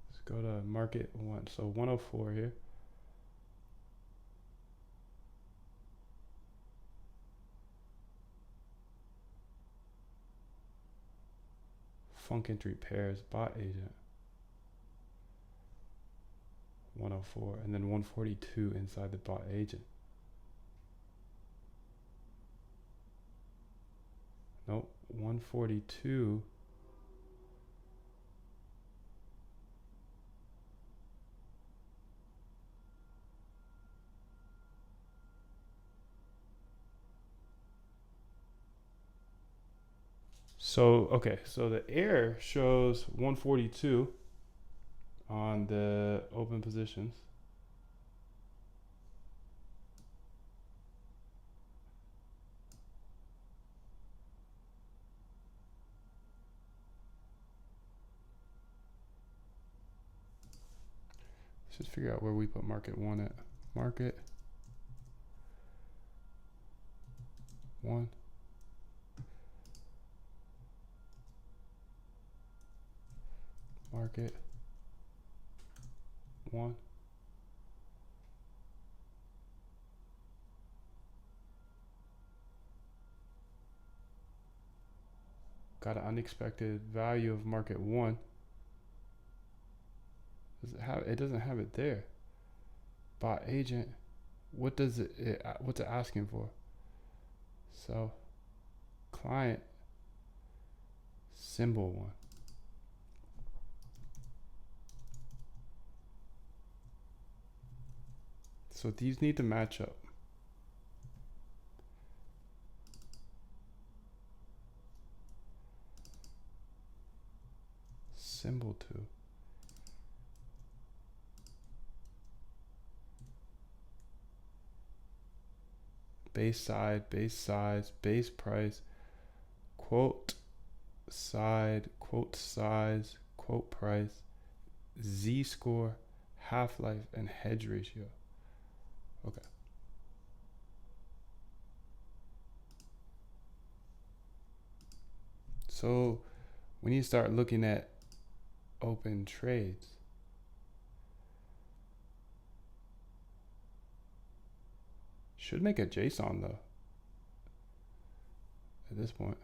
let's go to market one. So 104 here. Funk entry pairs bot agent 104, and then 142 inside the bot agent. Nope, 142. So, okay, so the error shows 142 on the open positions. Let's just figure out where we put market one at. Market one. Market one. Got an unexpected value of market one. Does it have? It doesn't have it there. Bot agent. What does what's it asking for? So client symbol one. So these need to match up. Symbol two. Base side, base size, base price, quote side, quote size, quote price, Z score, half-life, and hedge ratio. Okay. So we need to start looking at open trades. Should make a JSON though at this point.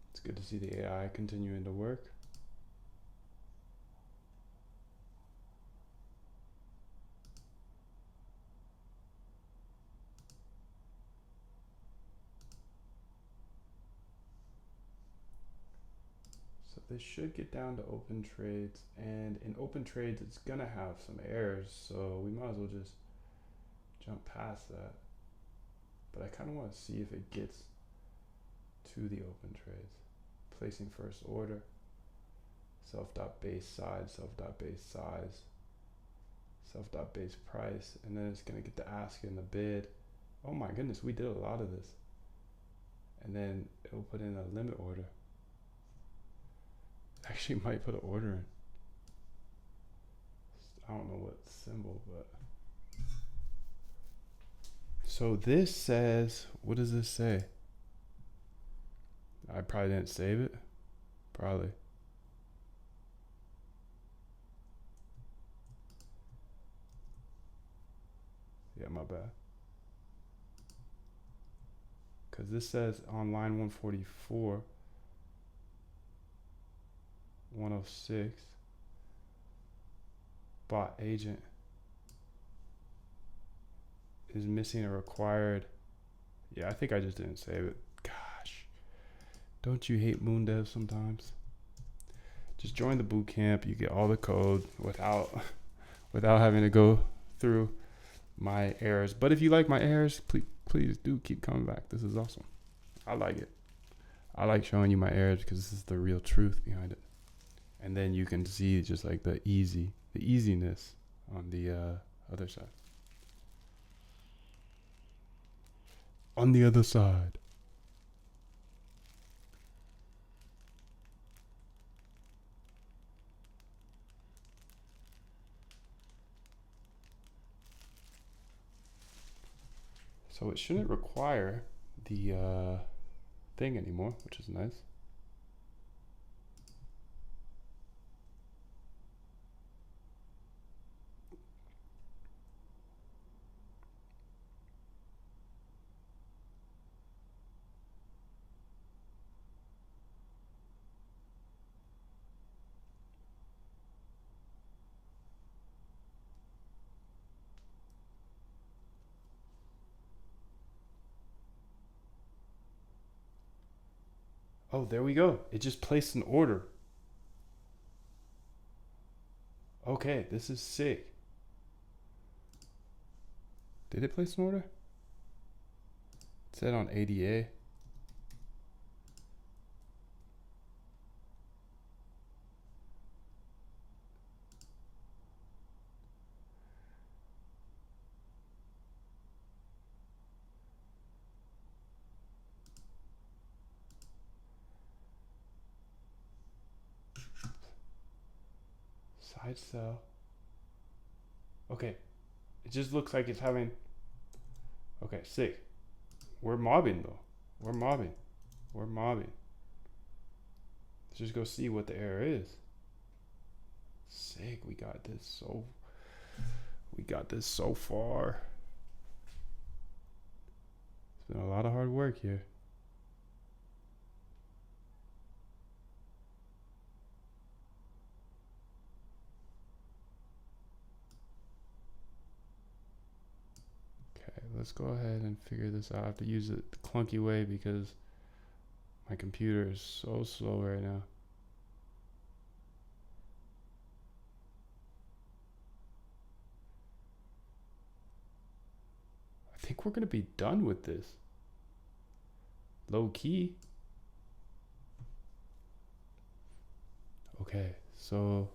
It's good to see the AI continuing to work. So this should get down to open trades, and in open trades it's gonna have some errors, so we might as well just jump past that. But I kind of want to see if it gets to the open trades. Placing first order, self.base side, self.base size, self.base price, and then it's gonna get the ask and the bid. Oh my goodness, we did a lot of this. And then it'll put in a limit order. Actually might put an order in. I don't know what symbol, but. So this says, what does this say? I probably didn't save it. Probably. Yeah, my bad. Because this says on line 144, 106, bot agent is missing a required. Yeah, I think I just didn't save it. Gosh, don't you hate moon dev sometimes? Just join the boot camp. You get all the code without having to go through my errors. But if you like my errors, please do keep coming back. This is awesome. I like it. I like showing you my errors because this is the real truth behind it. And then you can see just like the easiness on the other side. On the other side. So it shouldn't require the thing anymore, which is nice. Oh, there we go. It just placed an order. Okay, this is sick. Did it place an order? It said on ADA. I'd sell. Okay, it just looks like it's having. Okay, sick. We're mobbing though. We're mobbing. We're mobbing. Let's just go see what the error is. Sick. We got this so. We got this so far. It's been a lot of hard work here. Okay, let's go ahead and figure this out. I have to use it the clunky way because my computer is so slow right now. I think we're gonna be done with this. Low key. Okay, so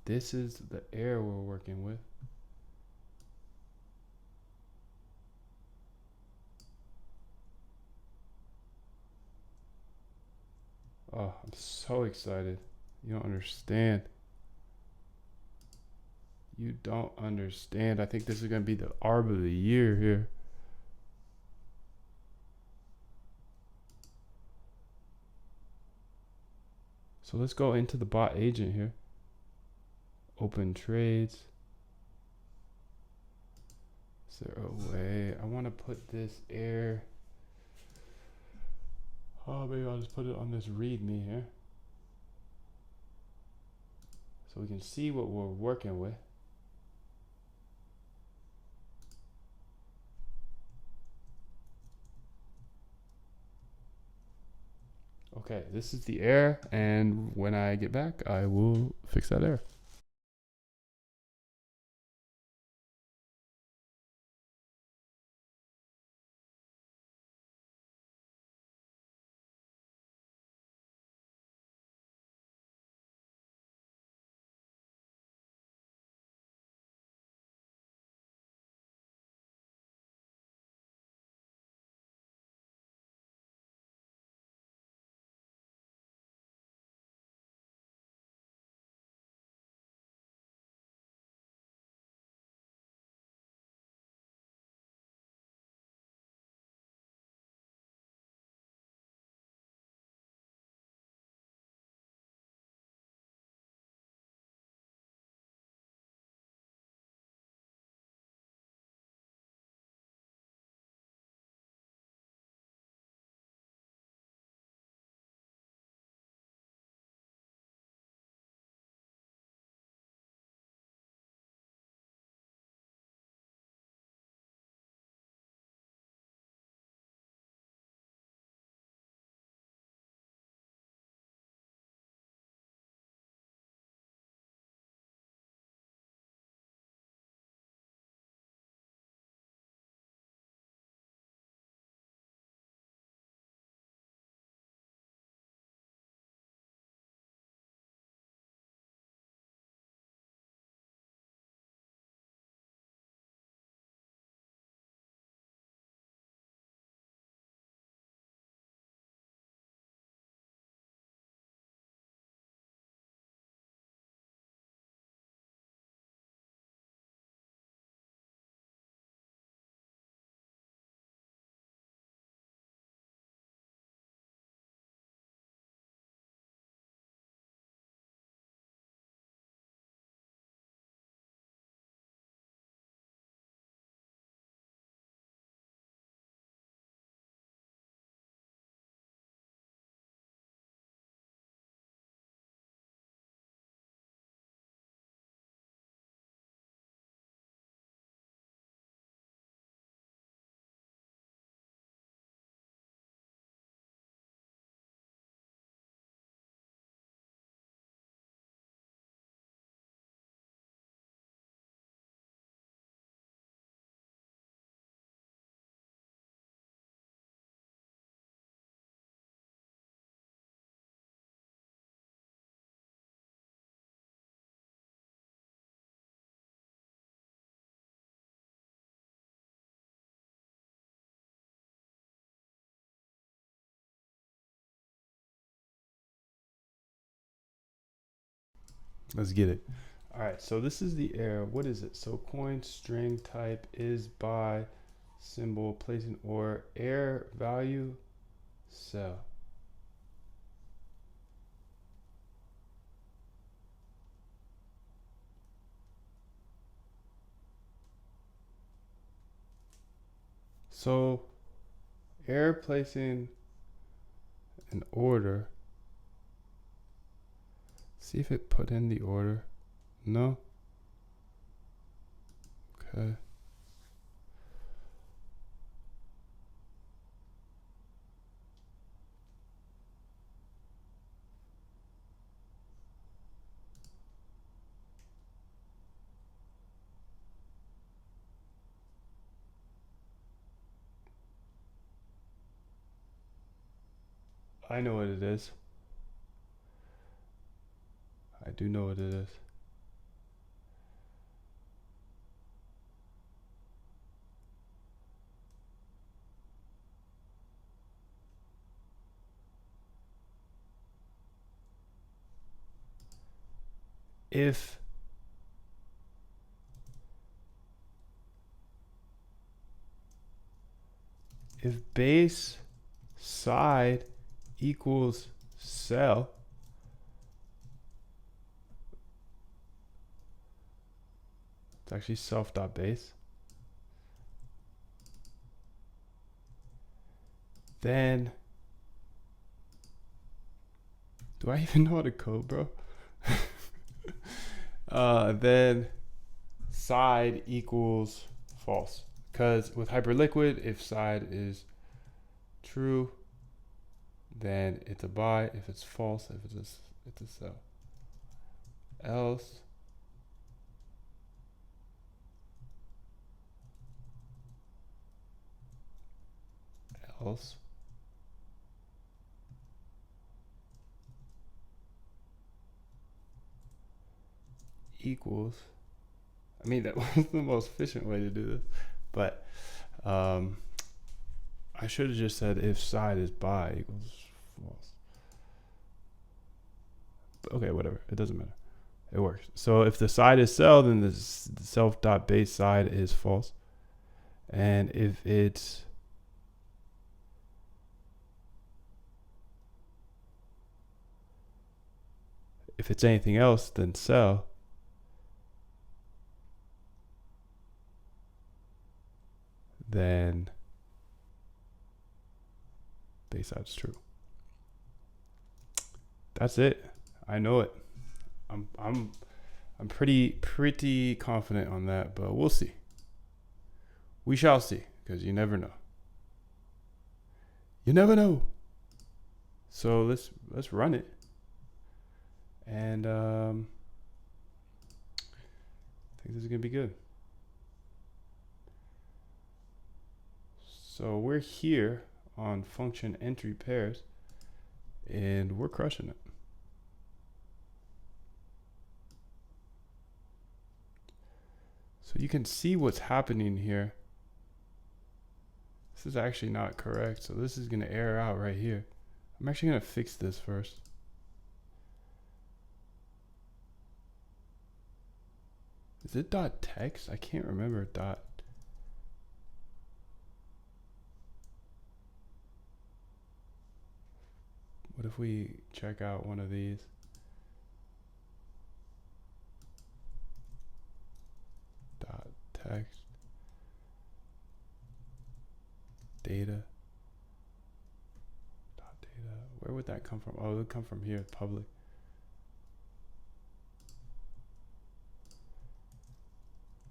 this is the error we're working with. Oh, I'm so excited. You don't understand. You don't understand. I think this is going to be the ARB of the year here. So let's go into the bot agent here. Open trades. Is there a way? I want to put this error. Oh, maybe I'll just put it on this readme here. So we can see what we're working with. Okay, this is the error, and when I get back, I will fix that error. Let's get it. All right, so this is the error. What is it? So coin string type is by symbol placing or error value sell. So error placing an order. See if it put in the order. No. Okay. I know what it is. I do know what it is. If base side equals sell, it's actually self.base, then do I even know how to code, bro? Then side equals false, because with Hyperliquid, if side is true, then it's a buy. If it's false, if it's a sell. Else equals, I mean, that was the most efficient way to do this, but I should have just said if side is buy equals false. But okay, whatever, it doesn't matter, it works. So if the side is sell, then the self.base side is false, and if it's anything else than sell, then base side is true. That's it. I know it. I'm pretty confident on that, but we'll see. We shall see, because you never know. You never know. So let's run it. And I think this is gonna be good. So we're here on function entry pairs, and we're crushing it. So you can see what's happening here. This is actually not correct, so this is gonna error out right here. I'm actually gonna fix this first. Is it dot text? I can't remember dot. What if we check out one of these? Dot text. Data. Dot data. Where would that come from? Oh, it would come from here, public.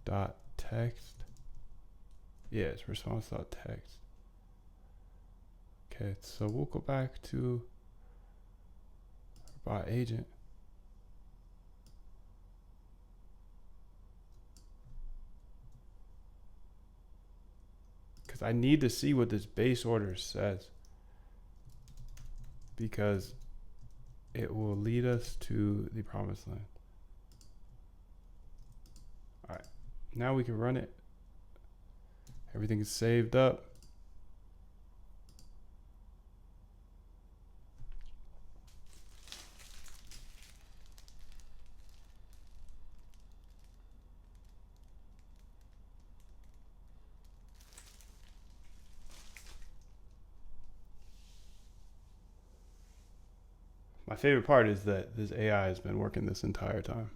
Dot text. Yeah, it's response dot text. Okay, so we'll go back to our bot agent. Because I need to see what this base order says, because it will lead us to the promised land. All right, now we can run it. Everything is saved up. my favorite part is that this AI has been working this entire time.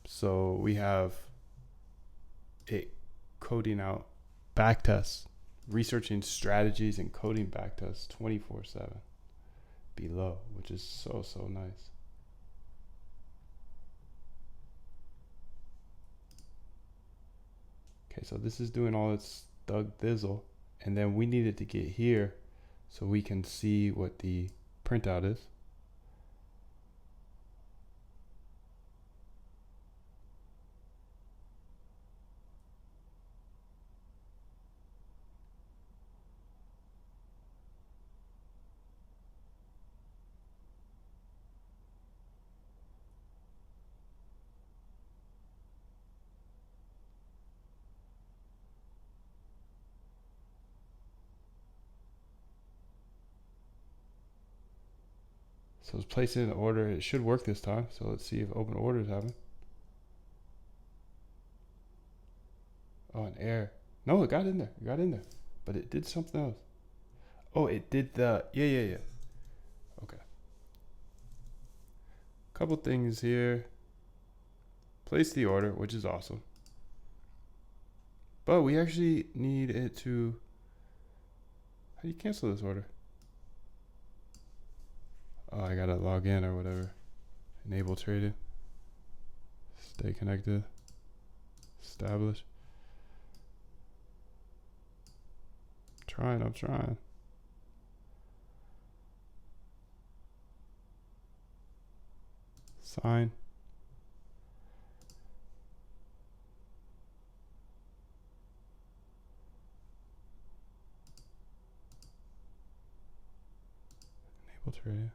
So we have it coding out backtests, researching strategies and coding backtests 24/7 below, which is so nice. Okay, so this is doing all its thug thizzle, and then we needed to get here so we can see what the printout is. So it's placed in order. It should work this time. So let's see if open orders happen. Oh, an error. No, it got in there. It got in there. But it did something else. Oh, it did the... Yeah. Okay. Couple things here. Place the order, which is awesome. But we actually need it to... How do you cancel this order? Oh, I gotta log in or whatever. Enable trading. Stay connected. Establish. I'm trying. Sign. Enable trading.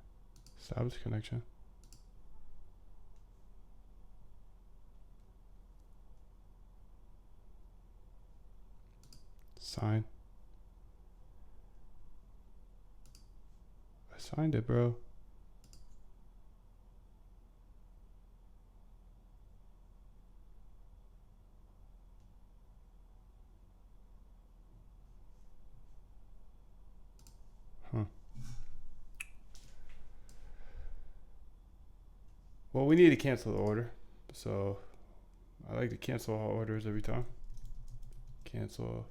Establish connection. Sign. I signed it, bro. Huh. Well, we need to cancel the order. So I like to cancel all orders every time. Cancel.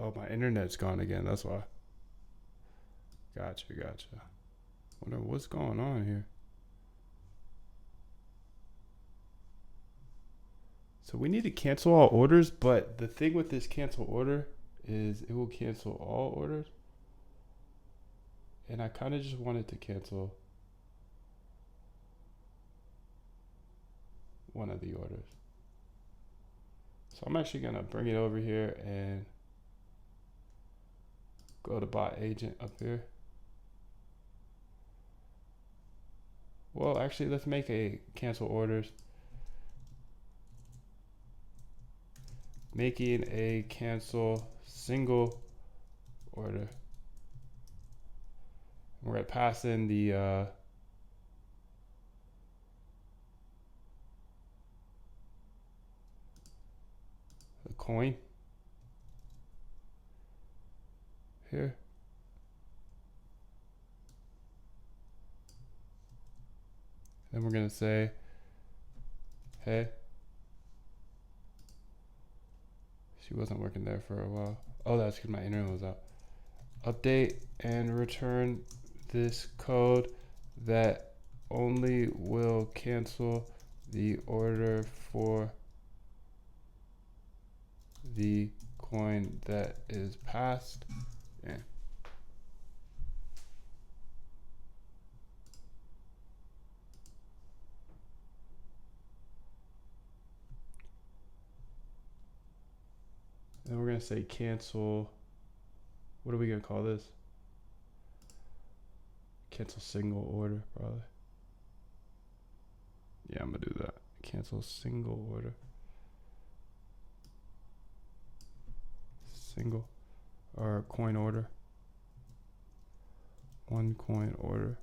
Oh, my internet's gone again. That's why. Gotcha. Wonder what's going on here. So we need to cancel all orders, but the thing with this cancel order is it will cancel all orders. And I kind of just wanted to cancel one of the orders. So I'm actually gonna bring it over here and go to bot agent up here. Well, actually, let's make a cancel orders. Making a cancel single order. We're gonna pass in the coin here. Then we're gonna say, hey. She wasn't working there for a while. Oh, that's because my internet was out. Update and return this code that only will cancel the order for the coin that is passed. Yeah. Then we're gonna say cancel. What are we gonna call this? Cancel single order, probably. Yeah, I'm gonna do that. Cancel single order. Single or coin order. One coin order.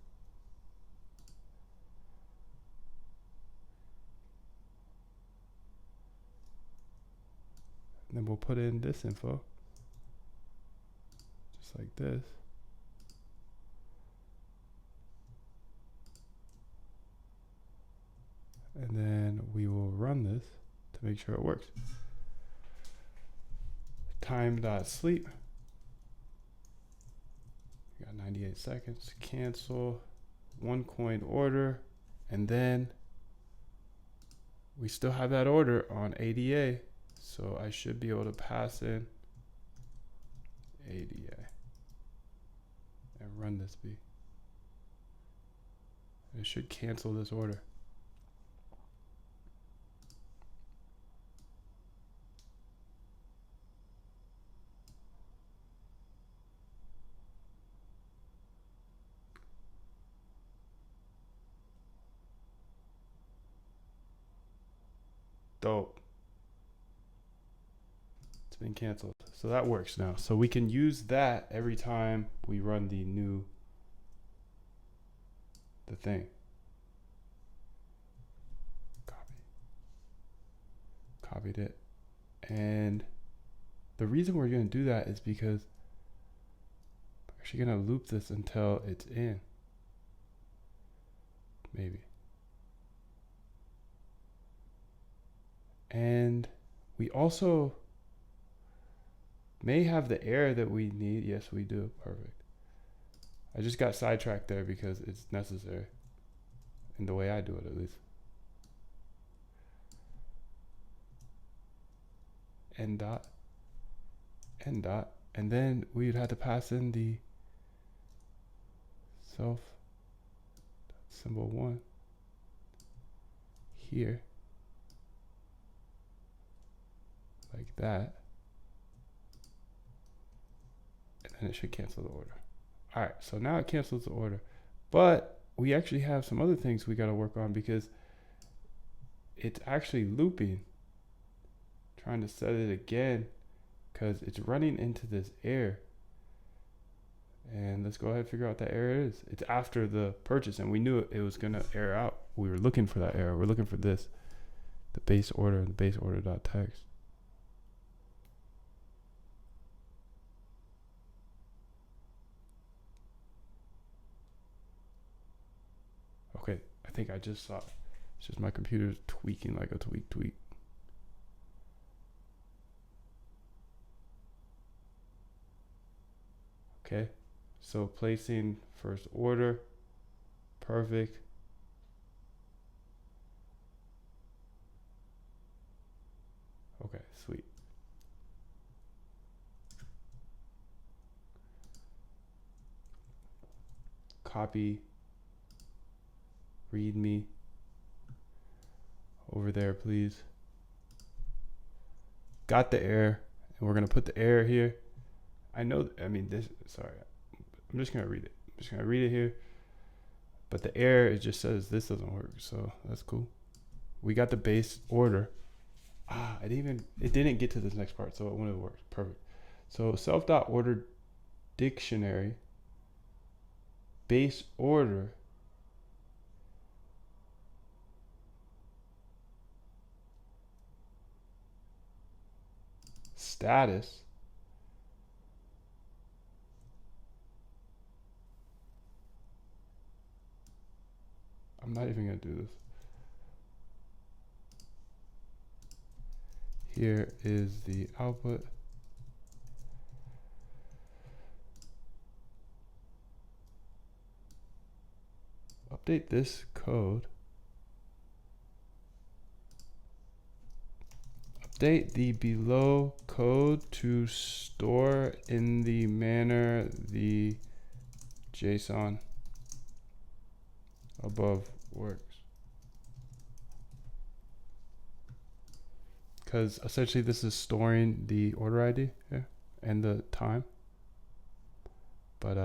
And then we'll put in this info. Just like this. And then we will run this to make sure it works. Time.sleep. We got 98 seconds. Cancel one coin order. And then we still have that order on ADA. So I should be able to pass in ADA and run this B. And it should cancel this order. Dope. It's been canceled. So that works now. So we can use that every time we run the thing. Copied it. And the reason we're going to do that is because we're actually going to loop this until it's in. Maybe. And we also may have the error that we need. Yes, we do. Perfect. I just got sidetracked there because it's necessary in the way I do it, at least. End dot, and then we'd have to pass in the self symbol 1 here, like that, and then it should cancel the order. All right, so now it cancels the order, but we actually have some other things we got to work on because it's actually looping. Trying to set it again because it's running into this error. And let's go ahead and figure out what that error is. It's after the purchase, and we knew it was going to error out. We were looking for that error. We're looking for this, the base order, the base order.text. Okay, I think I just saw it. It's just my computer's tweaking like a tweak. Okay, so placing first order, perfect. Okay, sweet. Copy, readme over there, please. Got the error, and we're gonna put the error here. I'm just gonna read it. I'm just gonna read it here. But the error, it just says this doesn't work, so that's cool. We got the base order. It didn't get to this next part, so it wouldn't have worked. Perfect. So self.order dictionary, base order, status, I'm not even going to do this. Here is the output. Update this code. Update the below code to store in the manner the JSON above works. Because essentially this is storing the order ID here and the time. But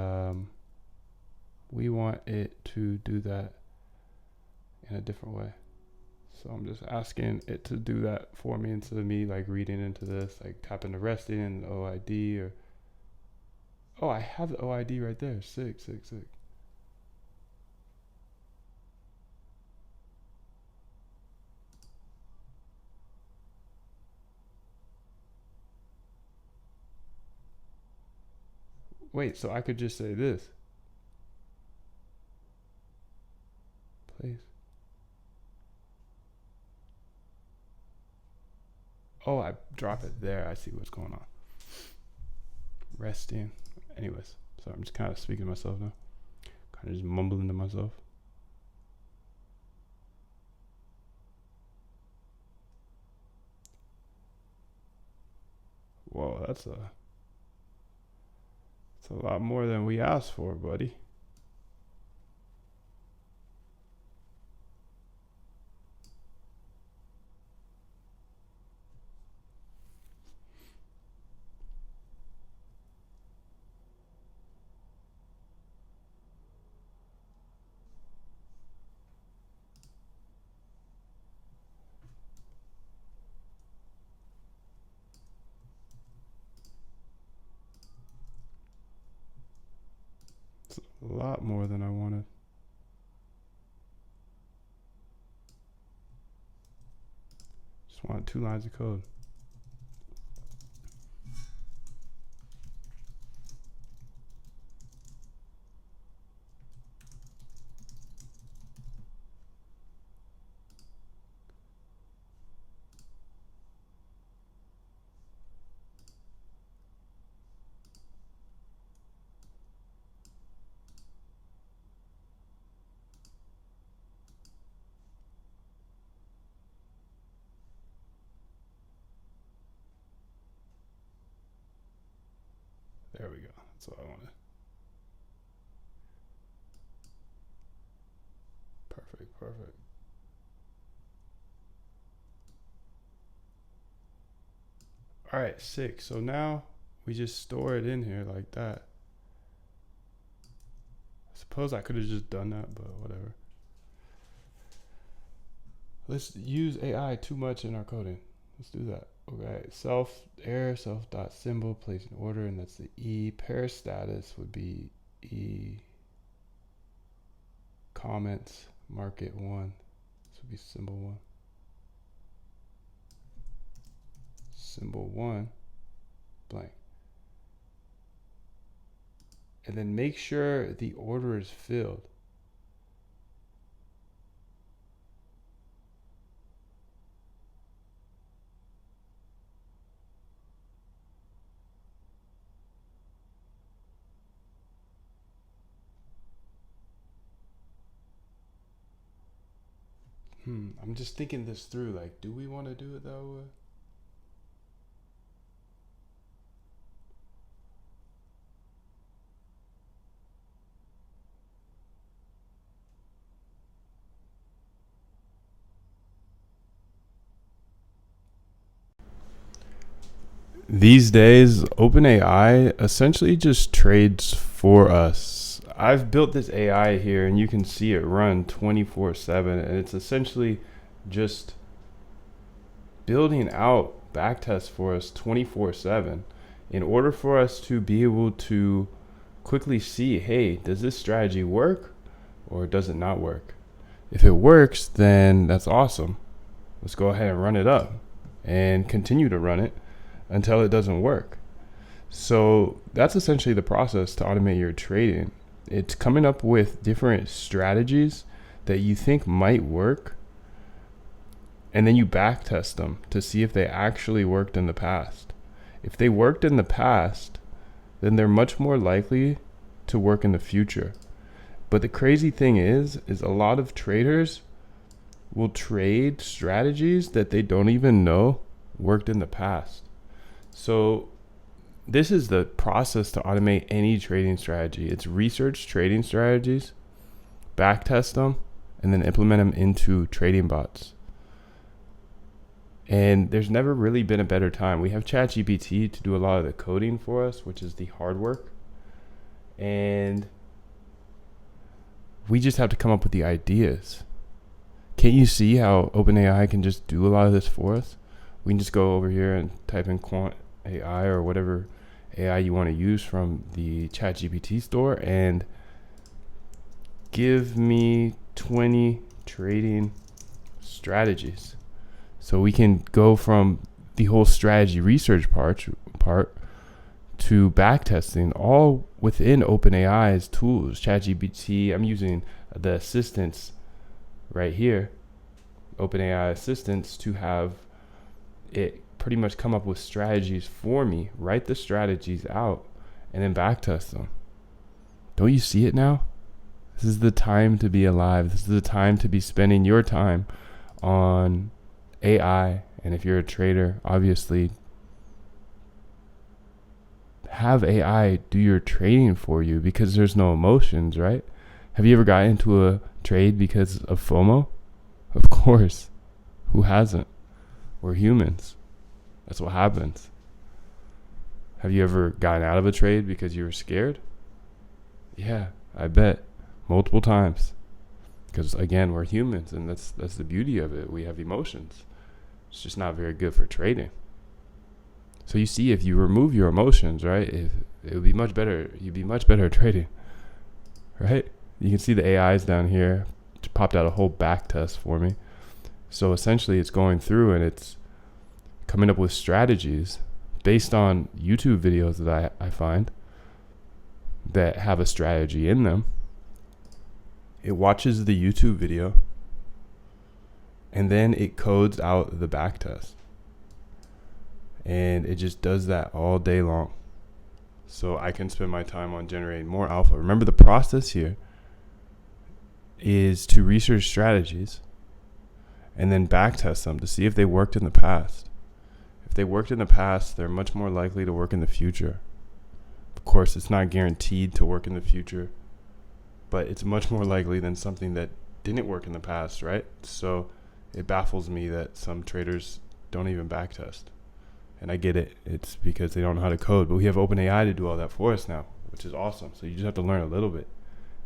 we want it to do that in a different way. So I'm just asking it to do that for me instead of me like reading into this, like tapping the resting and the OID or, oh, I have the OID right there. Sick. Wait, so I could just say this, please. Oh, I drop it there. I see what's going on. Resting. Anyways, so I'm just kind of speaking to myself now. Kind of just mumbling to myself. Whoa, that's a lot more than we asked for, buddy. It's a lot more than I wanted. Just wanted 2 lines of code. There we go. That's what I wanted. Perfect. All right, sick. So now we just store it in here like that. I suppose I could have just done that, but whatever. Let's use AI too much in our coding. Let's do that. Okay, self dot symbol, place an order, and that's the E. Pair status would be E. Comments, market 1. This would be symbol 1. Symbol 1, blank. And then make sure the order is filled. I'm just thinking this through. Like, do we want to do it that way? These days, OpenAI essentially just trades for us. I've built this AI here and you can see it run 24/7, and it's essentially just building out backtests for us 24/7 in order for us to be able to quickly see, hey, does this strategy work or does it not work? If it works, then that's awesome. Let's go ahead and run it up and continue to run it until it doesn't work. So that's essentially the process to automate your trading. It's coming up with different strategies that you think might work, and then you backtest them to see if they actually worked in the past. If they worked in the past, then they're much more likely to work in the future. But the crazy thing is a lot of traders will trade strategies that they don't even know worked in the past. So this is the process to automate any trading strategy. It's research trading strategies, backtest them, and then implement them into trading bots. And there's never really been a better time. We have ChatGPT to do a lot of the coding for us, which is the hard work. And we just have to come up with the ideas. Can't you see how OpenAI can just do a lot of this for us? We can just go over here and type in quant AI or whatever AI you want to use from the ChatGPT store and give me 20 trading strategies. So we can go from the whole strategy research part to backtesting, all within OpenAI's tools. ChatGPT, I'm using the assistants right here, OpenAI assistants, to have it pretty much come up with strategies for me, write the strategies out, and then backtest them. Don't you see it now? This is the time to be alive. This is the time to be spending your time on AI. And if you're a trader, obviously, have AI do your trading for you because there's no emotions, right? Have you ever got into a trade because of FOMO? Of course. Who hasn't? We're humans. That's what happens. Have you ever gotten out of a trade because you were scared? Yeah, I bet. Multiple times. Because again, we're humans, and that's the beauty of it. We have emotions. It's just not very good for trading. So you see, if you remove your emotions, right, it would be much better. You'd be much better at trading, right? You can see the AIs down here. It popped out a whole back test for me. So essentially, it's going through and it's coming up with strategies based on YouTube videos that I find that have a strategy in them. It watches the YouTube video and then it codes out the back test. And it just does that all day long. So I can spend my time on generating more alpha. Remember, the process here is to research strategies and then backtest them to see if they worked in the past. If they worked in the past, they're much more likely to work in the future. Of course, it's not guaranteed to work in the future, but it's much more likely than something that didn't work in the past, right? So it baffles me that some traders don't even backtest. And I get it. It's because they don't know how to code. But we have OpenAI to do all that for us now, which is awesome. So you just have to learn a little bit.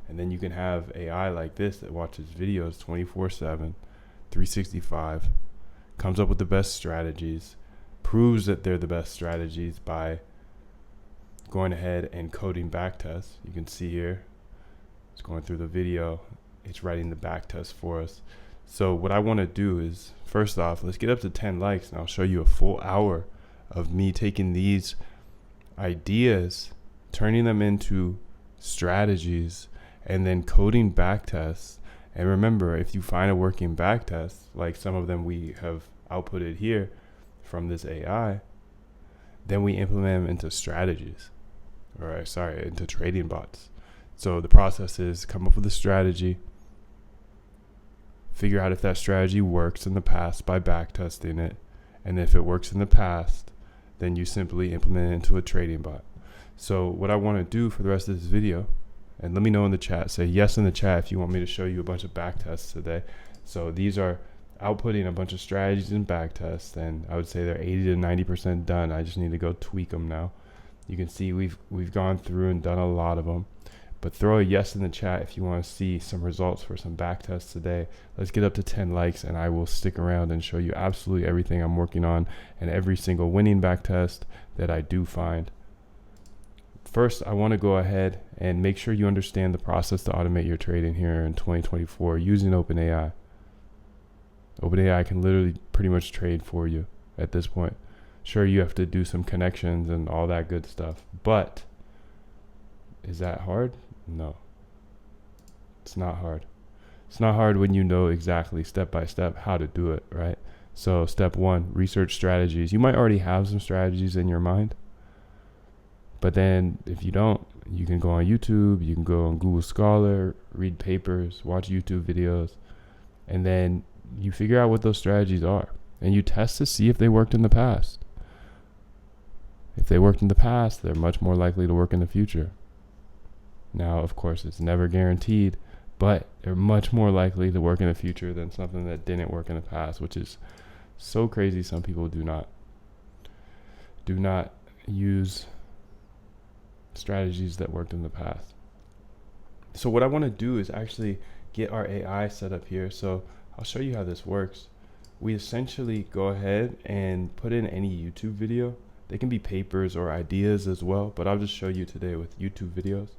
And then you can have AI like this that watches videos 24/7, 365, comes up with the best strategies, proves that they're the best strategies by going ahead and coding backtests. You can see here, it's going through the video. It's writing the backtest for us. So what I want to do is, first off, let's get up to 10 likes and I'll show you a full hour of me taking these ideas, turning them into strategies, and then coding backtests. And remember, if you find a working backtest, like some of them we have outputted here from this AI, then we implement them into strategies, into trading bots. So the process is come up with a strategy, figure out if that strategy works in the past by backtesting it, and if it works in the past, then you simply implement it into a trading bot. So what I want to do for the rest of this video, and let me know in the chat, say yes in the chat if you want me to show you a bunch of backtests today. So these are outputting a bunch of strategies and backtests, and I would say they're 80 to 90% done. I just need to go tweak them now. You can see we've gone through and done a lot of them. But throw a yes in the chat if you want to see some results for some backtests today. Let's get up to 10 likes and I will stick around and show you absolutely everything I'm working on and every single winning backtest that I do find. First, I want to go ahead and make sure you understand the process to automate your trading here in 2024 using OpenAI. OpenAI can literally pretty much trade for you at this point. Sure, you have to do some connections and all that good stuff, but is that hard? No, it's not hard. It's not hard when you know exactly step by step how to do it, right? So step one, research strategies. You might already have some strategies in your mind, but then if you don't, you can go on YouTube, you can go on Google Scholar, read papers, watch YouTube videos, and then you figure out what those strategies are and you test to see if they worked in the past. If they worked in the past, they're much more likely to work in the future. Now, of course, it's never guaranteed, but they're much more likely to work in the future than something that didn't work in the past, which is so crazy. Some people do not use strategies that worked in the past. So what I want to do is actually get our AI set up here. So I'll show you how this works. We essentially go ahead and put in any YouTube video. They can be papers or ideas as well, but I'll just show you today with YouTube videos.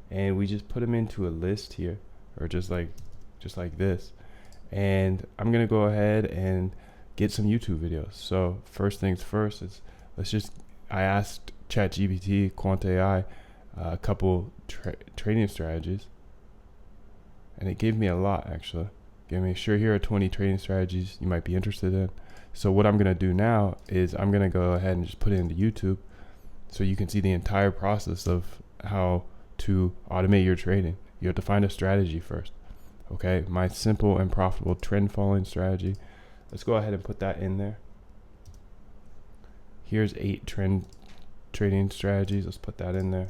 And we just put them into a list here, or just like this. And I'm gonna go ahead and get some YouTube videos. So first things first is I asked ChatGPT, QuantAI, a couple trading strategies, and it gave me a lot actually. Gave me, sure, here are 20 trading strategies you might be interested in. So what I'm gonna do now is I'm gonna go ahead and just put it into YouTube so you can see the entire process of how to automate your trading. You have to find a strategy first. Okay, my simple and profitable trend following strategy. Let's go ahead and put that in there. Here's 8 trend trading strategies. Let's put that in there.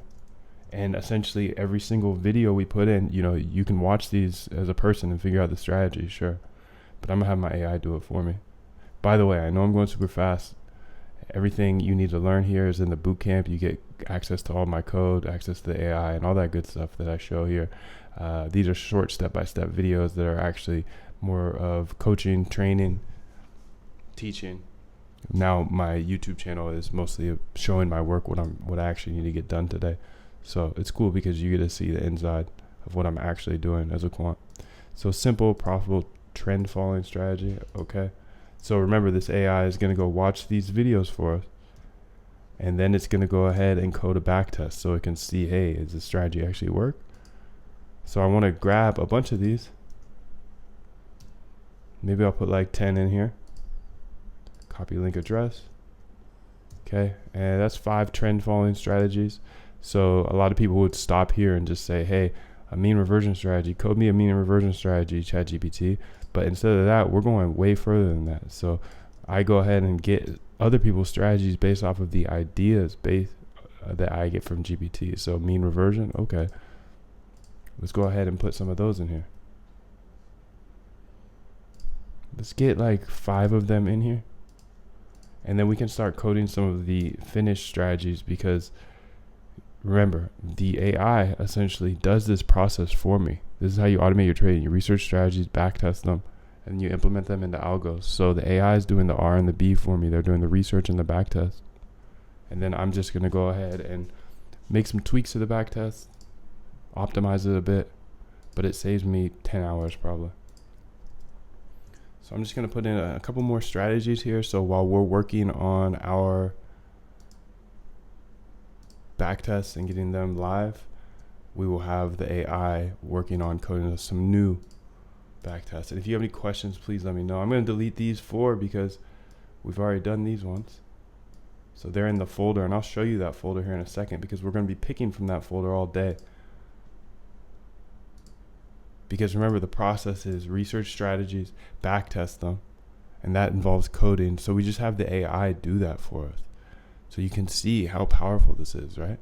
And essentially every single video we put in, you can watch these as a person and figure out the strategy, sure. But I'm gonna have my AI do it for me. By the way, I know I'm going super fast. Everything you need to learn here is in the bootcamp. You get access to all my code, access to the AI, and all that good stuff that I show here. These are short step-by-step videos that are actually more of coaching, training, teaching. Now my YouTube channel is mostly showing my work, what I actually need to get done today. So it's cool because you get to see the inside of what I'm actually doing as a quant. So simple, profitable trend following strategy. Okay. So remember, this AI is going to go watch these videos for us. And then it's going to go ahead and code a backtest so it can see, hey, does this strategy actually work? So I want to grab a bunch of these. Maybe I'll put like 10 in here. Copy link address. Okay. And that's 5 trend following strategies. So a lot of people would stop here and just say, hey, a mean reversion strategy, code me a mean reversion strategy, ChatGPT. But instead of that, we're going way further than that. So I go ahead and get other people's strategies based off of the ideas that I get from GPT. So mean reversion, okay. Let's go ahead and put some of those in here. Let's get like 5 of them in here. And then we can start coding some of the finished strategies, because remember, the AI essentially does this process for me. This is how you automate your trading. You research strategies, backtest them, and you implement them into algos. So the AI is doing the R and the B for me. They're doing the research and the backtest. And then I'm just going to go ahead and make some tweaks to the backtest, optimize it a bit, but it saves me 10 hours probably. So I'm just going to put in a couple more strategies here. So while we're working on our backtests and getting them live, we will have the AI working on coding some new backtests. And if you have any questions, please let me know. I'm going to delete these 4 because we've already done these ones. So they're in the folder, and I'll show you that folder here in a second, because we're going to be picking from that folder all day. Because remember, the process is research strategies, backtest them, and that involves coding. So we just have the AI do that for us. So you can see how powerful this is, right?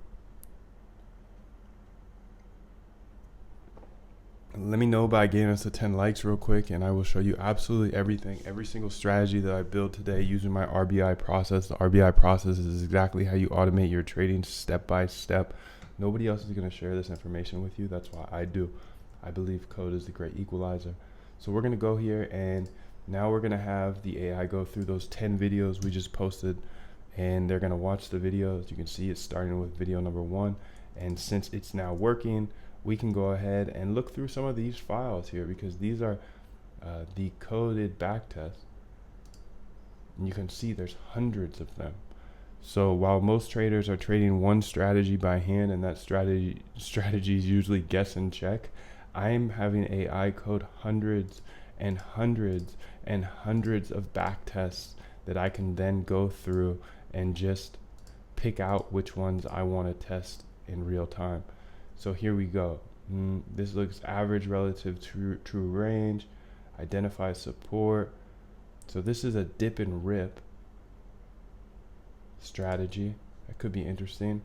Let me know by getting us to 10 likes real quick, and I will show you absolutely everything, every single strategy that I build today using my RBI process. The RBI process is exactly how you automate your trading step by step. Nobody else is going to share this information with you. That's why I do. I believe code is the great equalizer. So we're going to go here, and now we're going to have the AI go through those 10 videos we just posted, and they're going to watch the videos. You can see it's starting with video number 1. And since it's now working, we can go ahead and look through some of these files here, because these are the coded backtest. And you can see there's hundreds of them. So while most traders are trading one strategy by hand, and that strategy is usually guess and check, I'm having AI code hundreds and hundreds and hundreds of backtests that I can then go through and just pick out which ones I want to test in real time. So here we go. This looks average relative to true range, identify support. So this is a dip and rip strategy. That could be interesting.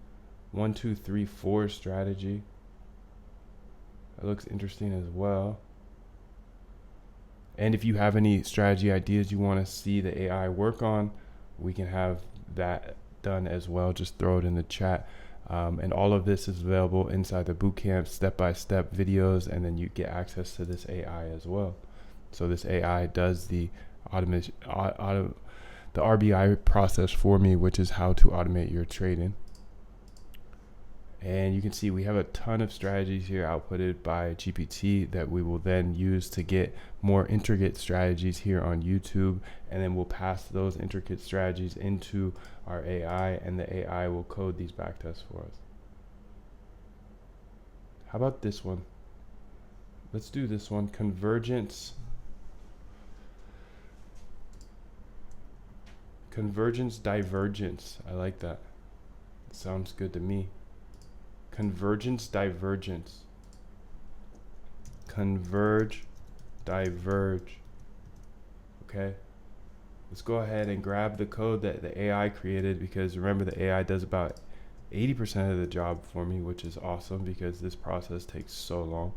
1, 2, 3, 4 strategy. That looks interesting as well. And if you have any strategy ideas you want to see the AI work on, we can have that done as well. Just throw it in the chat. And all of this is available inside the bootcamp, step-by-step videos, and then you get access to this AI as well. So this AI does the automation, the RBI process for me, which is how to automate your trading. And you can see we have a ton of strategies here outputted by GPT that we will then use to get more intricate strategies here on YouTube. And then we'll pass those intricate strategies into our AI, and the AI will code these backtests for us. How about this one? Let's do this one. Convergence divergence. I like that. Sounds good to me. Convergence divergence. Converge, diverge. Okay. Let's go ahead and grab the code that the AI created, because remember, the AI does about 80% of the job for me, which is awesome because this process takes so long.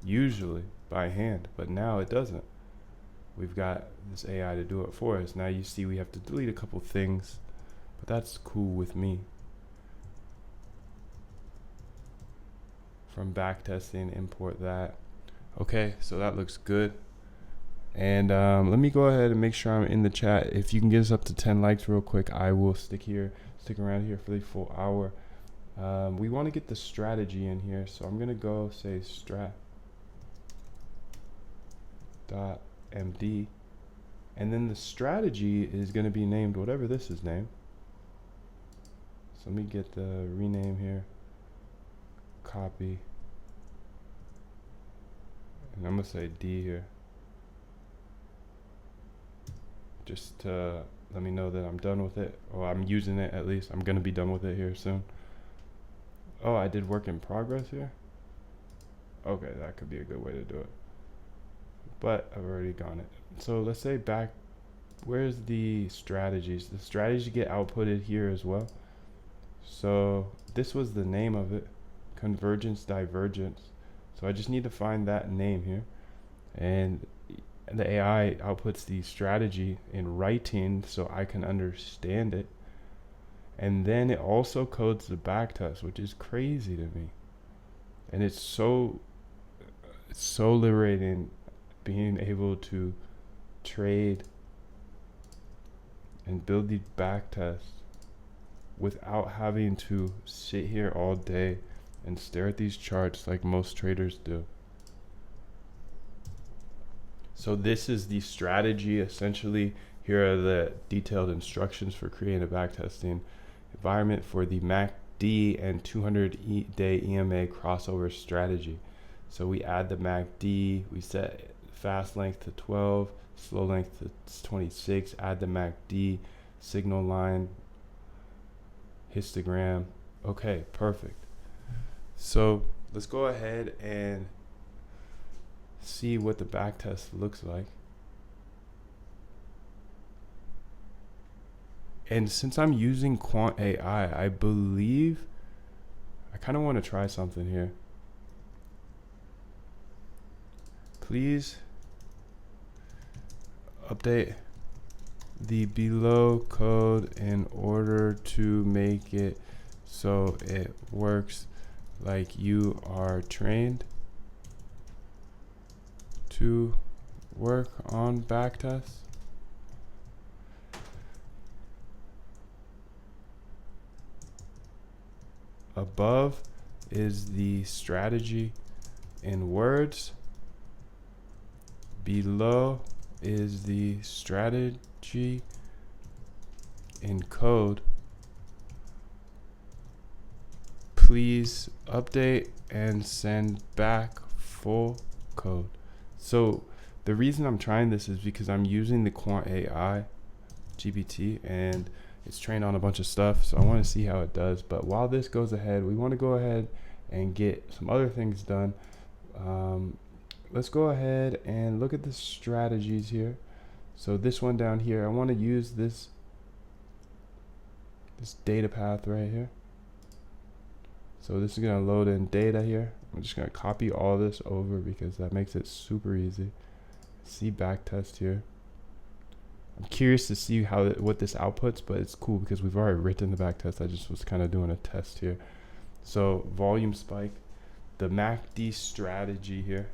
Usually by hand, but now it doesn't. We've got this AI to do it for us. Now you see we have to delete a couple things, but that's cool with me. From backtesting, import that. Okay, so that looks good. And let me go ahead and make sure I'm in the chat. If you can get us up to 10 likes real quick, I will stick around here for the full hour. We want to get the strategy in here, so I'm gonna go say strat.md, and then the strategy is going to be named whatever this is named. So let me get the rename here, copy, and I'm gonna say D here, just to let me know that I'm done with it, or I'm using it at least. I'm gonna be done with it here soon. Oh, I did work in progress here. Okay, that could be a good way to do it, but I've already gone it. So let's say back, where's the strategies? The strategies get outputted here as well. So this was the name of it, convergence divergence. So I just need to find that name here, and the AI outputs the strategy in writing so I can understand it. And then it also codes the backtest, which is crazy to me. And it's so liberating being able to trade and build these backtests without having to sit here all day and stare at these charts like most traders do. So this is the strategy essentially. Here are the detailed instructions for creating a backtesting environment for the MACD and 200-day EMA crossover strategy. So we add the MACD, we set fast length to 12, slow length to 26, add the MACD, signal line, histogram. Okay, perfect. So let's go ahead and see what the backtest looks like. And since I'm using Quant AI, I believe I kind of want to try something here. Please update the below code in order to make it so it works like you are trained to work on backtests. Above is the strategy in words. Below is the strategy in code. Please update and send back full code. So the reason I'm trying this is because I'm using the Quant AI GPT and it's trained on a bunch of stuff, so I want to see how it does. But while this goes ahead, we want to go ahead and get some other things done. Let's go ahead and look at the strategies here. So this one down here, I want to use this data path right here. So this is going to load in data here. I'm just going to copy all this over because that makes it super easy. See backtest here. I'm curious to see what this outputs, but it's cool because we've already written the backtest. I just was kind of doing a test here. So volume spike, the MACD strategy here.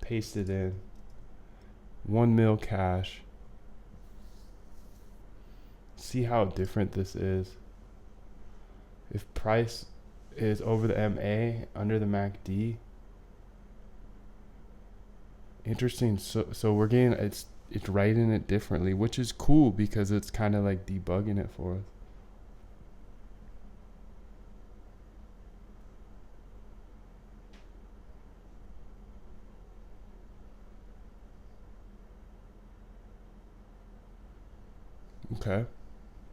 paste it in. 1 mil cash. See how different this is. If price is over the MA, under the MACD. Interesting. So we're getting it's writing it differently, which is cool because it's kind of like debugging it for us. Okay,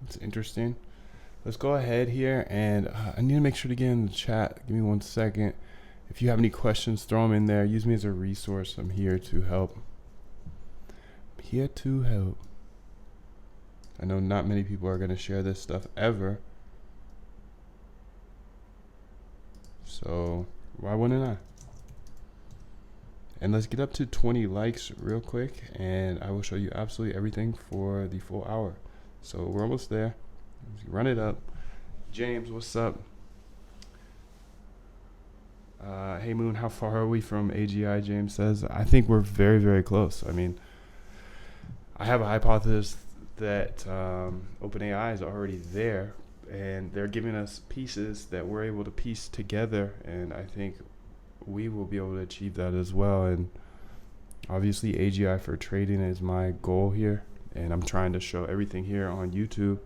it's interesting. Let's go ahead here, and I need to make sure to get in the chat. Give me 1 second. If you have any questions, throw them in there. Use me as a resource. I'm here to help. I'm here to help. I know not many people are going to share this stuff ever. So why wouldn't I? And let's get up to 20 likes real quick, and I will show you absolutely everything for the full hour. So we're almost there. Let's run it up. James, what's up? Hey Moon, how far are we from AGI? James says. I think we're very, very close. I mean, I have a hypothesis that OpenAI is already there, and they're giving us pieces that we're able to piece together, and I think we will be able to achieve that as well. And obviously AGI for trading is my goal here, and I'm trying to show everything here on YouTube,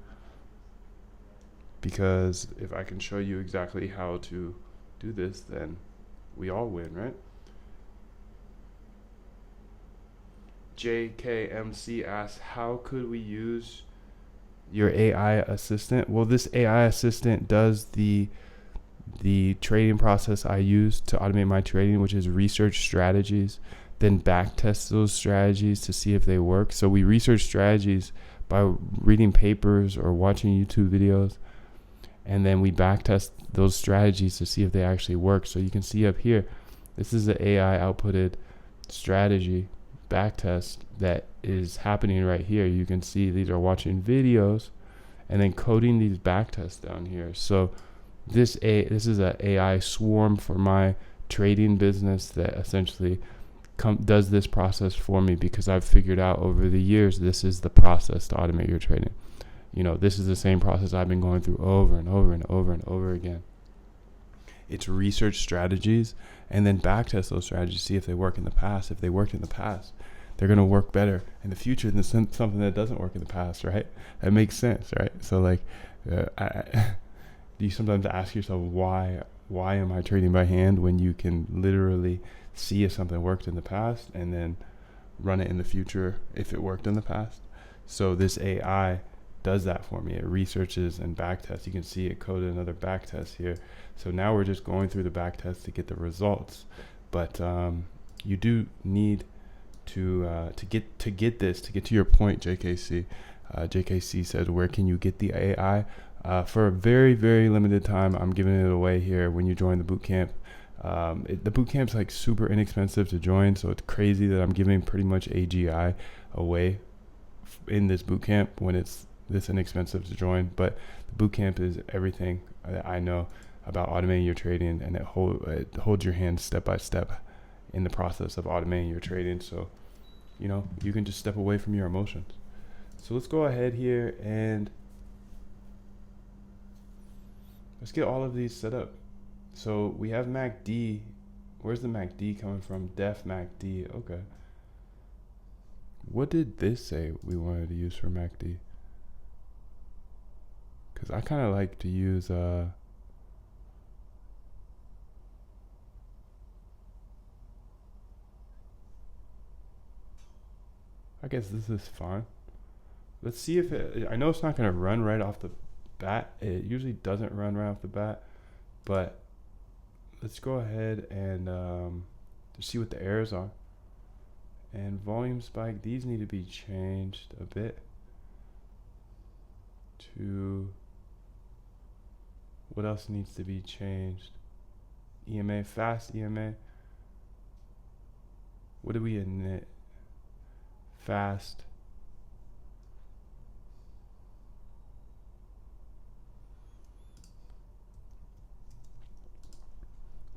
because if I can show you exactly how to do this, then we all win, right? JKMC asks, how could we use your AI assistant? Well, this AI assistant does the trading process I use to automate my trading, which is research strategies, then backtest those strategies to see if they work. So we research strategies by reading papers or watching YouTube videos, and then we backtest those strategies to see if they actually work. So you can see up here, this is the AI outputted strategy backtest that is happening right here. You can see these are watching videos and then coding these backtests down here. So this is an AI swarm for my trading business that essentially does this process for me, because I've figured out over the years this is the process to automate your trading. You know, this is the same process I've been going through over and over and over and over again. It's research strategies and then backtest those strategies, see if they work in the past. If they worked in the past, they're going to work better in the future than something that doesn't work in the past, right? That makes sense, right? So like, you sometimes ask yourself, why am I trading by hand, when you can literally see if something worked in the past and then run it in the future if it worked in the past. So this AI does that for me. It researches and backtests. You can see it coded another backtest here. So now we're just going through the backtest to get the results. But you do need to get to your point, JKC. JKC says, where can you get the AI? For a very, very limited time, I'm giving it away here when you join the bootcamp. The bootcamp's like super inexpensive to join, so it's crazy that I'm giving pretty much AGI away in this bootcamp when it's this inexpensive to join. But the bootcamp is everything that I know about automating your trading, and it holds your hand step by step in the process of automating your trading. So, you know, you can just step away from your emotions. So let's go ahead here and let's get all of these set up. So we have MACD. Where's the MACD coming from? Def MACD. Okay. What did this say we wanted to use for MACD? Because I kind of like to use I guess this is fine. Let's see if I know it's not going to run right off the bat. It usually doesn't run right off the bat, but let's go ahead and just see what the errors are. And volume spike, these need to be changed a bit to, what else needs to be changed? EMA, fast EMA. What do we init? Fast.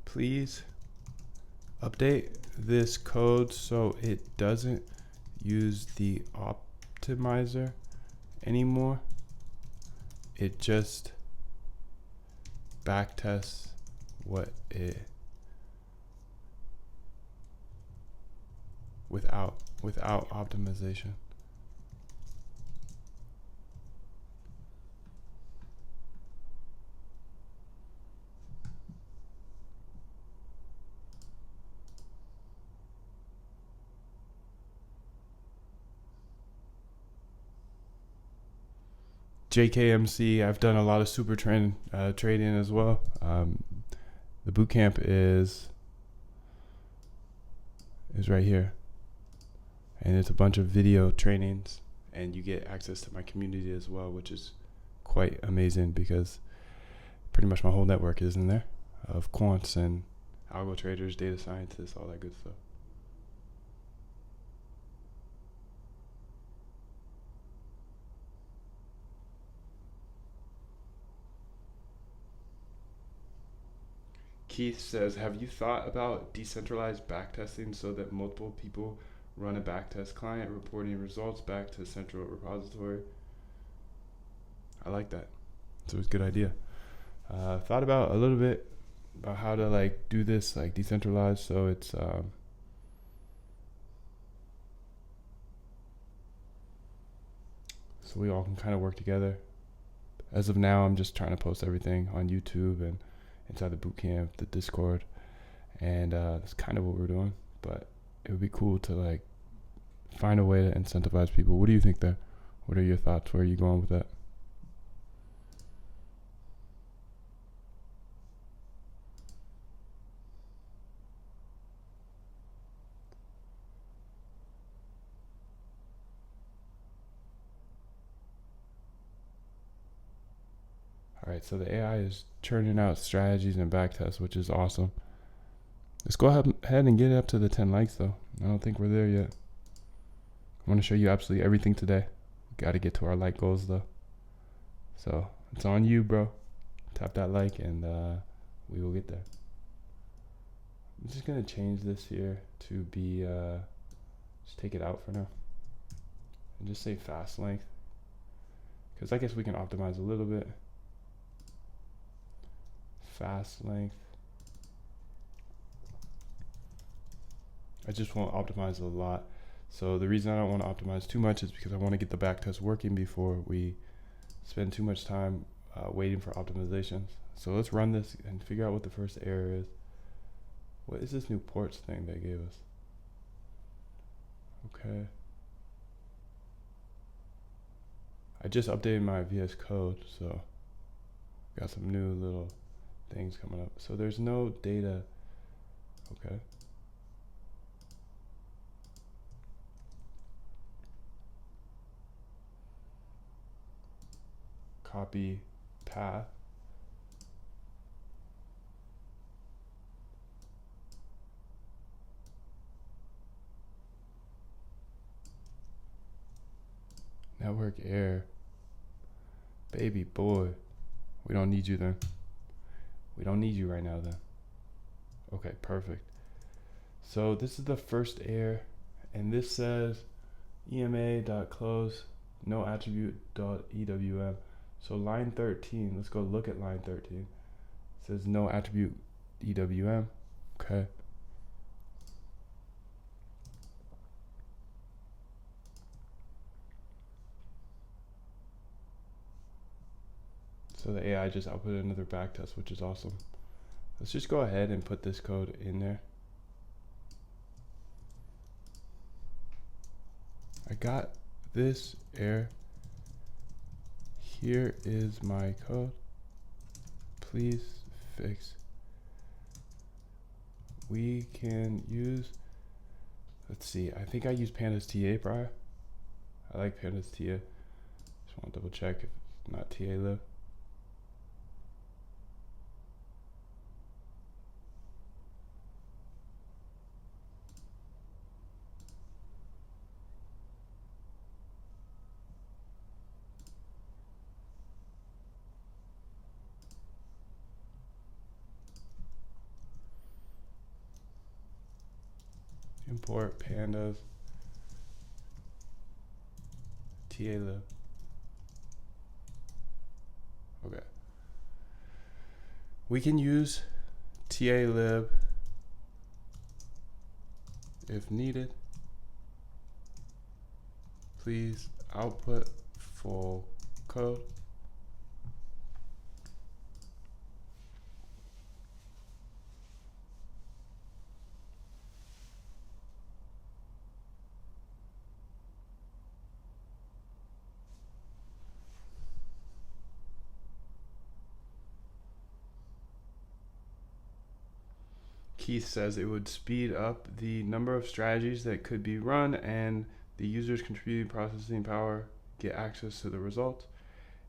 Please update this code so it doesn't use the optimizer anymore. It just backtests what it without optimization. JKMC, I've done a lot of super trading as well. The bootcamp is right here, and it's a bunch of video trainings, and you get access to my community as well, which is quite amazing because pretty much my whole network is in there of quants and algo traders, data scientists, all that good stuff. Keith says, have you thought about decentralized backtesting so that multiple people run a backtest client reporting results back to a central repository? I like that. So it's a good idea. Thought about a little bit about how to like do this like decentralized so it's so we all can kind of work together. As of now, I'm just trying to post everything on YouTube and inside the bootcamp, the Discord, and that's kind of what we're doing. But it would be cool to like find a way to incentivize people. What do you think there? What are your thoughts? Where are you going with that? All right, so the AI is churning out strategies and backtests, which is awesome. Let's go ahead and get it up to the 10 likes, though. I don't think we're there yet. I want to show you absolutely everything today. Got to get to our like goals, though. So it's on you, bro. Tap that like, and we will get there. I'm just going to change this here to be, just take it out for now. And just say fast length. Because I guess we can optimize a little bit. Fast length. I just won't optimize a lot. So the reason I don't want to optimize too much is because I want to get the backtest working before we spend too much time waiting for optimizations. So let's run this and figure out what the first error is. What is this new ports thing they gave us? Okay. I just updated my VS Code, so got some new little things coming up. So there's no data. Okay. Copy path. Network error. Baby boy. We don't need you then. We don't need you right now then. Okay, perfect. So this is the first error, and this says ema.close no attribute.ewm. So line 13, let's go look at line 13. It says no attribute ewm. Okay. So the AI just outputted another backtest, which is awesome. Let's just go ahead and put this code in there. I got this error. Here is my code. Please fix. We can use, let's see, I think I used Pandas TA prior. I like Pandas TA. Just want to double check if it's not TA live. import pandas TAlib. Okay. We can use TAlib if needed. Please output full code. Keith says it would speed up the number of strategies that could be run and the users contributing processing power get access to the results.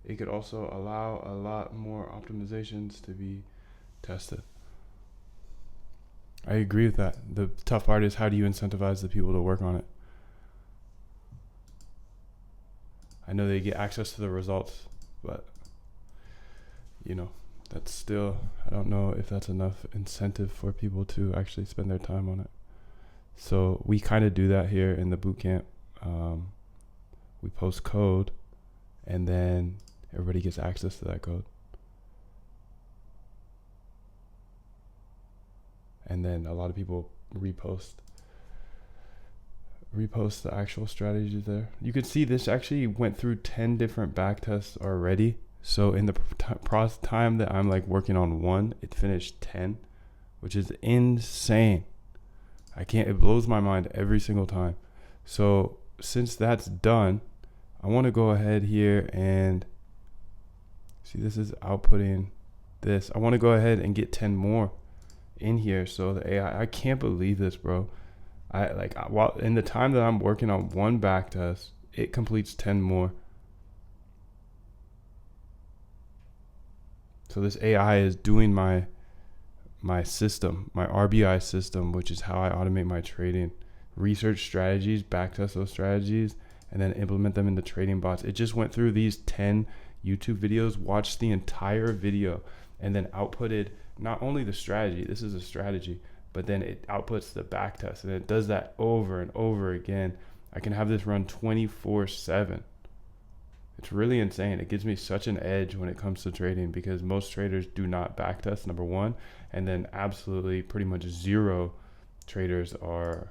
It could also allow a lot more optimizations to be tested. I agree with that. The tough part is how do you incentivize the people to work on it? I know they get access to the results, but that's still, I don't know if that's enough incentive for people to actually spend their time on it. So we kind of do that here in the bootcamp. We post code and then everybody gets access to that code. And then a lot of people repost the actual strategies there. You could see this actually went through 10 different backtests already. So in the time that I'm like working on one, it finished 10, which is insane. It blows my mind every single time. So since that's done, I want to go ahead here and see, this is outputting this. I want to go ahead and get 10 more in here. So the AI, I can't believe this, bro. While in the time that I'm working on one backtest, it completes 10 more. So this AI is doing my system, my RBI system, which is how I automate my trading. Research strategies, backtest those strategies, and then implement them into trading bots. It just went through these 10 YouTube videos, watched the entire video, and then outputted not only the strategy, this is a strategy, but then it outputs the backtest, and it does that over and over again. I can have this run 24/7. It's really insane. It gives me such an edge when it comes to trading because most traders do not backtest, number one, and then absolutely pretty much zero traders are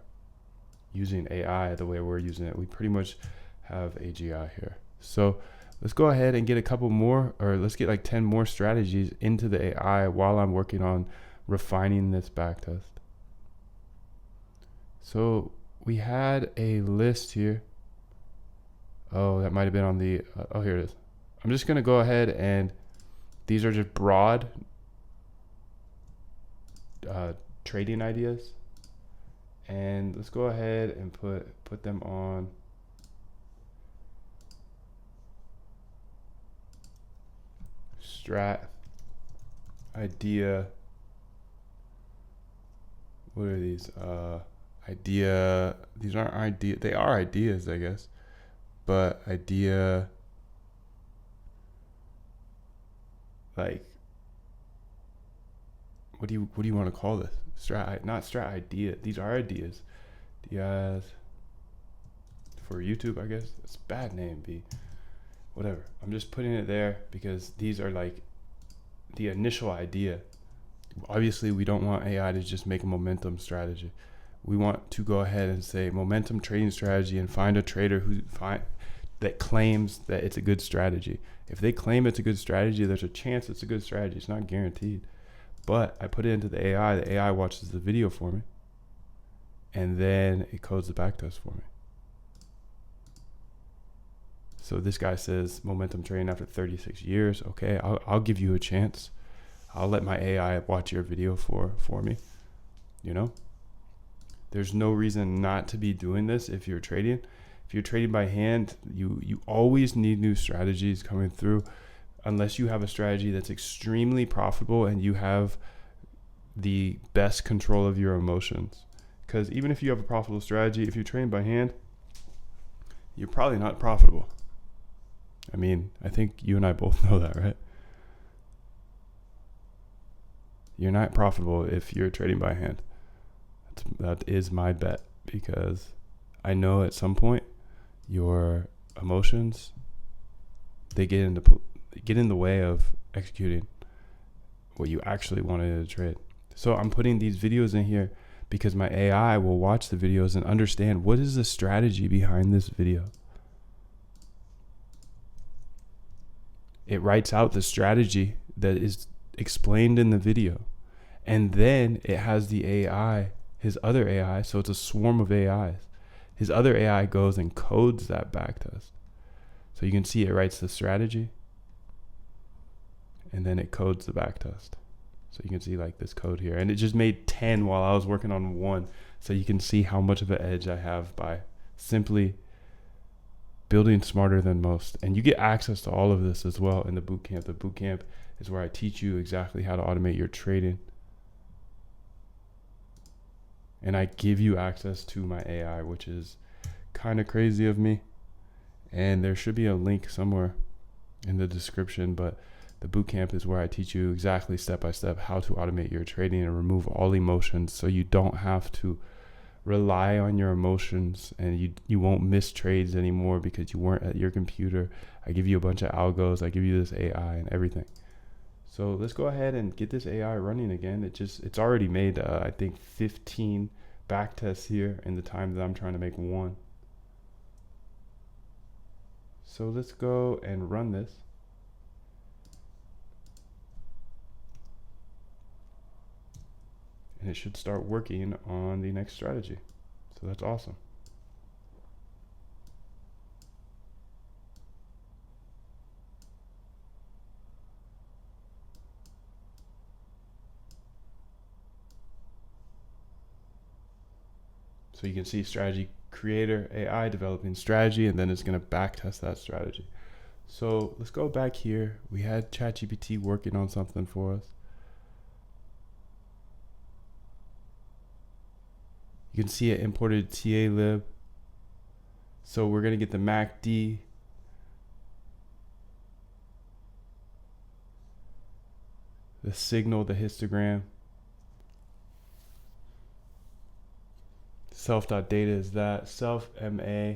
using AI the way we're using it. We pretty much have AGI here. So let's go ahead and get a couple more, or let's get like 10 more strategies into the AI while I'm working on refining this backtest. So we had a list here. Oh, that might have been on the, here it is. I'm just going to go ahead and these are just broad trading ideas. And let's go ahead and put them on strat idea. What are these? Idea. These aren't idea. They are ideas, I guess. But idea, like, what do you want to call this? Not strat idea. These are ideas. Diaz for YouTube, I guess. It's a bad name, B. Whatever. I'm just putting it there because these are like the initial idea. Obviously, we don't want AI to just make a momentum strategy. We want to go ahead and say momentum trading strategy and find a trader that claims that it's a good strategy. If they claim it's a good strategy, there's a chance it's a good strategy. It's not guaranteed. But I put it into the AI watches the video for me, and then it codes the backtest for me. So this guy says momentum trading after 36 years. Okay, I'll give you a chance. I'll let my AI watch your video for me. There's no reason not to be doing this if you're trading. If you're trading by hand, you always need new strategies coming through, unless you have a strategy that's extremely profitable and you have the best control of your emotions. Because even if you have a profitable strategy, if you're trading by hand, you're probably not profitable. I mean, I think you and I both know that, right? You're not profitable if you're trading by hand. That is my bet. because I know at some point your emotions, they get in the way of executing what you actually wanted to trade. So I'm putting these videos in here because my AI will watch the videos and understand what is the strategy behind this video. It writes out the strategy that is explained in the video. And then it has the AI, his other AI, so it's a swarm of AIs. His other AI goes and codes that backtest. So you can see it writes the strategy, and then it codes the backtest. So you can see like this code here. And it just made 10 while I was working on one. So you can see how much of an edge I have by simply building smarter than most. And you get access to all of this as well in the bootcamp. The bootcamp is where I teach you exactly how to automate your trading. And I give you access to my AI, which is kind of crazy of me. And there should be a link somewhere in the description, but the bootcamp is where I teach you exactly step by step how to automate your trading and remove all emotions, so you don't have to rely on your emotions, and you won't miss trades anymore because you weren't at your computer. I give you a bunch of algos, I give you this AI and everything. So let's go ahead and get this AI running again. It's already made I think 15 back tests here in the time that I'm trying to make one. So let's go and run this. And it should start working on the next strategy. So that's awesome. So you can see strategy creator, AI developing strategy, and then it's going to backtest that strategy. So let's go back here. We had ChatGPT working on something for us. You can see it imported TA lib. So we're going to get the MACD. The signal, the histogram. Self.data is that. Self MA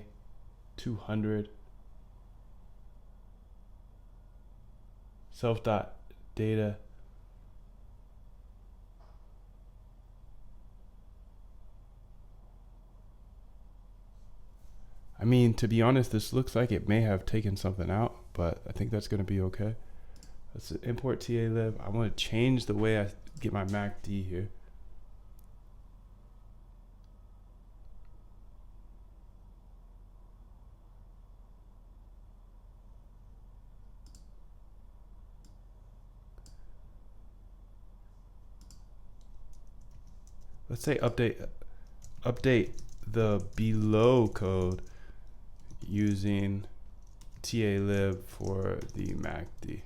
200. Self.data. I mean, to be honest, this looks like it may have taken something out, but I think that's going to be okay. Let's import TA lib. I want to change the way I get my MACD here. Let's say update the below code using TA lib for the MACD.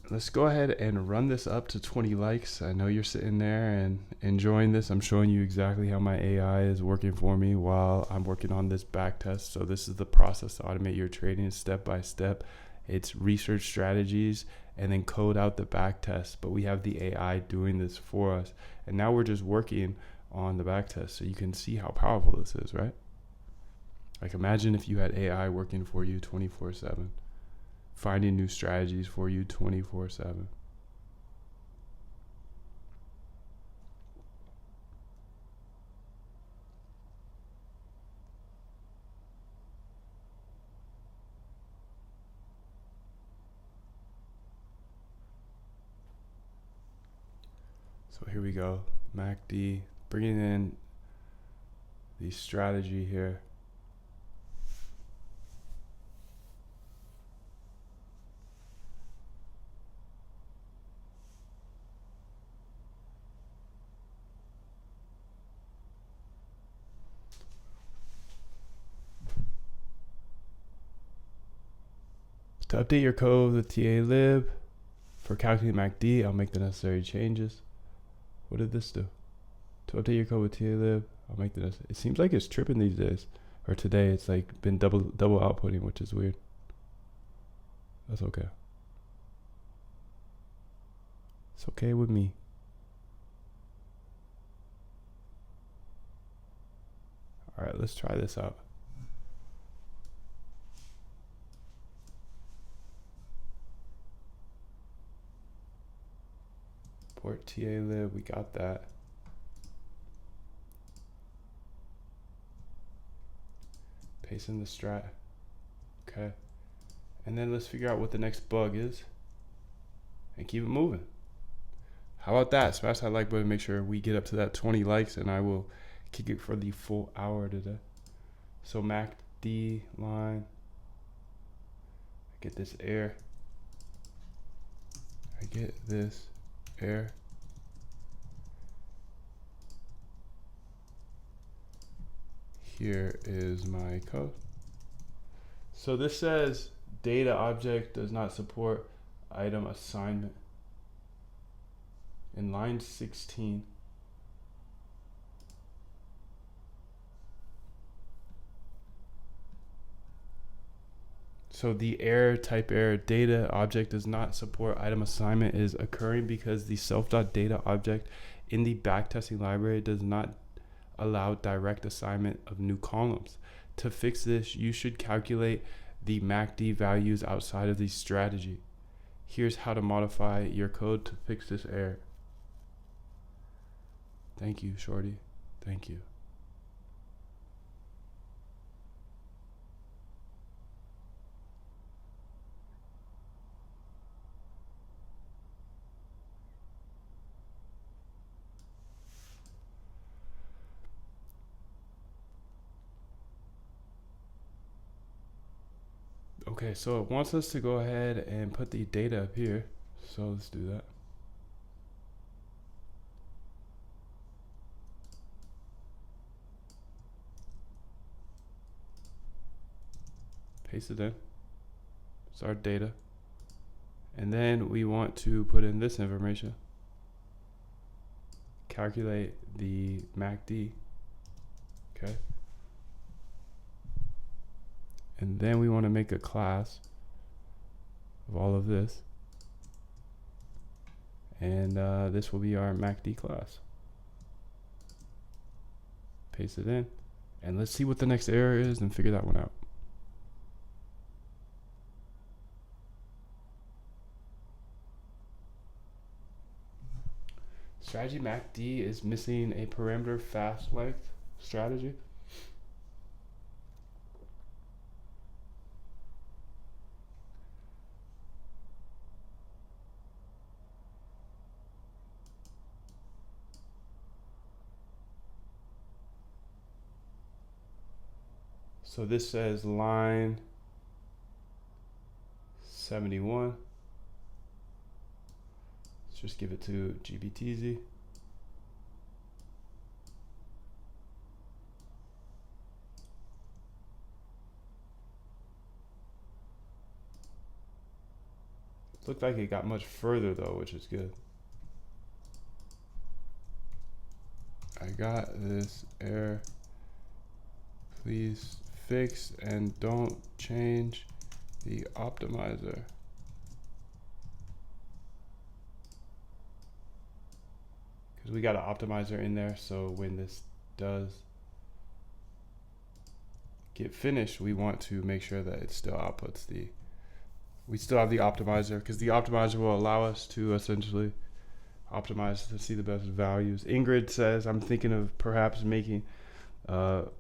Let's go ahead and run this up to 20 likes. I know you're sitting there and enjoying this. I'm showing you exactly how my AI is working for me while I'm working on this back test. So this is the process to automate your trading step by step. It's research strategies and then code out the back test. But we have the AI doing this for us. And now we're just working on the back test. So you can see how powerful this is, right? Like imagine if you had AI working for you 24/7. Finding new strategies for you 24/7. So here we go, MACD, bringing in the strategy here. To update your code with TA lib for calculating MACD, I'll make the necessary changes. What did this do? To update your code with TA lib, I'll make the necessary. It seems like it's tripping these days, or today. It's like been double outputting, which is weird. That's okay. It's okay with me. let's try this out. Port TA lib, we got that. Paste in the strat. Okay. And then let's figure out what the next bug is and keep it moving. How about that? Smash that like button, make sure we get up to that 20 likes, and I will kick it for the full hour today. So MACD line. I get this error. I get this error. Here is my code. So this says data object does not support item assignment. In line 16. So the error, type error, data object does not support item assignment is occurring because the self.data object in the backtesting library does not allow direct assignment of new columns. To fix this, you should calculate the MACD values outside of the strategy. Here's how to modify your code to fix this error. Thank you, Shorty. Thank you. Okay, so it wants us to go ahead and put the data up here. So let's do that. Paste it in. It's our data. And then we want to put in this information. Calculate the MACD. Okay. And then we want to make a class of all of this. And this will be our MACD class. Paste it in. And let's see what the next error is and figure that one out. Strategy MACD is missing a parameter fast length strategy. So this says line 71. Let's just give it to GBTZ. Looked like it got much further though, which is good. I got this error. Please fix and don't change the optimizer. Because we got an optimizer in there, so when this does get finished, we want to make sure that it still outputs the, we still have the optimizer, because the optimizer will allow us to essentially optimize to see the best values. Ingrid says, I'm thinking of perhaps making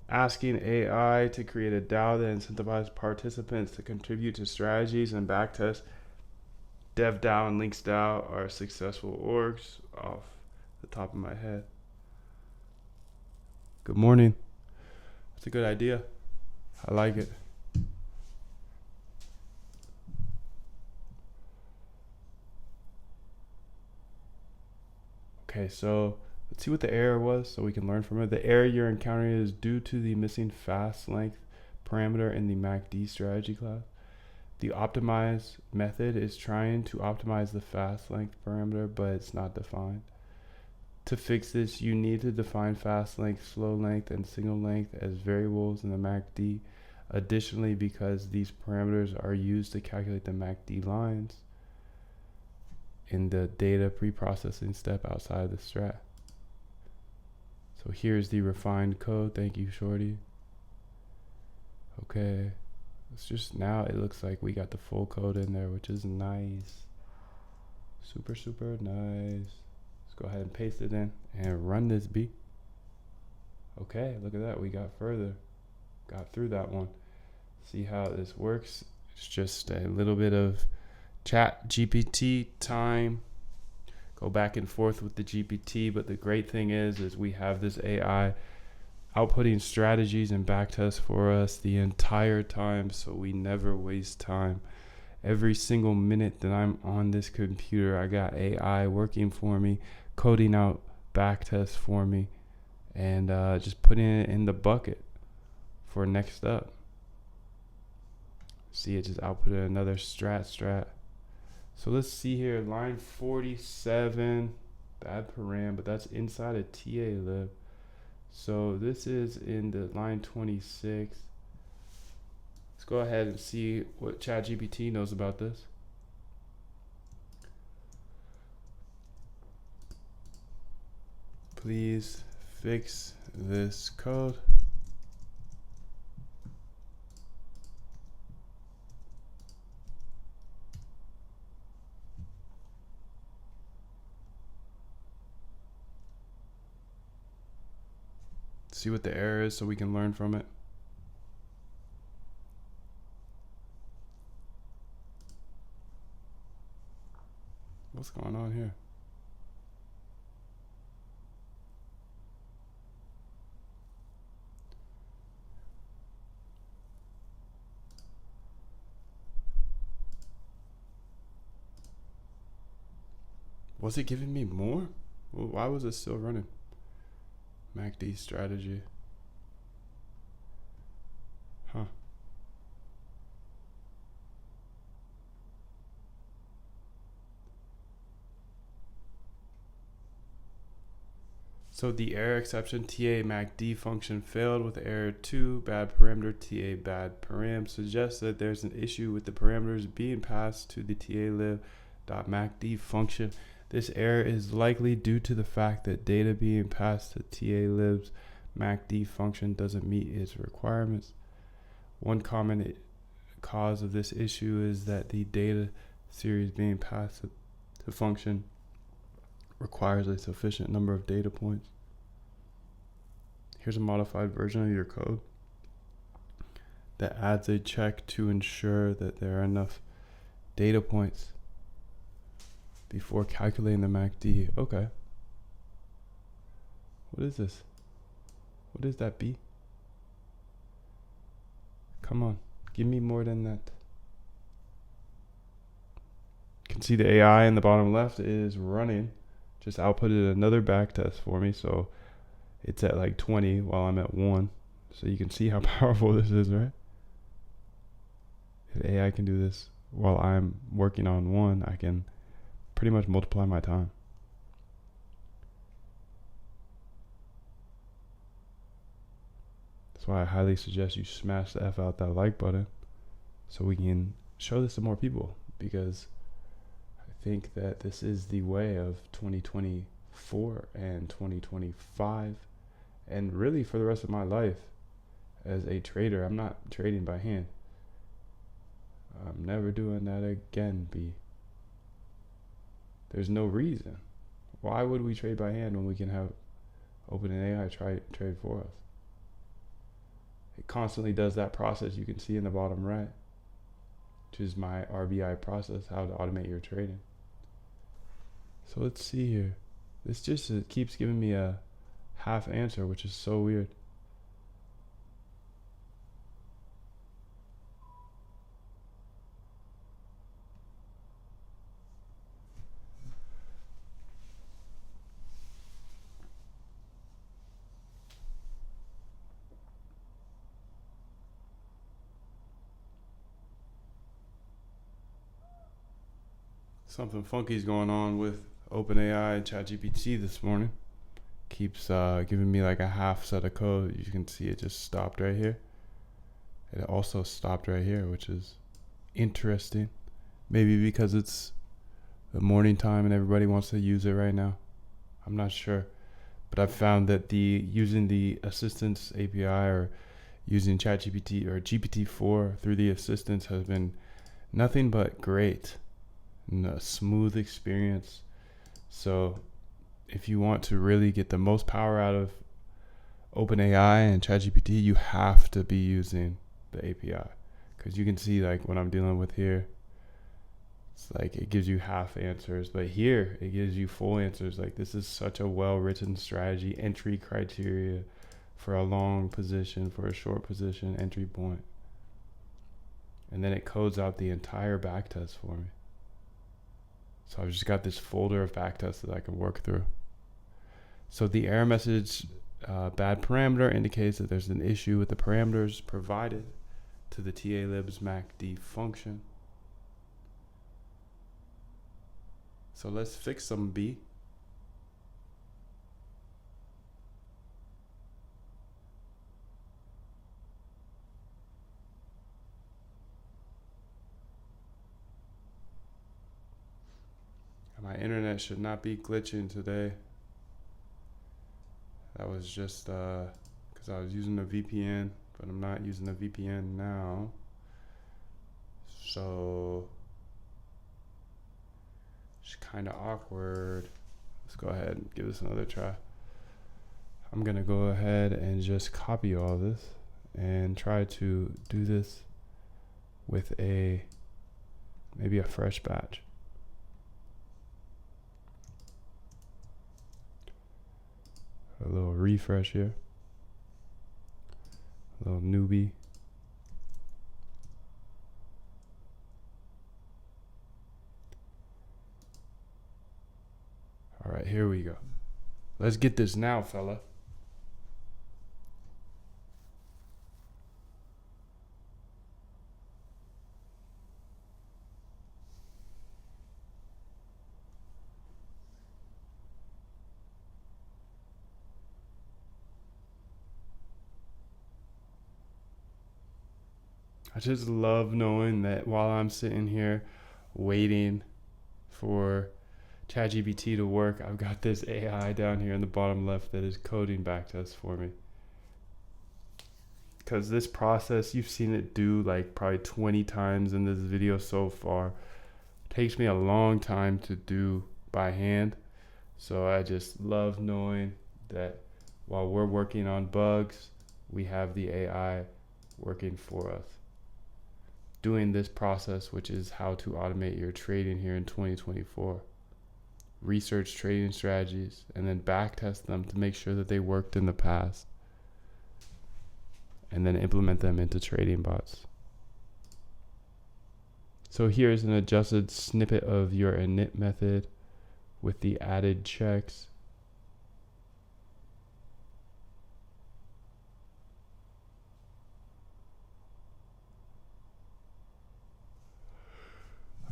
asking AI to create a DAO that incentivizes participants to contribute to strategies and backtest. DevDAO and LinksDAO are successful orgs off the top of my head. Good morning. That's a good idea. I like it. Okay, so let's see what the error was so we can learn from it. The error you're encountering is due to the missing fast length parameter in the MACD strategy class. The optimize method is trying to optimize the fast length parameter, but it's not defined. To fix this, you need to define fast length, slow length, and signal length as variables in the MACD. Additionally, because these parameters are used to calculate the MACD lines in the data pre-processing step outside the strat. So here's the refined code. Thank you, Shorty. Okay. It's just now it looks like we got the full code in there, which is nice. Super, super nice. Let's go ahead and paste it in and run this B. Okay, look at that. We got further. Got through that one. See how this works. It's just a little bit of chat GPT time. Go back and forth with the GPT, but the great thing is we have this AI outputting strategies and backtests for us the entire time, so we never waste time. Every single minute that I'm on this computer, I got AI working for me, coding out backtests for me, and just putting it in the bucket for next up. See, it just outputted another strat. So let's see here, line 47, bad param, but that's inside a TA lib. So this is in the line 26. Let's go ahead and see what ChatGPT knows about this. Please fix this code. See what the error is so we can learn from it. What's going on here? Was it giving me more? Well, why was it still running? MACD strategy. Huh. So the error exception TA MACD function failed with error 2, bad parameter TA bad param, suggests that there's an issue with the parameters being passed to the TA lib.macd function. This error is likely due to the fact that data being passed to TA lib's MACD function doesn't meet its requirements. One common cause of this issue is that the data series being passed to the function requires a sufficient number of data points. Here's a modified version of your code that adds a check to ensure that there are enough data points before calculating the MACD. Okay. What is this? What is that, B? Come on. Give me more than that. You can see the AI in the bottom left is running. Just outputted another backtest for me. So it's at like 20 while I'm at 1. So you can see how powerful this is, right? If AI can do this while I'm working on 1, I can pretty much multiply my time. That's why I highly suggest you smash the F out that like button so we can show this to more people, because I think that this is the way of 2024 and 2025 and really for the rest of my life as a trader. I'm not trading by hand. I'm never doing that again, B. There's no reason. Why would we trade by hand when we can have OpenAI trade for us? It constantly does that process you can see in the bottom right, which is my RBI process, how to automate your trading. So let's see here. This just keeps giving me a half answer, which is so weird. Something funky is going on with OpenAI and ChatGPT this morning. Keeps giving me like a half set of code. You can see it just stopped right here. It also stopped right here, which is interesting. Maybe because it's the morning time and everybody wants to use it right now. I'm not sure. But I've found that using the assistance API or using ChatGPT or GPT-4 through the assistants has been nothing but great and a smooth experience. So if you want to really get the most power out of OpenAI and ChatGPT, you have to be using the API, because you can see like what I'm dealing with here. It's like it gives you half answers, but here it gives you full answers. Like this is such a well-written strategy, entry criteria for a long position, for a short position, entry point. And then it codes out the entire backtest for me. So I've just got this folder of backtests that I can work through. So the error message, bad parameter, indicates that there's an issue with the parameters provided to the TA-lib's MACD function. So let's fix some B. My internet should not be glitching today. That was just because I was using a VPN, but I'm not using a VPN now. So it's kind of awkward. Let's go ahead and give this another try. I'm gonna go ahead and just copy all this and try to do this with maybe a fresh batch. A little refresh here. A little newbie. All right, here we go. Let's get this now, fella. I just love knowing that while I'm sitting here waiting for ChatGPT to work, I've got this AI down here in the bottom left that is coding backtests for me. Because this process, you've seen it do like probably 20 times in this video so far. It takes me a long time to do by hand. So I just love knowing that while we're working on bugs, we have the AI working for us, doing this process, which is how to automate your trading here in 2024. Research trading strategies and then backtest them to make sure that they worked in the past, and then implement them into trading bots. So here's an adjusted snippet of your init method with the added checks.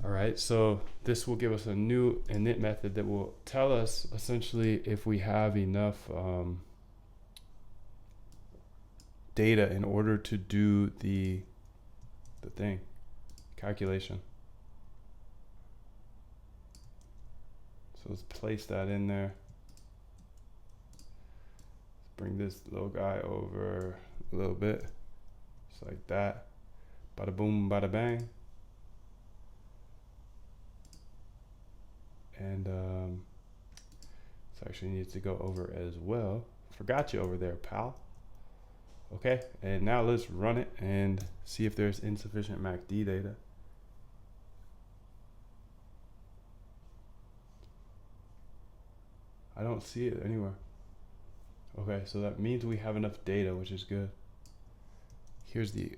All right, so this will give us a new init method that will tell us essentially if we have enough data in order to do the calculation. So let's place that in there. Let's bring this little guy over a little bit, just like that. Bada boom, bada bang. And this actually needs to go over as well. Forgot you over there, pal. Okay, and now let's run it and see if there's insufficient MACD data. I don't see it anywhere. Okay, so that means we have enough data, which is good. Here's the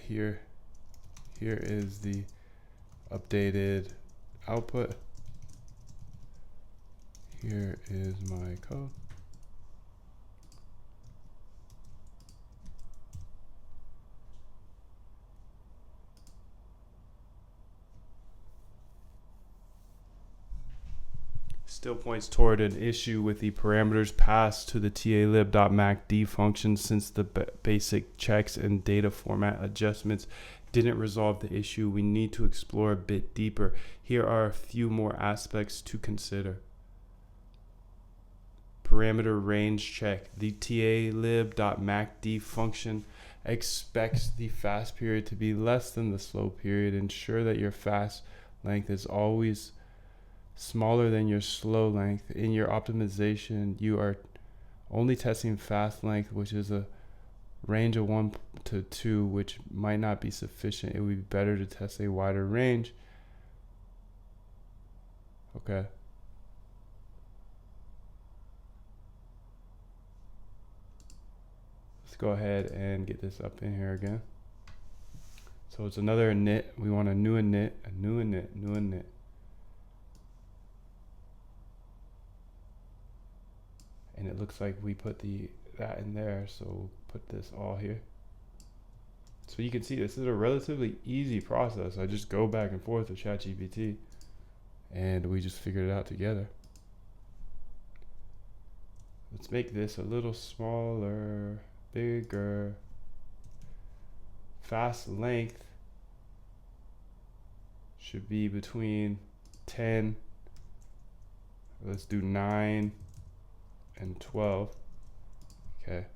here is the updated output. Here is my code. Still points toward an issue with the parameters passed to the talib.macd function, since the basic checks and data format adjustments didn't resolve the issue. We need to explore a bit deeper. Here are a few more aspects to consider. Parameter range check. The talib.macd function expects the fast period to be less than the slow period. Ensure that your fast length is always smaller than your slow length. In your optimization, you are only testing fast length, which is a range of 1 to 2, which might not be sufficient. It would be better to test a wider range. Okay. Let's go ahead and get this up in here again. So it's another init. We want a new init, a new init, new init. And it looks like we put that in there, so we'll put this all here. So you can see this is a relatively easy process. I just go back and forth with ChatGPT and we just figured it out together. Let's make this a little smaller, bigger. Fast length should be between 10, let's do 9 and 12. Okay, it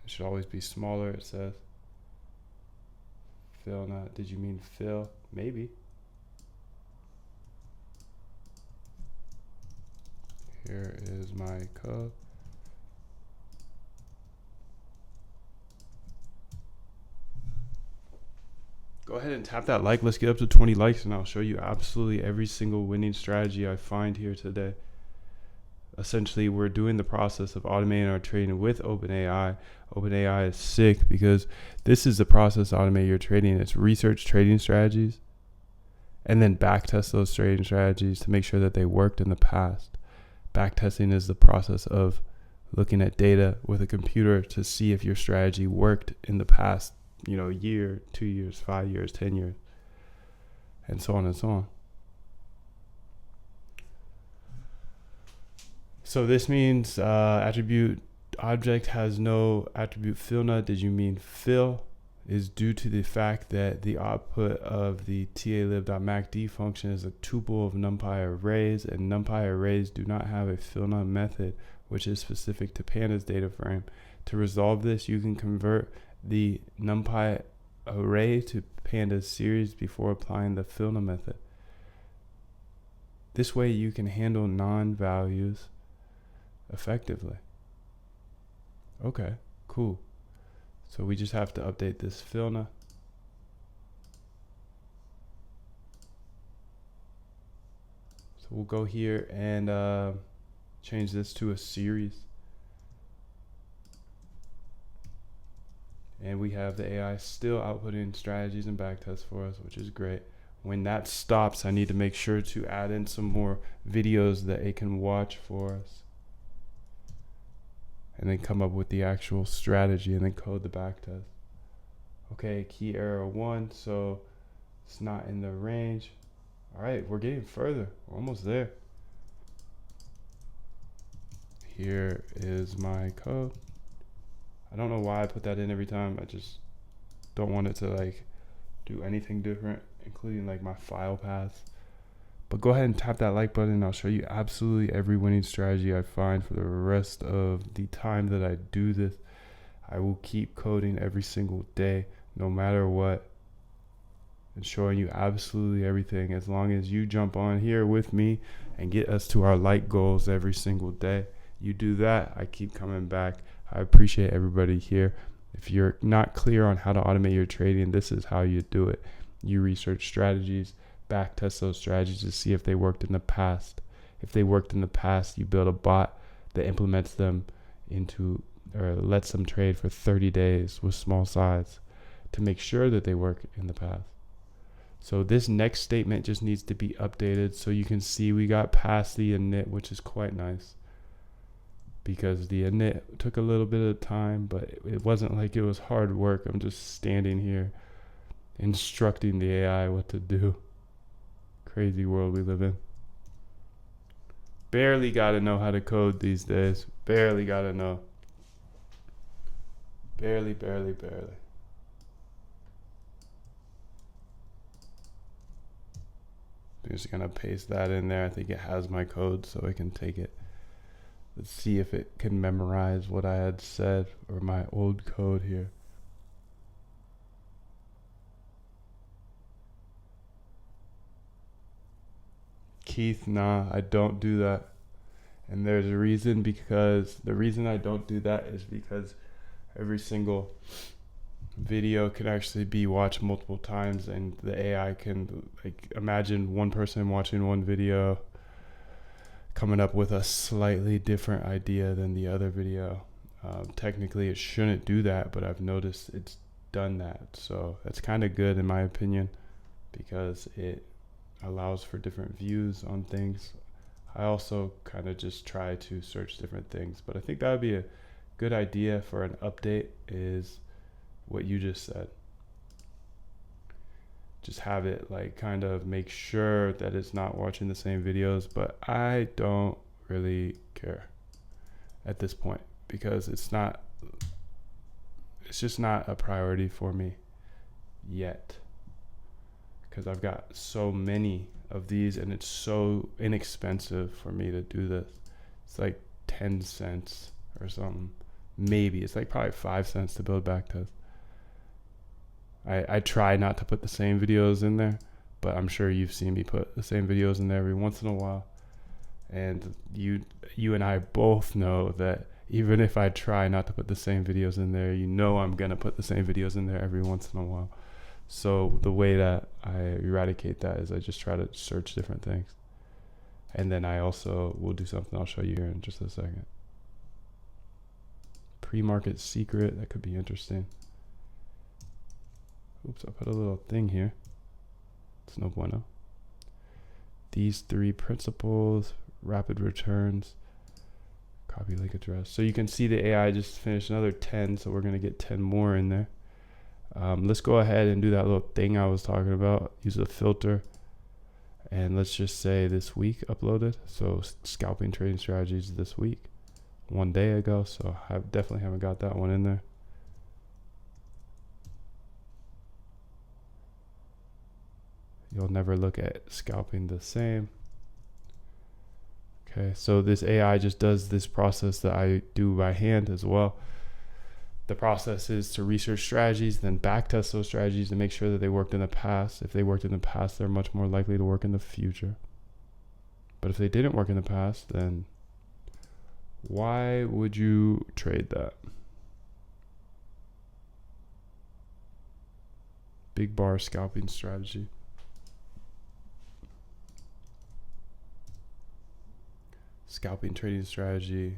should always be smaller, it says. Fill not, did you mean fill? Maybe. Here is my code. Go ahead and tap that like. Let's get up to 20 likes and I'll show you absolutely every single winning strategy I find here today. Essentially, we're doing the process of automating our trading with OpenAI. OpenAI is sick because this is the process to automate your trading. It's research trading strategies and then backtest those trading strategies to make sure that they worked in the past. Backtesting is the process of looking at data with a computer to see if your strategy worked in the past, year, 2 years, 5 years, 10 years, and so on and so on. So this means attribute object has no attribute fill nut. Did you mean fill? Is due to the fact that the output of the talib.macd function is a tuple of numpy arrays, and numpy arrays do not have a fill nut method, which is specific to pandas data frame. To resolve this, you can convert the numpy array to pandas series before applying the fill nut method. This way you can handle non-values effectively. Okay, cool. So we just have to update this filna. So we'll go here and change this to a series. And we have the AI still outputting strategies and backtests for us, which is great. When that stops, I need to make sure to add in some more videos that it can watch for us. And then come up with the actual strategy and then code the backtest. Okay, key error 1, so it's not in the range. All right, we're getting further. We're almost there. Here is my code. I don't know why I put that in every time. I just don't want it to do anything different, including my file paths. But go ahead and tap that like button and I'll show you absolutely every winning strategy I find for the rest of the time that I do this. I will keep coding every single day, no matter what, and showing you absolutely everything as long as you jump on here with me and get us to our like goals every single day. You do that, I keep coming back. I appreciate everybody here. If you're not clear on how to automate your trading, this is how you do it. You research strategies, backtest those strategies to see if they worked in the past. If they worked in the past, you build a bot that implements them into or lets them trade for 30 days with small size to make sure that they work in the past. So this next statement just needs to be updated so you can see we got past the init, which is quite nice because the init took a little bit of time, but it wasn't like it was hard work. I'm just standing here instructing the AI what to do. Crazy world we live in. Barely gotta know how to code these days. Barely gotta know. Barely. I'm just gonna paste that in there. I think it has my code so I can take it. Let's see if it can memorize what I had said or my old code here. Keith, nah, I don't do that. And there's a reason, because the reason I don't do that is because every single video can actually be watched multiple times, and the AI can, like, imagine one person watching one video coming up with a slightly different idea than the other video. Technically it shouldn't do that, but I've noticed it's done that. So that's kind of good in my opinion, because it allows for different views on things. I also kind of just try to search different things, but I think that would be a good idea for an update, is what you just said. Just have it like kind of make sure that it's not watching the same videos, but I don't really care at this point, because it's just not a priority for me yet, because I've got so many of these and it's so inexpensive for me to do this. It's like 10 cents or something. Maybe it's like probably 5 cents to build backtest. I try not to put the same videos in there, but I'm sure you've seen me put the same videos in there every once in a while. And you and I both know that even if I try not to put the same videos in there, you know I'm gonna put the same videos in there every once in a while. So the way that I eradicate that is I just try to search different things. And then I also will do something I'll show you here in just a second. Pre-market secret, that could be interesting. Oops, I put a little thing here. It's no bueno. These 3 principles, rapid returns, copy link address. So you can see the AI just finished another 10, so we're gonna get 10 more in there. Let's go ahead and do that little thing I was talking about. Use a filter, and let's just say this week uploaded. So scalping trading strategies this week, 1 day ago. So I definitely haven't got that one in there. You'll never look at scalping the same. Okay, so this AI just does this process that I do by hand as well. The process is to research strategies, then backtest those strategies to make sure that they worked in the past. If they worked in the past, they're much more likely to work in the future. But if they didn't work in the past, then why would you trade that? Big bar scalping strategy. Scalping trading strategy.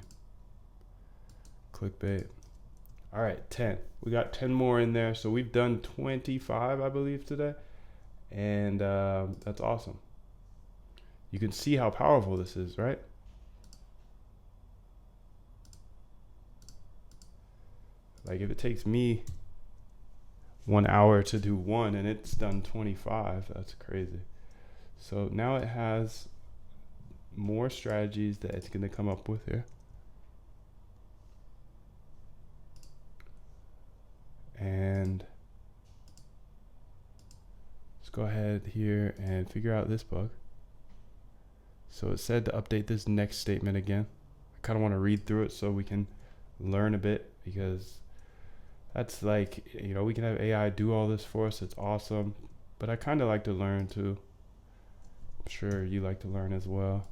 Clickbait. All right, 10. We got 10 more in there. So we've done 25, I believe, today. And that's awesome. You can see how powerful this is, right? Like if it takes me 1 hour to do one and it's done 25, that's crazy. So now it has more strategies that it's going to come up with here. And let's go ahead here and figure out this bug. So it said to update this next statement again. I kind of want to read through it so we can learn a bit, because that's like, you know, we can have AI do all this for us. It's awesome. But I kind of like to learn too. I'm sure you like to learn as well.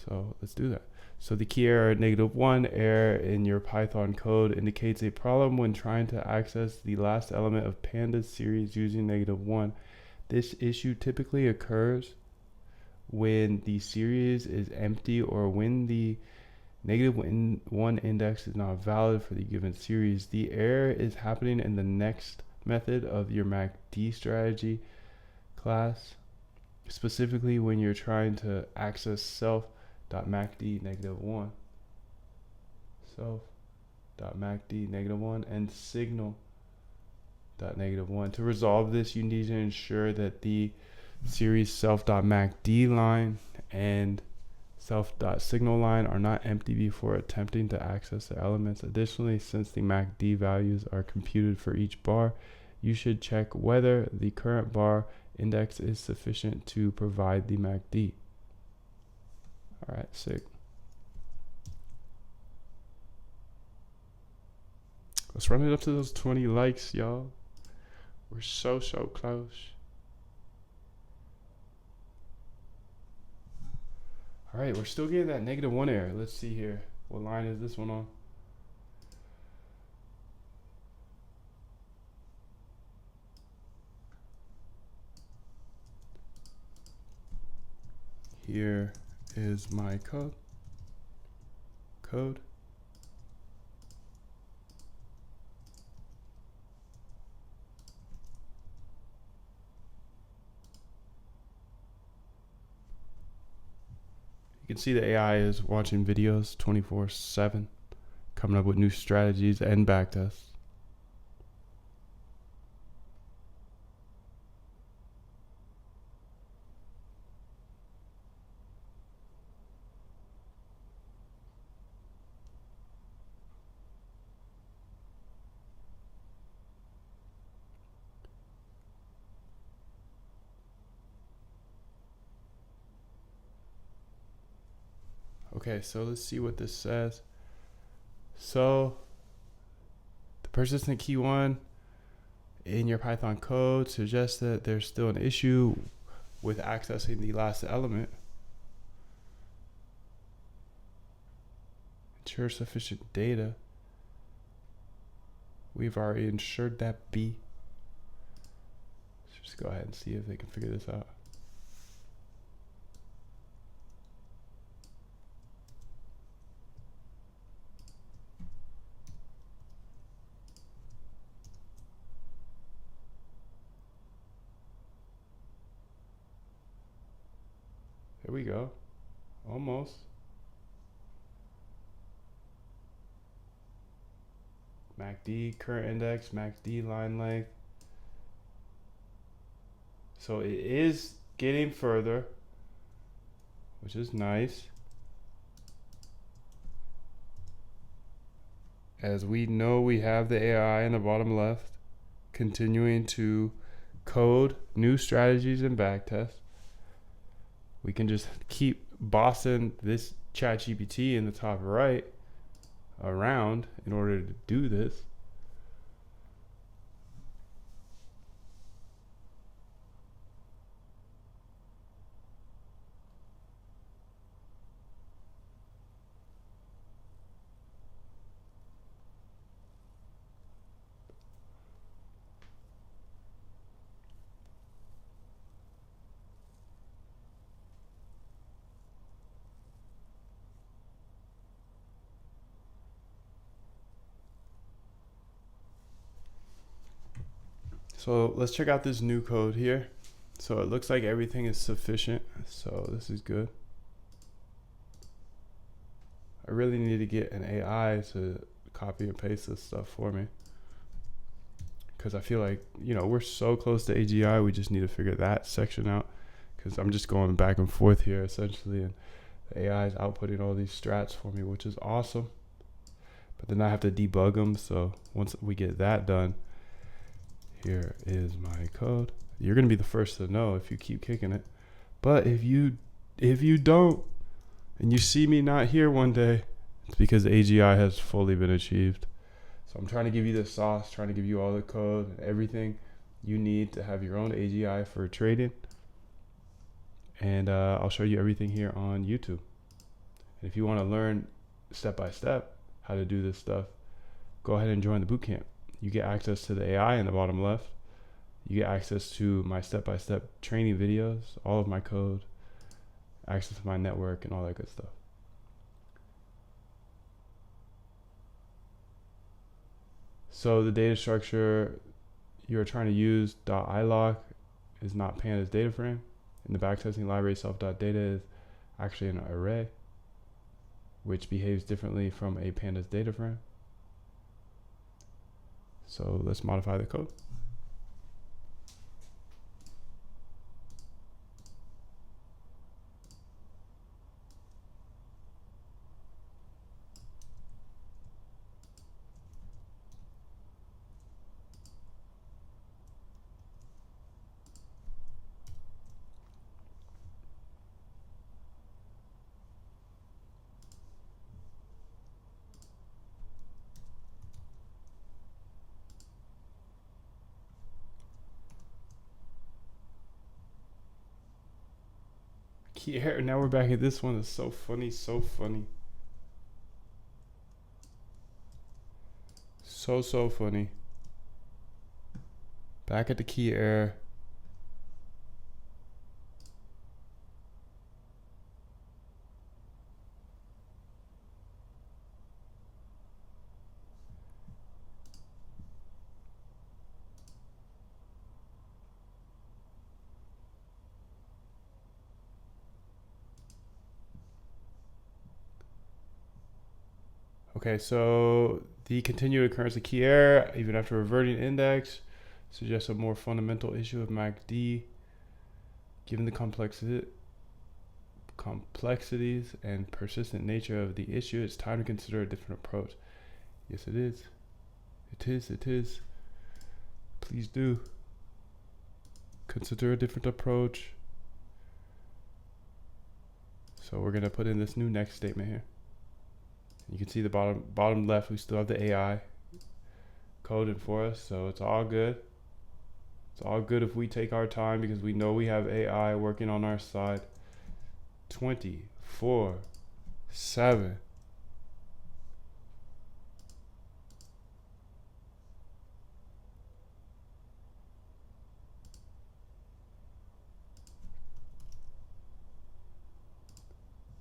So let's do that. So the key error, -1 error in your Python code indicates a problem when trying to access the last element of pandas series using -1. This issue typically occurs when the series is empty or when the -1 index is not valid for the given series. The error is happening in the next method of your MACD strategy class, specifically when you're trying to access self.macd -1, self.macd -1, and signal.-1. To resolve this, you need to ensure that the series self.macd line and self.signal line are not empty before attempting to access the elements. Additionally, since the MACD values are computed for each bar, you should check whether the current bar index is sufficient to provide the MACD. All right, sick. Let's run it up to those 20 likes, y'all. We're so close. All right, we're still getting that -1 error. Let's see here. What line is this one on? Here is my code. You can see the AI is watching videos 24/7, coming up with new strategies and backtests. Okay, so let's see what this says. So the persistent key one in your Python code suggests that there's still an issue with accessing the last element. Ensure sufficient data. We've already ensured that B. Let's just go ahead and see if they can figure this out. There we go. Almost. MACD, current index, MACD line length. So it is getting further, which is nice. As we know, we have the AI in the bottom left, continuing to code new strategies and backtest. We can just keep bossing this ChatGPT in the top right around in order to do this. So let's check out this new code here. So it looks like everything is sufficient. So this is good. I really need to get an AI to copy and paste this stuff for me, because I feel like, we're so close to AGI. We just need to figure that section out, because I'm just going back and forth here essentially, and the AI is outputting all these strats for me, which is awesome. But then I have to debug them. So once we get that done, here is my code. You're gonna be the first to know if you keep kicking it. But if you don't, and you see me not here one day, it's because AGI has fully been achieved. So I'm trying to give you the sauce, trying to give you all the code and everything you need to have your own AGI for trading. And I'll show you everything here on YouTube. And if you want to learn step by step how to do this stuff, go ahead and join the bootcamp. You get access to the AI in the bottom left. You get access to my step-by-step training videos, all of my code, access to my network, and all that good stuff. So the data structure you're trying to use, .iloc, is not pandas data frame. In the backtesting library, self.data is actually an array, which behaves differently from a pandas data frame. So let's modify the code. key error. Now we're back at this one. It's so funny, so funny. So funny. Back at the key error. Okay, so the continued occurrence of key error, even after reverting index, suggests a more fundamental issue of MACD. Given the complexities and persistent nature of the issue, it's time to consider a different approach. Yes, it is. It is. Please do. Consider a different approach. So we're going to put in this new next statement here. You can see the bottom left, we still have the AI coding for us, so it's all good. It's all good if we take our time because we know we have AI working on our side 24/7.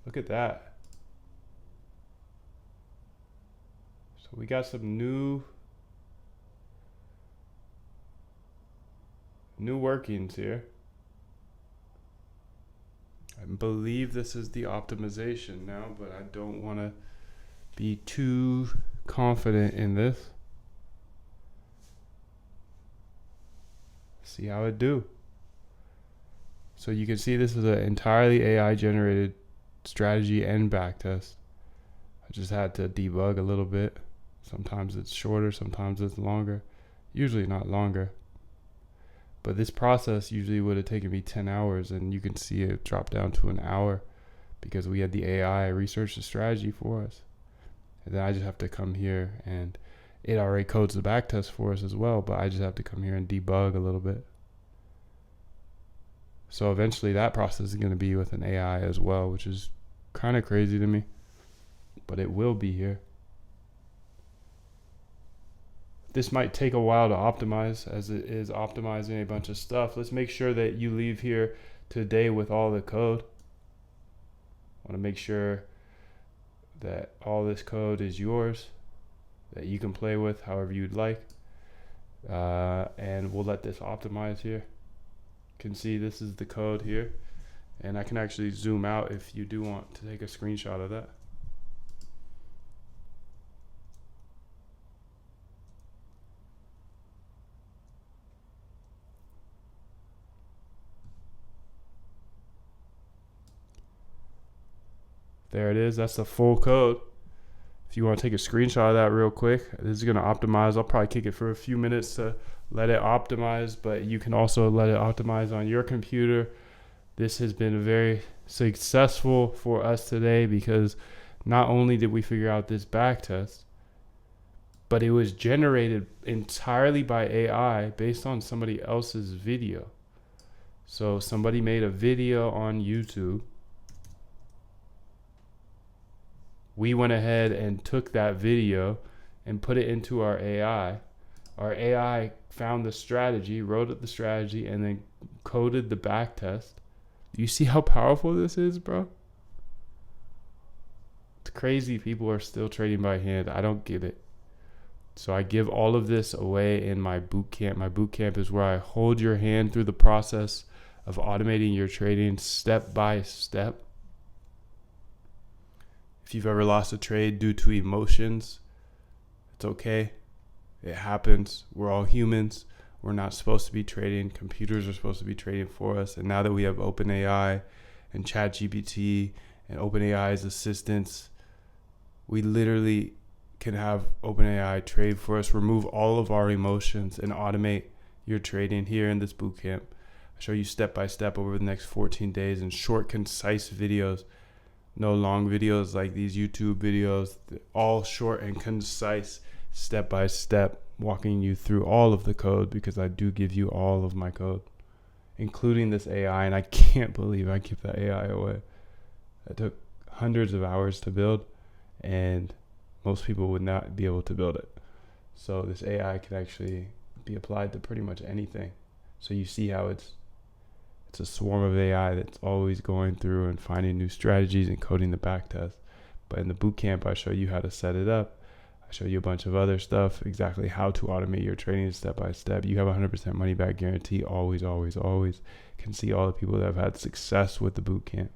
Look at that. So we got some new workings here. I believe this is the optimization now, but I don't want to be too confident in this. See how it do. So you can see this is an entirely AI generated strategy and backtest. I just had to debug a little bit. Sometimes it's shorter, sometimes it's longer. Usually not longer. But this process usually would have taken me 10 hours, and you can see it drop down to an hour because we had the AI research the strategy for us. And then I just have to come here, and it already codes the backtest for us as well, but I just have to come here and debug a little bit. So eventually that process is going to be with an AI as well, which is kind of crazy to me, but it will be here. This might take a while to optimize, as it is optimizing a bunch of stuff. Let's make sure that you leave here today with all the code. I want to make sure that all this code is yours, that you can play with however you'd like. And we'll let this optimize here. You can see this is the code here. And I can actually zoom out if you do want to take a screenshot of that. There it is. That's the full code. If you want to take a screenshot of that real quick, this is going to optimize. I'll probably kick it for a few minutes to let it optimize, but you can also let it optimize on your computer. This has been very successful for us today because not only did we figure out this backtest, but it was generated entirely by AI based on somebody else's video. So somebody made a video on YouTube. We went ahead and took that video and put it into our AI. Our AI found the strategy, wrote up the strategy, and then coded the backtest. Do you see how powerful this is, bro? It's crazy people are still trading by hand. I don't get it. So I give all of this away in my boot camp. My boot camp is where I hold your hand through the process of automating your trading step by step. If you've ever lost a trade due to emotions, it's okay. It happens. We're all humans. We're not supposed to be trading. Computers are supposed to be trading for us. And now that we have OpenAI and ChatGPT and OpenAI's assistants, we literally can have OpenAI trade for us, remove all of our emotions, and automate your trading here in this boot camp. I show you step by step over the next 14 days in short, concise videos. No long videos like these YouTube videos, all short and concise, step by step, walking you through all of the code because I do give you all of my code. including this AI. And I can't believe I give that AI away. It took hundreds of hours to build, and most people would not be able to build it. So this AI can actually be applied to pretty much anything. So you see how it's a swarm of AI that's always going through and finding new strategies and coding the backtest. But in the bootcamp, I show you how to set it up. I show you a bunch of other stuff, exactly how to automate your trading step by step. You have 100% money back guarantee, always, always, always. You can see all the people that have had success with the bootcamp.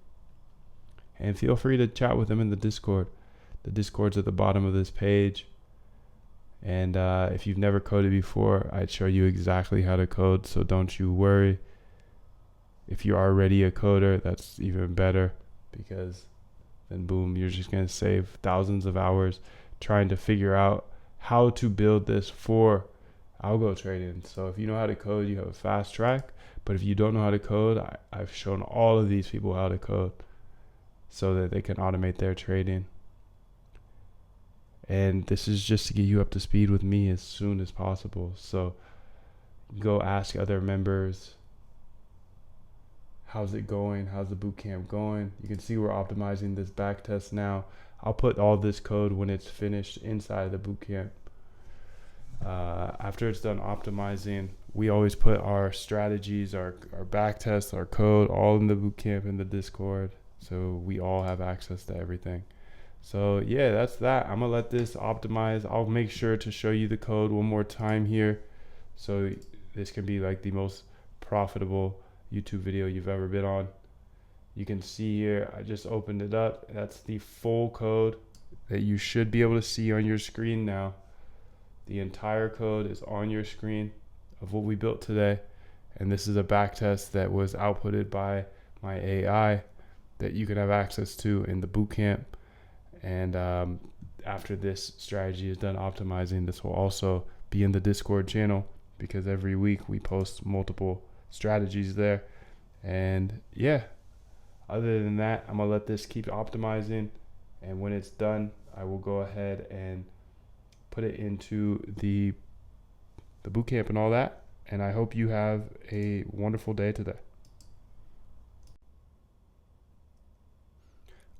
And feel free to chat with them in the Discord. The Discord's at the bottom of this page. And if you've never coded before, I'd show you exactly how to code, so don't you worry. If you're already a coder, that's even better, because then boom, you're just going to save thousands of hours trying to figure out how to build this for algo trading. So if you know how to code, you have a fast track. But if you don't know how to code, I've shown all of these people how to code so that they can automate their trading. And this is just to get you up to speed with me as soon as possible. So go ask other members, how's it going? How's the bootcamp going? You can see we're optimizing this backtest now. I'll put all this code when it's finished inside the bootcamp. After it's done optimizing, we always put our strategies, our backtest, our code, all in the bootcamp in the Discord. So we all have access to everything. So yeah, that's that. I'm gonna let this optimize. I'll make sure to show you the code one more time here, so this can be like the most profitable YouTube video you've ever been on. You can see here, I just opened it up. That's the full code that you should be able to see on your screen now. The entire code is on your screen of what we built today. And this is a backtest that was outputted by my AI that you can have access to in the bootcamp. And after this strategy is done optimizing, this will also be in the Discord channel, because every week we post multiple strategies there. And yeah, other than that, I'm gonna let this keep optimizing, and when it's done, I will go ahead and put it into the bootcamp and all that. And I hope you have a wonderful day today.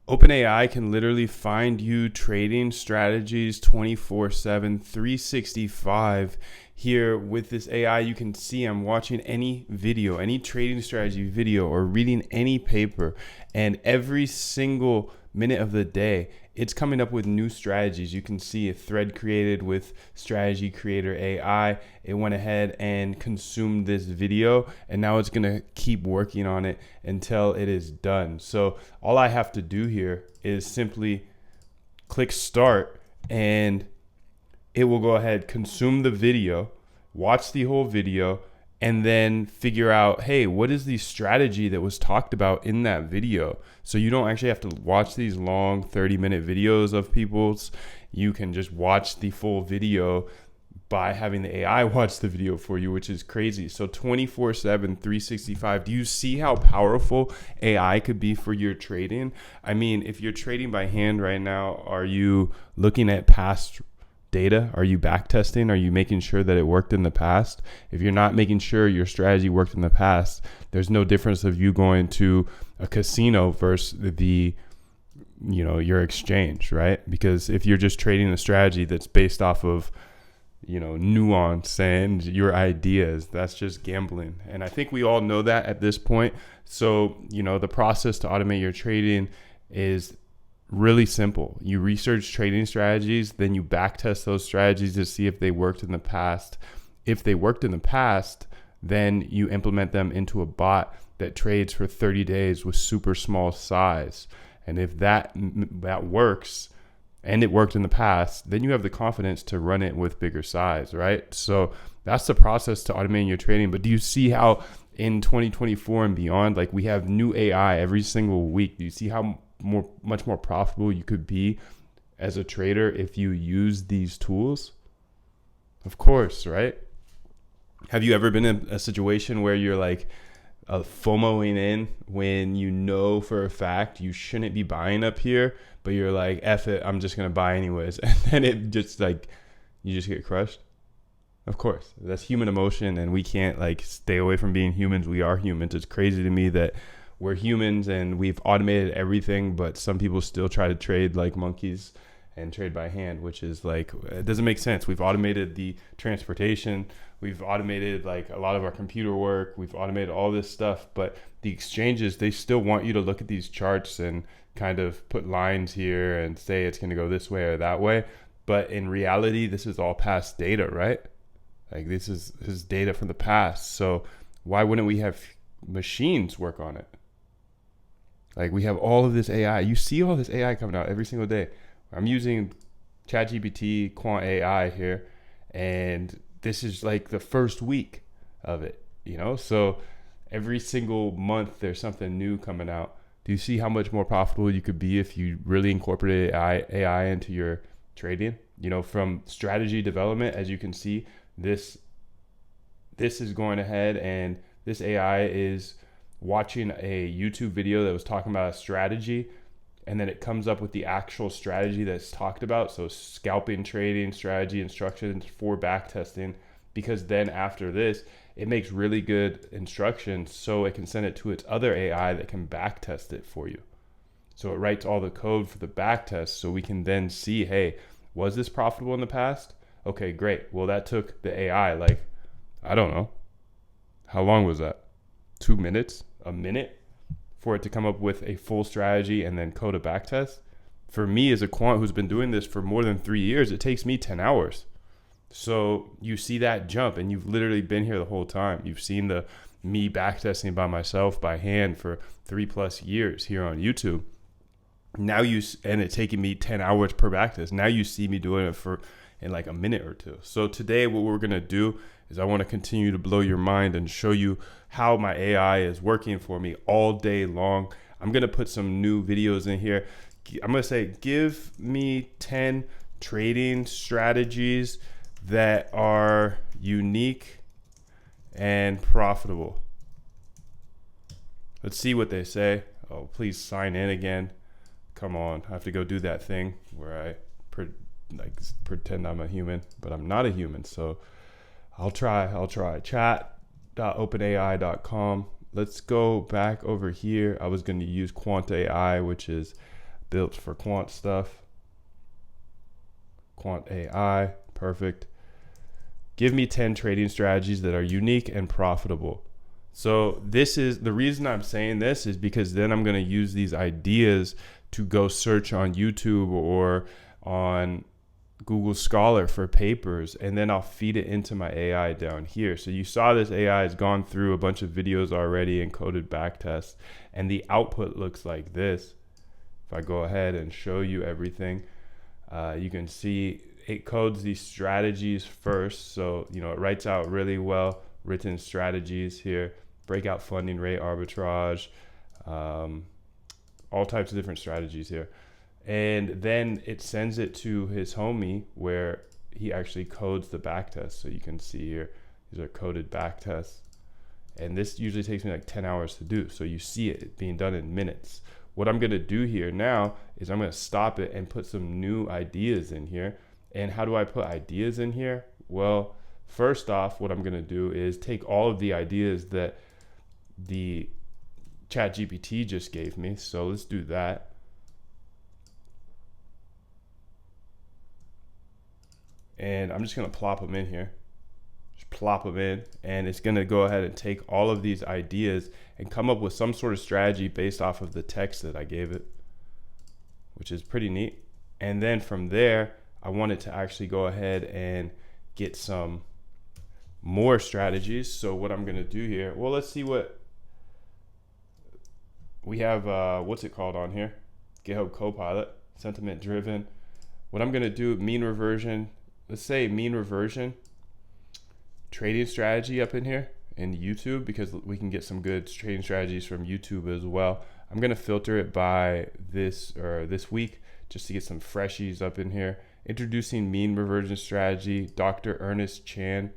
OpenAI can literally find you trading strategies 24/7, 365. Here with this AI, you can see I'm watching any video, any trading strategy video, or reading any paper, and every single minute of the day, it's coming up with new strategies. You can see a thread created with strategy creator AI. It went ahead and consumed this video, and now it's gonna keep working on it until it is done. So all I have to do here is simply click start, and it will go ahead, consume the video, watch the whole video, and then figure out, hey, what is the strategy that was talked about in that video? So you don't actually have to watch these long 30-minute videos of people's. You can just watch the full video by having the AI watch the video for you, which is crazy. So 24/7, 365. Do you see how powerful AI could be for your trading? I mean, if you're trading by hand right now, are you looking at past data? Are you backtesting? Are you making sure that it worked in the past? If you're not making sure your strategy worked in the past, there's no difference of you going to a casino versus your exchange, right? Because if you're just trading a strategy that's based off of nuance and your ideas, that's just gambling. And I think we all know that at this point. So the process to automate your trading is really simple. You research trading strategies, then you backtest those strategies to see if they worked in the past. If they worked in the past, then you implement them into a bot that trades for 30 days with super small size. And if that works, and it worked in the past, then you have the confidence to run it with bigger size, right? So that's the process to automating your trading. But do you see how in 2024 and beyond, like we have new AI every single week? Do you see how much more profitable you could be as a trader if you use these tools? Of course, right? Have you ever been in a situation where you're like FOMOing in when you know for a fact you shouldn't be buying up here, but you're like, F it, I'm just going to buy anyways. And then it just like, you just get crushed? Of course, that's human emotion, and we can't like stay away from being humans. We are humans. It's crazy to me that we're humans and we've automated everything, but some people still try to trade like monkeys and trade by hand, which is like, it doesn't make sense. We've automated the transportation. We've automated like a lot of our computer work. We've automated all this stuff, but the exchanges, they still want you to look at these charts and kind of put lines here and say it's going to go this way or that way. But in reality, this is all past data, right? Like this is data from the past. So why wouldn't we have machines work on it? Like we have all of this AI. You see all this AI coming out every single day. I'm using ChatGPT, Quant AI here, and this is like the first week of it, you know? So every single month there's something new coming out. Do you see how much more profitable you could be if you really incorporated AI into your trading? You know, from strategy development, as you can see, this is going ahead, and this AI is watching a YouTube video that was talking about a strategy, and then it comes up with the actual strategy that's talked about. So scalping, trading strategy, instructions for backtesting, because then after this, it makes really good instructions so it can send it to its other AI that can backtest it for you. So it writes all the code for the backtest so we can then see, hey, was this profitable in the past? Okay, great. Well, that took the AI like, I don't know. How long was that? 2 minutes? A minute? For it to come up with a full strategy and then code a backtest? For me as a quant who's been doing this for more than 3 years, it takes me 10 hours. So you see that jump, and you've literally been here the whole time. You've seen me backtesting by myself by hand for 3+ years here on YouTube. Now and it's taking me 10 hours per backtest. Now you see me doing it in like a minute or two. So today what we're going to do is I want to continue to blow your mind and show you how my AI is working for me all day long. I'm going to put some new videos in here. I'm going to say, give me 10 trading strategies that are unique and profitable. Let's see what they say. Oh, please sign in again. Come on, I have to go do that thing where I pretend I'm a human, but I'm not a human. So I'll try. Chat.openai.com. Let's go back over here. I was going to use Quant AI, which is built for quant stuff. Quant AI, perfect. Give me 10 trading strategies that are unique and profitable. So this is the reason I'm saying this, is because then I'm going to use these ideas to go search on YouTube or on Google Scholar for papers, and then I'll feed it into my AI down here. So you saw this AI has gone through a bunch of videos already and coded backtests, and the output looks like this. If I go ahead and show you everything, you can see it codes these strategies first. So, you know, it writes out really well written strategies here, breakout funding rate, arbitrage, all types of different strategies here. And then it sends it to his homie where he actually codes the backtest. So you can see here, these are coded backtests. And this usually takes me like 10 hours to do. So you see it being done in minutes. What I'm going to do here now is I'm going to stop it and put some new ideas in here. And how do I put ideas in here? Well, first off, what I'm going to do is take all of the ideas that the ChatGPT just gave me. So let's do that. And I'm just going to plop them in here. Just plop them in, and it's going to go ahead and take all of these ideas and come up with some sort of strategy based off of the text that I gave it, which is pretty neat. And then from there, I want it to actually go ahead and get some more strategies. So what I'm going to do here, well, let's see what we have. What's it called on here? GitHub Copilot, sentiment driven. What I'm going to do, mean reversion. Let's say mean reversion trading strategy up in here in YouTube, because we can get some good trading strategies from YouTube as well. I'm going to filter it by this week just to get some freshies up in here. Introducing mean reversion strategy, Dr. Ernest Chan.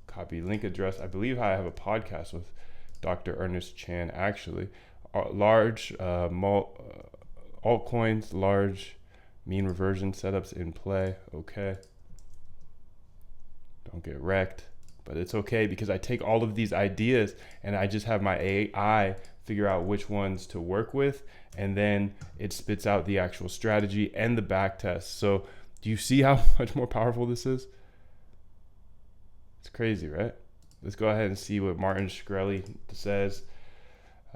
Copy link address. I believe I have a podcast with Dr. Ernest Chan actually. Large altcoins, large Mean reversion setups in play. Okay. Don't get wrecked. But it's okay because I take all of these ideas and I just have my AI figure out which ones to work with, and then it spits out the actual strategy and the back test. So do you see how much more powerful this is? It's crazy, right? Let's go ahead and see what Martin Shkreli says.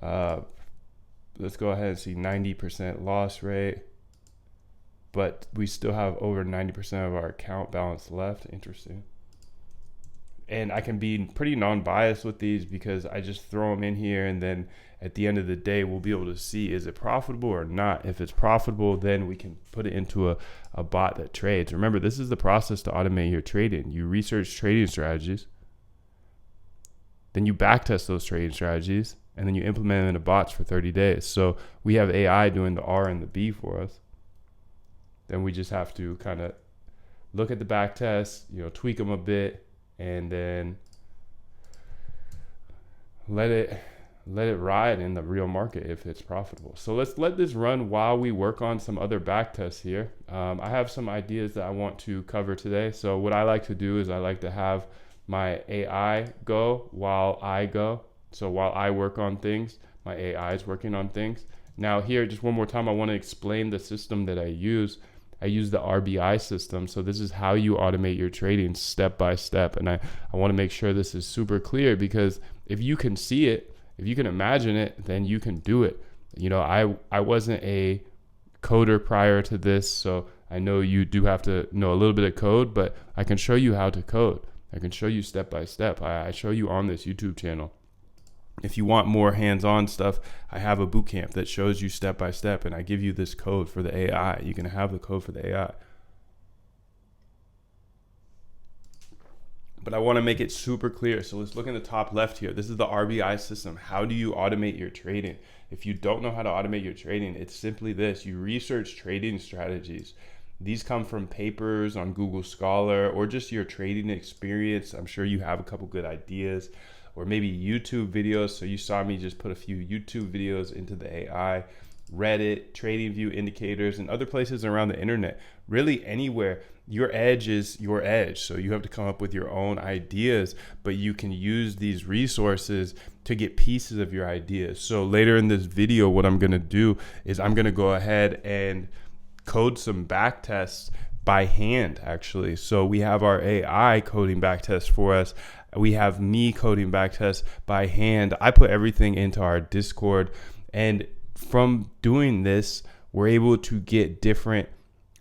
Let's go ahead and see 90% loss rate, but we still have over 90% of our account balance left. Interesting. And I can be pretty non-biased with these because I just throw them in here, and then at the end of the day, we'll be able to see, is it profitable or not? If it's profitable, then we can put it into a bot that trades. Remember, this is the process to automate your trading. You research trading strategies, then you backtest those trading strategies, and then you implement them into bots for 30 days. So we have AI doing the R and the B for us. Then we just have to kind of look at the backtest, tweak them a bit, and then let it ride in the real market if it's profitable. So let's let this run while we work on some other back tests here. I have some ideas that I want to cover today. So what I like to do is I like to have my AI go while I go. So while I work on things, my AI is working on things. Now here, just one more time, I want to explain the system that I use. I use the RBI system. So this is how you automate your trading step by step. And I want to make sure this is super clear, because if you can see it, if you can imagine it, then you can do it. I wasn't a coder prior to this, so I know you do have to know a little bit of code, but I can show you how to code. I can show you step by step. I show you on this YouTube channel. If you want more hands-on stuff, I have a bootcamp that shows you step by step, and I give you this code for the AI. You can have the code for the AI. But I want to make it super clear. So let's look in the top left here. This is the RBI system. How do you automate your trading? If you don't know how to automate your trading, it's simply this. You research trading strategies. These come from papers on Google Scholar or just your trading experience. I'm sure you have a couple good ideas, or maybe YouTube videos. So you saw me just put a few YouTube videos into the AI, Reddit, TradingView indicators, and other places around the internet. Really anywhere. Your edge is your edge. So you have to come up with your own ideas, but you can use these resources to get pieces of your ideas. So later in this video, what I'm going to do is I'm going to go ahead and code some back tests by hand, actually. So we have our AI coding back tests for us. We have me coding back tests by hand. I put everything into our Discord, and from doing this, we're able to get different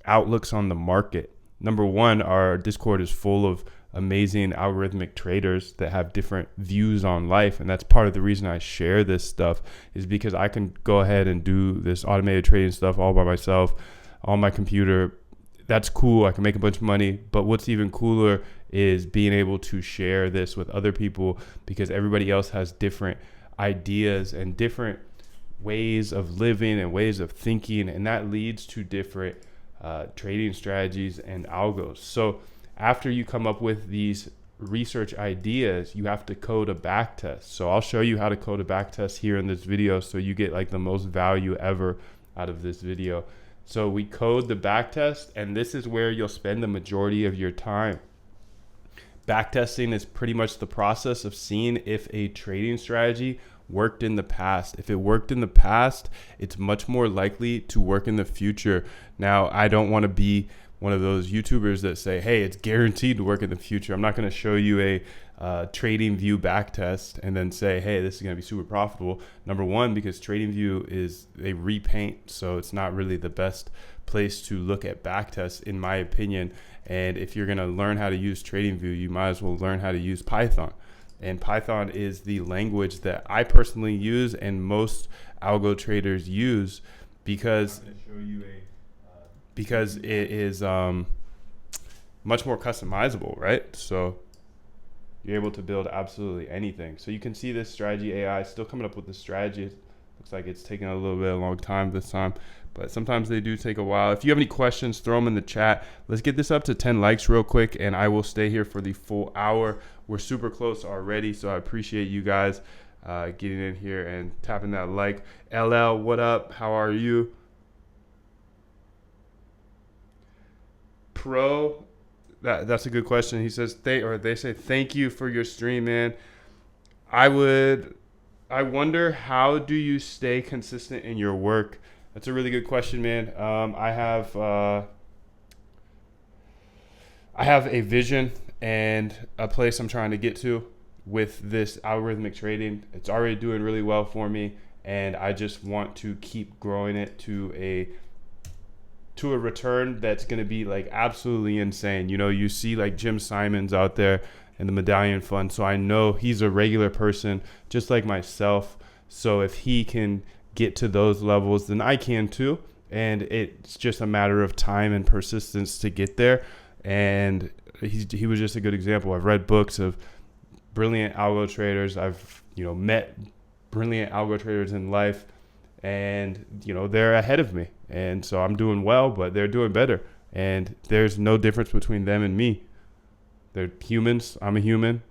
outlooks on the market. Number one, our Discord is full of amazing algorithmic traders that have different views on life. And that's part of the reason I share this stuff, is because I can go ahead and do this automated trading stuff all by myself on my computer. That's cool. I can make a bunch of money. But what's even cooler is being able to share this with other people, because everybody else has different ideas and different ways of living and ways of thinking. And that leads to different trading strategies and algos. So after you come up with these research ideas, you have to code a back test. So I'll show you how to code a back test here in this video, so you get like the most value ever out of this video. So we code the back test, and this is where you'll spend the majority of your time. Backtesting is pretty much the process of seeing if a trading strategy worked in the past. If it worked in the past, it's much more likely to work in the future. Now, I don't want to be one of those YouTubers that say, hey, it's guaranteed to work in the future. I'm not going to show you a trading view back test and then say, hey, this is going to be super profitable. Number one, because trading view is a repaint, so it's not really the best place to look at back tests, in my opinion. And if you're going to learn how to use trading view, you might as well learn how to use Python. And Python is the language that I personally use and most algo traders use, because it is much more customizable, right? So you're able to build absolutely anything. So you can see this strategy AI still coming up with the strategy. It looks like it's taking a little bit of a long time this time, but sometimes they do take a while. If you have any questions, throw them in the chat. Let's get this up to 10 likes real quick, and I will stay here for the full hour. We're super close already, so I appreciate you guys getting in here and tapping that like. LL, what up? How are you? Crow, that's a good question. He says they say thank you for your stream, man. I wonder, how do you stay consistent in your work? That's a really good question, man. I have a vision and a place I'm trying to get to with this algorithmic trading. It's already doing really well for me, and I just want to keep growing it to a return that's going to be like absolutely insane. You know, you see like Jim Simons out there in the Medallion Fund, so I know he's a regular person just like myself. So if he can get to those levels, then I can too. And it's just a matter of time and persistence to get there. And he was just a good example. I've read books of brilliant algo traders. I've, met brilliant algo traders in life, and, they're ahead of me. And so I'm doing well, but they're doing better. And there's no difference between them and me. They're humans. I'm a human.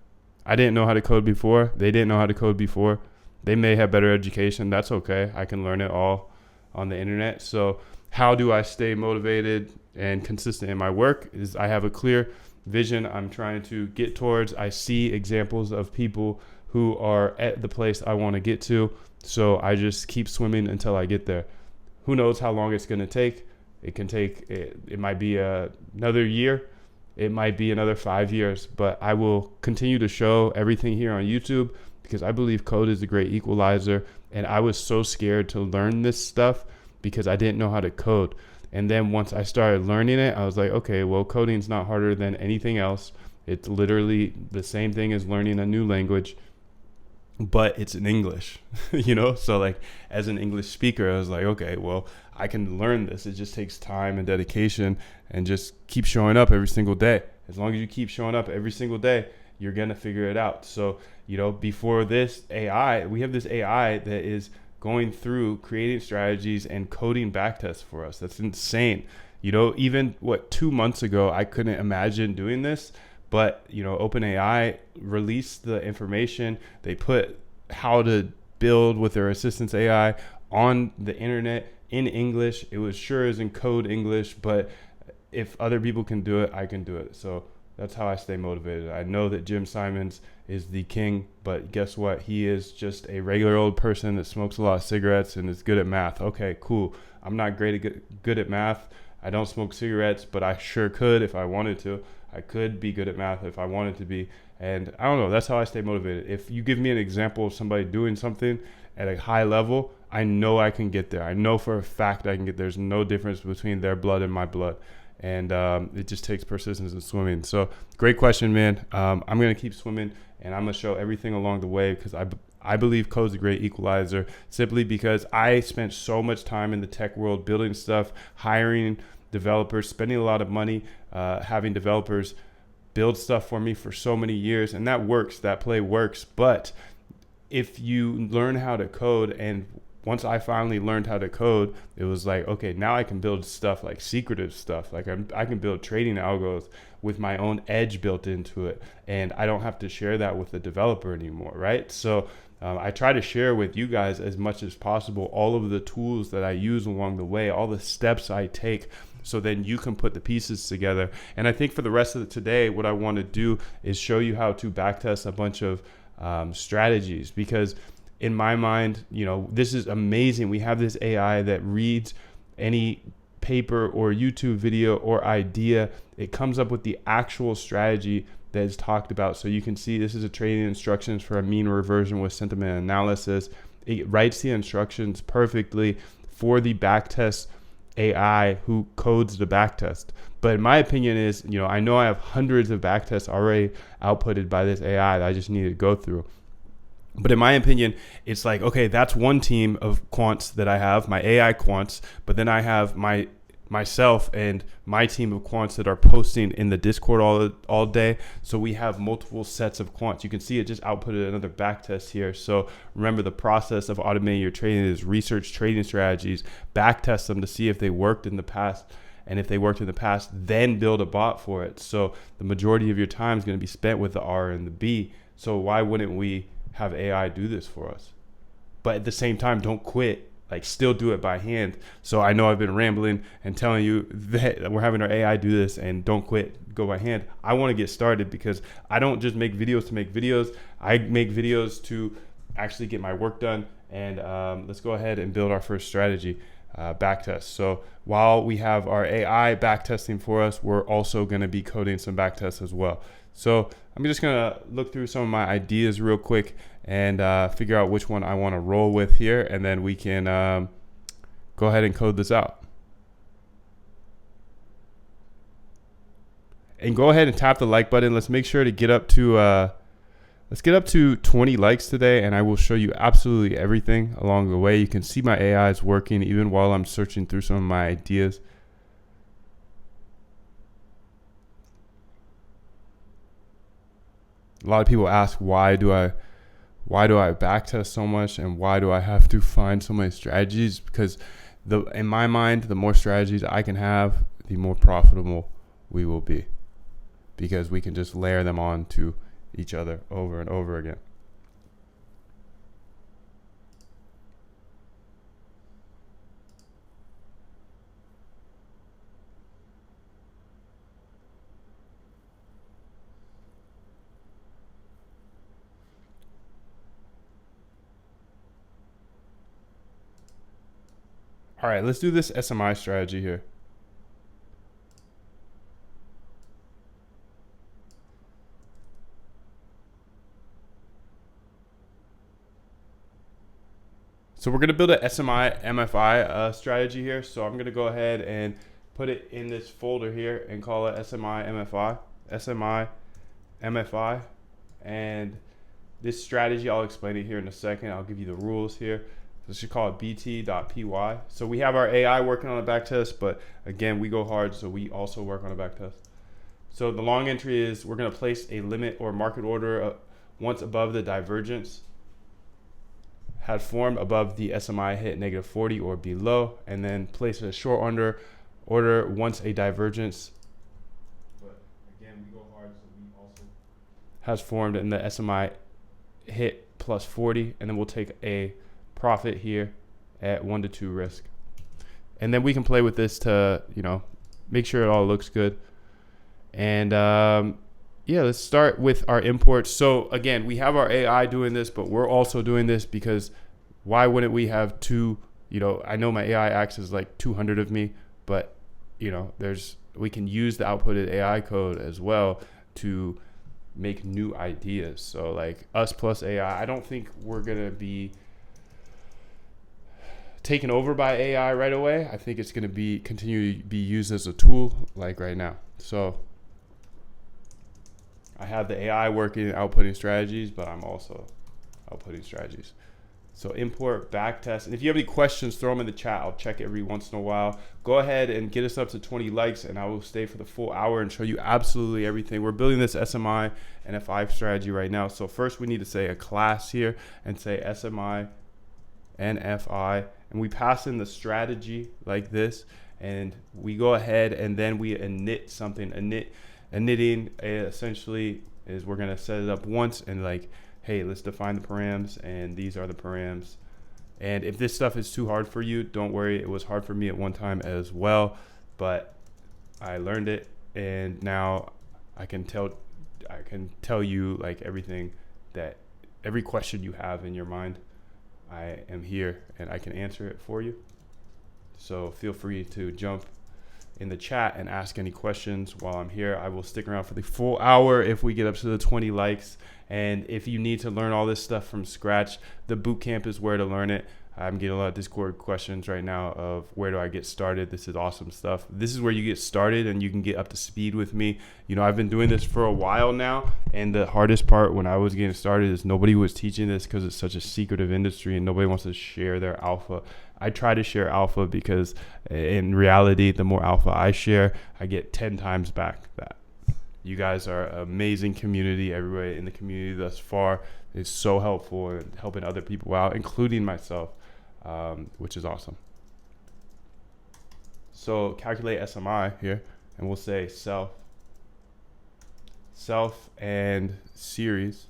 I didn't know how to code before. They didn't know how to code before. They may have better education. That's okay. I can learn it all on the internet. So how do I stay motivated and consistent in my work? Is I have a clear vision I'm trying to get towards. I see examples of people who are at the place I want to get to. So I just keep swimming until I get there. Who knows how long it's going to take? It might be another year. It might be another 5 years, but I will continue to show everything here on YouTube because I believe code is a great equalizer. And I was so scared to learn this stuff because I didn't know how to code. And then once I started learning it, I was like, okay, well, coding's not harder than anything else. It's literally the same thing as learning a new language, but it's in English, So like as an English speaker, I was like, okay, well, I can learn this. It just takes time and dedication and just keep showing up every single day. As long as you keep showing up every single day, you're going to figure it out. So, before this AI, we have this AI that is going through creating strategies and coding backtests for us. That's insane. Even 2 months ago, I couldn't imagine doing this, but OpenAI released the information. They put how to build with their assistance AI on the internet in English. It was sure as in code English, but if other people can do it, I can do it. So that's how I stay motivated. I know that Jim Simons is the king, but guess what? He is just a regular old person that smokes a lot of cigarettes and is good at math. Okay, cool. I'm not good at math. I don't smoke cigarettes, but I sure could if I wanted to. I could be good at math if I wanted to be. And I don't know. That's how I stay motivated. If you give me an example of somebody doing something at a high level, I know I can get there. I know for a fact I can get there. There's no difference between their blood and my blood. And it just takes persistence in swimming. So great question, man. I'm going to keep swimming, and I'm going to show everything along the way because I believe code's a great equalizer simply because I spent so much time in the tech world building stuff, hiring developers, spending a lot of money, having developers build stuff for me for so many years. And that works. That play works. But if you learn how to code, and once I finally learned how to code, it was like, okay, now I can build stuff like secretive stuff. Like I can build trading algos with my own edge built into it. And I don't have to share that with the developer anymore, right? So I try to share with you guys as much as possible all of the tools that I use along the way, all the steps I take, so then you can put the pieces together. And I think for the rest of today, what I want to do is show you how to backtest a bunch of strategies, because in my mind, this is amazing. We have this AI that reads any paper or YouTube video or idea. It comes up with the actual strategy that is talked about. So you can see this is a trading instructions for a mean reversion with sentiment analysis. It writes the instructions perfectly for the backtest AI who codes the backtest. But in my opinion is, I know I have hundreds of backtests already outputted by this AI that I just need to go through. But in my opinion, it's like, okay, that's one team of quants that I have, my AI quants, but then I have myself and my team of quants that are posting in the Discord all day. So we have multiple sets of quants. You can see it just outputted another backtest here. So remember, the process of automating your trading is research trading strategies, backtest them to see if they worked in the past. And if they worked in the past, then build a bot for it. So the majority of your time is going to be spent with the R and the B. So why wouldn't we have AI do this for us? But at the same time, don't quit. like still do it by hand. So I know I've been rambling and telling you that we're having our AI do this and don't quit, go by hand. I want to get started because I don't just make videos to make videos. I make videos to actually get my work done. And let's go ahead and build our first strategy, backtest. So while we have our AI backtesting for us, we're also going to be coding some backtests as well. So I'm just going to look through some of my ideas real quick and figure out which one I want to roll with here. And then we can go ahead and code this out. And go ahead and tap the like button. Let's make sure to get up to 20 likes today, and I will show you absolutely everything along the way. You can see my AI is working even while I'm searching through some of my ideas. A lot of people ask, why do I backtest so much, and why do I have to find so many strategies? Because in my mind, the more strategies I can have, the more profitable we will be, because we can just layer them on to each other over and over again. All right, let's do this SMI strategy here. So we're going to build an SMI MFI strategy here. So I'm going to go ahead and put it in this folder here and call it SMI MFI. And this strategy, I'll explain it here in a second. I'll give you the rules here. Let's just call it bt.py. So we have our AI working on a backtest, but again, we go hard, so we also work on a backtest. So the long entry is we're going to place a limit or market order once above the divergence had formed above the SMI hit -40 or below, and then place a short order once a divergence, but again, we go hard, so we also has formed and the SMI hit +40, and then we'll take a profit here at 1 to 2 risk. And then we can play with this to, make sure it all looks good. And yeah, let's start with our imports. So again, we have our AI doing this, but we're also doing this because why wouldn't we have two, I know my AI acts as like 200 of me, but we can use the outputted AI code as well to make new ideas. So like us plus AI, I don't think we're going to be taken over by AI right away. I think it's going to continue to be used as a tool like right now. So I have the AI working outputting strategies, but I'm also outputting strategies. So import backtest. And if you have any questions, throw them in the chat. I'll check every once in a while. Go ahead and get us up to 20 likes, and I will stay for the full hour and show you absolutely everything. We're building this SMI and F5 strategy right now. So first we need to say a class here and say SMI and FI, and we pass in the strategy like this, and we go ahead and then we init something. Initting essentially is we're going to set it up once and like, hey, let's define the params, and these are the params. And if this stuff is too hard for you, don't worry. It was hard for me at one time as well, but I learned it, and now I can tell you like everything, that every question you have in your mind, I am here and I can answer it for you. So feel free to jump in the chat and ask any questions while I'm here. I will stick around for the full hour if we get up to the 20 likes. And if you need to learn all this stuff from scratch, the bootcamp is where to learn it. I'm getting a lot of Discord questions right now of where do I get started? This is awesome stuff. This is where you get started and you can get up to speed with me. I've been doing this for a while now, and the hardest part when I was getting started is nobody was teaching this because it's such a secretive industry and nobody wants to share their alpha. I try to share alpha because in reality, the more alpha I share, I get 10 times back that. You guys are an amazing community. Everybody in the community thus far is so helpful in helping other people out, including myself, which is awesome. So calculate SMI here, and we'll say self and series.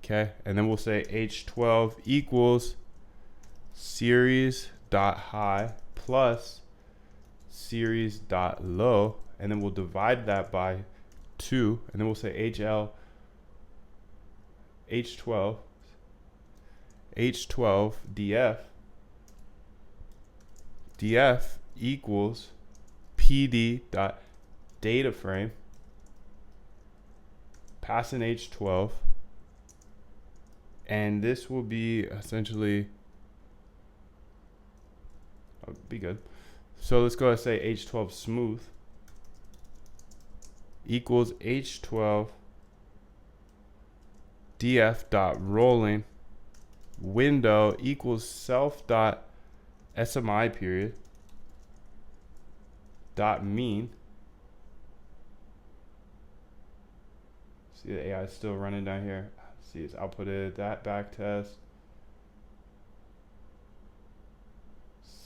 Okay, and then we'll say H12 equals series dot high plus series dot low, and then we'll divide that by 2, and then we'll say H12 df equals PD dot data frame, pass in H12, and this will be essentially, oh, be good. So let's go ahead and say H12 smooth equals H12 df dot rolling window equals self dot SMI period dot mean. See, the AI is still running down here. See, it's outputted that back test.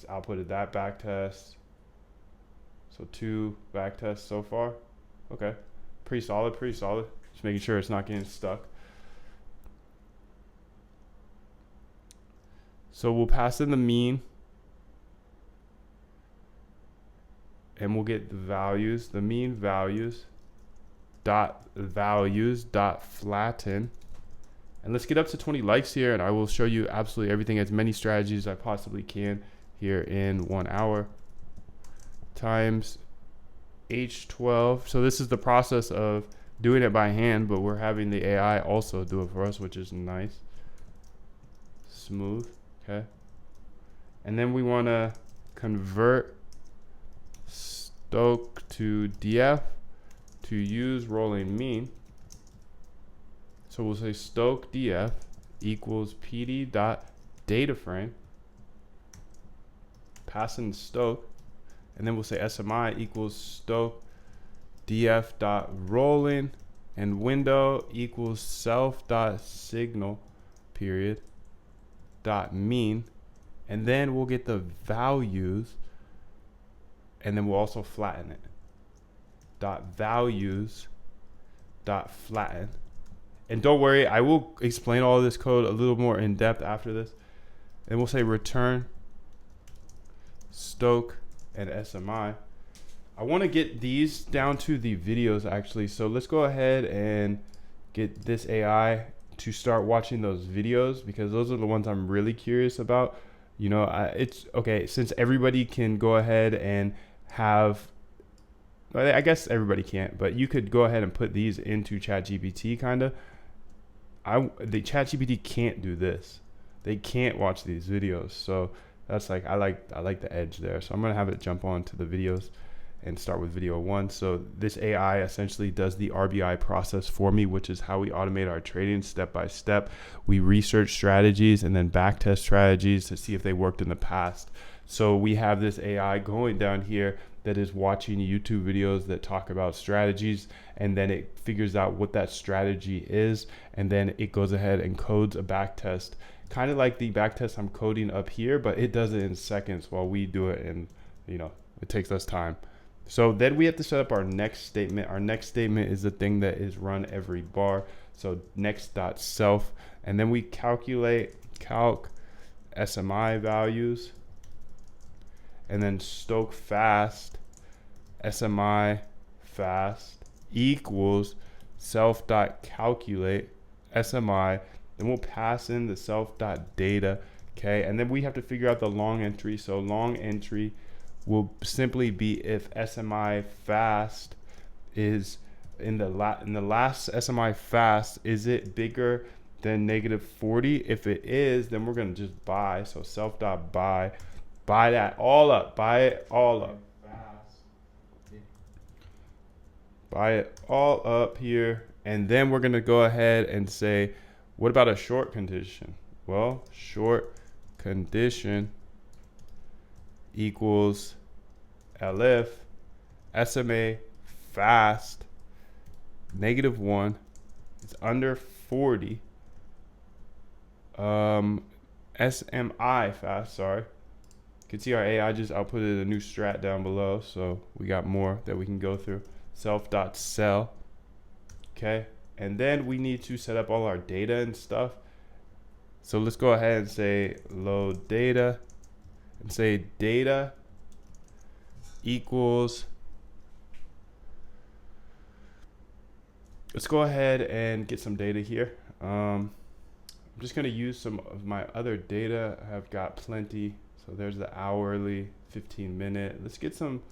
Outputted that back test. So 2 back tests so far. Okay, pretty solid, pretty solid. Just making sure it's not getting stuck. So we'll pass in the mean, and we'll get the values, the mean values dot flatten. And let's get up to 20 likes here, and I will show you absolutely everything, as many strategies as I possibly can here in 1 hour. Times H12. So this is the process of doing it by hand, but we're having the AI also do it for us, which is nice. Smooth. Okay. And then we want to convert Stoke to DF to use rolling mean. So we'll say Stoke DF equals PD dot data frame, pass in Stoke, and then we'll say SMI equals Stoke DF dot rolling, and window equals self dot signal period dot mean, and then we'll get the values, and then we'll also flatten it. Dot values dot flatten. And don't worry, I will explain all of this code a little more in depth after this. And we'll say return Stoke and SMI. I want to get these down to the videos actually. So let's go ahead and get this AI to start watching those videos, because those are the ones I'm really curious about. You know, it's okay, since everybody can go ahead and have, I guess everybody can't, but you could go ahead and put these into ChatGPT kind of. The ChatGPT can't do this. They can't watch these videos. So that's like, I like the edge there. So I'm going to have it jump on to the videos and start with video 1. So this AI essentially does the RBI process for me, which is how we automate our trading step by step. We research strategies and then backtest strategies to see if they worked in the past. So we have this AI going down here that is watching YouTube videos that talk about strategies, and then it figures out what that strategy is, and then it goes ahead and codes a backtest, kind of like the backtest I'm coding up here, but it does it in seconds while we do it, and you know, it takes us time. So then we have to set up our next statement. Our next statement is the thing that is run every bar. So next.self, and then we calculate calc SMI values, and then Stoke fast SMI fast equals self.calculate SMI. Then we'll pass in the self.data. Okay, and then we have to figure out the long entry. So long entry will simply be if SMI fast is in the last SMI fast, is it bigger than -40? If it is, then we're gonna just buy. So self.buy, buy that all up, buy it all up, buy it all up here. And then we're gonna go ahead and say, what about a short condition? Well, short condition equals elif SMA fast -1, it's under 40, SMI fast, sorry. You can see our AI just outputted a new strat down below, so we got more that we can go through. Self.sell. Okay, and then we need to set up all our data and stuff. So let's go ahead and say load data and say data equals. Let's go ahead and get some data here. I'm just going to use some of my other data. I've got plenty. So there's the hourly, 15-minute. Let's get some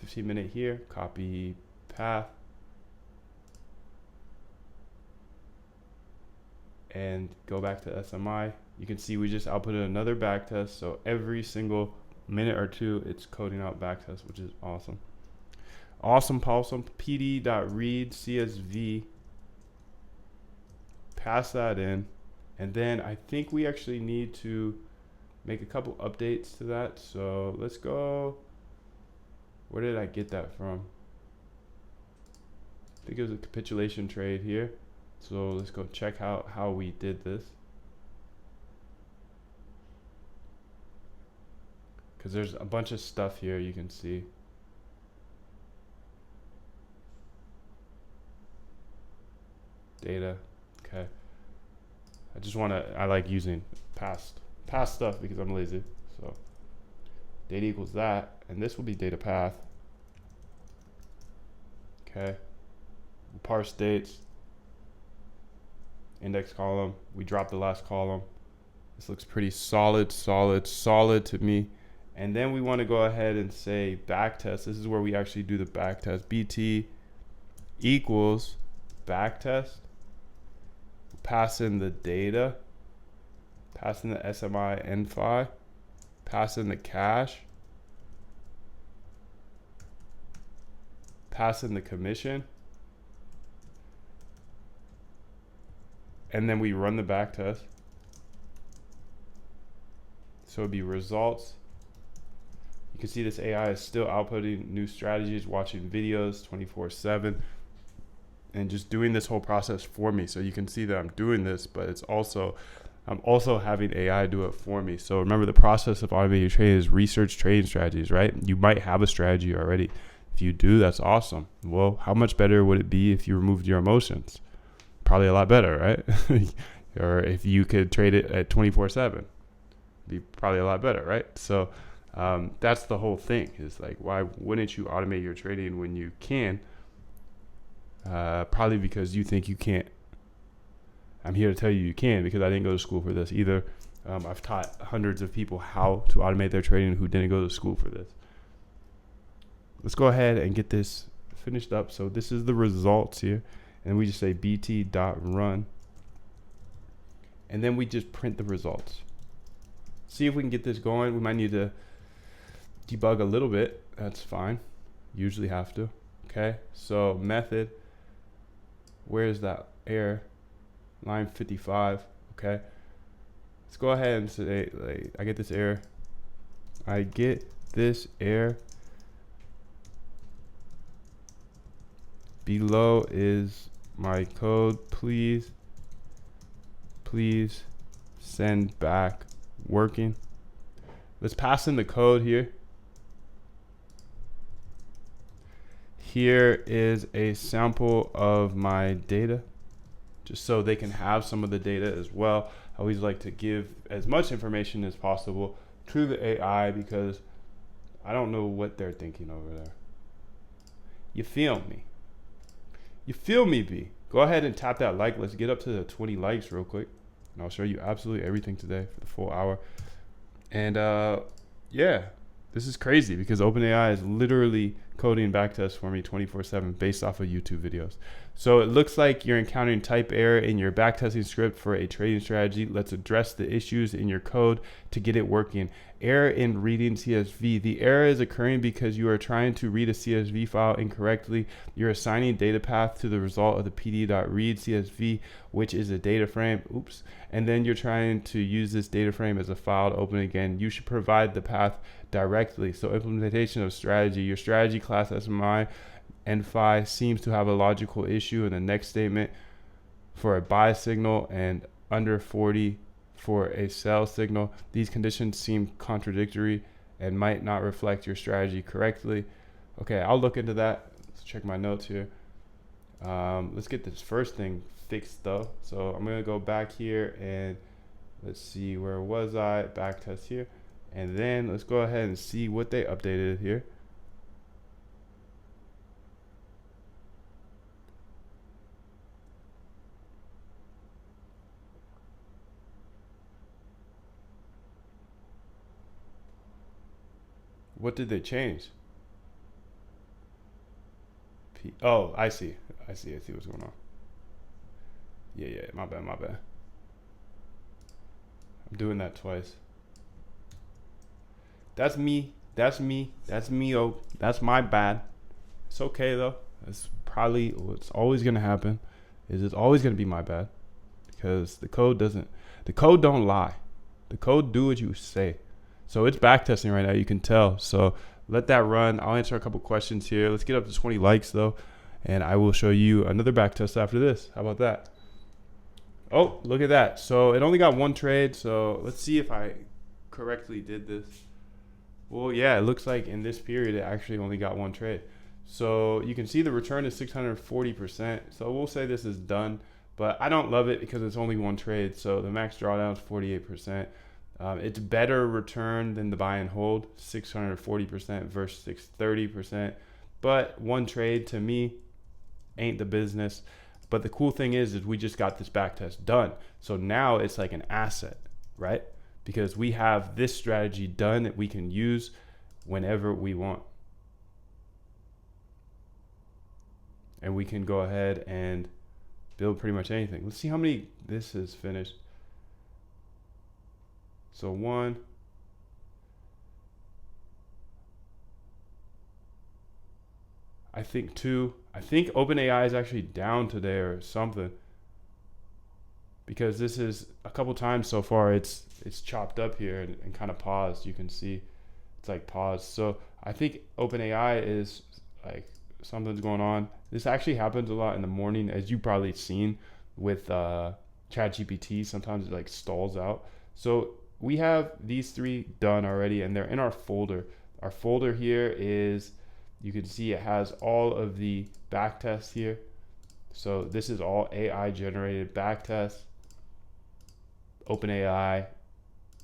15-minute here. Copy path. And go back to SMI. You can see we just outputted another backtest. So every single minute or two, it's coding out backtest, which is awesome. Awesome. pd.read CSV. Pass that in. And then I think we actually need to make a couple updates to that. So let's go. Where did I get that from? I think it was a capitulation trade here. So let's go check out how we did this. Because there's a bunch of stuff here you can see. Data. Okay. I like using past stuff because I'm lazy. So data equals that. And this will be data path. Okay. We'll parse dates. Index column. We dropped the last column. This looks pretty solid to me. And then we want to go ahead and say backtest. This is where we actually do the backtest. BT equals backtest. Pass in the data. Pass in the SMI N5. Pass in the cache. Pass in the commission. And then we run the backtest. So it'd be results. You can see this AI is still outputting new strategies, watching videos 24/7, and just doing this whole process for me. So you can see that I'm doing this, but I'm also having AI do it for me. So remember, the process of automated trading is research trading strategies, right? You might have a strategy already. If you do, that's awesome. Well, how much better would it be if you removed your emotions? Probably a lot better, right? Or if you could trade it at 24/7, be probably a lot better, right? So that's the whole thing. Is like, why wouldn't you automate your trading when you can? Probably because you think you can't. I'm here to tell you can, because I didn't go to school for this either. I've taught hundreds of people how to automate their trading who didn't go to school for this. Let's go ahead and get this finished up. So this is the results here. And we just say bt.run. And then we just print the results. See if we can get this going. We might need to debug a little bit. That's fine. Usually have to. Okay. So method. Where's that error? Line 55. Okay. Let's go ahead and say, like, I get this error. I get this error. Below is my code. Please send back working. Let's pass in the code here. Here is a sample of my data, just so they can have some of the data as well. I always like to give as much information as possible to the AI because I don't know what they're thinking over there. You feel me? You feel me, B? Go ahead and tap that like. Let's get up to the 20 likes real quick. And I'll show you absolutely everything today for the full hour. And yeah, this is crazy because OpenAI is literally coding backtests for me 24/7 based off of YouTube videos. So it looks like you're encountering type error in your backtesting script for a trading strategy. Let's address the issues in your code to get it working. Error in reading CSV. The error is occurring because you are trying to read a CSV file incorrectly. You're assigning data path to the result of the pd.read CSV, which is a data frame. Oops. And then you're trying to use this data frame as a file to open again. You should provide the path directly. So implementation of strategy. Your strategy class SMI N5 seems to have a logical issue in the next statement for a buy signal and under 40 for a sell signal. These conditions seem contradictory and might not reflect your strategy correctly. Okay, I'll look into that. Let's check my notes here. Let's get this first thing fixed though. So I'm gonna go back here and Let's see, where was I? Backtest here. And then let's go ahead and see what they updated here. What did they change? Oh, I see. I see what's going on. Yeah, my bad. I'm doing that twice. That's me. Oh, that's my bad. It's okay though. It's probably what's always gonna happen. Is it's always gonna be my bad because the code don't lie. The code do what you say. So it's backtesting right now. You can tell. So let that run. I'll answer a couple questions here. Let's get up to 20 likes though, and I will show you another backtest after this. How about that? Oh, look at that. So it only got one trade. So let's see if I correctly did this. Well, yeah, it looks like in this period, it actually only got one trade. So you can see the return is 640%. So we'll say this is done, but I don't love it because it's only one trade. So the max drawdown is 48%. It's better return than the buy and hold, 640% versus 630%. But one trade to me ain't the business. But the cool thing is we just got this backtest done. So now it's like an asset, right? Because we have this strategy done that we can use whenever we want. And we can go ahead and build pretty much anything. Let's see how many this is finished. So 1, I think 2. I think OpenAI is actually down today or something, because this is a couple times so far it's chopped up here and kind of paused. You can see it's like paused. So I think OpenAI is like something's going on. This actually happens a lot in the morning, as you probably seen with ChatGPT. Sometimes it like stalls out. So we have these 3 done already, and they're in our folder. Our folder here is, you can see it has all of the backtests here. So this is all AI generated backtests. OpenAI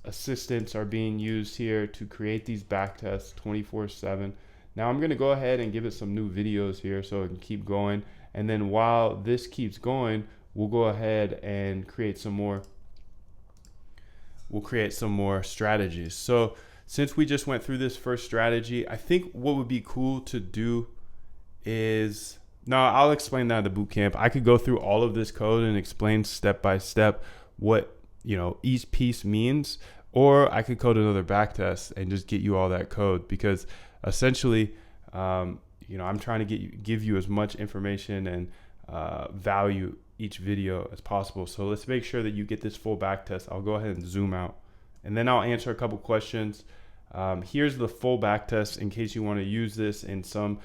assistants are being used here to create these backtests 24/7. Now I'm going to go ahead and give it some new videos here so it can keep going. And then while this keeps going, we'll go ahead and create some more. We'll create some more strategies. So since we just went through this first strategy, I think what would be cool to do is, no, I'll explain that in the boot camp. I could go through all of this code and explain step by step what, each piece means, or I could code another backtest and just get you all that code, because essentially, I'm trying to give you as much information and value each video as possible. So let's make sure that you get this full backtest. I'll go ahead and zoom out, and then I'll answer a couple questions. Here's the full backtest in case you want to use this in some,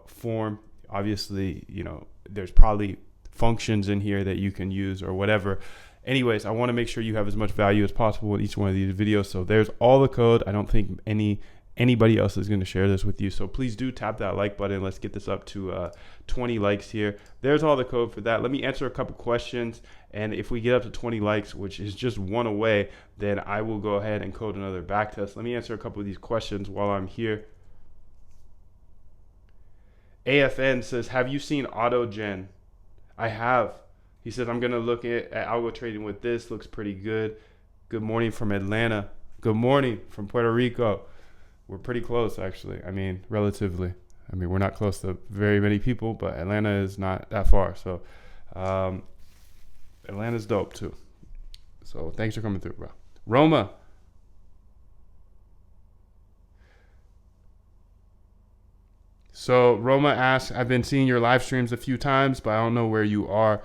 form. Obviously, there's probably functions in here that you can use or whatever. Anyways, I want to make sure you have as much value as possible in each one of these videos. So there's all the code. I don't think anybody else is going to share this with you. So please do tap that like button. Let's get this up to 20 likes here. There's all the code for that. Let me answer a couple questions. And if we get up to 20 likes, which is just one away, then I will go ahead and code another backtest. Let me answer a couple of these questions while I'm here. AFN says, have you seen AutoGen? I have. He says, I'm going to look at algo trading with this. Looks pretty good. Good morning from Atlanta. Good morning from Puerto Rico. We're pretty close, actually. I mean, relatively. I mean, we're not close to very many people, but Atlanta is not that far. So Atlanta's dope, too. So thanks for coming through, bro. Roma. So Roma asks, I've been seeing your live streams a few times, but I don't know where you are.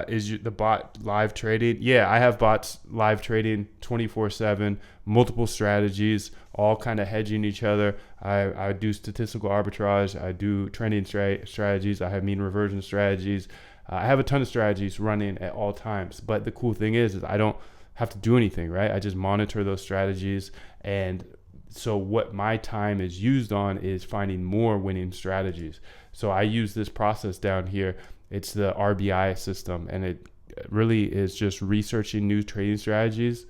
Is the bot live trading? Yeah, I have bots live trading 24/7, multiple strategies, all kind of hedging each other. I do statistical arbitrage. I do trending strategies. I have mean reversion strategies. I have a ton of strategies running at all times. But the cool thing is I don't have to do anything, right? I just monitor those strategies. And so what my time is used on is finding more winning strategies. So I use this process down here. It's the RBI system, and it really is just researching new trading strategies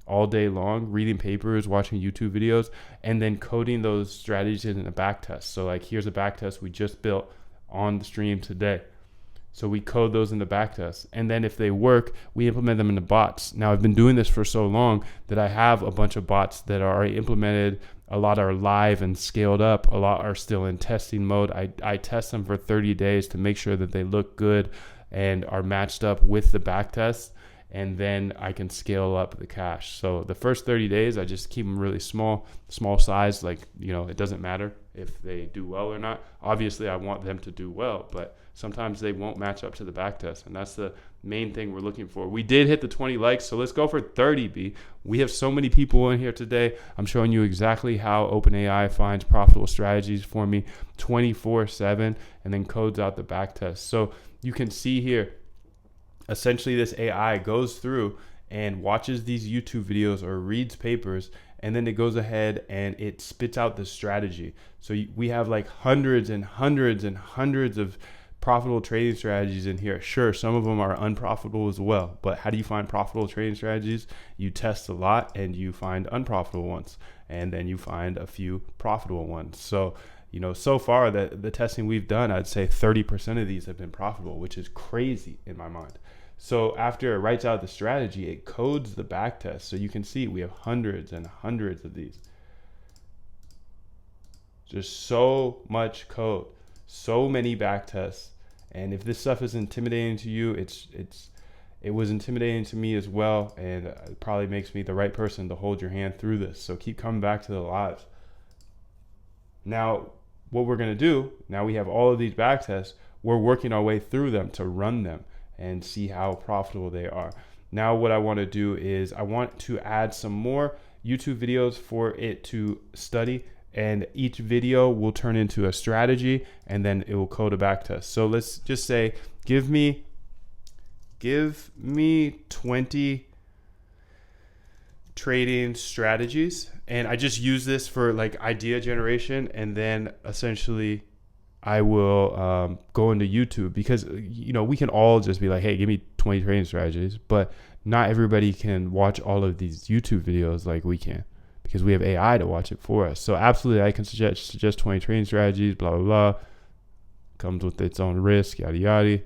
all day long, reading papers, watching YouTube videos, and then coding those strategies in a backtest. So like here's a backtest we just built on the stream today. So we code those in the backtest. And then if they work, we implement them into bots. Now I've been doing this for so long that I have a bunch of bots that are already implemented. A lot are live and scaled up. A lot are still in testing mode. I test them for 30 days to make sure that they look good and are matched up with the backtest. And then I can scale up the cash. So the first 30 days, I just keep them really small size. Like, it doesn't matter if they do well or not. Obviously, I want them to do well, but sometimes they won't match up to the backtest. And that's the main thing we're looking for. We did hit the 20 likes, so let's go for 30, B. We have so many people in here today. I'm showing you exactly how OpenAI finds profitable strategies for me 24/7 and then codes out the backtest. So you can see here, essentially this AI goes through and watches these YouTube videos or reads papers, and then it goes ahead and it spits out the strategy. So we have like hundreds and hundreds and hundreds of profitable trading strategies in here. Sure, some of them are unprofitable as well, but how do you find profitable trading strategies? You test a lot and you find unprofitable ones, and then you find a few profitable ones. So so far the testing we've done, I'd say 30% of these have been profitable, which is crazy in my mind. So after it writes out the strategy, it codes the backtest. So you can see we have hundreds and hundreds of these. Just so much code, so many backtests. And if this stuff is intimidating to you, it was intimidating to me as well, and it probably makes me the right person to hold your hand through this. So keep coming back to the lives. Now, what we're going to do, now we have all of these backtests, we're working our way through them to run them and see how profitable they are. Now what I want to do is I want to add some more YouTube videos for it to study, and each video will turn into a strategy, and then it will code a backtest. So let's just say, give me 20 trading strategies, and I just use this for like idea generation, and then essentially I will go into YouTube, because we can all just be like, hey, give me 20 trading strategies, but not everybody can watch all of these YouTube videos like we can, because we have AI to watch it for us. So absolutely, I can suggest 20 trading strategies, blah, blah, blah. Comes with its own risk, yada, yada,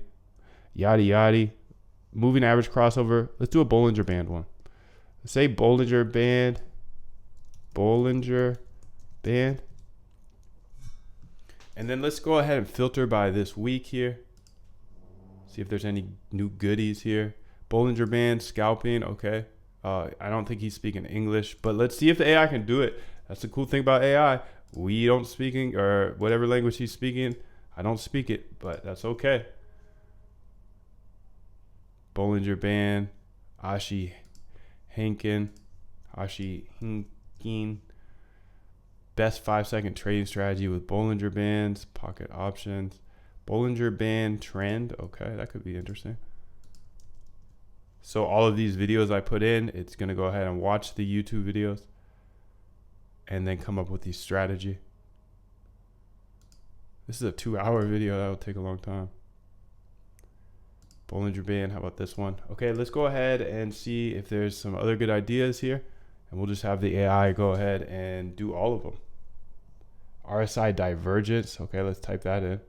yada, yada. Moving average crossover. Let's do a Bollinger Band one. Let's say Bollinger Band. And then let's go ahead and filter by this week here. See if there's any new goodies here. Bollinger Band, scalping, okay. I don't think he's speaking English, but let's see if the AI can do it. That's the cool thing about AI. We don't speaking, or whatever language he's speaking, I don't speak it, but that's okay. Bollinger Band, Ashi Hinkin. Best 5-second trading strategy with Bollinger Bands, pocket options. Bollinger Band trend, okay, that could be interesting. So all of these videos I put in, it's going to go ahead and watch the YouTube videos and then come up with the strategy. This is a 2-hour video. That'll take a long time. Bollinger Band, how about this one? Okay, let's go ahead and see if there's some other good ideas here, and we'll just have the AI go ahead and do all of them. RSI divergence. Okay, let's type that in.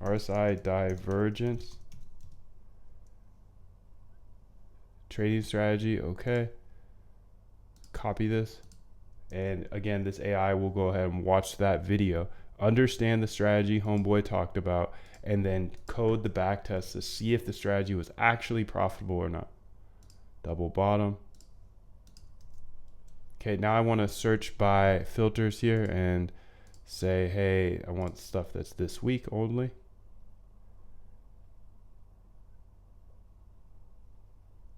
RSI divergence. Trading strategy. Okay. Copy this. And again, this AI will go ahead and watch that video, understand the strategy homeboy talked about, and then code the back test to see if the strategy was actually profitable or not. Double bottom. Okay, now I want to search by filters here and say, hey, I want stuff that's this week only.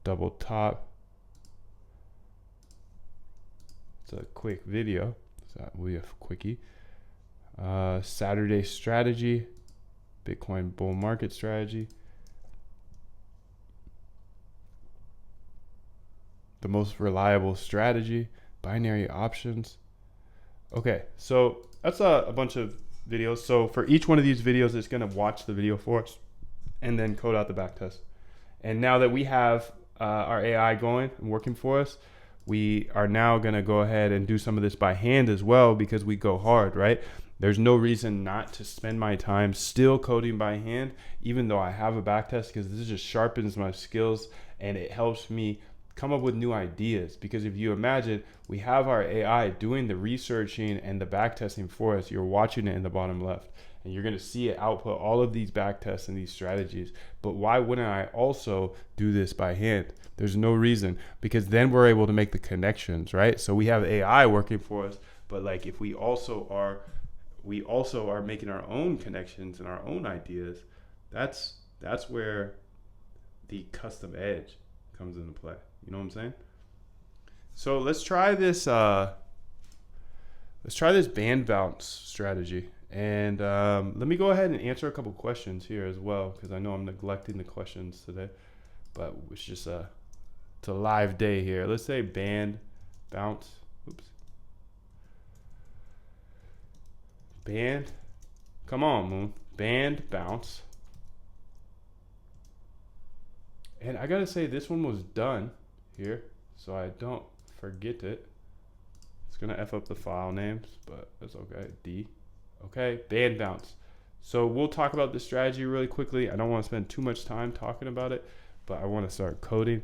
Double top. It's a quick video, so we have quickie. Saturday strategy, Bitcoin bull market strategy. The most reliable strategy, binary options. Okay, so that's a bunch of videos. So for each one of these videos, it's going to watch the video for us and then code out the backtest. And now that we have our AI going and working for us, we are now going to go ahead and do some of this by hand as well, because we go hard, right? There's no reason not to spend my time still coding by hand, even though I have a backtest, because this just sharpens my skills and it helps me come up with new ideas. Because if you imagine, we have our AI doing the researching and the backtesting for us. You're watching it in the bottom left, and you're going to see it output all of these backtests and these strategies. But why wouldn't I also do this by hand? There's no reason, because then we're able to make the connections, right? So we have AI working for us, but like if we also are making our own connections and our own ideas, that's where the custom edge comes into play. You know what I'm saying? So let's try this band bounce strategy. And let me go ahead and answer a couple questions here as well, because I know I'm neglecting the questions today, but it's just it's a live day here. Let's say band bounce. Oops. Band. Come on, Moon. Band bounce. And I gotta say, this one was done here, so I don't forget it. It's gonna F up the file names, but that's okay. D. Okay, band bounce. So we'll talk about this strategy really quickly. I don't want to spend too much time talking about it, but I want to start coding.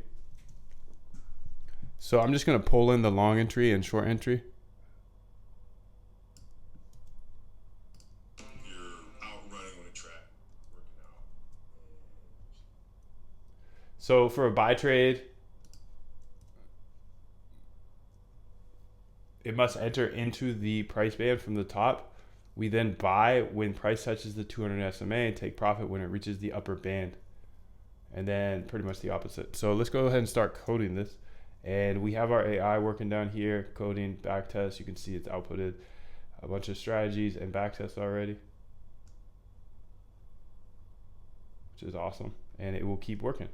So I'm just going to pull in the long entry and short entry. You're out running on a track, working out. So for a buy trade, it must enter into the price band from the top. We then buy when price touches the 200 SMA and take profit when it reaches the upper band. And then pretty much the opposite. So let's go ahead and start coding this. And we have our AI working down here, coding backtest. You can see it's outputted a bunch of strategies and backtests already, which is awesome. And it will keep working.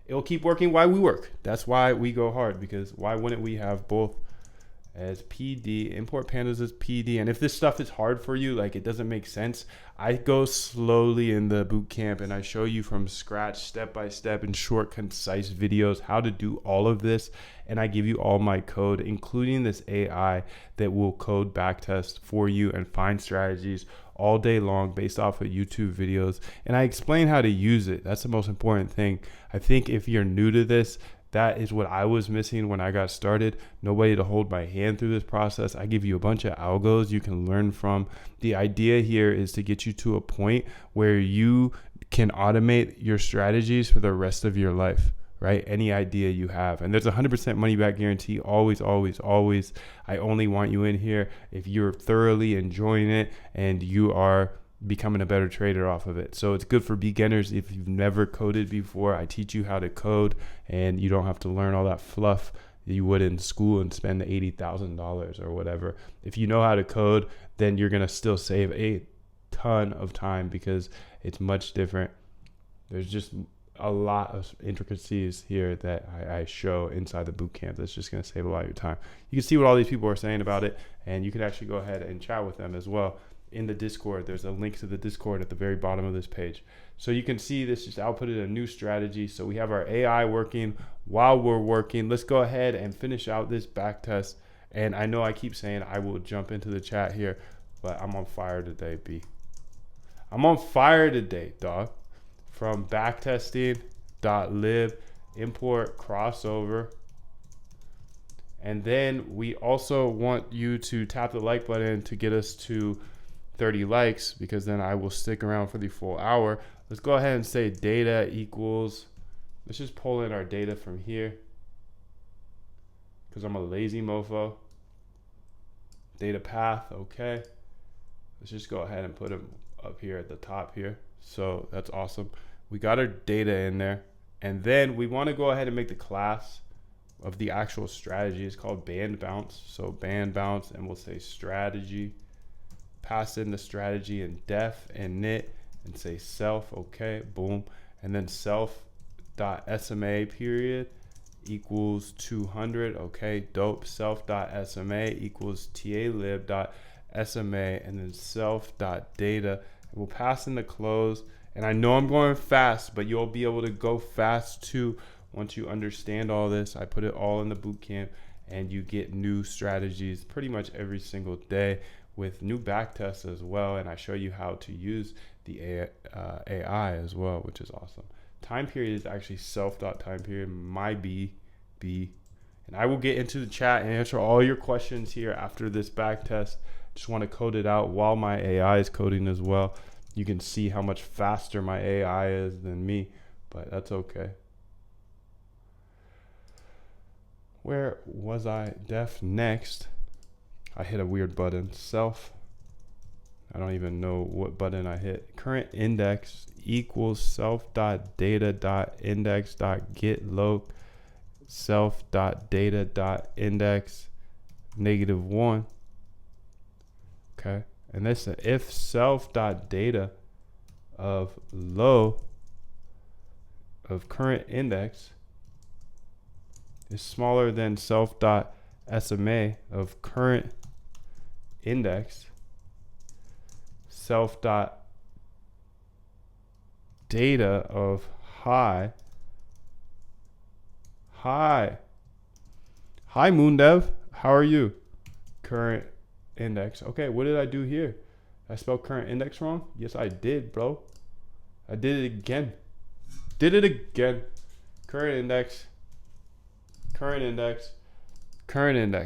It will keep working while we work. That's why we go hard, because why wouldn't we have both as PD, import pandas as PD? And if this stuff is hard for you, like it doesn't make sense, I go slowly in the boot camp and I show you from scratch, step by step, in short, concise videos, how to do all of this. And I give you all my code, including this AI that will code backtest for you and find strategies all day long based off of YouTube videos. And I explain how to use it. That's the most important thing. I think if you're new to this, that is what I was missing when I got started. Nobody to hold my hand through this process. I give you a bunch of algos you can learn from. The idea here is to get you to a point where you can automate your strategies for the rest of your life, right? Any idea you have. And there's 100% money back guarantee. Always, always, always. I only want you in here if you're thoroughly enjoying it and you are becoming a better trader off of it. So it's good for beginners. If you've never coded before, I teach you how to code, and you don't have to learn all that fluff that you would in school and spend $80,000 or whatever. If you know how to code, then you're going to still save a ton of time, because it's much different. There's just a lot of intricacies here that I show inside the bootcamp that's just going to save a lot of your time. You can see what all these people are saying about it, and you can actually go ahead and chat with them as well in the Discord. There's a link to the Discord at the very bottom of this page. So you can see this just outputted a new strategy. So we have our AI working while we're working. Let's go ahead and finish out this back test. And I know I keep saying I will jump into the chat here, but I'm on fire today, B. I'm on fire today, dog. From backtesting.lib, import crossover. And then we also want you to tap the like button to get us to 30 likes, because then I will stick around for the full hour. Let's go ahead and say data equals, let's just pull in our data from here, because I'm a lazy mofo. Data path, okay. Let's just go ahead and put them up here at the top here. So that's awesome. We got our data in there. And then we want to go ahead and make the class of the actual strategy. It's called band bounce. So band bounce, and we'll say strategy. Pass in the strategy in def and init and say self, okay, boom. And then self.sma period equals 200, okay, dope. Self.sma equals talib.sma, and then self.data. And we'll pass in the close, And I know I'm going fast, but you'll be able to go fast too once you understand all this. I put it all in the boot camp, and you get new strategies pretty much every single day with new back tests as well. And I show you how to use the AI as well, which is awesome. Time period is actually self.time period, my B. And I will get into the chat and answer all your questions here after this back test. Just want to code it out while my AI is coding as well. You can see how much faster my AI is than me, but that's okay. Where was I? Def next. I hit a weird button. Self. I don't even know what button I hit. Current index equals self.data.index.getLoc self.data.index -1. Okay. And this if self.data of low of current index is smaller than self.SMA of current index, self.data of high Moondev, how are you? Current index. Okay, what did I do here? I spelled current index wrong? Yes, I did, bro. I did it again. Current index.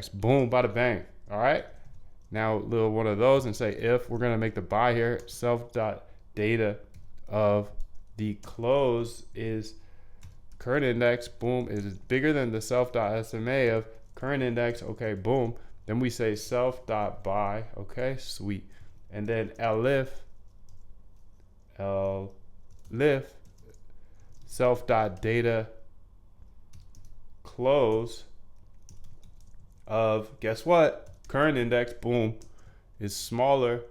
Boom, bada bang. All right. Now, little one of those and say if we're going to make the buy here, self.data of the close is current index, boom, is bigger than the self.SMA of current index. Okay, boom. Then we say self.buy. Okay, sweet. And then elif self.data close of, guess what? Current index, boom, is smaller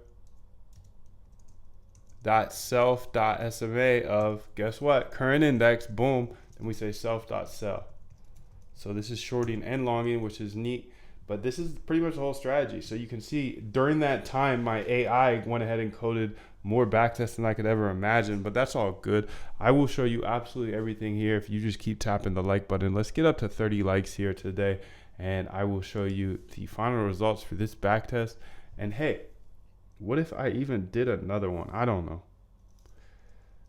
dot self.SMA of, guess what? Current index, boom. And we say self.sell. So this is shorting and longing, which is neat. But this is pretty much the whole strategy. So you can see during that time, my AI went ahead and coded more backtests than I could ever imagine. But that's all good. I will show you absolutely everything here if you just keep tapping the like button. Let's get up to 30 likes here today. And I will show you the final results for this backtest. And hey, what if I even did another one? I don't know.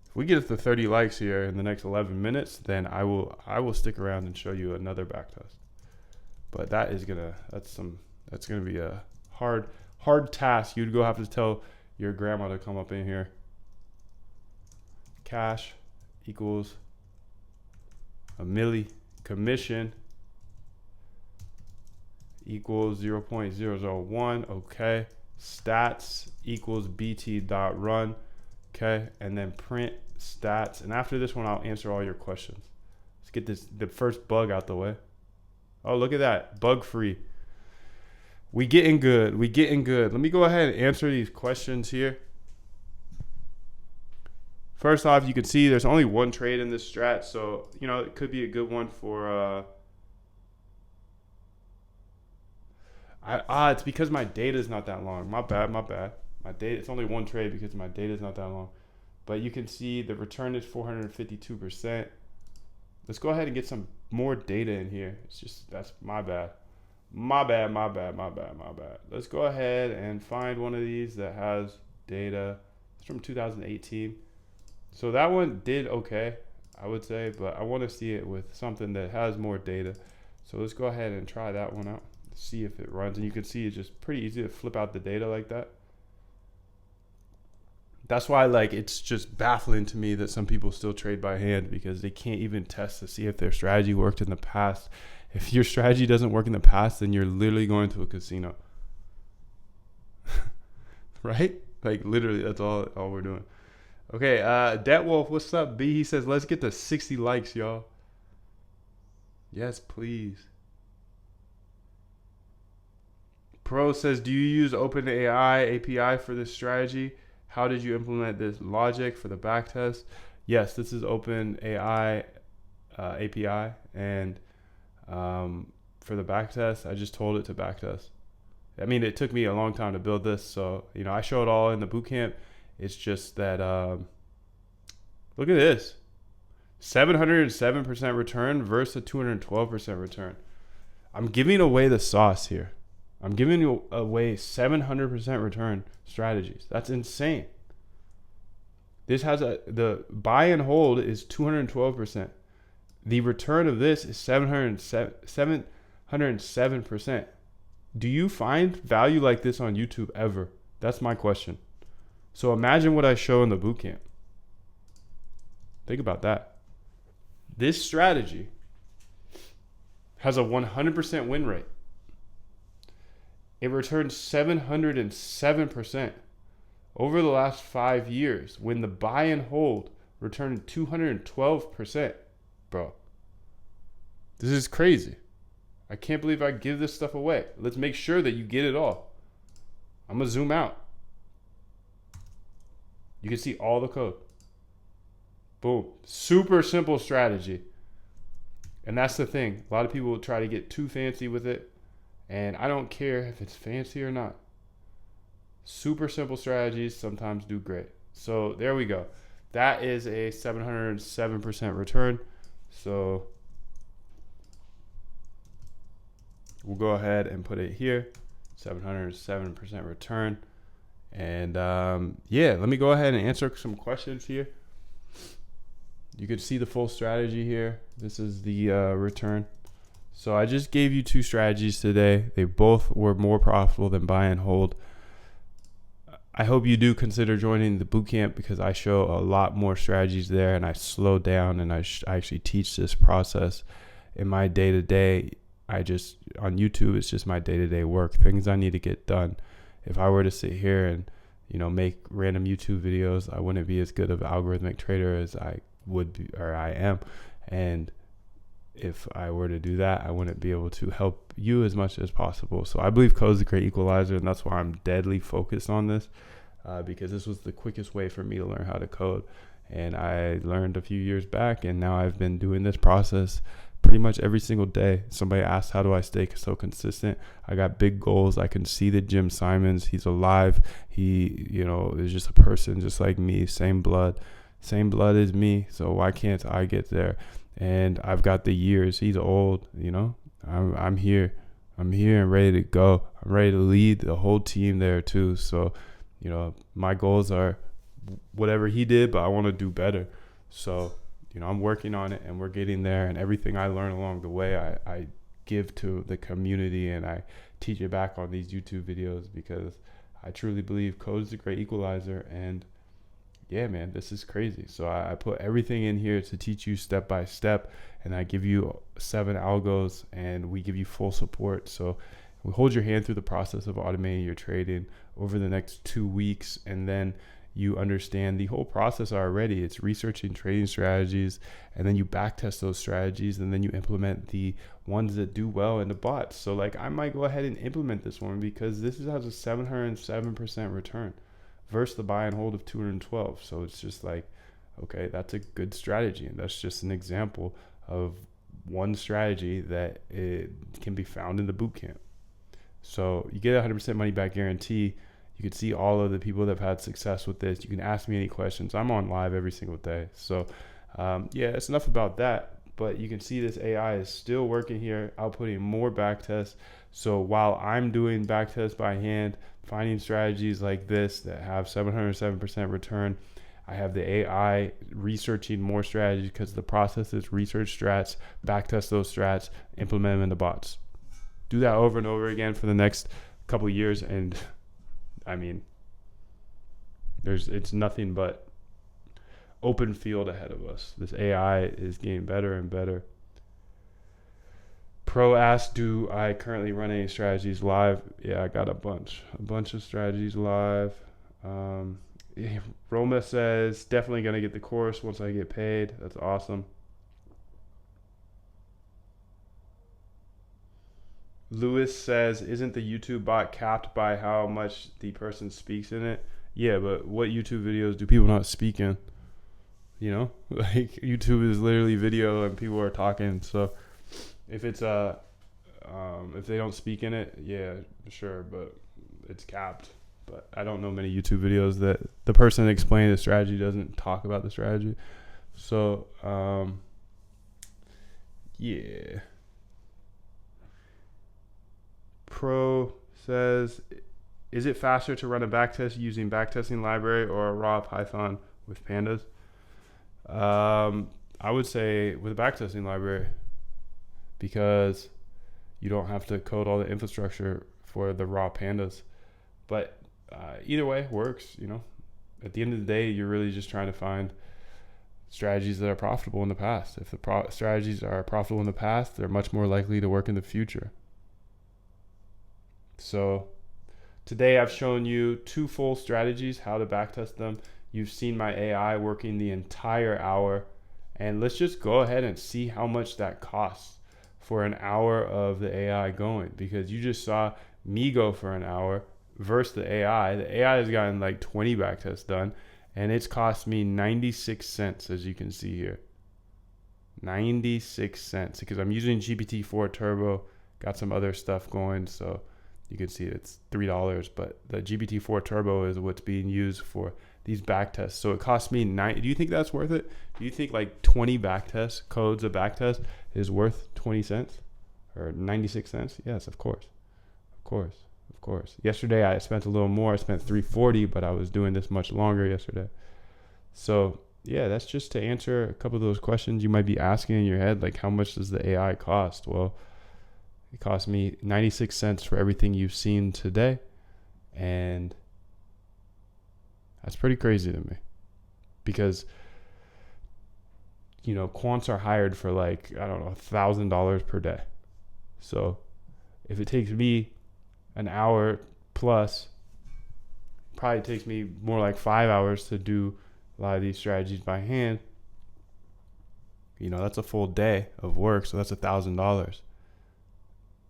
If we get to 30 likes here in the next 11 minutes, then I will stick around and show you another backtest. But that's gonna be a hard task. You'd go have to tell your grandma to come up in here. Cash equals a milli. Commission equals 0.001. Okay. Stats equals bt.run. Okay. And then print stats. And after this one, I'll answer all your questions. Let's get the first bug out the way. Oh, look at that. Bug free. We getting good. Let me go ahead and answer these questions here. First off, you can see there's only one trade in this strat. So, it could be a good one for... it's because my data is not that long. My bad. My data, it's only one trade because my data is not that long. But you can see the return is 452%. Let's go ahead and get some more data in here. That's my bad. My bad. Let's go ahead and find one of these that has data. It's from 2018. So that one did okay, I would say, but I want to see it with something that has more data. So let's go ahead and try that one out. See if it runs. And you can see it's just pretty easy to flip out the data like that. That's why it's just baffling to me that some people still trade by hand because they can't even test to see if their strategy worked in the past. If your strategy doesn't work in the past, then you're literally going to a casino. Right? Literally, that's all we're doing. Okay, Debt Wolf, what's up, B? He says, let's get to 60 likes, y'all. Yes, please. Pro says, do you use OpenAI API for this strategy? How did you implement this logic for the backtest? Yes, this is OpenAI API, and for the backtest, I just told it to backtest. I mean, it took me a long time to build this, so I show it all in the bootcamp. It's just that Look at this. 707% return versus a 212% return. I'm giving away the sauce here. I'm giving you away 700% return strategies. That's insane. This has the buy and hold is 212%. The return of this is 707%. Do you find value like this on YouTube ever? That's my question. So imagine what I show in the bootcamp. Think about that. This strategy has a 100% win rate. It returns 707% over the last 5 years when the buy and hold returned 212%. Bro, this is crazy. I can't believe I give this stuff away. Let's make sure that you get it all. I'm going to zoom out. You can see all the code. Boom. Super simple strategy. And that's the thing. A lot of people will try to get too fancy with it. And I don't care if it's fancy or not. Super simple strategies sometimes do great. So there we go. That is a 707% return. So we'll go ahead and put it here. 707% return. And yeah, let me go ahead and answer some questions here. You can see the full strategy here. This is the return. So I just gave you two strategies today. They both were more profitable than buy and hold. I hope you do consider joining the bootcamp because I show a lot more strategies there, and I slow down and I actually teach this process in my day-to-day. On YouTube, it's just my day-to-day work, things I need to get done. If I were to sit here and, make random YouTube videos, I wouldn't be as good of an algorithmic trader as I would be, or I am. And if I were to do that, I wouldn't be able to help you as much as possible. So I believe code is a great equalizer, and that's why I'm deadly focused on this, because this was the quickest way for me to learn how to code. And I learned a few years back, and now I've been doing this process pretty much every single day. Somebody asked, how do I stay so consistent? I got big goals. I can see that Jim Simons, he's alive. He, is just a person just like me, same blood as me. So why can't I get there? And I've got the years. He's old, I'm here and ready to go. I'm ready to lead the whole team there too. So, my goals are whatever he did, but I want to do better. So, I'm working on it, and we're getting there, and everything I learn along the way, I give to the community, and I teach it back on these YouTube videos because I truly believe code is a great equalizer. And yeah, man, this is crazy. So I put everything in here to teach you step by step, and I give you 7 algos, and we give you full support. So we hold your hand through the process of automating your trading over the next 2 weeks, and then you understand the whole process already. It's researching trading strategies, and then you backtest those strategies, and then you implement the ones that do well in the bots. So I might go ahead and implement this one because this has a 707% return versus the buy and hold of 212. So it's just okay, that's a good strategy. And that's just an example of one strategy that it can be found in the bootcamp. So you get a 100% money back guarantee. You can see all of the people that have had success with this. You can ask me any questions. I'm on live every single day. So yeah, it's enough about that. But you can see this AI is still working here, outputting more backtests. So while I'm doing backtests by hand, finding strategies like this that have 707% return, I have the AI researching more strategies because the process is research strats, backtest those strats, implement them in the bots. Do that over and over again for the next couple of years, and it's nothing but open field ahead of us. This AI is getting better and better. Pro asked, do I currently run any strategies live? Yeah, I got a bunch of strategies live. Roma says, definitely going to get the course once I get paid. That's awesome. Lewis says, isn't the YouTube bot capped by how much the person speaks in it? Yeah, but what YouTube videos do people not speak in? YouTube is literally video and people are talking. So if it's if they don't speak in it, yeah, sure, but it's capped. But I don't know many YouTube videos that the person explaining the strategy doesn't talk about the strategy. So, yeah. Pro says, is it faster to run a backtest using backtesting library or a raw Python with pandas? I would say with a backtesting library, because you don't have to code all the infrastructure for the raw pandas. But either way works. At the end of the day, you're really just trying to find strategies that are profitable in the past. If the strategies are profitable in the past, they're much more likely to work in the future. So today I've shown you 2 full strategies, how to backtest them. You've seen my AI working the entire hour, and let's just go ahead and see how much that costs for an hour of the AI going, because you just saw me go for an hour versus the AI. The AI has gotten like 20 backtests done, and it's cost me 96 cents, as you can see here. 96 cents, because I'm using GPT-4 Turbo, got some other stuff going, so you can see it's $3, but the GPT-4 Turbo is what's being used for these backtests. So it cost me do you think that's worth it? Do you think like 20 backtest codes of backtest is worth 20 cents or 96 cents? Yes, of course. Yesterday I spent a little more. I spent $3.40, but I was doing this much longer yesterday. So yeah, that's just to answer a couple of those questions you might be asking in your head, like how much does the AI cost? Well, it cost me 96 cents for everything you've seen today, and that's pretty crazy to me, because quants are hired for like, I don't know, $1,000 per day. So if it takes me an hour plus, probably takes me more like 5 hours to do a lot of these strategies by hand. That's a full day of work, so that's $1,000.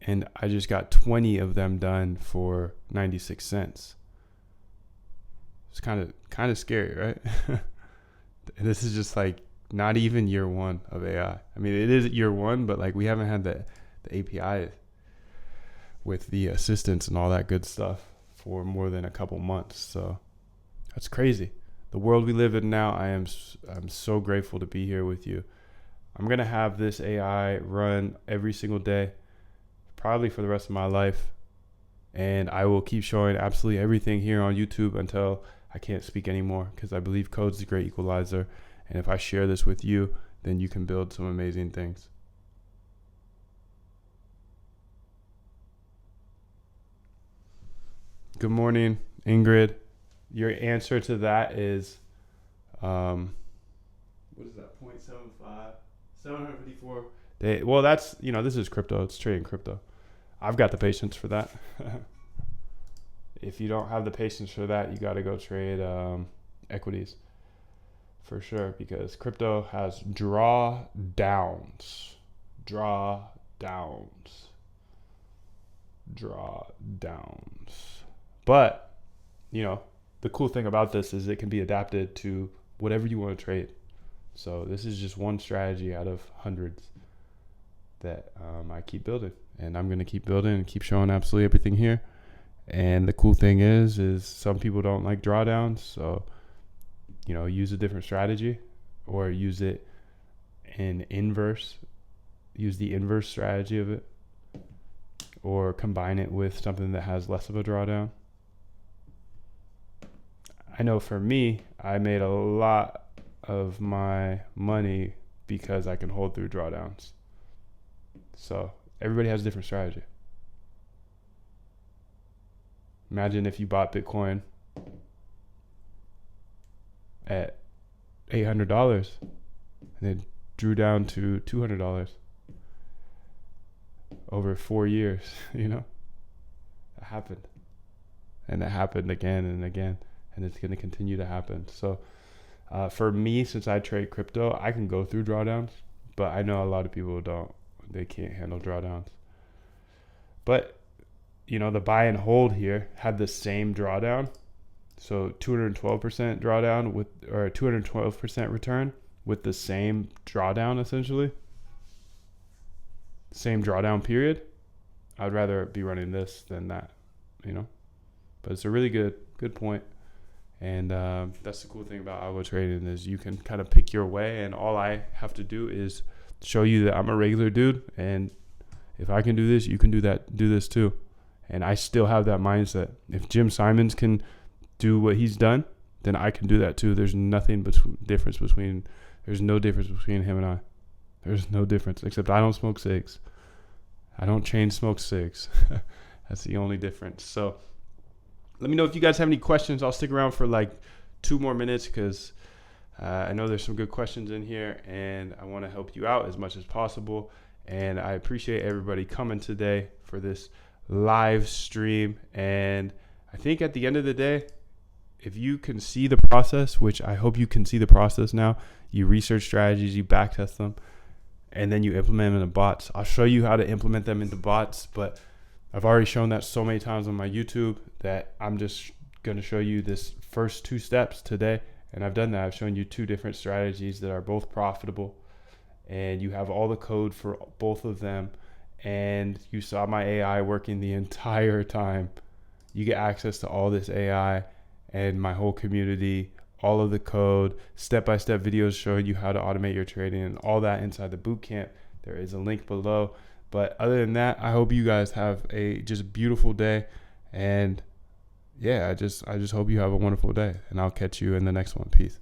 And I just got 20 of them done for 96 cents. It's kind of scary, right? This is just like not even year 1 of AI. I mean, it is year 1, but like we haven't had the API with the assistants and all that good stuff for more than a couple months. So that's crazy. The world we live in now, I'm so grateful to be here with you. I'm going to have this AI run every single day, probably for the rest of my life. And I will keep showing absolutely everything here on YouTube until I can't speak anymore, because I believe code's a great equalizer. And if I share this with you, then you can build some amazing things. Good morning, Ingrid. Your answer to that is, what is that, 0.75, 754 day. Well, that's, this is crypto. It's trading crypto. I've got the patience for that. If you don't have the patience for that, you got to go trade equities for sure, because crypto has drawdowns. But, the cool thing about this is it can be adapted to whatever you want to trade. So this is just one strategy out of hundreds that I keep building. And I'm going to keep building and keep showing absolutely everything here. And the cool thing is some people don't like drawdowns. So, use a different strategy, or use it in inverse. Use the inverse strategy of it, or combine it with something that has less of a drawdown. I know for me, I made a lot of my money because I can hold through drawdowns. So everybody has a different strategy. Imagine if you bought Bitcoin at $800 and it drew down to $200 over 4 years. That happened. And it happened again and again. And it's going to continue to happen. So for me, since I trade crypto, I can go through drawdowns. But I know a lot of people don't. They can't handle drawdowns. But, the buy and hold here had the same drawdown. So 212% drawdown or 212% return with the same drawdown, essentially. Same drawdown period. I'd rather be running this than that, But it's a really good point. And that's the cool thing about algo trading is you can kind of pick your way, and all I have to do is show you that I'm a regular dude, and if I can do this, you can do this too. And I still have that mindset. If Jim Simons can do what he's done, then I can do that too. There's no difference between him and I. There's no difference, except I don't smoke cigs. I don't chain smoke cigs. That's the only difference. So let me know if you guys have any questions. I'll stick around for like 2 more minutes because I know there's some good questions in here, and I want to help you out as much as possible. And I appreciate everybody coming today for this live stream. And I think at the end of the day, if you can see the process, which I hope you can see the process now, you research strategies, you backtest them, and then you implement them into bots. I'll show you how to implement them into bots, but I've already shown that so many times on my YouTube that I'm just going to show you this first 2 steps today. And I've done that. I've shown you 2 different strategies that are both profitable, and you have all the code for both of them. And you saw my AI working the entire time. You get access to all this AI and my whole community, all of the code, step-by-step videos showing you how to automate your trading, and all that inside the bootcamp. There is a link below. But other than that, I hope you guys have a just beautiful day. And yeah, I just hope you have a wonderful day, and I'll catch you in the next one. Peace.